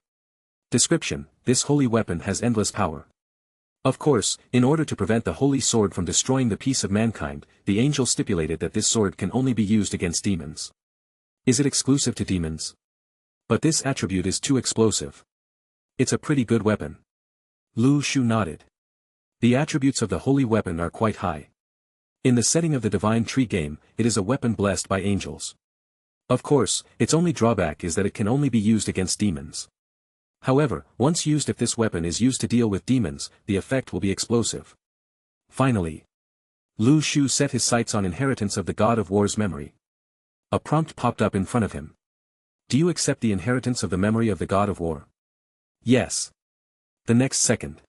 Description, this holy weapon has endless power. Of course, in order to prevent the holy sword from destroying the peace of mankind, the angel stipulated that this sword can only be used against demons. Is it exclusive to demons? But this attribute is too explosive. It's a pretty good weapon. Lu Shu nodded. The attributes of the holy weapon are quite high. In the setting of the Divine Tree game, it is a weapon blessed by angels. Of course, its only drawback is that it can only be used against demons. However, once used, if this weapon is used to deal with demons, the effect will be explosive. Finally, Lu Shu set his sights on inheritance of the God of War's memory. A prompt popped up in front of him. Do you accept the inheritance of the memory of the God of War? Yes. The next second,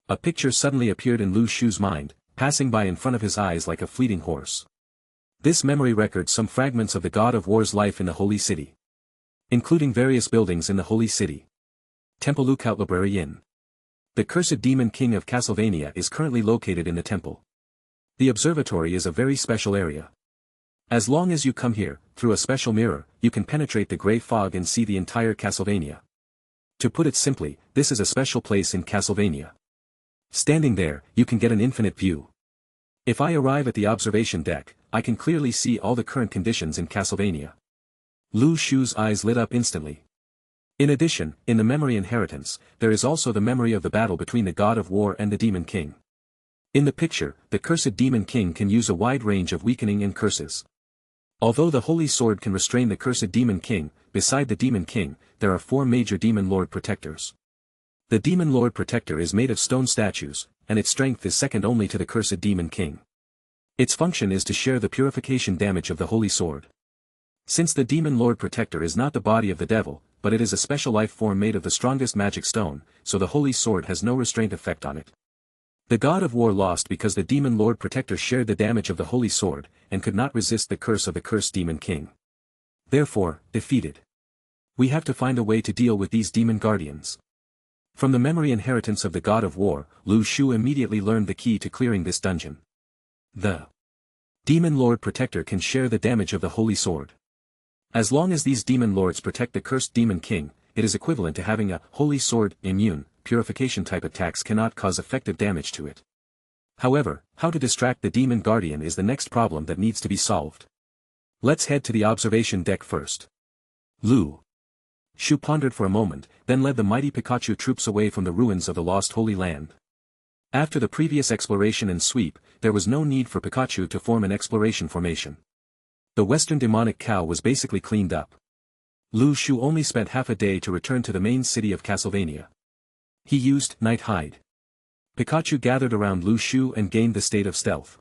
a picture suddenly appeared in Lu Shu's mind, passing by in front of his eyes like a fleeting horse. This memory records some fragments of the God of War's life in the Holy City, including various buildings in the Holy City. Temple Lookout Library Inn. The cursed demon king of Castlevania is currently located in the temple. The observatory is a very special area. As long as you come here, through a special mirror, you can penetrate the grey fog and see the entire Castlevania. To put it simply, this is a special place in Castlevania. Standing there, you can get an infinite view. If I arrive at the observation deck, I can clearly see all the current conditions in Castlevania. Lu Shu's eyes lit up instantly. In addition, in the memory inheritance, there is also the memory of the battle between the God of War and the Demon King. In the picture, the cursed Demon King can use a wide range of weakening and curses. Although the Holy Sword can restrain the cursed Demon King, beside the Demon King, there are 4 major Demon Lord Protectors. The Demon Lord Protector is made of stone statues, and its strength is second only to the cursed Demon King. Its function is to share the purification damage of the Holy Sword. Since the Demon Lord Protector is not the body of the devil, but it is a special life form made of the strongest magic stone, so the Holy Sword has no restraint effect on it. The God of War lost because the Demon Lord Protector shared the damage of the Holy Sword, and could not resist the curse of the cursed Demon King. Therefore, defeated. We have to find a way to deal with these Demon Guardians. From the memory inheritance of the God of War, Lu Shu immediately learned the key to clearing this dungeon. The Demon Lord Protector can share the damage of the Holy Sword. As long as these Demon Lords protect the cursed Demon King, it is equivalent to having a Holy Sword immune. Purification type attacks cannot cause effective damage to it. However, how to distract the Demon Guardian is the next problem that needs to be solved. Let's head to the observation deck first. Lu Shu pondered for a moment, then led the mighty Pikachu troops away from the ruins of the lost Holy Land. After the previous exploration and sweep, there was no need for Pikachu to form an exploration formation. The Western Demonic Cow was basically cleaned up. Lu Shu only spent half a day to return to the main city of Castlevania. He used Night Hide. Pikachu gathered around Lu Shu and gained the state of stealth.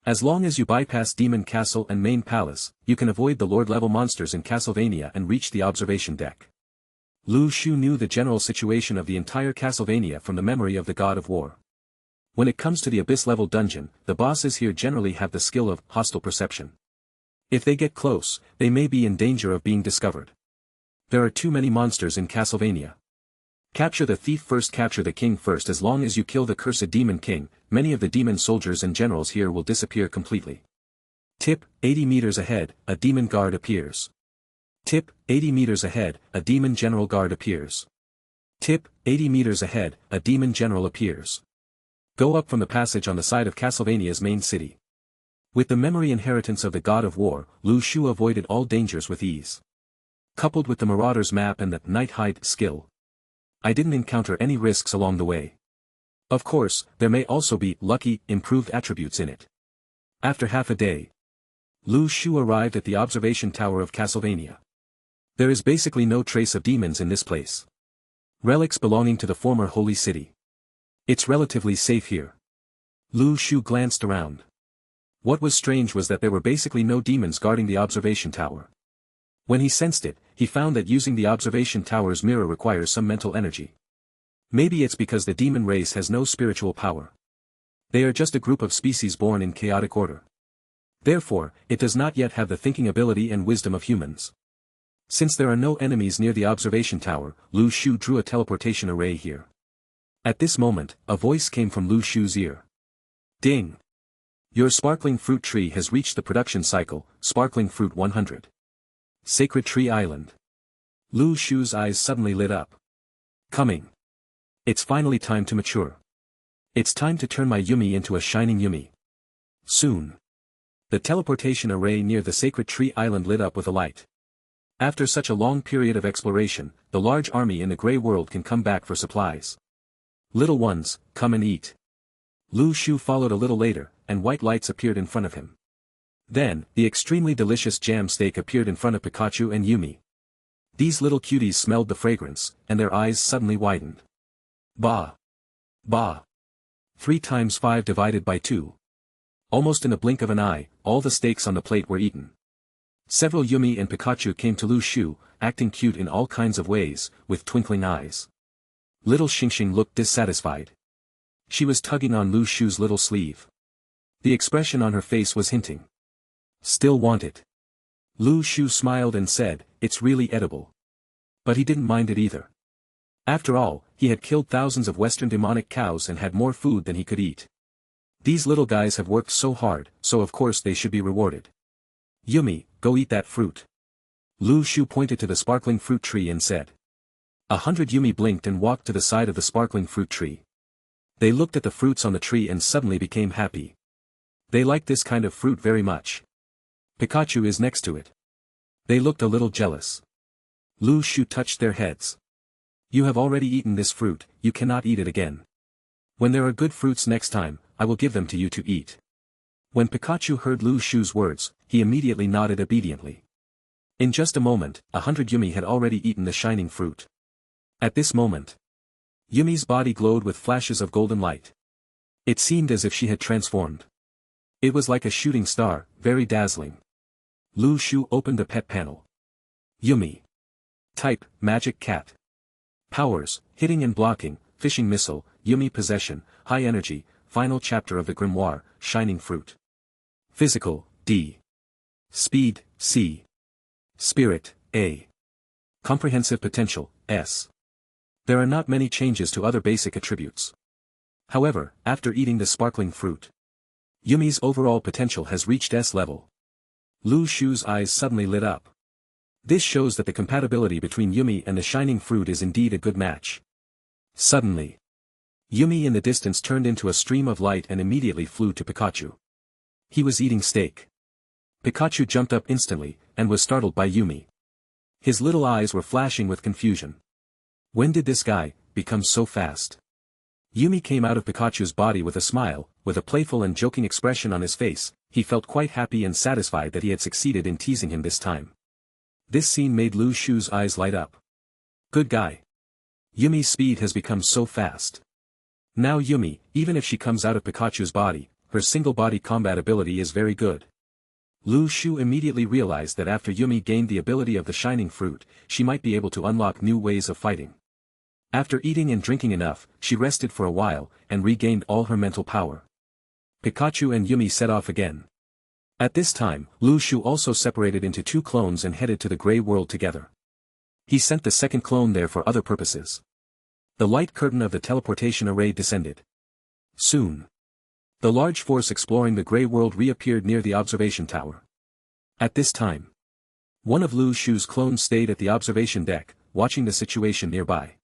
As long as you bypass Demon Castle and Main Palace, you can avoid the Lord-level monsters in Castlevania and reach the observation deck. Lu Shu knew the general situation of the entire Castlevania from the memory of the God of War. When it comes to the Abyss-level dungeon, the bosses here generally have the skill of hostile perception. If they get close, they may be in danger of being discovered. There are too many monsters in Castlevania. Capture the thief first, capture the king first. As long as you kill the cursed Demon King, many of the demon soldiers and generals here will disappear completely. Tip, 80 meters ahead, a demon guard appears. Tip, 80 meters ahead, a demon general guard appears. Tip, 80 meters ahead, a demon general appears. Go up from the passage on the side of Castlevania's main city. With the memory inheritance of the God of War, Lu Shu avoided all dangers with ease. Coupled with the Marauder's map and the Night Hide skill, I didn't encounter any risks along the way. Of course, there may also be lucky, improved attributes in it. After half a day, Lu Shu arrived at the observation tower of Castlevania. There is basically no trace of demons in this place. Relics belonging to the former holy city. It's relatively safe here. Lu Shu glanced around. What was strange was that there were basically no demons guarding the observation tower. When he sensed it, he found that using the observation tower's mirror requires some mental energy. Maybe it's because the demon race has no spiritual power. They are just a group of species born in chaotic order. Therefore, it does not yet have the thinking ability and wisdom of humans. Since there are no enemies near the observation tower, Lu Shu drew a teleportation array here. At this moment, a voice came from Lu Shu's ear. Ding! Your sparkling fruit tree has reached the production cycle, sparkling fruit 100. Sacred Tree Island. Lu Shu's eyes suddenly lit up. Coming. It's finally time to mature. It's time to turn my Yumi into a shining Yumi. Soon. The teleportation array near the Sacred Tree Island lit up with a light. After such a long period of exploration, the large army in the Grey World can come back for supplies. Little ones, come and eat. Lu Shu followed a little later, and white lights appeared in front of him. Then, the extremely delicious jam steak appeared in front of Pikachu and Yumi. These little cuties smelled the fragrance, and their eyes suddenly widened. Bah! Bah! 3 times 5 divided by 2. Almost in the blink of an eye, all the steaks on the plate were eaten. Several Yumi and Pikachu came to Lu Shu, acting cute in all kinds of ways, with twinkling eyes. Little Xingxing looked dissatisfied. She was tugging on Lu Shu's little sleeve. The expression on her face was hinting. Still want it. Lu Shu smiled and said, it's really edible. But he didn't mind it either. After all, he had killed thousands of Western demonic cows and had more food than he could eat. These little guys have worked so hard, so of course they should be rewarded. Yumi, go eat that fruit. Lu Shu pointed to the sparkling fruit tree and said. 100 Yumi blinked and walked to the side of the sparkling fruit tree. They looked at the fruits on the tree and suddenly became happy. They like this kind of fruit very much. Pikachu is next to it. They looked a little jealous. Lu Shu touched their heads. You have already eaten this fruit, you cannot eat it again. When there are good fruits next time, I will give them to you to eat. When Pikachu heard Lu Shu's words, he immediately nodded obediently. In just a moment, 100 Yumi had already eaten the shining fruit. At this moment, Yumi's body glowed with flashes of golden light. It seemed as if she had transformed. It was like a shooting star, very dazzling. Lu Shu opened a pet panel. Yumi. Type, Magic Cat. Powers, Hitting and Blocking, Fishing Missile, Yumi Possession, High Energy, Final Chapter of the Grimoire, Shining Fruit. Physical, D. Speed, C. Spirit, A. Comprehensive Potential, S. There are not many changes to other basic attributes. However, after eating the sparkling fruit, Yumi's overall potential has reached S level. Lu Shu's eyes suddenly lit up. This shows that the compatibility between Yumi and the shining fruit is indeed a good match. Suddenly, Yumi in the distance turned into a stream of light and immediately flew to Pikachu. He was eating steak. Pikachu jumped up instantly, and was startled by Yumi. His little eyes were flashing with confusion. When did this guy become so fast? Yumi came out of Pikachu's body with a smile, with a playful and joking expression on his face. He felt quite happy and satisfied that he had succeeded in teasing him this time. This scene made Lu Shu's eyes light up. Good guy. Yumi's speed has become so fast. Now Yumi, even if she comes out of Pikachu's body, her single-body combat ability is very good. Lu Shu immediately realized that after Yumi gained the ability of the shining fruit, she might be able to unlock new ways of fighting. After eating and drinking enough, she rested for a while, and regained all her mental power. Pikachu and Yumi set off again. At this time, Lu Shu also separated into two clones and headed to the Grey World together. He sent the second clone there for other purposes. The light curtain of the teleportation array descended. Soon, the large force exploring the Grey World reappeared near the observation tower. At this time, one of Lu Shu's clones stayed at the observation deck, watching the situation nearby.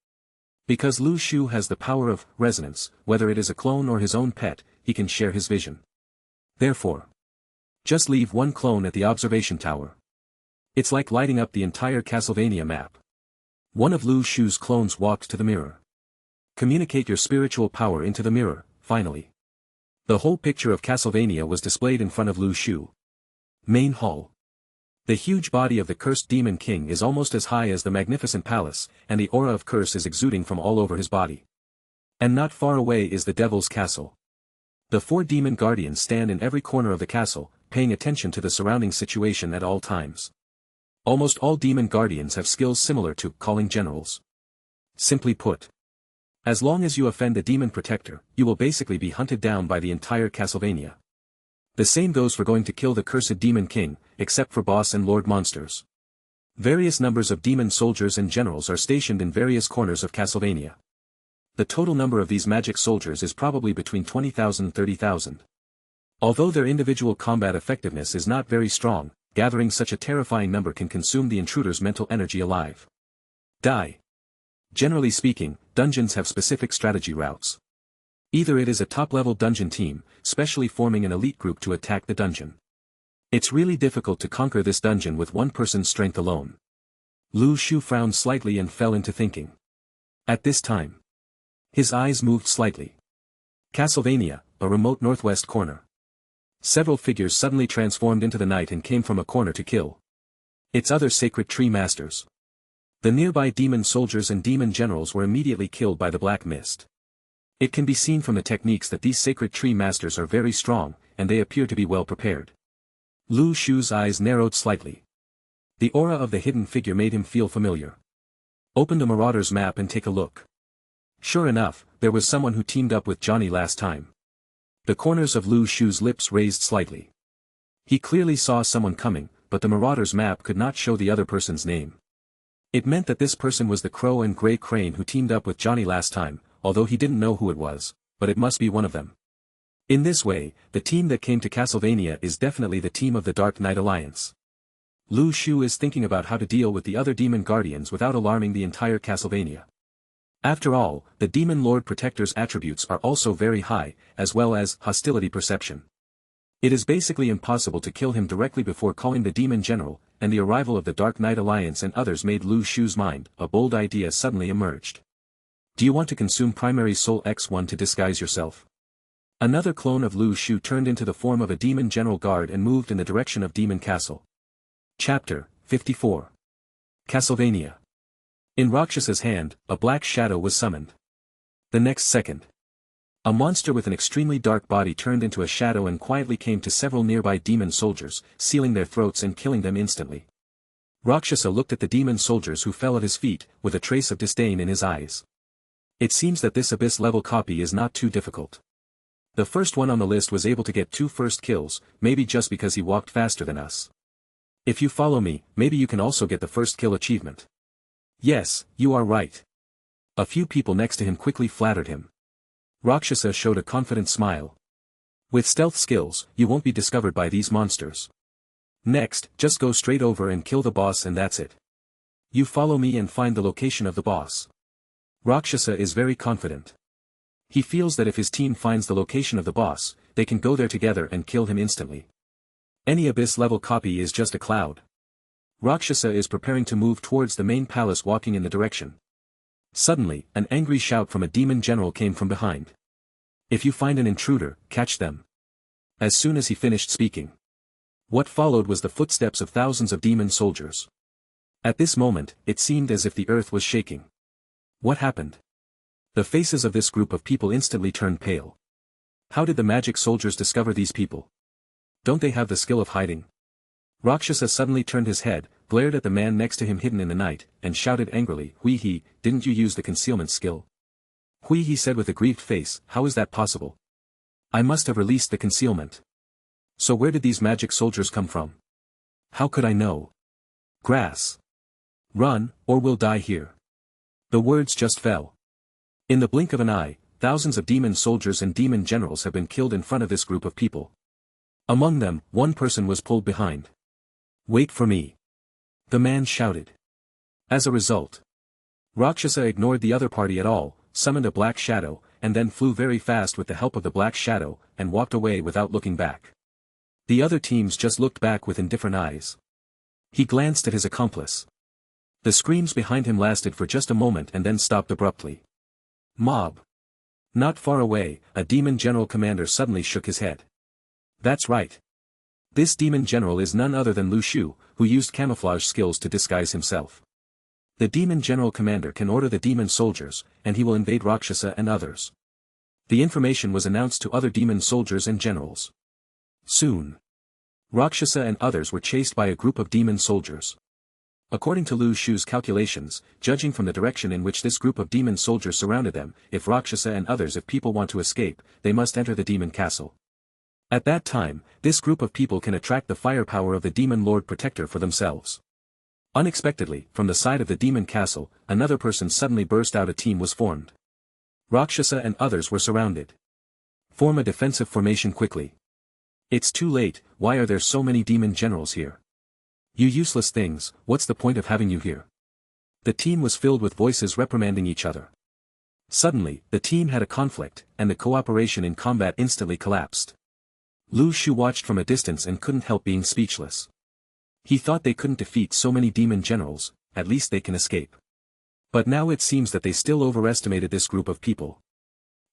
Because Lu Shu has the power of resonance, whether it is a clone or his own pet, he can share his vision. Therefore, just leave one clone at the observation tower. It's like lighting up the entire Castlevania map. One of Lu Shu's clones walked to the mirror. Communicate your spiritual power into the mirror, finally. The whole picture of Castlevania was displayed in front of Lu Shu. Main Hall. The huge body of the cursed Demon King is almost as high as the magnificent palace, and the aura of curse is exuding from all over his body. And not far away is the Devil's Castle. The 4 demon guardians stand in every corner of the castle, paying attention to the surrounding situation at all times. Almost all demon guardians have skills similar to calling generals. Simply put, as long as you offend the demon protector, you will basically be hunted down by the entire Castlevania. The same goes for going to kill the cursed Demon King, except for boss and lord monsters. Various numbers of demon soldiers and generals are stationed in various corners of Castlevania. The total number of these magic soldiers is probably between 20,000 and 30,000. Although their individual combat effectiveness is not very strong, gathering such a terrifying number can consume the intruder's mental energy alive. Die. Generally speaking, dungeons have specific strategy routes. Either it is a top-level dungeon team, specially forming an elite group to attack the dungeon. It's really difficult to conquer this dungeon with one person's strength alone. Lu Shu frowned slightly and fell into thinking. At this time, his eyes moved slightly. Castlevania, a remote northwest corner. Several figures suddenly transformed into the night and came from a corner to kill its other sacred tree masters. The nearby demon soldiers and demon generals were immediately killed by the black mist. It can be seen from the techniques that these sacred tree masters are very strong, and they appear to be well prepared. Lu Shu's eyes narrowed slightly. The aura of the hidden figure made him feel familiar. Open the Marauder's map and take a look. Sure enough, there was someone who teamed up with Johnny last time. The corners of Lu Shu's lips raised slightly. He clearly saw someone coming, but the Marauder's map could not show the other person's name. It meant that this person was the Crow and Grey Crane who teamed up with Johnny last time, although he didn't know who it was, but it must be one of them. In this way, the team that came to Castlevania is definitely the team of the Dark Knight Alliance. Lu Shu is thinking about how to deal with the other demon guardians without alarming the entire Castlevania. After all, the Demon Lord Protector's attributes are also very high, as well as hostility perception. It is basically impossible to kill him directly before calling the Demon General, and the arrival of the Dark Knight Alliance and others made Lu Shu's mind. A bold idea suddenly emerged. Do you want to consume Primary Soul X1 to disguise yourself? Another clone of Lu Shu turned into the form of a Demon General Guard and moved in the direction of Demon Castle. Chapter 54. Castlevania. In Rakshasa's hand, a black shadow was summoned. The next second, a monster with an extremely dark body turned into a shadow and quietly came to several nearby demon soldiers, sealing their throats and killing them instantly. Rakshasa looked at the demon soldiers who fell at his feet, with a trace of disdain in his eyes. It seems that this abyss-level copy is not too difficult. The first one on the list was able to get 2 first kills, maybe just because he walked faster than us. If you follow me, maybe you can also get the first kill achievement. Yes, you are right. A few people next to him quickly flattered him. Rakshasa showed a confident smile. With stealth skills, you won't be discovered by these monsters. Next, just go straight over and kill the boss and that's it. You follow me and find the location of the boss. Rakshasa is very confident. He feels that if his team finds the location of the boss, they can go there together and kill him instantly. Any abyss-level copy is just a cloud. Rakshasa is preparing to move towards the main palace, walking in the direction. Suddenly, an angry shout from a demon general came from behind. If you find an intruder, catch them. As soon as he finished speaking, what followed was the footsteps of thousands of demon soldiers. At this moment, it seemed as if the earth was shaking. What happened? The faces of this group of people instantly turned pale. How did the magic soldiers discover these people? Don't they have the skill of hiding? Rakshasa suddenly turned his head, glared at the man next to him hidden in the night, and shouted angrily, "Hui he, didn't you use the concealment skill?" Hui he said with a grieved face, "How is that possible? I must have released the concealment. So where did these magic soldiers come from? How could I know? Grass. Run, or we'll die here." The words just fell. In the blink of an eye, thousands of demon soldiers and demon generals have been killed in front of this group of people. Among them, one person was pulled behind. "Wait for me," the man shouted. As a result, Rakshasa ignored the other party at all, summoned a black shadow, and then flew very fast with the help of the black shadow, and walked away without looking back. The other teams just looked back with indifferent eyes. He glanced at his accomplice. The screams behind him lasted for just a moment and then stopped abruptly. Mob. Not far away, a demon general commander suddenly shook his head. That's right. This demon general is none other than Lu Shu, who used camouflage skills to disguise himself. The demon general commander can order the demon soldiers, and he will invade Rakshasa and others. The information was announced to other demon soldiers and generals. Soon, Rakshasa and others were chased by a group of demon soldiers. According to Lu Shu's calculations, judging from the direction in which this group of demon soldiers surrounded them, if Rakshasa and others, if people want to escape, they must enter the demon castle. At that time, this group of people can attract the firepower of the demon lord protector for themselves. Unexpectedly, from the side of the demon castle, another person suddenly burst out. A team was formed. Rakshasa and others were surrounded. Form a defensive formation quickly. It's too late. Why are there so many demon generals here? You useless things, what's the point of having you here? The team was filled with voices reprimanding each other. Suddenly, the team had a conflict, and the cooperation in combat instantly collapsed. Lu Shu watched from a distance and couldn't help being speechless. He thought they couldn't defeat so many demon generals, at least they can escape. But now it seems that they still overestimated this group of people.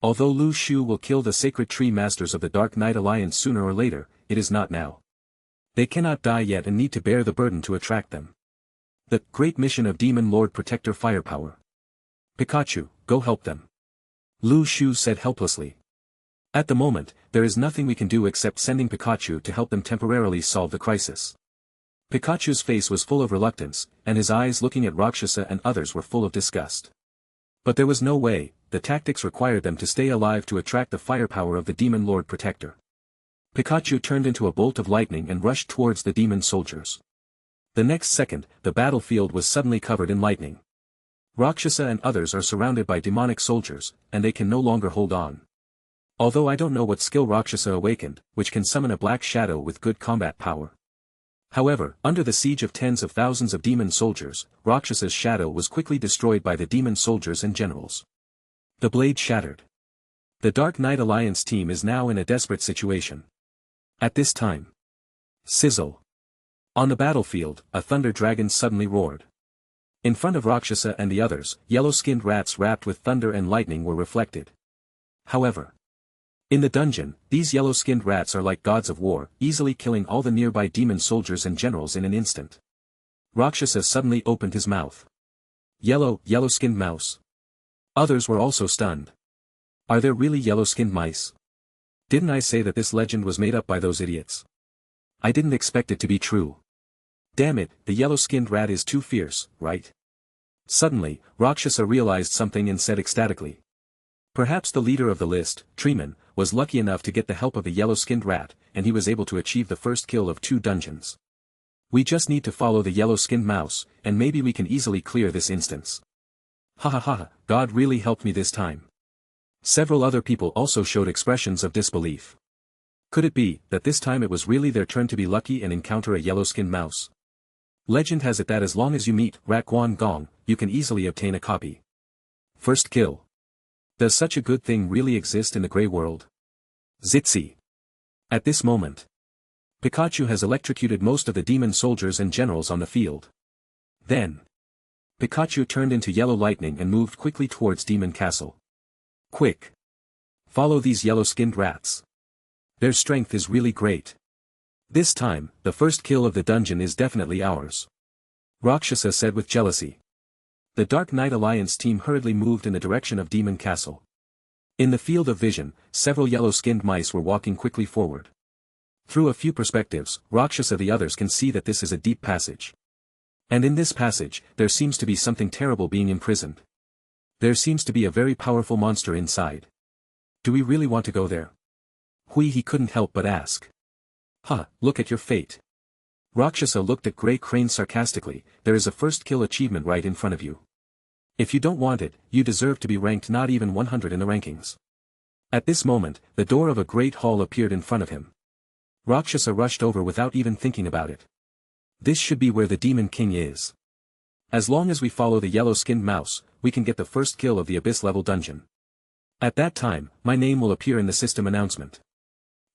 Although Lu Shu will kill the sacred tree masters of the Dark Knight Alliance sooner or later, it is not now. They cannot die yet and need to bear the burden to attract them. The great mission of Demon Lord Protector Firepower. Pikachu, go help them. Lu Shu said helplessly. At the moment, there is nothing we can do except sending Pikachu to help them temporarily solve the crisis. Pikachu's face was full of reluctance, and his eyes looking at Rakshasa and others were full of disgust. But there was no way, the tactics required them to stay alive to attract the firepower of the Demon Lord Protector. Pikachu turned into a bolt of lightning and rushed towards the demon soldiers. The next second, the battlefield was suddenly covered in lightning. Rakshasa and others are surrounded by demonic soldiers, and they can no longer hold on. Although I don't know what skill Rakshasa awakened, which can summon a black shadow with good combat power. However, under the siege of tens of thousands of demon soldiers, Rakshasa's shadow was quickly destroyed by the demon soldiers and generals. The blade shattered. The Dark Knight Alliance team is now in a desperate situation. At this time. Sizzle. On the battlefield, a thunder dragon suddenly roared. In front of Rakshasa and the others, yellow-skinned rats wrapped with thunder and lightning were reflected. However, in the dungeon, these yellow-skinned rats are like gods of war, easily killing all the nearby demon soldiers and generals in an instant. Rakshasa suddenly opened his mouth. Yellow-skinned mouse. Others were also stunned. Are there really yellow-skinned mice? Didn't I say that this legend was made up by those idiots? I didn't expect it to be true. Damn it, the yellow-skinned rat is too fierce, right? Suddenly, Rakshasa realized something and said ecstatically. Perhaps the leader of the list, Treeman, was lucky enough to get the help of the yellow-skinned rat, and he was able to achieve the first kill of 2 dungeons. We just need to follow the yellow-skinned mouse, and maybe we can easily clear this instance. Ha ha ha, God really helped me this time. Several other people also showed expressions of disbelief. Could it be that this time it was really their turn to be lucky and encounter a yellow-skinned mouse? Legend has it that as long as you meet Rakwan Gong, you can easily obtain a copy. First kill. Does such a good thing really exist in the grey world? Zitzi. At this moment, Pikachu has electrocuted most of the demon soldiers and generals on the field. Then, Pikachu turned into yellow lightning and moved quickly towards Demon Castle. Quick! Follow these yellow-skinned rats. Their strength is really great. This time, the first kill of the dungeon is definitely ours. Rakshasa said with jealousy. The Dark Knight Alliance team hurriedly moved in the direction of Demon Castle. In the field of vision, several yellow-skinned mice were walking quickly forward. Through a few perspectives, Rakshasa and the others can see that this is a deep passage. And in this passage, there seems to be something terrible being imprisoned. There seems to be a very powerful monster inside. Do we really want to go there? He couldn't help but ask. Look at your fate. Rakshasa looked at Grey Crane sarcastically, there is a first kill achievement right in front of you. If you don't want it, you deserve to be ranked not even 100 in the rankings. At this moment, the door of a great hall appeared in front of him. Rakshasa rushed over without even thinking about it. This should be where the Demon King is. As long as we follow the yellow-skinned mouse, we can get the first kill of the Abyss-level dungeon. At that time, my name will appear in the system announcement.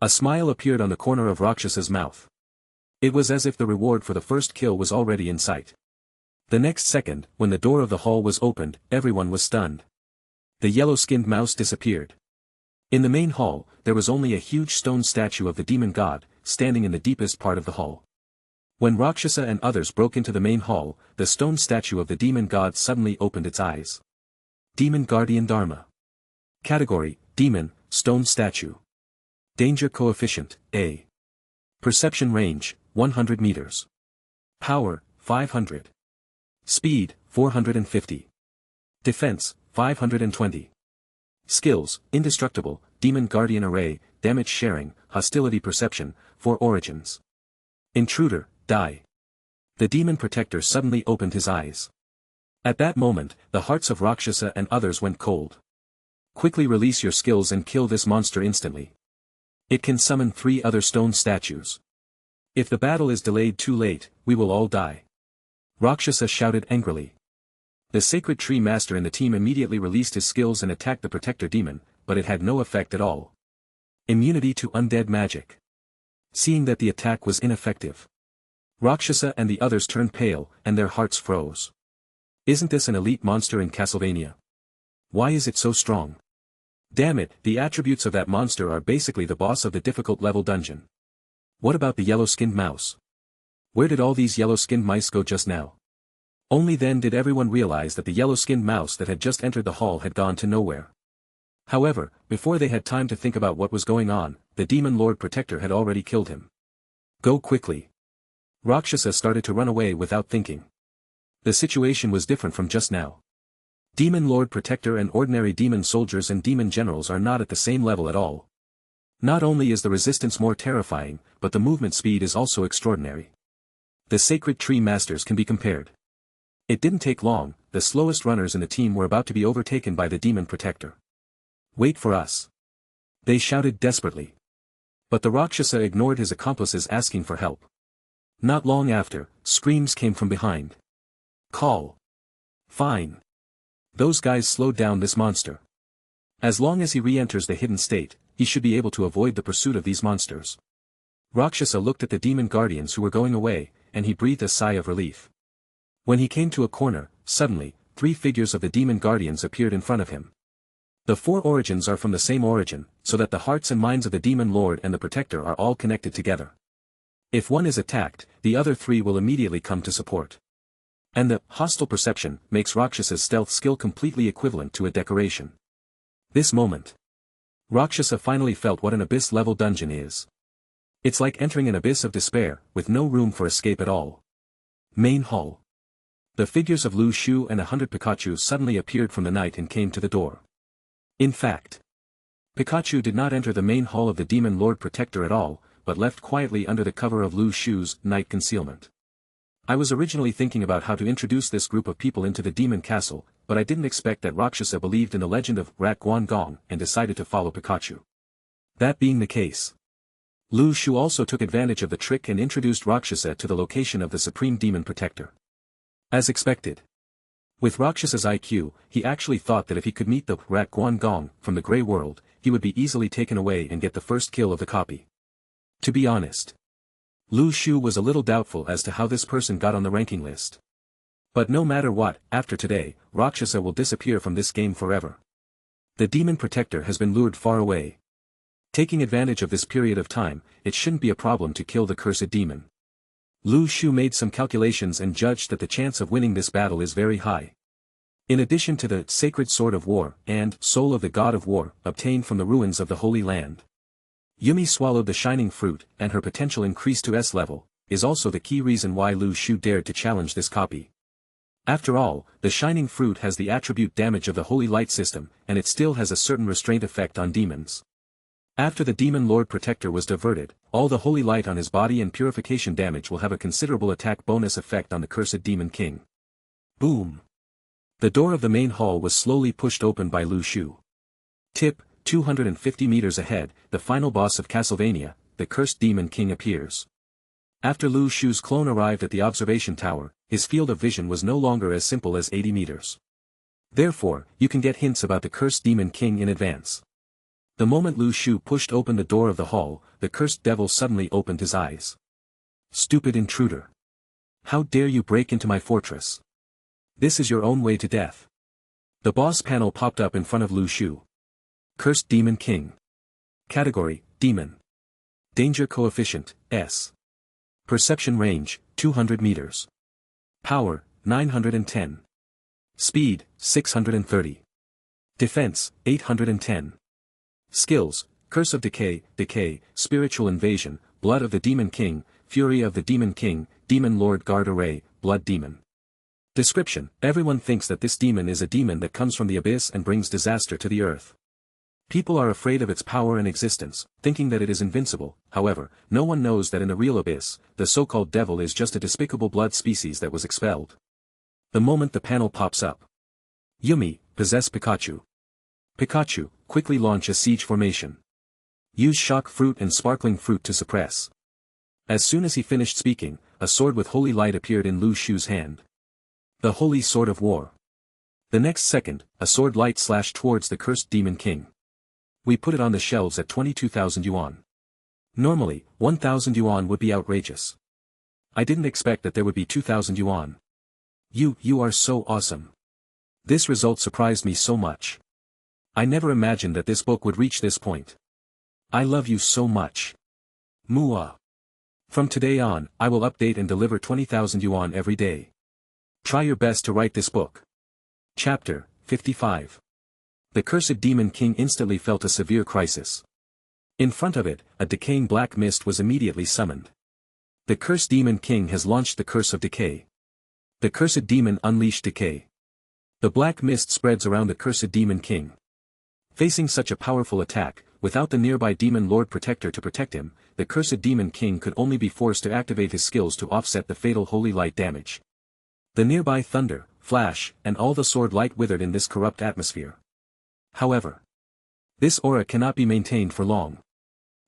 A smile appeared on the corner of Rakshasa's mouth. It was as if the reward for the first kill was already in sight. The next second, when the door of the hall was opened, everyone was stunned. The yellow-skinned mouse disappeared. In the main hall, there was only a huge stone statue of the demon god, standing in the deepest part of the hall. When Rakshasa and others broke into the main hall, the stone statue of the demon god suddenly opened its eyes. Demon Guardian Dharma. Category, Demon, Stone Statue. Danger Coefficient, A. Perception Range, 100 meters. Power, 500. Speed, 450. Defense, 520. Skills, Indestructible, Demon Guardian Array, Damage Sharing, Hostility Perception, 4 Origins. Intruder, Die. The Demon Protector suddenly opened his eyes. At that moment, the hearts of Rakshasa and others went cold. Quickly release your skills and kill this monster instantly. It can summon 3 other stone statues. If the battle is delayed too late, we will all die. Rakshasa shouted angrily. The Sacred Tree Master in the team immediately released his skills and attacked the Protector Demon, but it had no effect at all. Immunity to undead magic. Seeing that the attack was ineffective, Rakshasa and the others turned pale, and their hearts froze. Isn't this an elite monster in Castlevania? Why is it so strong? Damn it, the attributes of that monster are basically the boss of the difficult level dungeon. What about the yellow-skinned mouse? Where did all these yellow-skinned mice go just now? Only then did everyone realize that the yellow-skinned mouse that had just entered the hall had gone to nowhere. However, before they had time to think about what was going on, the Demon Lord Protector had already killed him. Go quickly. Rakshasa started to run away without thinking. The situation was different from just now. Demon Lord Protector and ordinary demon soldiers and demon generals are not at the same level at all. Not only is the resistance more terrifying, but the movement speed is also extraordinary. The Sacred Tree Masters can be compared. It didn't take long, the slowest runners in the team were about to be overtaken by the Demon Protector. Wait for us. They shouted desperately. But the Rakshasa ignored his accomplices asking for help. Not long after, screams came from behind. Call. Fine. Those guys slowed down this monster. As long as he re-enters the hidden state, he should be able to avoid the pursuit of these monsters. Rakshasa looked at the demon guardians who were going away, and he breathed a sigh of relief. When he came to a corner, suddenly, 3 figures of the demon guardians appeared in front of him. The 4 origins are from the same origin, so that the hearts and minds of the demon lord and the protector are all connected together. If one is attacked, the other 3 will immediately come to support. And the hostile perception makes Rakshasa's stealth skill completely equivalent to a decoration. This moment, Rakshasa finally felt what an abyss-level dungeon is. It's like entering an abyss of despair, with no room for escape at all. Main Hall. The figures of Lu Shu and 100 Pikachu suddenly appeared from the night and came to the door. In fact, Pikachu did not enter the main hall of the Demon Lord Protector at all, but left quietly under the cover of Lu Shu's night concealment. I was originally thinking about how to introduce this group of people into the Demon Castle, but I didn't expect that Rakshasa believed in the legend of Rat Guan Gong and decided to follow Pikachu. That being the case, Lu Shu also took advantage of the trick and introduced Rakshasa to the location of the Supreme Demon Protector. As expected. With Rakshasa's IQ, he actually thought that if he could meet the Rat Guan Gong from the Grey World, he would be easily taken away and get the first kill of the copy. To be honest, Lu Shu was a little doubtful as to how this person got on the ranking list. But no matter what, after today, Rakshasa will disappear from this game forever. The Demon Protector has been lured far away. Taking advantage of this period of time, it shouldn't be a problem to kill the cursed demon. Lu Shu made some calculations and judged that the chance of winning this battle is very high. In addition to the Sacred Sword of War and Soul of the God of War obtained from the ruins of the Holy Land, Yumi swallowed the shining fruit and her potential increase to S-level, is also the key reason why Lu Shu dared to challenge this copy. After all, the shining fruit has the attribute damage of the Holy Light system, and it still has a certain restraint effect on demons. After the Demon Lord Protector was diverted, all the holy light on his body and purification damage will have a considerable attack bonus effect on the cursed Demon King. Boom! The door of the main hall was slowly pushed open by Lu Shu. Tip, 250 meters ahead, the final boss of Castlevania, the cursed Demon King appears. After Lu Shu's clone arrived at the observation tower, his field of vision was no longer as simple as 80 meters. Therefore, you can get hints about the cursed Demon King in advance. The moment Lu Shu pushed open the door of the hall, the cursed devil suddenly opened his eyes. Stupid intruder! How dare you break into my fortress? This is your own way to death. The boss panel popped up in front of Lu Shu. Cursed Demon King. Category, Demon. Danger Coefficient, S. Perception Range, 200 meters. Power, 910. Speed, 630. Defense, 810. Skills, Curse of Decay, Spiritual Invasion, Blood of the Demon King, Fury of the Demon King, Demon Lord Guard Array, Blood Demon. Description, everyone thinks that this demon is a demon that comes from the abyss and brings disaster to the earth. People are afraid of its power and existence, thinking that it is invincible. However, no one knows that in the real abyss, the so-called devil is just a despicable blood species that was expelled. The moment the panel pops up. Yumi, possess Pikachu. Pikachu, quickly launch a siege formation. Use shock fruit and sparkling fruit to suppress. As soon as he finished speaking, a sword with holy light appeared in Lu Shu's hand. The Holy Sword of War. The next second, a sword light slashed towards the cursed Demon King. We put it on the shelves at 22,000 yuan. Normally, 1,000 yuan would be outrageous. I didn't expect that there would be 2,000 yuan. You are so awesome. This result surprised me so much. I never imagined that this book would reach this point. I love you so much. Mua. From today on, I will update and deliver 20,000 yuan every day. Try your best to write this book. Chapter 55. The cursed Demon King instantly felt a severe crisis. In front of it, a decaying black mist was immediately summoned. The cursed Demon King has launched the Curse of Decay. The cursed demon unleashed decay. The black mist spreads around the cursed Demon King. Facing such a powerful attack, without the nearby Demon Lord Protector to protect him, the cursed Demon King could only be forced to activate his skills to offset the fatal holy light damage. The nearby thunder, flash, and all the sword light withered in this corrupt atmosphere. However, this aura cannot be maintained for long.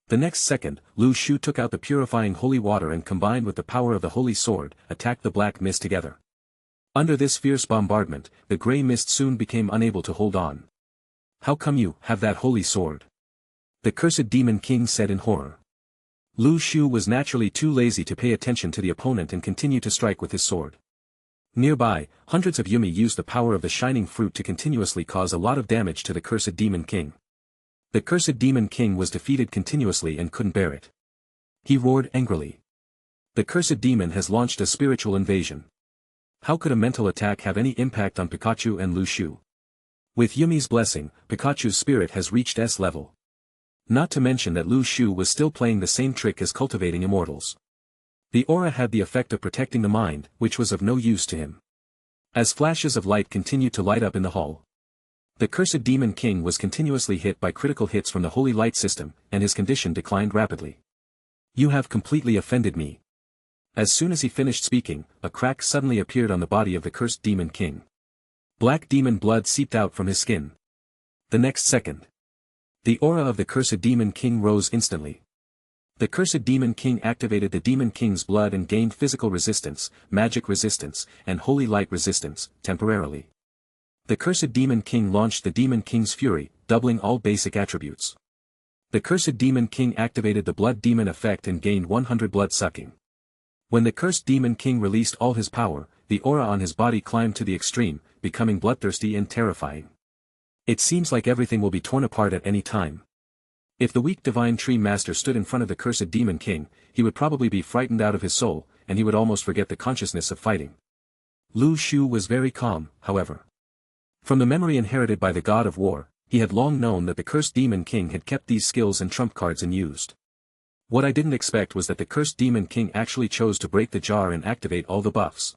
The next second, Lu Shu took out the purifying holy water and combined with the power of the holy sword, attacked the black mist together. Under this fierce bombardment, the grey mist soon became unable to hold on. How come you have that holy sword? The cursed Demon King said in horror. Lu Shu was naturally too lazy to pay attention to the opponent and continue to strike with his sword. Nearby, hundreds of Yumi used the power of the shining fruit to continuously cause a lot of damage to the cursed Demon King. The cursed Demon King was defeated continuously and couldn't bear it. He roared angrily. The cursed demon has launched a spiritual invasion. How could a mental attack have any impact on Pikachu and Lu Shu? With Yumi's blessing, Pikachu's spirit has reached S-level. Not to mention that Lu Shu was still playing the same trick as cultivating immortals. The aura had the effect of protecting the mind, which was of no use to him. As flashes of light continued to light up in the hall, the cursed Demon King was continuously hit by critical hits from the Holy Light system, and his condition declined rapidly. You have completely offended me. As soon as he finished speaking, a crack suddenly appeared on the body of the cursed Demon King. Black demon blood seeped out from his skin. The next second, the aura of the cursed Demon King rose instantly. The cursed Demon King activated the Demon King's blood and gained physical resistance, magic resistance, and holy light resistance, temporarily. The cursed Demon King launched the Demon King's fury, doubling all basic attributes. The cursed Demon King activated the Blood Demon effect and gained 100 blood sucking. When the cursed Demon King released all his power, the aura on his body climbed to the extreme, becoming bloodthirsty and terrifying. It seems like everything will be torn apart at any time. If the weak Divine Tree Master stood in front of the cursed Demon King, he would probably be frightened out of his soul, and he would almost forget the consciousness of fighting. Lu Shu was very calm, however. From the memory inherited by the God of War, he had long known that the cursed Demon King had kept these skills and trump cards unused. What I didn't expect was that the cursed Demon King actually chose to break the jar and activate all the buffs.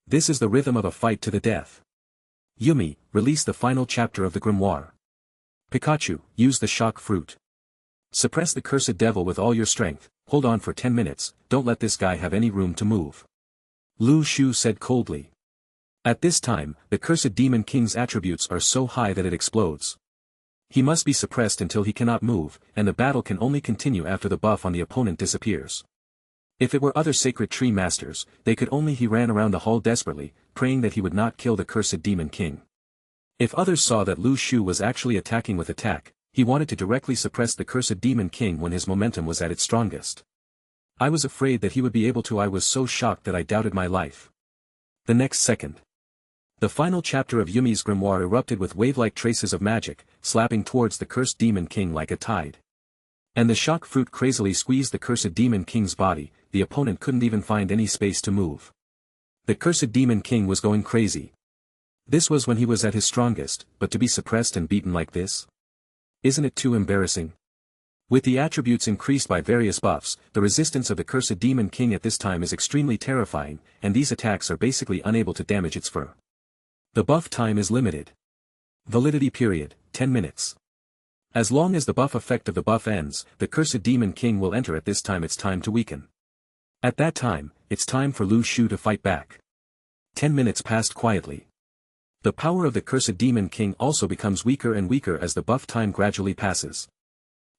This is the rhythm of a fight to the death. Yumi, release the final chapter of the grimoire. Pikachu, use the shock fruit. Suppress the cursed devil with all your strength, hold on for 10 minutes, don't let this guy have any room to move. Lu Shu said coldly. At this time, the cursed Demon King's attributes are so high that it explodes. He must be suppressed until he cannot move, and the battle can only continue after the buff on the opponent disappears. If it were other sacred tree masters, they could only. He ran around the hall desperately, praying that he would not kill the cursed Demon King. If others saw that Lu Shu was actually attacking with attack, he wanted to directly suppress the cursed Demon King when his momentum was at its strongest. I was afraid that he would be able to. I was so shocked that I doubted my life. The next second, the final chapter of Yumi's grimoire erupted with wave-like traces of magic, slapping towards the cursed Demon King like a tide. And the shock fruit crazily squeezed the cursed Demon King's body. The opponent couldn't even find any space to move. The cursed Demon King was going crazy. This was when he was at his strongest, but to be suppressed and beaten like this? Isn't it too embarrassing? With the attributes increased by various buffs, the resistance of the cursed Demon King at this time is extremely terrifying, and these attacks are basically unable to damage its fur. The buff time is limited. Validity period, 10 minutes. As long as the buff effect of the buff ends, the cursed Demon King will enter. At this time it's time to weaken. At that time, it's time for Lu Shu to fight back. 10 minutes passed quietly. The power of the cursed Demon King also becomes weaker and weaker as the buff time gradually passes.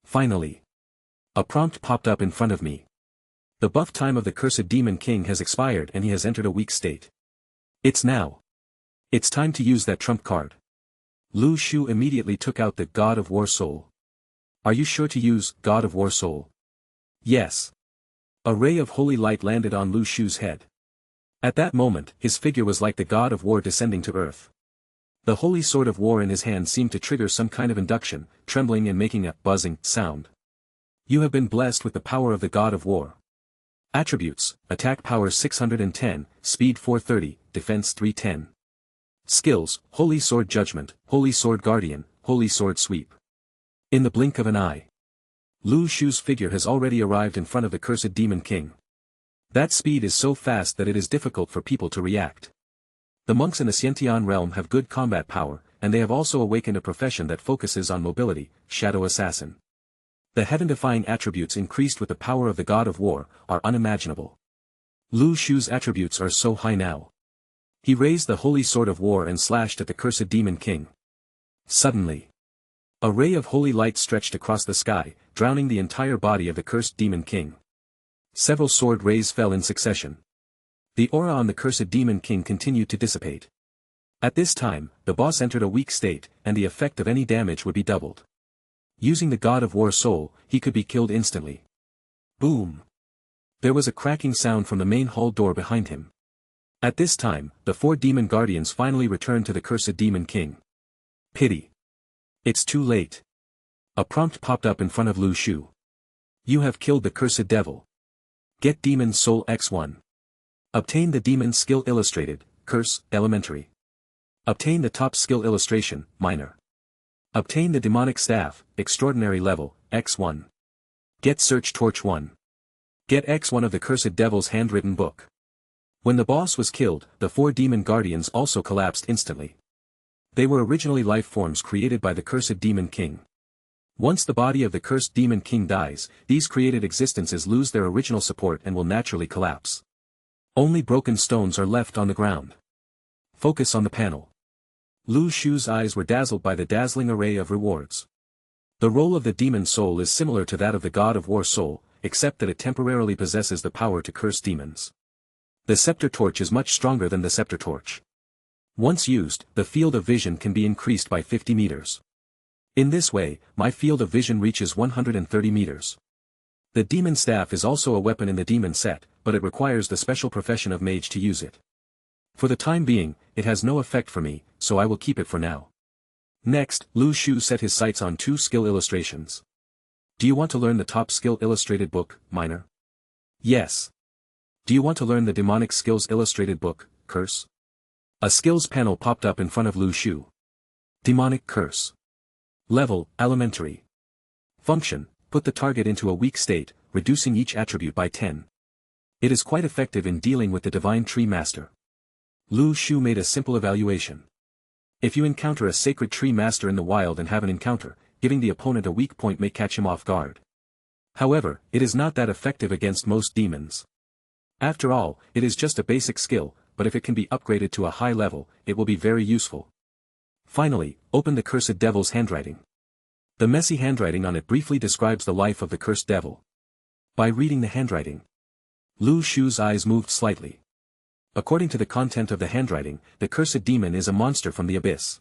Finally, a prompt popped up in front of me. The buff time of the cursed Demon King has expired and he has entered a weak state. It's now. It's time to use that trump card. Lu Shu immediately took out the God of War Soul. Are you sure to use God of War Soul? Yes. A ray of holy light landed on Lu Shu's head. At that moment, his figure was like the God of War descending to earth. The holy sword of war in his hand seemed to trigger some kind of induction, trembling and making a buzzing sound. You have been blessed with the power of the God of War. Attributes: attack power 610, speed 430, defense 310. Skills: Holy Sword Judgment, Holy Sword Guardian, Holy Sword Sweep. In the blink of an eye, Lu Shu's figure has already arrived in front of the cursed Demon King. That speed is so fast that it is difficult for people to react. The monks in the Xiantian realm have good combat power, and they have also awakened a profession that focuses on mobility, Shadow Assassin. The heaven-defying attributes increased with the power of the God of War are unimaginable. Lu Shu's attributes are so high now. He raised the Holy Sword of War and slashed at the cursed Demon King. Suddenly, a ray of holy light stretched across the sky, drowning the entire body of the cursed Demon King. Several sword rays fell in succession. The aura on the cursed Demon King continued to dissipate. At this time, the boss entered a weak state, and the effect of any damage would be doubled. Using the God of War Soul, he could be killed instantly. Boom! There was a cracking sound from the main hall door behind him. At this time, the 4 demon guardians finally returned to the cursed demon king. Pity. It's too late. A prompt popped up in front of Lu Shu. You have killed the cursed devil. Get Demon Soul X1. Obtain the Demon Skill Illustrated, Curse, Elementary. Obtain the Top Skill Illustration, Minor. Obtain the Demonic Staff, Extraordinary Level, X1. Get Search Torch 1. Get X1 of the Cursed Devil's handwritten book. When the boss was killed, the 4 demon guardians also collapsed instantly. They were originally life forms created by the cursed demon king. Once the body of the cursed demon king dies, these created existences lose their original support and will naturally collapse. Only broken stones are left on the ground. Focus on the panel. Lu Shu's eyes were dazzled by the dazzling array of rewards. The role of the demon soul is similar to that of the god of war soul, except that it temporarily possesses the power to curse demons. The scepter torch is much stronger than the scepter torch. Once used, the field of vision can be increased by 50 meters. In this way, my field of vision reaches 130 meters. The demon staff is also a weapon in the demon set, but it requires the special profession of mage to use it. For the time being, it has no effect for me, so I will keep it for now. Next, Lu Shu set his sights on 2 skill illustrations. Do you want to learn the Top Skill Illustrated Book, Minor? Yes. Do you want to learn the Demonic Skills Illustrated Book, Curse? A skills panel popped up in front of Lu Shu. Demonic Curse. Level, Elementary. Function, put the target into a weak state, reducing each attribute by 10. It is quite effective in dealing with the Divine Tree Master. Lu Shu made a simple evaluation. If you encounter a Sacred Tree Master in the wild and have an encounter, giving the opponent a weak point may catch him off guard. However, it is not that effective against most demons. After all, it is just a basic skill, but if it can be upgraded to a high level, it will be very useful. Finally, open the Cursed Devil's handwriting. The messy handwriting on it briefly describes the life of the Cursed Devil. By reading the handwriting, Lu Shu's eyes moved slightly. According to the content of the handwriting, the cursed demon is a monster from the abyss.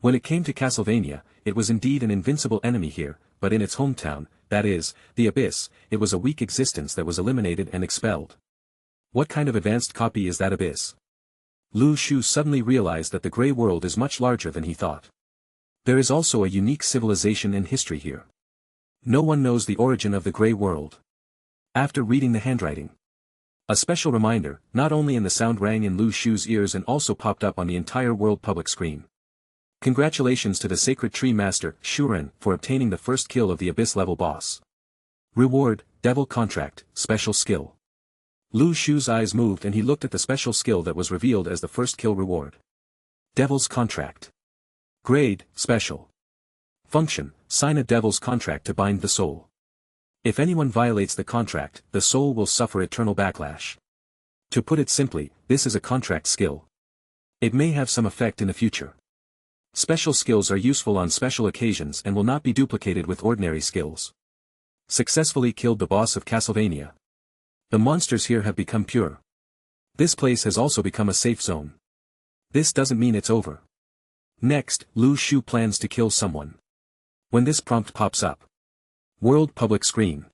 When it came to Castlevania, it was indeed an invincible enemy here, but in its hometown, that is, the abyss, it was a weak existence that was eliminated and expelled. What kind of advanced copy is that abyss? Lu Shu suddenly realized that the Grey World is much larger than he thought. There is also a unique civilization and history here. No one knows the origin of the Grey World. After reading the handwriting, a special reminder, not only in the sound rang in Lu Shu's ears and also popped up on the entire world public screen. Congratulations to the Sacred Tree Master, Shuren, for obtaining the first kill of the Abyss-level boss. Reward, Devil Contract, Special Skill. Lu Shu's eyes moved and he looked at the special skill that was revealed as the first kill reward. Devil's Contract. Grade, Special. Function, sign a Devil's Contract to bind the soul. If anyone violates the contract, the soul will suffer eternal backlash. To put it simply, this is a contract skill. It may have some effect in the future. Special skills are useful on special occasions and will not be duplicated with ordinary skills. Successfully killed the boss of Castlevania. The monsters here have become pure. This place has also become a safe zone. This doesn't mean it's over. Next, Lu Shu plans to kill someone. When this prompt pops up. World public screen.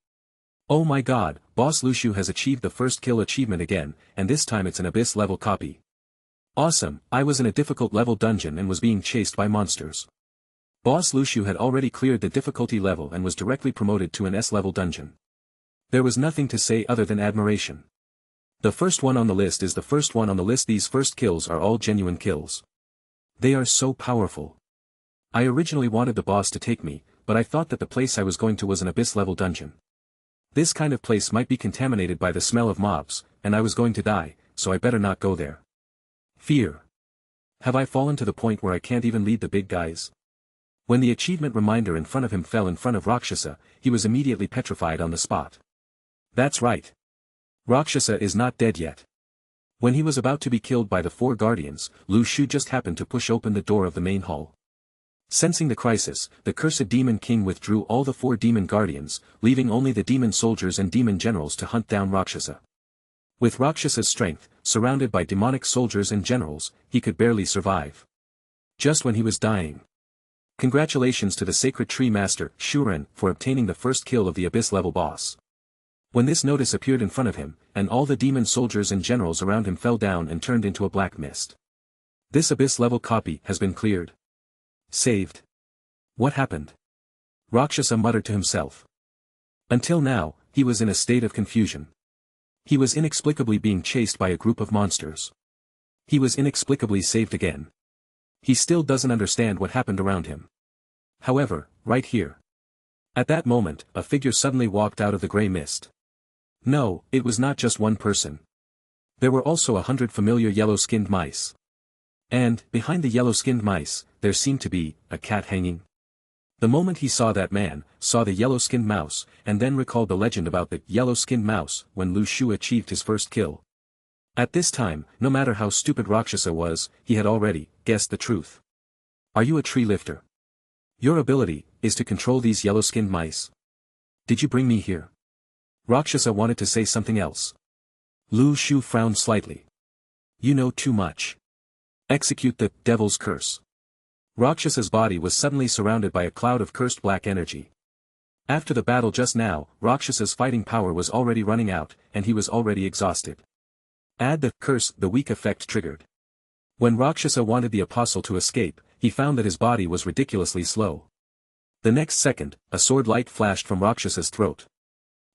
Oh my god, Boss Lu Shu has achieved the first kill achievement again, and this time it's an Abyss level copy. Awesome, I was in a difficult level dungeon and was being chased by monsters. Boss Lu Shu had already cleared the difficulty level and was directly promoted to an S-level dungeon. There was nothing to say other than admiration. The first one on the list is the first one on the list. These first kills are all genuine kills. They are so powerful. I originally wanted the boss to take me, but I thought that the place I was going to was an Abyss-level dungeon. This kind of place might be contaminated by the smell of mobs, and I was going to die, so I better not go there. Fear. Have I fallen to the point where I can't even lead the big guys? When the achievement reminder in front of him fell in front of Rakshasa, he was immediately petrified on the spot. That's right. Rakshasa is not dead yet. When he was about to be killed by the 4 guardians, Lu Shu just happened to push open the door of the main hall. Sensing the crisis, the cursed demon king withdrew all the 4 demon guardians, leaving only the demon soldiers and demon generals to hunt down Rakshasa. With Rakshasa's strength, surrounded by demonic soldiers and generals, he could barely survive. Just when he was dying. Congratulations to the Sacred Tree Master, Shuren, for obtaining the first kill of the Abyss-level boss. When this notice appeared in front of him, and all the demon soldiers and generals around him fell down and turned into a black mist. This abyss-level copy has been cleared. Saved. What happened? Rakshasa muttered to himself. Until now, he was in a state of confusion. He was inexplicably being chased by a group of monsters. He was inexplicably saved again. He still doesn't understand what happened around him. However, right here. At that moment, a figure suddenly walked out of the grey mist. No, it was not just one person. There were also 100 familiar yellow-skinned mice. And, behind the yellow-skinned mice, there seemed to be a cat hanging. The moment he saw that man, saw the yellow-skinned mouse, and then recalled the legend about the yellow-skinned mouse when Lu Shu achieved his first kill. At this time, no matter how stupid Rakshasa was, he had already guessed the truth. Are you a tree lifter? Your ability is to control these yellow-skinned mice. Did you bring me here? Rakshasa wanted to say something else. Lu Shu frowned slightly. You know too much. Execute the devil's curse. Rakshasa's body was suddenly surrounded by a cloud of cursed black energy. After the battle just now, Rakshasa's fighting power was already running out, and he was already exhausted. Add the curse, the weak effect triggered. When Rakshasa wanted the apostle to escape, he found that his body was ridiculously slow. The next second, a sword light flashed from Rakshasa's throat.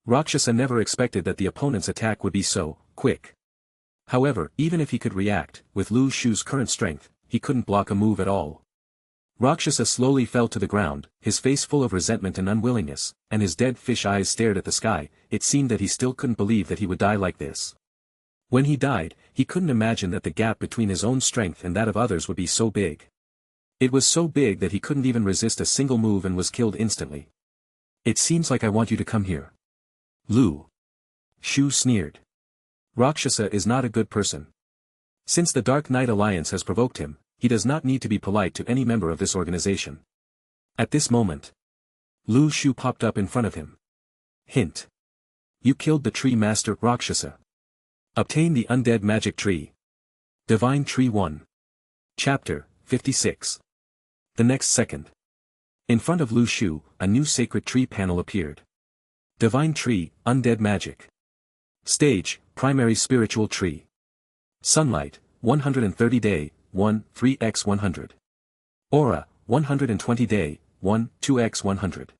Rakshasa never expected that the opponent's attack would be so quick. However, even if he could react, with Lu Shu's current strength, he couldn't block a move at all. Rakshasa slowly fell to the ground, his face full of resentment and unwillingness, and his dead fish eyes stared at the sky. It seemed that he still couldn't believe that he would die like this. When he died, he couldn't imagine that the gap between his own strength and that of others would be so big. It was so big that he couldn't even resist a single move and was killed instantly. It seems like I want you to come here. Lu Shu sneered. Rakshasa is not a good person. Since the Dark Knight Alliance has provoked him, he does not need to be polite to any member of this organization. At this moment, Lu Shu popped up in front of him. Hint. You killed the tree master Rakshasa. Obtain the undead magic tree. Divine Tree 1. Chapter 56. The next second. In front of Lu Shu, a new sacred tree panel appeared. Divine Tree, Undead Magic. Stage, Primary Spiritual Tree. Sunlight, 130 day, 1, 3x 100. Aura, 120 day, 1, 2x 100.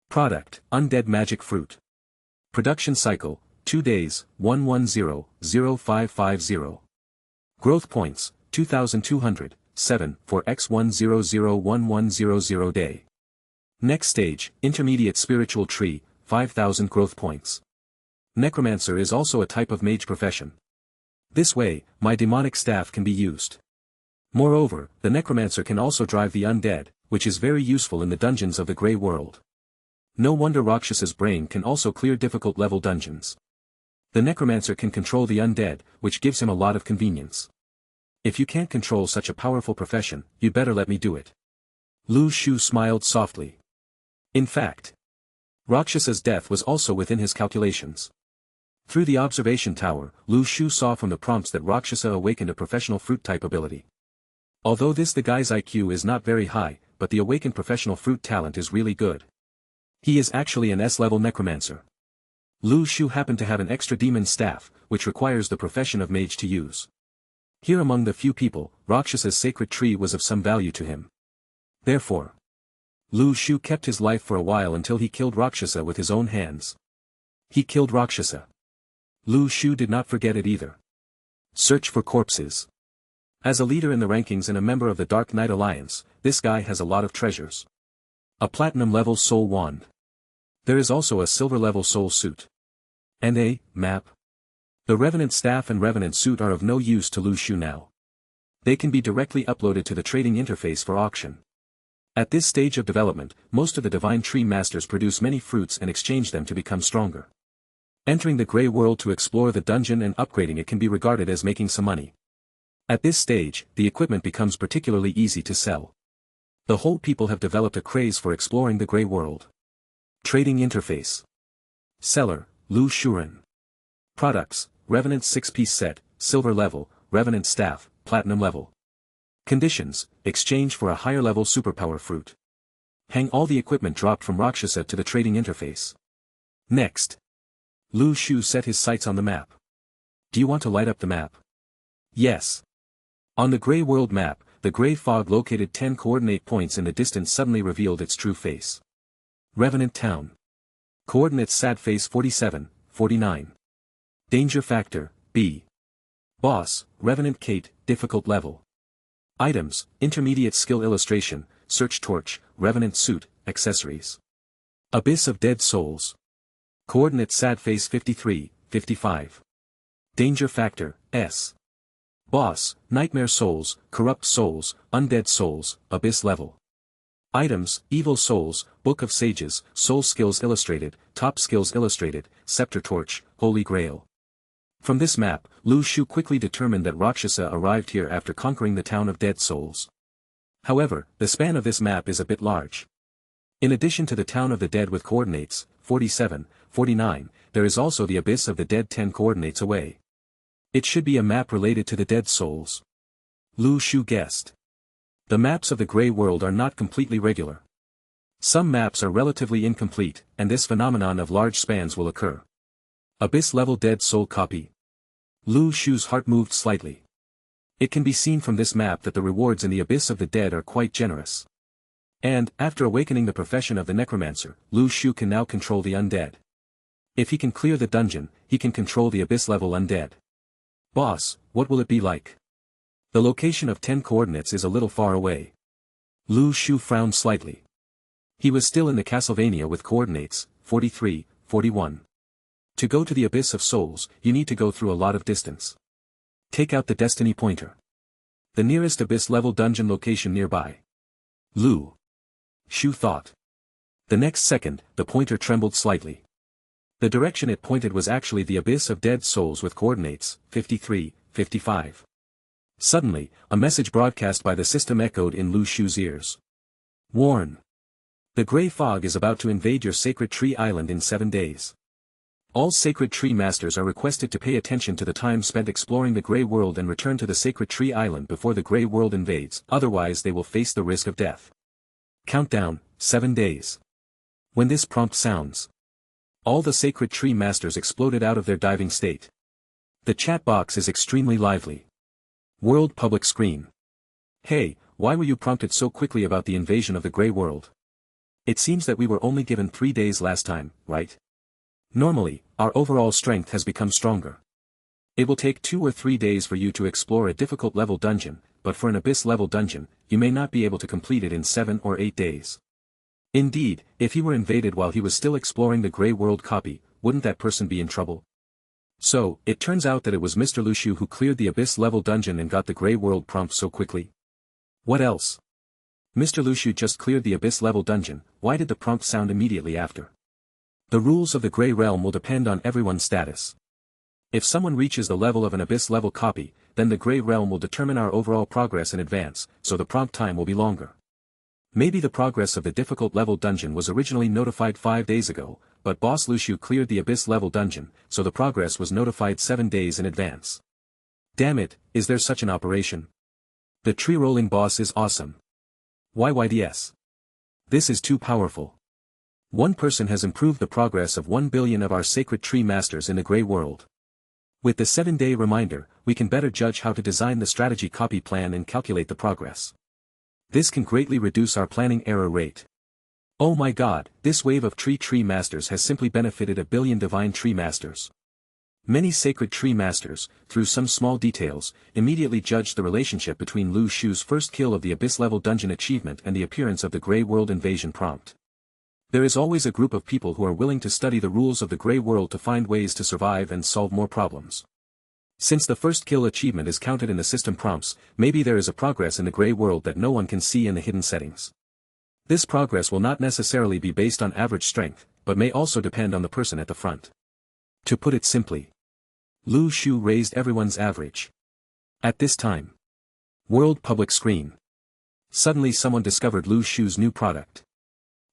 Product, Undead Magic Fruit. Production Cycle, 2 days, 110, 0550. Growth Points, 2200, 7, for x1001100 day. Next stage, Intermediate Spiritual Tree, 5000 growth points. Necromancer is also a type of mage profession. This way, my demonic staff can be used. Moreover, the necromancer can also drive the undead, which is very useful in the dungeons of the Grey World. No wonder Rakshasa's brain can also clear difficult level dungeons. The necromancer can control the undead, which gives him a lot of convenience. If you can't control such a powerful profession, you'd better let me do it. Lu Shu smiled softly. In fact, Rakshasa's death was also within his calculations. Through the observation tower, Lu Shu saw from the prompts that Rakshasa awakened a professional fruit-type ability. Although the guy's IQ is not very high, but the awakened professional fruit talent is really good. He is actually an S-level necromancer. Lu Shu happened to have an extra demon staff, which requires the profession of mage to use. Here among the few people, Rakshasa's sacred tree was of some value to him. Therefore, Lu Shu kept his life for a while until he killed Rakshasa with his own hands. He killed Rakshasa. Lu Shu did not forget it either. Search for corpses. As a leader in the rankings and a member of the Dark Knight Alliance, this guy has a lot of treasures. A platinum-level soul wand. There is also a silver-level soul suit. And a map. The Revenant staff and Revenant suit are of no use to Lu Shu now. They can be directly uploaded to the trading interface for auction. At this stage of development, most of the Divine Tree Masters produce many fruits and exchange them to become stronger. Entering the Grey World to explore the dungeon and upgrading it can be regarded as making some money. At this stage, the equipment becomes particularly easy to sell. The whole people have developed a craze for exploring the Grey World. Trading Interface. Seller, Lu Shuren. Products, Revenant 6-piece set, Silver level, Revenant staff, Platinum level. Conditions, exchange for a higher level superpower fruit. Hang all the equipment dropped from Rakshasa to the trading interface. Next. Lu Shu set his sights on the map. Do you want to light up the map? Yes. On the gray world map, the gray fog located 10 coordinate points in the distance suddenly revealed its true face. Revenant Town. Coordinates sad face 47, 49. Danger factor, B. Boss, Revenant Kate, difficult level. Items, intermediate skill illustration, search torch, Revenant suit, accessories. Abyss of Dead Souls. Coordinates sad face 53, 55. Danger factor, S. Boss, Nightmare Souls, Corrupt Souls, Undead Souls, Abyss level. Items, Evil Souls, Book of Sages, Soul Skills Illustrated, Top Skills Illustrated, Scepter Torch, Holy Grail. From this map, Lu Shu quickly determined that Rakshasa arrived here after conquering the town of Dead Souls. However, the span of this map is a bit large. In addition to the town of the dead with coordinates, 47, 49, there is also the Abyss of the Dead 10 coordinates away. It should be a map related to the Dead Souls. Lu Shu guessed. The maps of the Grey World are not completely regular. Some maps are relatively incomplete, and this phenomenon of large spans will occur. Abyss-level Dead Soul copy. Lu Shu's heart moved slightly. It can be seen from this map that the rewards in the Abyss of the Dead are quite generous. And, after awakening the profession of the necromancer, Lu Shu can now control the undead. If he can clear the dungeon, he can control the Abyss-level undead. Boss, what will it be like? The location of 10 coordinates is a little far away. Lu Shu frowned slightly. He was still in the Castlevania with coordinates, 43, 41. To go to the Abyss of Souls, you need to go through a lot of distance. Take out the Destiny pointer. The nearest Abyss-level dungeon location nearby. Lu Shu thought. The next second, the pointer trembled slightly. The direction it pointed was actually the Abyss of Dead Souls with coordinates, 53, 55. Suddenly, a message broadcast by the system echoed in Lu Shu's ears. Warn. The Grey Fog is about to invade your Sacred Tree Island in 7 days. All Sacred Tree Masters are requested to pay attention to the time spent exploring the Grey World and return to the Sacred Tree Island before the Grey World invades, otherwise they will face the risk of death. Countdown, 7 days. When this prompt sounds, all the Sacred Tree Masters exploded out of their diving state. The chat box is extremely lively. World public screen. Hey, why were you prompted so quickly about the invasion of the Grey World? It seems that we were only given 3 days last time, right? Normally, our overall strength has become stronger. It will take 2 or 3 days for you to explore a difficult level dungeon, but for an Abyss level dungeon, you may not be able to complete it in 7 or 8 days. Indeed, if he were invaded while he was still exploring the Grey World copy, wouldn't that person be in trouble? So, it turns out that it was Mr. Lu Shu who cleared the Abyss-level dungeon and got the Grey World prompt so quickly. What else? Mr. Lu Shu just cleared the Abyss-level dungeon, why did the prompt sound immediately after? The rules of the Grey Realm will depend on everyone's status. If someone reaches the level of an Abyss-level copy, then the Grey Realm will determine our overall progress in advance, so the prompt time will be longer. Maybe the progress of the difficult level dungeon was originally notified 5 days ago, but Boss Lu Shu cleared the Abyss level dungeon, so the progress was notified 7 days in advance. Damn it, is there such an operation? The tree rolling boss is awesome. YYDS. This is too powerful. One person has improved the progress of 1 billion of our Sacred Tree Masters in the Grey World. With the 7-day reminder, we can better judge how to design the strategy copy plan and calculate the progress. This can greatly reduce our planning error rate. Oh my god, this wave of Tree Masters has simply benefited 1 billion Divine Tree Masters. Many Sacred Tree Masters, through some small details, immediately judged the relationship between Lu Shu's first kill of the Abyss-level dungeon achievement and the appearance of the Grey World invasion prompt. There is always a group of people who are willing to study the rules of the Grey World to find ways to survive and solve more problems. Since the first kill achievement is counted in the system prompts, maybe there is a progress in the Grey World that no one can see in the hidden settings. This progress will not necessarily be based on average strength, but may also depend on the person at the front. To put it simply, Lu Shu raised everyone's average. At this time, world public screen. Suddenly someone discovered Lu Shu's new product.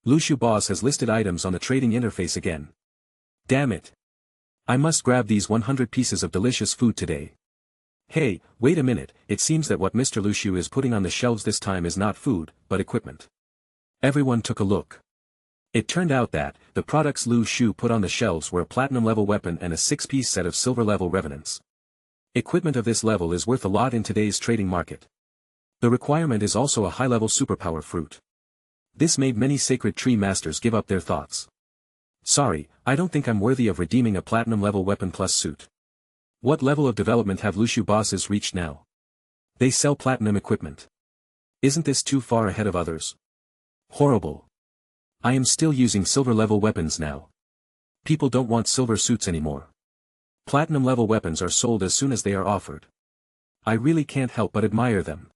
Lu Shu boss has listed items on the trading interface again. Damn it. I must grab these 100 pieces of delicious food today. Hey, wait a minute, it seems that what Mr. Lu Shu is putting on the shelves this time is not food, but equipment. Everyone took a look. It turned out that, the products Lu Shu put on the shelves were a platinum-level weapon and a 6-piece set of silver-level revenants. Equipment of this level is worth a lot in today's trading market. The requirement is also a high-level superpower fruit. This made many sacred tree masters give up their thoughts. Sorry, I don't think I'm worthy of redeeming a platinum-level weapon plus suit. What level of development have Lu Shu bosses reached now? They sell platinum equipment. Isn't this too far ahead of others? Horrible. I am still using silver-level weapons now. People don't want silver suits anymore. Platinum-level weapons are sold as soon as they are offered. I really can't help but admire them.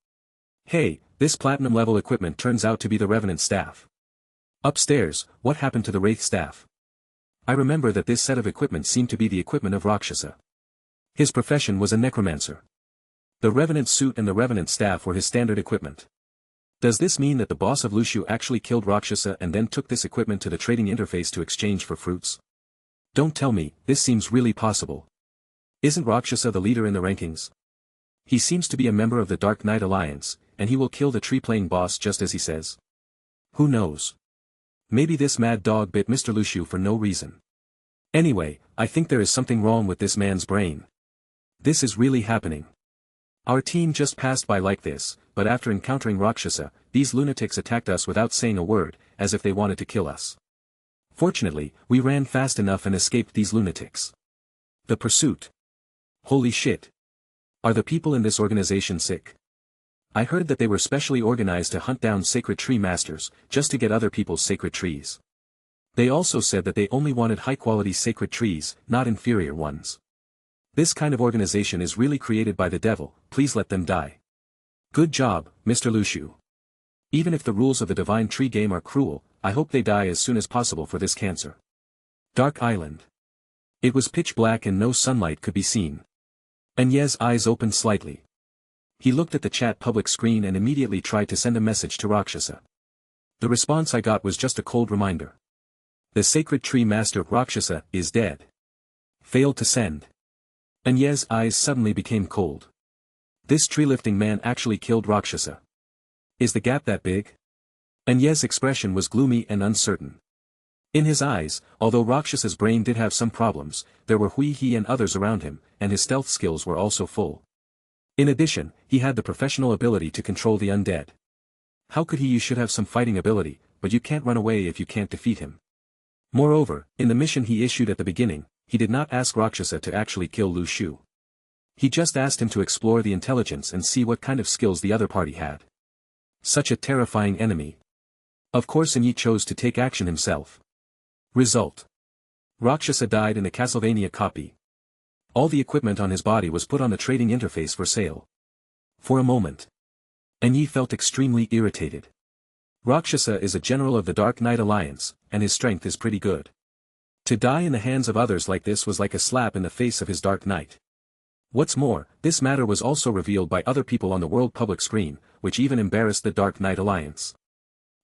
Hey, this platinum-level equipment turns out to be the Revenant staff. Upstairs, what happened to the Wraith staff? I remember that this set of equipment seemed to be the equipment of Rakshasa. His profession was a necromancer. The Revenant suit and the Revenant staff were his standard equipment. Does this mean that the boss of Lu Shu actually killed Rakshasa and then took this equipment to the trading interface to exchange for fruits? Don't tell me, this seems really possible. Isn't Rakshasa the leader in the rankings? He seems to be a member of the Dark Knight Alliance, and he will kill the tree-playing boss just as he says. Who knows? Maybe this mad dog bit Mr. Lu Shu for no reason. Anyway, I think there is something wrong with this man's brain. This is really happening. Our team just passed by like this, but after encountering Rakshasa, these lunatics attacked us without saying a word, as if they wanted to kill us. Fortunately, we ran fast enough and escaped these lunatics. The pursuit. Holy shit. Are the people in this organization sick? I heard that they were specially organized to hunt down sacred tree masters, just to get other people's sacred trees. They also said that they only wanted high-quality sacred trees, not inferior ones. This kind of organization is really created by the devil, please let them die. Good job, Mr. Lu Shu. Even if the rules of the Divine Tree game are cruel, I hope they die as soon as possible for this cancer. Dark Island. It was pitch black and no sunlight could be seen. Anye's eyes opened slightly. He looked at the chat public screen and immediately tried to send a message to Rakshasa. The response I got was just a cold reminder. The sacred tree master Rakshasa is dead. Failed to send. Anye's eyes suddenly became cold. This tree-lifting man actually killed Rakshasa. Is the gap that big? Anye's expression was gloomy and uncertain. In his eyes, although Rakshasa's brain did have some problems, there were he and others around him, and his stealth skills were also full. In addition, he had the professional ability to control the undead. How could he? You should have some fighting ability, but you can't run away if you can't defeat him. Moreover, in the mission he issued at the beginning, he did not ask Rakshasa to actually kill Lu Shu. He just asked him to explore the intelligence and see what kind of skills the other party had. Such a terrifying enemy. Of course Yi chose to take action himself. Result. Rakshasa died in a Castlevania copy. All the equipment on his body was put on the trading interface for sale. For a moment, Yi felt extremely irritated. Rakshasa is a general of the Dark Knight Alliance, and his strength is pretty good. To die in the hands of others like this was like a slap in the face of his Dark Knight. What's more, this matter was also revealed by other people on the world public screen, which even embarrassed the Dark Knight Alliance.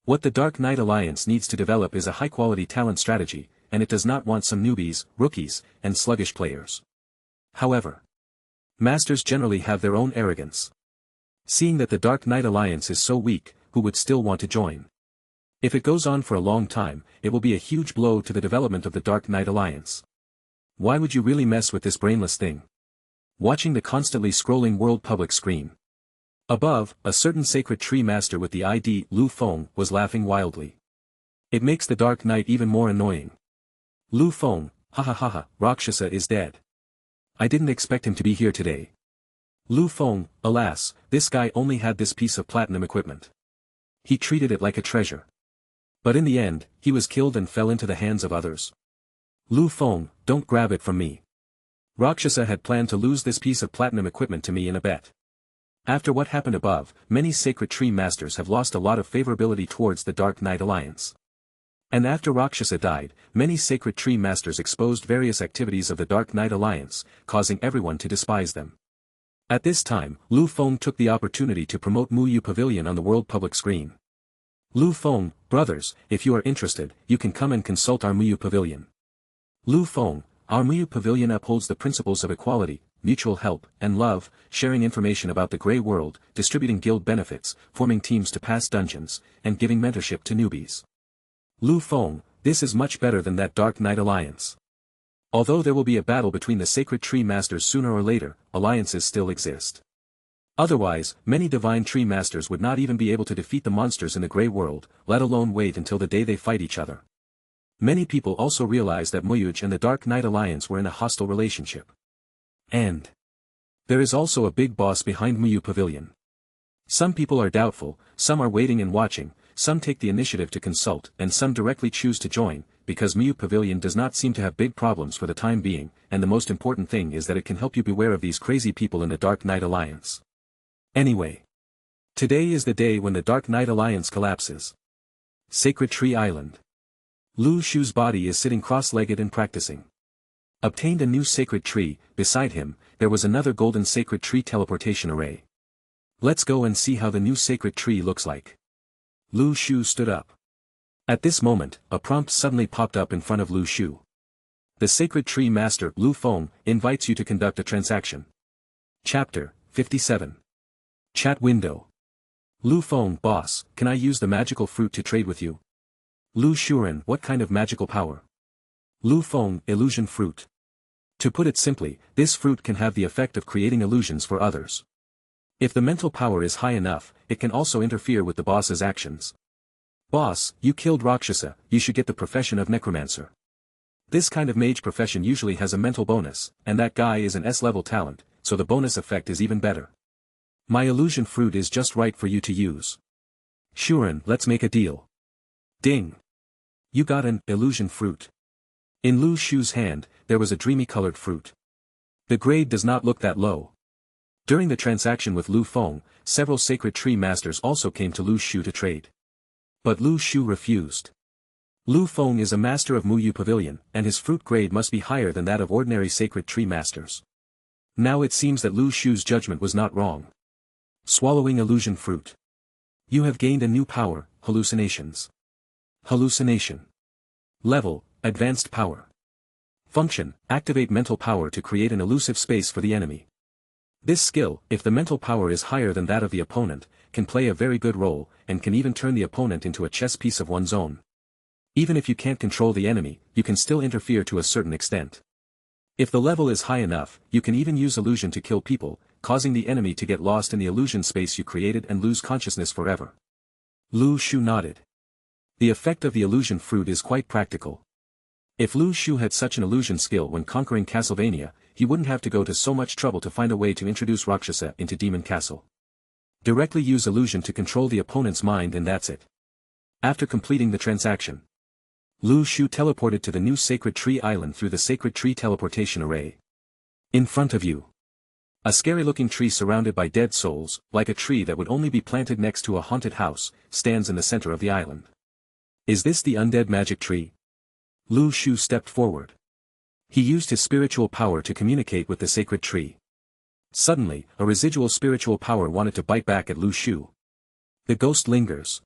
What the Dark Knight Alliance needs to develop is a high-quality talent strategy, and it does not want some newbies, rookies, and sluggish players. However, masters generally have their own arrogance. Seeing that the Dark Knight Alliance is so weak, who would still want to join? If it goes on for a long time, it will be a huge blow to the development of the Dark Knight Alliance. Why would you really mess with this brainless thing? Watching the constantly scrolling world public screen. Above, a certain sacred tree master with the ID Lu Feng was laughing wildly. It makes the Dark Knight even more annoying. Lu Feng, ha ha ha ha, Rakshasa is dead. I didn't expect him to be here today. Lu Feng, alas, this guy only had this piece of platinum equipment. He treated it like a treasure. But in the end, he was killed and fell into the hands of others. Lu Feng, don't grab it from me. Rakshasa had planned to lose this piece of platinum equipment to me in a bet. After what happened above, many sacred tree masters have lost a lot of favorability towards the Dark Knight Alliance. And after Rakshasa died, many sacred tree masters exposed various activities of the Dark Knight Alliance, causing everyone to despise them. At this time, Lu Feng took the opportunity to promote Muyu Pavilion on the world public screen. Lu Feng, brothers, if you are interested, you can come and consult our Muyu Pavilion. Lu Feng, our Muyu Pavilion upholds the principles of equality, mutual help, and love, sharing information about the Grey World, distributing guild benefits, forming teams to pass dungeons, and giving mentorship to newbies. Lu Feng, this is much better than that Dark Knight alliance. Although there will be a battle between the Sacred Tree Masters sooner or later, alliances still exist. Otherwise, many Divine Tree Masters would not even be able to defeat the monsters in the Grey World, let alone wait until the day they fight each other. Many people also realize that Muyuj and the Dark Knight Alliance were in a hostile relationship. And there is also a big boss behind Muyu Pavilion. Some people are doubtful, some are waiting and watching, some take the initiative to consult, and some directly choose to join, because Muyu Pavilion does not seem to have big problems for the time being, and the most important thing is that it can help you beware of these crazy people in the Dark Knight Alliance. Anyway, today is the day when the Dark Knight Alliance collapses. Sacred Tree Island. Lu Shu's body is sitting cross-legged and practicing. Obtained a new sacred tree. Beside him, there was another golden sacred tree teleportation array. Let's go and see how the new sacred tree looks like. Lu Shu stood up. At this moment, a prompt suddenly popped up in front of Lu Shu. The sacred tree master, Lu Feng, invites you to conduct a transaction. Chapter 57. Chat window. Lu Feng, boss, can I use the magical fruit to trade with you? Lu Shuren, what kind of magical power? Lu Feng, illusion fruit. To put it simply, this fruit can have the effect of creating illusions for others. If the mental power is high enough, it can also interfere with the boss's actions. Boss, you killed Rakshasa, you should get the profession of necromancer. This kind of mage profession usually has a mental bonus, and that guy is an S-level talent, so the bonus effect is even better. My illusion fruit is just right for you to use. Shuren, let's make a deal. Ding. You got an illusion fruit. In Lu Shu's hand, there was a dreamy colored fruit. The grade does not look that low. During the transaction with Lu Feng, several sacred tree masters also came to Lu Shu to trade. But Lu Shu refused. Lu Feng is a master of Muyu Pavilion, and his fruit grade must be higher than that of ordinary sacred tree masters. Now it seems that Lu Shu's judgment was not wrong. Swallowing illusion fruit. You have gained a new power, hallucinations. Hallucination. Level, advanced power. Function, activate mental power to create an elusive space for the enemy. This skill, if the mental power is higher than that of the opponent, can play a very good role, and can even turn the opponent into a chess piece of one's own. Even if you can't control the enemy, you can still interfere to a certain extent. If the level is high enough, you can even use illusion to kill people, causing the enemy to get lost in the illusion space you created and lose consciousness forever. Lu Shu nodded. The effect of the illusion fruit is quite practical. If Lu Shu had such an illusion skill when conquering Castlevania, he wouldn't have to go to so much trouble to find a way to introduce Rakshasa into Demon Castle. Directly use illusion to control the opponent's mind and that's it. After completing the transaction, Lu Shu teleported to the new Sacred Tree Island through the Sacred Tree Teleportation Array. In front of you, a scary-looking tree surrounded by dead souls, like a tree that would only be planted next to a haunted house, stands in the center of the island. Is this the undead magic tree? Lu Shu stepped forward. He used his spiritual power to communicate with the sacred tree. Suddenly, a residual spiritual power wanted to bite back at Lu Shu. The ghost lingers.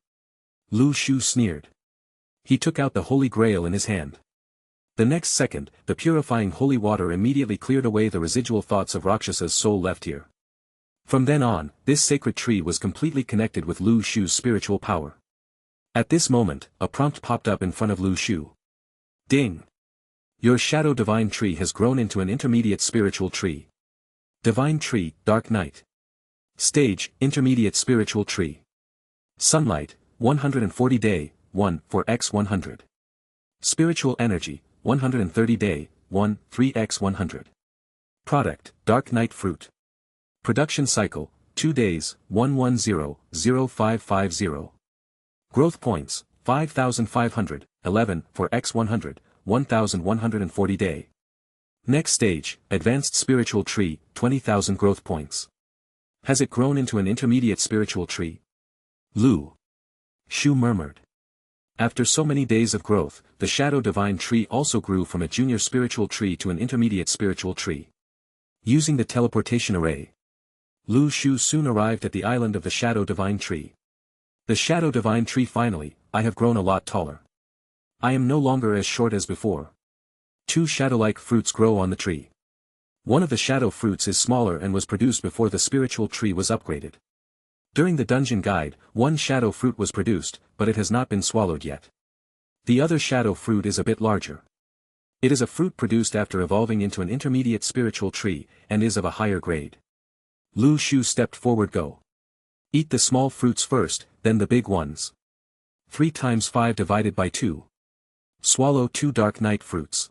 Lu Shu sneered. He took out the Holy Grail in his hand. The next second, the purifying holy water immediately cleared away the residual thoughts of Rakshasa's soul left here. From then on, this sacred tree was completely connected with Lu Shu's spiritual power. At this moment, a prompt popped up in front of Lu Shu. Ding! Your shadow divine tree has grown into an intermediate spiritual tree. Divine tree, Dark Knight. Stage, intermediate spiritual tree. Sunlight, 140 day, 1 for x 100. Spiritual energy, 130 day, 1, 3x 100. Product, Dark Knight fruit. Production cycle, 2 days, 110-0550. Growth points, 5,500, 11 for x 100, 1,140 day. Next stage, advanced spiritual tree, 20,000 growth points. Has it grown into an intermediate spiritual tree? Lu Shu murmured. After so many days of growth, the shadow divine tree also grew from a junior spiritual tree to an intermediate spiritual tree. Using the teleportation array, Lu Shu soon arrived at the island of the shadow divine tree. The shadow divine tree finally, I have grown a lot taller. I am no longer as short as before. 2 shadow-like fruits grow on the tree. One of the shadow fruits is smaller and was produced before the spiritual tree was upgraded. During the dungeon guide, 1 shadow fruit was produced, but it has not been swallowed yet. The other shadow fruit is a bit larger. It is a fruit produced after evolving into an intermediate spiritual tree, and is of a higher grade. Lu Shu stepped forward. Go. Eat the small fruits first, then the big ones. 3 times 5 divided by 2. Swallow 2 dark night fruits.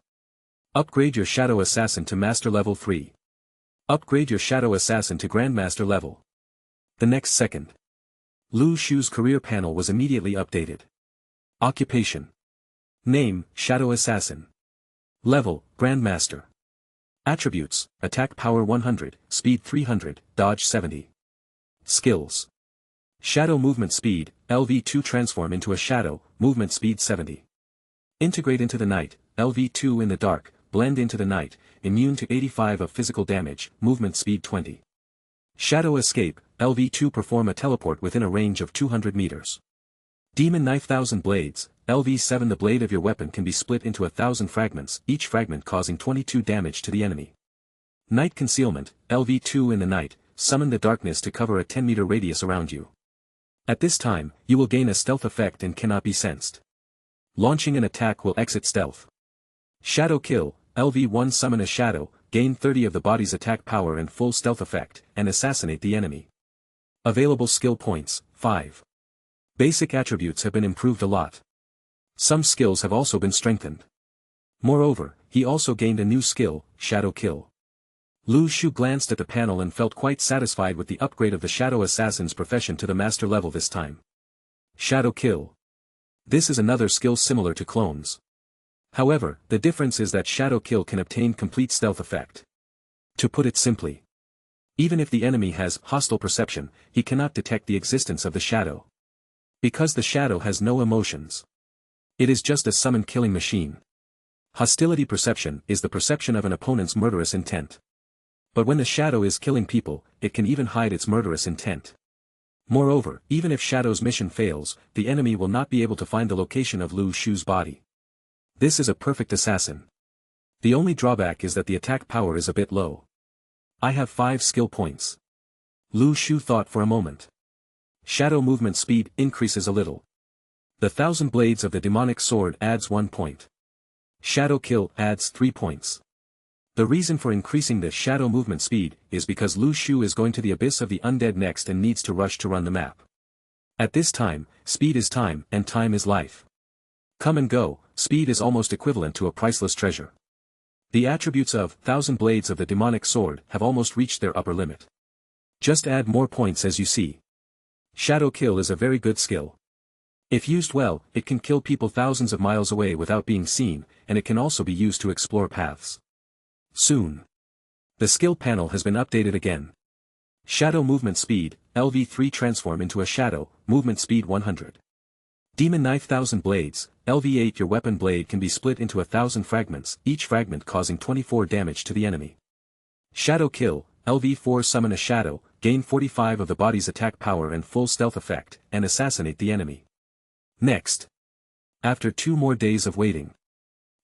Upgrade your shadow assassin to master level 3. Upgrade your shadow assassin to grandmaster level. The next second, Lu Shu's career panel was immediately updated. Occupation. Name, Shadow Assassin. Level, Grandmaster. Attributes, Attack Power 100, Speed 300, Dodge 70. Skills. Shadow Movement Speed, LV2 Transform into a Shadow, Movement Speed 70. Integrate into the Night, LV2 in the Dark, Blend into the Night, Immune to 85 of physical damage, Movement Speed 20. Shadow Escape, LV2 Perform a teleport within a range of 200 meters. Demon Knife 1000 Blades, LV7 The blade of your weapon can be split into 1,000 fragments, each fragment causing 22 damage to the enemy. Night Concealment, LV2 in the night, summon the darkness to cover a 10-meter radius around you. At this time, you will gain a stealth effect and cannot be sensed. Launching an attack will exit stealth. Shadow Kill, LV1 Summon a shadow, gain 30 of the body's attack power and full stealth effect, and assassinate the enemy. Available skill points, 5. Basic attributes have been improved a lot. Some skills have also been strengthened. Moreover, he also gained a new skill, Shadow Kill. Lu Shu glanced at the panel and felt quite satisfied with the upgrade of the Shadow Assassin's profession to the master level this time. Shadow Kill. This is another skill similar to clones. However, the difference is that Shadow Kill can obtain complete stealth effect. To put it simply, even if the enemy has hostile perception, he cannot detect the existence of the shadow. Because the shadow has no emotions. It is just a summon-killing machine. Hostility perception is the perception of an opponent's murderous intent. But when the shadow is killing people, it can even hide its murderous intent. Moreover, even if Shadow's mission fails, the enemy will not be able to find the location of Lu Shu's body. This is a perfect assassin. The only drawback is that the attack power is a bit low. I have 5 skill points. Lu Shu thought for a moment. Shadow movement speed increases a little. The 1000 blades of the demonic sword adds 1 point. Shadow Kill adds 3 points. The reason for increasing the shadow movement speed is because Lu Shu is going to the abyss of the undead next and needs to rush to run the map. At this time, speed is time and time is life. Come and go, speed is almost equivalent to a priceless treasure. The attributes of 1000 blades of the demonic sword have almost reached their upper limit. Just add more points as you see. Shadow Kill is a very good skill. If used well, it can kill people thousands of miles away without being seen, and it can also be used to explore paths. Soon. The skill panel has been updated again. Shadow movement speed, LV3 transform into a shadow, movement speed 100. Demon Knife 1000 blades, LV8 your weapon blade can be split into 1,000 fragments, each fragment causing 24 damage to the enemy. Shadow Kill, LV4 summon a shadow, gain 45 of the body's attack power and full stealth effect, and assassinate the enemy. Next. After 2 more days of waiting,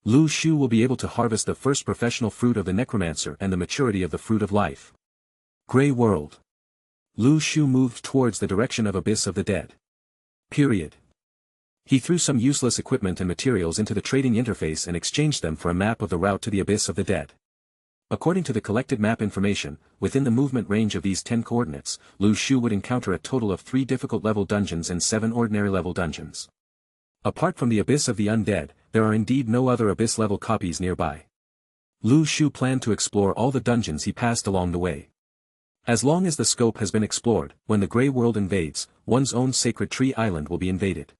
Lu Shu will be able to harvest the first professional fruit of the necromancer and the maturity of the fruit of life. Grey World. Lu Shu moved towards the direction of Abyss of the Dead. Period. He threw some useless equipment and materials into the trading interface and exchanged them for a map of the route to the Abyss of the Dead. According to the collected map information, within the movement range of these 10 coordinates, Lu Shu would encounter a total of 3 difficult level dungeons and 7 ordinary level dungeons. Apart from the Abyss of the Undead, there are indeed no other Abyss level copies nearby. Lu Shu planned to explore all the dungeons he passed along the way. As long as the scope has been explored, when the Grey World invades, one's own Sacred Tree Island will be invaded.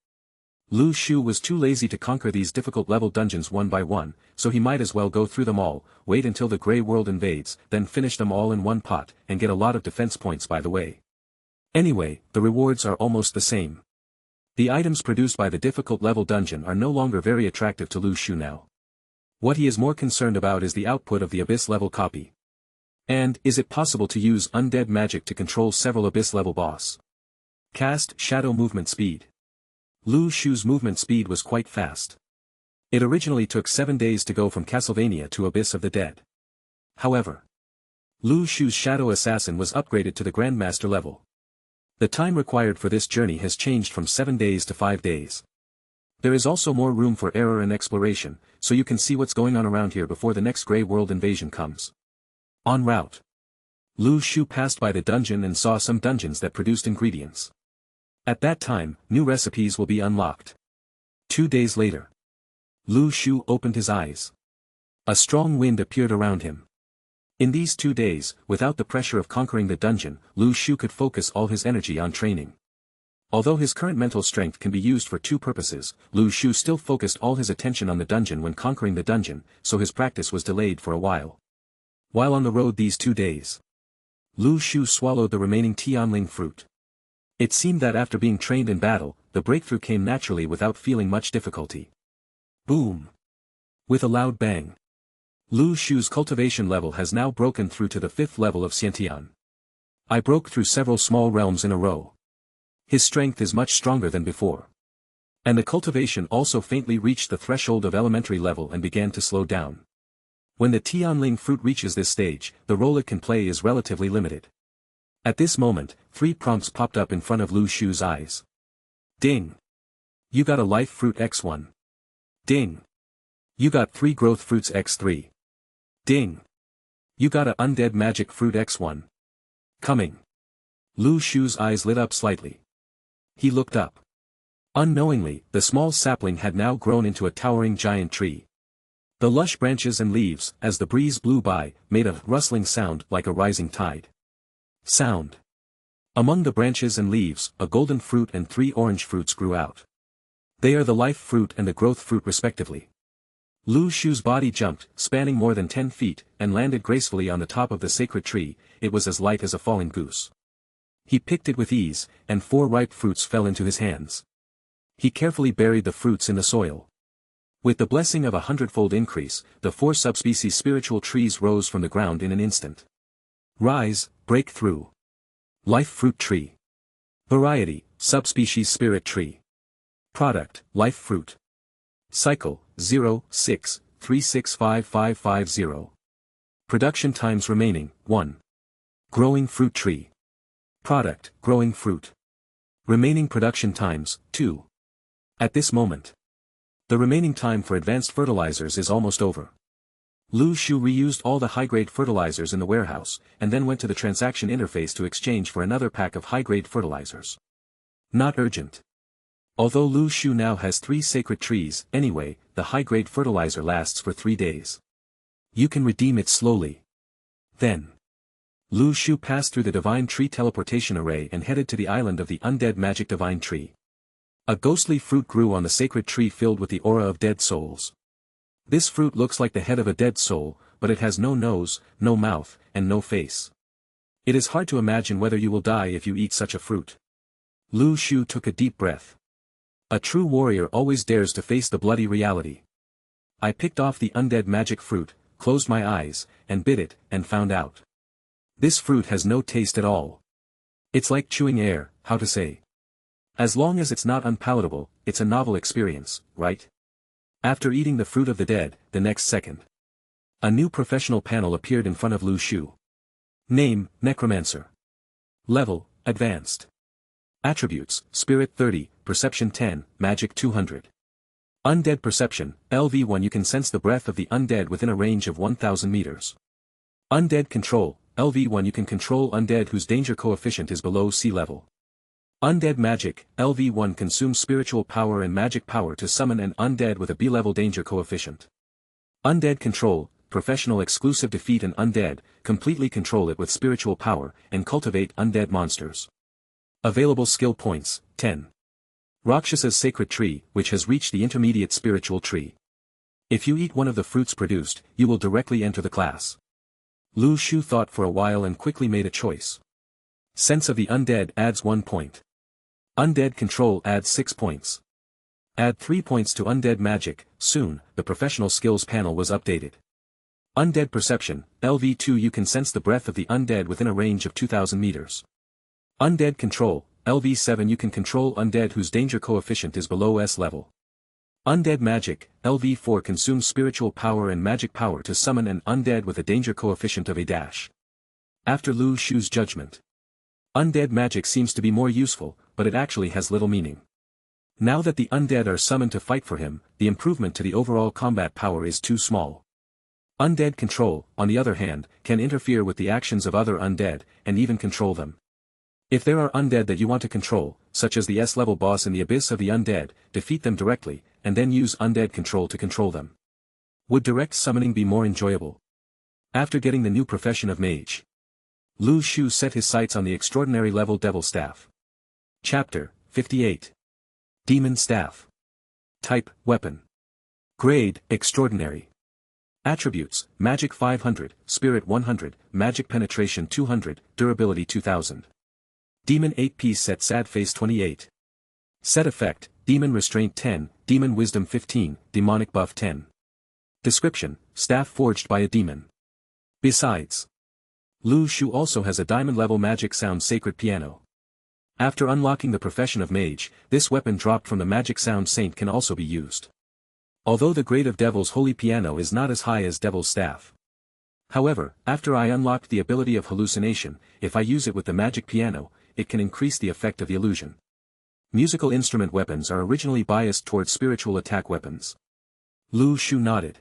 Lu Shu was too lazy to conquer these difficult level dungeons one by one, so he might as well go through them all, wait until the Grey World invades, then finish them all in one pot, and get a lot of defense points by the way. Anyway, the rewards are almost the same. The items produced by the difficult level dungeon are no longer very attractive to Lu Shu now. What he is more concerned about is the output of the Abyss level copy. And, is it possible to use undead magic to control several Abyss level boss? Cast Shadow Movement Speed. Lu Shu's movement speed was quite fast. It originally took 7 days to go from Castlevania to Abyss of the Dead. However, Lu Shu's Shadow Assassin was upgraded to the Grandmaster level. The time required for this journey has changed from 7 days to 5 days. There is also more room for error and exploration, so you can see what's going on around here before the next Grey World invasion comes. En route, Lu Shu passed by the dungeon and saw some dungeons that produced ingredients. At that time, new recipes will be unlocked. 2 days later, Lu Shu opened his eyes. A strong wind appeared around him. In these 2 days, without the pressure of conquering the dungeon, Lu Shu could focus all his energy on training. Although his current mental strength can be used for 2 purposes, Lu Shu still focused all his attention on the dungeon when conquering the dungeon, so his practice was delayed for a while. While on the road these 2 days, Lu Shu swallowed the remaining Tianling fruit. It seemed that after being trained in battle, the breakthrough came naturally without feeling much difficulty. Boom! With a loud bang, Lu Shu's cultivation level has now broken through to the 5th level of Xiantian. I broke through several small realms in a row. His strength is much stronger than before. And the cultivation also faintly reached the threshold of elementary level and began to slow down. When the Tianling fruit reaches this stage, the role it can play is relatively limited. At this moment, 3 prompts popped up in front of Lu Shu's eyes. Ding! You got a life fruit X1. Ding! You got 3 growth fruits X3. Ding! You got a undead magic fruit X1. Coming! Lu Shu's eyes lit up slightly. He looked up. Unknowingly, the small sapling had now grown into a towering giant tree. The lush branches and leaves, as the breeze blew by, made a rustling sound like a rising tide. Sound. Among the branches and leaves, a golden fruit and 3 orange fruits grew out. They are the life fruit and the growth fruit respectively. Lu Shu's body jumped, spanning more than 10 feet, and landed gracefully on the top of the sacred tree. It was as light as a falling goose. He picked it with ease, and 4 ripe fruits fell into his hands. He carefully buried the fruits in the soil. With the blessing of a 100-fold increase, the 4 subspecies spiritual trees rose from the ground in an instant. Rise, break through. Life fruit tree. Variety, subspecies spirit tree. Product, life fruit. Cycle, 0.6365550. Production times remaining, 1. Growing fruit tree. Product, growing fruit. Remaining production times, 2. At this moment, the remaining time for advanced fertilizers is almost over. Lu Shu reused all the high-grade fertilizers in the warehouse, and then went to the transaction interface to exchange for another pack of high-grade fertilizers. Not urgent. Although Lu Shu now has 3 sacred trees, anyway, the high-grade fertilizer lasts for 3 days. You can redeem it slowly. Then, Lu Shu passed through the Divine Tree Teleportation Array and headed to the island of the Undead Magic Divine Tree. A ghostly fruit grew on the sacred tree filled with the aura of dead souls. This fruit looks like the head of a dead soul, but it has no nose, no mouth, and no face. It is hard to imagine whether you will die if you eat such a fruit. Lu Shu took a deep breath. A true warrior always dares to face the bloody reality. I picked off the undead magic fruit, closed my eyes, and bit it, and found out. This fruit has no taste at all. It's like chewing air, how to say. As long as it's not unpalatable, it's a novel experience, right? After eating the fruit of the dead, the next second, a new professional panel appeared in front of Lu Shu. Name, Necromancer. Level, Advanced. Attributes, Spirit 30, Perception 10, Magic 200. Undead Perception, LV1. You can sense the breath of the undead within a range of 1,000 meters. Undead Control, LV1. You can control undead whose danger coefficient is below sea level. Undead Magic, LV1. Consumes spiritual power and magic power to summon an undead with a B-level danger coefficient. Undead Control, Professional exclusive. Defeat an undead, completely control it with spiritual power, and cultivate undead monsters. Available skill points, 10. Rakshasa's Sacred Tree, which has reached the intermediate spiritual tree. If you eat one of the fruits produced, you will directly enter the class. Lu Shu thought for a while and quickly made a choice. Sense of the Undead adds 1 point. Undead Control adds 6 points. Add 3 points to Undead Magic. Soon, the professional skills panel was updated. Undead Perception, LV2. You can sense the breath of the undead within a range of 2,000 meters. Undead Control, LV7. You can control undead whose danger coefficient is below S level. Undead Magic, LV4. Consumes spiritual power and magic power to summon an undead with a danger coefficient of A-. After Lu Shu's judgment, Undead Magic seems to be more useful, but it actually has little meaning. Now that the undead are summoned to fight for him, the improvement to the overall combat power is too small. Undead control, on the other hand, can interfere with the actions of other undead, and even control them. If there are undead that you want to control, such as the S-level boss in the Abyss of the Undead, defeat them directly, and then use undead control to control them. Would direct summoning be more enjoyable? After getting the new profession of mage, Lu Shu set his sights on the extraordinary level Devil Staff. Chapter 58. Demon Staff. Type, Weapon. Grade, Extraordinary. Attributes, Magic 500, Spirit 100, Magic Penetration 200, Durability 2000. Demon 8-piece set Sad Face 28. Set effect, Demon Restraint 10, Demon Wisdom 15, Demonic Buff 10. Description, Staff forged by a demon. Besides, Lu Shu also has a diamond-level magic sound sacred piano. After unlocking the profession of mage, this weapon dropped from the magic sound saint can also be used. Although the grade of Devil's Holy Piano is not as high as Devil's Staff. However, after I unlocked the ability of hallucination, if I use it with the magic piano, it can increase the effect of the illusion. Musical instrument weapons are originally biased towards spiritual attack weapons. Lu Shu nodded.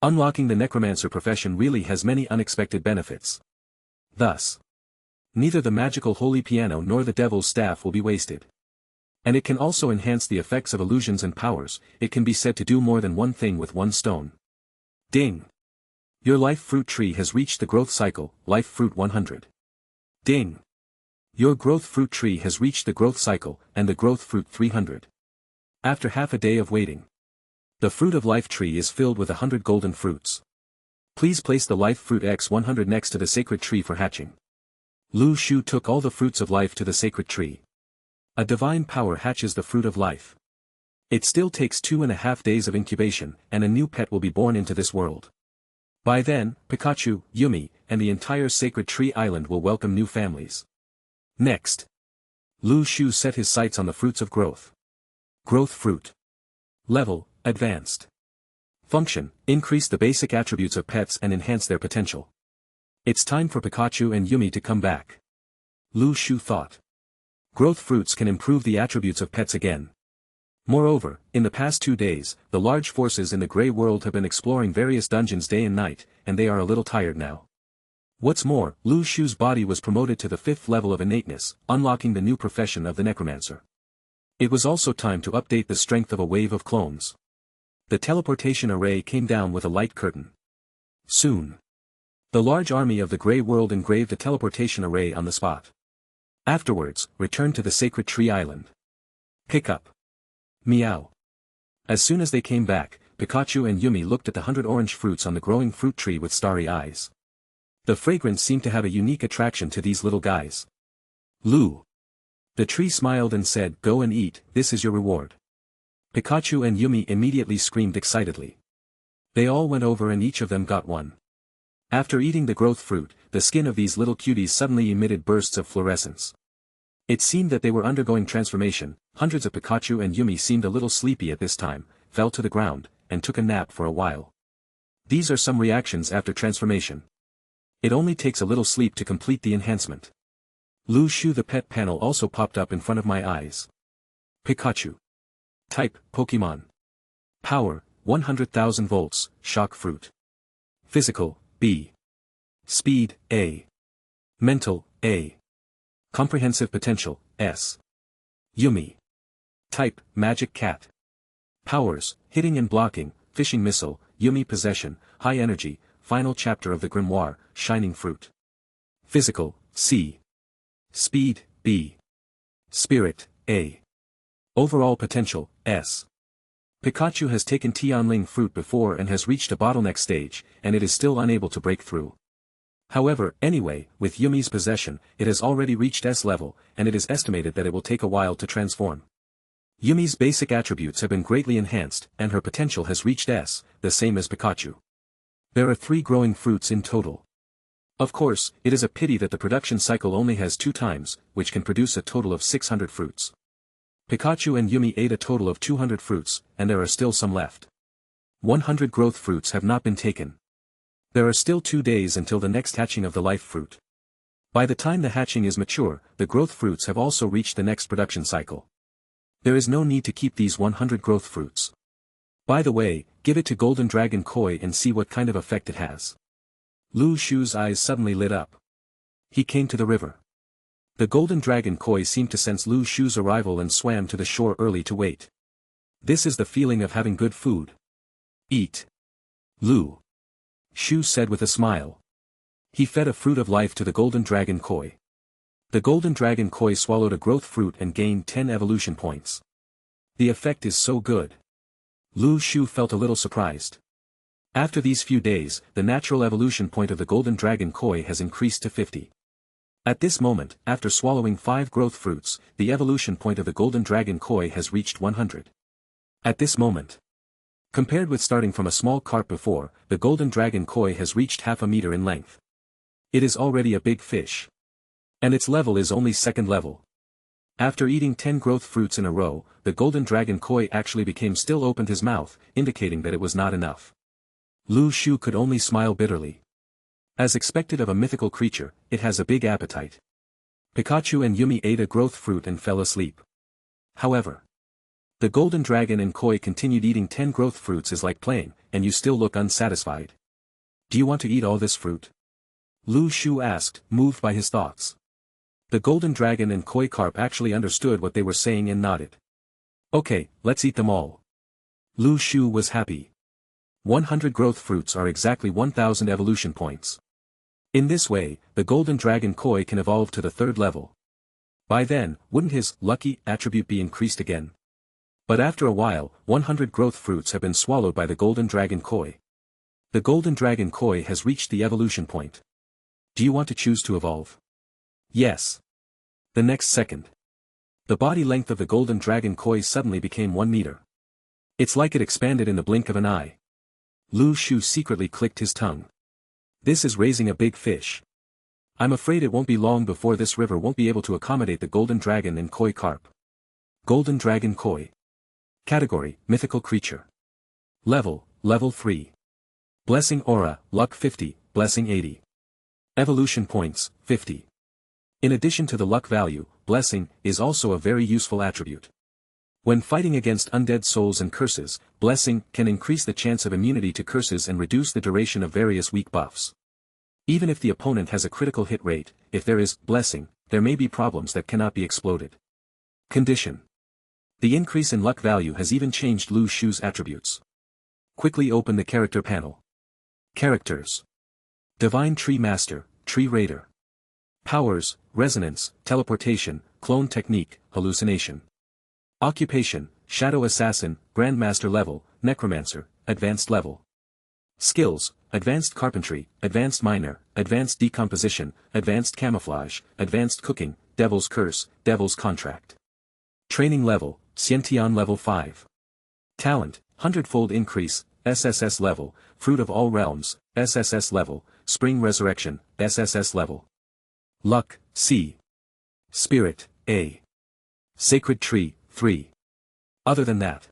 Unlocking the necromancer profession really has many unexpected benefits. Thus, neither the magical holy piano nor the devil's staff will be wasted. And it can also enhance the effects of illusions and powers. It can be said to do more than one thing with one stone. Ding! Your life fruit tree has reached the growth cycle, life fruit 100. Ding! Your growth fruit tree has reached the growth cycle, and the growth fruit 300. After half a day of waiting, the fruit of life tree is filled with 100 golden fruits. Please place the life fruit X100 next to the sacred tree for hatching. Lu Shu took all the fruits of life to the sacred tree. A divine power hatches the fruit of life. It still takes 2.5 days of incubation, and a new pet will be born into this world. By then, Pikachu, Yumi, and the entire sacred tree island will welcome new families. Next, Lu Shu set his sights on the fruits of growth. Growth fruit. Level, Advanced. Function, increase the basic attributes of pets and enhance their potential. It's time for Pikachu and Yumi to come back. Lu Shu thought. Growth fruits can improve the attributes of pets again. Moreover, in the past 2 days, the large forces in the Grey World have been exploring various dungeons day and night, and they are a little tired now. What's more, Lu Shu's body was promoted to the 5th level of innateness, unlocking the new profession of the necromancer. It was also time to update the strength of a wave of clones. The teleportation array came down with a light curtain. Soon, the large army of the Grey World engraved the teleportation array on the spot. Afterwards, return to the sacred tree island. Pick up. Meow. As soon as they came back, Pikachu and Yumi looked at the 100 orange fruits on the growing fruit tree with starry eyes. The fragrance seemed to have a unique attraction to these little guys. Lu. The tree smiled and said, "Go and eat, this is your reward." Pikachu and Yumi immediately screamed excitedly. They all went over and each of them got one. After eating the growth fruit, the skin of these little cuties suddenly emitted bursts of fluorescence. It seemed that they were undergoing transformation. Hundreds of Pikachu and Yumi seemed a little sleepy at this time, fell to the ground, and took a nap for a while. These are some reactions after transformation. It only takes a little sleep to complete the enhancement. Lu Shu the pet panel also popped up in front of my eyes. Pikachu. Type, Pokemon. Power, 100,000 volts, shock fruit. Physical, B. Speed, A. Mental, A. Comprehensive potential, S. Yumi. Type, magic cat. Powers, hitting and blocking, fishing missile, Yumi possession, high energy, final chapter of the grimoire, shining fruit. Physical, C. Speed, B. Spirit, A. Overall potential, S. Pikachu has taken Tianling fruit before and has reached a bottleneck stage, and it is still unable to break through. However, anyway, with Yumi's possession, it has already reached S level, and it is estimated that it will take a while to transform. Yumi's basic attributes have been greatly enhanced, and her potential has reached S, the same as Pikachu. There are 3 growing fruits in total. Of course, it is a pity that the production cycle only has 2 times, which can produce a total of 600 fruits. Pikachu and Yumi ate a total of 200 fruits, and there are still some left. 100 growth fruits have not been taken. There are still 2 days until the next hatching of the life fruit. By the time the hatching is mature, the growth fruits have also reached the next production cycle. There is no need to keep these 100 growth fruits. By the way, give it to Golden Dragon Koi and see what kind of effect it has. Lu Shu's eyes suddenly lit up. He came to the river. The Golden Dragon Koi seemed to sense Lu Shu's arrival and swam to the shore early to wait. This is the feeling of having good food. Eat. Lu Shu said with a smile. He fed a fruit of life to the Golden Dragon Koi. The Golden Dragon Koi swallowed a growth fruit and gained 10 evolution points. The effect is so good. Lu Shu felt a little surprised. After these few days, the natural evolution point of the Golden Dragon Koi has increased to 50. At this moment, after swallowing 5 growth fruits, the evolution point of the Golden Dragon Koi has reached 100. At this moment, compared with starting from a small carp before, the Golden Dragon Koi has reached half a meter in length. It is already a big fish. And its level is only second level. After eating 10 growth fruits in a row, the Golden Dragon Koi actually still opened his mouth, indicating that it was not enough. Lu Shu could only smile bitterly. As expected of a mythical creature, it has a big appetite. Pikachu and Yumi ate a growth fruit and fell asleep. However, the Golden Dragon and Koi continued eating 10 growth fruits is like playing, and you still look unsatisfied. Do you want to eat all this fruit? Lu Shu asked, moved by his thoughts. The Golden Dragon and Koi Carp actually understood what they were saying and nodded. Okay, let's eat them all. Lu Shu was happy. 100 growth fruits are exactly 1000 evolution points. In this way, the Golden Dragon Koi can evolve to the 3rd level. By then, wouldn't his lucky attribute be increased again? But after a while, 100 growth fruits have been swallowed by the Golden Dragon Koi. The Golden Dragon Koi has reached the evolution point. Do you want to choose to evolve? Yes. The next second, the body length of the Golden Dragon Koi suddenly became 1 meter. It's like it expanded in the blink of an eye. Lu Shu secretly clicked his tongue. This is raising a big fish. I'm afraid it won't be long before this river won't be able to accommodate the Golden Dragon and Koi Carp. Golden Dragon Koi. Category, Mythical Creature. Level 3. Blessing Aura, Luck 50, Blessing 80. Evolution Points, 50. In addition to the luck value, blessing is also a very useful attribute. When fighting against undead souls and curses, blessing can increase the chance of immunity to curses and reduce the duration of various weak buffs. Even if the opponent has a critical hit rate, if there is blessing, there may be problems that cannot be exploded. Condition. The increase in luck value has even changed Lu Shu's attributes. Quickly open the character panel. Characters. Divine Tree Master, Tree Raider. Powers, Resonance, Teleportation, Clone Technique, Hallucination. Occupation, Shadow Assassin, Grandmaster Level, Necromancer, Advanced Level. Skills, Advanced Carpentry, Advanced Miner, Advanced Decomposition, Advanced Camouflage, Advanced Cooking, Devil's Curse, Devil's Contract. Training Level, Xiantian Level 5. Talent, Hundredfold Increase, SSS-level, Fruit of All Realms, SSS-level, Spring Resurrection, SSS-level. Luck, C. Spirit, A. Sacred Tree, 3. Other than that,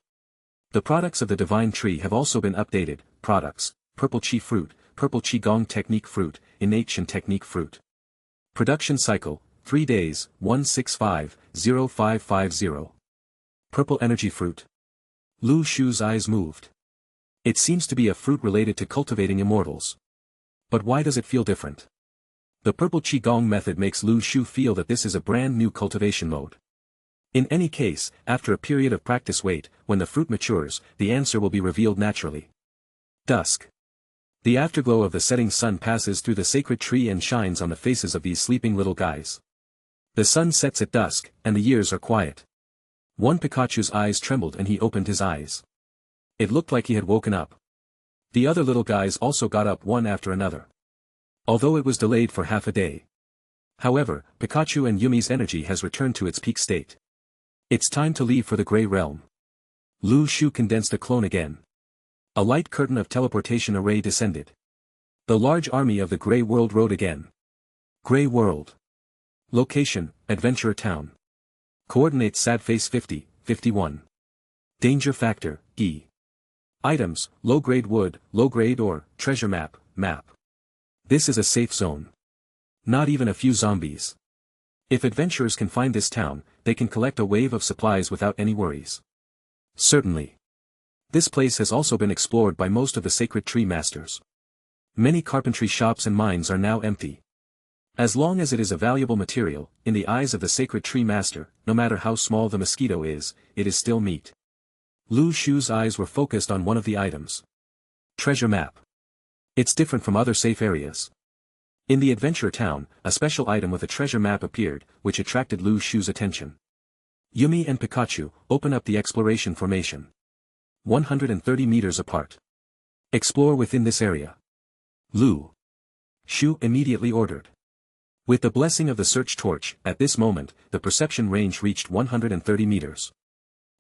the products of the Divine Tree have also been updated. Products, Purple Chi Fruit, Purple Qigong Technique Fruit, Innate Technique Fruit. Production Cycle, 3 days, 165-0550. Purple Energy Fruit. Lu Shu's eyes moved. It seems to be a fruit related to cultivating immortals. But why does it feel different? The Purple Qigong method makes Lu Shu feel that this is a brand new cultivation mode. In any case, after a period of practice wait, when the fruit matures, the answer will be revealed naturally. Dusk. The afterglow of the setting sun passes through the sacred tree and shines on the faces of these sleeping little guys. The sun sets at dusk, and the years are quiet. One Pikachu's eyes trembled and he opened his eyes. It looked like he had woken up. The other little guys also got up one after another. Although it was delayed for half a day. However, Pikachu and Yumi's energy has returned to its peak state. It's time to leave for the Grey Realm. Lu Shu condensed a clone again. A light curtain of teleportation array descended. The large army of the Grey World rode again. Grey World. Location, Adventurer Town. Coordinates Sadface 50, 51. Danger Factor, E. Items, low-grade wood, low-grade ore, treasure map, map. This is a safe zone. Not even a few zombies. If adventurers can find this town, they can collect a wave of supplies without any worries. Certainly. This place has also been explored by most of the sacred tree masters. Many carpentry shops and mines are now empty. As long as it is a valuable material, in the eyes of the sacred tree master, no matter how small the mosquito is, it is still meat. Lu Shu's eyes were focused on one of the items. Treasure map. It's different from other safe areas. In the adventurer town, a special item with a treasure map appeared, which attracted Lu Shu's attention. Yumi and Pikachu, open up the exploration formation. 130 meters apart. Explore within this area. Lu Shu immediately ordered. With the blessing of the search torch, at this moment, the perception range reached 130 meters.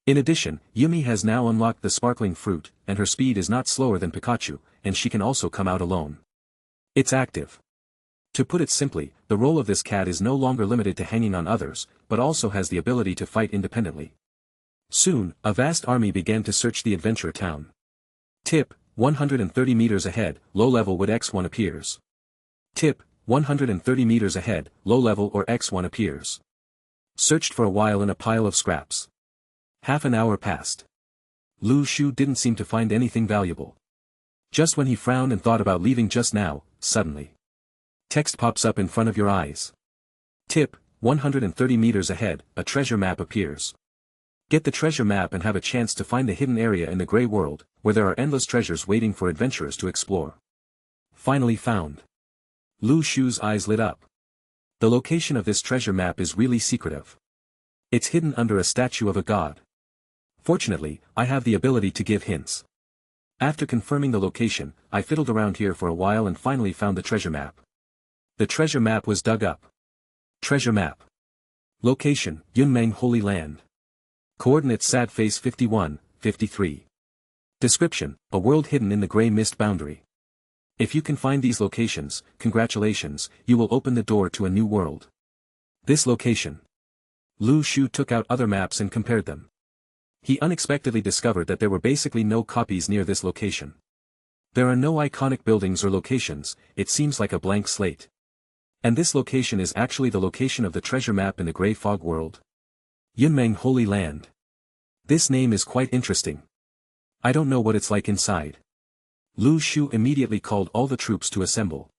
In addition, Yumi has now unlocked the sparkling fruit, and her speed is not slower than Pikachu, and she can also come out alone. It's active. To put it simply, the role of this cat is no longer limited to hanging on others, but also has the ability to fight independently. Soon, a vast army began to search the adventurer town. Tip, 130 meters ahead, low level wood X1 appears. Tip, 130 meters ahead, low level or X1 appears. Searched for a while in a pile of scraps. Half an hour passed. Lu Shu didn't seem to find anything valuable. Just when he frowned and thought about leaving just now, suddenly. Text pops up in front of your eyes. Tip, 130 meters ahead, a treasure map appears. Get the treasure map and have a chance to find the hidden area in the Grey World, where there are endless treasures waiting for adventurers to explore. Finally found. Lu Shu's eyes lit up. The location of this treasure map is really secretive. It's hidden under a statue of a god. Fortunately, I have the ability to give hints. After confirming the location, I fiddled around here for a while and finally found the treasure map. The treasure map was dug up. Treasure map. Location, Yunmeng Holy Land. Coordinates Sad Face 51, 53. Description, a world hidden in the grey mist boundary. If you can find these locations, congratulations, you will open the door to a new world. This location. Lu Shu took out other maps and compared them. He unexpectedly discovered that there were basically no copies near this location. There are no iconic buildings or locations, it seems like a blank slate. And this location is actually the location of the treasure map in the Grey Fog world. Yunmeng Holy Land. This name is quite interesting. I don't know what it's like inside. Lu Shu immediately called all the troops to assemble.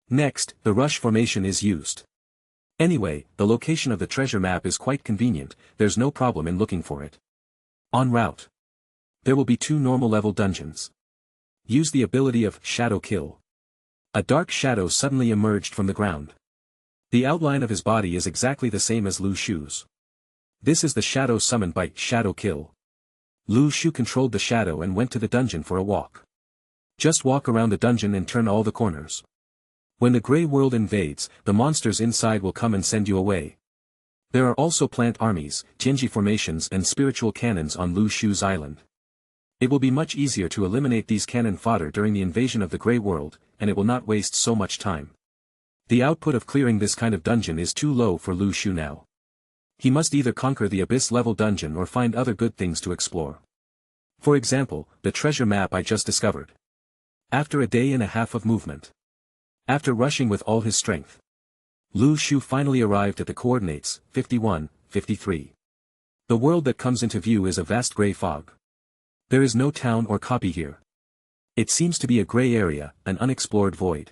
Next, the rush formation is used. Anyway, the location of the treasure map is quite convenient, there's no problem in looking for it. En route. There will be 2 normal level dungeons. Use the ability of Shadow Kill. A dark shadow suddenly emerged from the ground. The outline of his body is exactly the same as Lu Shu's. This is the shadow summoned by Shadow Kill. Lu Shu controlled the shadow and went to the dungeon for a walk. Just walk around the dungeon and turn all the corners. When the Grey World invades, the monsters inside will come and send you away. There are also plant armies, Genji formations and spiritual cannons on Lu Shu's island. It will be much easier to eliminate these cannon fodder during the invasion of the Grey World, and it will not waste so much time. The output of clearing this kind of dungeon is too low for Lu Shu now. He must either conquer the abyss-level dungeon or find other good things to explore. For example, the treasure map I just discovered. After a day and a half of movement. After rushing with all his strength. Lu Shu finally arrived at the coordinates, 51, 53. The world that comes into view is a vast grey fog. There is no town or copy here. It seems to be a grey area, an unexplored void.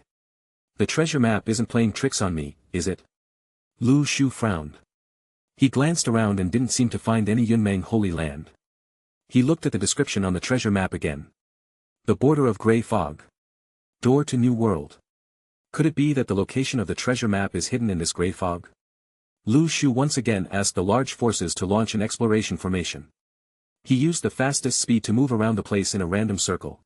The treasure map isn't playing tricks on me, is it? Lu Shu frowned. He glanced around and didn't seem to find any Yunmeng Holy Land. He looked at the description on the treasure map again. The border of grey fog. Door to new world. Could it be that the location of the treasure map is hidden in this grey fog? Lu Shu once again asked the large forces to launch an exploration formation. He used the fastest speed to move around the place in a random circle.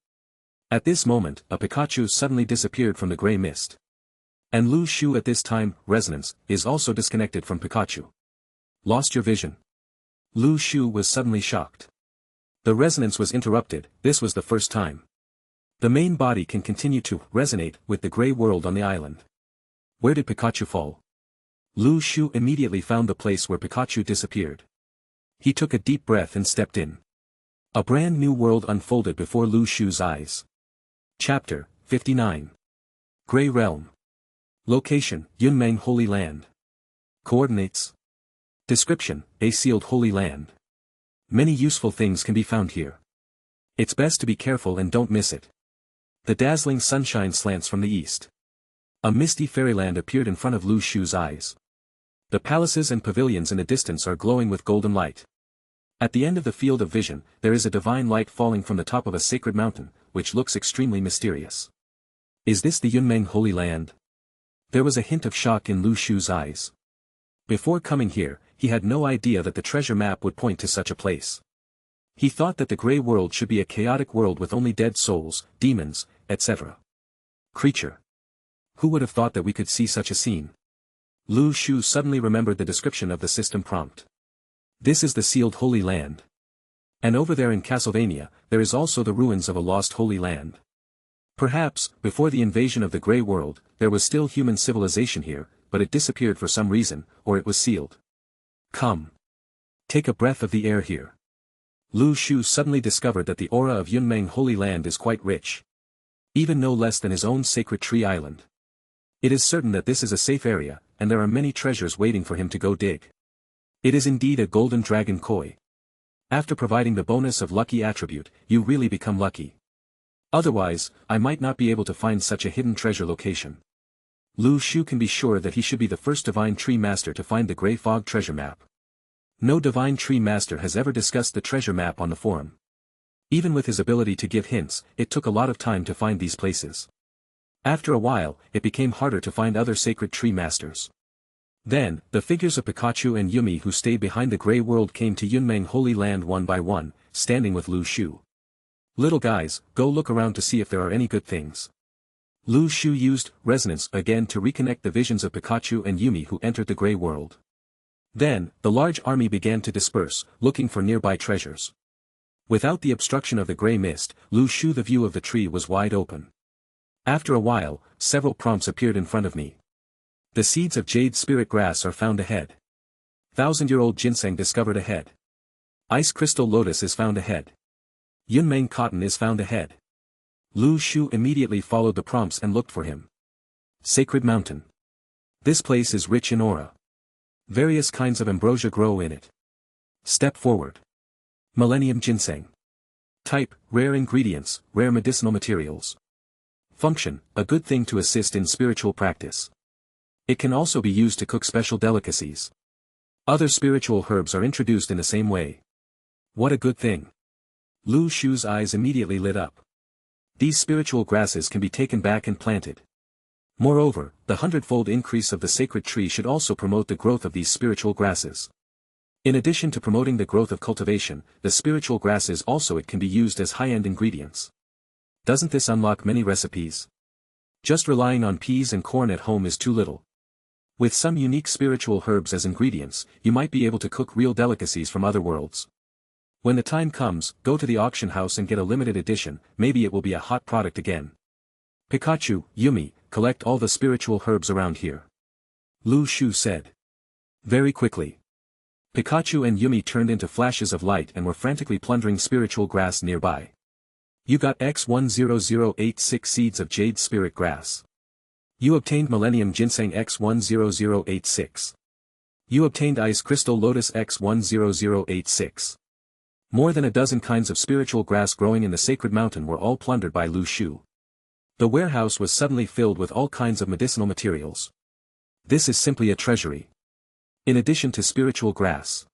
At this moment, a Pikachu suddenly disappeared from the grey mist. And Lu Shu at this time, resonance, is also disconnected from Pikachu. Lost your vision? Lu Shu was suddenly shocked. The resonance was interrupted, this was the first time. The main body can continue to resonate with the grey world on the island. Where did Pikachu fall? Lu Shu immediately found the place where Pikachu disappeared. He took a deep breath and stepped in. A brand new world unfolded before Lu Shu's eyes. Chapter 59. Grey Realm. Location, Yunmeng Holy Land. Coordinates. Description: a sealed holy land. Many useful things can be found here. It's best to be careful and don't miss it. The dazzling sunshine slants from the east. A misty fairyland appeared in front of Lu Shu's eyes. The palaces and pavilions in the distance are glowing with golden light. At the end of the field of vision, there is a divine light falling from the top of a sacred mountain, which looks extremely mysterious. Is this the Yunmeng Holy Land? There was a hint of shock in Lu Shu's eyes. Before coming here, he had no idea that the treasure map would point to such a place. He thought that the Grey World should be a chaotic world with only dead souls, demons, etc. Creature. Who would have thought that we could see such a scene? Lu Shu suddenly remembered the description of the system prompt. This is the sealed Holy Land. And over there in Castlevania, there is also the ruins of a lost Holy Land. Perhaps, before the invasion of the Grey World, there was still human civilization here, but it disappeared for some reason, or it was sealed. Come. Take a breath of the air here. Lu Shu suddenly discovered that the aura of Yunmeng Holy Land is quite rich. Even no less than his own sacred tree island. It is certain that this is a safe area, and there are many treasures waiting for him to go dig. It is indeed a golden dragon koi. After providing the bonus of lucky attribute, you really become lucky. Otherwise, I might not be able to find such a hidden treasure location. Lu Shu can be sure that he should be the first divine tree master to find the Grey Fog treasure map. No divine tree master has ever discussed the treasure map on the forum. Even with his ability to give hints, it took a lot of time to find these places. After a while, it became harder to find other sacred tree masters. Then, the figures of Pikachu and Yumi who stayed behind the Grey World came to Yunmeng Holy Land one by one, standing with Lu Shu. Little guys, go look around to see if there are any good things. Lu Shu used resonance again to reconnect the visions of Pikachu and Yumi who entered the Grey World. Then, the large army began to disperse, looking for nearby treasures. Without the obstruction of the grey mist, Lu Shu the view of the tree was wide open. After a while, several prompts appeared in front of me. The seeds of jade spirit grass are found ahead. 1,000-year-old ginseng discovered ahead. Ice crystal lotus is found ahead. Yunmeng cotton is found ahead. Lu Shu immediately followed the prompts and looked for him. Sacred mountain. This place is rich in aura. Various kinds of ambrosia grow in it. Step forward. Millennium ginseng. Type, rare ingredients, rare medicinal materials. Function, a good thing to assist in spiritual practice. It can also be used to cook special delicacies. Other spiritual herbs are introduced in the same way. What a good thing. Lu Shu's eyes immediately lit up. These spiritual grasses can be taken back and planted. Moreover, the hundredfold increase of the sacred tree should also promote the growth of these spiritual grasses. In addition to promoting the growth of cultivation, the spiritual grasses also it can be used as high-end ingredients. Doesn't this unlock many recipes? Just relying on peas and corn at home is too little. With some unique spiritual herbs as ingredients, you might be able to cook real delicacies from other worlds. When the time comes, go to the auction house and get a limited edition, maybe it will be a hot product again. Pikachu, Yumi, collect all the spiritual herbs around here. Lu Shu said. Very quickly. Pikachu and Yumi turned into flashes of light and were frantically plundering spiritual grass nearby. You got X10086 seeds of jade spirit grass. You obtained millennium ginseng X10086. You obtained ice crystal lotus X10086. More than a dozen kinds of spiritual grass growing in the sacred mountain were all plundered by Lu Shu. The warehouse was suddenly filled with all kinds of medicinal materials. This is simply a treasury. In addition to spiritual grass,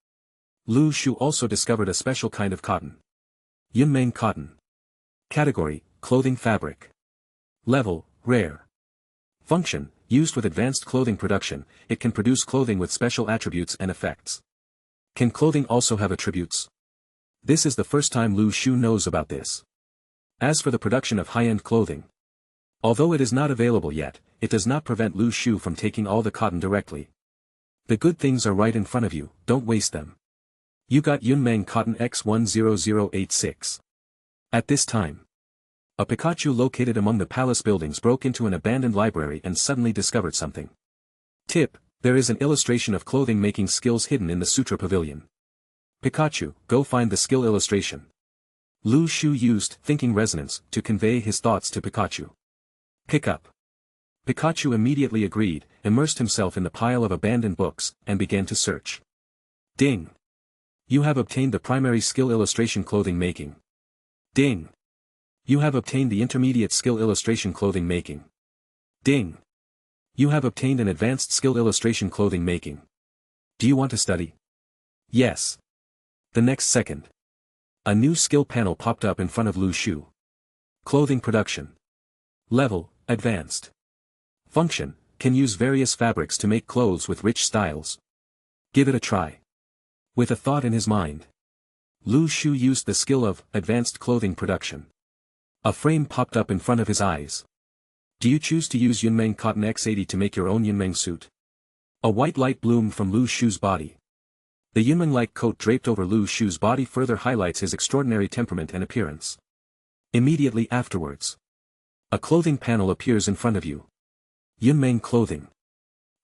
Lu Shu also discovered a special kind of cotton. Yunmeng cotton. Category, clothing fabric. Level, rare. Function, used with advanced clothing production, it can produce clothing with special attributes and effects. Can clothing also have attributes? This is the first time Lu Shu knows about this. As for the production of high-end clothing, although it is not available yet, it does not prevent Lu Shu from taking all the cotton directly. The good things are right in front of you, don't waste them. You got Yunmeng cotton X10086. At this time, a Pikachu located among the palace buildings broke into an abandoned library and suddenly discovered something. Tip, there is an illustration of clothing making skills hidden in the Sutra Pavilion. Pikachu, go find the skill illustration. Lu Shu used thinking resonance to convey his thoughts to Pikachu. Pick up. Pikachu immediately agreed, immersed himself in the pile of abandoned books, and began to search. Ding! You have obtained the primary skill illustration clothing making. Ding! You have obtained the intermediate skill illustration clothing making. Ding! You have obtained an advanced skill illustration clothing making. Do you want to study? Yes. The next second, a new skill panel popped up in front of Lu Shu. Clothing production. Level, advanced. Function, can use various fabrics to make clothes with rich styles. Give it a try. With a thought in his mind, Lu Shu used the skill of advanced clothing production. A frame popped up in front of his eyes. Do you choose to use Yunmeng Cotton X80 to make your own Yunmeng suit? A white light bloomed from Lu Shu's body. The Yunmeng-like coat draped over Lu Shu's body further highlights his extraordinary temperament and appearance. Immediately afterwards, a clothing panel appears in front of you. Yunmeng clothing.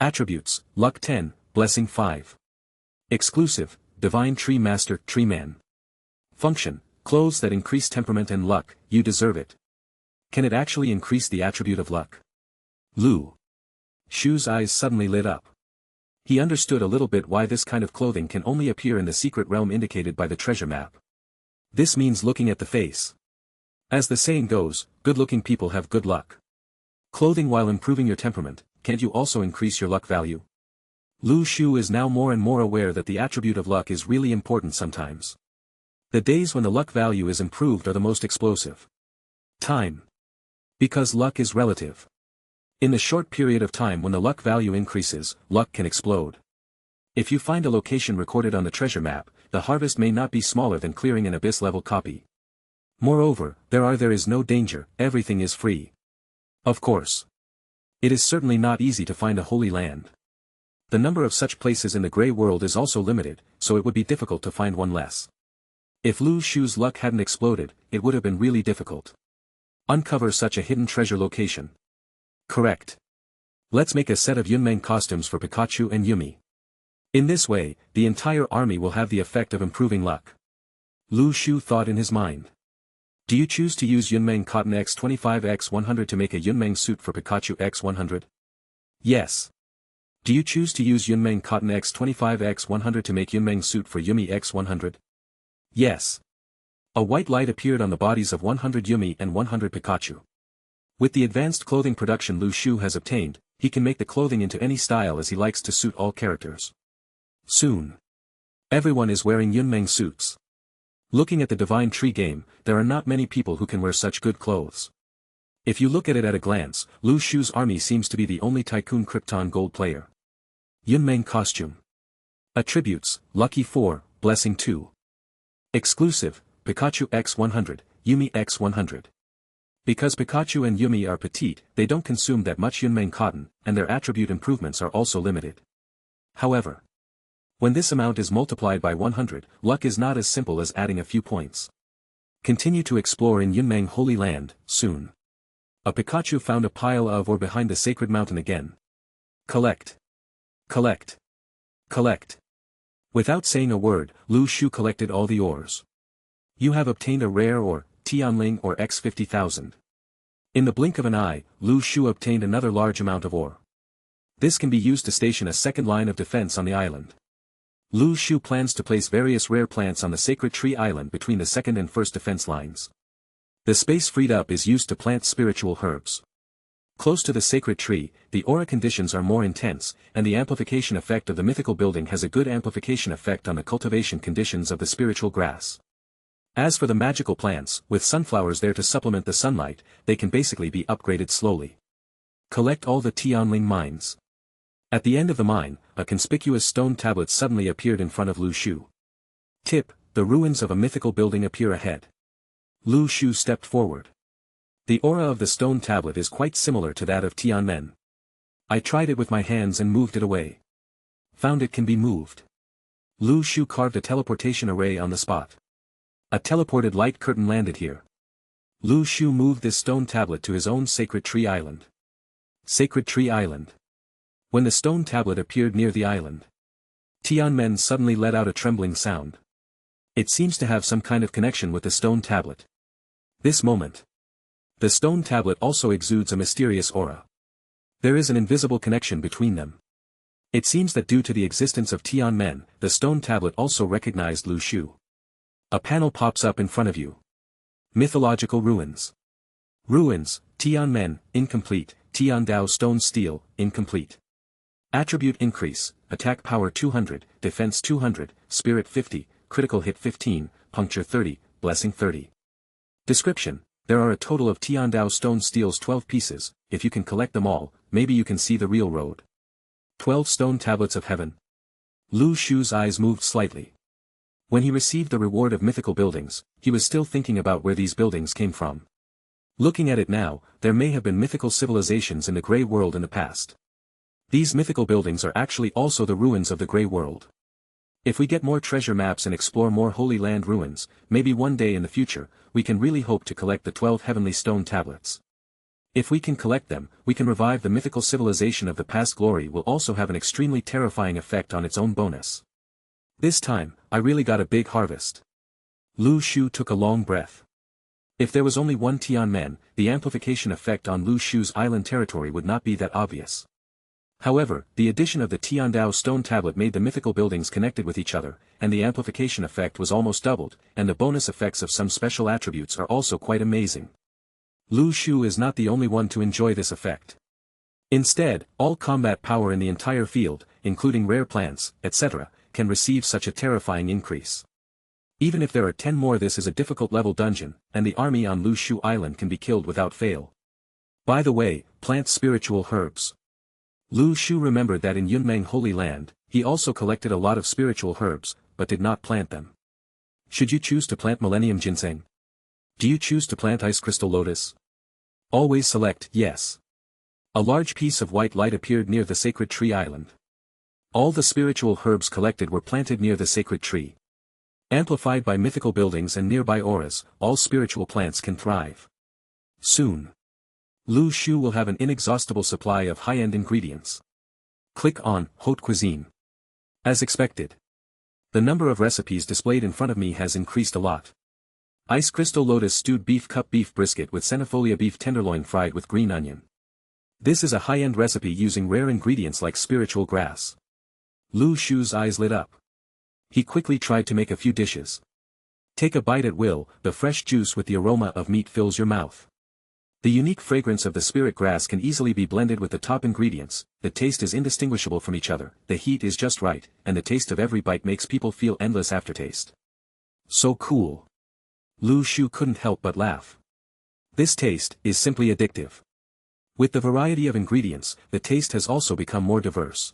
Attributes, Luck 10, Blessing 5. Exclusive, Divine Tree Master, Tree Man. Function, clothes that increase temperament and luck, you deserve it. Can it actually increase the attribute of luck? Lu Shu's eyes suddenly lit up. He understood a little bit why this kind of clothing can only appear in the secret realm indicated by the treasure map. This means looking at the face. As the saying goes, good-looking people have good luck. Clothing while improving your temperament, can't you also increase your luck value? Lu Shu is now more and more aware that the attribute of luck is really important sometimes. The days when the luck value is improved are the most explosive. Time. Because luck is relative. In the short period of time when the luck value increases, luck can explode. If you find a location recorded on the treasure map, the harvest may not be smaller than clearing an abyss-level copy. Moreover, there is no danger, everything is free. Of course. It is certainly not easy to find a holy land. The number of such places in the Grey World is also limited, so it would be difficult to find one less. If Lu Shu's luck hadn't exploded, it would have been really difficult. Uncover such a hidden treasure location. Correct. Let's make a set of Yunmeng costumes for Pikachu and Yumi. In this way, the entire army will have the effect of improving luck. Lu Shu thought in his mind. Do you choose to use Yunmeng Cotton X25X100 to make a Yunmeng suit for Pikachu X100? Yes. Do you choose to use Yunmeng Cotton X25X100 to make Yunmeng suit for Yumi X100? Yes. A white light appeared on the bodies of 100 Yumi and 100 Pikachu. With the advanced clothing production Lu Shu has obtained, he can make the clothing into any style as he likes to suit all characters. Soon, everyone is wearing Yunmeng suits. Looking at the Divine Tree game, there are not many people who can wear such good clothes. If you look at it at a glance, Lu Shu's army seems to be the only Tycoon Krypton Gold player. Yunmeng costume. Attributes, Lucky 4, Blessing 2. Exclusive, Pikachu X100, Yumi X100. Because Pikachu and Yumi are petite, they don't consume that much Yunmeng cotton, and their attribute improvements are also limited. However, when this amount is multiplied by 100, luck is not as simple as adding a few points. Continue to explore in Yunmeng Holy Land, soon. A Pikachu found a pile of ore behind the sacred mountain again. Collect. Collect. Collect. Without saying a word, Lu Shu collected all the ores. You have obtained a rare ore, Tianling or X50,000. In the blink of an eye, Lu Shu obtained another large amount of ore. This can be used to station a second line of defense on the island. Lu Shu plans to place various rare plants on the Sacred Tree Island between the second and first defense lines. The space freed up is used to plant spiritual herbs. Close to the Sacred Tree, the aura conditions are more intense, and the amplification effect of the mythical building has a good amplification effect on the cultivation conditions of the spiritual grass. As for the magical plants, with sunflowers there to supplement the sunlight, they can basically be upgraded slowly. Collect all the Tianling mines. At the end of the mine, a conspicuous stone tablet suddenly appeared in front of Lu Shu. Tip, the ruins of a mythical building appear ahead. Lu Shu stepped forward. The aura of the stone tablet is quite similar to that of Tianmen. I tried it with my hands and moved it away. Found it can be moved. Lu Shu carved a teleportation array on the spot. A teleported light curtain landed here. Lu Shu moved this stone tablet to his own Sacred Tree Island. Sacred Tree Island. When the stone tablet appeared near the island, Tianmen suddenly let out a trembling sound. It seems to have some kind of connection with the stone tablet. This moment, the stone tablet also exudes a mysterious aura. There is an invisible connection between them. It seems that due to the existence of Tian Men, the stone tablet also recognized Lu Shu. A panel pops up in front of you. Mythological ruins. Ruins, Tian Men, incomplete, Tian Dao stone steel, incomplete. Attribute increase, attack power 200, defense 200, spirit 50, critical hit 15, puncture 30, blessing 30. Description: there are a total of Tian Dao stone steels 12 pieces. If you can collect them all, maybe you can see the real road. 12 stone tablets of heaven. Lu Shu's eyes moved slightly. When he received the reward of mythical buildings, he was still thinking about where these buildings came from. Looking at it now, there may have been mythical civilizations in the Grey World in the past. These mythical buildings are actually also the ruins of the Grey World. If we get more treasure maps and explore more Holy Land ruins, maybe one day in the future, we can really hope to collect the 12 heavenly stone tablets. If we can collect them, we can revive the mythical civilization of the past. Glory will also have an extremely terrifying effect on its own bonus. This time, I really got a big harvest. Lu Shu took a long breath. If there was only one Tian Men, the amplification effect on Lu Shu's island territory would not be that obvious. However, the addition of the Tian Dao stone tablet made the mythical buildings connected with each other, and the amplification effect was almost doubled, and the bonus effects of some special attributes are also quite amazing. Lu Shu is not the only one to enjoy this effect. Instead, all combat power in the entire field, including rare plants, etc., can receive such a terrifying increase. Even if there are 10 more, this is a difficult level dungeon, and the army on Lu Shu Island can be killed without fail. By the way, plant spiritual herbs. Lu Shu remembered that in Yunmeng Holy Land, he also collected a lot of spiritual herbs, but did not plant them. Should you choose to plant Millennium Ginseng? Do you choose to plant Ice Crystal Lotus? Always select yes. A large piece of white light appeared near the sacred tree island. All the spiritual herbs collected were planted near the sacred tree. Amplified by mythical buildings and nearby auras, all spiritual plants can thrive. Soon, Lu Shu will have an inexhaustible supply of high-end ingredients. Click on Haute Cuisine. As expected, the number of recipes displayed in front of me has increased a lot. Ice Crystal Lotus stewed beef cup beef brisket with cenifolia beef tenderloin fried with green onion. This is a high-end recipe using rare ingredients like spiritual grass. Lu Shu's eyes lit up. He quickly tried to make a few dishes. Take a bite at will, the fresh juice with the aroma of meat fills your mouth. The unique fragrance of the spirit grass can easily be blended with the top ingredients, the taste is indistinguishable from each other, the heat is just right, and the taste of every bite makes people feel endless aftertaste. So cool. Lu Shu couldn't help but laugh. This taste is simply addictive. With the variety of ingredients, the taste has also become more diverse.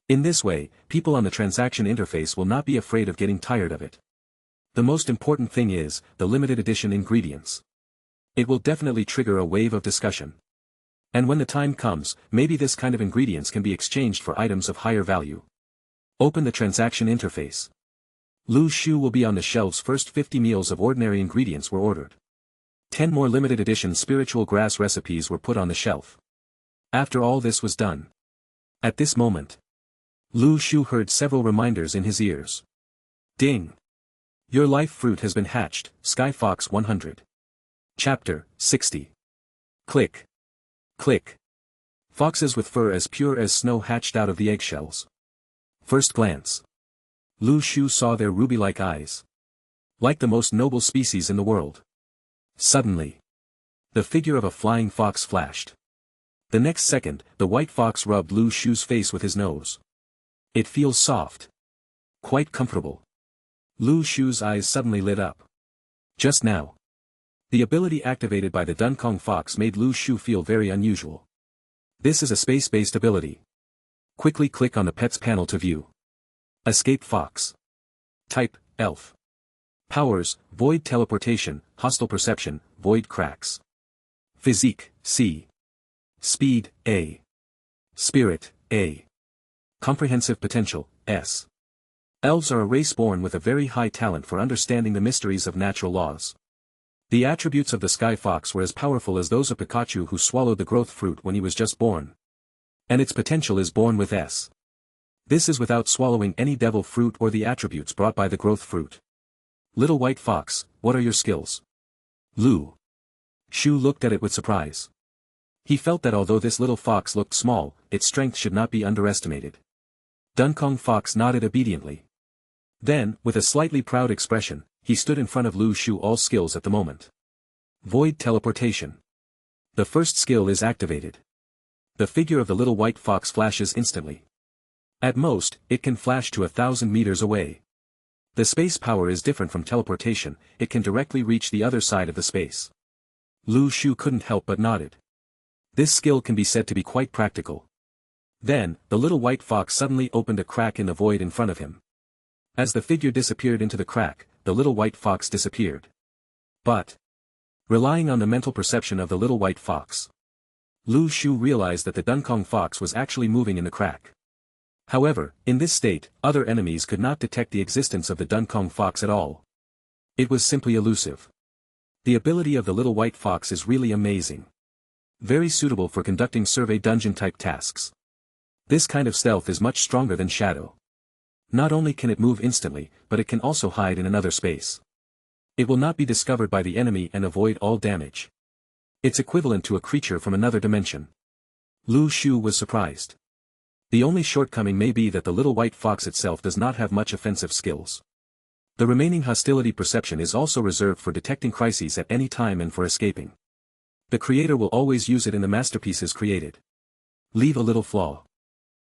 In this way, people on the transaction interface will not be afraid of getting tired of it. The most important thing is, the limited edition ingredients. It will definitely trigger a wave of discussion. And when the time comes, maybe this kind of ingredients can be exchanged for items of higher value. Open the transaction interface. Lu Shu will be on the shelves. First 50 meals of ordinary ingredients were ordered. 10 more limited edition spiritual grass recipes were put on the shelf. After all this was done. At this moment, Lu Shu heard several reminders in his ears. Ding! Your life fruit has been hatched, Sky Fox 100. Chapter 60. Click. Click. Foxes with fur as pure as snow hatched out of the eggshells. First glance. Lu Shu saw their ruby-like eyes. Like the most noble species in the world. Suddenly, the figure of a flying fox flashed. The next second, the white fox rubbed Lu Shu's face with his nose. It feels soft. Quite comfortable. Lu Shu's eyes suddenly lit up. Just now, the ability activated by the Dunkong Fox made Lu Shu feel very unusual. This is a space-based ability. Quickly click on the Pets panel to view. Escape Fox. Type, Elf. Powers, Void Teleportation, Hostile Perception, Void Cracks. Physique, C. Speed, A. Spirit, A. Comprehensive Potential, S. Elves are a race born with a very high talent for understanding the mysteries of natural laws. The attributes of the Sky Fox were as powerful as those of Pikachu, who swallowed the growth fruit when he was just born. And its potential is born with S. This is without swallowing any devil fruit or the attributes brought by the growth fruit. Little White Fox, what are your skills? Lu Shu looked at it with surprise. He felt that although this little fox looked small, its strength should not be underestimated. Duncong Fox nodded obediently. Then, with a slightly proud expression, he stood in front of Lu Shu, all skills at the moment. Void Teleportation. The first skill is activated. The figure of the little white fox flashes instantly. At most, it can flash to 1,000 meters away. The space power is different from teleportation, it can directly reach the other side of the space. Lu Shu couldn't help but nodded. This skill can be said to be quite practical. Then, the little white fox suddenly opened a crack in the void in front of him. As the figure disappeared into the crack, the little white fox disappeared. But, relying on the mental perception of the little white fox, Lu Shu realized that the Duncong fox was actually moving in the crack. However, in this state, other enemies could not detect the existence of the Duncong fox at all. It was simply elusive. The ability of the little white fox is really amazing. Very suitable for conducting survey dungeon-type tasks. This kind of stealth is much stronger than shadow. Not only can it move instantly, but it can also hide in another space. It will not be discovered by the enemy and avoid all damage. It's equivalent to a creature from another dimension. Lu Shu was surprised. The only shortcoming may be that the little white fox itself does not have much offensive skills. The remaining hostility perception is also reserved for detecting crises at any time and for escaping. The creator will always use it in the masterpieces created. Leave a little flaw.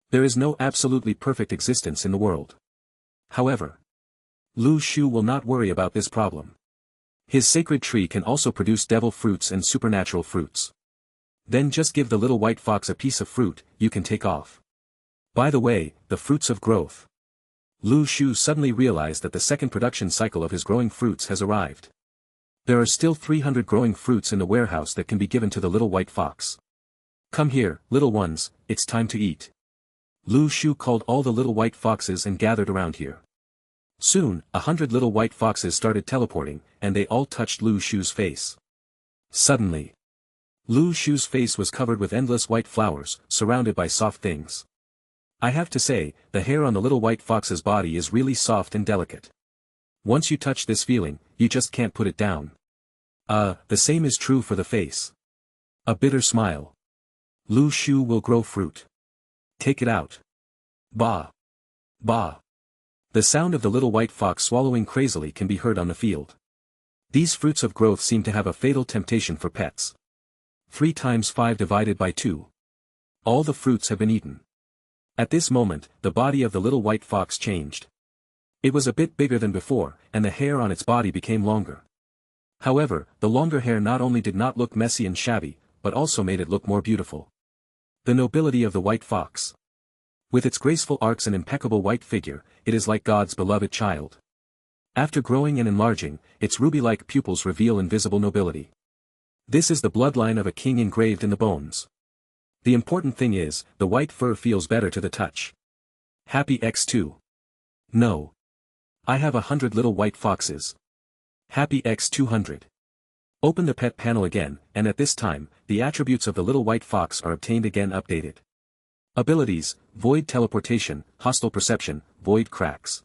There is no absolutely perfect existence in the world. However, Lu Shu will not worry about this problem. His sacred tree can also produce devil fruits and supernatural fruits. Then just give the little white fox a piece of fruit, you can take off. By the way, the fruits of growth. Lu Shu suddenly realized that the second production cycle of his growing fruits has arrived. There are still 300 growing fruits in the warehouse that can be given to the little white fox. Come here, little ones, it's time to eat. Lu Shu called all the little white foxes and gathered around here. Soon, 100 little white foxes started teleporting, and they all touched Lu Shu's face. Suddenly, Lu Shu's face was covered with endless white flowers, surrounded by soft things. I have to say, the hair on the little white fox's body is really soft and delicate. Once you touch this feeling, you just can't put it down. The same is true for the face. A bitter smile. Lu Shu will grow fruit. Take it out. Bah. Bah. The sound of the little white fox swallowing crazily can be heard on the field. These fruits of growth seem to have a fatal temptation for pets. 3 times 5 divided by 2. All the fruits have been eaten. At this moment, the body of the little white fox changed. It was a bit bigger than before, and the hair on its body became longer. However, the longer hair not only did not look messy and shabby, but also made it look more beautiful. The nobility of the white fox. With its graceful arcs and impeccable white figure, it is like God's beloved child. After growing and enlarging, its ruby-like pupils reveal invisible nobility. This is the bloodline of a king engraved in the bones. The important thing is, the white fur feels better to the touch. Happy X2. No. I have 100 little white foxes. Happy X200. Open the pet panel again, and at this time, the attributes of the little white fox are obtained again updated. Abilities, Void Teleportation, Hostile Perception, Void Cracks.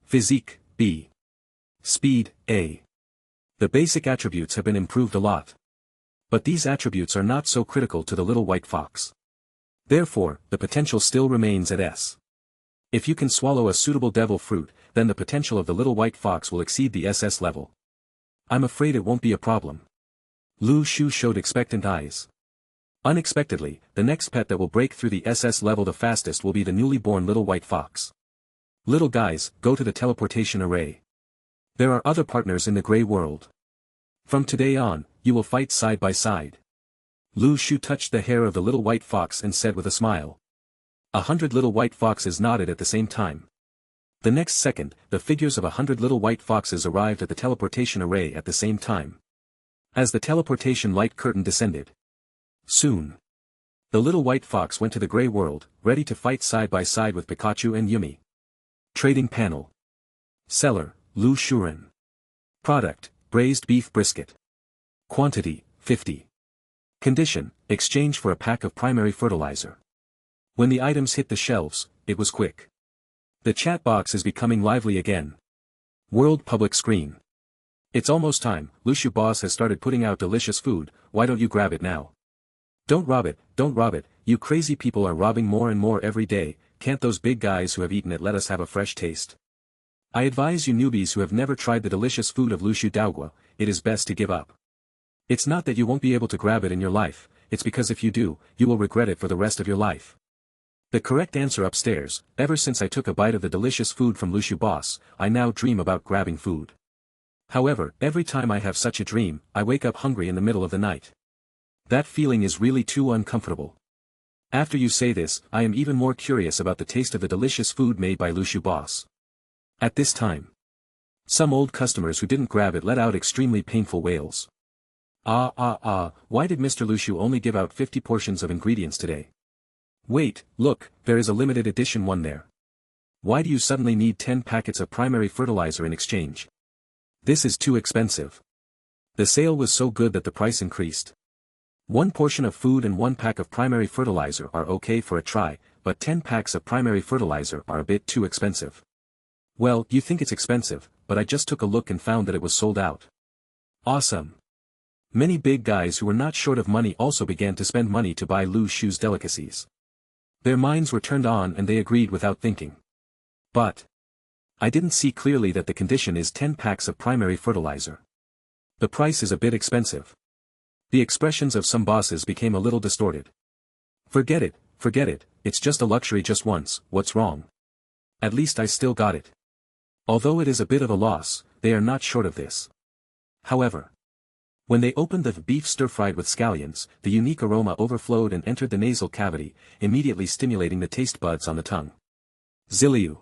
Physique, B. Speed, A. The basic attributes have been improved a lot. But these attributes are not so critical to the little white fox. Therefore, the potential still remains at S. If you can swallow a suitable devil fruit, then the potential of the little white fox will exceed the SS level. I'm afraid it won't be a problem. Lu Shu showed expectant eyes. Unexpectedly, the next pet that will break through the SS level the fastest will be the newly born little white fox. Little guys, go to the teleportation array. There are other partners in the gray world. From today on, you will fight side by side. Lu Shu touched the hair of the little white fox and said with a smile. 100 little white foxes nodded at the same time. The next second, the figures of 100 little white foxes arrived at the teleportation array at the same time. As the teleportation light curtain descended. Soon. The little white fox went to the gray world, ready to fight side by side with Pikachu and Yumi. Trading panel. Seller, Lu Shuren. Product, braised beef brisket. Quantity, 50. Condition, exchange for a pack of primary fertilizer. When the items hit the shelves, it was quick. The chat box is becoming lively again. World public screen. It's almost time, Lu Shu boss has started putting out delicious food, why don't you grab it now? Don't rob it, you crazy people are robbing more and more every day, can't those big guys who have eaten it let us have a fresh taste? I advise you newbies who have never tried the delicious food of Lu Shu, it is best to give up. It's not that you won't be able to grab it in your life, it's because if you do, you will regret it for the rest of your life. The correct answer upstairs, ever since I took a bite of the delicious food from Lu Shu boss, I now dream about grabbing food. However, every time I have such a dream, I wake up hungry in the middle of the night. That feeling is really too uncomfortable. After you say this, I am even more curious about the taste of the delicious food made by Lu Shu boss. At this time, some old customers who didn't grab it let out extremely painful wails. Why did Mr. Lu Shu only give out 50 portions of ingredients today? Wait, look, there is a limited edition one there. Why do you suddenly need 10 packets of primary fertilizer in exchange? This is too expensive. The sale was so good that the price increased. 1 portion of food and 1 pack of primary fertilizer are okay for a try, but 10 packs of primary fertilizer are a bit too expensive. Well, you think it's expensive, but I just took a look and found that it was sold out. Awesome. Many big guys who were not short of money also began to spend money to buy Lu Shu's delicacies. Their minds were turned on and they agreed without thinking. But I didn't see clearly that the condition is 10 packs of primary fertilizer. The price is a bit expensive. The expressions of some bosses became a little distorted. Forget it, it's just a luxury just once, what's wrong? At least I still got it. Although it is a bit of a loss, they are not short of this. However, when they opened the beef stir-fried with scallions, the unique aroma overflowed and entered the nasal cavity, immediately stimulating the taste buds on the tongue. Zilliu.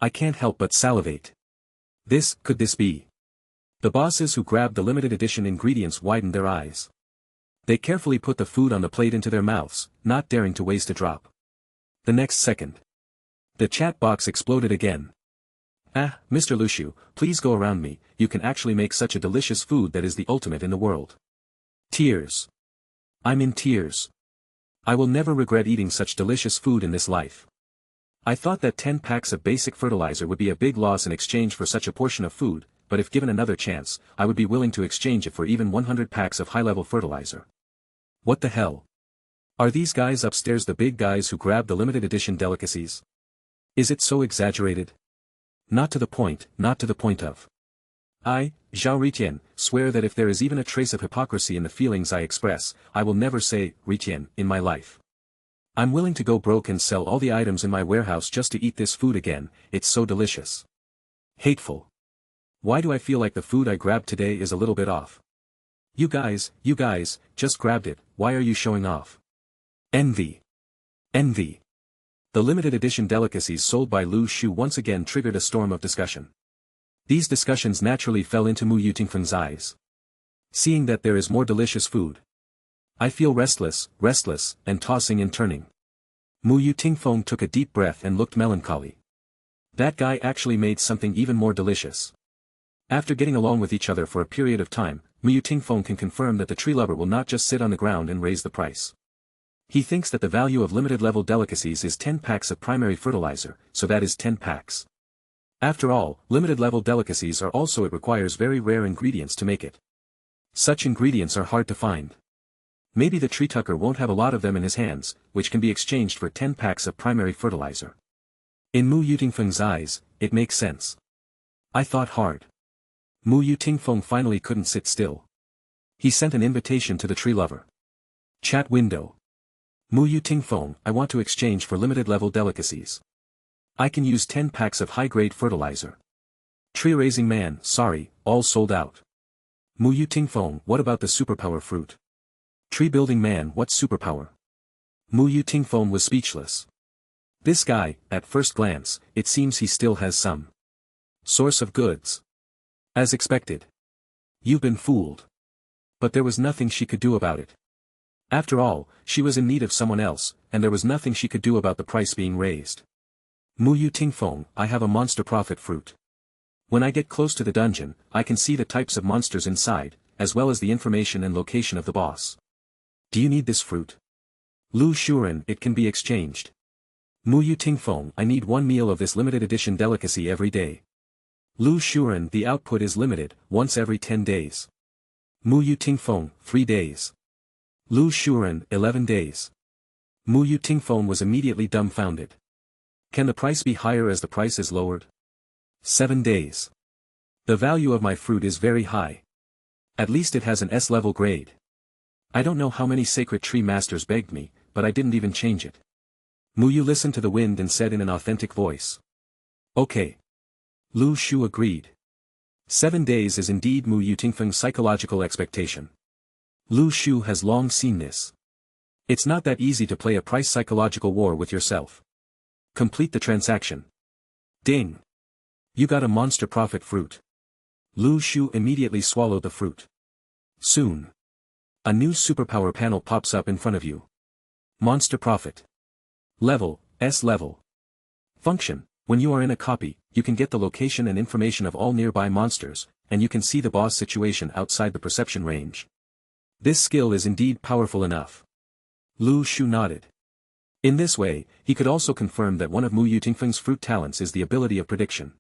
I can't help but salivate. Could this be? The bosses who grabbed the limited edition ingredients widened their eyes. They carefully put the food on the plate into their mouths, not daring to waste a drop. The next second, the chat box exploded again. Mr. Lu Shu, please go around me, you can actually make such a delicious food that is the ultimate in the world. Tears. I'm in tears. I will never regret eating such delicious food in this life. I thought that 10 packs of basic fertilizer would be a big loss in exchange for such a portion of food, but if given another chance, I would be willing to exchange it for even 100 packs of high-level fertilizer. What the hell? Are these guys upstairs the big guys who grabbed the limited edition delicacies? Is it so exaggerated? Not to the point of. I, Zhao Ritian, swear that if there is even a trace of hypocrisy in the feelings I express, I will never say, Ritian, in my life. I'm willing to go broke and sell all the items in my warehouse just to eat this food again, it's so delicious. Hateful. Why do I feel like the food I grabbed today is a little bit off? You guys, just grabbed it, why are you showing off? Envy. The limited edition delicacies sold by Lu Shu once again triggered a storm of discussion. These discussions naturally fell into Mu Yutingfeng's eyes. Seeing that there is more delicious food, I feel restless, and tossing and turning. Mu Yutingfeng took a deep breath and looked melancholy. That guy actually made something even more delicious. After getting along with each other for a period of time, Mu Yutingfeng can confirm that the tree lover will not just sit on the ground and raise the price. He thinks that the value of limited-level delicacies is 10 packs of primary fertilizer, so that is 10 packs. After all, limited-level delicacies are also it requires very rare ingredients to make it. Such ingredients are hard to find. Maybe the tree tucker won't have a lot of them in his hands, which can be exchanged for 10 packs of primary fertilizer. In Mu Yutingfeng's eyes, it makes sense. I thought hard. Mu Yutingfeng finally couldn't sit still. He sent an invitation to the tree lover. Chat window. Mu Yutingfeng, I want to exchange for limited-level delicacies. I can use 10 packs of high-grade fertilizer. Tree-raising man, sorry, all sold out. Mu Yutingfeng, what about the superpower fruit? Tree-building man, what superpower? Mu Yutingfeng was speechless. This guy, at first glance, it seems he still has some source of goods. As expected. You've been fooled. But there was nothing she could do about it. After all, she was in need of someone else, and there was nothing she could do about the price being raised. Mu Yutingfeng, I have a monster profit fruit. When I get close to the dungeon, I can see the types of monsters inside, as well as the information and location of the boss. Do you need this fruit? Lu Shuren, it can be exchanged. Mu Yutingfeng, I need 1 meal of this limited edition delicacy every day. Lu Shuren, the output is limited, once every 10 days. Mu Yutingfeng, 3 days. Lu Shu, 11 days. Mu Yu Tingphone was immediately dumbfounded. Can the price be higher as the price is lowered? 7 days. The value of my fruit is very high. At least it has an S-level grade. I don't know how many sacred tree masters begged me, but I didn't even change it. Mu Yu listened to the wind and said in an authentic voice. Okay. Lu Shu agreed. 7 days is indeed Mu Yu Tingpheng's psychological expectation. Lu Shu has long seen this. It's not that easy to play a price psychological war with yourself. Complete the transaction. Ding. You got a monster profit fruit. Lu Shu immediately swallowed the fruit. Soon. A new superpower panel pops up in front of you. Monster profit. Level, S-level. Function, when you are in a copy, you can get the location and information of all nearby monsters, and you can see the boss situation outside the perception range. This skill is indeed powerful enough. Lu Shu nodded. In this way, he could also confirm that one of Mu Yu Tingfeng's fruit talents is the ability of prediction.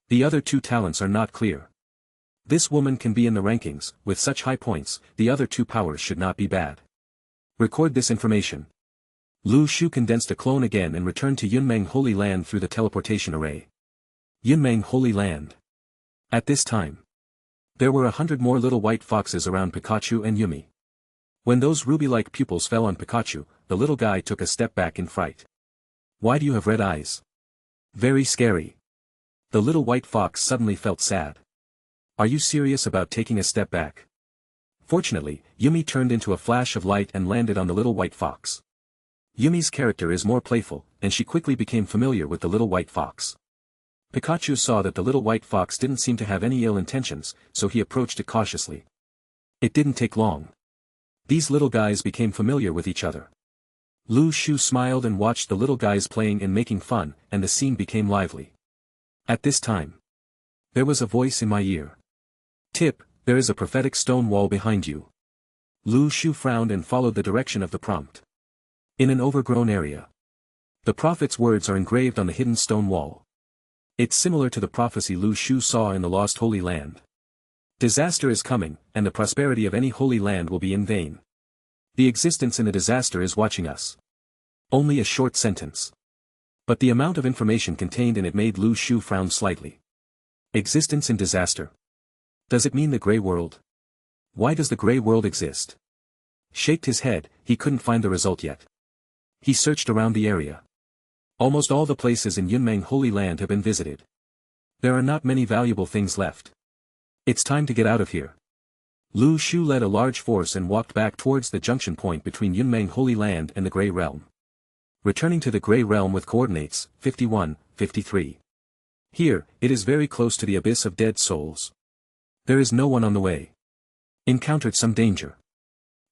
The other two talents are not clear. This woman can be in the rankings, with such high points, the other two powers should not be bad. Record this information. Lu Shu condensed a clone again and returned to Yunmeng Holy Land through the teleportation array. Yunmeng Holy Land. At this time, there were 100 more little white foxes around Pikachu and Yumi. When those ruby-like pupils fell on Pikachu, the little guy took a step back in fright. Why do you have red eyes? Very scary. The little white fox suddenly felt sad. Are you serious about taking a step back? Fortunately, Yumi turned into a flash of light and landed on the little white fox. Yumi's character is more playful, and she quickly became familiar with the little white fox. Pikachu saw that the little white fox didn't seem to have any ill intentions, so he approached it cautiously. It didn't take long. These little guys became familiar with each other. Lu Shu smiled and watched the little guys playing and making fun, and the scene became lively. At this time, there was a voice in my ear. Tip, there is a prophetic stone wall behind you. Lu Shu frowned and followed the direction of the prompt. In an overgrown area. The prophet's words are engraved on the hidden stone wall. It's similar to the prophecy Lu Shu saw in the lost Holy Land. Disaster is coming, and the prosperity of any holy land will be in vain. The existence in a disaster is watching us. Only a short sentence. But the amount of information contained in it made Lu Shu frown slightly. Existence in disaster. Does it mean the Grey World? Why does the Grey World exist? Shaked his head, he couldn't find the result yet. He searched around the area. Almost all the places in Yunmeng Holy Land have been visited. There are not many valuable things left. It's time to get out of here. Lu Shu led a large force and walked back towards the junction point between Yunmeng Holy Land and the Grey Realm. Returning to the Grey Realm with coordinates, 51, 53. Here, it is very close to the Abyss of Dead Souls. There is no one on the way. Encountered some danger.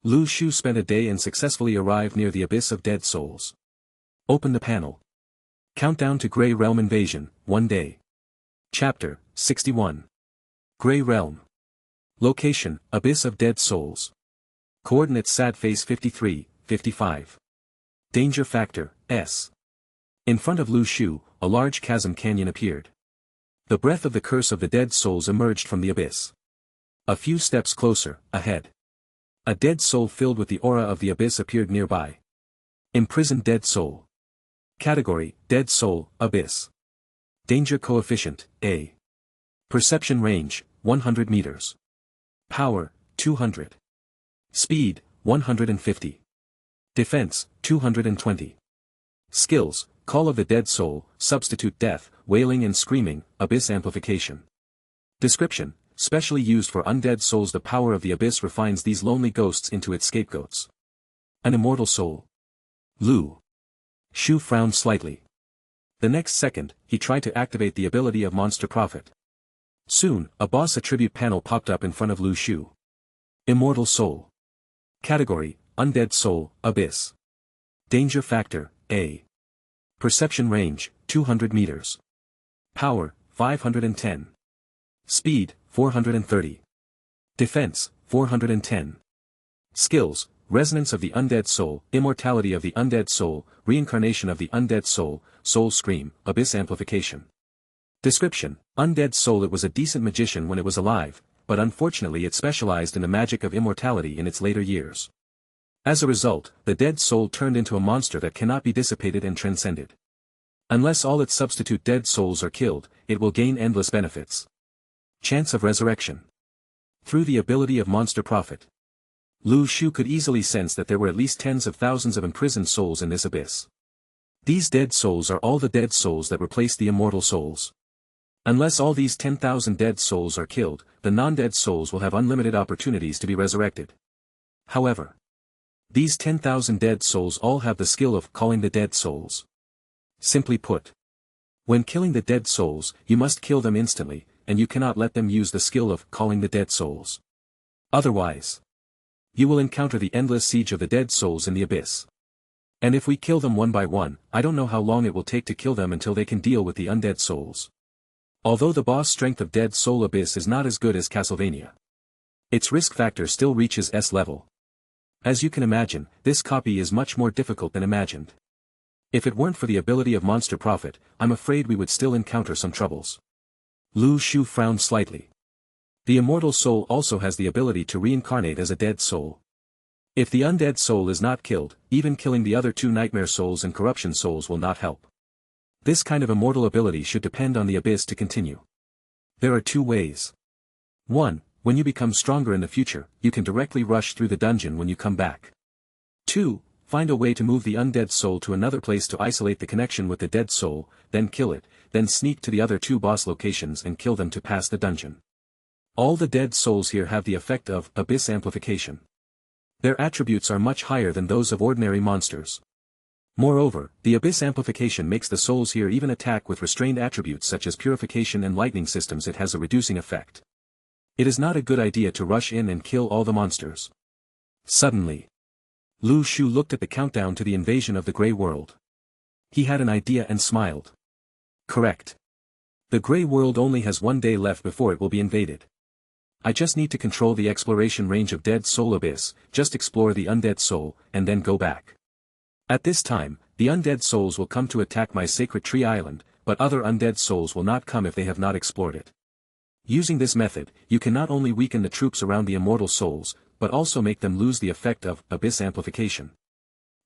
Lu Shu spent a day and successfully arrived near the Abyss of Dead Souls. Open the panel. Countdown to Grey Realm Invasion, 1 day. Chapter, 61. Grey Realm. Location, Abyss of Dead Souls. Coordinates sad face 53, 55. Danger factor, S. In front of Lu Shu, a large chasm canyon appeared. The breath of the curse of the dead souls emerged from the abyss. A few steps closer, ahead. A dead soul filled with the aura of the abyss appeared nearby. Imprisoned dead soul. Category, Dead Soul, Abyss. Danger coefficient, A. Perception range, 100 meters. Power, 200. Speed, 150. Defense, 220. Skills, Call of the Dead Soul, Substitute Death, Wailing and Screaming, Abyss Amplification. Description, specially used for undead souls. The power of the abyss refines these lonely ghosts into its scapegoats. An immortal soul. Lu Shu frowned slightly. The next second, he tried to activate the ability of Monster Prophet. Soon, a boss attribute panel popped up in front of Lu Shu. Immortal Soul. Category, Undead Soul, Abyss. Danger Factor, A. Perception Range, 200 meters. Power, 510. Speed, 430. Defense, 410. Skills, Resonance of the Undead Soul, Immortality of the Undead Soul, Reincarnation of the Undead Soul, Soul Scream, Abyss Amplification. Description, Undead Soul. It was a decent magician when it was alive, but unfortunately it specialized in the magic of immortality in its later years. As a result, the dead soul turned into a monster that cannot be dissipated and transcended. Unless all its substitute dead souls are killed, it will gain endless benefits. Chance of resurrection. Through the ability of Monster Prophet, Lu Shu could easily sense that there were at least tens of thousands of imprisoned souls in this abyss. These dead souls are all the dead souls that replace the immortal souls. Unless all these 10,000 dead souls are killed, the non-dead souls will have unlimited opportunities to be resurrected. However, these 10,000 dead souls all have the skill of calling the dead souls. Simply put, when killing the dead souls, you must kill them instantly, and you cannot let them use the skill of calling the dead souls. Otherwise, you will encounter the endless siege of the dead souls in the abyss. And if we kill them one by one, I don't know how long it will take to kill them until they can deal with the undead souls. Although the boss strength of Dead Soul Abyss is not as good as Castlevania, its risk factor still reaches S level. As you can imagine, this copy is much more difficult than imagined. If it weren't for the ability of Monster Prophet, I'm afraid we would still encounter some troubles. Lu Shu frowned slightly. The immortal soul also has the ability to reincarnate as a dead soul. If the undead soul is not killed, even killing the other two nightmare souls and corruption souls will not help. This kind of immortal ability should depend on the abyss to continue. There are two ways. 1. When you become stronger in the future, you can directly rush through the dungeon when you come back. 2. Find a way to move the undead soul to another place to isolate the connection with the dead soul, then kill it, then sneak to the other two boss locations and kill them to pass the dungeon. All the dead souls here have the effect of abyss amplification. Their attributes are much higher than those of ordinary monsters. Moreover, the abyss amplification makes the souls here even attack with restrained attributes such as purification and lightning systems. It has a reducing effect. It is not a good idea to rush in and kill all the monsters. Suddenly, Lu Shu looked at the countdown to the invasion of the Grey World. He had an idea and smiled. Correct. The Grey World only has 1 day left before it will be invaded. I just need to control the exploration range of Dead Soul Abyss, just explore the undead soul, and then go back. At this time, the undead souls will come to attack my sacred tree island, but other undead souls will not come if they have not explored it. Using this method, you can not only weaken the troops around the immortal souls, but also make them lose the effect of abyss amplification.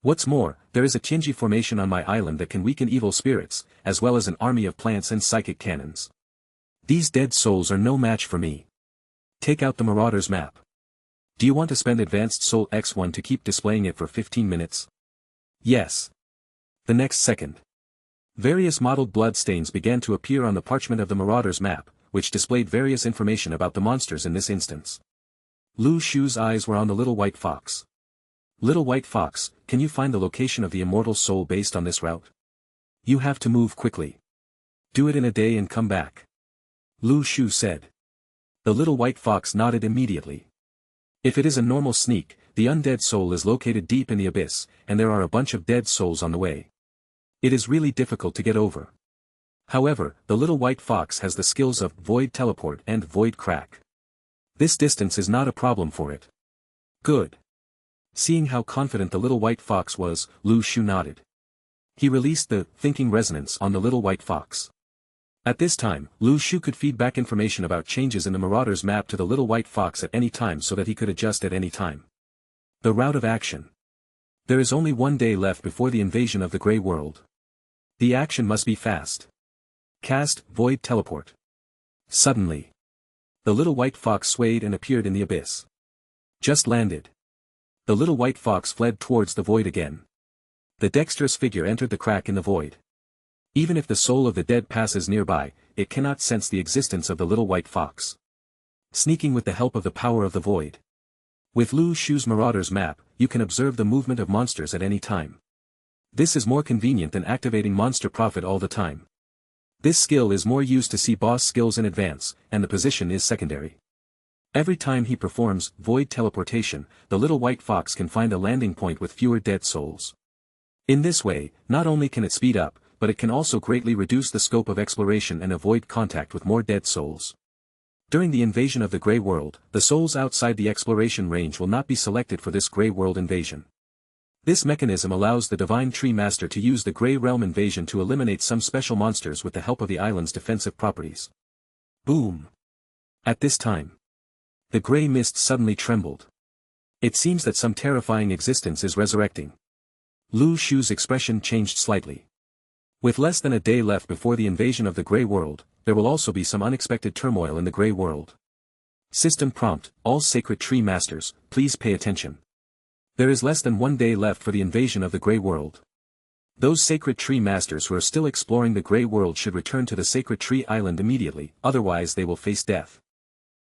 What's more, there is a Qingji formation on my island that can weaken evil spirits, as well as an army of plants and psychic cannons. These dead souls are no match for me. Take out the Marauder's map. Do you want to spend Advanced Soul X1 to keep displaying it for 15 minutes? Yes. The next second, various mottled bloodstains began to appear on the parchment of the Marauder's map, which displayed various information about the monsters in this instance. Lu Shu's eyes were on the little white fox. Little white fox, can you find the location of the immortal soul based on this route? You have to move quickly. Do it in a day and come back. Lu Shu said. The little white fox nodded immediately. If it is a normal sneak, the undead soul is located deep in the abyss, and there are a bunch of dead souls on the way. It is really difficult to get over. However, the little white fox has the skills of Void Teleport and Void Crack. This distance is not a problem for it. Good. Seeing how confident the little white fox was, Lu Shu nodded. He released the thinking resonance on the little white fox. At this time, Lu Shu could feed back information about changes in the Marauder's map to the little white fox at any time so that he could adjust at any time. The route of action. There is only 1 day left before the invasion of the Grey World. The action must be fast. Cast Void Teleport. Suddenly, the little white fox swayed and appeared in the abyss. Just landed. The little white fox fled towards the void again. The dexterous figure entered the crack in the void. Even if the soul of the dead passes nearby, it cannot sense the existence of the little white fox. Sneaking with the help of the power of the void. With Lu Shu's Marauder's map, you can observe the movement of monsters at any time. This is more convenient than activating Monster Prophet all the time. This skill is more used to see boss skills in advance, and the position is secondary. Every time he performs Void Teleportation, the little white fox can find a landing point with fewer dead souls. In this way, not only can it speed up, but it can also greatly reduce the scope of exploration and avoid contact with more dead souls. During the invasion of the Grey World, the souls outside the exploration range will not be selected for this Grey World invasion. This mechanism allows the Divine Tree Master to use the Grey Realm invasion to eliminate some special monsters with the help of the island's defensive properties. Boom! At this time, the grey mist suddenly trembled. It seems that some terrifying existence is resurrecting. Lu Shu's expression changed slightly. With less than a day left before the invasion of the Grey World, there will also be some unexpected turmoil in the Grey World. System prompt: all sacred tree masters, please pay attention. There is less than 1 day left for the invasion of the Grey World. Those sacred tree masters who are still exploring the Grey World should return to the sacred tree island immediately, otherwise they will face death.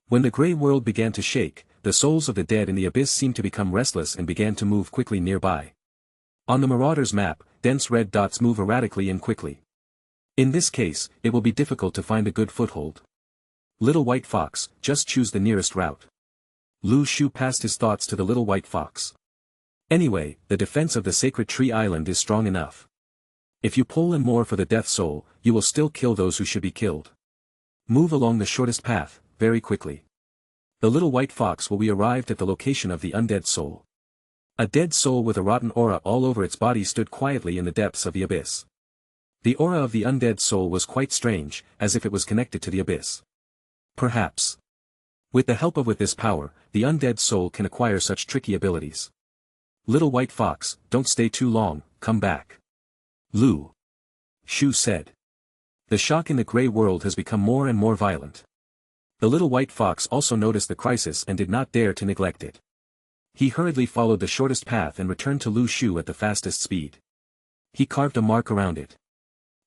When the Grey World began to shake, the souls of the dead in the abyss seemed to become restless and began to move quickly nearby. On the Marauder's map, dense red dots move erratically and quickly. In this case, it will be difficult to find a good foothold. Little White Fox, just choose the nearest route. Lu Shu passed his thoughts to the little white fox. Anyway, the defense of the sacred tree island is strong enough. If you pull in more for the death soul, you will still kill those who should be killed. Move along the shortest path, very quickly. The little white fox will be arrived at the location of the undead soul. A dead soul with a rotten aura all over its body stood quietly in the depths of the abyss. The aura of the undead soul was quite strange, as if it was connected to the abyss. Perhaps. With the help of this power, the undead soul can acquire such tricky abilities. Little white fox, don't stay too long, come back. Lu Shu said. The shock in the Grey World has become more and more violent. The little white fox also noticed the crisis and did not dare to neglect it. He hurriedly followed the shortest path and returned to Lu Shu at the fastest speed. He carved a mark around it.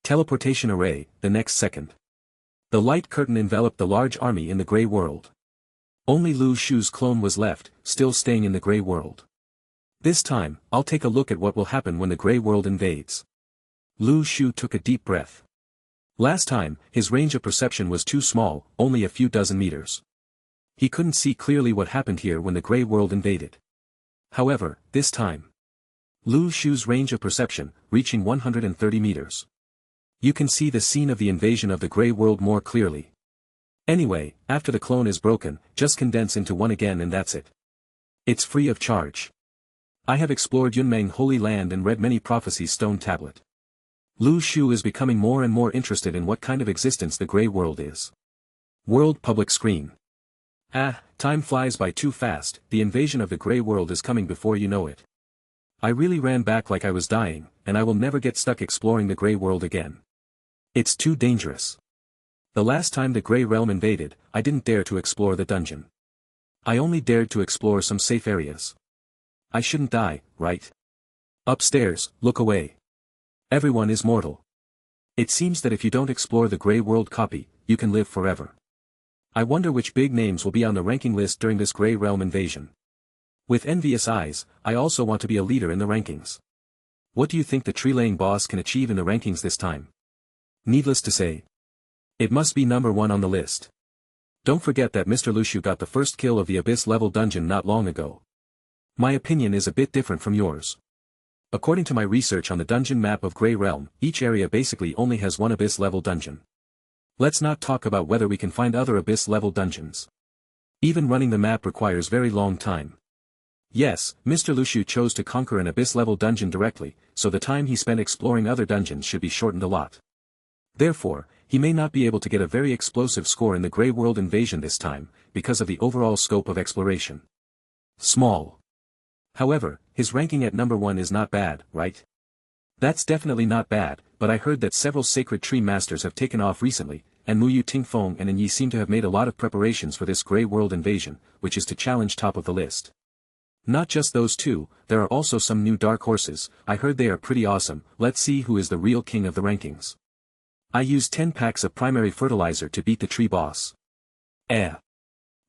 Teleportation array, the next second. The light curtain enveloped the large army in the Grey World. Only Lu Shu's clone was left, still staying in the Grey World. This time, I'll take a look at what will happen when the Grey World invades. Lu Shu took a deep breath. Last time, his range of perception was too small, only a few dozen meters. He couldn't see clearly what happened here when the Grey World invaded. However, this time, Lu Shu's range of perception, reaching 130 meters. You can see the scene of the invasion of the Grey World more clearly. Anyway, after the clone is broken, just condense into one again and that's it. It's free of charge. I have explored Yunmeng Holy Land and read many prophecies stone tablet. Lu Shu is becoming more and more interested in what kind of existence the Grey World is. World public screen. Time flies by too fast, the invasion of the Grey World is coming before you know it. I really ran back like I was dying, and I will never get stuck exploring the Grey World again. It's too dangerous. The last time the Grey Realm invaded, I didn't dare to explore the dungeon. I only dared to explore some safe areas. I shouldn't die, right? Upstairs, look away. Everyone is mortal. It seems that if you don't explore the Grey World copy, you can live forever. I wonder which big names will be on the ranking list during this Grey Realm invasion. With envious eyes, I also want to be a leader in the rankings. What do you think the tree-laying boss can achieve in the rankings this time? Needless to say, it must be number 1 on the list. Don't forget that Mr. Lu Shu got the first kill of the Abyss-level dungeon not long ago. My opinion is a bit different from yours. According to my research on the dungeon map of Grey Realm, each area basically only has one Abyss-level dungeon. Let's not talk about whether we can find other Abyss-level dungeons. Even running the map requires very long time. Yes, Mr. Lu Shu chose to conquer an Abyss-level dungeon directly, so the time he spent exploring other dungeons should be shortened a lot. Therefore, he may not be able to get a very explosive score in the Grey World invasion this time, because of the overall scope of exploration. Small. However, his ranking at number 1 is not bad, right? That's definitely not bad, but I heard that several sacred tree masters have taken off recently, and Muyu Tingfeng and Yi seem to have made a lot of preparations for this Grey World invasion, which is to challenge top of the list. Not just those two, there are also some new dark horses, I heard they are pretty awesome. Let's see who is the real king of the rankings. I used 10 packs of primary fertilizer to beat the tree boss.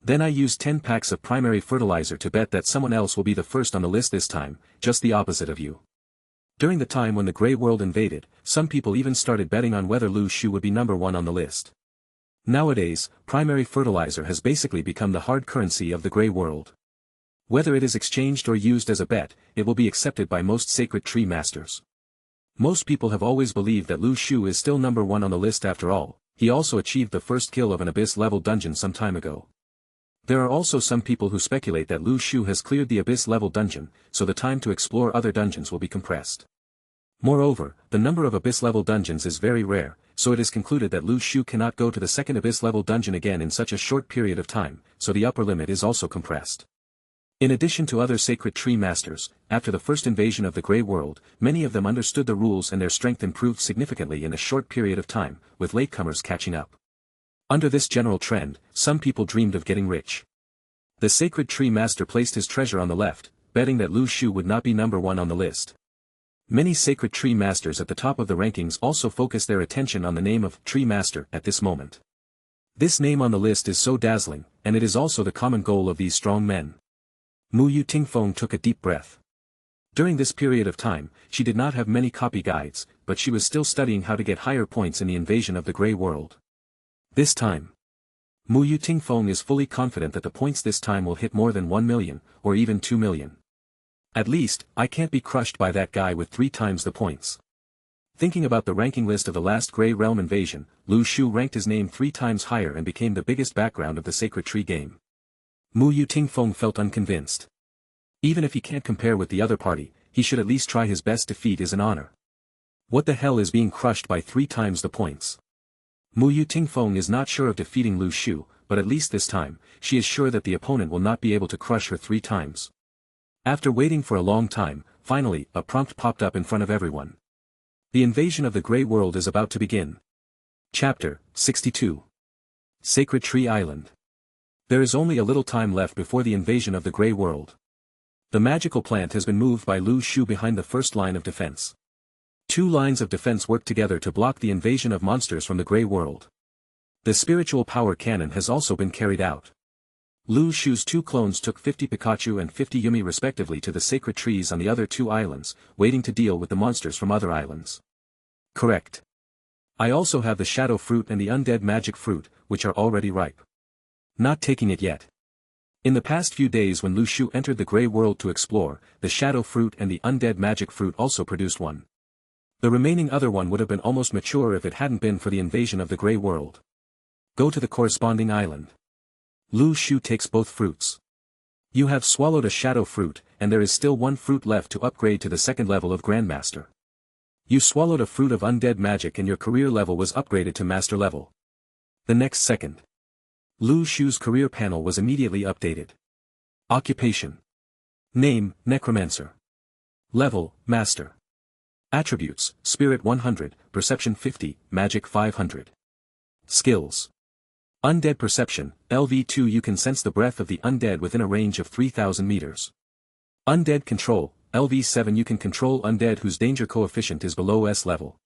Then I used 10 packs of primary fertilizer to bet that someone else will be the first on the list this time, just the opposite of you. During the time when the Grey World invaded, some people even started betting on whether Lu Shu would be number 1 on the list. Nowadays, primary fertilizer has basically become the hard currency of the Grey World. Whether it is exchanged or used as a bet, it will be accepted by most sacred tree masters. Most people have always believed that Lu Shu is still number 1 on the list after all. He also achieved the first kill of an Abyss-level dungeon some time ago. There are also some people who speculate that Lu Shu has cleared the Abyss-level dungeon, so the time to explore other dungeons will be compressed. Moreover, the number of Abyss-level dungeons is very rare, so it is concluded that Lu Shu cannot go to the second Abyss-level dungeon again in such a short period of time, so the upper limit is also compressed. In addition to other sacred tree masters, after the first invasion of the Grey World, many of them understood the rules and their strength improved significantly in a short period of time, with latecomers catching up. Under this general trend, some people dreamed of getting rich. The sacred tree master placed his treasure on the left, betting that Lu Shu would not be number one on the list. Many sacred tree masters at the top of the rankings also focus their attention on the name of Tree Master at this moment. This name on the list is so dazzling, and it is also the common goal of these strong men. Mu Yu Tingfeng took a deep breath. During this period of time, she did not have many copy guides, but she was still studying how to get higher points in the invasion of the Grey World. This time, Mu Yu Tingfeng is fully confident that the points this time will hit more than 1 million, or even 2 million. At least, I can't be crushed by that guy with 3 times the points. Thinking about the ranking list of the last Grey Realm invasion, Lu Shu ranked his name 3 times higher and became the biggest background of the Sacred Tree game. Mu Yu Tingfeng felt unconvinced. Even if he can't compare with the other party, he should at least try his best. Defeat is an honor. What the hell is being crushed by 3 times the points? Mu Yu Tingfeng is not sure of defeating Lu Shu, but at least this time, she is sure that the opponent will not be able to crush her 3 times. After waiting for a long time, finally, a prompt popped up in front of everyone. The invasion of the Grey World is about to begin. Chapter 62. Sacred Tree Island. There is only a little time left before the invasion of the Grey World. The magical plant has been moved by Lu Shu behind the first line of defense. 2 lines of defense work together to block the invasion of monsters from the Grey World. The spiritual power cannon has also been carried out. Lu Shu's 2 clones took 50 Pikachu and 50 Yumi respectively to the sacred trees on the other 2 islands, waiting to deal with the monsters from other islands. Correct. I also have the shadow fruit and the undead magic fruit, which are already ripe. Not taking it yet. In the past few days when Lu Shu entered the Grey World to explore, the shadow fruit and the undead magic fruit also produced one. The remaining other one would have been almost mature if it hadn't been for the invasion of the Grey World. Go to the corresponding island. Lu Shu takes both fruits. You have swallowed a shadow fruit, and there is still 1 fruit left to upgrade to the 2nd level of Grandmaster. You swallowed a fruit of undead magic and your career level was upgraded to master level. The next second, Lu Shu's career panel was immediately updated. Occupation. Name, Necromancer. Level, Master. Attributes, Spirit 100, Perception 50, Magic 500. Skills. Undead Perception, LV2. You can sense the breath of the undead within a range of 3,000 meters. Undead Control, LV7. You can control undead whose danger coefficient is below S level.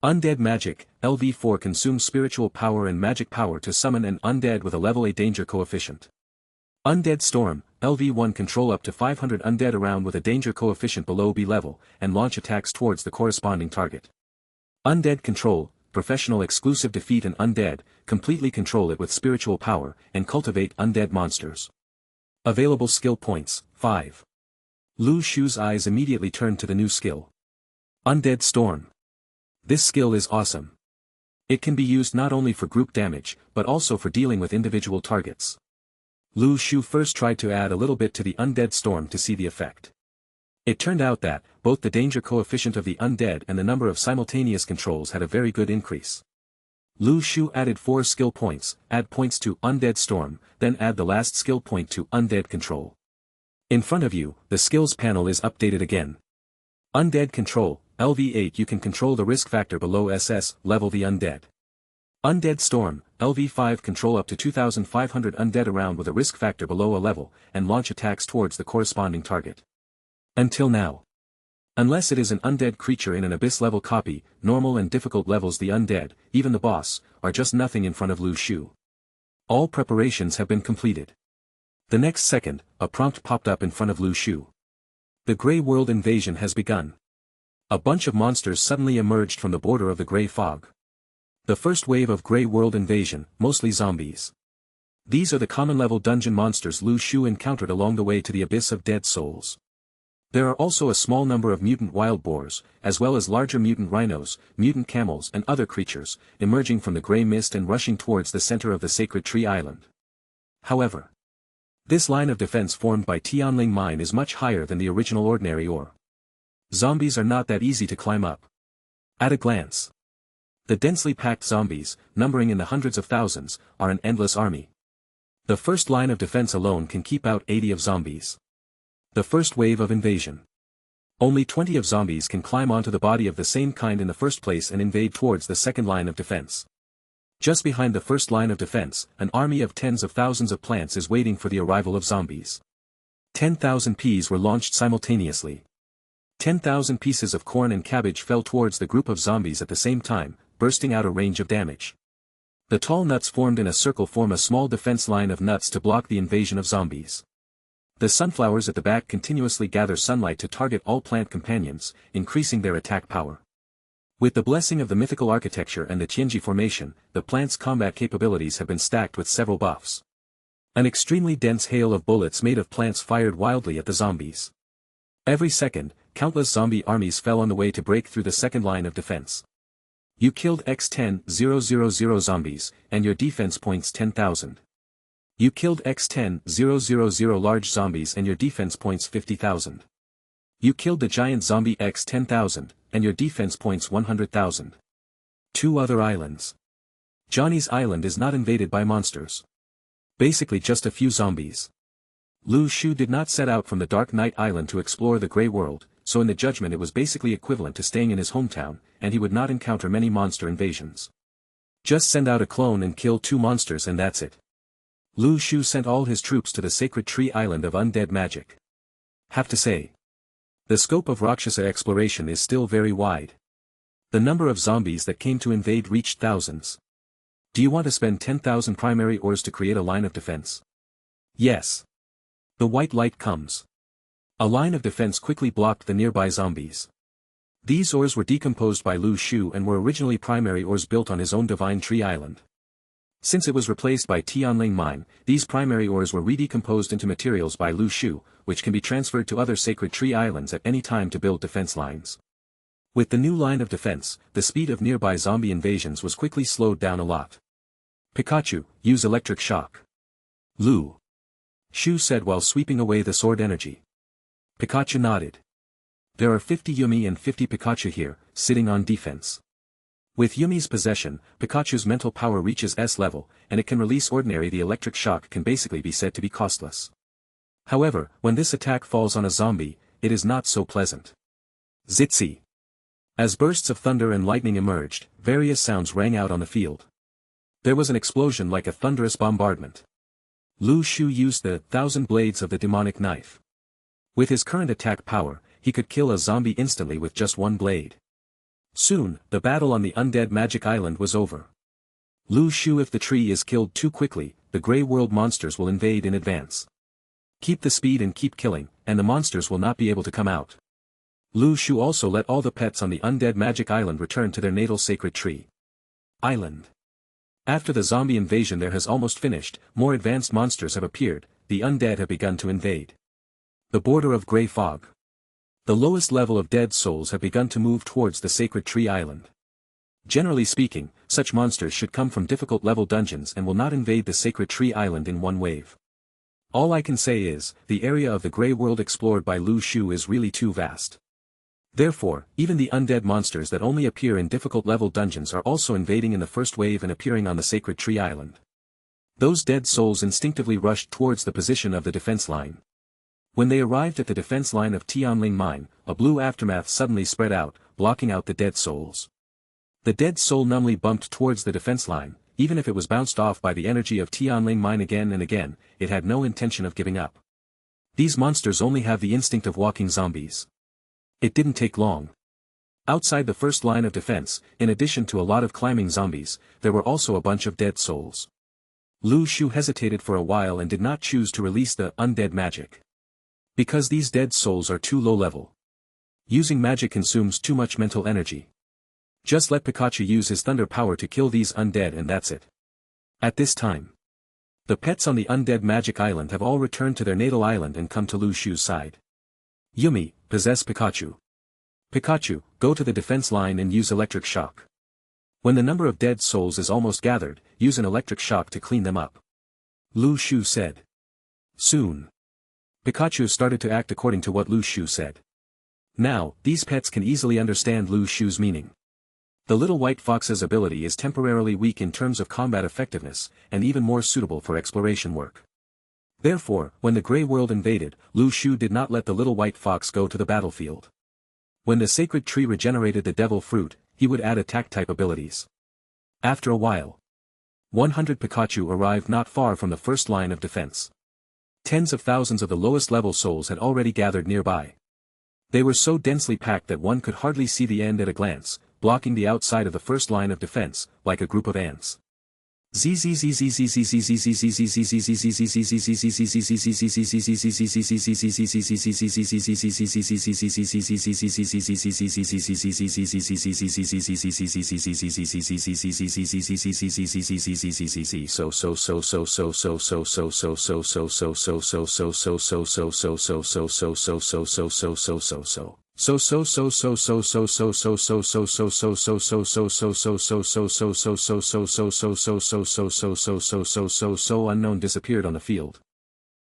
Undead Magic, LV4. Consumes spiritual power and magic power to summon an undead with a level A danger coefficient. Undead Storm, LV1. Control up to 500 undead around with a danger coefficient below B level, and launch attacks towards the corresponding target. Undead Control, Professional Exclusive. Defeat an undead, completely control it with spiritual power, and cultivate undead monsters. Available skill points, 5. Lu Shu's eyes immediately turned to the new skill. Undead Storm. This skill is awesome. It can be used not only for group damage, but also for dealing with individual targets. Lu Shu first tried to add a little bit to the Undead Storm to see the effect. It turned out that, both the danger coefficient of the undead and the number of simultaneous controls had a very good increase. Lu Shu added 4 skill points, add points to Undead Storm, then add the last skill point to Undead Control. In front of you, the skills panel is updated again. Undead Control, LV8. You can control the risk factor below SS-level the undead. Undead Storm, LV5. Control up to 2,500 undead around with a risk factor below a level, and launch attacks towards the corresponding target. Until now. Unless it is an undead creature in an abyss-level copy, normal and difficult levels the undead, even the boss, are just nothing in front of Lu Shu. All preparations have been completed. The next second, a prompt popped up in front of Lu Shu. The Grey World invasion has begun. A bunch of monsters suddenly emerged from the border of the Grey Fog. The first wave of Grey World invasion, mostly zombies. These are the common-level dungeon monsters Lu Shu encountered along the way to the Abyss of Dead Souls. There are also a small number of mutant wild boars, as well as larger mutant rhinos, mutant camels and other creatures, emerging from the grey mist and rushing towards the center of the Sacred Tree Island. However, this line of defense formed by Tianling Mine is much higher than the original ordinary ore. Zombies are not that easy to climb up. At a glance, the densely packed zombies, numbering in the hundreds of thousands, are an endless army. The first line of defense alone can keep out 80 of zombies. The first wave of invasion. Only 20 of zombies can climb onto the body of the same kind in the first place and invade towards the second line of defense. Just behind the first line of defense, an army of tens of thousands of plants is waiting for the arrival of zombies. 10,000 peas were launched simultaneously. 10,000 pieces of corn and cabbage fell towards the group of zombies at the same time, bursting out a range of damage. The tall nuts formed in a circle form a small defense line of nuts to block the invasion of zombies. The sunflowers at the back continuously gather sunlight to target all plant companions, increasing their attack power. With the blessing of the mythical architecture and the Tianji formation, the plant's combat capabilities have been stacked with several buffs. An extremely dense hail of bullets made of plants fired wildly at the zombies. Every second, countless zombie armies fell on the way to break through the second line of defense. You killed X10,000 zombies, and your defense points 10,000. You killed X10,000 large zombies and your defense points 50,000. You killed the giant zombie X10,000, and your defense points 100,000. 2 other islands. Johnny's island is not invaded by monsters. Basically just a few zombies. Lu Shu did not set out from the Dark Knight Island to explore the Grey World, so in the judgment it was basically equivalent to staying in his hometown, and he would not encounter many monster invasions. Just send out a clone and kill 2 monsters and that's it. Lu Shu sent all his troops to the sacred tree island of undead magic. Have to say, the scope of Rakshasa exploration is still very wide. The number of zombies that came to invade reached thousands. Do you want to spend 10,000 primary ores to create a line of defense? Yes. The white light comes. A line of defense quickly blocked the nearby zombies. These ores were decomposed by Lu Shu and were originally primary ores built on his own Divine Tree Island. Since it was replaced by Tianling Mine, these primary ores were redecomposed into materials by Lu Shu, which can be transferred to other sacred tree islands at any time to build defense lines. With the new line of defense, the speed of nearby zombie invasions was quickly slowed down a lot. Pikachu, use electric shock. Lu Shu said while sweeping away the sword energy. Pikachu nodded. There are 50 Yumi and 50 Pikachu here, sitting on defense. With Yumi's possession, Pikachu's mental power reaches S level, and it can release ordinary. The electric shock can basically be said to be costless. However, when this attack falls on a zombie, it is not so pleasant. Zitzi. As bursts of thunder and lightning emerged, various sounds rang out on the field. There was an explosion like a thunderous bombardment. Lu Shu used the 1,000 blades of the demonic knife. With his current attack power, he could kill a zombie instantly with just one blade. Soon, the battle on the undead magic island was over. Lu Shu, if the tree is killed too quickly, the Grey World monsters will invade in advance. Keep the speed and keep killing, and the monsters will not be able to come out. Lu Shu also let all the pets on the undead magic island return to their natal sacred tree island. After the zombie invasion there has almost finished, more advanced monsters have appeared, the undead have begun to invade. The border of grey fog. The lowest level of dead souls have begun to move towards the sacred tree island. Generally speaking, such monsters should come from difficult level dungeons and will not invade the sacred tree island in one wave. All I can say is, the area of the Grey World explored by Lu Shu is really too vast. Therefore, even the undead monsters that only appear in difficult level dungeons are also invading in the first wave and appearing on the sacred tree island. Those dead souls instinctively rushed towards the position of the defense line. When they arrived at the defense line of Tianling Mine, a blue aftermath suddenly spread out, blocking out the dead souls. The dead soul numbly bumped towards the defense line. Even if it was bounced off by the energy of Tianling Mine again and again, it had no intention of giving up. These monsters only have the instinct of walking zombies. It didn't take long. Outside the first line of defense, in addition to a lot of climbing zombies, there were also a bunch of dead souls. Lu Shu hesitated for a while and did not choose to release the undead magic. Because these dead souls are too low level. Using magic consumes too much mental energy. Just let Pikachu use his thunder power to kill these undead and that's it. At this time, the pets on the undead magic island have all returned to their natal island and come to Lu Shu's side. Yumi, possess Pikachu. Pikachu, go to the defense line and use electric shock. When the number of dead souls is almost gathered, use an electric shock to clean them up. Lu Shu said. Soon, Pikachu started to act according to what Lu Shu said. Now, these pets can easily understand Lu Shu's meaning. The little white fox's ability is temporarily weak in terms of combat effectiveness, and even more suitable for exploration work. Therefore, when the Grey World invaded, Lu Shu did not let the little white fox go to the battlefield. When the sacred tree regenerated the devil fruit, he would add attack-type abilities. After a while, 100 Pikachu arrived not far from the first line of defense. Tens of thousands of the lowest-level souls had already gathered nearby. They were so densely packed that one could hardly see the end at a glance, blocking the outside of the first line of defense, like a group of ants. Unknown disappeared on the field.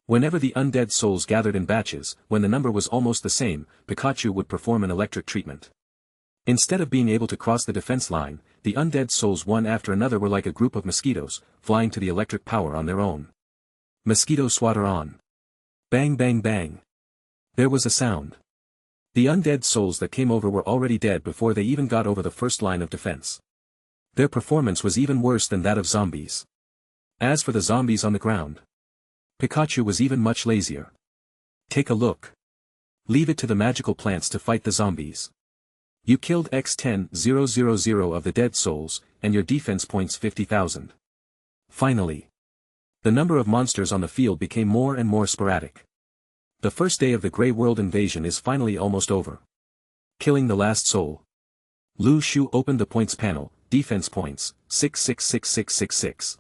Whenever the undead souls gathered in batches, when the number was almost the same, Pikachu would perform an electric treatment. Instead of being able to cross the defense line, the undead souls one after another were like a group of mosquitoes, flying to the electric power on their own. Mosquito swatter on. Bang bang bang. There was a sound. The undead souls that came over were already dead before they even got over the first line of defense. Their performance was even worse than that of zombies. As for the zombies on the ground, Pikachu was even much lazier. Take a look. Leave it to the magical plants to fight the zombies. You killed X10,000 of the dead souls, and your defense points 50,000. Finally, the number of monsters on the field became more and more sporadic. The first day of the Grey World invasion is finally almost over. Killing the last soul. Lu Shu opened the points panel, defense points, 666666.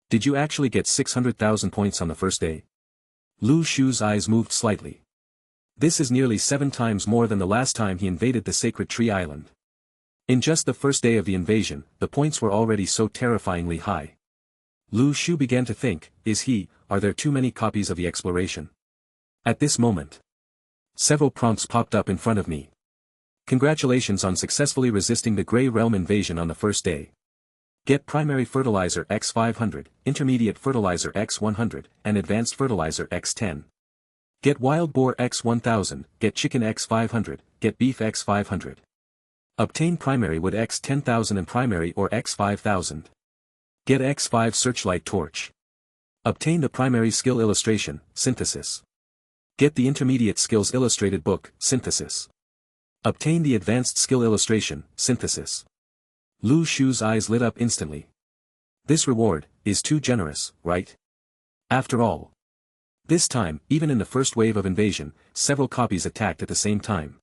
Did you actually get 600,000 points on the first day? Lu Shu's eyes moved slightly. This is nearly 7 times more than the last time he invaded the Sacred Tree Island. In just the first day of the invasion, the points were already so terrifyingly high. Lu Shu began to think, are there too many copies of the exploration? At this moment, several prompts popped up in front of me. Congratulations on successfully resisting the Grey Realm invasion on the first day. Get Primary Fertilizer X500, Intermediate Fertilizer X100, and Advanced Fertilizer X10. Get Wild Boar X1000, get Chicken X500, get Beef X500. Obtain Primary Wood X10000 and Primary Ore X5000. Get X5 Searchlight Torch. Obtain the Primary Skill Illustration, Synthesis. Get the Intermediate Skills Illustrated Book, Synthesis. Obtain the Advanced Skill Illustration, Synthesis. Lu Shu's eyes lit up instantly. This reward is too generous, right? After all, this time, even in the first wave of invasion, several copies attacked at the same time.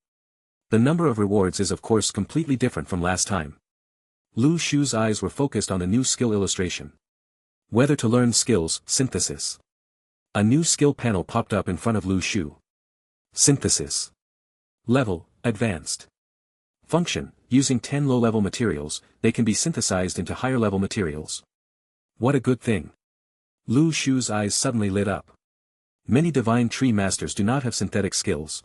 The number of rewards is of course completely different from last time. Lu Shu's eyes were focused on the new skill illustration. Whether to learn skills, synthesis. A new skill panel popped up in front of Lu Shu. Synthesis. Level, Advanced. Function, using 10 low-level materials, they can be synthesized into higher-level materials. What a good thing. Lu Shu's eyes suddenly lit up. Many Divine Tree Masters do not have synthetic skills.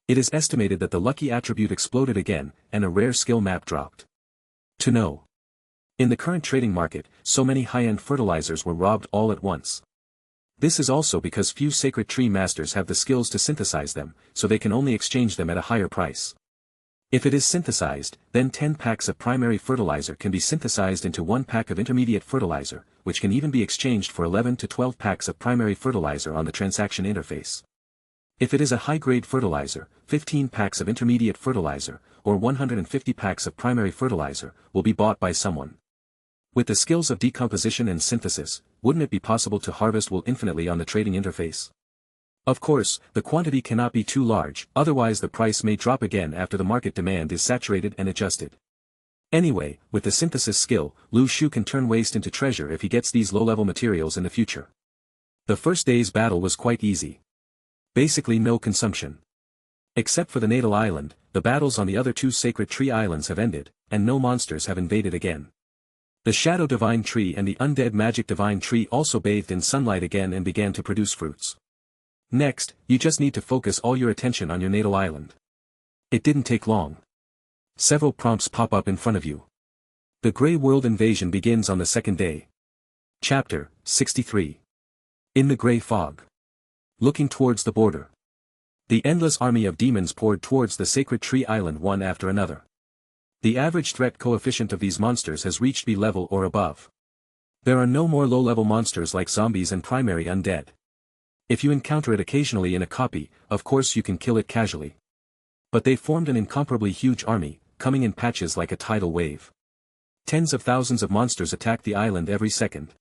It is estimated that the lucky attribute exploded again, and a rare skill map dropped. To know. In the current trading market, so many high-end fertilizers were robbed all at once. This is also because few Sacred Tree Masters have the skills to synthesize them, so they can only exchange them at a higher price. If it is synthesized, then 10 packs of primary fertilizer can be synthesized into 1 pack of intermediate fertilizer, which can even be exchanged for 11 to 12 packs of primary fertilizer on the transaction interface. If it is a high-grade fertilizer, 15 packs of intermediate fertilizer, or 150 packs of primary fertilizer, will be bought by someone. With the skills of decomposition and synthesis, wouldn't it be possible to harvest wool infinitely on the trading interface? Of course, the quantity cannot be too large, otherwise the price may drop again after the market demand is saturated and adjusted. Anyway, with the synthesis skill, Lu Shu can turn waste into treasure if he gets these low-level materials in the future. The first day's battle was quite easy. Basically no consumption. Except for the Natal Island, the battles on the other 2 Sacred Tree Islands have ended, and no monsters have invaded again. The Shadow Divine Tree and the Undead Magic Divine Tree also bathed in sunlight again and began to produce fruits. Next, you just need to focus all your attention on your Natal Island. It didn't take long. Several prompts pop up in front of you. The Grey World invasion begins on the second day. Chapter 63. In the grey fog. Looking towards the border. The endless army of demons poured towards the sacred tree island one after another. The average threat coefficient of these monsters has reached B level or above. There are no more low-level monsters like zombies and primary undead. If you encounter it occasionally in a copy, of course you can kill it casually. But they formed an incomparably huge army, coming in patches like a tidal wave. Tens of thousands of monsters attacked the island every second.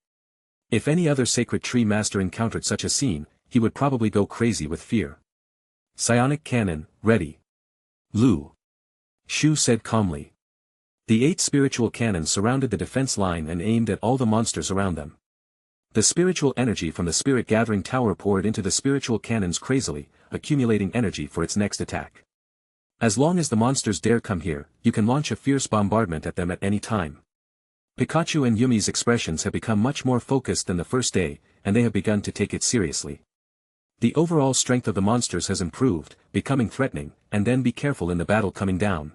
If any other sacred tree master encountered such a scene, he would probably go crazy with fear. Psionic cannon, ready. Lu Shu said calmly. The 8 spiritual cannons surrounded the defense line and aimed at all the monsters around them. The spiritual energy from the spirit gathering tower poured into the spiritual cannons crazily, accumulating energy for its next attack. As long as the monsters dare come here, you can launch a fierce bombardment at them at any time. Pikachu and Yumi's expressions have become much more focused than the first day, and they have begun to take it seriously. The overall strength of the monsters has improved, becoming threatening, and then be careful in the battle coming down.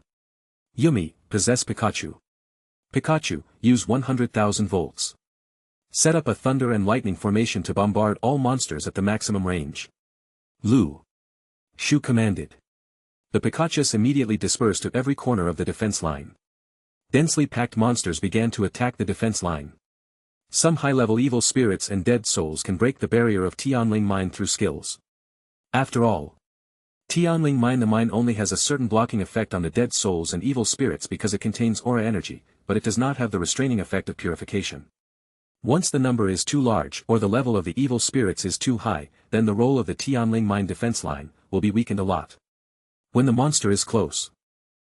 Yumi, possess Pikachu. Pikachu, use 100,000 volts. Set up a thunder and lightning formation to bombard all monsters at the maximum range. Lu Shu commanded. The Pikachus immediately dispersed to every corner of the defense line. Densely packed monsters began to attack the defense line. Some high-level evil spirits and dead souls can break the barrier of Tianling Mine through skills. After all, Tianling Mine, the mine only has a certain blocking effect on the dead souls and evil spirits because it contains aura energy, but it does not have the restraining effect of purification. Once the number is too large or the level of the evil spirits is too high, then the role of the Tianling Mine defense line will be weakened a lot. When the monster is close.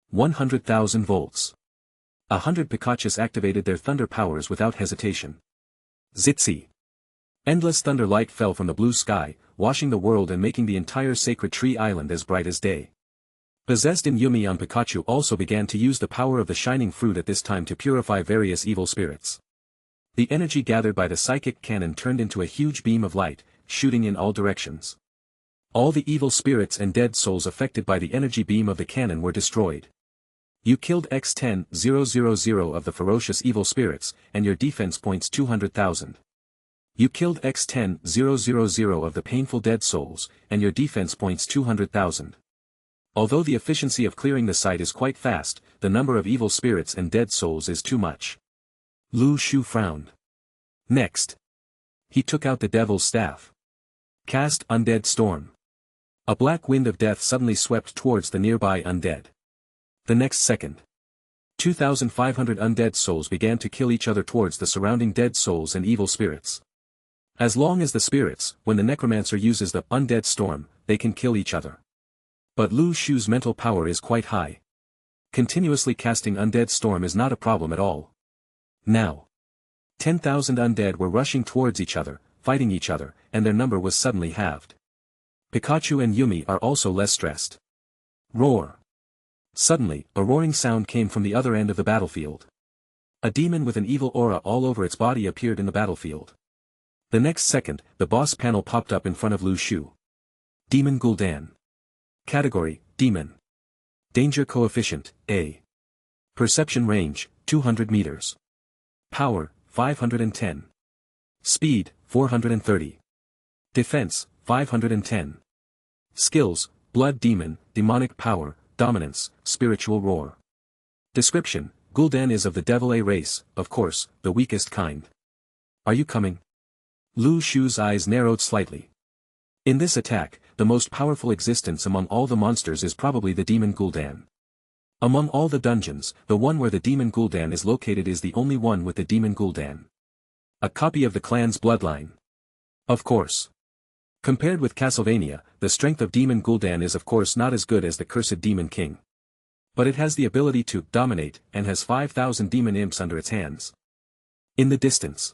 100,000 volts. 100 Pikachus activated their thunder powers without hesitation. Zitzi. Endless thunder light fell from the blue sky, washing the world and making the entire sacred tree island as bright as day. Possessed in Yumi on Pikachu also began to use the power of the shining fruit at this time to purify various evil spirits. The energy gathered by the psychic cannon turned into a huge beam of light, shooting in all directions. All the evil spirits and dead souls affected by the energy beam of the cannon were destroyed. You killed X10,000 of the ferocious evil spirits, and your defense points 200,000. You killed X10,000 of the painful dead souls, and your defense points 200,000. Although the efficiency of clearing the site is quite fast, the number of evil spirits and dead souls is too much. Lu Shu frowned. Next. He took out the devil's staff. Cast Undead Storm. A black wind of death suddenly swept towards the nearby undead. The next second. 2,500 undead souls began to kill each other towards the surrounding dead souls and evil spirits. As long as the spirits, when the necromancer uses the undead storm, they can kill each other. But Lu Shu's mental power is quite high. Continuously casting undead storm is not a problem at all. Now. 10,000 undead were rushing towards each other, fighting each other, and their number was suddenly halved. Pikachu and Yumi are also less stressed. Roar. Suddenly, a roaring sound came from the other end of the battlefield. A demon with an evil aura all over its body appeared in the battlefield. The next second, the boss panel popped up in front of Lu Shu. Demon Gul'dan. Category, Demon. Danger Coefficient, A. Perception Range, 200 meters. Power, 510. Speed, 430. Defense, 510. Skills, Blood Demon, Demonic Power, Dominance, Spiritual Roar. Description, Gul'dan is of the Devil A race, of course, the weakest kind. Are you coming? Lu Shu's eyes narrowed slightly. In this attack, the most powerful existence among all the monsters is probably the Demon Gul'dan. Among all the dungeons, the one where the Demon Gul'dan is located is the only one with the Demon Gul'dan. A copy of the clan's bloodline. Of course. Compared with Castlevania, the strength of Demon Gul'dan is of course not as good as the Cursed Demon King. But it has the ability to dominate and has 5,000 demon imps under its hands. In the distance.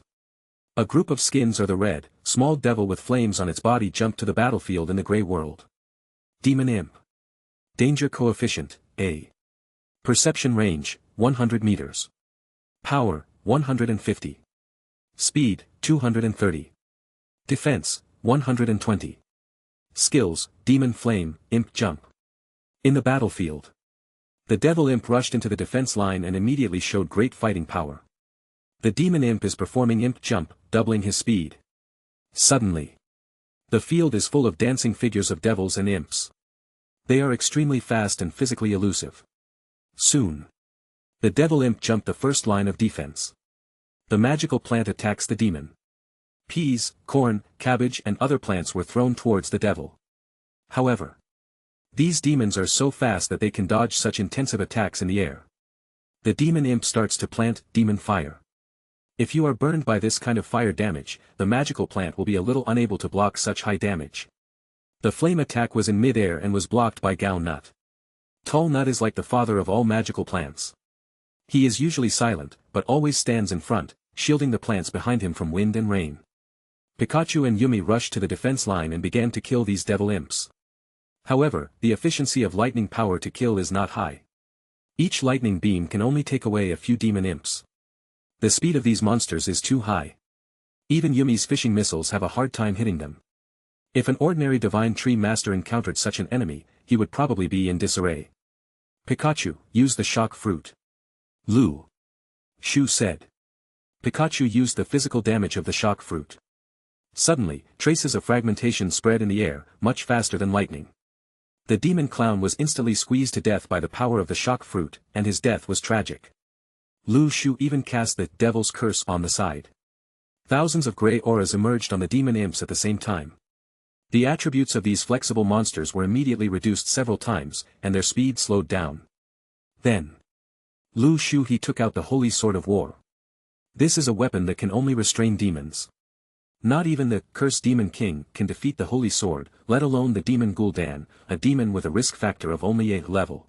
A group of skins or the red, small devil with flames on its body jumped to the battlefield in the grey world. Demon Imp. Danger Coefficient, A. Perception Range, 100 meters. Power, 150. Speed, 230. Defense, 120. Skills, Demon Flame, Imp Jump. In the battlefield. The Devil Imp rushed into the defense line and immediately showed great fighting power. The Demon Imp is performing Imp Jump, doubling his speed. Suddenly, the field is full of dancing figures of devils and imps. They are extremely fast and physically elusive. Soon, the devil imp jumped the first line of defense. The magical plant attacks the demon. Peas, corn, cabbage and other plants were thrown towards the devil. However, these demons are so fast that they can dodge such intensive attacks in the air. The demon imp starts to plant demon fire. If you are burned by this kind of fire damage, the magical plant will be a little unable to block such high damage. The flame attack was in mid-air and was blocked by Gao Nut. Tall Nut is like the father of all magical plants. He is usually silent, but always stands in front, shielding the plants behind him from wind and rain. Pikachu and Yumi rushed to the defense line and began to kill these devil imps. However, the efficiency of lightning power to kill is not high. Each lightning beam can only take away a few demon imps. The speed of these monsters is too high. Even Yumi's fishing missiles have a hard time hitting them. If an ordinary divine tree master encountered such an enemy, he would probably be in disarray. Pikachu, use the shock fruit. Lu Shu said. Pikachu used the physical damage of the shock fruit. Suddenly, traces of fragmentation spread in the air, much faster than lightning. The demon clown was instantly squeezed to death by the power of the shock fruit, and his death was tragic. Lu Shu even cast the devil's curse on the side. Thousands of grey auras emerged on the demon imps at the same time. The attributes of these flexible monsters were immediately reduced several times, and their speed slowed down. Then, Lu Shu he took out the Holy Sword of War. This is a weapon that can only restrain demons. Not even the Cursed Demon King can defeat the Holy Sword, let alone the Demon Gul'dan, a demon with a risk factor of only 8 level.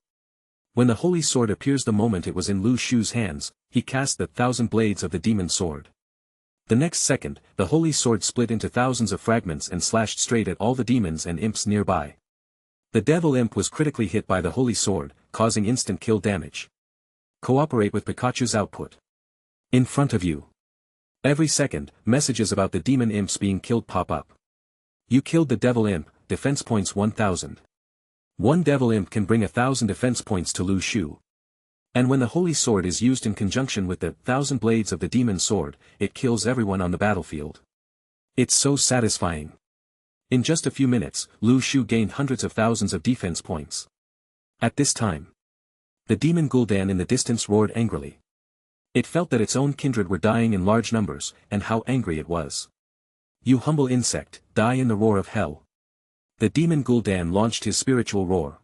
When the Holy Sword appears the moment it was in Lu Shu's hands, he cast the 1,000 blades of the Demon Sword. The next second, the Holy Sword split into thousands of fragments and slashed straight at all the demons and imps nearby. The Devil Imp was critically hit by the Holy Sword, causing instant kill damage. Cooperate with Pikachu's output. In front of you. Every second, messages about the demon imps being killed pop up. You killed the Devil Imp, defense points 1000. One Devil Imp can bring 1000 defense points to Lu Shu. And when the Holy Sword is used in conjunction with the 1,000 blades of the Demon Sword, it kills everyone on the battlefield. It's so satisfying. In just a few minutes, Lu Shu gained hundreds of thousands of defense points. At this time, the Demon Gul'dan in the distance roared angrily. It felt that its own kindred were dying in large numbers, and how angry it was. You humble insect, die in the roar of hell. The Demon Gul'dan launched his spiritual roar.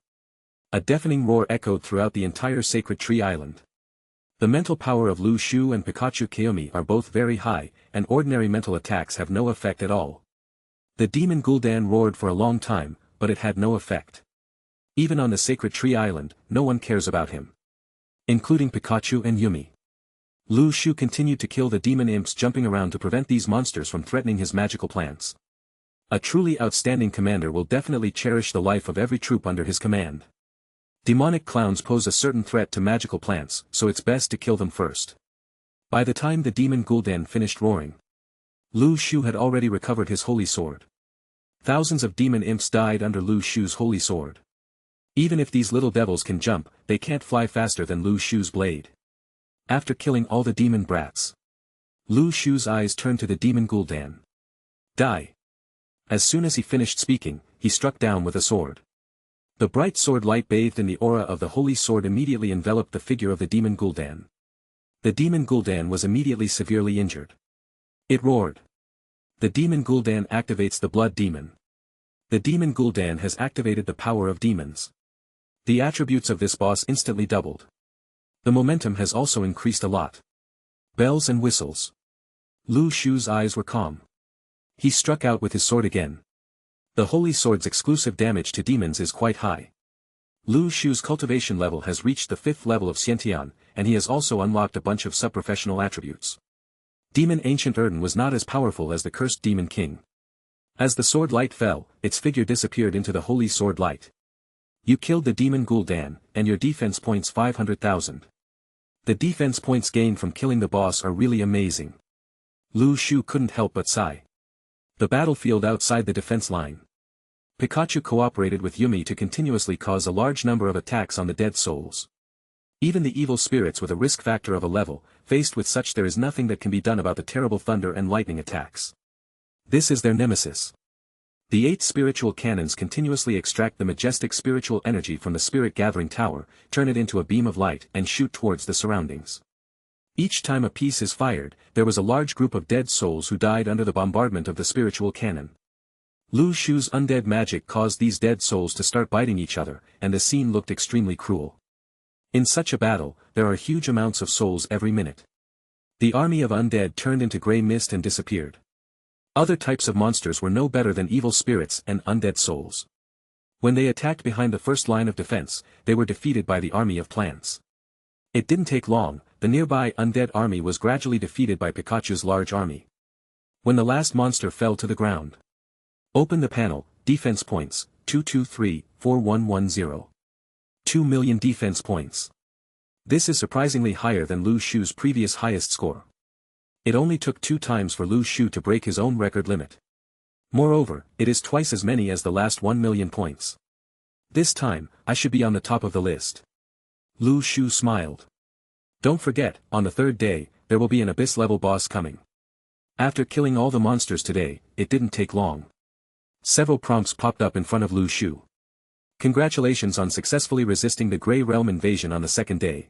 A deafening roar echoed throughout the entire Sacred Tree Island. The mental power of Lu Shu and Pikachu Kiyomi are both very high, and ordinary mental attacks have no effect at all. The Demon Gul'dan roared for a long time, but it had no effect. Even on the Sacred Tree Island, no one cares about him. Including Pikachu and Yumi. Lu Shu continued to kill the demon imps jumping around to prevent these monsters from threatening his magical plants. A truly outstanding commander will definitely cherish the life of every troop under his command. Demonic clowns pose a certain threat to magical plants, so it's best to kill them first. By the time the Demon Gul'dan finished roaring, Lu Shu had already recovered his Holy Sword. Thousands of demon imps died under Lu Shu's Holy Sword. Even if these little devils can jump, they can't fly faster than Lu Shu's blade. After killing all the demon brats, Lu Shu's eyes turned to the Demon Gul'dan. Die. As soon as he finished speaking, he struck down with a sword. The bright sword light bathed in the aura of the Holy Sword immediately enveloped the figure of the Demon Gul'dan. The Demon Gul'dan was immediately severely injured. It roared. The Demon Gul'dan activates the Blood Demon. The Demon Gul'dan has activated the power of demons. The attributes of this boss instantly doubled. The momentum has also increased a lot. Bells and whistles. Lu Shu's eyes were calm. He struck out with his sword again. The Holy Sword's exclusive damage to demons is quite high. Lu Shu's cultivation level has reached the 5th level of Xiantian, and he has also unlocked a bunch of sub-professional attributes. Demon Ancient Erden was not as powerful as the Cursed Demon King. As the sword light fell, its figure disappeared into the Holy Sword light. You killed the Demon Gul'dan, and your defense points 500,000. The defense points gained from killing the boss are really amazing. Lu Shu couldn't help but sigh. The battlefield outside the defense line. Pikachu cooperated with Yumi to continuously cause a large number of attacks on the dead souls. Even the evil spirits with a risk factor of a level, faced with such there is nothing that can be done about the terrible thunder and lightning attacks. This is their nemesis. The 8 spiritual cannons continuously extract the majestic spiritual energy from the spirit gathering tower, turn it into a beam of light and shoot towards the surroundings. Each time a piece is fired, there was a large group of dead souls who died under the bombardment of the spiritual cannon. Lu Shu's undead magic caused these dead souls to start biting each other, and the scene looked extremely cruel. In such a battle, there are huge amounts of souls every minute. The army of undead turned into grey mist and disappeared. Other types of monsters were no better than evil spirits and undead souls. When they attacked behind the first line of defense, they were defeated by the army of plants. It didn't take long, the nearby undead army was gradually defeated by Pikachu's large army. When the last monster fell to the ground. Open the panel, defense points, 223-4110. 2 million defense points. This is surprisingly higher than Lu Shu's previous highest score. It only took 2 times for Lu Shu to break his own record limit. Moreover, it is twice as many as the last 1 million points. This time, I should be on the top of the list. Lu Shu smiled. Don't forget, on the 3rd day, there will be an abyss-level boss coming. After killing all the monsters today, it didn't take long. Several prompts popped up in front of Lu Shu. Congratulations on successfully resisting the Grey Realm invasion on the 2nd day.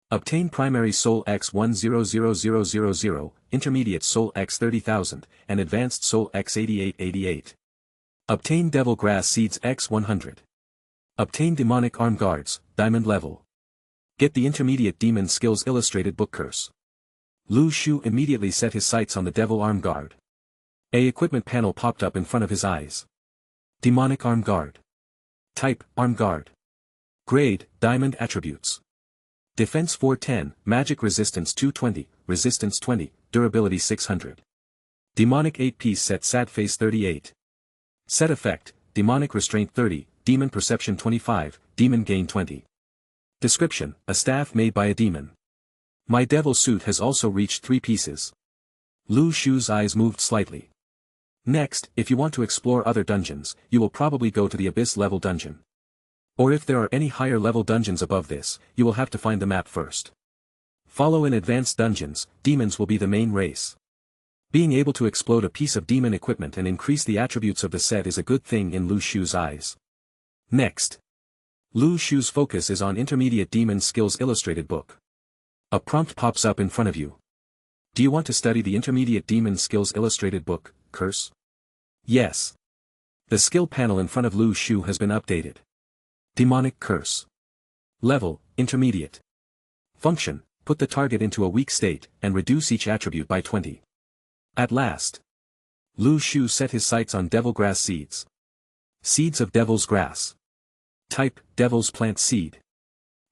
Obtain Primary Soul X 100000, Intermediate Soul X 30,000, and Advanced Soul X 8888. Obtain Devil Grass Seeds X 100. Obtain Demonic Arm Guards, Diamond Level. Get the Intermediate Demon Skills Illustrated Book Curse. Lu Shu immediately set his sights on the Devil Arm Guard. A equipment panel popped up in front of his eyes. Demonic Arm Guard. Type, Arm Guard. Grade, Diamond Attributes. Defense 410, Magic Resistance 220, Resistance 20, Durability 600. Demonic 8-piece set Sad Face 38. Set Effect, Demonic Restraint 30, Demon Perception 25, Demon Gain 20. Description, a staff made by a demon. My devil suit has also reached 3 pieces. Lu Shu's eyes moved slightly. Next, if you want to explore other dungeons, you will probably go to the Abyss level dungeon. Or if there are any higher level dungeons above this, you will have to find the map first. Follow in advanced dungeons, demons will be the main race. Being able to explode a piece of demon equipment and increase the attributes of the set is a good thing in Lu Shu's eyes. Next. Lu Shu's focus is on Intermediate Demon Skills Illustrated Book. A prompt pops up in front of you. Do you want to study the Intermediate Demon Skills Illustrated Book, Curse? Yes. The skill panel in front of Lu Shu has been updated. Demonic Curse. Level, Intermediate. Function, put the target into a weak state, and reduce each attribute by 20. At last. Lu Shu set his sights on Devil Grass Seeds. Seeds of Devil's Grass. Type, Devil's Plant Seed.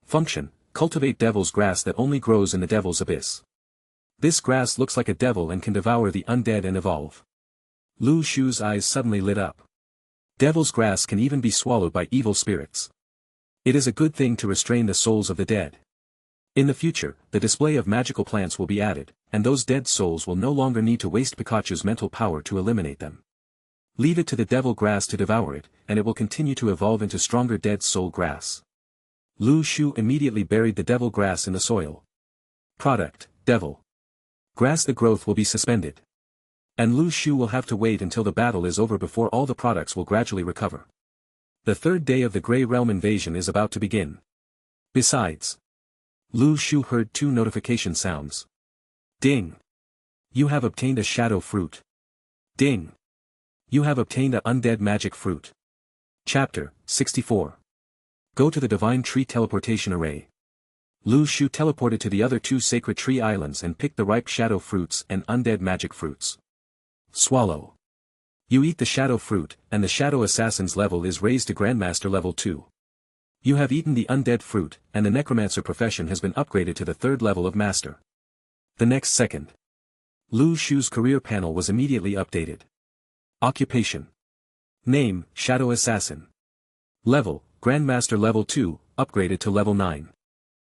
Function, cultivate Devil's Grass that only grows in the Devil's Abyss. This grass looks like a devil and can devour the undead and evolve. Lu Shu's eyes suddenly lit up. Devil's Grass can even be swallowed by evil spirits. It is a good thing to restrain the souls of the dead. In the future, the display of magical plants will be added, and those dead souls will no longer need to waste Pikachu's mental power to eliminate them. Leave it to the Devil Grass to devour it, and it will continue to evolve into stronger dead soul grass. Lu Shu immediately buried the Devil Grass in the soil. Product, Devil Grass. The growth will be suspended. And Lu Shu will have to wait until the battle is over before all the products will gradually recover. The 3rd day of the Grey Realm invasion is about to begin. Besides, Lu Shu heard 2 notification sounds. Ding! You have obtained a shadow fruit. Ding! You have obtained a undead magic fruit. Chapter 64. Go to the Divine Tree Teleportation Array. Lu Shu teleported to the other 2 sacred tree islands and picked the ripe shadow fruits and undead magic fruits. Swallow. You eat the shadow fruit, and the shadow assassin's level is raised to Grandmaster level 2. You have eaten the undead fruit, and the necromancer profession has been upgraded to the 3rd level of master. The next second. Lu Shu's career panel was immediately updated. Occupation. Name, Shadow Assassin. Level, Grandmaster level 2, upgraded to level 9.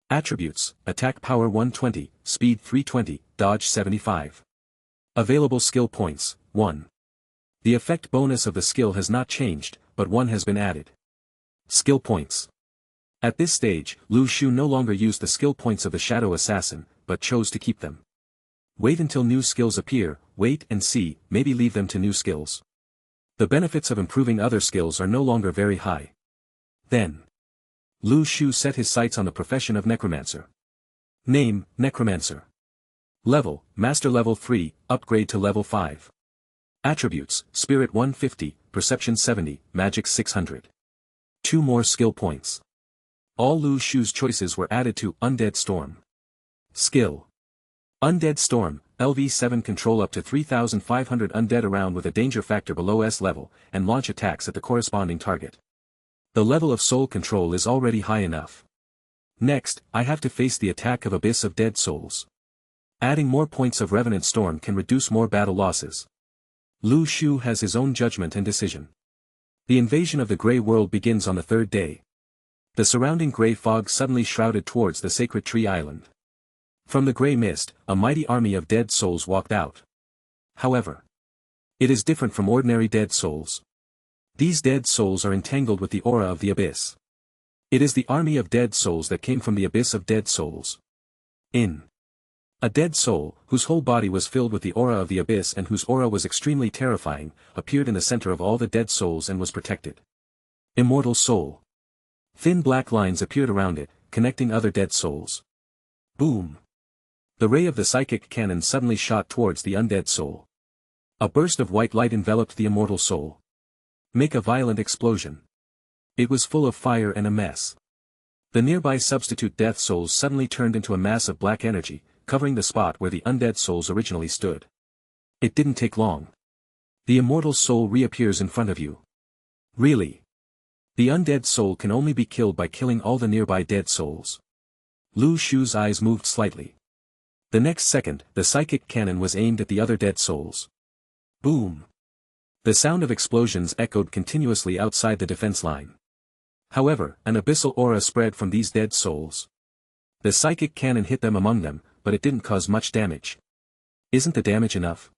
Attributes, Attack Power 120, Speed 320, Dodge 75. Available skill points, 1. The effect bonus of the skill has not changed, but 1 has been added. Skill points. At this stage, Lu Shu no longer used the skill points of the Shadow Assassin, but chose to keep them. Wait until new skills appear, wait and see, maybe leave them to new skills. The benefits of improving other skills are no longer very high. Then, Lu Shu set his sights on the profession of necromancer. Name, Necromancer. Level, Master Level 3, upgrade to Level 5. Attributes, Spirit 150, Perception 70, Magic 600. 2 more skill points. All Lu Shu's choices were added to Undead Storm. Skill. Undead Storm, LV7 control up to 3,500 undead around with a danger factor below S level, and launch attacks at the corresponding target. The level of soul control is already high enough. Next, I have to face the attack of Abyss of Dead Souls. Adding more points of Revenant Storm can reduce more battle losses. Lu Shu has his own judgment and decision. The invasion of the Grey World begins on the 3rd day. The surrounding grey fog suddenly shrouded towards the sacred tree island. From the grey mist, a mighty army of dead souls walked out. However, it is different from ordinary dead souls. These dead souls are entangled with the aura of the abyss. It is the army of dead souls that came from the abyss of dead souls. A dead soul, whose whole body was filled with the aura of the abyss and whose aura was extremely terrifying, appeared in the center of all the dead souls and was protected. Immortal soul. Thin black lines appeared around it, connecting other dead souls. Boom. The ray of the psychic cannon suddenly shot towards the undead soul. A burst of white light enveloped the immortal soul. Make a violent explosion. It was full of fire and a mess. The nearby substitute death souls suddenly turned into a mass of black energy, covering the spot where the undead souls originally stood. It didn't take long. The immortal soul reappears in front of you. Really? The undead soul can only be killed by killing all the nearby dead souls. Lu Shu's eyes moved slightly. The next second, the psychic cannon was aimed at the other dead souls. Boom! The sound of explosions echoed continuously outside the defense line. However, an abyssal aura spread from these dead souls. The psychic cannon hit them among them, but it didn't cause much damage. Isn't the damage enough?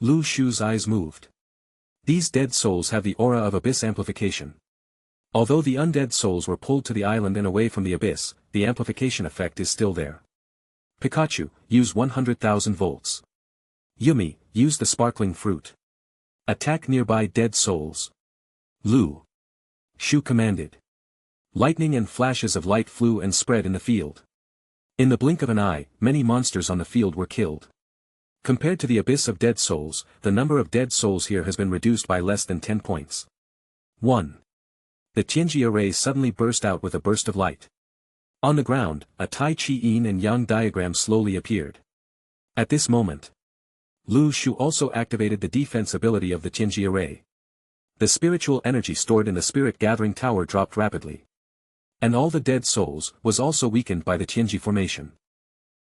Lu Shu's eyes moved. These dead souls have the aura of abyss amplification. Although the undead souls were pulled to the island and away from the abyss, the amplification effect is still there. Pikachu, use 100,000 volts. Yumi, use the sparkling fruit. Attack nearby dead souls. Lu Shu commanded. Lightning and flashes of light flew and spread in the field. In the blink of an eye, many monsters on the field were killed. Compared to the abyss of dead souls, the number of dead souls here has been reduced by less than 10 points. 1. The Tianji array suddenly burst out with a burst of light. On the ground, a Tai Chi Yin and Yang diagram slowly appeared. At this moment, Lu Shu also activated the defense ability of the Tianji array. The spiritual energy stored in the spirit gathering tower dropped rapidly. And all the dead souls was also weakened by the Tianji formation.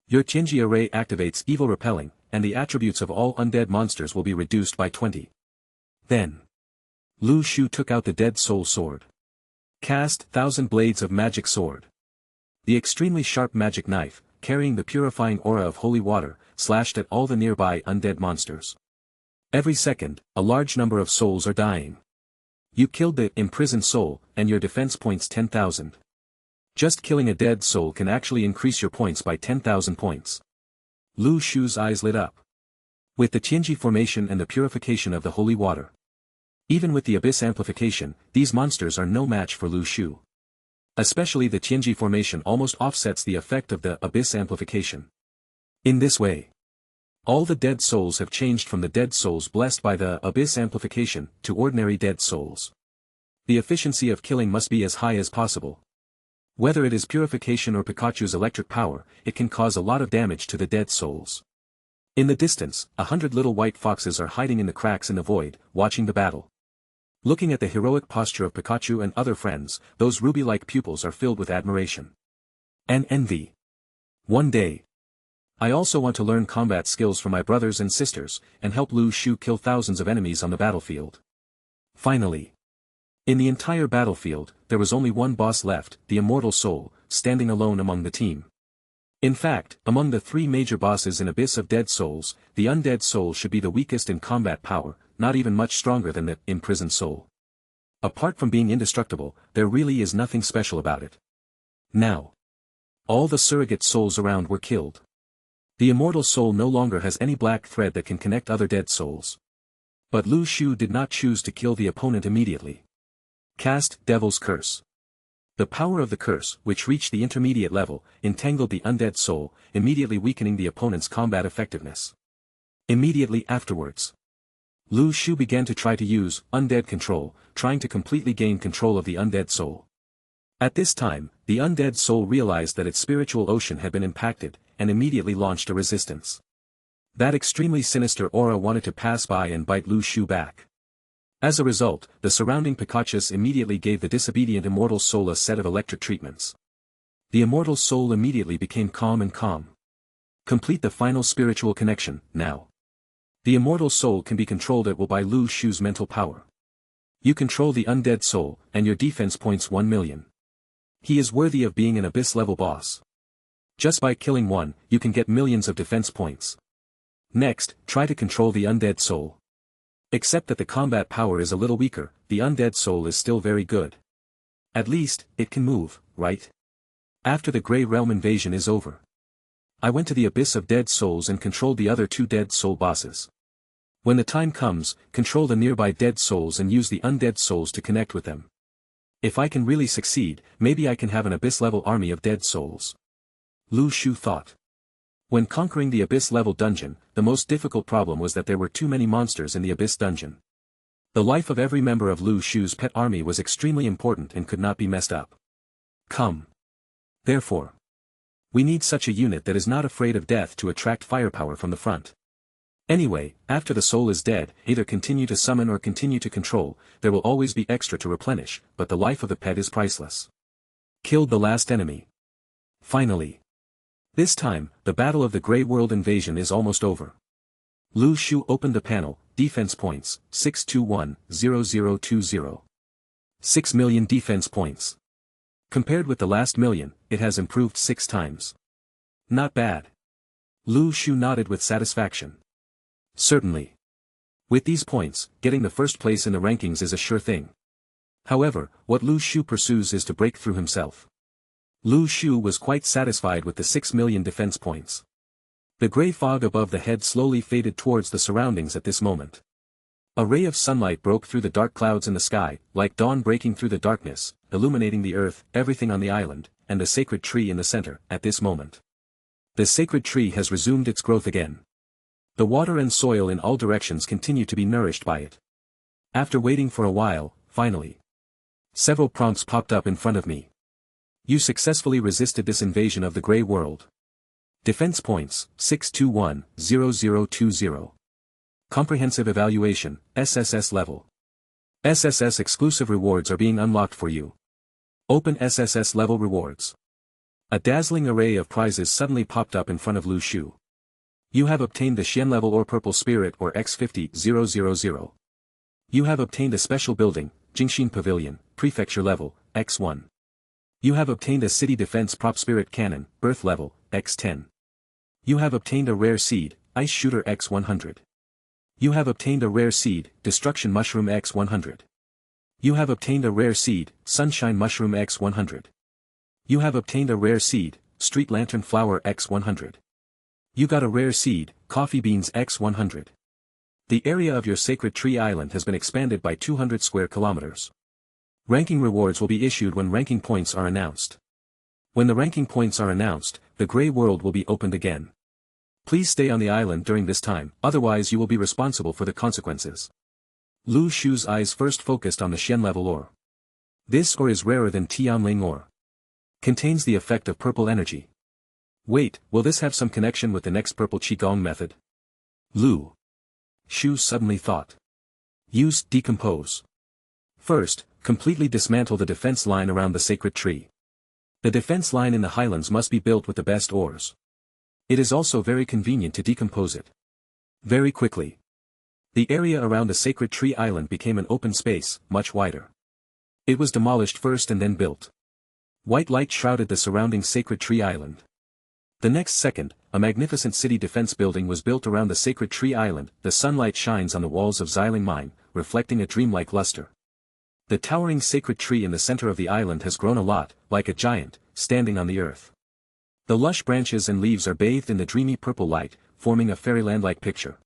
Your Tianji array activates evil repelling, and the attributes of all undead monsters will be reduced by 20. Then, Lu Shu took out the dead soul sword. Cast 1,000 blades of magic sword. The extremely sharp magic knife, carrying the purifying aura of holy water, slashed at all the nearby undead monsters. Every second, a large number of souls are dying. You killed the imprisoned soul, and your defense points 10,000. Just killing a dead soul can actually increase your points by 10,000 points. Lu Shu's eyes lit up. With the Tianji formation and the purification of the holy water. Even with the abyss amplification, these monsters are no match for Lu Shu. Especially the Tianji formation almost offsets the effect of the abyss amplification. In this way, all the dead souls have changed from the dead souls blessed by the abyss amplification to ordinary dead souls. The efficiency of killing must be as high as possible. Whether it is purification or Pikachu's electric power, it can cause a lot of damage to the dead souls. In the distance, 100 little white foxes are hiding in the cracks in the void, watching the battle. Looking at the heroic posture of Pikachu and other friends, those ruby-like pupils are filled with admiration and envy. One day, I also want to learn combat skills from my brothers and sisters, and help Lu Shu kill thousands of enemies on the battlefield. Finally, in the entire battlefield, there was only one boss left, the Immortal Soul, standing alone among the team. In fact, among the 3 major bosses in Abyss of Dead Souls, the Undead Soul should be the weakest in combat power, not even much stronger than the Imprisoned Soul. Apart from being indestructible, there really is nothing special about it. Now, all the surrogate souls around were killed. The immortal soul no longer has any black thread that can connect other dead souls. But Lu Shu did not choose to kill the opponent immediately. Cast Devil's Curse. The power of the curse, which reached the intermediate level, entangled the undead soul, immediately weakening the opponent's combat effectiveness. Immediately afterwards, Lu Shu began to try to use undead control, trying to completely gain control of the undead soul. At this time, the undead soul realized that its spiritual ocean had been impacted, and immediately launched a resistance. That extremely sinister aura wanted to pass by and bite Lu Shu back. As a result, the surrounding Picachus immediately gave the disobedient immortal soul a set of electric treatments. The immortal soul immediately became calm and calm. Complete the final spiritual connection, now. The immortal soul can be controlled at will by Lu Shu's mental power. You control the undead soul, and your defense points 1 million. He is worthy of being an abyss-level boss. Just by killing one, you can get millions of defense points. Next, try to control the undead soul. Except that the combat power is a little weaker, the undead soul is still very good. At least, it can move, right? After the Grey Realm invasion is over, I went to the Abyss of Dead Souls and controlled the other 2 dead soul bosses. When the time comes, control the nearby dead souls and use the undead souls to connect with them. If I can really succeed, maybe I can have an Abyss-level army of dead souls. Lu Shu thought. When conquering the Abyss-level dungeon, the most difficult problem was that there were too many monsters in the Abyss dungeon. The life of every member of Lu Shu's pet army was extremely important and could not be messed up. Come. Therefore, we need such a unit that is not afraid of death to attract firepower from the front. Anyway, after the soul is dead, either continue to summon or continue to control, there will always be extra to replenish, but the life of the pet is priceless. Killed the last enemy. Finally. This time, the battle of the Grey World invasion is almost over. Lu Shu opened the panel, defense points, 621,0020. 6 million defense points. Compared with the last million, it has improved 6 times. Not bad. Lu Shu nodded with satisfaction. Certainly. With these points, getting the first place in the rankings is a sure thing. However, what Lu Shu pursues is to break through himself. Lu Shu was quite satisfied with the 6 million defense points. The grey fog above the head slowly faded towards the surroundings at this moment. A ray of sunlight broke through the dark clouds in the sky, like dawn breaking through the darkness, illuminating the earth, everything on the island, and the sacred tree in the center, at this moment. The sacred tree has resumed its growth again. The water and soil in all directions continue to be nourished by it. After waiting for a while, finally, several prompts popped up in front of me. You successfully resisted this invasion of the Grey World. Defense points, 621,0020. Comprehensive evaluation, SSS-level. SSS exclusive rewards are being unlocked for you. Open SSS-level rewards. A dazzling array of prizes suddenly popped up in front of Lu Shu. You have obtained the Xian level or Purple Spirit or X50,000. You have obtained a special building, Jingxin Pavilion, Prefecture level, X1. You have obtained a City Defense Prop Spirit Cannon, Birth level, X10. You have obtained a rare seed, Ice Shooter X100. You have obtained a rare seed, Destruction Mushroom X100. You have obtained a rare seed, Sunshine Mushroom X100. You have obtained a rare seed, Street Lantern Flower X100. You got a rare seed, Coffee Beans X100. The area of your Sacred Tree Island has been expanded by 200 square kilometers. Ranking rewards will be issued when ranking points are announced. When the ranking points are announced, the Grey World will be opened again. Please stay on the island during this time, otherwise you will be responsible for the consequences. Lu Shu's eyes first focused on the Xian level ore. This ore is rarer than Tianling ore. Contains the effect of purple energy. Wait, will this have some connection with the next purple Qigong method? Lu Shu suddenly thought. Use decompose. First, completely dismantle the defense line around the sacred tree. The defense line in the highlands must be built with the best ores. It is also very convenient to decompose it. Very quickly. The area around the sacred tree island became an open space, much wider. It was demolished first and then built. White light shrouded the surrounding sacred tree island. The next second, a magnificent city defense building was built around the sacred tree island. The sunlight shines on the walls of Xiling Mine, reflecting a dreamlike luster. The towering sacred tree in the center of the island has grown a lot, like a giant, standing on the earth. The lush branches and leaves are bathed in the dreamy purple light, forming a fairyland-like picture.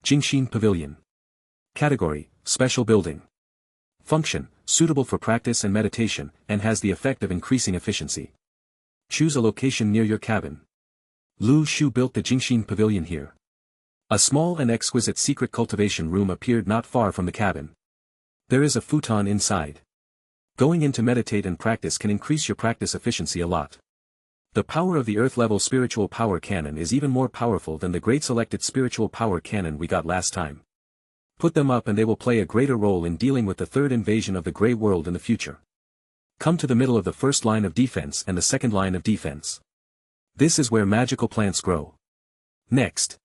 Jingxin Pavilion. Category, Special Building. Function, suitable for practice and meditation, and has the effect of increasing efficiency. Choose a location near your cabin. Lu Shu built the Jingxin Pavilion here. A small and exquisite secret cultivation room appeared not far from the cabin. There is a futon inside. Going in to meditate and practice can increase your practice efficiency a lot. The power of the Earth-level spiritual power cannon is even more powerful than the great selected spiritual power cannon we got last time. Put them up and they will play a greater role in dealing with the third invasion of the Grey World in the future. Come to the middle of the first line of defense and the second line of defense. This is where magical plants grow. Next.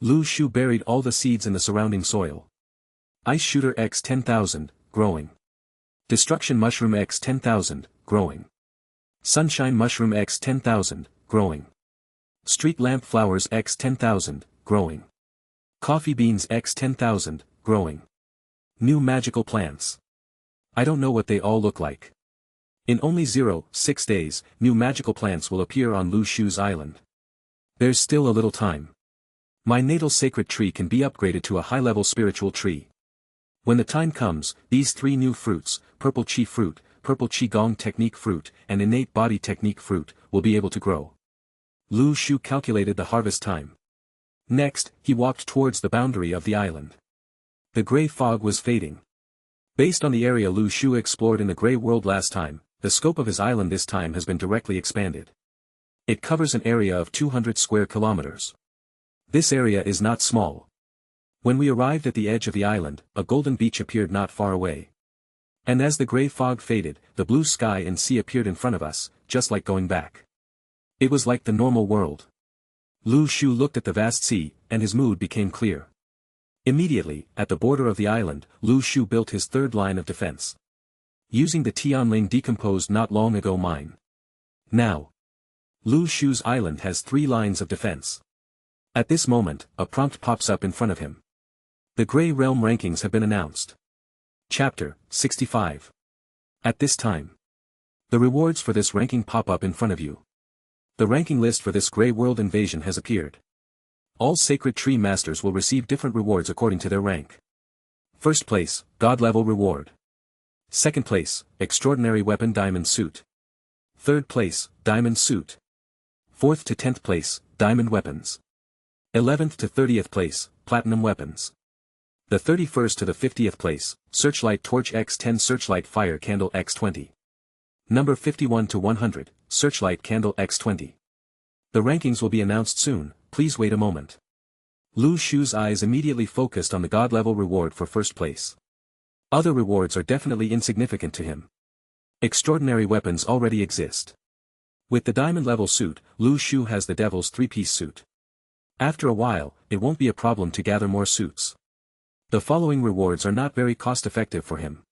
Lu Shu buried all the seeds in the surrounding soil. Ice Shooter X 10,000, growing. Destruction Mushroom X 10,000, growing. Sunshine Mushroom X 10,000, growing. Street Lamp Flowers X 10,000, growing. Coffee Beans X 10,000, growing. New magical plants. I don't know what they all look like. In only 6 days, new magical plants will appear on Lu Shu's island. There's still a little time. My natal sacred tree can be upgraded to a high-level spiritual tree. When the time comes, these 3 new fruits, Purple Qi Fruit, Purple Qigong Technique Fruit, and Innate Body Technique Fruit, will be able to grow. Lu Shu calculated the harvest time. Next, he walked towards the boundary of the island. The gray fog was fading. Based on the area Lu Shu explored in the Grey World last time, the scope of his island this time has been directly expanded. It covers an area of 200 square kilometers. This area is not small. When we arrived at the edge of the island, a golden beach appeared not far away. And as the grey fog faded, the blue sky and sea appeared in front of us, just like going back. It was like the normal world. Lu Shu looked at the vast sea, and his mood became clear. Immediately, at the border of the island, Lu Shu built his third line of defense. Using the Tianling decomposed not long ago mine. Now. Lu Shu's island has 3 lines of defense. At this moment, a prompt pops up in front of him. The Grey Realm rankings have been announced. Chapter 65. At this time. The rewards for this ranking pop up in front of you. The ranking list for this Grey World invasion has appeared. All Sacred Tree Masters will receive different rewards according to their rank. First place, God level reward. Second place, Extraordinary Weapon Diamond Suit. Third place, Diamond Suit. 4th to 10th place, Diamond Weapons. 11th to 30th place, Platinum Weapons. The 31st to the 50th place, Searchlight Torch X10 Searchlight Fire Candle X20. Number 51 to 100, Searchlight Candle X20. The rankings will be announced soon, please wait a moment. Lu Shu's eyes immediately focused on the God level reward for first place. Other rewards are definitely insignificant to him. Extraordinary weapons already exist. With the diamond level suit, Lu Shu has the Devil's 3-piece suit. After a while, it won't be a problem to gather more suits. The following rewards are not very cost-effective for him.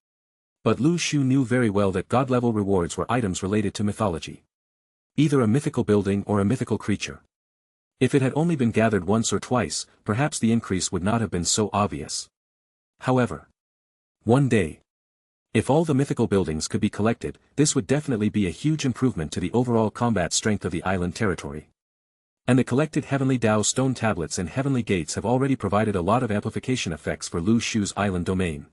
But Lu Shu knew very well that God-level rewards were items related to mythology. Either a mythical building or a mythical creature. If it had only been gathered once or twice, perhaps the increase would not have been so obvious. However, one day, if all the mythical buildings could be collected, this would definitely be a huge improvement to the overall combat strength of the island territory. And the collected Heavenly Dao stone tablets and Heavenly Gates have already provided a lot of amplification effects for Lu Shu's island domain.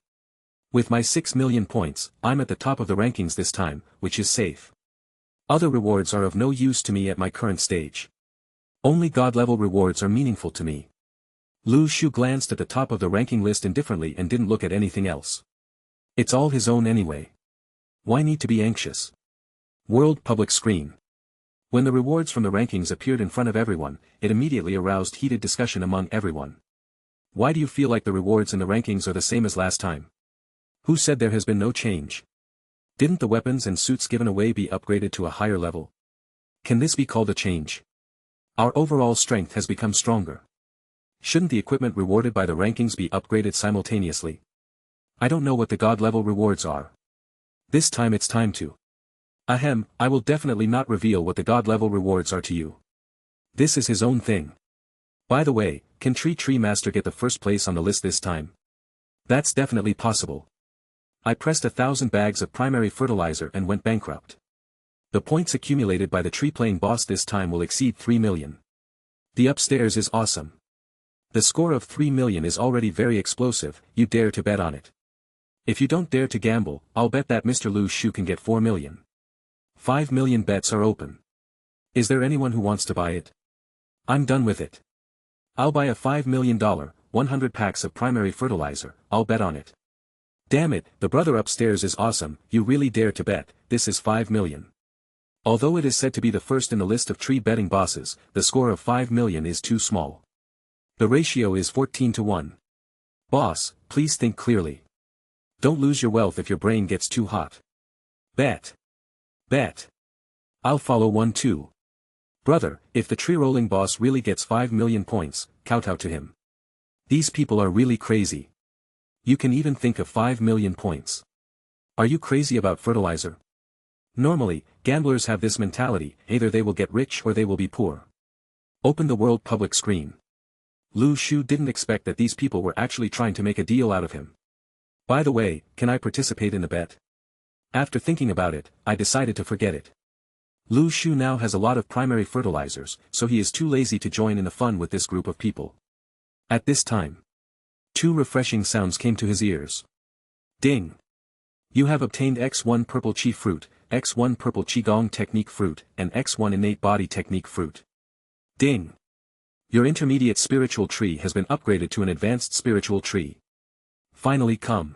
With my 6 million points, I'm at the top of the rankings this time, which is safe. Other rewards are of no use to me at my current stage. Only God-level rewards are meaningful to me. Lu Shu glanced at the top of the ranking list indifferently and didn't look at anything else. It's all his own anyway. Why need to be anxious? World Public Screen. When the rewards from the rankings appeared in front of everyone, it immediately aroused heated discussion among everyone. Why do you feel like the rewards in the rankings are the same as last time? Who said there has been no change? Didn't the weapons and suits given away be upgraded to a higher level? Can this be called a change? Our overall strength has become stronger. Shouldn't the equipment rewarded by the rankings be upgraded simultaneously? I don't know what the God-level rewards are. This time it's time to. Ahem, I will definitely not reveal what the God-level rewards are to you. This is his own thing. By the way, can Tree Master get the first place on the list this time? That's definitely possible. I pressed 1,000 bags of primary fertilizer and went bankrupt. The points accumulated by the tree-playing boss this time will exceed 3 million. The upstairs is awesome. The score of 3 million is already very explosive, you dare to bet on it. If you don't dare to gamble, I'll bet that Mr. Lu Shu can get 4 million. 5 million bets are open. Is there anyone who wants to buy it? I'm done with it. I'll buy a $5 million, 100 packs of primary fertilizer, I'll bet on it. Damn it, the brother upstairs is awesome, you really dare to bet, this is 5 million. Although it is said to be the first in the list of tree betting bosses, the score of 5 million is too small. The ratio is 14 to 1. Boss, please think clearly. Don't lose your wealth if your brain gets too hot. Bet. Bet. I'll follow 1 too. Brother, if the tree-rolling boss really gets 5 million points, kowtow to him. These people are really crazy. You can even think of 5 million points. Are you crazy about fertilizer? Normally, gamblers have this mentality, either they will get rich or they will be poor. Open the world public screen. Lu Shu didn't expect that these people were actually trying to make a deal out of him. By the way, can I participate in the bet? After thinking about it, I decided to forget it. Lu Shu now has a lot of primary fertilizers, so he is too lazy to join in the fun with this group of people. At this time, 2 refreshing sounds came to his ears. Ding! You have obtained X1 Purple Chi Fruit, X1 Purple Qigong Technique Fruit, and X1 Innate Body Technique Fruit. Ding! Your intermediate spiritual tree has been upgraded to an advanced spiritual tree. Finally come.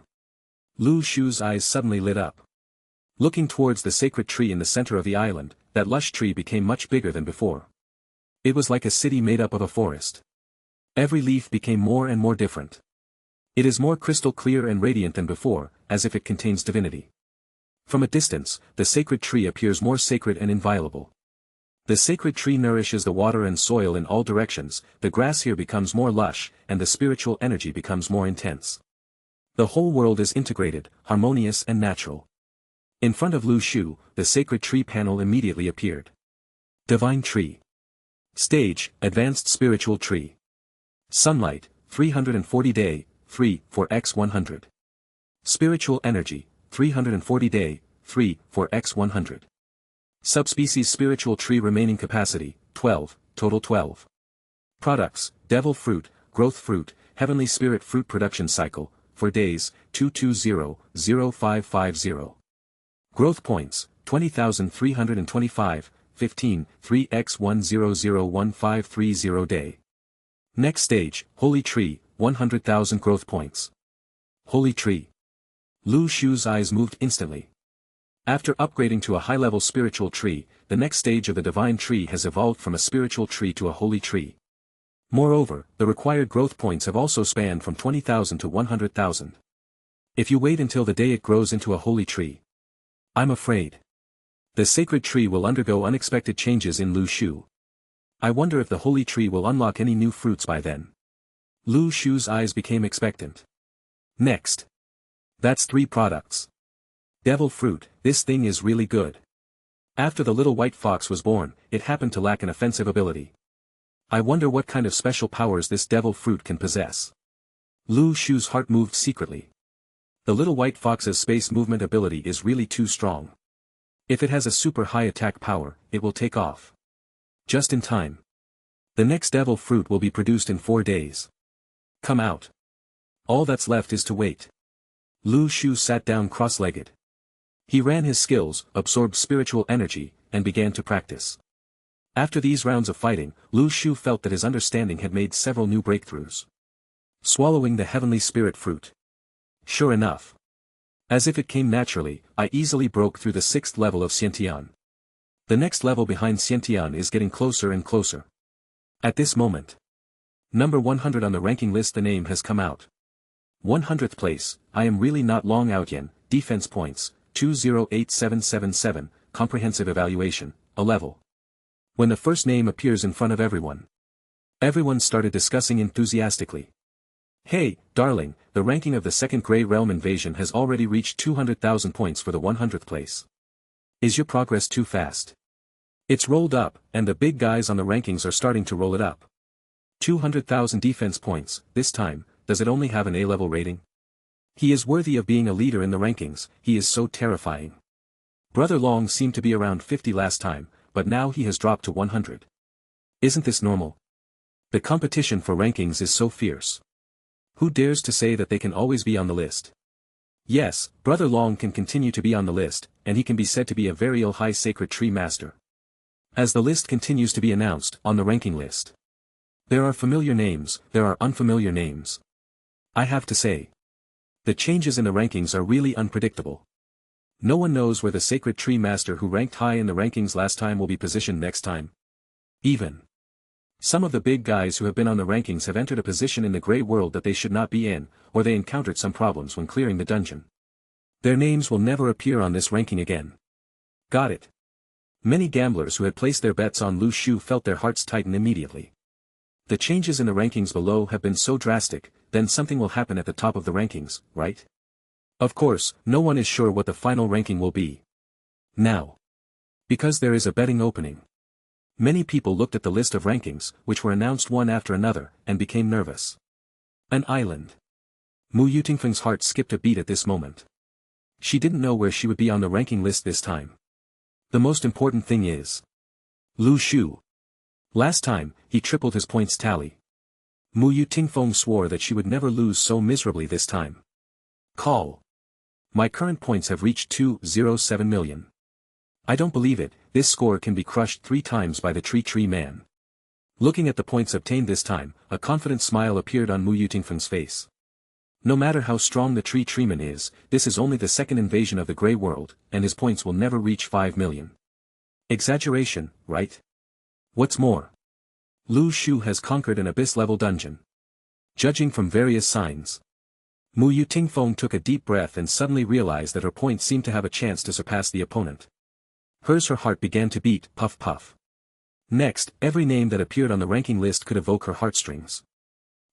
Lu Shu's eyes suddenly lit up. Looking towards the sacred tree in the center of the island, that lush tree became much bigger than before. It was like a city made up of a forest. Every leaf became more and more different. It is more crystal clear and radiant than before, as if it contains divinity. From a distance, the sacred tree appears more sacred and inviolable. The sacred tree nourishes the water and soil in all directions, the grass here becomes more lush, and the spiritual energy becomes more intense. The whole world is integrated, harmonious and natural. In front of Lu Shu, the sacred tree panel immediately appeared. Divine Tree. Stage, Advanced Spiritual Tree. Sunlight, 340 day, 3 for X100. Spiritual Energy, 340 day, 3 for X100. Subspecies Spiritual Tree Remaining Capacity, 12, total 12. Products, Devil Fruit, Growth Fruit, Heavenly Spirit Fruit Production Cycle, for days, 220-0550. Growth Points, 20,325, 15, 3x1001530 day. Next stage, Holy Tree, 100,000 Growth Points. Holy Tree. Lu Shu's eyes moved instantly. After upgrading to a high-level spiritual tree, the next stage of the divine tree has evolved from a spiritual tree to a holy tree. Moreover, the required growth points have also spanned from 20,000 to 100,000. If you wait until the day it grows into a holy tree, I'm afraid the sacred tree will undergo unexpected changes in Lu Shu. I wonder if the holy tree will unlock any new fruits by then. Lu Shu's eyes became expectant. Next. That's 3 products. Devil Fruit, this thing is really good. After the little white fox was born, it happened to lack an offensive ability. I wonder what kind of special powers this devil fruit can possess. Lu Shu's heart moved secretly. The little white fox's space movement ability is really too strong. If it has a super high attack power, it will take off. Just in time. The next devil fruit will be produced in 4 days. Come out. All that's left is to wait. Lu Shu sat down cross-legged. He ran his skills, absorbed spiritual energy, and began to practice. After these rounds of fighting, Lu Shu felt that his understanding had made several new breakthroughs. Swallowing the heavenly spirit fruit. Sure enough. As if it came naturally, I easily broke through the 6th level of Xiantian. The next level behind Xiantian is getting closer and closer. At this moment, number 100 on the ranking list, the name has come out. 100th place, I am really not long out yet. Defense points, 208777, comprehensive evaluation, a level. When the first name appears in front of everyone, everyone started discussing enthusiastically. Hey, darling, the ranking of the second Grey Realm invasion has already reached 200,000 points for the 100th place. Is your progress too fast? It's rolled up, and the big guys on the rankings are starting to roll it up. 200,000 defense points, this time, does it only have an A-level rating? He is worthy of being a leader in the rankings, he is so terrifying. Brother Long seemed to be around 50 last time, but now he has dropped to 100. Isn't this normal? The competition for rankings is so fierce. Who dares to say that they can always be on the list? Yes, Brother Long can continue to be on the list, and he can be said to be a very high sacred tree master. As the list continues to be announced on the ranking list, there are familiar names, there are unfamiliar names. I have to say, the changes in the rankings are really unpredictable. No one knows where the sacred tree master who ranked high in the rankings last time will be positioned next time. Even some of the big guys who have been on the rankings have entered a position in the grey world that they should not be in, or they encountered some problems when clearing the dungeon. Their names will never appear on this ranking again. Got it. Many gamblers who had placed their bets on Lu Shu felt their hearts tighten immediately. The changes in the rankings below have been so drastic, then something will happen at the top of the rankings, right? Of course, no one is sure what the final ranking will be. Now, because there is a betting opening, many people looked at the list of rankings, which were announced one after another, and became nervous. An island. Mu Yutingfeng's heart skipped a beat at this moment. She didn't know where she would be on the ranking list this time. The most important thing is Lu Shu. Last time, he tripled his points tally. Mu Yutingfeng swore that she would never lose so miserably this time. Call. My current points have reached 207 million. I don't believe it, this score can be crushed 3 times by the tree man. Looking at the points obtained this time, a confident smile appeared on Mu Yutingfeng's face. No matter how strong the treeman is, this is only the second invasion of the Grey World, and his points will never reach 5 million. Exaggeration, right? What's more, Lu Shu has conquered an abyss-level dungeon. Judging from various signs, Mu Yutingfeng took a deep breath and suddenly realized that her points seemed to have a chance to surpass the opponent. Her heart began to beat, puff puff. Next, every name that appeared on the ranking list could evoke her heartstrings.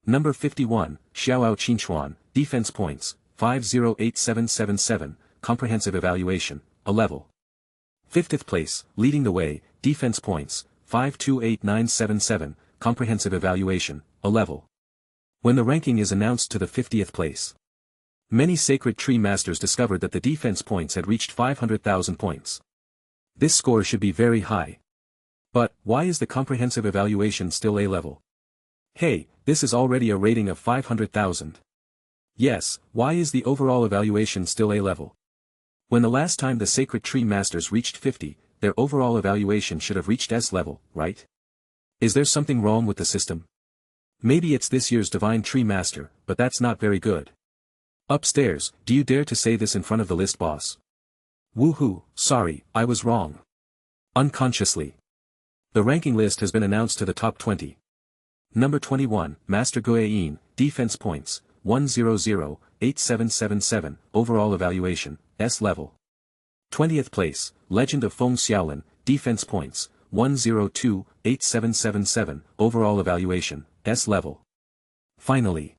Number 51, Xiaoao Qinchuan, defense points, 508777, comprehensive evaluation, a level. 50th place, leading the way, defense points, 528977, comprehensive evaluation, a level. When the ranking is announced to the 50th place, many sacred tree masters discovered that the defense points had reached 500,000 points. This score should be very high. But, why is the comprehensive evaluation still A level? Hey, this is already a rating of 500,000. Yes, why is the overall evaluation still A level? When the last time the sacred tree masters reached 50, their overall evaluation should have reached S level, right? Is there something wrong with the system? Maybe it's this year's divine tree master, but that's not very good. Upstairs, do you dare to say this in front of the list boss? Woohoo, sorry, I was wrong. Unconsciously. The ranking list has been announced to the top 20. Number 21, Master Guayin, defense points, 1008777, overall evaluation, S level. 20th place, Legend of Feng Xiaolin, defense points, 1028777, overall evaluation, S level. Finally,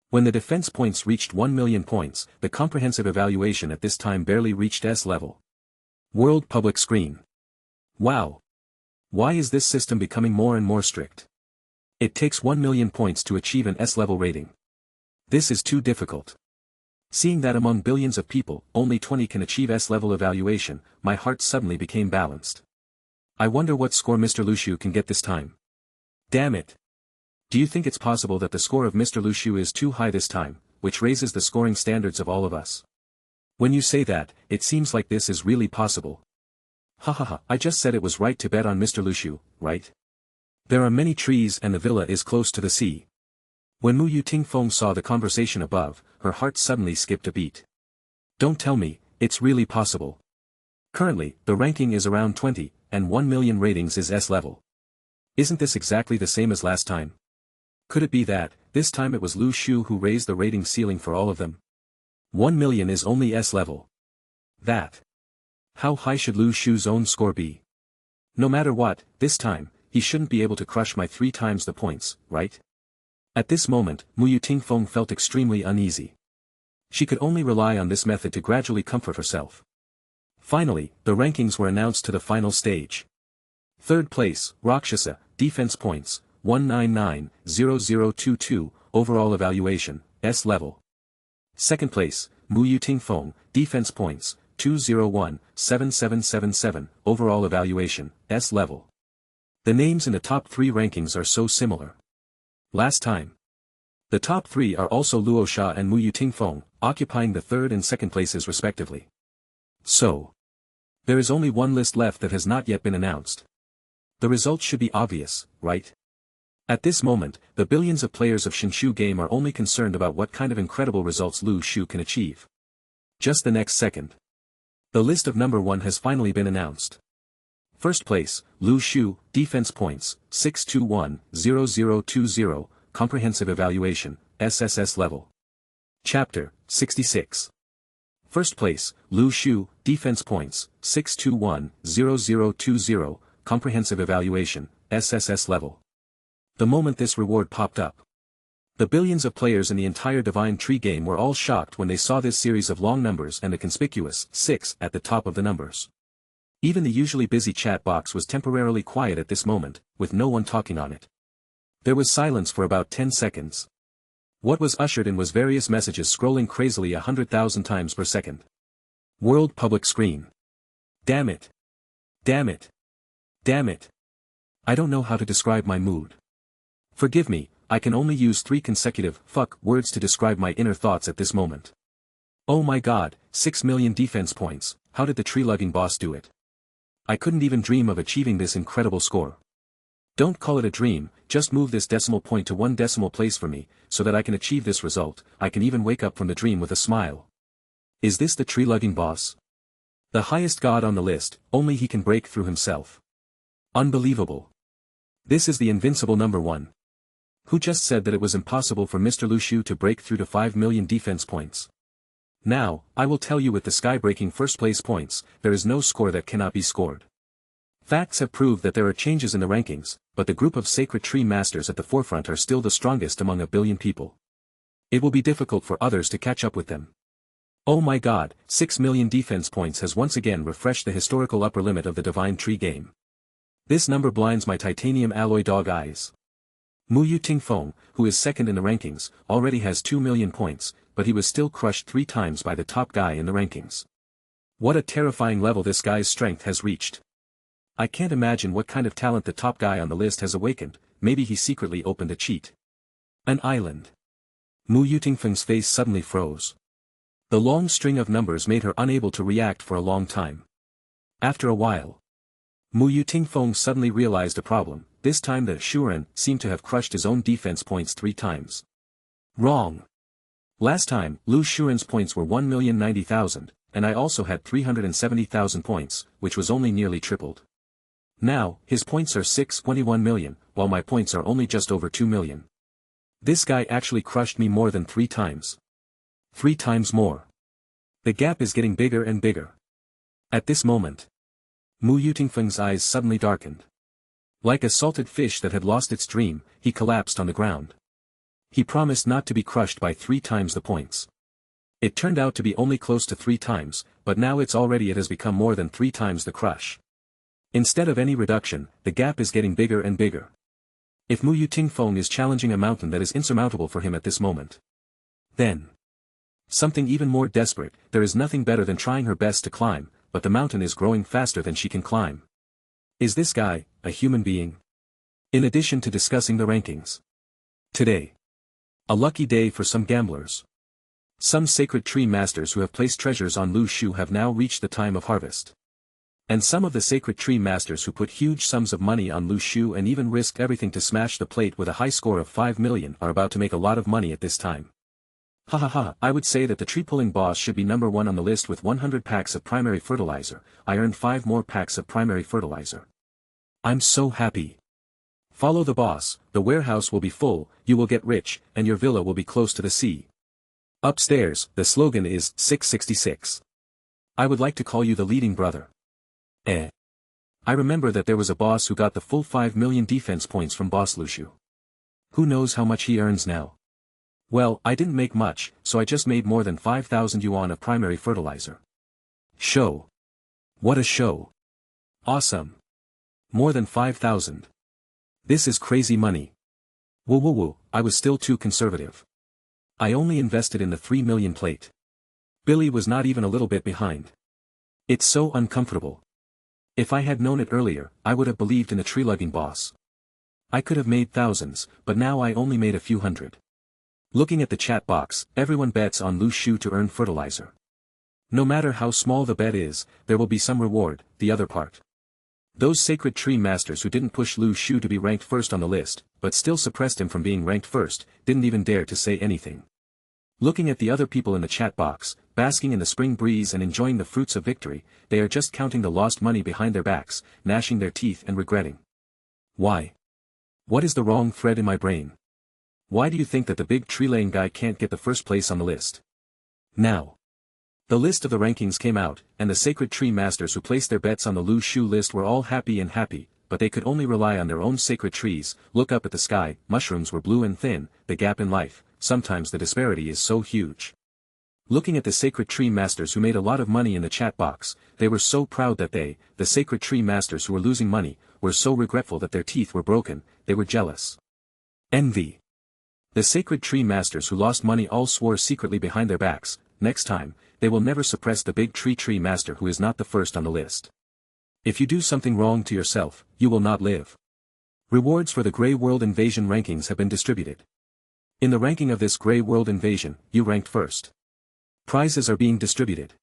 when the defense points reached 1 million points, the comprehensive evaluation at this time barely reached S level. World Public Screen. Wow. Why is this system becoming more and more strict? It takes 1 million points to achieve an S-level rating. This is too difficult. Seeing that among billions of people, only 20 can achieve S-level evaluation, my heart suddenly became balanced. I wonder what score Mr. Lu Shu can get this time. Damn it. Do you think it's possible that the score of Mr. Lu Shu is too high this time, which raises the scoring standards of all of us? When you say that, it seems like this is really possible. Hahaha, I just said it was right to bet on Mr. Lu Shu, right? There are many trees and the villa is close to the sea. When Mu Yutingfeng saw the conversation above, her heart suddenly skipped a beat. Don't tell me, it's really possible. Currently, the ranking is around 20, and 1 million ratings is S level. Isn't this exactly the same as last time? Could it be that, this time it was Lu Shu who raised the rating ceiling for all of them? 1 million is only S level. That. How high should Lu Shu's own score be? No matter what, this time, he shouldn't be able to crush my 3 times the points, right? At this moment, Mu Yutingfeng felt extremely uneasy. She could only rely on this method to gradually comfort herself. Finally, the rankings were announced to the final stage. 3rd place, Rakshasa, defense points, 1990022, overall evaluation, S level. 2nd place, Mu Yutingfeng, defense points, 201777, overall evaluation, S-level. The names in the top 3 rankings are so similar. Last time. The top 3 are also Lu Shu and Mu Yutingfeng, occupying the 3rd and 2nd places respectively. So, there is only one list left that has not yet been announced. The results should be obvious, right? At this moment, the billions of players of Shinshu game are only concerned about what kind of incredible results Lu Shu can achieve. Just the next second. The list of number 1 has finally been announced. First place, Lu Shu, defense points, 621-0020, comprehensive evaluation, SSS-level. Chapter, 66. First place, Lu Shu, defense points, 621-0020, comprehensive evaluation, SSS-level. The moment this reward popped up, the billions of players in the entire Divine Tree game were all shocked when they saw this series of long numbers and the conspicuous 6 at the top of the numbers. Even the usually busy chat box was temporarily quiet at this moment, with no one talking on it. There was silence for about 10 seconds. What was ushered in was various messages scrolling crazily 100,000 times per second. World public screen. Damn it. Damn it. Damn it. I don't know how to describe my mood. Forgive me, I can only use 3 consecutive fuck words to describe my inner thoughts at this moment. Oh my god, 6 million defense points, how did the tree-lugging boss do it? I couldn't even dream of achieving this incredible score. Don't call it a dream, just move this decimal point to 1 decimal place for me, so that I can achieve this result. I can even wake up from the dream with a smile. Is this the tree-lugging boss? The highest god on the list, only he can break through himself. Unbelievable. This is the invincible number 1. Who just said that it was impossible for Mr. Lu Shu to break through to 5 million defense points? Now, I will tell you with the sky-breaking first-place points, there is no score that cannot be scored. Facts have proved that there are changes in the rankings, but the group of Sacred Tree Masters at the forefront are still the strongest among a billion people. It will be difficult for others to catch up with them. Oh my god, 6 million defense points has once again refreshed the historical upper limit of the Divine Tree game. This number blinds my titanium alloy dog eyes. Mu Yutingfeng, who is 2nd in the rankings, already has 2 million points, but he was still crushed 3 times by the top guy in the rankings. What a terrifying level this guy's strength has reached. I can't imagine what kind of talent the top guy on the list has awakened. Maybe he secretly opened a cheat. An island. Mu Yutingfeng's face suddenly froze. The long string of numbers made her unable to react for a long time. After a while, Mu Yutingfeng suddenly realized a problem. This time the Shuren seemed to have crushed his own defense points 3 times. Wrong. Last time, Lu Shuren's points were 1,090,000, and I also had 370,000 points, which was only nearly tripled. Now, his points are 621 million, while my points are only just over 2 million. This guy actually crushed me more than 3 times. 3 times more. The gap is getting bigger and bigger. At this moment, Mu Yutingfeng's eyes suddenly darkened. Like a salted fish that had lost its dream, he collapsed on the ground. He promised not to be crushed by 3 times the points. It turned out to be only close to 3 times, but now it has become more than 3 times the crush. Instead of any reduction, the gap is getting bigger and bigger. If Mu Yutingfeng is challenging a mountain that is insurmountable for him at this moment, then something even more desperate, there is nothing better than trying her best to climb, but the mountain is growing faster than she can climb. Is this guy a human being? In addition to discussing the rankings. Today. A lucky day for some gamblers. Some Sacred Tree Masters who have placed treasures on Lu Shu have now reached the time of harvest. And some of the Sacred Tree Masters who put huge sums of money on Lu Shu and even risked everything to smash the plate with a high score of 5 million are about to make a lot of money at this time. I would say that the tree-pulling boss should be number 1 on the list with 100 packs of primary fertilizer. I earned 5 more packs of primary fertilizer. I'm so happy. Follow the boss, the warehouse will be full, you will get rich, and your villa will be close to the sea. Upstairs, the slogan is 666. I would like to call you the leading brother. I remember that there was a boss who got the full 5 million defense points from boss Lu Shu. Who knows how much he earns now? Well, I didn't make much, so I just made more than 5,000 yuan of primary fertilizer. Show. What a show. Awesome. More than 5,000. This is crazy money. Whoa, I was still too conservative. I only invested in the 3 million plate. Billy was not even a little bit behind. It's so uncomfortable. If I had known it earlier, I would have believed in a tree-lugging boss. I could have made thousands, but now I only made a few hundred. Looking at the chat box, everyone bets on Lu Shu to earn fertilizer. No matter how small the bet is, there will be some reward, the other part. Those sacred tree masters who didn't push Lu Shu to be ranked first on the list, but still suppressed him from being ranked first, didn't even dare to say anything. Looking at the other people in the chat box, basking in the spring breeze and enjoying the fruits of victory, they are just counting the lost money behind their backs, gnashing their teeth and regretting. Why? What is the wrong thread in my brain? Why do you think that the big tree-laying guy can't get the first place on the list? Now. The list of the rankings came out, and the sacred tree masters who placed their bets on the Lu Shu list were all happy, but they could only rely on their own sacred trees. Look up at the sky, mushrooms were blue and thin, the gap in life, sometimes the disparity is so huge. Looking at the sacred tree masters who made a lot of money in the chat box, they were so proud that they, the sacred tree masters who were losing money, were so regretful that their teeth were broken, they were jealous. Envy. The sacred tree masters who lost money all swore secretly behind their backs, next time, they will never suppress the big tree master who is not the first on the list. If you do something wrong to yourself, you will not live. Rewards for the Grey World Invasion rankings have been distributed. In the ranking of this Grey World Invasion, you ranked first. Prizes are being distributed.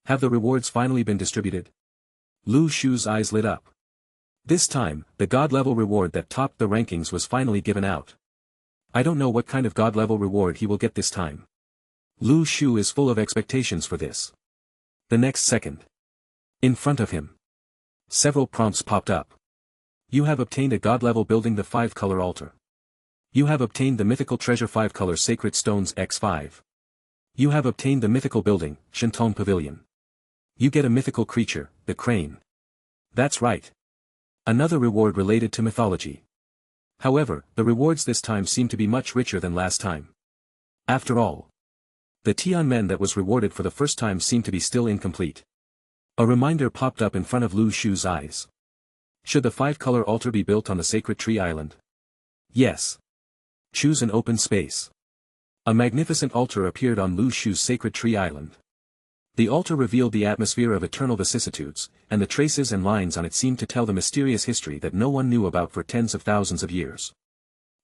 Have the rewards finally been distributed? Lu Shu's eyes lit up. This time, the God-level reward that topped the rankings was finally given out. I don't know what kind of God-level reward he will get this time. Lu Shu is full of expectations for this. The next second. In front of him. Several prompts popped up. You have obtained a God-level building the 5-color altar. You have obtained the mythical treasure 5-color sacred stones X5. You have obtained the mythical building, Shinton Pavilion. You get a mythical creature, the crane. That's right. Another reward related to mythology. However, the rewards this time seem to be much richer than last time. After all, the Tianmen that was rewarded for the first time seemed to be still incomplete. A reminder popped up in front of Lu Shu's eyes. Should the 5-color altar be built on the sacred tree island? Yes. Choose an open space. A magnificent altar appeared on Lu Shu's sacred tree island. The altar revealed the atmosphere of eternal vicissitudes, and the traces and lines on it seemed to tell the mysterious history that no one knew about for tens of thousands of years.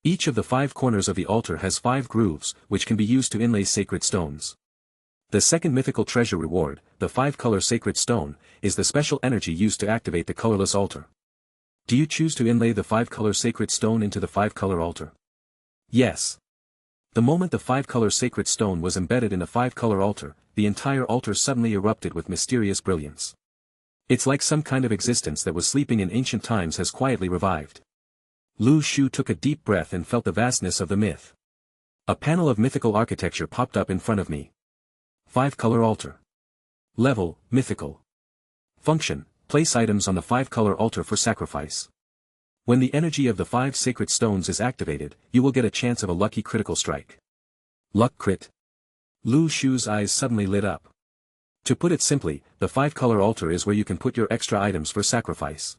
Each of the 5 corners of the altar has 5 grooves, which can be used to inlay sacred stones. The second mythical treasure reward, the 5-color sacred stone, is the special energy used to activate the colorless altar. Do you choose to inlay the 5-color sacred stone into the 5-color altar? Yes. The moment the 5-color sacred stone was embedded in a 5-color altar, the entire altar suddenly erupted with mysterious brilliance. It's like some kind of existence that was sleeping in ancient times has quietly revived. Lu Shu took a deep breath and felt the vastness of the myth. A panel of mythical architecture popped up in front of me. 5-color altar. Level, mythical. Function, place items on the 5-color altar for sacrifice. When the energy of the 5 sacred stones is activated, you will get a chance of a lucky critical strike. Luck crit. Lu Shu's eyes suddenly lit up. To put it simply, the 5-color altar is where you can put your extra items for sacrifice.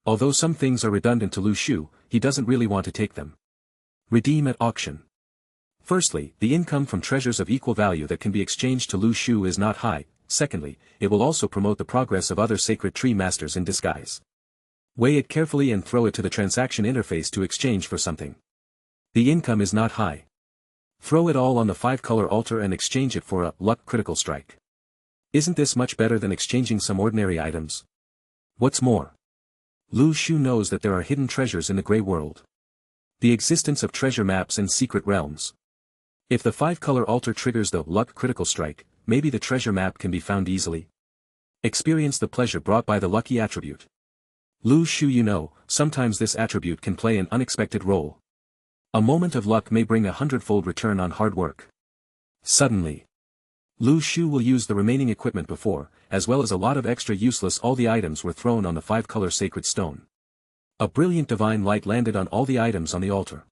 Although some things are redundant to Lu Shu, he doesn't really want to take them. Redeem at auction. Firstly, the income from treasures of equal value that can be exchanged to Lu Shu is not high. Secondly, it will also promote the progress of other sacred tree masters in disguise. Weigh it carefully and throw it to the transaction interface to exchange for something. The income is not high. Throw it all on the 5-color altar and exchange it for a luck critical strike. Isn't this much better than exchanging some ordinary items? What's more, Lu Shu knows that there are hidden treasures in the Grey World. The existence of treasure maps and secret realms. If the 5-color altar triggers the luck critical strike, maybe the treasure map can be found easily. Experience the pleasure brought by the lucky attribute. Lu Shu, sometimes this attribute can play an unexpected role. A moment of luck may bring a 100-fold return on hard work. Suddenly, Lu Shu will use the remaining equipment before, as well as a lot of extra useless. All the items were thrown on the 5-color sacred stone. A brilliant divine light landed on all the items on the altar.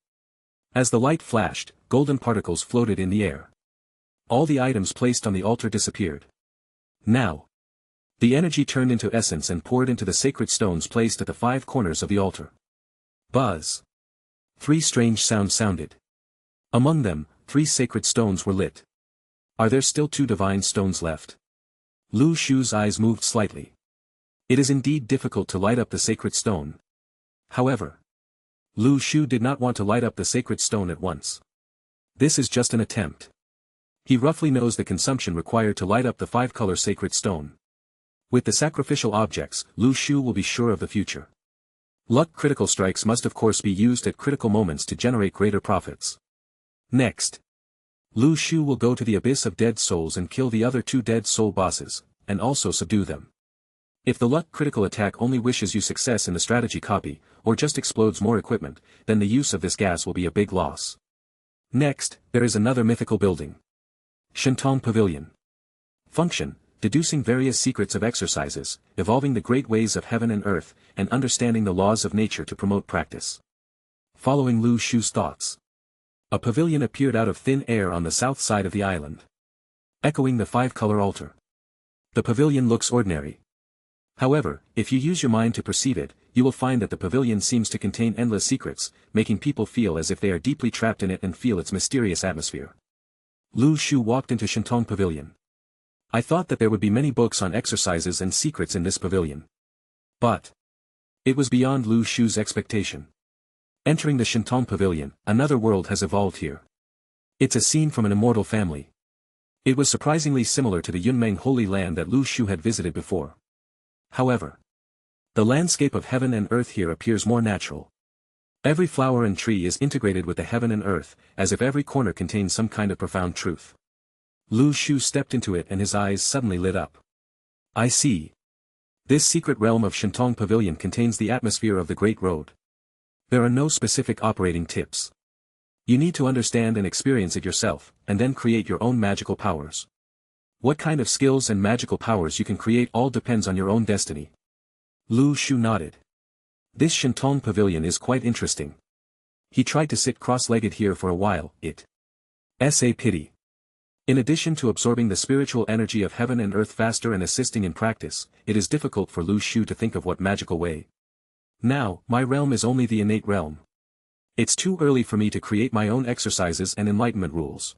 As the light flashed, golden particles floated in the air. All the items placed on the altar disappeared. Now, the energy turned into essence and poured into the sacred stones placed at the 5 corners of the altar. Buzz. 3 strange sounds sounded. Among them, 3 sacred stones were lit. Are there still 2 divine stones left? Lu Shu's eyes moved slightly. It is indeed difficult to light up the sacred stone. However, Lu Shu did not want to light up the sacred stone at once. This is just an attempt. He roughly knows the consumption required to light up the 5-color sacred stone. With the sacrificial objects, Lu Shu will be sure of the future. Luck critical strikes must of course be used at critical moments to generate greater profits. Next, Lu Shu will go to the Abyss of Dead Souls and kill the other 2 Dead Soul bosses, and also subdue them. If the luck critical attack only wishes you success in the strategy copy, or just explodes more equipment, then the use of this gas will be a big loss. Next, there is another mythical building. Shentong Pavilion. Function, deducing various secrets of exercises, evolving the great ways of heaven and earth, and understanding the laws of nature to promote practice. Following Lu Shu's thoughts, a pavilion appeared out of thin air on the south side of the island. Echoing the 5-color altar. The pavilion looks ordinary. However, if you use your mind to perceive it, you will find that the pavilion seems to contain endless secrets, making people feel as if they are deeply trapped in it and feel its mysterious atmosphere. Lu Shu walked into Shentong Pavilion. I thought that there would be many books on exercises and secrets in this pavilion. But it was beyond Lu Shu's expectation. Entering the Shentong Pavilion, another world has evolved here. It's a scene from an immortal family. It was surprisingly similar to the Yunmeng Holy Land that Lu Shu had visited before. However, the landscape of heaven and earth here appears more natural. Every flower and tree is integrated with the heaven and earth, as if every corner contains some kind of profound truth. Lu Shu stepped into it and his eyes suddenly lit up. I see. This secret realm of Shentong Pavilion contains the atmosphere of the Great Road. There are no specific operating tips. You need to understand and experience it yourself, and then create your own magical powers. What kind of skills and magical powers you can create all depends on your own destiny. Lu Shu nodded. This Shentong Pavilion is quite interesting. He tried to sit cross-legged here for a while, it's a pity. In addition to absorbing the spiritual energy of heaven and earth faster and assisting in practice, it is difficult for Lu Shu to think of what magical way. Now, my realm is only the innate realm. It's too early for me to create my own exercises and enlightenment rules.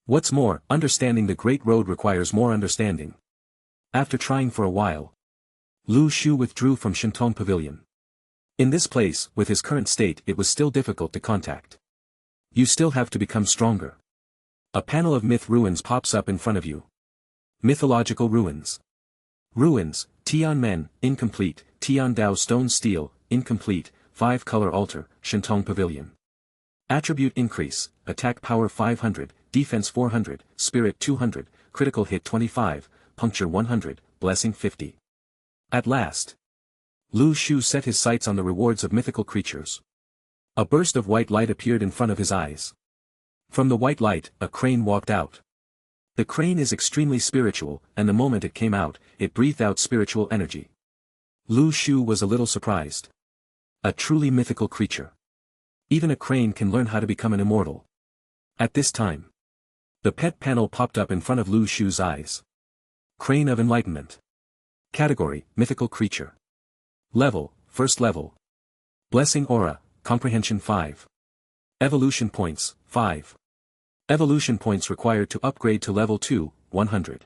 What's more, understanding the Great Road requires more understanding. After trying for a while, Lu Shu withdrew from Shentong Pavilion. In this place, with his current state, it was still difficult to contact. You still have to become stronger. A panel of myth ruins pops up in front of you. Mythological ruins. Ruins, Tian Men, incomplete, Tian Dao Stone Steel, incomplete, 5-color altar, Shentong Pavilion. Attribute increase, attack power 500, defense 400, spirit 200, critical hit 25, puncture 100, blessing 50. At last, Lu Shu set his sights on the rewards of mythical creatures. A burst of white light appeared in front of his eyes. From the white light, a crane walked out. The crane is extremely spiritual, and the moment it came out, it breathed out spiritual energy. Lu Shu was a little surprised. A truly mythical creature. Even a crane can learn how to become an immortal. At this time, the pet panel popped up in front of Lu Shu's eyes. Crane of Enlightenment. Category, mythical creature. Level, first level. Blessing aura, comprehension 5. Evolution points, 5. Evolution points required to upgrade to level 2, 100.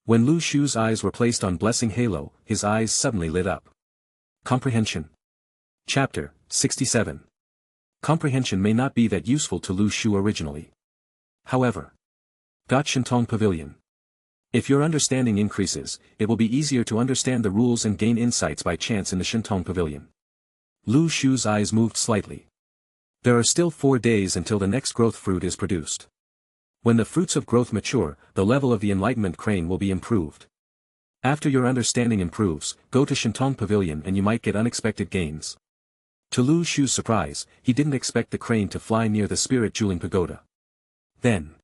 When Lu Shu's eyes were placed on Blessing Halo, his eyes suddenly lit up. Comprehension. Chapter, 67. Comprehension may not be that useful to Lu Shu originally. However, got Shentong Pavilion. If your understanding increases, it will be easier to understand the rules and gain insights by chance in the Shentong Pavilion. Lu Shu's eyes moved slightly. There are still 4 days until the next growth fruit is produced. When the fruits of growth mature, the level of the enlightenment crane will be improved. After your understanding improves, go to Shentong Pavilion and you might get unexpected gains. To Lu Shu's surprise, he didn't expect the crane to fly near the spirit jeweling pagoda. Then,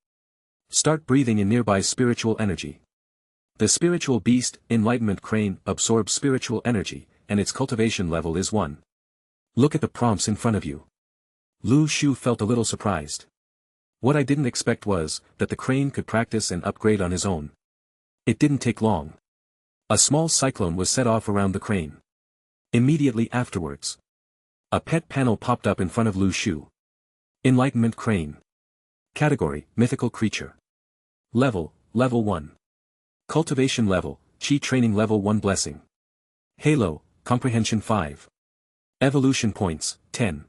start breathing in nearby spiritual energy. The spiritual beast, enlightenment crane, absorbs spiritual energy, and its cultivation level is 1. Look at the prompts in front of you. Lu Shu felt a little surprised. What I didn't expect was, that the crane could practice and upgrade on his own. It didn't take long. A small cyclone was set off around the crane. Immediately afterwards, a pet panel popped up in front of Lu Shu. Enlightenment crane. Category, mythical creature. Level, level 1. Cultivation level, Chi training level 1 blessing. Halo, comprehension 5. Evolution points, 10.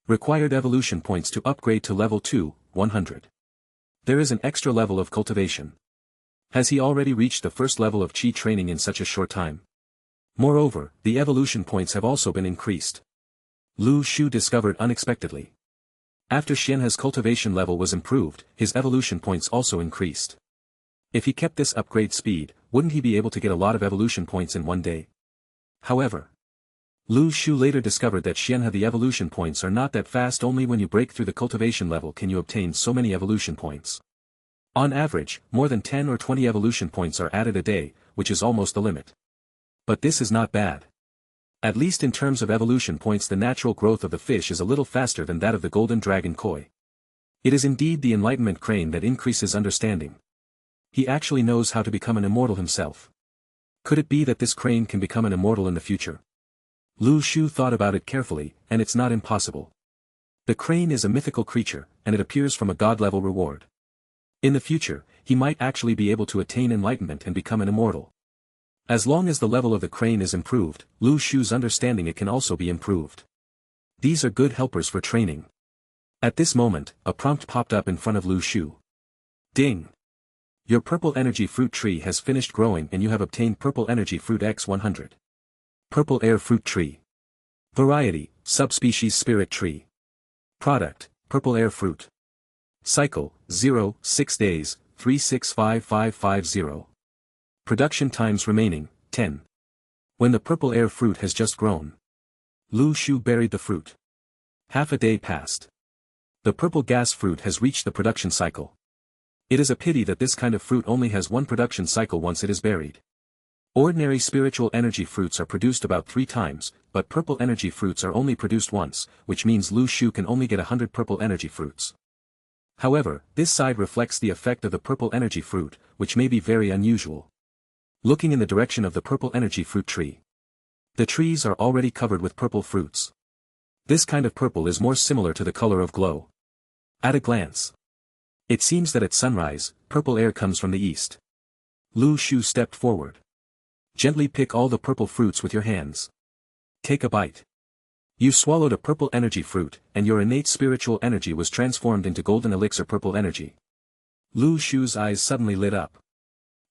Required evolution points to upgrade to level 2, 100. There is an extra level of cultivation. Has he already reached the first level of Chi training in such a short time? Moreover, the evolution points have also been increased. Lu Shu discovered unexpectedly. After Xianhe's cultivation level was improved, his evolution points also increased. If he kept this upgrade speed, wouldn't he be able to get a lot of evolution points in one day? However, Lu Shu later discovered that Xianhe the evolution points are not that fast. Only when you break through the cultivation level can you obtain so many evolution points. On average, more than 10 or 20 evolution points are added a day, which is almost the limit. But this is not bad. At least in terms of evolution points, the natural growth of the fish is a little faster than that of the golden dragon koi. It is indeed the enlightenment crane that increases understanding. He actually knows how to become an immortal himself. Could it be that this crane can become an immortal in the future? Lu Shu thought about it carefully, and it's not impossible. The crane is a mythical creature, and it appears from a god-level reward. In the future, he might actually be able to attain enlightenment and become an immortal. As long as the level of the crane is improved, Lu Shu's understanding it can also be improved. These are good helpers for training. At this moment, a prompt popped up in front of Lu Shu. Ding! Your purple energy fruit tree has finished growing and you have obtained purple energy fruit X100. Purple air fruit tree. Variety, subspecies spirit tree. Product, purple air fruit. Cycle, 0-6 days, 365550. Production times remaining, 10. When the purple air fruit has just grown, Lu Shu buried the fruit. Half a day passed. The purple gas fruit has reached the production cycle. It is a pity that this kind of fruit only has one production cycle once it is buried. Ordinary spiritual energy fruits are produced about 3 times, but purple energy fruits are only produced once, which means Lu Shu can only get 100 purple energy fruits. However, this side reflects the effect of the purple energy fruit, which may be very unusual. Looking in the direction of the purple energy fruit tree. The trees are already covered with purple fruits. This kind of purple is more similar to the color of glow. At a glance, it seems that at sunrise, purple air comes from the east. Lu Shu stepped forward. Gently pick all the purple fruits with your hands. Take a bite. You swallowed a purple energy fruit, and your innate spiritual energy was transformed into golden elixir purple energy. Lu Shu's eyes suddenly lit up.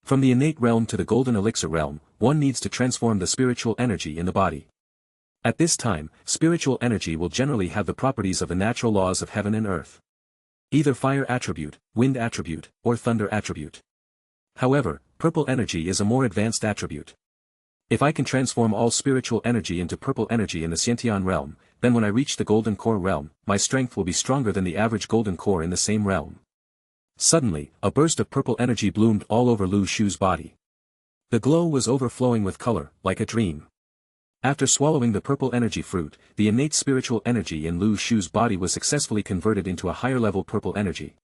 From the innate realm to the golden elixir realm, one needs to transform the spiritual energy in the body. At this time, spiritual energy will generally have the properties of the natural laws of heaven and earth. Either fire attribute, wind attribute, or thunder attribute. However, purple energy is a more advanced attribute. If I can transform all spiritual energy into purple energy in the Xiantian realm, then when I reach the golden core realm, my strength will be stronger than the average golden core in the same realm. Suddenly, a burst of purple energy bloomed all over Lu Shu's body. The glow was overflowing with color, like a dream. After swallowing the purple energy fruit, the innate spiritual energy in Lu Shu's body was successfully converted into a higher level purple energy.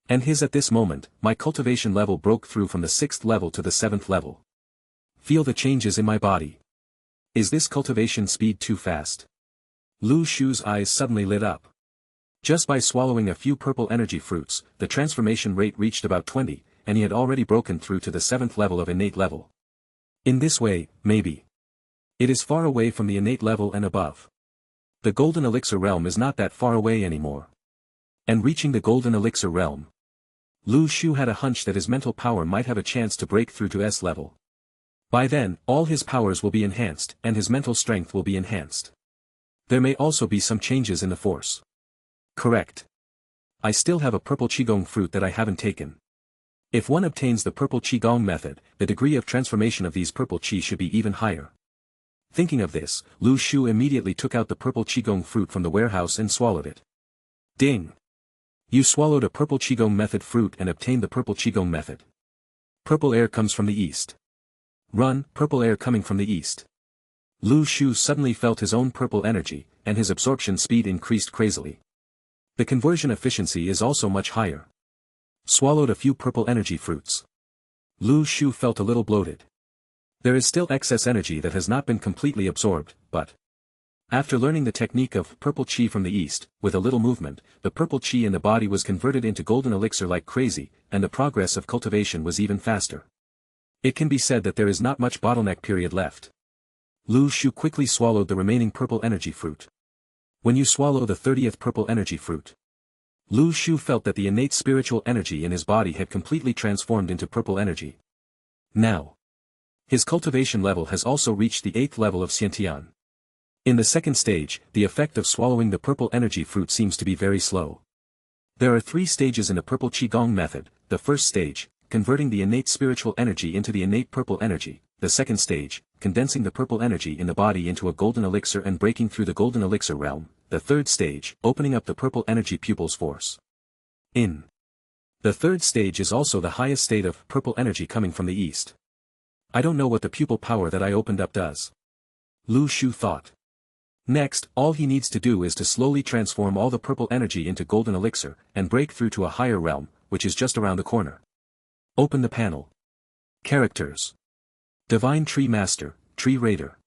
And at this moment, my cultivation level broke through from the 6th level to the 7th level. Feel the changes in my body. Is this cultivation speed too fast? Lu Shu's eyes suddenly lit up. Just by swallowing a few purple energy fruits, the transformation rate reached about 20, and he had already broken through to the 7th level of innate level. In this way, maybe. It is far away from the innate level and above. The golden elixir realm is not that far away anymore. And reaching the golden elixir realm, Lu Shu had a hunch that his mental power might have a chance to break through to S level. By then, all his powers will be enhanced, and his mental strength will be enhanced. There may also be some changes in the force. Correct. I still have a purple Qigong fruit that I haven't taken. If one obtains the purple Qigong method, the degree of transformation of these purple Qi should be even higher. Thinking of this, Lu Shu immediately took out the purple Qigong fruit from the warehouse and swallowed it. Ding! You swallowed a purple Qigong method fruit and obtained the purple Qigong method. Purple air comes from the east. Run, purple air coming from the east. Lu Shu suddenly felt his own purple energy, and his absorption speed increased crazily. The conversion efficiency is also much higher. Swallowed a few purple energy fruits. Lu Shu felt a little bloated. There is still excess energy that has not been completely absorbed, but after learning the technique of purple Qi from the east, with a little movement, the purple Qi in the body was converted into golden elixir like crazy, and the progress of cultivation was even faster. It can be said that there is not much bottleneck period left. Lu Shu quickly swallowed the remaining purple energy fruit. When you swallow the 30th purple energy fruit, Lu Shu felt that the innate spiritual energy in his body had completely transformed into purple energy. Now, his cultivation level has also reached the 8th level of Xiantian. In the second stage, the effect of swallowing the purple energy fruit seems to be very slow. There are 3 stages in the purple Qigong method. The first stage, converting the innate spiritual energy into the innate purple energy. The second stage, condensing the purple energy in the body into a golden elixir and breaking through the golden elixir realm. The third stage, opening up the purple energy pupils force. In the third stage is also the highest state of purple energy coming from the east. I don't know what the pupil power that I opened up does. Lu Shu thought. Next, all he needs to do is to slowly transform all the purple energy into golden elixir, and break through to a higher realm, which is just around the corner. Open the panel. Characters. Divine Tree Master, Tree Raider.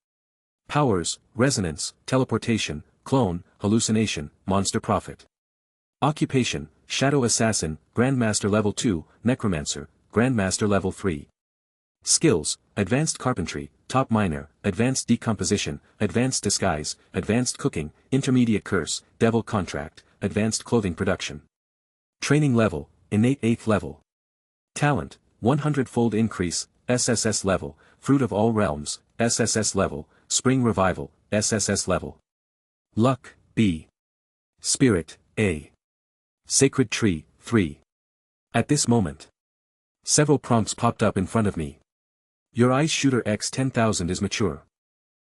Powers, Resonance, Teleportation, Clone, Hallucination, Monster Prophet. Occupation, Shadow Assassin, Grandmaster Level 2, Necromancer, Grandmaster Level 3. Skills, Advanced Carpentry, Top Miner, Advanced Decomposition, Advanced Disguise, Advanced Cooking, Intermediate Curse, Devil Contract, Advanced Clothing Production. Training Level, Innate 8th Level. Talent, 100-fold Increase, SSS-level, Fruit of All Realms, SSS-level, Spring Revival, SSS-level. Luck, B. Spirit, A. Sacred Tree, 3. At this moment, several prompts popped up in front of me. Your Ice Shooter X 10,000 is mature.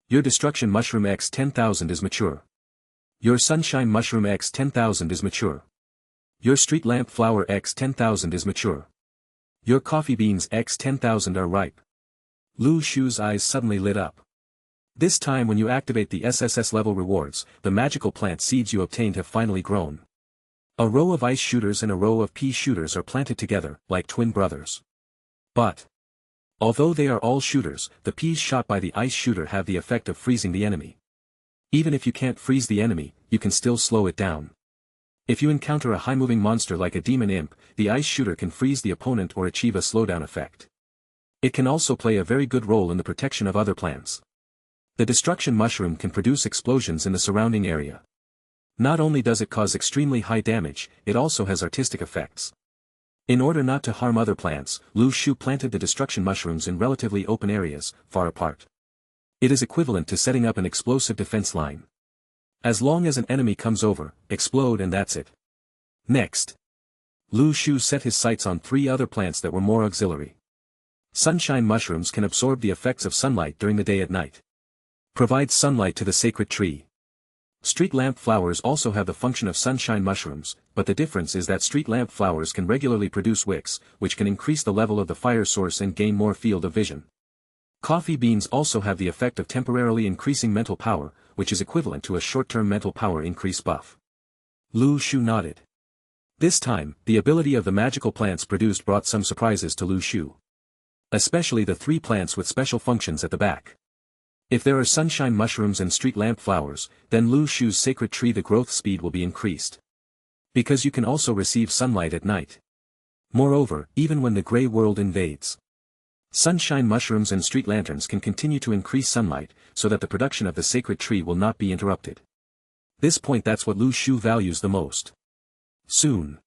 Your Destruction Mushroom X 10,000 is mature. Your Sunshine Mushroom X 10,000 is mature. Your Street Lamp Flower X 10,000 is mature. Your Coffee Beans X 10,000 are ripe. Lu Shu's eyes suddenly lit up. This time when you activate the SSS level rewards, the magical plant seeds you obtained have finally grown. A row of ice shooters and a row of pea shooters are planted together, like twin brothers. But, although they are all shooters, the peas shot by the ice shooter have the effect of freezing the enemy. Even if you can't freeze the enemy, you can still slow it down. If you encounter a high-moving monster like a demon imp, the ice shooter can freeze the opponent or achieve a slowdown effect. It can also play a very good role in the protection of other plants. The destruction mushroom can produce explosions in the surrounding area. Not only does it cause extremely high damage, it also has artistic effects. In order not to harm other plants, Lu Shu planted the destruction mushrooms in relatively open areas, far apart. It is equivalent to setting up an explosive defense line. As long as an enemy comes over, explode and that's it. Next, Lu Shu set his sights on 3 other plants that were more auxiliary. Sunshine mushrooms can absorb the effects of sunlight during the day and night. Provides sunlight to the sacred tree. Street lamp flowers also have the function of sunshine mushrooms, but the difference is that street lamp flowers can regularly produce wicks, which can increase the level of the fire source and gain more field of vision. Coffee beans also have the effect of temporarily increasing mental power, which is equivalent to a short-term mental power increase buff. Lu Shu nodded. This time, the ability of the magical plants produced brought some surprises to Lu Shu. Especially the 3 plants with special functions at the back. If there are sunshine mushrooms and street lamp flowers, then Lu Shu's sacred tree the growth speed will be increased. Because you can also receive sunlight at night. Moreover, even when the gray world invades, sunshine mushrooms and street lanterns can continue to increase sunlight, so that the production of the sacred tree will not be interrupted. This point that's what Lu Shu values the most. Soon,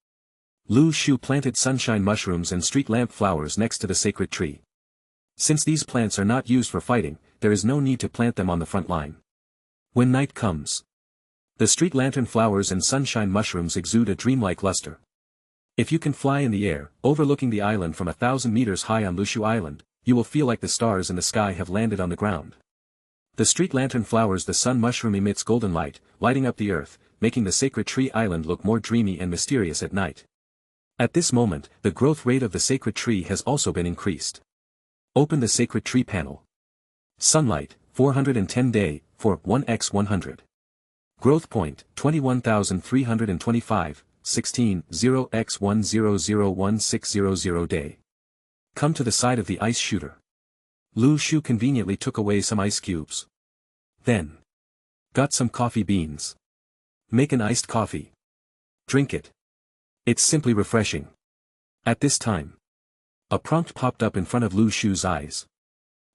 Lu Shu planted sunshine mushrooms and street lamp flowers next to the sacred tree. Since these plants are not used for fighting, there is no need to plant them on the front line. When night comes, the street lantern flowers and sunshine mushrooms exude a dreamlike luster. If you can fly in the air, overlooking the island from 1,000 meters high on Lu Shu Island, you will feel like the stars in the sky have landed on the ground. The street lantern flowers the sun mushroom emits golden light, lighting up the earth, making the sacred tree island look more dreamy and mysterious at night. At this moment, the growth rate of the sacred tree has also been increased. Open the sacred tree panel. Sunlight, 410 day, for 1x100. Growth point, 21,325, 16, 0x10016000 day. Come to the side of the ice shooter. Lu Shu conveniently took away some ice cubes. Then, got some coffee beans. Make an iced coffee. Drink it. It's simply refreshing. At this time, A prompt popped up in front of Lu Shu's eyes.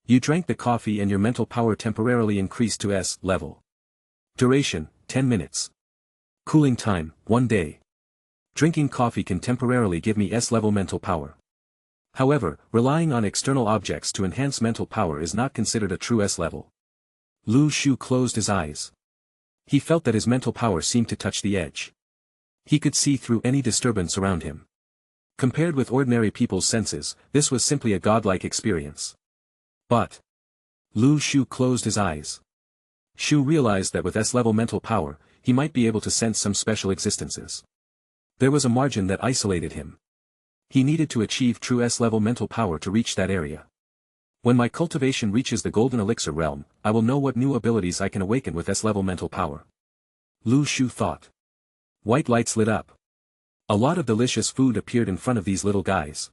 You drank the coffee and your mental power temporarily increased to S level. Duration, 10 minutes. Cooling time, 1 day. Drinking coffee can temporarily give me S-level mental power. However, relying on external objects to enhance mental power is not considered a true S-level. Lu Shu closed his eyes. He felt that his mental power seemed to touch the edge. He could see through any disturbance around him. Compared with ordinary people's senses, this was simply a godlike experience. But Lu Shu closed his eyes. Shu realized that with S-level mental power, he might be able to sense some special existences. There was a margin that isolated him. He needed to achieve true S-level mental power to reach that area. When my cultivation reaches the golden elixir realm, I will know what new abilities I can awaken with S-level mental power. Lu Shu thought. White lights lit up. A lot of delicious food appeared in front of these little guys.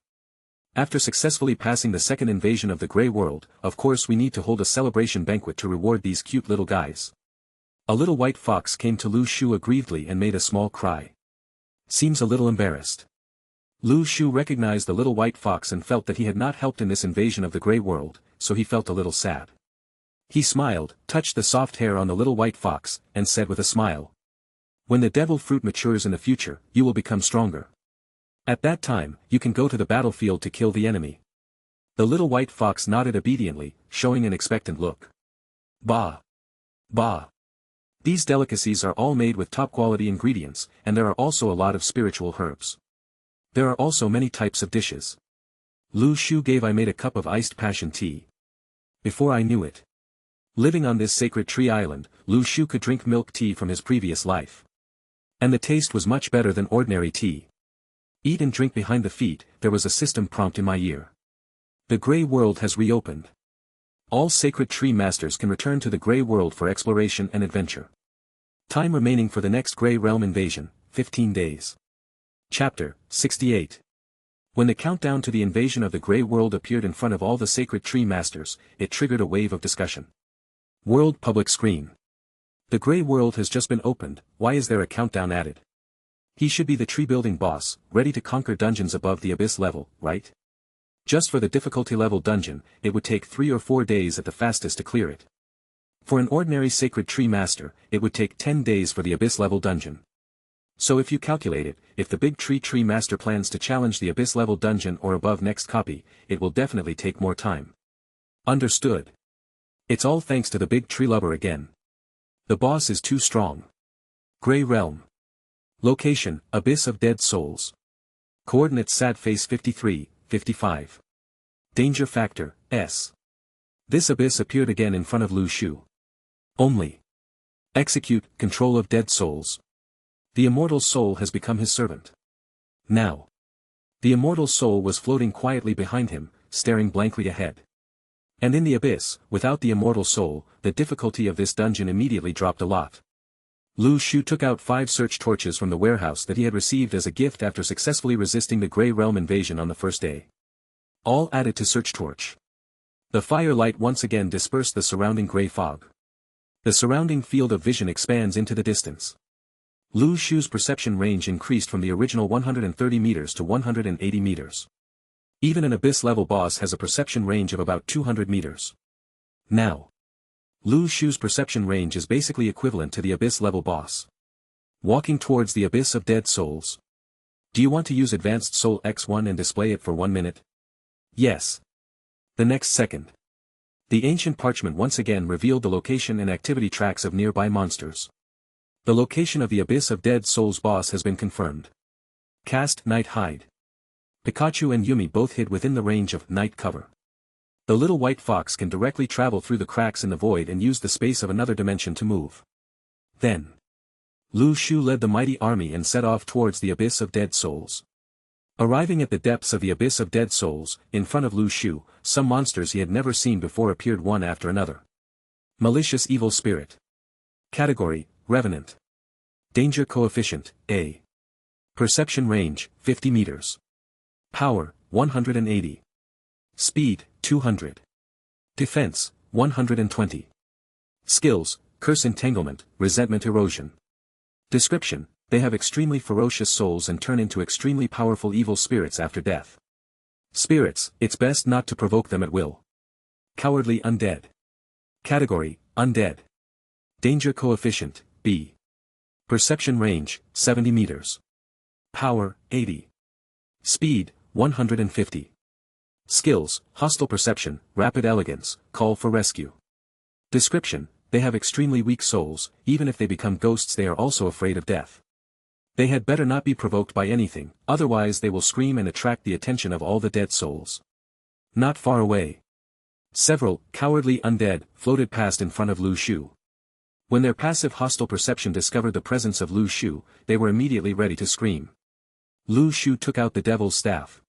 After successfully passing the second invasion of the Grey World, of course we need to hold a celebration banquet to reward these cute little guys. A little white fox came to Lu Shu aggrievedly and made a small cry. Seems a little embarrassed. Lu Shu recognized the little white fox and felt that he had not helped in this invasion of the Grey World, so he felt a little sad. He smiled, touched the soft hair on the little white fox, and said with a smile. When the devil fruit matures in the future, you will become stronger. At that time, you can go to the battlefield to kill the enemy. The little white fox nodded obediently, showing an expectant look. Bah! Bah! These delicacies are all made with top-quality ingredients, and there are also a lot of spiritual herbs. There are also many types of dishes. Lu Shu gave I made a cup of iced passion tea. Before I knew it. Living on this sacred tree island, Lu Shu could drink milk tea from his previous life. And the taste was much better than ordinary tea. Eat and drink behind the feet, there was a system prompt in my ear. The Grey World has reopened. All sacred tree masters can return to the Grey World for exploration and adventure. Time remaining for the next Grey Realm invasion, 15 days. Chapter 68. When the countdown to the invasion of the Grey World appeared in front of all the sacred tree masters, it triggered a wave of discussion. World public screen. The Grey World has just been opened, why is there a countdown added? He should be the tree-building boss, ready to conquer dungeons above the abyss level, right? Just for the difficulty level dungeon, it would take 3 or 4 days at the fastest to clear it. For an ordinary sacred tree master, it would take 10 days for the abyss level dungeon. So if you calculate it, if the big tree master plans to challenge the abyss level dungeon or above next copy, it will definitely take more time. Understood. It's all thanks to the big tree lover again. The boss is too strong. Grey Realm. Location, Abyss of Dead Souls. Coordinates sad face 53, 55. Danger factor, S. This abyss appeared again in front of Lu Shu. Only. Execute, control of dead souls. The immortal soul has become his servant. Now. The immortal soul was floating quietly behind him, staring blankly ahead. And in the abyss, without the immortal soul, the difficulty of this dungeon immediately dropped a lot. Lu Shu took out 5 search torches from the warehouse that he had received as a gift after successfully resisting the Grey Realm invasion on the first day. All added to search torch. The firelight once again dispersed the surrounding grey fog. The surrounding field of vision expands into the distance. Lu Shu's perception range increased from the original 130 meters to 180 meters. Even an abyss-level boss has a perception range of about 200 meters. Now. Lu Shu's perception range is basically equivalent to the abyss-level boss. Walking towards the abyss of dead souls. Do you want to use Advanced Soul X1 and display it for 1 minute? Yes. The next second. The ancient parchment once again revealed the location and activity tracks of nearby monsters. The location of the Abyss of Dead Souls boss has been confirmed. Cast Night Hide. Pikachu and Yumi both hid within the range of night cover. The little white fox can directly travel through the cracks in the void and use the space of another dimension to move. Then. Lu Shu led the mighty army and set off towards the Abyss of Dead Souls. Arriving at the depths of the Abyss of Dead Souls, in front of Lu Shu, some monsters he had never seen before appeared one after another. Malicious Evil Spirit. Category, Revenant. Danger Coefficient, A. Perception Range, 50 meters. Power, 180. Speed, 200. Defense, 120. Skills, Curse Entanglement, Resentment Erosion. Description, they have extremely ferocious souls and turn into extremely powerful evil spirits after death. Spirits, it's best not to provoke them at will. Cowardly undead. Category, undead. Danger coefficient, B. Perception range, 70 meters. Power, 80. Speed, 150. Skills, hostile perception, rapid elegance, call for rescue. Description, they have extremely weak souls, even if they become ghosts they are also afraid of death. They had better not be provoked by anything, otherwise they will scream and attract the attention of all the dead souls. Not far away. Several, cowardly undead, floated past in front of Lu Shu. When their passive hostile perception discovered the presence of Lu Shu, they were immediately ready to scream. Lu Shu took out the devil's staff.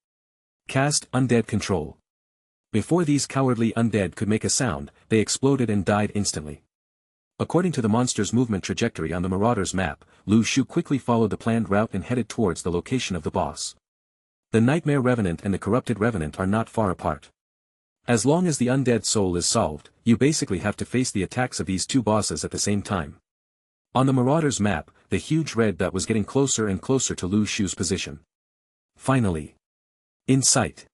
Cast undead control. Before these cowardly undead could make a sound, they exploded and died instantly. According to the monster's movement trajectory on the Marauder's map, Lu Shu quickly followed the planned route and headed towards the location of the boss. The Nightmare Revenant and the Corrupted Revenant are not far apart. As long as the undead soul is solved, you basically have to face the attacks of these two bosses at the same time. On the Marauder's map, the huge red dot was getting closer and closer to Lu Shu's position. Finally. In sight.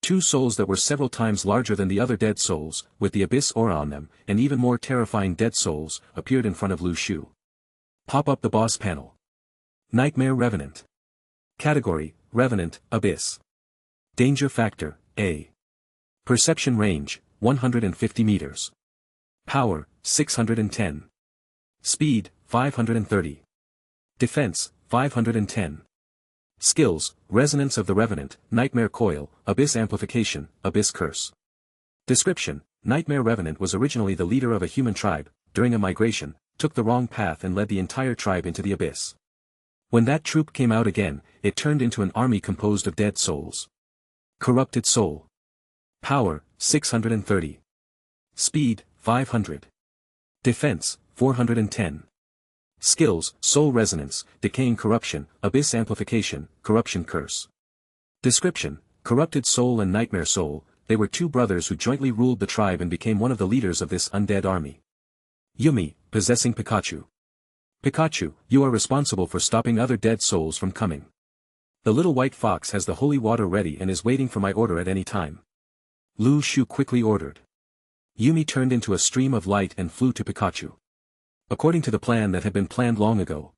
Two souls that were several times larger than the other dead souls, with the abyss aura on them, and even more terrifying dead souls, appeared in front of Lu Shu. Pop up the boss panel. Nightmare Revenant. Category, Revenant, Abyss. Danger Factor, A. Perception Range, 150 meters. Power, 610. Speed, 530. Defense, 510. Skills, Resonance of the Revenant, Nightmare Coil, Abyss Amplification, Abyss Curse. Description, Nightmare Revenant was originally the leader of a human tribe, during a migration, took the wrong path and led the entire tribe into the abyss. When that troop came out again, it turned into an army composed of dead souls. Corrupted Soul. Power, 630. Speed, 500. Defense, 410. Skills, Soul Resonance, Decaying Corruption, Abyss Amplification, Corruption Curse. Description, Corrupted Soul and Nightmare Soul, they were two brothers who jointly ruled the tribe and became one of the leaders of this undead army. Yumi, possessing Pikachu. Pikachu, you are responsible for stopping other dead souls from coming. The little white fox has the holy water ready and is waiting for my order at any time. Lu Shu quickly ordered. Yumi turned into a stream of light and flew to Pikachu. According to the plan that had been planned long ago.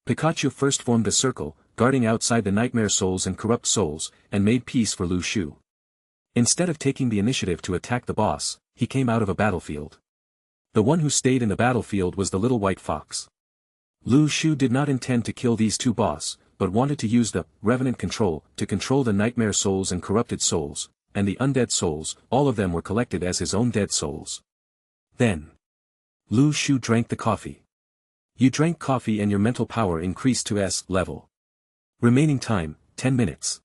Pikachu first formed a circle, guarding outside the nightmare souls and corrupt souls, and made peace for Lu Shu. Instead of taking the initiative to attack the boss, he came out of a battlefield. The one who stayed in the battlefield was the little white fox. Lu Shu did not intend to kill these two boss, but wanted to use the Revenant control to control the nightmare souls and corrupted souls, and the undead souls, all of them were collected as his own dead souls. Then. Lu Shu drank the coffee. You drank coffee and your mental power increased to S-level. Remaining time, 10 minutes.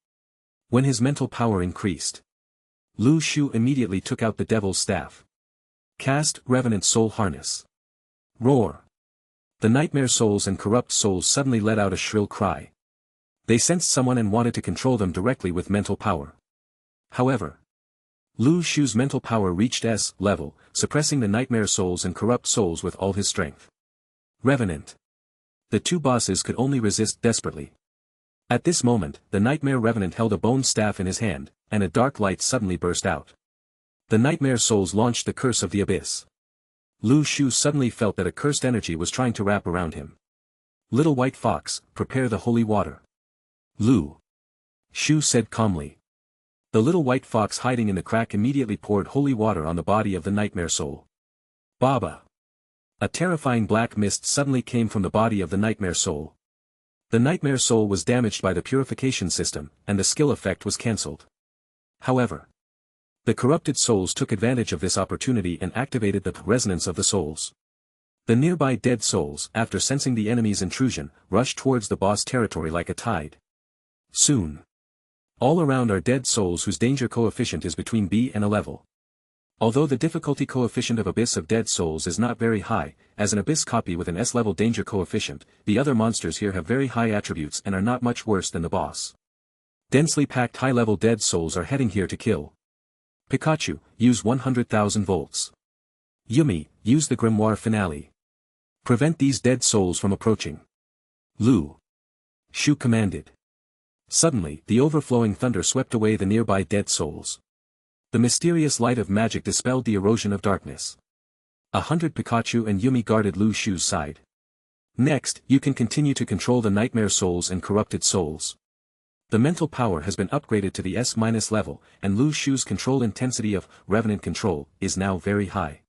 When his mental power increased, Lu Shu immediately took out the devil's staff. Cast Revenant Soul Harness. Roar. The nightmare souls and corrupt souls suddenly let out a shrill cry. They sensed someone and wanted to control them directly with mental power. However, Lu Shu's mental power reached S-level, suppressing the nightmare souls and corrupt souls with all his strength. Revenant. The two bosses could only resist desperately. At this moment, the nightmare revenant held a bone staff in his hand, and a dark light suddenly burst out. The nightmare souls launched the curse of the abyss. Lu Shu suddenly felt that a cursed energy was trying to wrap around him. Little white fox, prepare the holy water. Lu Shu said calmly. The little white fox hiding in the crack immediately poured holy water on the body of the nightmare soul. Baba! A terrifying black mist suddenly came from the body of the nightmare soul. The nightmare soul was damaged by the purification system, and the skill effect was cancelled. However, the corrupted souls took advantage of this opportunity and activated the resonance of the souls. The nearby dead souls, after sensing the enemy's intrusion, rushed towards the boss territory like a tide. Soon. All around are dead souls whose danger coefficient is between B and A level. Although the difficulty coefficient of Abyss of Dead Souls is not very high, as an Abyss copy with an S-level danger coefficient, the other monsters here have very high attributes and are not much worse than the boss. Densely packed high-level dead souls are heading here to kill. Pikachu, use 100,000 volts. Yumi, use the Grimoire Finale. Prevent these dead souls from approaching. Lu Shu commanded. Suddenly, the overflowing thunder swept away the nearby dead souls. The mysterious light of magic dispelled the erosion of darkness. 100 Pikachu and Yumi guarded Lu Shu's side. Next, you can continue to control the nightmare souls and corrupted souls. The mental power has been upgraded to the S- level, and Lu Shu's control intensity of revenant control is now very high.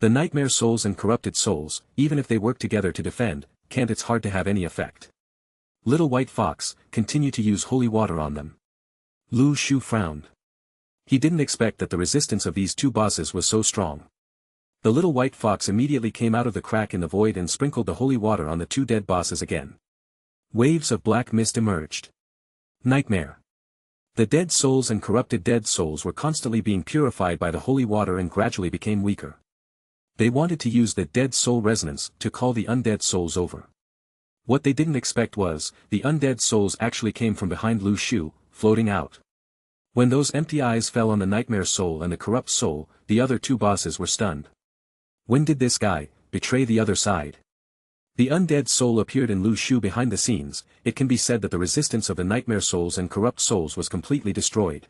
The nightmare souls and corrupted souls, even if they work together to defend, it's hard to have any effect. Little White Fox, continue to use holy water on them. Lu Shu frowned. He didn't expect that the resistance of these two bosses was so strong. The little white fox immediately came out of the crack in the void and sprinkled the holy water on the two dead bosses again. Waves of black mist emerged. Nightmare. The dead souls and corrupted dead souls were constantly being purified by the holy water and gradually became weaker. They wanted to use the dead soul resonance to call the undead souls over. What they didn't expect was, the undead souls actually came from behind Lu Shu, floating out. When those empty eyes fell on the nightmare soul and the corrupt soul, the other two bosses were stunned. When did this guy betray the other side? The undead soul appeared in Lu Shu behind the scenes. It can be said that the resistance of the nightmare souls and corrupt souls was completely destroyed.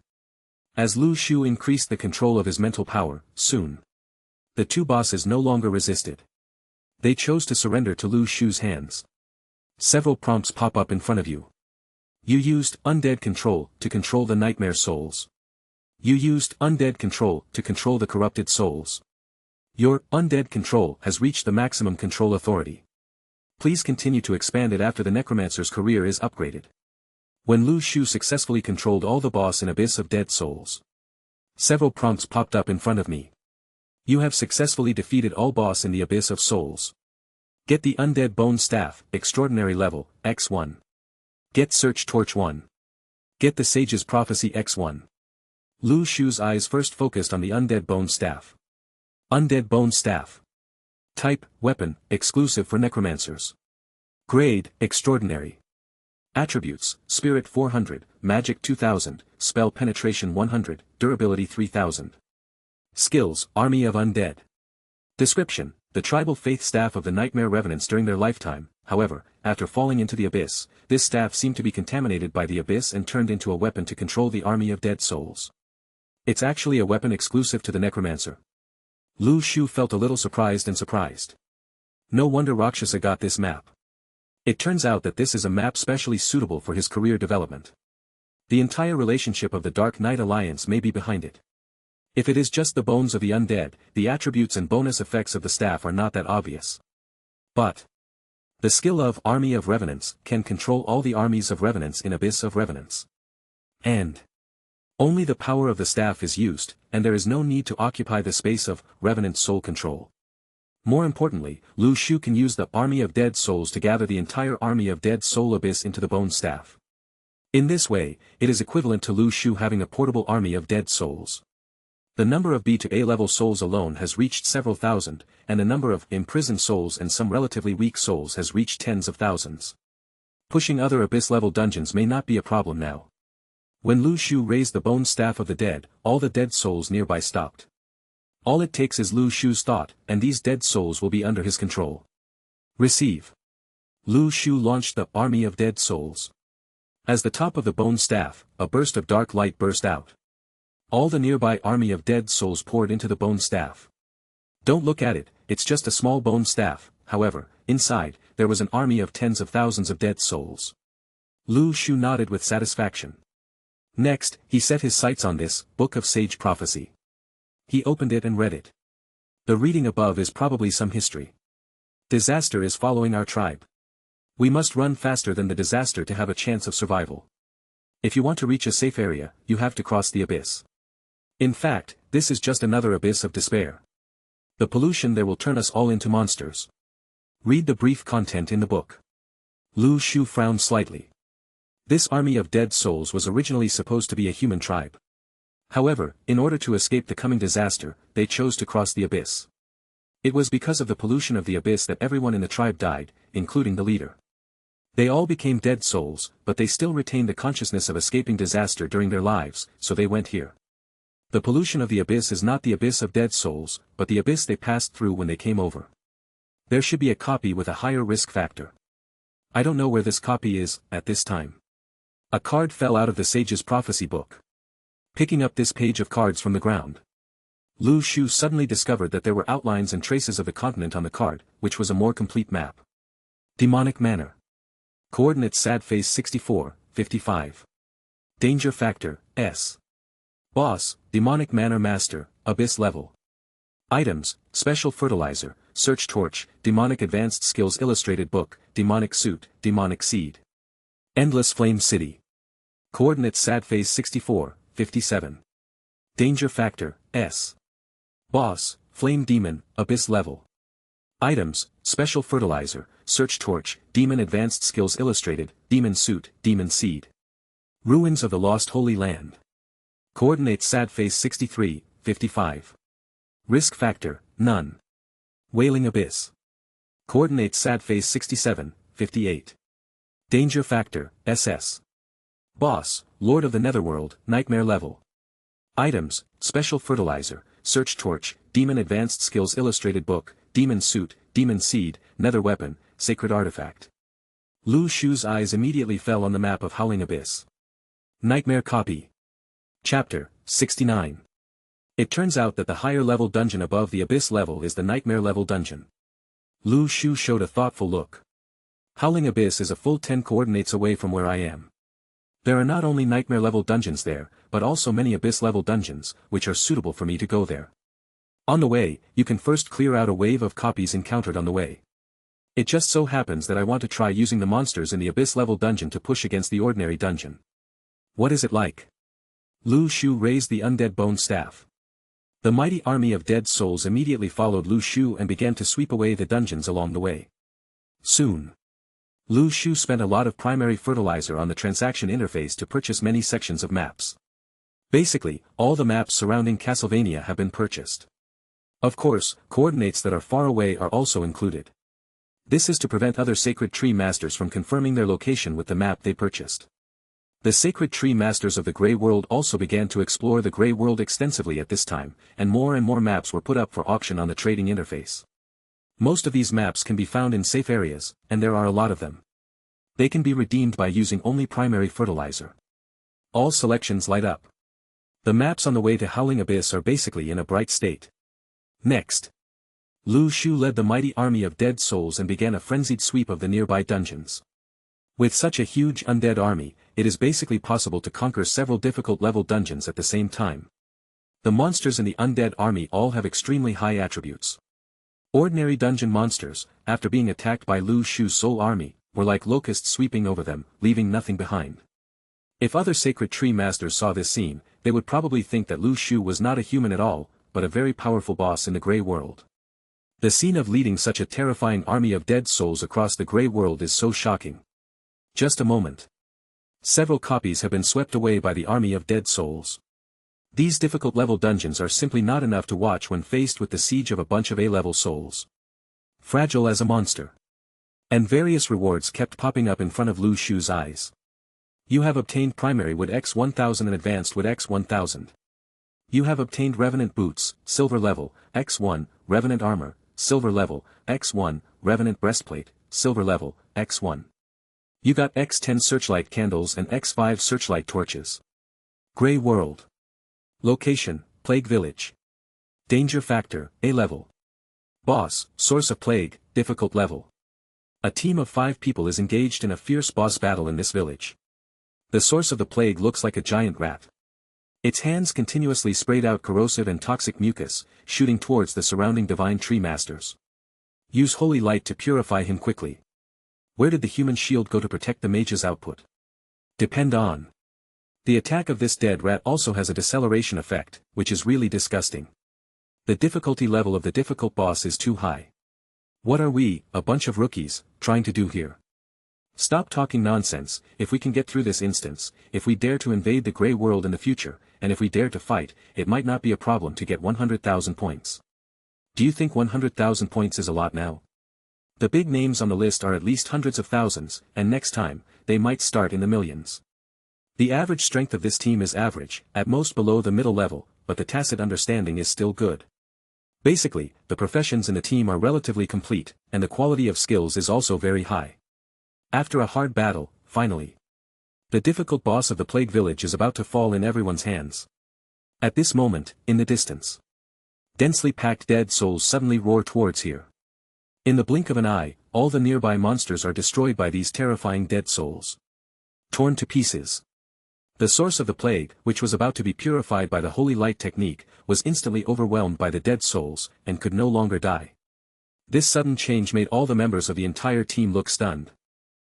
As Lu Shu increased the control of his mental power, soon the two bosses no longer resisted. They chose to surrender to Lu Shu's hands. Several prompts pop up in front of you. You used undead control to control the nightmare souls. You used undead control to control the corrupted souls. Your undead control has reached the maximum control authority. Please continue to expand it after the necromancer's career is upgraded. When Lu Shu successfully controlled all the boss in Abyss of Dead Souls. Several prompts popped up in front of me. You have successfully defeated all boss in the Abyss of Souls. Get the Undead Bone Staff, Extraordinary Level, X1. Get Search Torch 1. Get the Sage's Prophecy X1. Lu Shu's eyes first focused on the Undead Bone Staff. Undead Bone Staff. Type, Weapon, exclusive for Necromancers. Grade, Extraordinary. Attributes, Spirit 400, Magic 2000, Spell Penetration 100, Durability 3000. Skills, Army of Undead. Description, the tribal faith staff of the Nightmare Revenants during their lifetime. However, after falling into the Abyss, this staff seemed to be contaminated by the Abyss and turned into a weapon to control the army of dead souls. It's actually a weapon exclusive to the Necromancer. Lu Shu felt a little surprised. No wonder Rakshasa got this map. It turns out that this is a map specially suitable for his career development. The entire relationship of the Dark Knight Alliance may be behind it. If it is just the bones of the undead, the attributes and bonus effects of the staff are not that obvious. But the skill of Army of Revenants can control all the armies of Revenants in Abyss of Revenants. And only the power of the staff is used, and there is no need to occupy the space of Revenant soul control. More importantly, Lu Shu can use the Army of Dead Souls to gather the entire Army of Dead Soul Abyss into the Bone Staff. In this way, it is equivalent to Lu Shu having a portable army of dead souls. The number of B to A level souls alone has reached several thousand, and the number of imprisoned souls and some relatively weak souls has reached tens of thousands. Pushing other Abyss level dungeons may not be a problem now. When Lu Shu raised the Bone Staff of the Dead, all the dead souls nearby stopped. All it takes is Lu Shu's thought, and these dead souls will be under his control. Receive. Lu Shu launched the Army of Dead Souls. As the top of the Bone Staff, a burst of dark light burst out. All the nearby army of dead souls poured into the Bone Staff. Don't look at it, it's just a small bone staff. However, inside, there was an army of tens of thousands of dead souls. Lu Shu nodded with satisfaction. Next, he set his sights on this Book of Sage Prophecy. He opened it and read it. The reading above is probably some history. Disaster is following our tribe. We must run faster than the disaster to have a chance of survival. If you want to reach a safe area, you have to cross the abyss. In fact, this is just another abyss of despair. The pollution there will turn us all into monsters. Read the brief content in the book. Lu Shu frowned slightly. This army of dead souls was originally supposed to be a human tribe. However, in order to escape the coming disaster, they chose to cross the abyss. It was because of the pollution of the abyss that everyone in the tribe died, including the leader. They all became dead souls, but they still retained the consciousness of escaping disaster during their lives, so they went here. The pollution of the abyss is not the abyss of dead souls, but the abyss they passed through when they came over. There should be a copy with a higher risk factor. I don't know where this copy is, at this time. A card fell out of the sage's prophecy book. Picking up this page of cards from the ground, Lu Shu suddenly discovered that there were outlines and traces of the continent on the card, which was a more complete map. Demonic Manor. Coordinates sad face 64, 55. Danger Factor, S. Boss, Demonic Manor Master, Abyss Level. Items, Special Fertilizer, Search Torch, Demonic Advanced Skills Illustrated Book, Demonic Suit, Demonic Seed. Endless Flame City. Coordinates sad face 64, 57. Danger Factor, S. Boss, Flame Demon, Abyss Level. Items, Special Fertilizer, Search Torch, Demon Advanced Skills Illustrated, Demon Suit, Demon Seed. Ruins of the Lost Holy Land. Coordinates sad face 63, 55. Risk Factor, None. Wailing Abyss. Coordinates sad face 67, 58. Danger Factor, SS. Boss, Lord of the Netherworld, Nightmare Level. Items, Special Fertilizer, Search Torch, Demon Advanced Skills Illustrated Book, Demon Suit, Demon Seed, Nether Weapon, Sacred Artifact. Lu Shu's eyes immediately fell on the map of Howling Abyss. Nightmare Copy. Chapter 69. It turns out that the higher level dungeon above the Abyss level is the Nightmare level dungeon. Lu Shu showed a thoughtful look. Howling Abyss is a full 10 coordinates away from where I am. There are not only Nightmare level dungeons there, but also many Abyss level dungeons, which are suitable for me to go there. On the way, you can first clear out a wave of copies encountered on the way. It just so happens that I want to try using the monsters in the Abyss level dungeon to push against the ordinary dungeon. What is it like? Lu Shu raised the undead bone staff. The mighty army of dead souls immediately followed Lu Shu and began to sweep away the dungeons along the way. Soon, Lu Shu spent a lot of primary fertilizer on the transaction interface to purchase many sections of maps. Basically, all the maps surrounding Castlevania have been purchased. Of course, coordinates that are far away are also included. This is to prevent other Sacred Tree Masters from confirming their location with the map they purchased. The Sacred Tree Masters of the Grey World also began to explore the Grey World extensively at this time, and more maps were put up for auction on the trading interface. Most of these maps can be found in safe areas, and there are a lot of them. They can be redeemed by using only primary fertilizer. All selections light up. The maps on the way to Howling Abyss are basically in a bright state. Next, Lu Shu led the mighty army of dead souls and began a frenzied sweep of the nearby dungeons. With such a huge undead army, it is basically possible to conquer several difficult level dungeons at the same time. The monsters in the undead army all have extremely high attributes. Ordinary dungeon monsters, after being attacked by Lu Shu's soul army, were like locusts sweeping over them, leaving nothing behind. If other Sacred Tree Masters saw this scene, they would probably think that Lu Shu was not a human at all, but a very powerful boss in the Grey World. The scene of leading such a terrifying army of dead souls across the Grey World is so shocking. Just a moment. Several copies have been swept away by the army of dead souls. These difficult level dungeons are simply not enough to watch when faced with the siege of a bunch of A-level souls. Fragile as a monster. And various rewards kept popping up in front of Lu Shu's eyes. You have obtained Primary Wood X1000 and Advanced Wood X1000. You have obtained Revenant Boots, Silver Level, X1, Revenant Armor, Silver Level, X1, Revenant Breastplate, Silver Level, X1. You got X10 Searchlight Candles and X5 Searchlight Torches. Grey World. Location, Plague Village. Danger Factor, A level. Boss, Source of Plague, Difficult Level. A team of 5 people is engaged in a fierce boss battle in this village. The source of the plague looks like a giant rat. Its hands continuously sprayed out corrosive and toxic mucus, shooting towards the surrounding Divine Tree Masters. Use Holy Light to purify him quickly. Where did the human shield go to protect the mage's output? Depend on. The attack of this dead rat also has a deceleration effect, which is really disgusting. The difficulty level of the difficult boss is too high. What are we, a bunch of rookies, trying to do here? Stop talking nonsense. If we can get through this instance, if we dare to invade the Grey World in the future, and if we dare to fight, it might not be a problem to get 100,000 points. Do you think 100,000 points is a lot now? The big names on the list are at least hundreds of thousands, and next time, they might start in the millions. The average strength of this team is average, at most below the middle level, but the tacit understanding is still good. Basically, the professions in the team are relatively complete, and the quality of skills is also very high. After a hard battle, finally, The difficult boss of the Plague Village is about to fall in everyone's hands. At this moment, in the distance, densely packed dead souls suddenly roar towards here. In the blink of an eye, all the nearby monsters are destroyed by these terrifying dead souls. Torn to pieces. The source of the plague, which was about to be purified by the holy light technique, was instantly overwhelmed by the dead souls, and could no longer die. This sudden change made all the members of the entire team look stunned.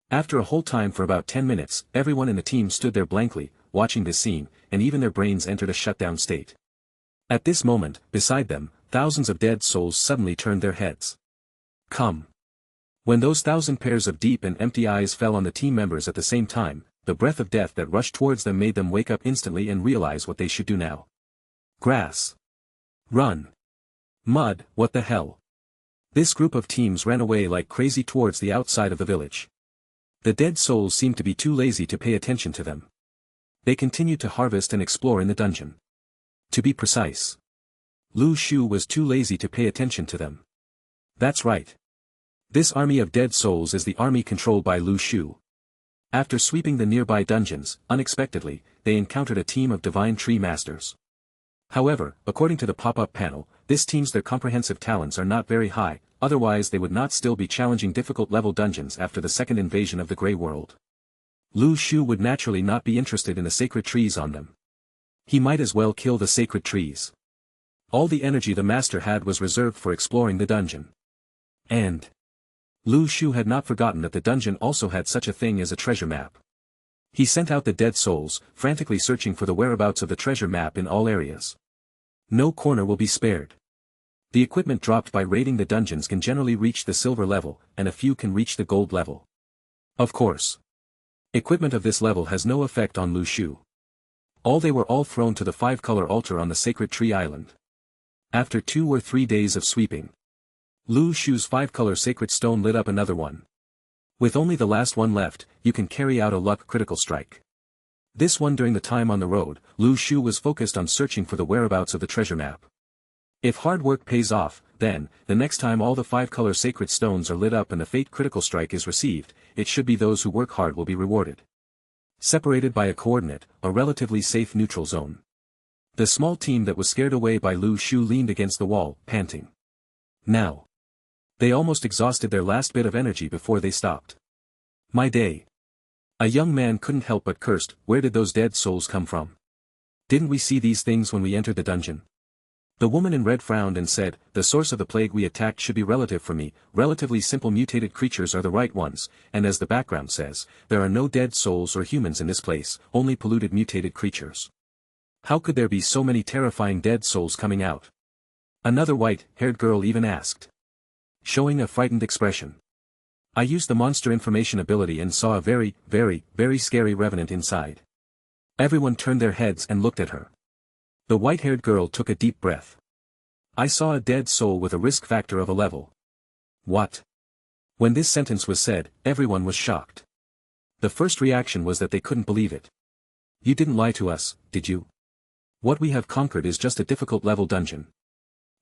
After a whole time for about 10 minutes, everyone in the team stood there blankly, watching this scene, and even their brains entered a shutdown state. At this moment, beside them, thousands of dead souls suddenly turned their heads. Come. When those 1,000 pairs of deep and empty eyes fell on the team members at the same time, the breath of death that rushed towards them made them wake up instantly and realize what they should do now. Grass. Run. Mud, what the hell? This group of teams ran away like crazy towards the outside of the village. The dead souls seemed to be too lazy to pay attention to them. They continued to harvest and explore in the dungeon. To be precise, Lu Shu was too lazy to pay attention to them. That's right. This army of dead souls is the army controlled by Lu Shu. After sweeping the nearby dungeons, unexpectedly, they encountered a team of divine tree masters. However, according to the pop-up panel, this team's their comprehensive talents are not very high, otherwise they would not still be challenging difficult level dungeons after the second invasion of the Grey World. Lu Shu would naturally not be interested in the sacred trees on them. He might as well kill the sacred trees. All the energy the master had was reserved for exploring the dungeon. And Lu Shu had not forgotten that the dungeon also had such a thing as a treasure map. He sent out the dead souls, frantically searching for the whereabouts of the treasure map in all areas. No corner will be spared. The equipment dropped by raiding the dungeons can generally reach the silver level, and a few can reach the gold level. Of course, equipment of this level has no effect on Lu Shu. They were all thrown to the 5-color altar on the sacred tree island. After 2 or 3 days of sweeping, Lu Shu's 5-color sacred stone lit up another one. With only the last one left, you can carry out a luck critical strike. This one during the time on the road, Lu Shu was focused on searching for the whereabouts of the treasure map. If hard work pays off, then, the next time all the 5-color sacred stones are lit up and the fate critical strike is received, it should be those who work hard will be rewarded. Separated by a coordinate, a relatively safe neutral zone. The small team that was scared away by Lu Shu leaned against the wall, panting. Now. They almost exhausted their last bit of energy before they stopped. My day. A young man couldn't help but cursed, where did those dead souls come from? Didn't we see these things when we entered the dungeon? The woman in red frowned and said, the source of the plague we attacked should be relative for me, relatively simple mutated creatures are the right ones, and as the background says, there are no dead souls or humans in this place, only polluted mutated creatures. How could there be so many terrifying dead souls coming out? Another white-haired girl even asked, showing a frightened expression. I used the monster information ability and saw a very, very, very scary revenant inside. Everyone turned their heads and looked at her. The white-haired girl took a deep breath. I saw a dead soul with a risk factor of a level. What? When this sentence was said, everyone was shocked. The first reaction was that they couldn't believe it. You didn't lie to us, did you? What we have conquered is just a difficult level dungeon.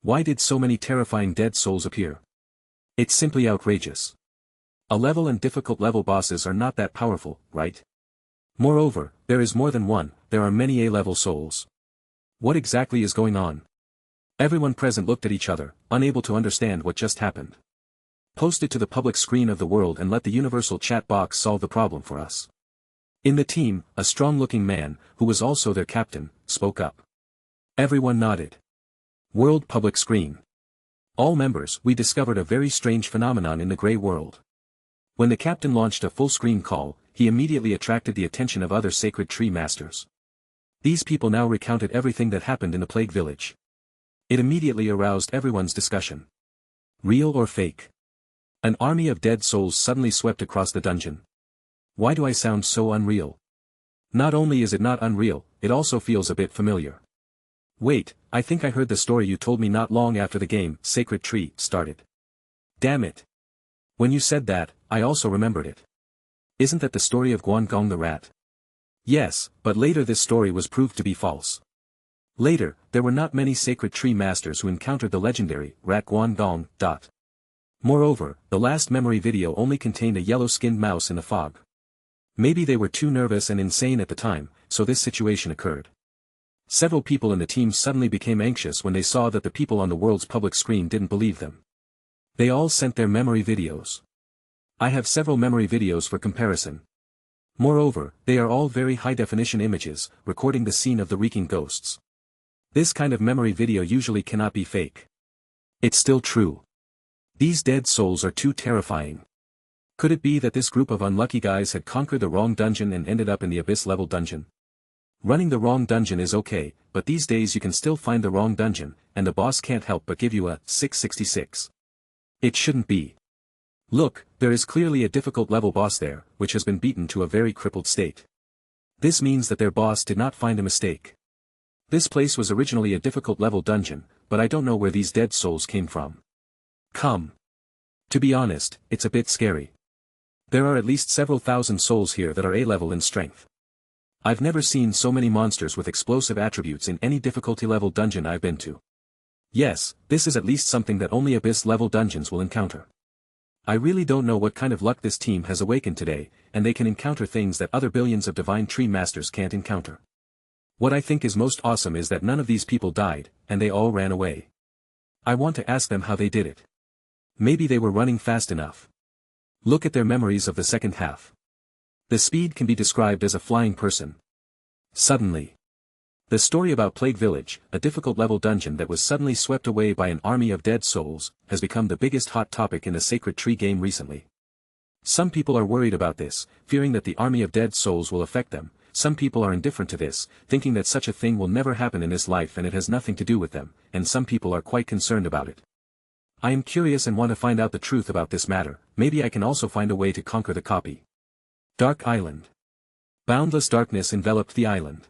Why did so many terrifying dead souls appear? It's simply outrageous. A level and difficult level bosses are not that powerful, right? Moreover, there is more than one, there are many A-level souls. What exactly is going on? Everyone present looked at each other, unable to understand what just happened. Post it to the public screen of the world and let the universal chat box solve the problem for us. In the team, a strong-looking man, who was also their captain, spoke up. Everyone nodded. World public screen. All members, we discovered a very strange phenomenon in the Grey World. When the captain launched a full-screen call, he immediately attracted the attention of other sacred tree masters. These people now recounted everything that happened in the Plague Village. It immediately aroused everyone's discussion. Real or fake? An army of dead souls suddenly swept across the dungeon. Why do I sound so unreal? Not only is it not unreal, it also feels a bit familiar. Wait, I think I heard the story you told me not long after the game, Sacred Tree, started. Damn it. When you said that, I also remembered it. Isn't that the story of Guangong the rat? Yes, but later this story was proved to be false. Later, there were not many Sacred Tree masters who encountered the legendary rat Guangong. Moreover, the last memory video only contained a yellow-skinned mouse in the fog. Maybe they were too nervous and insane at the time, so this situation occurred. Several people in the team suddenly became anxious when they saw that the people on the world's public screen didn't believe them. They all sent their memory videos. I have several memory videos for comparison. Moreover, they are all very high-definition images, recording the scene of the reeking ghosts. This kind of memory video usually cannot be fake. It's still true. These dead souls are too terrifying. Could it be that this group of unlucky guys had conquered the wrong dungeon and ended up in the abyss-level dungeon? Running the wrong dungeon is okay, but these days you can still find the wrong dungeon, and the boss can't help but give you a 666. It shouldn't be. Look, there is clearly a difficult level boss there, which has been beaten to a very crippled state. This means that their boss did not find a mistake. This place was originally a difficult level dungeon, but I don't know where these dead souls came from. Come. To be honest, it's a bit scary. There are at least several thousand souls here that are A-level in strength. I've never seen so many monsters with explosive attributes in any difficulty level dungeon I've been to. Yes, this is at least something that only abyss-level dungeons will encounter. I really don't know what kind of luck this team has awakened today, and they can encounter things that other billions of Divine Tree Masters can't encounter. What I think is most awesome is that none of these people died, and they all ran away. I want to ask them how they did it. Maybe they were running fast enough. Look at their memories of the second half. The speed can be described as a flying person. Suddenly. The story about Plague Village, a difficult level dungeon that was suddenly swept away by an army of dead souls, has become the biggest hot topic in the Sacred Tree game recently. Some people are worried about this, fearing that the army of dead souls will affect them. Some people are indifferent to this, thinking that such a thing will never happen in this life and it has nothing to do with them, and some people are quite concerned about it. I am curious and want to find out the truth about this matter. Maybe I can also find a way to conquer the copy. Dark Island. Boundless darkness enveloped the island.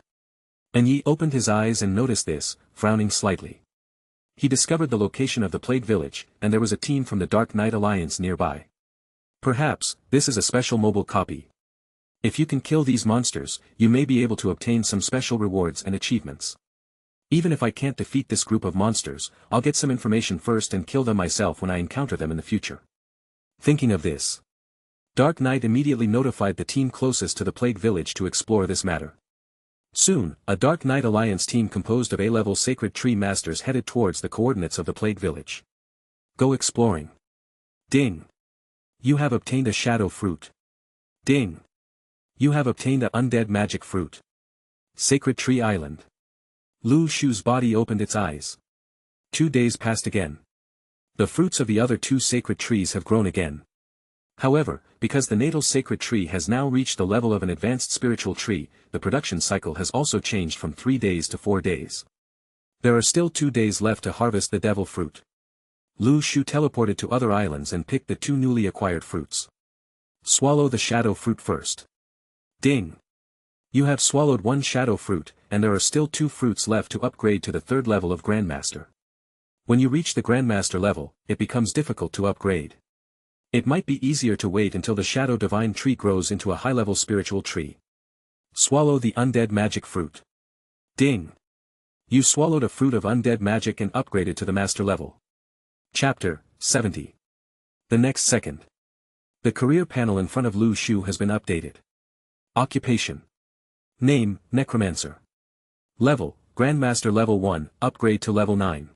And Yi opened his eyes and noticed this, frowning slightly. He discovered the location of the Plague Village, and there was a team from the Dark Knight Alliance nearby. Perhaps, this is a special mobile copy. If you can kill these monsters, you may be able to obtain some special rewards and achievements. Even if I can't defeat this group of monsters, I'll get some information first and kill them myself when I encounter them in the future. Thinking of this, Dark Knight immediately notified the team closest to the Plague Village to explore this matter. Soon, a Dark Knight Alliance team composed of A-level Sacred Tree Masters headed towards the coordinates of the Plague Village. Go exploring. Ding. You have obtained a Shadow Fruit. Ding. You have obtained a Undead Magic Fruit. Sacred Tree Island. Lu Shu's body opened its eyes. 2 days passed again. The fruits of the other 2 sacred trees have grown again. However, because the natal sacred tree has now reached the level of an advanced spiritual tree, the production cycle has also changed from 3 days to 4 days. There are still 2 days left to harvest the devil fruit. Lu Shu teleported to other islands and picked the 2 newly acquired fruits. Swallow the shadow fruit first. Ding. You have swallowed 1 shadow fruit, and there are still 2 fruits left to upgrade to the 3rd level of Grandmaster. When you reach the Grandmaster level, it becomes difficult to upgrade. It might be easier to wait until the Shadow Divine Tree grows into a high-level spiritual tree. Swallow the Undead Magic Fruit. Ding. You swallowed a fruit of undead magic and upgraded to the Master level. Chapter 70. The next second. The career panel in front of Lu Shu has been updated. Occupation. Name, Necromancer. Level, Grandmaster Level 1, upgrade to Level 9.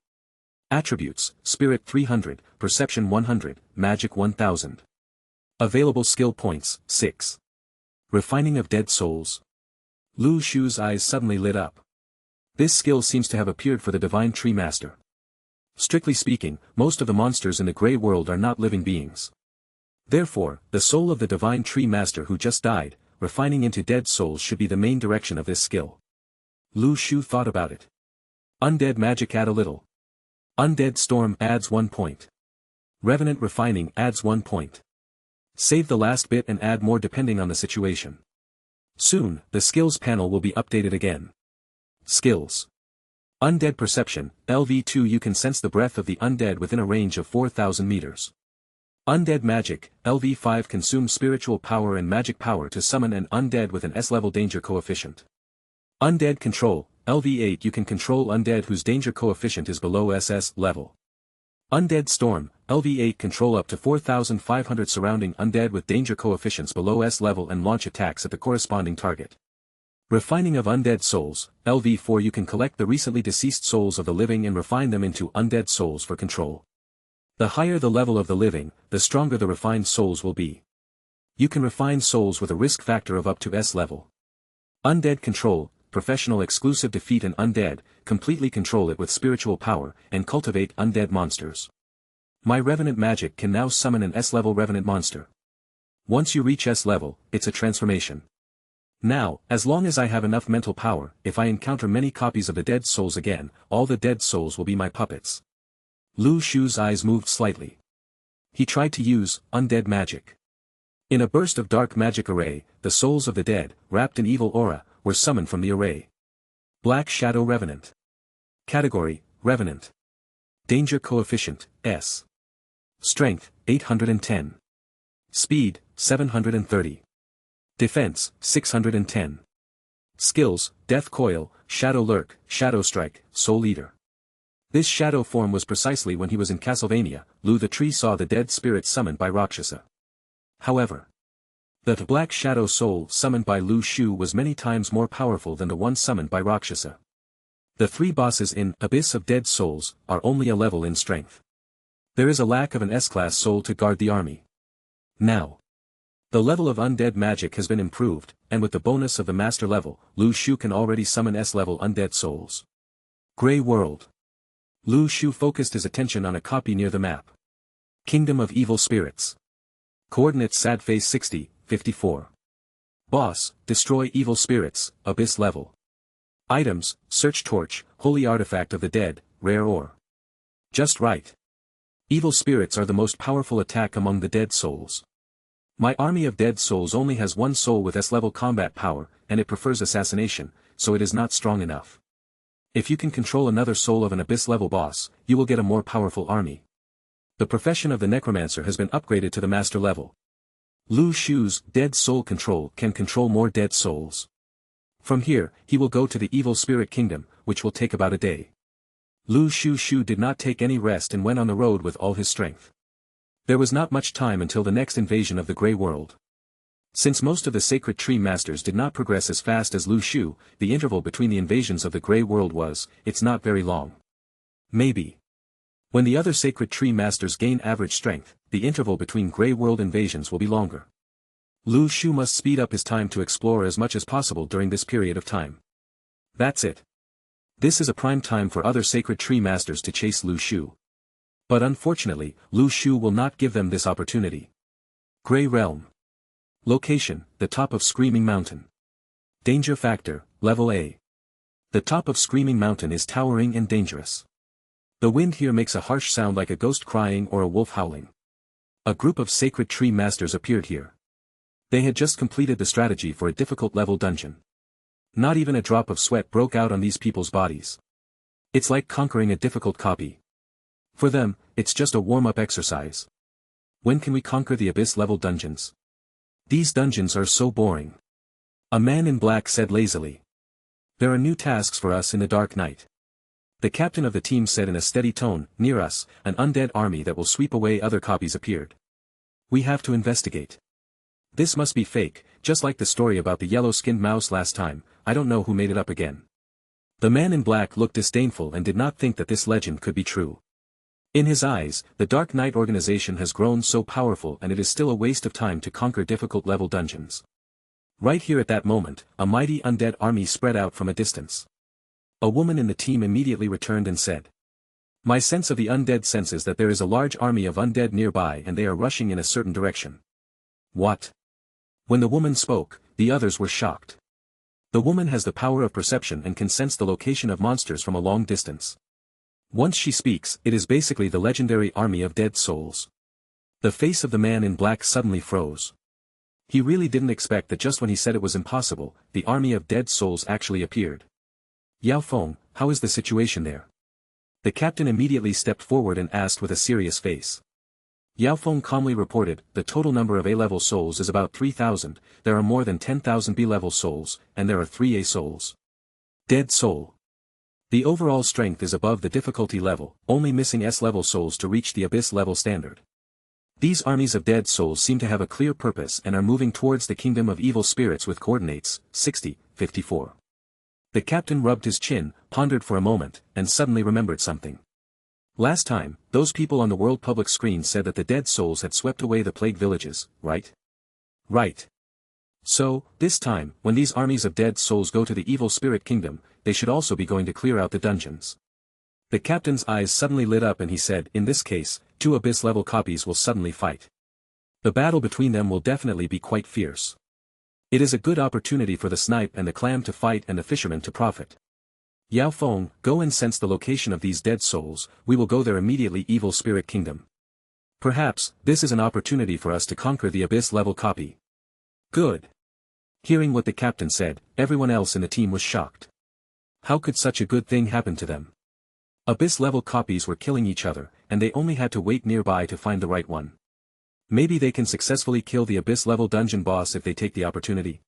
Attributes, Spirit 300, Perception 100, Magic 1000. Available skill points, 6. Refining of Dead Souls. Lu Shu's eyes suddenly lit up. This skill seems to have appeared for the Divine Tree Master. Strictly speaking, most of the monsters in the Grey World are not living beings. Therefore, the soul of the Divine Tree Master who just died, refining into dead souls should be the main direction of this skill. Lu Shu thought about it. Undead Magic add a little. Undead Storm adds 1 point. Revenant Refining adds 1 point. Save the last bit and add more depending on the situation. Soon, the skills panel will be updated again. Skills. Undead Perception, LV2 you can sense the breath of the undead within a range of 4,000 meters. Undead Magic, LV5 consumes spiritual power and magic power to summon an undead with an S-level danger coefficient. Undead Control, LV8 you can control undead whose danger coefficient is below SS level. Undead Storm, LV8 control up to 4,500 surrounding undead with danger coefficients below S level and launch attacks at the corresponding target. Refining of undead souls, LV4 you can collect the recently deceased souls of the living and refine them into undead souls for control. The higher the level of the living, the stronger the refined souls will be. You can refine souls with a risk factor of up to S level. Undead Control, professional exclusive defeat an undead, completely control it with spiritual power, and cultivate undead monsters. My Revenant magic can now summon an S-level Revenant monster. Once you reach S level, it's a transformation. Now, as long as I have enough mental power, if I encounter many copies of the dead souls again, all the dead souls will be my puppets. Lu Shu's eyes moved slightly. He tried to use undead magic. In a burst of dark magic array, the souls of the dead, wrapped in evil aura, were summoned from the array. Black Shadow Revenant. Category, Revenant. Danger Coefficient, S. Strength, 810. Speed, 730. Defense, 610. Skills, Death Coil, Shadow Lurk, Shadow Strike, Soul Eater. This shadow form was precisely when he was in Castlevania, Lu the Tree saw the dead spirit summoned by Rakshasa. However, the Black Shadow Soul summoned by Lu Shu was many times more powerful than the one summoned by Rakshasa. The three bosses in Abyss of Dead Souls are only a level in strength. There is a lack of an S-class soul to guard the army. Now, the level of undead magic has been improved, and with the bonus of the master level, Lu Shu can already summon S-level undead souls. Grey World. Lu Shu focused his attention on a copy near the map. Kingdom of Evil Spirits. Coordinates sad phase 60, 54. Boss, destroy evil spirits, Abyss level. Items, search torch, holy artifact of the dead, rare ore. Just right. Evil spirits are the most powerful attack among the dead souls. My army of dead souls only has one soul with S-level combat power, and it prefers assassination, so it is not strong enough. If you can control another soul of an Abyss-level boss, you will get a more powerful army. The profession of the Necromancer has been upgraded to the master level. Lu Shu's Dead Soul Control can control more dead souls. From here, he will go to the Evil Spirit Kingdom, which will take about a day. Lu Shu did not take any rest and went on the road with all his strength. There was not much time until the next invasion of the Grey World. Since most of the Sacred Tree Masters did not progress as fast as Lu Shu, the interval between the invasions of the Grey World it's not very long. Maybe. When the other Sacred Tree Masters gain average strength, the interval between Grey World invasions will be longer. Lu Shu must speed up his time to explore as much as possible during this period of time. That's it. This is a prime time for other Sacred Tree Masters to chase Lu Shu. But unfortunately, Lu Shu will not give them this opportunity. Grey Realm. Location, the top of Screaming Mountain. Danger Factor, Level A. The top of Screaming Mountain is towering and dangerous. The wind here makes a harsh sound like a ghost crying or a wolf howling. A group of Sacred Tree Masters appeared here. They had just completed the strategy for a difficult level dungeon. Not even a drop of sweat broke out on these people's bodies. It's like conquering a difficult copy. For them, it's just a warm-up exercise. When can we conquer the Abyss-level dungeons? These dungeons are so boring. A man in black said lazily. There are new tasks for us in the dark night. The captain of the team said in a steady tone, near us, an undead army that will sweep away other copies appeared. We have to investigate. This must be fake, just like the story about the yellow-skinned mouse last time, I don't know who made it up again. The man in black looked disdainful and did not think that this legend could be true. In his eyes, the Dark Knight organization has grown so powerful and it is still a waste of time to conquer difficult level dungeons. Right here at that moment, a mighty undead army spread out from a distance. A woman in the team immediately returned and said. My sense of the undead senses that there is a large army of undead nearby and they are rushing in a certain direction. What? When the woman spoke, the others were shocked. The woman has the power of perception and can sense the location of monsters from a long distance. Once she speaks, it is basically the legendary army of dead souls. The face of the man in black suddenly froze. He really didn't expect that just when he said it was impossible, the army of dead souls actually appeared. Yao Feng, how is the situation there? The captain immediately stepped forward and asked with a serious face. Yao Feng calmly reported, the total number of A-level souls is about 3,000, there are more than 10,000 B-level souls, and there are 3 A souls. Dead soul. The overall strength is above the difficulty level, only missing S-level souls to reach the Abyss level standard. These armies of dead souls seem to have a clear purpose and are moving towards the kingdom of evil spirits with coordinates, 60, 54. The captain rubbed his chin, pondered for a moment, and suddenly remembered something. Last time, those people on the world public screen said that the dead souls had swept away the plague villages, right? Right. So, this time, when these armies of dead souls go to the evil spirit kingdom, they should also be going to clear out the dungeons. The captain's eyes suddenly lit up and he said, in this case, 2 Abyss-level copies will suddenly fight. The battle between them will definitely be quite fierce. It is a good opportunity for the snipe and the clam to fight and the fisherman to profit. Yao Feng, go and sense the location of these dead souls, we will go there immediately evil spirit kingdom. Perhaps, this is an opportunity for us to conquer the Abyss-level copy. Good. Hearing what the captain said, everyone else in the team was shocked. How could such a good thing happen to them? Abyss-level copies were killing each other, and they only had to wait nearby to find the right one. Maybe they can successfully kill the Abyss-level dungeon boss if they take the opportunity.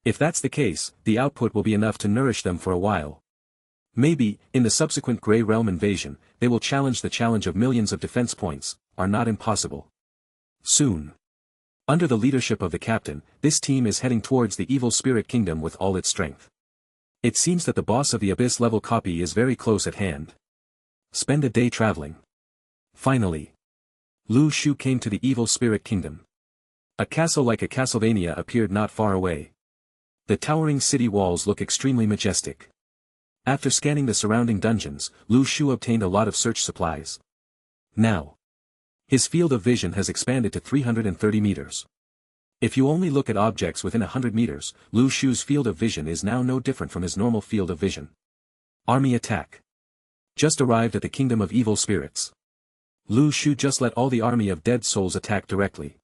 If that's the case, the output will be enough to nourish them for a while. Maybe, in the subsequent Grey Realm invasion, they will challenge the challenge of millions of defense points, are not impossible. Soon. Under the leadership of the captain, this team is heading towards the evil spirit kingdom with all its strength. It seems that the boss of the Abyss-level copy is very close at hand. Spend a day traveling. Finally. Lu Shu came to the evil spirit kingdom. A castle like a Castlevania appeared not far away. The towering city walls look extremely majestic. After scanning the surrounding dungeons, Lu Shu obtained a lot of search supplies. Now, his field of vision has expanded to 330 meters. If you only look at objects within 100 meters, Lu Shu's field of vision is now no different from his normal field of vision. Army attack. Just arrived at the kingdom of evil spirits. Lu Shu just let all the army of dead souls attack directly.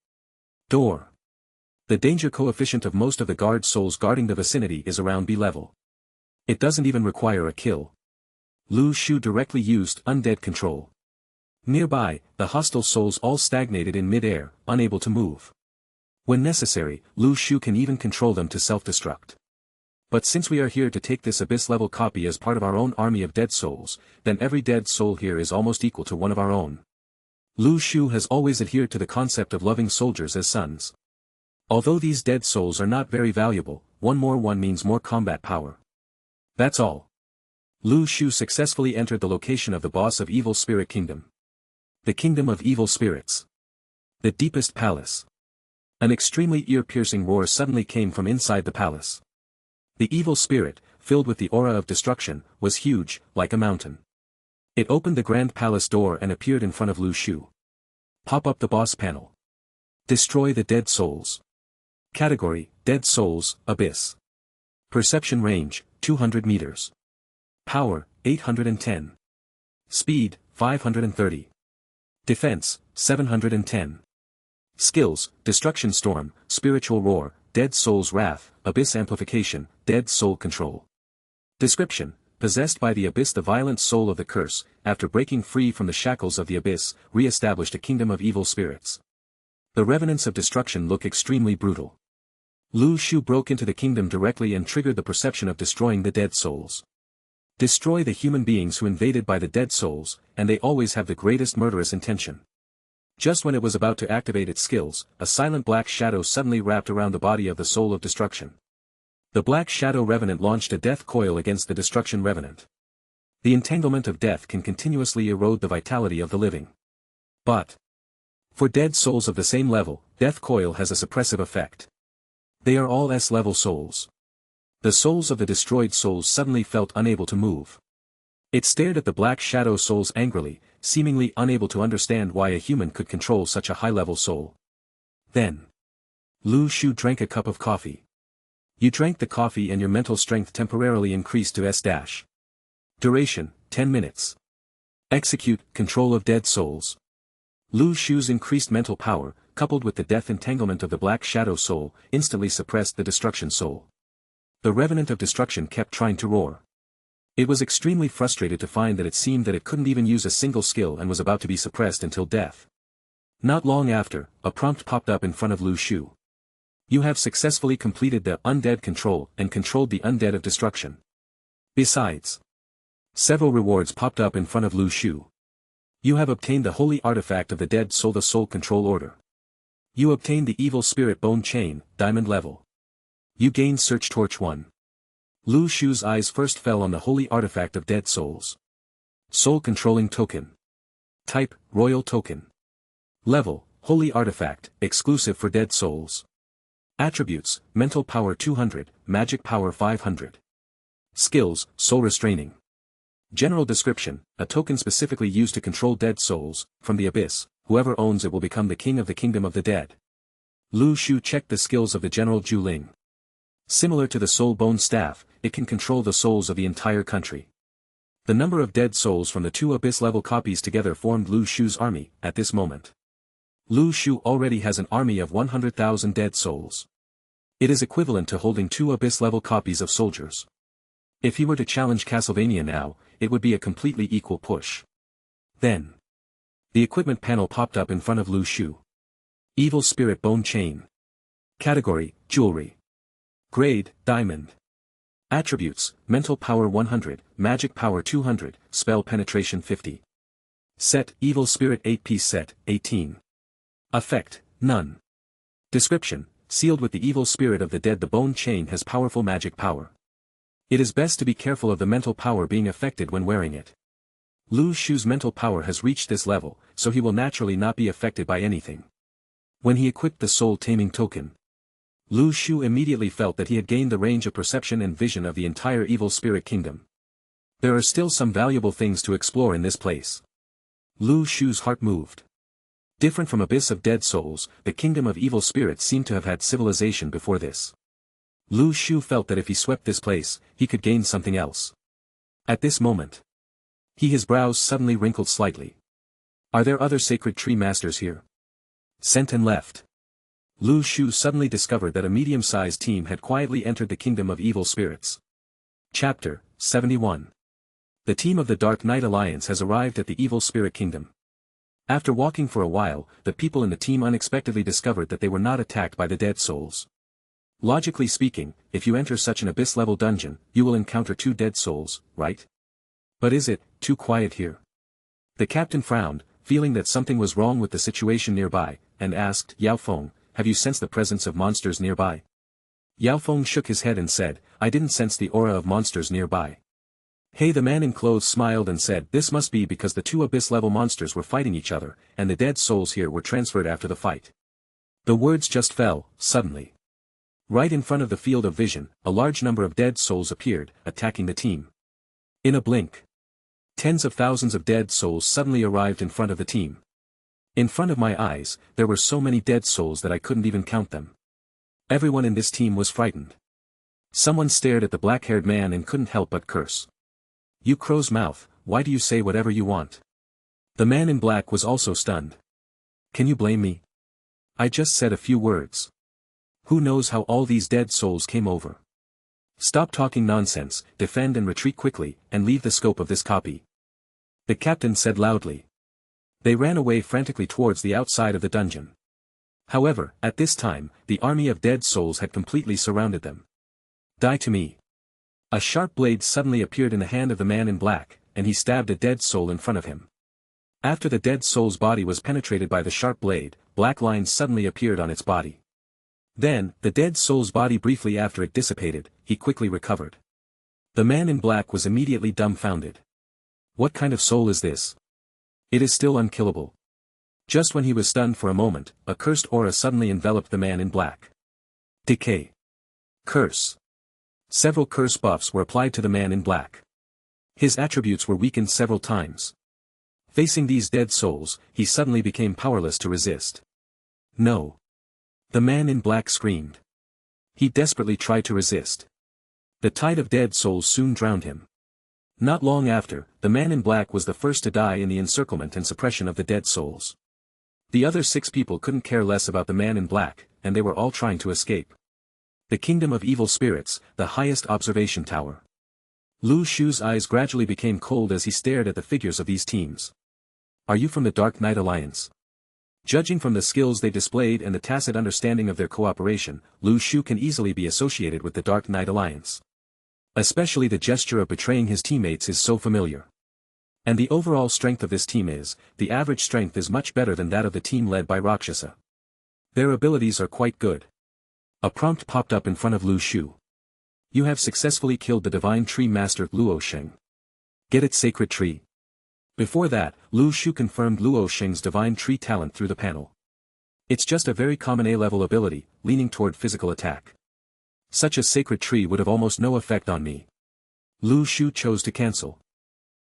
Door. The danger coefficient of most of the guard souls guarding the vicinity is around B level. It doesn't even require a kill. Lu Shu directly used undead control. Nearby, the hostile souls all stagnated in mid-air, unable to move. When necessary, Lu Shu can even control them to self-destruct. But since we are here to take this Abyss-level copy as part of our own army of dead souls, then every dead soul here is almost equal to one of our own. Lu Shu has always adhered to the concept of loving soldiers as sons. Although these dead souls are not very valuable, 1 more 1 means more combat power. That's all. Lu Shu successfully entered the location of the boss of Evil Spirit Kingdom. The Kingdom of Evil Spirits. The deepest palace. An extremely ear-piercing roar suddenly came from inside the palace. The evil spirit, filled with the aura of destruction, was huge, like a mountain. It opened the grand palace door and appeared in front of Lu Shu. Pop up the boss panel. Destroy the dead souls. Category, Dead Souls, Abyss. Perception range, 200 meters. Power, 810. Speed, 530. Defense, 710. Skills, Destruction Storm, Spiritual Roar, Dead Soul's Wrath, Abyss Amplification, Dead Soul Control. Description: Possessed by the Abyss, the violent soul of the curse, after breaking free from the shackles of the Abyss, re-established a kingdom of evil spirits. The revenants of destruction look extremely brutal. Lu Shu broke into the kingdom directly and triggered the perception of destroying the dead souls. Destroy the human beings who invaded by the dead souls, and they always have the greatest murderous intention. Just when it was about to activate its skills, a silent black shadow suddenly wrapped around the body of the soul of destruction. The black shadow revenant launched a death coil against the destruction revenant. The entanglement of death can continuously erode the vitality of the living. But for dead souls of the same level, death coil has a suppressive effect. They are all S-level souls. The souls of the destroyed souls suddenly felt unable to move. It stared at the black shadow souls angrily, seemingly unable to understand why a human could control such a high-level soul. Then Lu Shu drank a cup of coffee. You drank the coffee and your mental strength temporarily increased to S-. Duration, 10 minutes. Execute, control of dead souls. Lu Shu's increased mental power, coupled with the death entanglement of the black shadow soul, instantly suppressed the destruction soul. The revenant of destruction kept trying to roar. It was extremely frustrated to find that it seemed that it couldn't even use a single skill and was about to be suppressed until death. Not long after, a prompt popped up in front of Lu Shu. You have successfully completed the undead control and controlled the undead of destruction. Besides, Several rewards popped up in front of Lu Shu. You have obtained the holy artifact of the dead soul, the soul control order. You obtained the evil spirit bone chain, diamond level. You gained search torch 1. Lu Shu's eyes first fell on the holy artifact of dead souls. Soul controlling token. Type, royal token. Level, holy artifact, exclusive for dead souls. Attributes, mental power 200, magic power 500. Skills, soul restraining. General description, a token specifically used to control dead souls, from the abyss, whoever owns it will become the king of the kingdom of the dead. Lu Shu checked the skills of the General Juling. Similar to the soul bone staff, it can control the souls of the entire country. The number of dead souls from the 2 abyss-level copies together formed Lu Shu's army, at this moment. Lu Shu already has an army of 100,000 dead souls. It is equivalent to holding 2 abyss-level copies of soldiers. If he were to challenge Castlevania now, it would be a completely equal push. Then, the equipment panel popped up in front of Lu Shu. Evil Spirit Bone Chain. Category, Jewelry. Grade, Diamond. Attributes, Mental Power 100, Magic Power 200, Spell Penetration 50. Set, Evil Spirit 8-piece set, 18. Effect, None. Description, sealed with the evil spirit of the dead, the bone chain has powerful magic power. It is best to be careful of the mental power being affected when wearing it. Lu Shu's mental power has reached this level, so he will naturally not be affected by anything. When he equipped the soul taming token, Lu Shu immediately felt that he had gained the range of perception and vision of the entire evil spirit kingdom. There are still some valuable things to explore in this place. Lu Shu's heart moved. Different from Abyss of Dead Souls, the kingdom of evil spirits seemed to have had civilization before this. Lu Shu felt that if he swept this place, he could gain something else. At this moment, his brows suddenly wrinkled slightly. Are there other sacred tree masters here? Sent and left. Lu Shu suddenly discovered that a medium-sized team had quietly entered the kingdom of evil spirits. Chapter 71. The team of the Dark Knight Alliance has arrived at the evil spirit kingdom. After walking for a while, the people in the team unexpectedly discovered that they were not attacked by the dead souls. Logically speaking, if you enter such an abyss-level dungeon, you will encounter 2 dead souls, right? But is it too quiet here? The captain frowned, feeling that something was wrong with the situation nearby, and asked, Yao Feng, have you sensed the presence of monsters nearby? Yao Feng shook his head and said, I didn't sense the aura of monsters nearby. Hey, the man in clothes smiled and said, this must be because the 2 abyss-level monsters were fighting each other, and the dead souls here were transferred after the fight. The words just fell, suddenly. Right in front of the field of vision, a large number of dead souls appeared, attacking the team. In a blink, tens of thousands of dead souls suddenly arrived in front of the team. In front of my eyes, there were so many dead souls that I couldn't even count them. Everyone in this team was frightened. Someone stared at the black-haired man and couldn't help but curse. You crow's mouth, why do you say whatever you want? The man in black was also stunned. Can you blame me? I just said a few words. Who knows how all these dead souls came over? Stop talking nonsense, defend and retreat quickly, and leave the scope of this copy. The captain said loudly. They ran away frantically towards the outside of the dungeon. However, at this time, the army of dead souls had completely surrounded them. Die to me. A sharp blade suddenly appeared in the hand of the man in black, and he stabbed a dead soul in front of him. After the dead soul's body was penetrated by the sharp blade, black lines suddenly appeared on its body. Then, the dead soul's body briefly after it dissipated, he quickly recovered. The man in black was immediately dumbfounded. What kind of soul is this? It is still unkillable. Just when he was stunned for a moment, a cursed aura suddenly enveloped the man in black. Decay. Curse. Several curse buffs were applied to the man in black. His attributes were weakened several times. Facing these dead souls, he suddenly became powerless to resist. No. The man in black screamed. He desperately tried to resist. The tide of dead souls soon drowned him. Not long after, the man in black was the first to die in the encirclement and suppression of the dead souls. The other 6 people couldn't care less about the man in black, and they were all trying to escape. The kingdom of evil spirits, the highest observation tower. Lu Shu's eyes gradually became cold as he stared at the figures of these teams. Are you from the Dark Knight Alliance? Judging from the skills they displayed and the tacit understanding of their cooperation, Lu Shu can easily be associated with the Dark Knight Alliance. Especially the gesture of betraying his teammates is so familiar. And the overall strength of this team is, the average strength is much better than that of the team led by Rakshasa. Their abilities are quite good. A prompt popped up in front of Lu Shu. You have successfully killed the Divine Tree Master Luo Sheng. Get its sacred tree. Before that, Lu Shu confirmed Luo Sheng's Divine Tree talent through the panel. It's just a very common A-level ability, leaning toward physical attack. Such a sacred tree would have almost no effect on me. Lu Shu chose to cancel.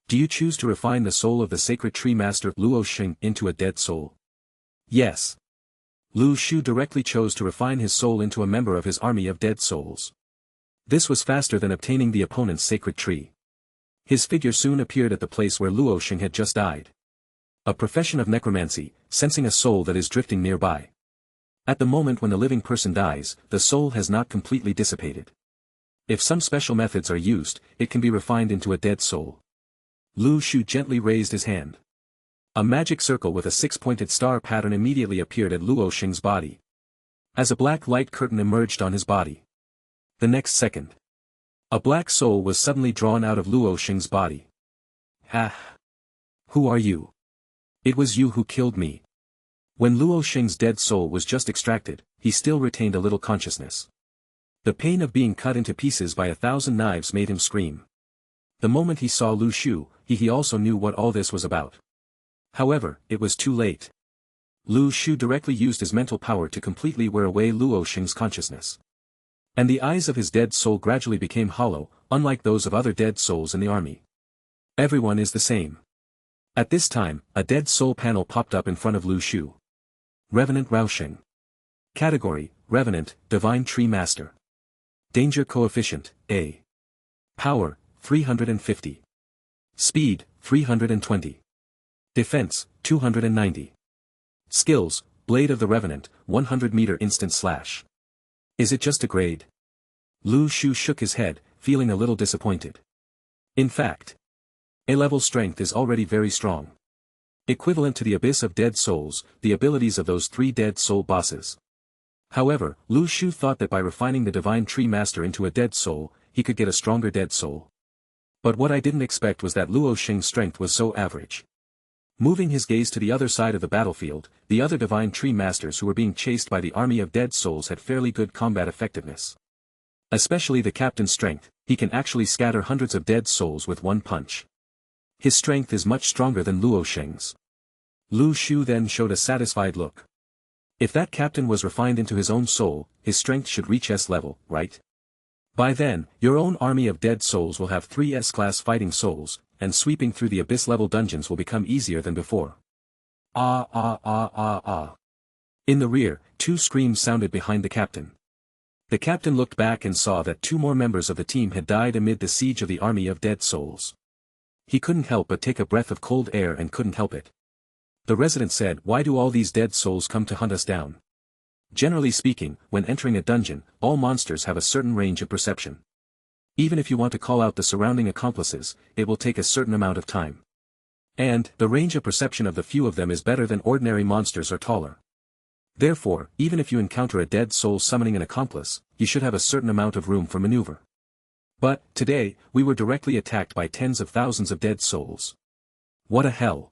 Do you choose to refine the soul of the sacred tree master Luo Sheng into a dead soul? Yes. Lu Shu directly chose to refine his soul into a member of his army of dead souls. This was faster than obtaining the opponent's sacred tree. His figure soon appeared at the place where Luo Sheng had just died. A profession of necromancy, sensing a soul that is drifting nearby. At the moment when the living person dies, the soul has not completely dissipated. If some special methods are used, it can be refined into a dead soul. Lu Shu gently raised his hand. A magic circle with a six-pointed star pattern immediately appeared at Luo Sheng's body. As a black light curtain emerged on his body. The next second, a black soul was suddenly drawn out of Luo Sheng's body. Ah! Who are you? It was you who killed me. When Luo Sheng's dead soul was just extracted, he still retained a little consciousness. The pain of being cut into pieces by 1,000 knives made him scream. The moment he saw Lu Shu, he also knew what all this was about. However, it was too late. Lu Shu directly used his mental power to completely wear away Luo Sheng's consciousness. And the eyes of his dead soul gradually became hollow, unlike those of other dead souls in the army. Everyone is the same. At this time, a dead soul panel popped up in front of Lu Shu. Revenant Raosheng. Category, Revenant, Divine Tree Master. Danger Coefficient, A. Power, 350. Speed, 320. Defense, 290. Skills, Blade of the Revenant, 100 meter instant slash. Is it just a grade? Lu Shu shook his head, feeling a little disappointed. In fact, A-level strength is already very strong. Equivalent to the Abyss of Dead Souls, the abilities of those 3 Dead Soul bosses. However, Lu Shu thought that by refining the Divine Tree Master into a Dead Soul, he could get a stronger Dead Soul. But what I didn't expect was that Luo Sheng's strength was so average. Moving his gaze to the other side of the battlefield, the other Divine Tree Masters who were being chased by the army of dead souls had fairly good combat effectiveness. Especially the captain's strength, he can actually scatter hundreds of dead souls with one punch. His strength is much stronger than Luo Sheng's. Lu Shu then showed a satisfied look. If that captain was refined into his own soul, his strength should reach S-level, right? By then, your own army of dead souls will have 3 S-class fighting souls, and sweeping through the abyss-level dungeons will become easier than before. Ah ah ah ah ah. In the rear, 2 screams sounded behind the captain. The captain looked back and saw that 2 more members of the team had died amid the siege of the army of dead souls. He couldn't help but take a breath of cold air and couldn't help it. The resident said, "Why do all these dead souls come to hunt us down?" Generally speaking, when entering a dungeon, all monsters have a certain range of perception. Even if you want to call out the surrounding accomplices, it will take a certain amount of time. And, the range of perception of the few of them is better than ordinary monsters or taller. Therefore, even if you encounter a dead soul summoning an accomplice, you should have a certain amount of room for maneuver. But, today, we were directly attacked by tens of thousands of dead souls. What a hell!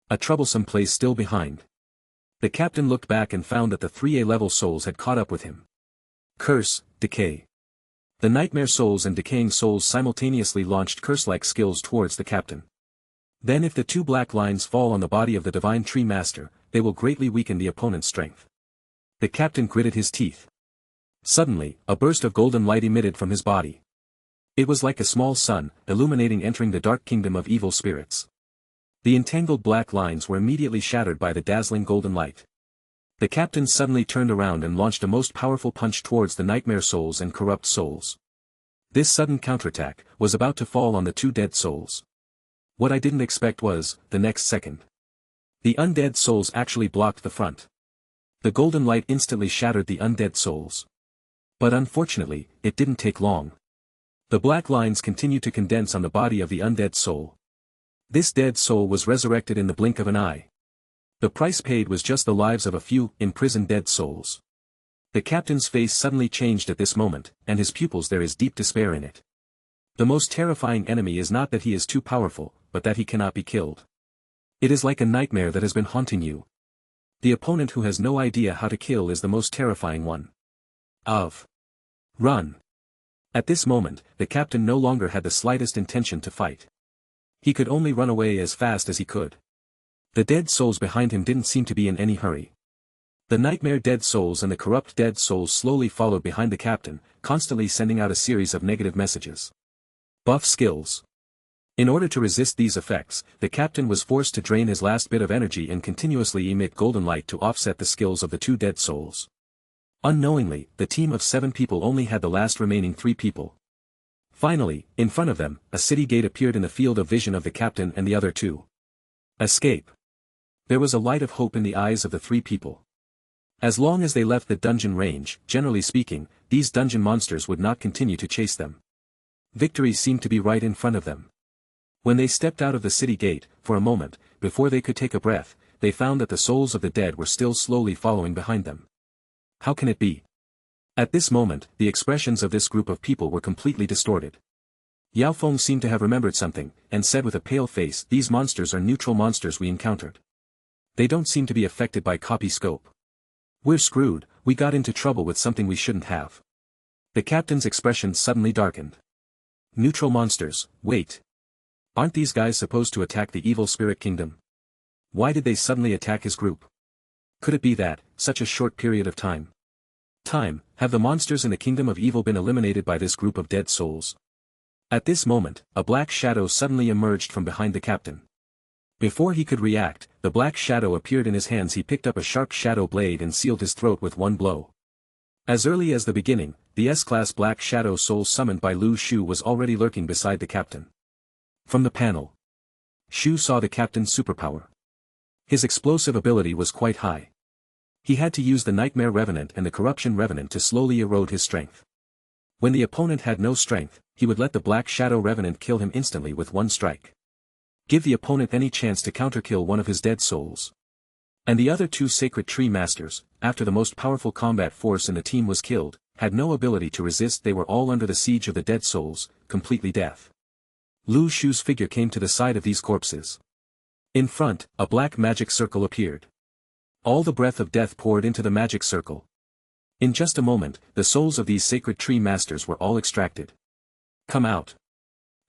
A troublesome place still behind. The captain looked back and found that the 3 A-level souls had caught up with him. Curse, Decay. The Nightmare Souls and Decaying Souls simultaneously launched curse-like skills towards the captain. Then if the 2 black lines fall on the body of the Divine Tree Master, they will greatly weaken the opponent's strength. The captain gritted his teeth. Suddenly, a burst of golden light emitted from his body. It was like a small sun, illuminating entering the dark kingdom of evil spirits. The entangled black lines were immediately shattered by the dazzling golden light. The captain suddenly turned around and launched a most powerful punch towards the Nightmare Souls and Corrupt Souls. This sudden counterattack was about to fall on the 2 dead souls. What I didn't expect was, the next second, the undead souls actually blocked the front. The golden light instantly shattered the undead souls. But unfortunately, it didn't take long. The black lines continued to condense on the body of the undead soul. This dead soul was resurrected in the blink of an eye. The price paid was just the lives of a few imprisoned dead souls. The captain's face suddenly changed at this moment, and his pupils there is deep despair in it. The most terrifying enemy is not that he is too powerful, but that he cannot be killed. It is like a nightmare that has been haunting you. The opponent who has no idea how to kill is the most terrifying one. Run. At this moment, the captain no longer had the slightest intention to fight. He could only run away as fast as he could. The dead souls behind him didn't seem to be in any hurry. The nightmare dead souls and the corrupt dead souls slowly followed behind the captain, constantly sending out a series of negative messages. Buff skills. In order to resist these effects, the captain was forced to drain his last bit of energy and continuously emit golden light to offset the skills of the two dead souls. Unknowingly, the team of 7 people only had the last remaining 3 people. Finally, in front of them, a city gate appeared in the field of vision of the captain and the other 2. Escape. There was a light of hope in the eyes of the 3 people. As long as they left the dungeon range, generally speaking, these dungeon monsters would not continue to chase them. Victory seemed to be right in front of them. When they stepped out of the city gate, for a moment, before they could take a breath, they found that the souls of the dead were still slowly following behind them. How can it be? At this moment, the expressions of this group of people were completely distorted. Yao Feng seemed to have remembered something, and said with a pale face, "These monsters are neutral monsters we encountered. They don't seem to be affected by copy scope. We're screwed, we got into trouble with something we shouldn't have." The captain's expression suddenly darkened. Neutral monsters, wait. Aren't these guys supposed to attack the evil spirit kingdom? Why did they suddenly attack his group? Could it be that, such a short period of time, have the monsters in the kingdom of evil been eliminated by this group of dead souls? At this moment, a black shadow suddenly emerged from behind the captain. Before he could react, the black shadow appeared in his hands. He picked up a sharp shadow blade and sealed his throat with one blow. As early as the beginning, the S-class black shadow soul summoned by Lu Shu was already lurking beside the captain. From the panel, Shu saw the captain's superpower. His explosive ability was quite high. He had to use the Nightmare Revenant and the Corruption Revenant to slowly erode his strength. When the opponent had no strength, he would let the Black Shadow Revenant kill him instantly with one strike. Give the opponent any chance to counterkill one of his dead souls. And the other 2 Sacred Tree Masters, after the most powerful combat force in the team was killed, had no ability to resist. They were all under the siege of the dead souls, completely deaf. Lu Shu's figure came to the side of these corpses. In front, a black magic circle appeared. All the breath of death poured into the magic circle. In just a moment, the souls of these Sacred Tree Masters were all extracted. Come out.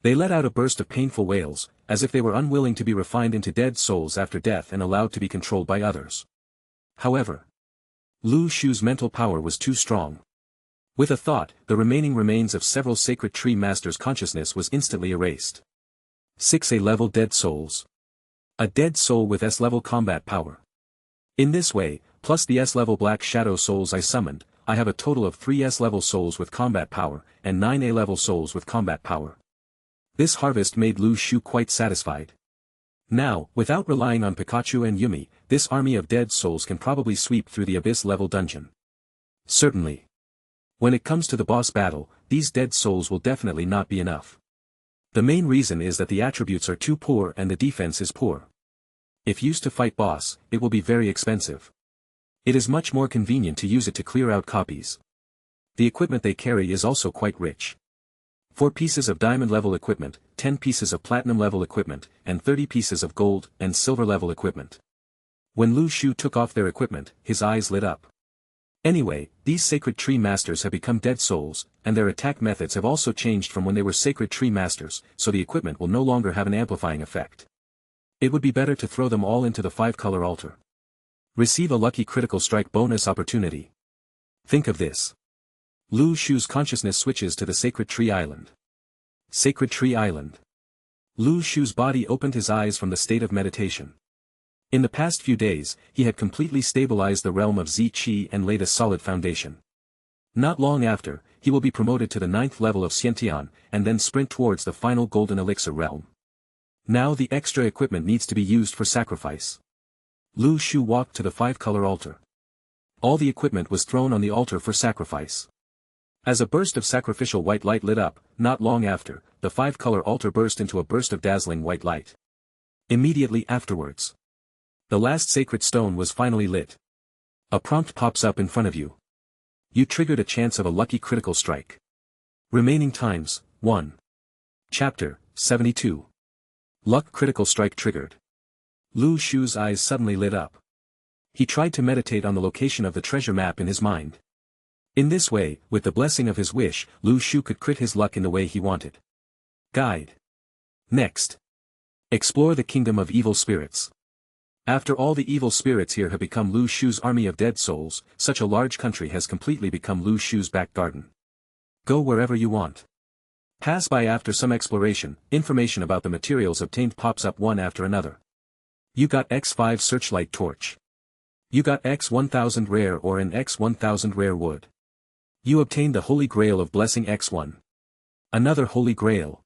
They let out a burst of painful wails, as if they were unwilling to be refined into dead souls after death and allowed to be controlled by others. However, Lu Shu's mental power was too strong. With a thought, the remaining remains of several Sacred Tree Masters' consciousness was instantly erased. 6 A-level dead souls. A dead soul with S-level combat power. In this way, plus the S-level Black Shadow souls I summoned, I have a total of 3 S-level souls with combat power, and 9 A-level souls with combat power. This harvest made Lu Shu quite satisfied. Now, without relying on Pikachu and Yumi, this army of dead souls can probably sweep through the Abyss-level dungeon. Certainly. When it comes to the boss battle, these dead souls will definitely not be enough. The main reason is that the attributes are too poor and the defense is poor. If used to fight boss, it will be very expensive. It is much more convenient to use it to clear out copies. The equipment they carry is also quite rich. 4 pieces of diamond-level equipment, 10 pieces of platinum-level equipment, and 30 pieces of gold and silver-level equipment. When Lu Shu took off their equipment, his eyes lit up. Anyway, these Sacred Tree Masters have become dead souls, and their attack methods have also changed from when they were Sacred Tree Masters, so the equipment will no longer have an amplifying effect. It would be better to throw them all into the 5-color altar. Receive a lucky critical strike bonus opportunity. Think of this. Lu Shu's consciousness switches to the Sacred Tree Island. Sacred Tree Island. Lu Shu's body opened his eyes from the state of meditation. In the past few days, he had completely stabilized the realm of Zi-Chi and laid a solid foundation. Not long after, he will be promoted to the 9th level of Xiantian, and then sprint towards the final golden elixir realm. Now the extra equipment needs to be used for sacrifice. Lu Shu walked to the 5-color altar. All the equipment was thrown on the altar for sacrifice. As a burst of sacrificial white light lit up, not long after, the 5-color altar burst into a burst of dazzling white light. Immediately afterwards, the last sacred stone was finally lit. A prompt pops up in front of you. You triggered a chance of a lucky critical strike. Remaining times, 1. Chapter 72. Luck critical strike triggered. Lu Shu's eyes suddenly lit up. He tried to meditate on the location of the treasure map in his mind. In this way, with the blessing of his wish, Lu Shu could crit his luck in the way he wanted. Guide. Next. Explore the kingdom of evil spirits. After all the evil spirits here have become Lu Shu's army of dead souls, such a large country has completely become Lu Shu's back garden. Go wherever you want. Pass by after some exploration, information about the materials obtained pops up one after another. You got X5 searchlight torch. You got X1000 rare ore and X1000 rare wood. You obtained the Holy Grail of Blessing X1. Another Holy Grail.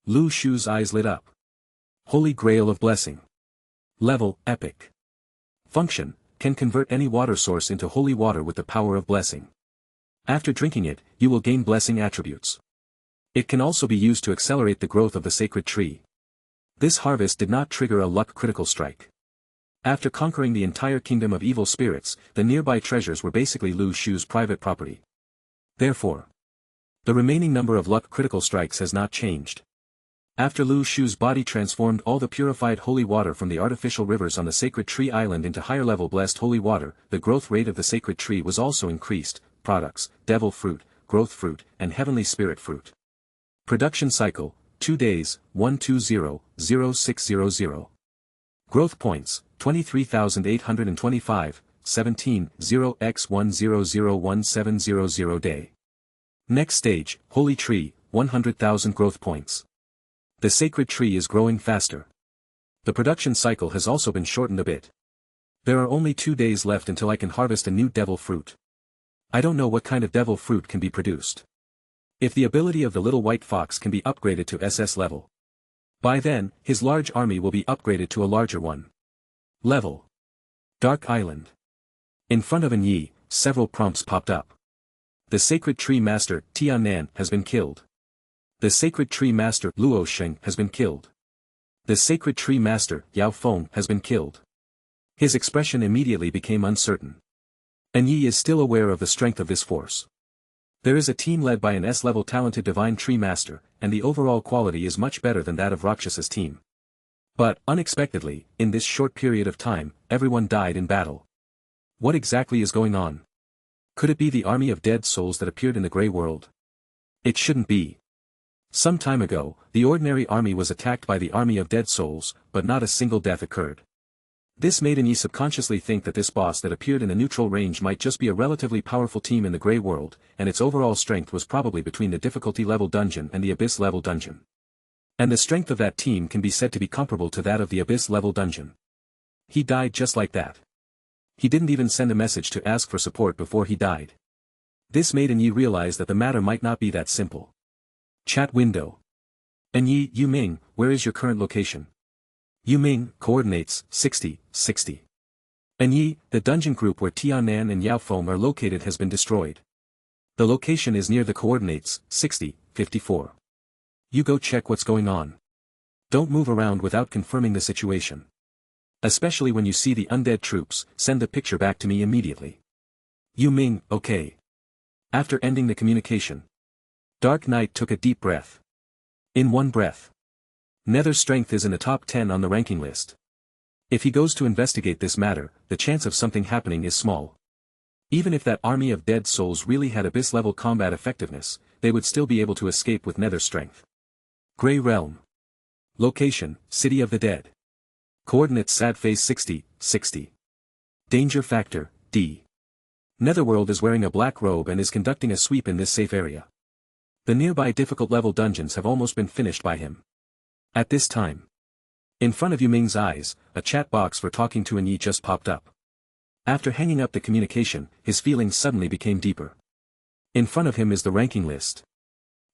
Lu Shu's eyes lit up. Holy Grail of Blessing. Level, Epic. Function, can convert any water source into holy water with the power of blessing. After drinking it, you will gain blessing attributes. It can also be used to accelerate the growth of the sacred tree. This harvest did not trigger a luck critical strike. After conquering the entire kingdom of evil spirits, the nearby treasures were basically Lu Shu's private property. Therefore, the remaining number of luck critical strikes has not changed. After Lu Shu's body transformed all the purified holy water from the artificial rivers on the sacred tree island into higher level blessed holy water, the growth rate of the sacred tree was also increased. Products, devil fruit, growth fruit, and heavenly spirit fruit. Production cycle, 2 days, 120-0600. Growth points, 23,825, 17, 0x100170 day. Next stage, Holy Tree, 100,000 growth points. The sacred tree is growing faster. The production cycle has also been shortened a bit. There are only 2 days left until I can harvest a new devil fruit. I don't know what kind of devil fruit can be produced. If the ability of the little white fox can be upgraded to SS level. By then, his large army will be upgraded to a larger one. Level. Dark Island. In front of Yi, several prompts popped up. The Sacred Tree Master, Tianan, has been killed. The Sacred Tree Master, Luo Sheng, has been killed. The Sacred Tree Master, Yao Feng, has been killed. His expression immediately became uncertain. Yi is still aware of the strength of this force. There is a team led by an S-level talented Divine Tree Master, and the overall quality is much better than that of Rakshasa's team. But, unexpectedly, in this short period of time, everyone died in battle. What exactly is going on? Could it be the army of dead souls that appeared in the Grey World? It shouldn't be. Some time ago, the ordinary army was attacked by the army of dead souls, but not a single death occurred. This made Yi subconsciously think that this boss that appeared in the neutral range might just be a relatively powerful team in the Grey World, and its overall strength was probably between the difficulty level dungeon and the abyss level dungeon. And the strength of that team can be said to be comparable to that of the abyss level dungeon. He died just like that. He didn't even send a message to ask for support before he died. This made Yi realize that the matter might not be that simple. Chat window. Yi, Yu Ming, where is your current location? Yu Ming, coordinates, 60, 60. Yi, the dungeon group where Tianan and Yao Feng are located has been destroyed. The location is near the coordinates, 60, 54. You go check what's going on. Don't move around without confirming the situation. Especially when you see the undead troops, send the picture back to me immediately. Yu Ming, okay. After ending the communication, Dark Knight took a deep breath. In one breath. Nether's strength is in the top 10 on the ranking list. If he goes to investigate this matter, the chance of something happening is small. Even if that army of dead souls really had abyss-level combat effectiveness, they would still be able to escape with Nether's strength. Grey Realm. Location, City of the Dead. Coordinates sad face 60, 60. Danger factor, D. Netherworld is wearing a black robe and is conducting a sweep in this safe area. The nearby difficult level dungeons have almost been finished by him. At this time, in front of Yu Ming's eyes, a chat box for talking to Yi just popped up. After hanging up the communication, his feelings suddenly became deeper. In front of him is the ranking list.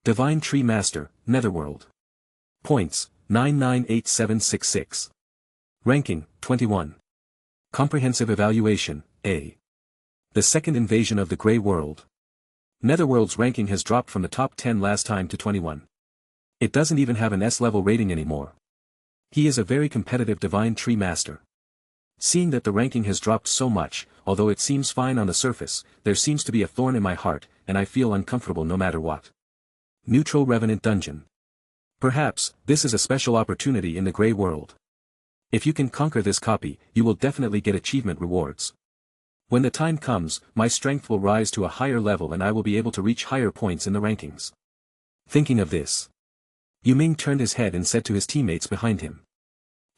Divine Tree Master, Netherworld. Points, 998766. Ranking, 21. Comprehensive Evaluation, A. The second invasion of the Grey World. Netherworld's ranking has dropped from the top 10 last time to 21. It doesn't even have an S-level rating anymore. He is a very competitive Divine Tree Master. Seeing that the ranking has dropped so much, although it seems fine on the surface, there seems to be a thorn in my heart, and I feel uncomfortable no matter what. Neutral Revenant Dungeon. Perhaps, this is a special opportunity in the Grey World. If you can conquer this copy, you will definitely get achievement rewards. When the time comes, my strength will rise to a higher level and I will be able to reach higher points in the rankings. Thinking of this, Yuming turned his head and said to his teammates behind him.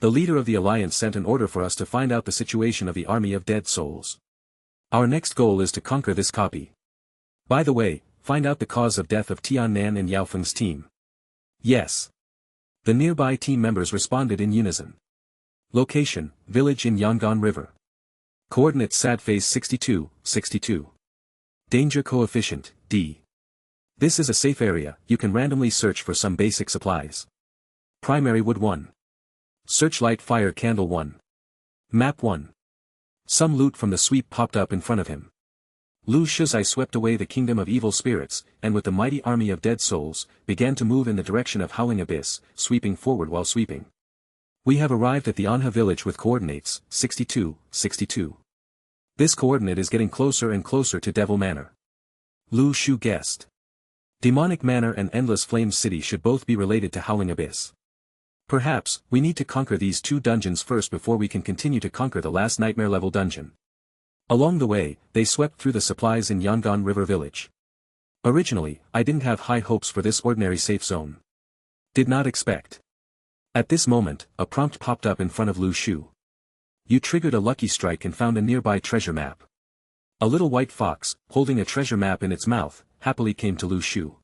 The leader of the Alliance sent an order for us to find out the situation of the army of dead souls. Our next goal is to conquer this copy. By the way, find out the cause of death of Tiannan and Yaofeng's team. Yes. The nearby team members responded in unison. Location, village in Yangon River. Coordinates sad phase 62, 62. Danger coefficient, D. This is a safe area, you can randomly search for some basic supplies. Primary wood 1. Searchlight fire candle 1. Map 1. Some loot from the sweep popped up in front of him. Lu Shu swept away the kingdom of evil spirits, and with the mighty army of dead souls, began to move in the direction of Howling Abyss, sweeping forward while sweeping. We have arrived at the Anha village with coordinates, 62, 62. This coordinate is getting closer and closer to Devil Manor. Lu Shu guessed. Demonic Manor and Endless Flames City should both be related to Howling Abyss. Perhaps, we need to conquer these two dungeons first before we can continue to conquer the last nightmare level dungeon. Along the way, they swept through the supplies in Yangon River Village. Originally, I didn't have high hopes for this ordinary safe zone. Did not expect. At this moment, a prompt popped up in front of Lu Shu. You triggered a lucky strike and found a nearby treasure map. A little white fox, holding a treasure map in its mouth, happily came to Lu Shu.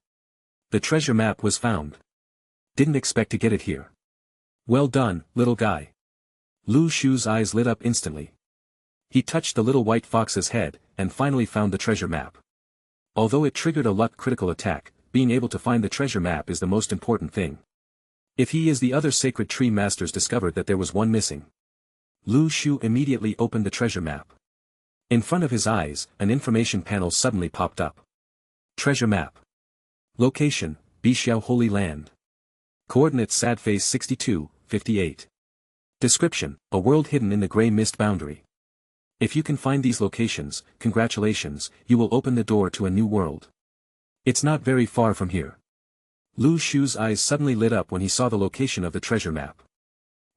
The treasure map was found. Didn't expect to get it here. Well done, little guy. Lu Shu's eyes lit up instantly. He touched the little white fox's head, and finally found the treasure map. Although it triggered a luck critical attack, being able to find the treasure map is the most important thing. If he is the other sacred tree masters discovered that there was one missing. Lu Shu immediately opened the treasure map. In front of his eyes, an information panel suddenly popped up. Treasure map. Location, Bixiao Holy Land. Coordinates sad phase 62, 58. Description, a world hidden in the grey mist boundary. If you can find these locations, congratulations, you will open the door to a new world. It's not very far from here. Lu Shu's eyes suddenly lit up when he saw the location of the treasure map.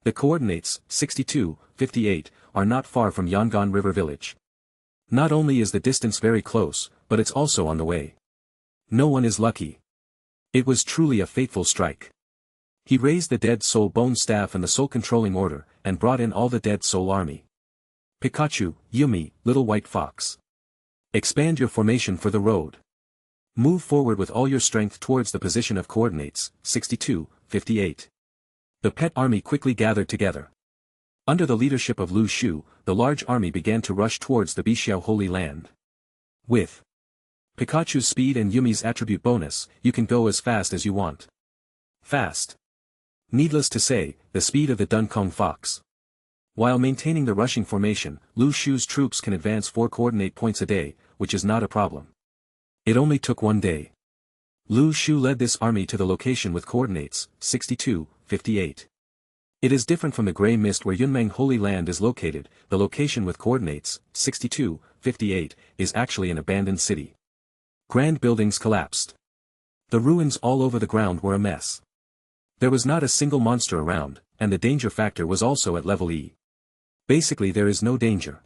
The coordinates, 62, 58, are not far from Yangon River Village. Not only is the distance very close, but it's also on the way. No one is lucky. It was truly a fateful strike. He raised the Dead Soul Bone Staff and the Soul Controlling Order, and brought in all the Dead Soul Army. Pikachu, Yumi, Little White Fox. Expand your formation for the road. Move forward with all your strength towards the position of coordinates, 62, 58. The pet army quickly gathered together. Under the leadership of Lu Shu, the large army began to rush towards the Bixiao Holy Land. With Pikachu's speed and Yumi's attribute bonus, you can go as fast as you want. Fast. Needless to say, the speed of the Duncong Fox. While maintaining the rushing formation, Lu Shu's troops can advance 4 coordinate points a day, which is not a problem. It only took 1 day. Lu Shu led this army to the location with coordinates, 62, 58. It is different from the Grey Mist where Yunmeng Holy Land is located. The location with coordinates, 62, 58, is actually an abandoned city. Grand buildings collapsed. The ruins all over the ground were a mess. There was not a single monster around, and the danger factor was also at level E. Basically there is no danger.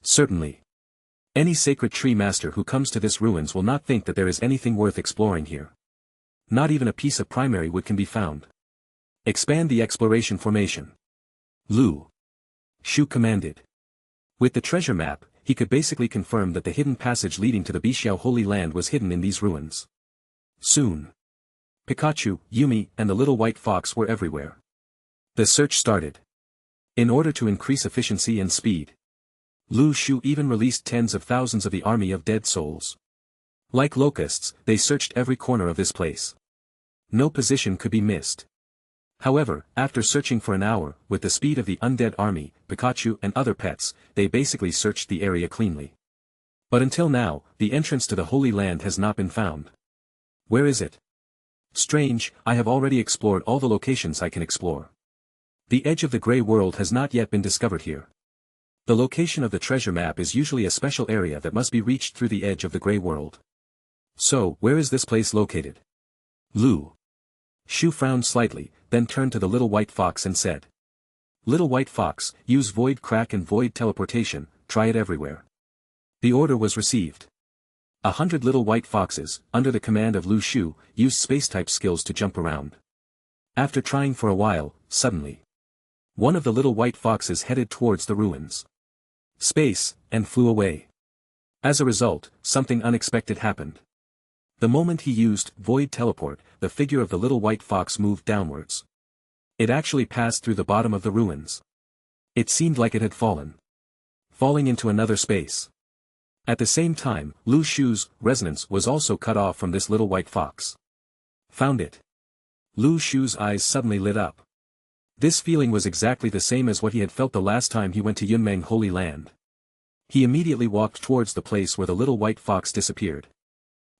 Certainly. Any sacred tree master who comes to this ruins will not think that there is anything worth exploring here. Not even a piece of primary wood can be found. Expand the exploration formation. Lu Shu commanded. With the treasure map, he could basically confirm that the hidden passage leading to the Bixiao Holy Land was hidden in these ruins. Soon. Pikachu, Yumi, and the little white fox were everywhere. The search started. In order to increase efficiency and speed, Lu Shu even released tens of thousands of the army of dead souls. Like locusts, they searched every corner of this place. No position could be missed. However, after searching for an hour, with the speed of the undead army, Pikachu and other pets, they basically searched the area cleanly. But until now, the entrance to the Holy Land has not been found. Where is it? Strange, I have already explored all the locations I can explore. The edge of the Grey World has not yet been discovered here. The location of the treasure map is usually a special area that must be reached through the edge of the Grey World. So, where is this place located? Lu Shu frowned slightly, then turned to the little white fox and said. Little white fox, use void crack and void teleportation, try it everywhere. The order was received. 100 little white foxes, under the command of Lu Shu, used space-type skills to jump around. After trying for a while, suddenly, one of the little white foxes headed towards the ruins. Space, and flew away. As a result, something unexpected happened. The moment he used void teleport, the figure of the little white fox moved downwards. It actually passed through the bottom of the ruins. It seemed like it had fallen. Falling into another space. At the same time, Lu Shu's resonance was also cut off from this little white fox. Found it. Lu Shu's eyes suddenly lit up. This feeling was exactly the same as what he had felt the last time he went to Yunmeng Holy Land. He immediately walked towards the place where the little white fox disappeared.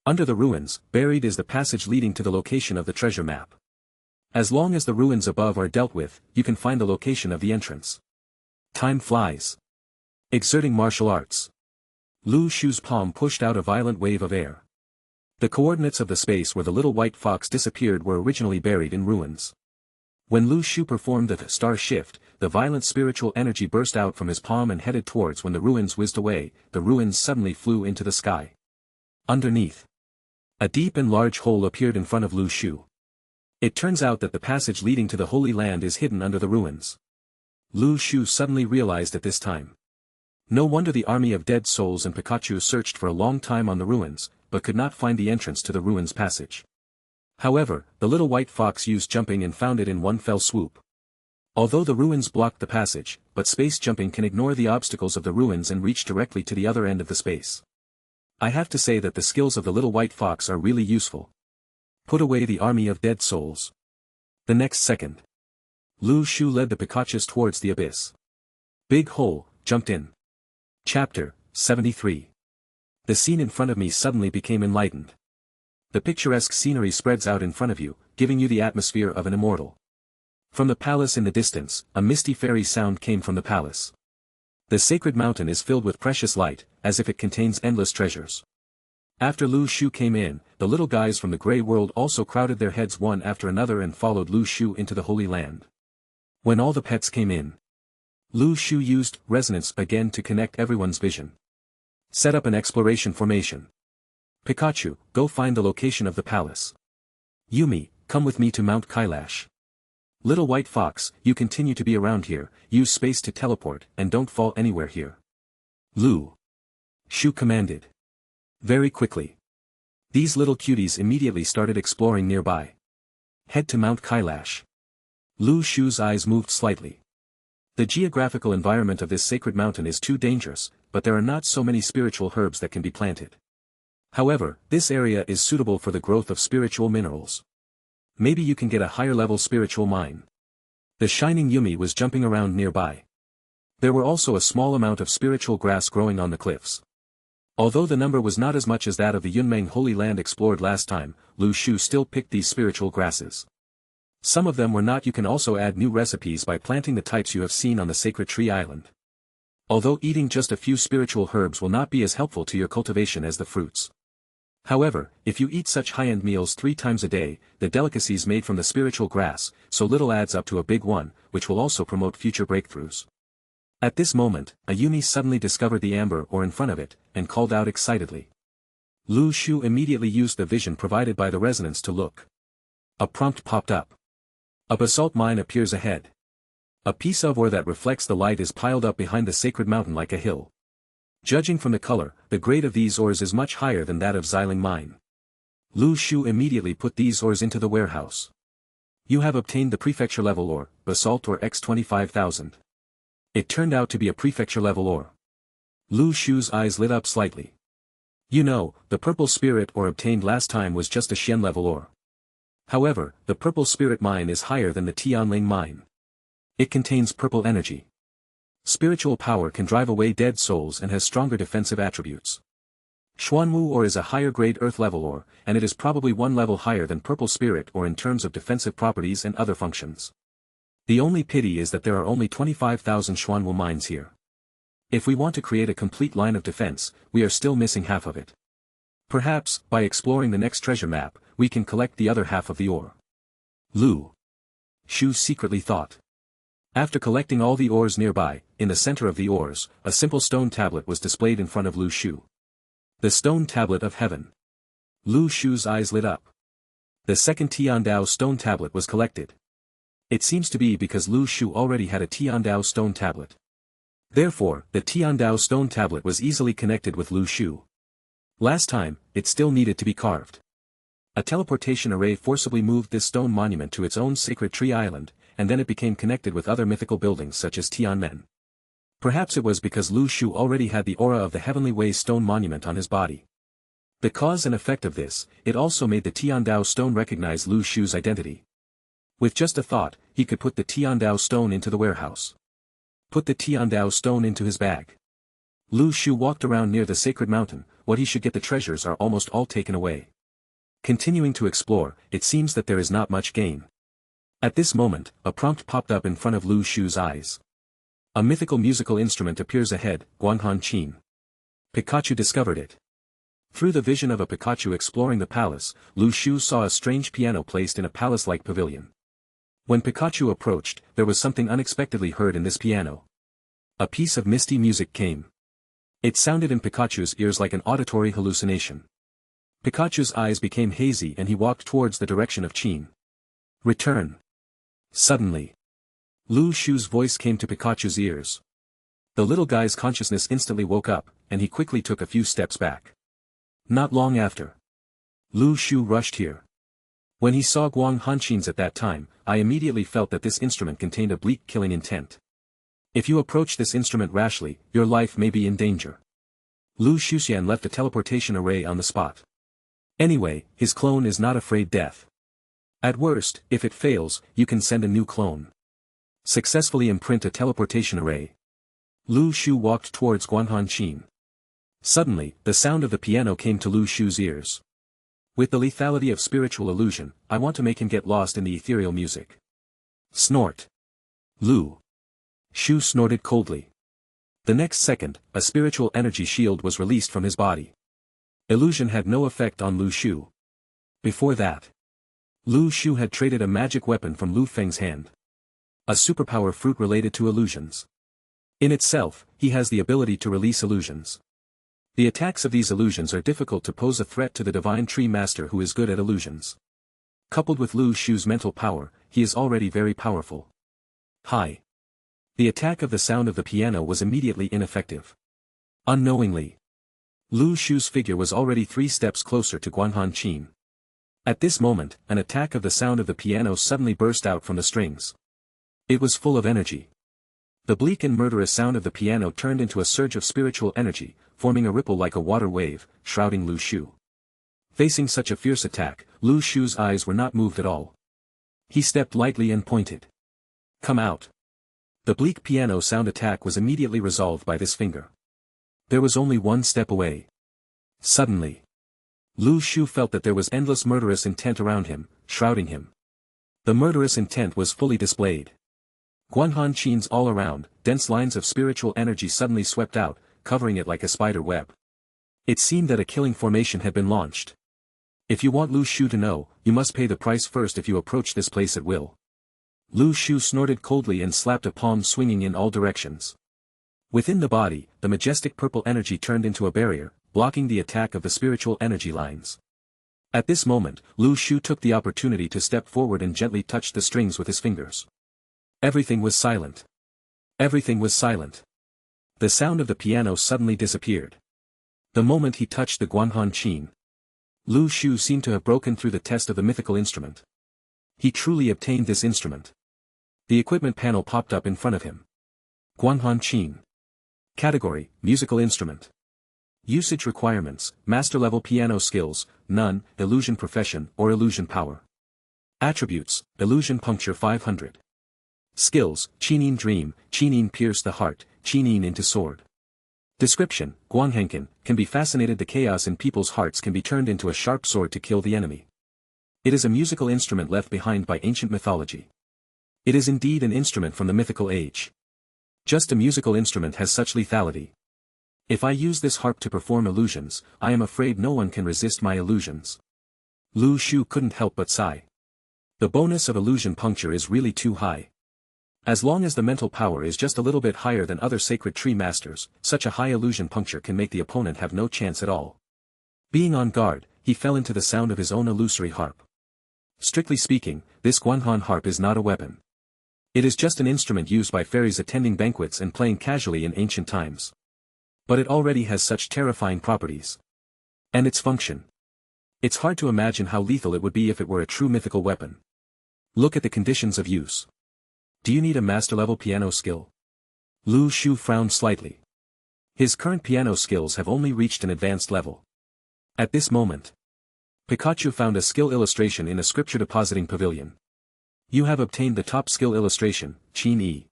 Under the ruins, buried is the passage leading to the location of the treasure map. As long as the ruins above are dealt with, you can find the location of the entrance. Time flies. Exerting martial arts. Lu Shu's palm pushed out a violent wave of air. The coordinates of the space where the little white fox disappeared were originally buried in ruins. When Lu Shu performed the star shift, the violent spiritual energy burst out from his palm and headed towards when the ruins whizzed away, the ruins suddenly flew into the sky. Underneath, a deep and large hole appeared in front of Lu Shu. It turns out that the passage leading to the Holy Land is hidden under the ruins. Lu Shu suddenly realized at this time. No wonder the army of dead souls and Pikachu searched for a long time on the ruins, but could not find the entrance to the ruins passage. However, the little white fox used jumping and found it in one fell swoop. Although the ruins blocked the passage, but space jumping can ignore the obstacles of the ruins and reach directly to the other end of the space. I have to say that the skills of the little white fox are really useful. Put away the army of dead souls. The next second, Lu Shu led the Pikachus towards the abyss. Big hole, jumped in. Chapter 73. The scene in front of me suddenly became enlightened. The picturesque scenery spreads out in front of you, giving you the atmosphere of an immortal. From the palace in the distance, a misty fairy sound came from the palace. The sacred mountain is filled with precious light, as if it contains endless treasures. After Lu Shu came in, the little guys from the Grey World also crowded their heads one after another and followed Lu Shu into the Holy Land. When all the pets came in, Lu Shu used resonance again to connect everyone's vision. Set up an exploration formation. Pikachu, go find the location of the palace. Yumi, come with me to Mount Kailash. Little white fox, you continue to be around here, use space to teleport, and don't fall anywhere here. Lu Shu commanded. Very quickly. These little cuties immediately started exploring nearby. Head to Mount Kailash. Lu Shu's eyes moved slightly. The geographical environment of this sacred mountain is too dangerous, but there are not so many spiritual herbs that can be planted. However, this area is suitable for the growth of spiritual minerals. Maybe you can get a higher level spiritual mine. The shining Yumi was jumping around nearby. There were also a small amount of spiritual grass growing on the cliffs. Although the number was not as much as that of the Yunmeng Holy Land explored last time, Lu Shu still picked these spiritual grasses. Some of them were not. You can also add new recipes by planting the types you have seen on the Sacred Tree Island. Although eating just a few spiritual herbs will not be as helpful to your cultivation as the fruits. However, if you eat such high-end meals 3 times a day, the delicacies made from the spiritual grass, so little adds up to a big one, which will also promote future breakthroughs. At this moment, a Yumi suddenly discovered the amber ore in front of it, and called out excitedly. Lu Shu immediately used the vision provided by the resonance to look. A prompt popped up. A basalt mine appears ahead. A piece of ore that reflects the light is piled up behind the sacred mountain like a hill. Judging from the color, the grade of these ores is much higher than that of Xiling mine. Lu Shu immediately put these ores into the warehouse. You have obtained the prefecture level ore, basalt ore X25,000. It turned out to be a prefecture level ore. Lu Shu's eyes lit up slightly. You know, the purple spirit ore obtained last time was just a Xian level ore. However, the purple spirit mine is higher than the Tianling mine. It contains purple energy. Spiritual power can drive away dead souls and has stronger defensive attributes. Xuanwu ore is a higher grade earth level ore, and it is probably 1 level higher than purple spirit ore in terms of defensive properties and other functions. The only pity is that there are only 25,000 Xuanwu mines here. If we want to create a complete line of defense, we are still missing half of it. Perhaps, by exploring the next treasure map, we can collect the other half of the ore. Lu Shu secretly thought. After collecting all the ores nearby, in the center of the ores, a simple stone tablet was displayed in front of Lu Shu. The stone tablet of heaven. Lu Shu's eyes lit up. The second Tiandao stone tablet was collected. It seems to be because Lu Shu already had a Tiandao stone tablet. Therefore, the Tiandao stone tablet was easily connected with Lu Shu. Last time, it still needed to be carved. A teleportation array forcibly moved this stone monument to its own sacred tree island, and then it became connected with other mythical buildings such as Tianmen. Perhaps it was because Lu Shu already had the aura of the Heavenly Way stone monument on his body. The cause and effect of this, it also made the Tiandao stone recognize Lu Shu's identity. With just a thought, he could put the Tiandao stone into the warehouse. Put the Tiandao stone into his bag. Lu Shu walked around near the sacred mountain. What he should get, the treasures are almost all taken away. Continuing to explore, it seems that there is not much gain. At this moment, a prompt popped up in front of Lu Shu's eyes. A mythical musical instrument appears ahead, Guanghan Qin. Pikachu discovered it. Through the vision of a Pikachu exploring the palace, Lu Shu saw a strange piano placed in a palace-like pavilion. When Pikachu approached, there was something unexpectedly heard in this piano. A piece of misty music came. It sounded in Pikachu's ears like an auditory hallucination. Pikachu's eyes became hazy and he walked towards the direction of Qin. Return. Suddenly, Lu Shu's voice came to Pikachu's ears. The little guy's consciousness instantly woke up, and he quickly took a few steps back. Not long after, Lu Shu rushed here. When he saw Guanghan Qin's at that time, I immediately felt that this instrument contained a bleak killing intent. If you approach this instrument rashly, your life may be in danger. Lu Shuxian left a teleportation array on the spot. Anyway, his clone is not afraid death. At worst, if it fails, you can send a new clone. Successfully imprint a teleportation array. Lu Shu walked towards Guanghan Qin. Suddenly, the sound of the piano came to Lu Shu's ears. With the lethality of spiritual illusion, I want to make him get lost in the ethereal music. Snort. Lu Shu snorted coldly. The next second, a spiritual energy shield was released from his body. Illusion had no effect on Lu Shu. Before that, Lu Shu had traded a magic weapon from Lu Feng's hand. A superpower fruit related to illusions. In itself, he has the ability to release illusions. The attacks of these illusions are difficult to pose a threat to the divine tree master who is good at illusions. Coupled with Lu Shu's mental power, he is already very powerful. Hi. The attack of the sound of the piano was immediately ineffective. Unknowingly, Lu Shu's figure was already 3 steps closer to Guanghan Qin. At this moment, an attack of the sound of the piano suddenly burst out from the strings. It was full of energy. The bleak and murderous sound of the piano turned into a surge of spiritual energy, forming a ripple like a water wave, shrouding Lu Shu. Facing such a fierce attack, Lu Shu's eyes were not moved at all. He stepped lightly and pointed. Come out. The bleak piano sound attack was immediately resolved by this finger. There was only 1 step away. Suddenly, Lu Shu felt that there was endless murderous intent around him, shrouding him. The murderous intent was fully displayed. Guanghan Qin's all around, dense lines of spiritual energy suddenly swept out, covering it like a spider web. It seemed that a killing formation had been launched. If you want Lu Shu to know, you must pay the price first if you approach this place at will. Lu Shu snorted coldly and slapped a palm swinging in all directions. Within the body, the majestic purple energy turned into a barrier, blocking the attack of the spiritual energy lines. At this moment, Lu Shu took the opportunity to step forward and gently touch the strings with his fingers. Everything was silent. Everything was silent. The sound of the piano suddenly disappeared. The moment he touched the Guanghan Qin, Lu Shu seemed to have broken through the test of the mythical instrument. He truly obtained this instrument. The equipment panel popped up in front of him. Guanghan Qin. Category, musical instrument. Usage requirements, master-level piano skills, none, illusion profession or illusion power. Attributes, illusion puncture 500. Skills, Qinin dream, Qinin pierce the heart, Qinin into sword. Description, Guanghankin, can be fascinated. The chaos in people's hearts can be turned into a sharp sword to kill the enemy. It is a musical instrument left behind by ancient mythology. It is indeed an instrument from the mythical age. Just a musical instrument has such lethality. If I use this harp to perform illusions, I am afraid no one can resist my illusions. Lu Shu couldn't help but sigh. The bonus of illusion puncture is really too high. As long as the mental power is just a little bit higher than other sacred tree masters, such a high illusion puncture can make the opponent have no chance at all. Being on guard, he fell into the sound of his own illusory harp. Strictly speaking, this Guanhan harp is not a weapon. It is just an instrument used by fairies attending banquets and playing casually in ancient times. But it already has such terrifying properties. And its function. It's hard to imagine how lethal it would be if it were a true mythical weapon. Look at the conditions of use. Do you need a master-level piano skill? Lu Shu frowned slightly. His current piano skills have only reached an advanced level. At this moment, Pikachu found a skill illustration in a scripture depositing pavilion. You have obtained the top skill illustration, Qin E.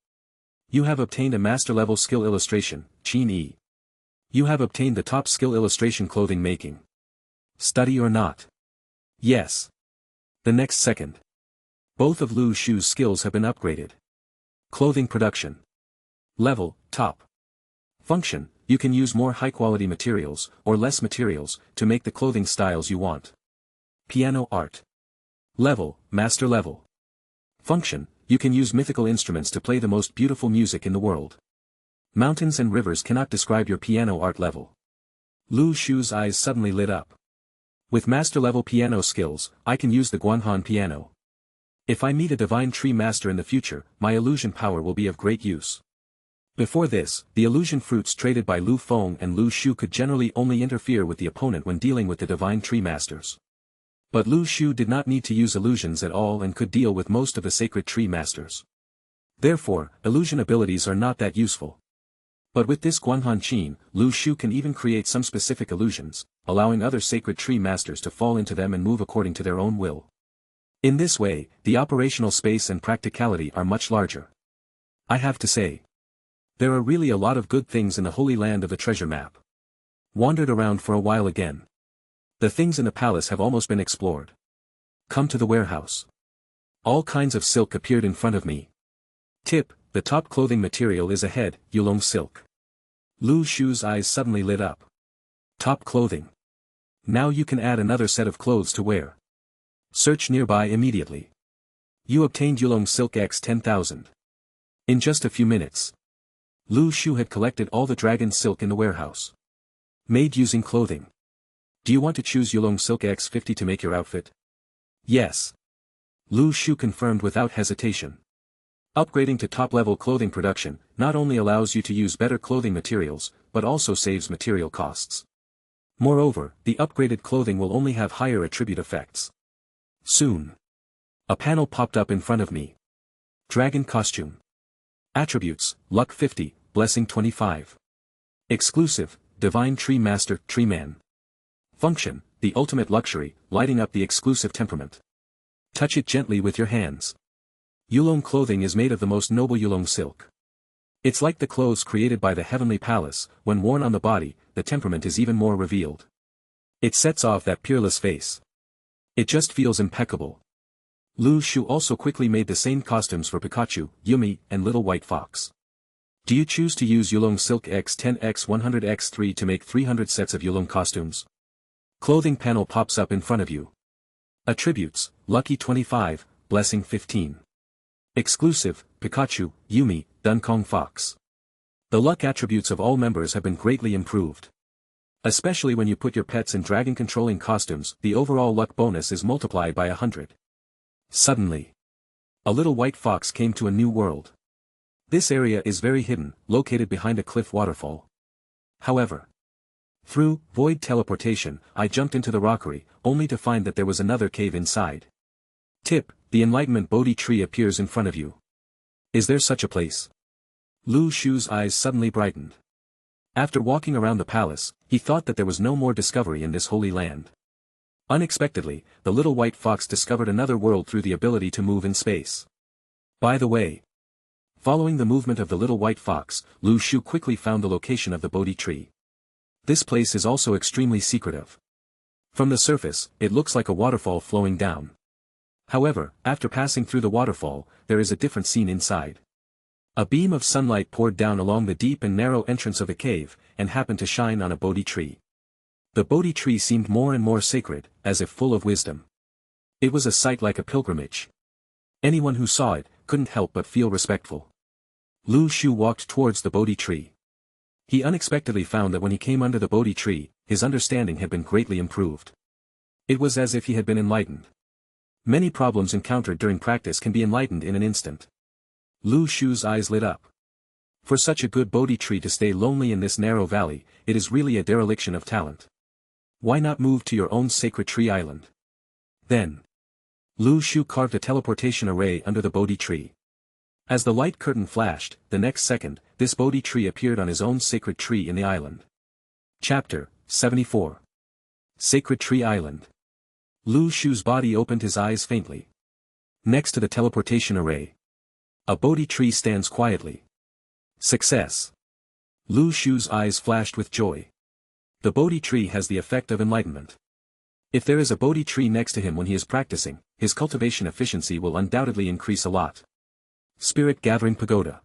You have obtained a master-level skill illustration, Qin E. You have obtained the top skill illustration clothing making. Study or not? Yes. The next second. Both of Lu Shu's skills have been upgraded. Clothing production. Level, top. Function, you can use more high-quality materials, or less materials, to make the clothing styles you want. Piano art. Level, master level. Function, you can use mythical instruments to play the most beautiful music in the world. Mountains and rivers cannot describe your piano art level. Lu Shu's eyes suddenly lit up. With master-level piano skills, I can use the Guanhan piano. If I meet a divine tree master in the future, my illusion power will be of great use. Before this, the illusion fruits traded by Lu Feng and Lu Shu could generally only interfere with the opponent when dealing with the divine tree masters. But Lu Shu did not need to use illusions at all and could deal with most of the sacred tree masters. Therefore, illusion abilities are not that useful. But with this Guanhan Qin, Lu Shu can even create some specific illusions, allowing other sacred tree masters to fall into them and move according to their own will. In this way, the operational space and practicality are much larger. I have to say, there are really a lot of good things in the Holy Land of the treasure map. Wandered around for a while again. The things in the palace have almost been explored. Come to the warehouse. All kinds of silk appeared in front of me. Tip, the top clothing material is ahead, Yulong silk. Lu Shu's eyes suddenly lit up. Top clothing. Now you can add another set of clothes to wear. Search nearby immediately. You obtained Yulong silk X 10,000. In just a few minutes. Lu Shu had collected all the dragon silk in the warehouse. Made using clothing. Do you want to choose Yulong silk X 50 to make your outfit? Yes. Lu Shu confirmed without hesitation. Upgrading to top-level clothing production not only allows you to use better clothing materials, but also saves material costs. Moreover, the upgraded clothing will only have higher attribute effects. Soon. A panel popped up in front of me. Dragon costume. Attributes, Luck 50, Blessing 25. Exclusive, Divine Tree Master, Tree Man. Function, the ultimate luxury, lighting up the exclusive temperament. Touch it gently with your hands. Yulong clothing is made of the most noble Yulong silk. It's like the clothes created by the heavenly palace, when worn on the body, the temperament is even more revealed. It sets off that peerless face. It just feels impeccable. Lu Shu also quickly made the same costumes for Pikachu, Yumi, and Little White Fox. Do you choose to use Yulong Silk X10 X100 X3 to make 300 sets of Yulong costumes? Clothing panel pops up in front of you. Attributes, Lucky 25, Blessing 15. Exclusive, Pikachu, Yumi, Dunkong Fox. The luck attributes of all members have been greatly improved. Especially when you put your pets in dragon-controlling costumes, the overall luck bonus is multiplied by 100. Suddenly, a little white fox came to a new world. This area is very hidden, located behind a cliff waterfall. However, through void teleportation, I jumped into the rockery, only to find that there was another cave inside. Tip, the enlightenment Bodhi tree appears in front of you. Is there such a place? Lu Shu's eyes suddenly brightened. After walking around the palace, he thought that there was no more discovery in this holy land. Unexpectedly, the little white fox discovered another world through the ability to move in space. By the way, following the movement of the little white fox, Lu Shu quickly found the location of the Bodhi tree. This place is also extremely secretive. From the surface, it looks like a waterfall flowing down. However, after passing through the waterfall, there is a different scene inside. A beam of sunlight poured down along the deep and narrow entrance of the cave, and happened to shine on a Bodhi tree. The Bodhi tree seemed more and more sacred, as if full of wisdom. It was a sight like a pilgrimage. Anyone who saw it, couldn't help but feel respectful. Lu Shu walked towards the Bodhi tree. He unexpectedly found that when he came under the Bodhi tree, his understanding had been greatly improved. It was as if he had been enlightened. Many problems encountered during practice can be enlightened in an instant. Lu Shu's eyes lit up. For such a good Bodhi tree to stay lonely in this narrow valley, it is really a dereliction of talent. Why not move to your own sacred tree island? Then, Lu Shu carved a teleportation array under the Bodhi tree. As the light curtain flashed, the next second, this Bodhi tree appeared on his own sacred tree in the island. Chapter 74. Sacred Tree Island. Lu Shu's body opened his eyes faintly. Next to the teleportation array, a Bodhi tree stands quietly. Success. Lu Shu's eyes flashed with joy. The Bodhi tree has the effect of enlightenment. If there is a Bodhi tree next to him when he is practicing, his cultivation efficiency will undoubtedly increase a lot. Spirit Gathering Pagoda.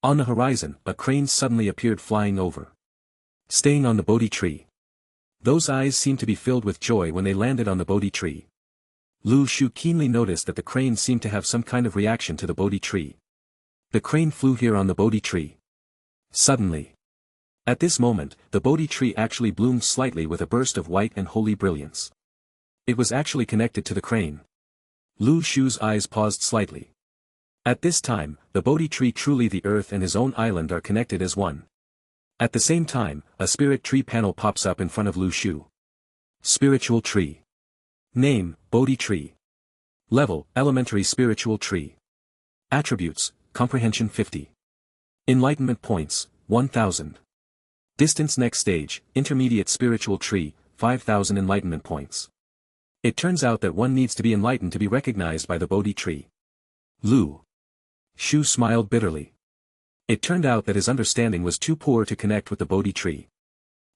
On the horizon, a crane suddenly appeared flying over. Staying on the Bodhi tree. Those eyes seemed to be filled with joy when they landed on the Bodhi tree. Lu Shu keenly noticed that the crane seemed to have some kind of reaction to the Bodhi tree. The crane flew here on the Bodhi tree. Suddenly. At this moment, the Bodhi tree actually bloomed slightly with a burst of white and holy brilliance. It was actually connected to the crane. Lu Shu's eyes paused slightly. At this time, the Bodhi tree, truly the earth and his own island, are connected as one. At the same time, a spirit tree panel pops up in front of Lu Shu. Spiritual tree. Name, Bodhi tree. Level, elementary spiritual tree. Attributes, comprehension 50. Enlightenment points, 1000. Distance next stage, intermediate spiritual tree, 5000 enlightenment points. It turns out that one needs to be enlightened to be recognized by the Bodhi tree. Lu Shu smiled bitterly. It turned out that his understanding was too poor to connect with the Bodhi tree.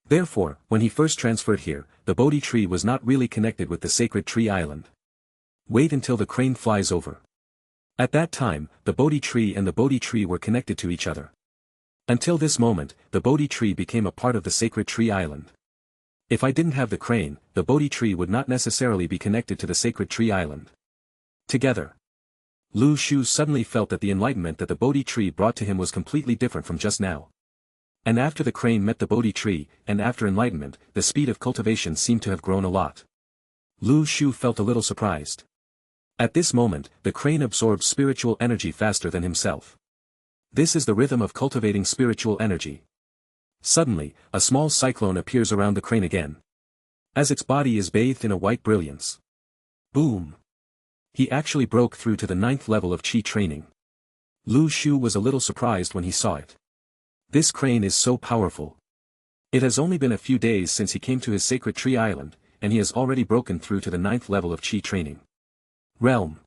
Therefore, when he first transferred here, the Bodhi tree was not really connected with the sacred tree island. Wait until the crane flies over. At that time, the Bodhi tree and the Bodhi tree were connected to each other. Until this moment, the Bodhi tree became a part of the sacred tree island. If I didn't have the crane, the Bodhi tree would not necessarily be connected to the sacred tree island. Together. Lu Shu suddenly felt that the enlightenment that the Bodhi tree brought to him was completely different from just now. And after the crane met the Bodhi tree, and after enlightenment, the speed of cultivation seemed to have grown a lot. Lu Shu felt a little surprised. At this moment, the crane absorbed spiritual energy faster than himself. This is the rhythm of cultivating spiritual energy. Suddenly, a small cyclone appears around the crane again. As its body is bathed in a white brilliance. Boom! He actually broke through to the 9th level of Qi training. Lu Shu was a little surprised when he saw it. This crane is so powerful. It has only been a few days since he came to his sacred tree island, and he has already broken through to the 9th level of Qi training. Realm.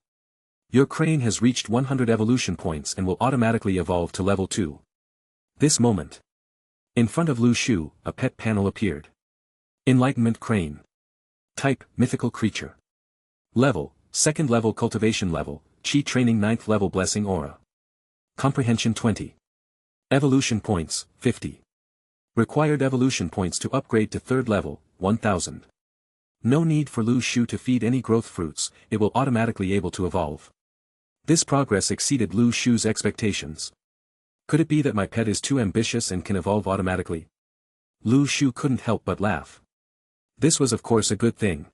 Your crane has reached 100 evolution points and will automatically evolve to level 2. This moment. In front of Lu Shu, a pet panel appeared. Enlightenment crane. Type, mythical creature. Level, 2nd level cultivation level, Qi training 9th level blessing aura. Comprehension 20. Evolution points, 50. Required evolution points to upgrade to 3rd level, 1000. No need for Lu Shu to feed any growth fruits, it will automatically able to evolve. This progress exceeded Lu Shu's expectations. Could it be that my pet is too ambitious and can evolve automatically? Lu Shu couldn't help but laugh. This was of course a good thing.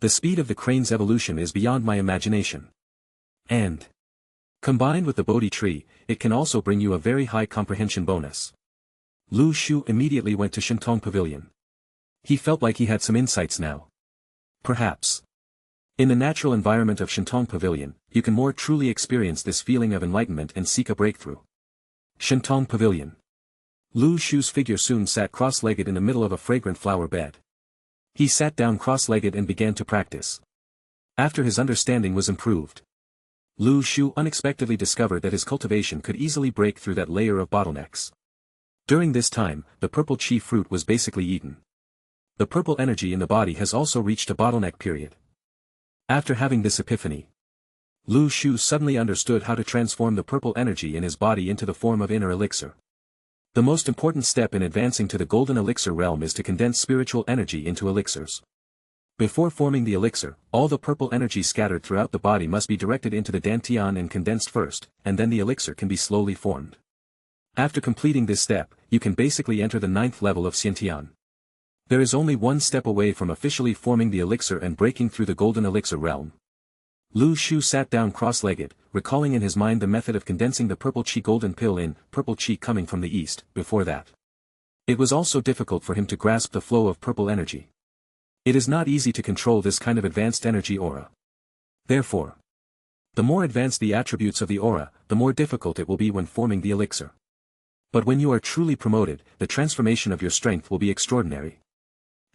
The speed of the crane's evolution is beyond my imagination. And, combined with the Bodhi tree, it can also bring you a very high comprehension bonus. Lu Shu immediately went to Shentong Pavilion. He felt like he had some insights now. Perhaps. In the natural environment of Shentong Pavilion, you can more truly experience this feeling of enlightenment and seek a breakthrough. Shentong Pavilion. Lu Shu's figure soon sat cross-legged in the middle of a fragrant flower bed. He sat down cross-legged and began to practice. After his understanding was improved, Lu Shu unexpectedly discovered that his cultivation could easily break through that layer of bottlenecks. During this time, the purple Qi fruit was basically eaten. The purple energy in the body has also reached a bottleneck period. After having this epiphany, Lu Shu suddenly understood how to transform the purple energy in his body into the form of inner elixir. The most important step in advancing to the golden elixir realm is to condense spiritual energy into elixirs. Before forming the elixir, all the purple energy scattered throughout the body must be directed into the dantian and condensed first, and then the elixir can be slowly formed. After completing this step, you can basically enter the 9th level of Xiantian. There is only one step away from officially forming the elixir and breaking through the golden elixir realm. Lu Shu sat down cross-legged, recalling in his mind the method of condensing the purple qi golden pill in, purple qi coming from the east, before that. It was also difficult for him to grasp the flow of purple energy. It is not easy to control this kind of advanced energy aura. Therefore, the more advanced the attributes of the aura, the more difficult it will be when forming the elixir. But when you are truly promoted, the transformation of your strength will be extraordinary.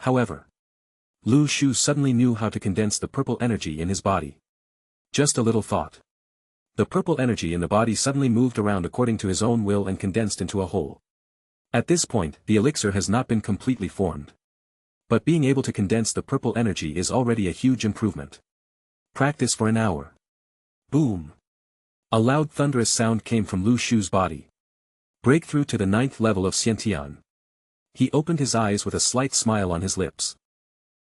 However, Lu Shu suddenly knew how to condense the purple energy in his body. Just a little thought. The purple energy in the body suddenly moved around according to his own will and condensed into a whole. At this point, the elixir has not been completely formed. But being able to condense the purple energy is already a huge improvement. Practice for an hour. Boom! A loud thunderous sound came from Lu Shu's body. Breakthrough to the 9th level of Xiantian. He opened his eyes with a slight smile on his lips.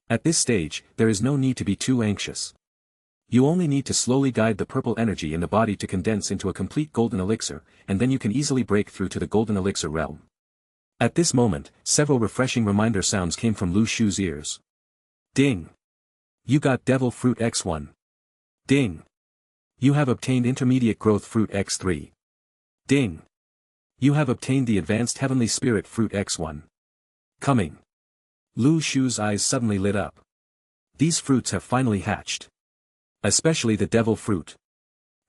At this stage, there is no need to be too anxious. You only need to slowly guide the purple energy in the body to condense into a complete golden elixir, and then you can easily break through to the golden elixir realm. At this moment, several refreshing reminder sounds came from Lu Shu's ears. Ding! You got Devil Fruit X1. Ding! You have obtained Intermediate Growth Fruit X3. Ding! You have obtained the Advanced Heavenly Spirit Fruit X1. Coming! Lu Shu's eyes suddenly lit up. These fruits have finally hatched. Especially the Devil Fruit.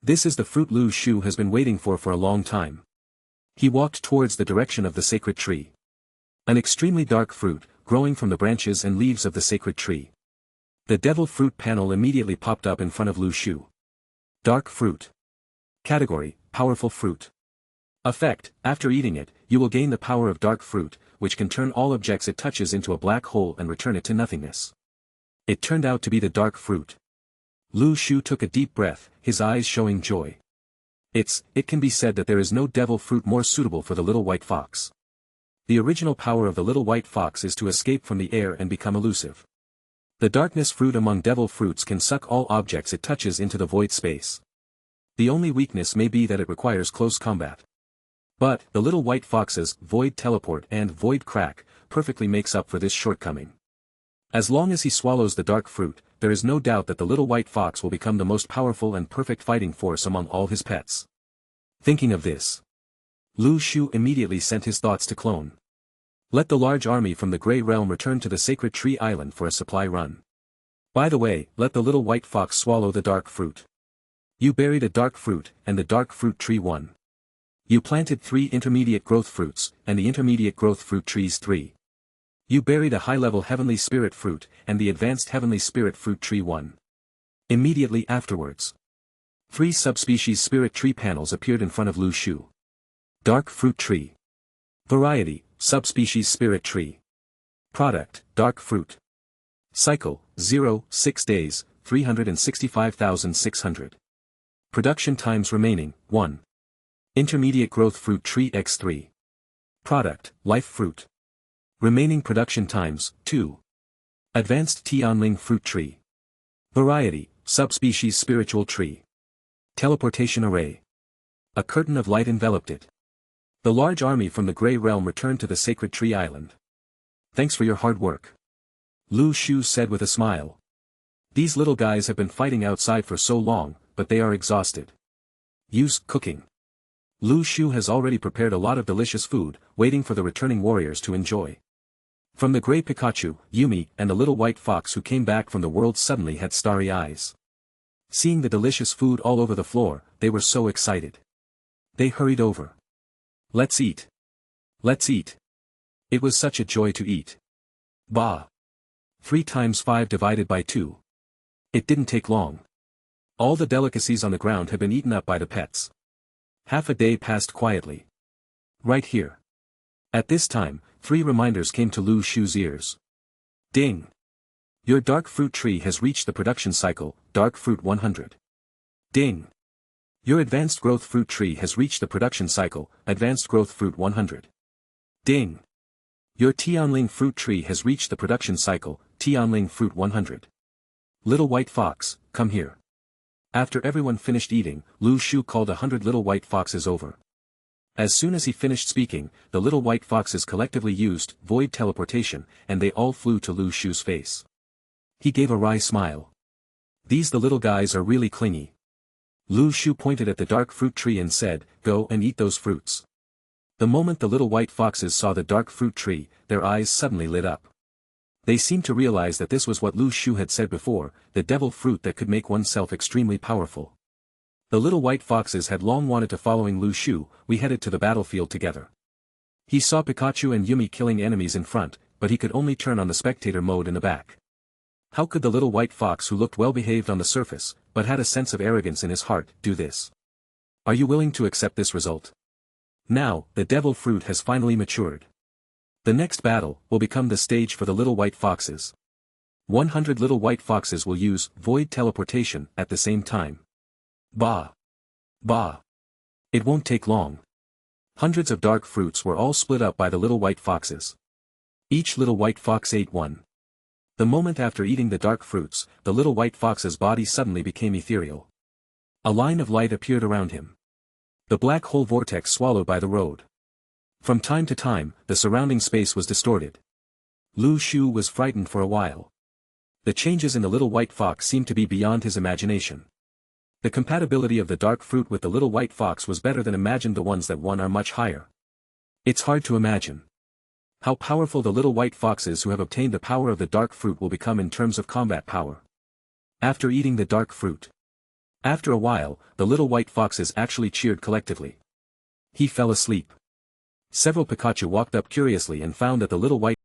This is the fruit Lu Shu has been waiting for a long time. He walked towards the direction of the sacred tree. An extremely dark fruit, growing from the branches and leaves of the sacred tree. The devil fruit panel immediately popped up in front of Lu Shu. Dark fruit. Category, powerful fruit. Effect, after eating it, you will gain the power of dark fruit, which can turn all objects it touches into a black hole and return it to nothingness. It turned out to be the dark fruit. Lu Shu took a deep breath, his eyes showing joy. It can be said that there is no devil fruit more suitable for the little white fox. The original power of the little white fox is to escape from the air and become elusive. The darkness fruit among devil fruits can suck all objects it touches into the void space. The only weakness may be that it requires close combat. But, the little white fox's void teleport and void crack perfectly makes up for this shortcoming. As long as he swallows the dark fruit, there is no doubt that the little white fox will become the most powerful and perfect fighting force among all his pets. Thinking of this, Lu Shu immediately sent his thoughts to Clone. Let the large army from the Grey Realm return to the Sacred Tree Island for a supply run. By the way, let the little white fox swallow the dark fruit. You buried a dark fruit, and the dark fruit tree won. You planted 3 intermediate growth fruits, and the intermediate growth fruit trees 3. You buried a high-level heavenly spirit fruit, and the advanced heavenly spirit fruit tree 1. Immediately afterwards, 3 subspecies spirit tree panels appeared in front of Lu Shu. Dark fruit tree. Variety, subspecies spirit tree. Product, dark fruit. Cycle, 0-6 days, 365,600. Production times remaining, 1. Intermediate growth fruit tree X3. Product, life fruit. Remaining production times, 2. Advanced Tianling fruit tree. Variety, subspecies spiritual tree. Teleportation array. A curtain of light enveloped it. The large army from the Grey Realm returned to the Sacred Tree Island. Thanks for your hard work. Lu Shu said with a smile. These little guys have been fighting outside for so long, but they are exhausted. Use cooking. Lu Shu has already prepared a lot of delicious food, waiting for the returning warriors to enjoy. From the Grey Pikachu, Yumi, and the little white fox who came back from the world suddenly had starry eyes. Seeing the delicious food all over the floor, they were so excited. They hurried over. Let's eat. Let's eat. It was such a joy to eat. Bah. 3 times 5 divided by 2. It didn't take long. All the delicacies on the ground had been eaten up by the pets. Half a day passed quietly. Right here. At this time, 3 reminders came to Lu Shu's ears. Ding! Your dark fruit tree has reached the production cycle, dark fruit 100. Ding! Your advanced growth fruit tree has reached the production cycle, advanced growth fruit 100. Ding! Your Tianling fruit tree has reached the production cycle, Tianling Fruit 100. Little White Fox, come here. After everyone finished eating, Lu Shu called 100 little white foxes over. As soon as he finished speaking, the little white foxes collectively used void teleportation, and they all flew to Lu Shu's face. He gave a wry smile. These the little guys are really clingy. Lu Shu pointed at the dark fruit tree and said, go and eat those fruits. The moment the little white foxes saw the dark fruit tree, their eyes suddenly lit up. They seemed to realize that this was what Lu Shu had said before, the devil fruit that could make oneself extremely powerful. The little white foxes had long wanted to following Lu Shu. We headed to the battlefield together. He saw Pikachu and Yumi killing enemies in front, but he could only turn on the spectator mode in the back. How could the little white fox who looked well behaved on the surface, but had a sense of arrogance in his heart, do this? Are you willing to accept this result? Now, the devil fruit has finally matured. The next battle will become the stage for the little white foxes. 100 little white foxes will use void teleportation at the same time. Bah! Bah! It won't take long. Hundreds of dark fruits were all split up by the little white foxes. Each little white fox ate one. The moment after eating the dark fruits, the little white fox's body suddenly became ethereal. A line of light appeared around him. The black hole vortex swallowed by the road. From time to time, the surrounding space was distorted. Lu Shu was frightened for a while. The changes in the little white fox seemed to be beyond his imagination. The compatibility of the dark fruit with the little white fox was better than imagined. The ones that won are much higher. It's hard to imagine how powerful the little white foxes who have obtained the power of the dark fruit will become in terms of combat power. After eating the dark fruit. After a while, the little white foxes actually cheered collectively. He fell asleep. Several Pikachu walked up curiously and found that the little white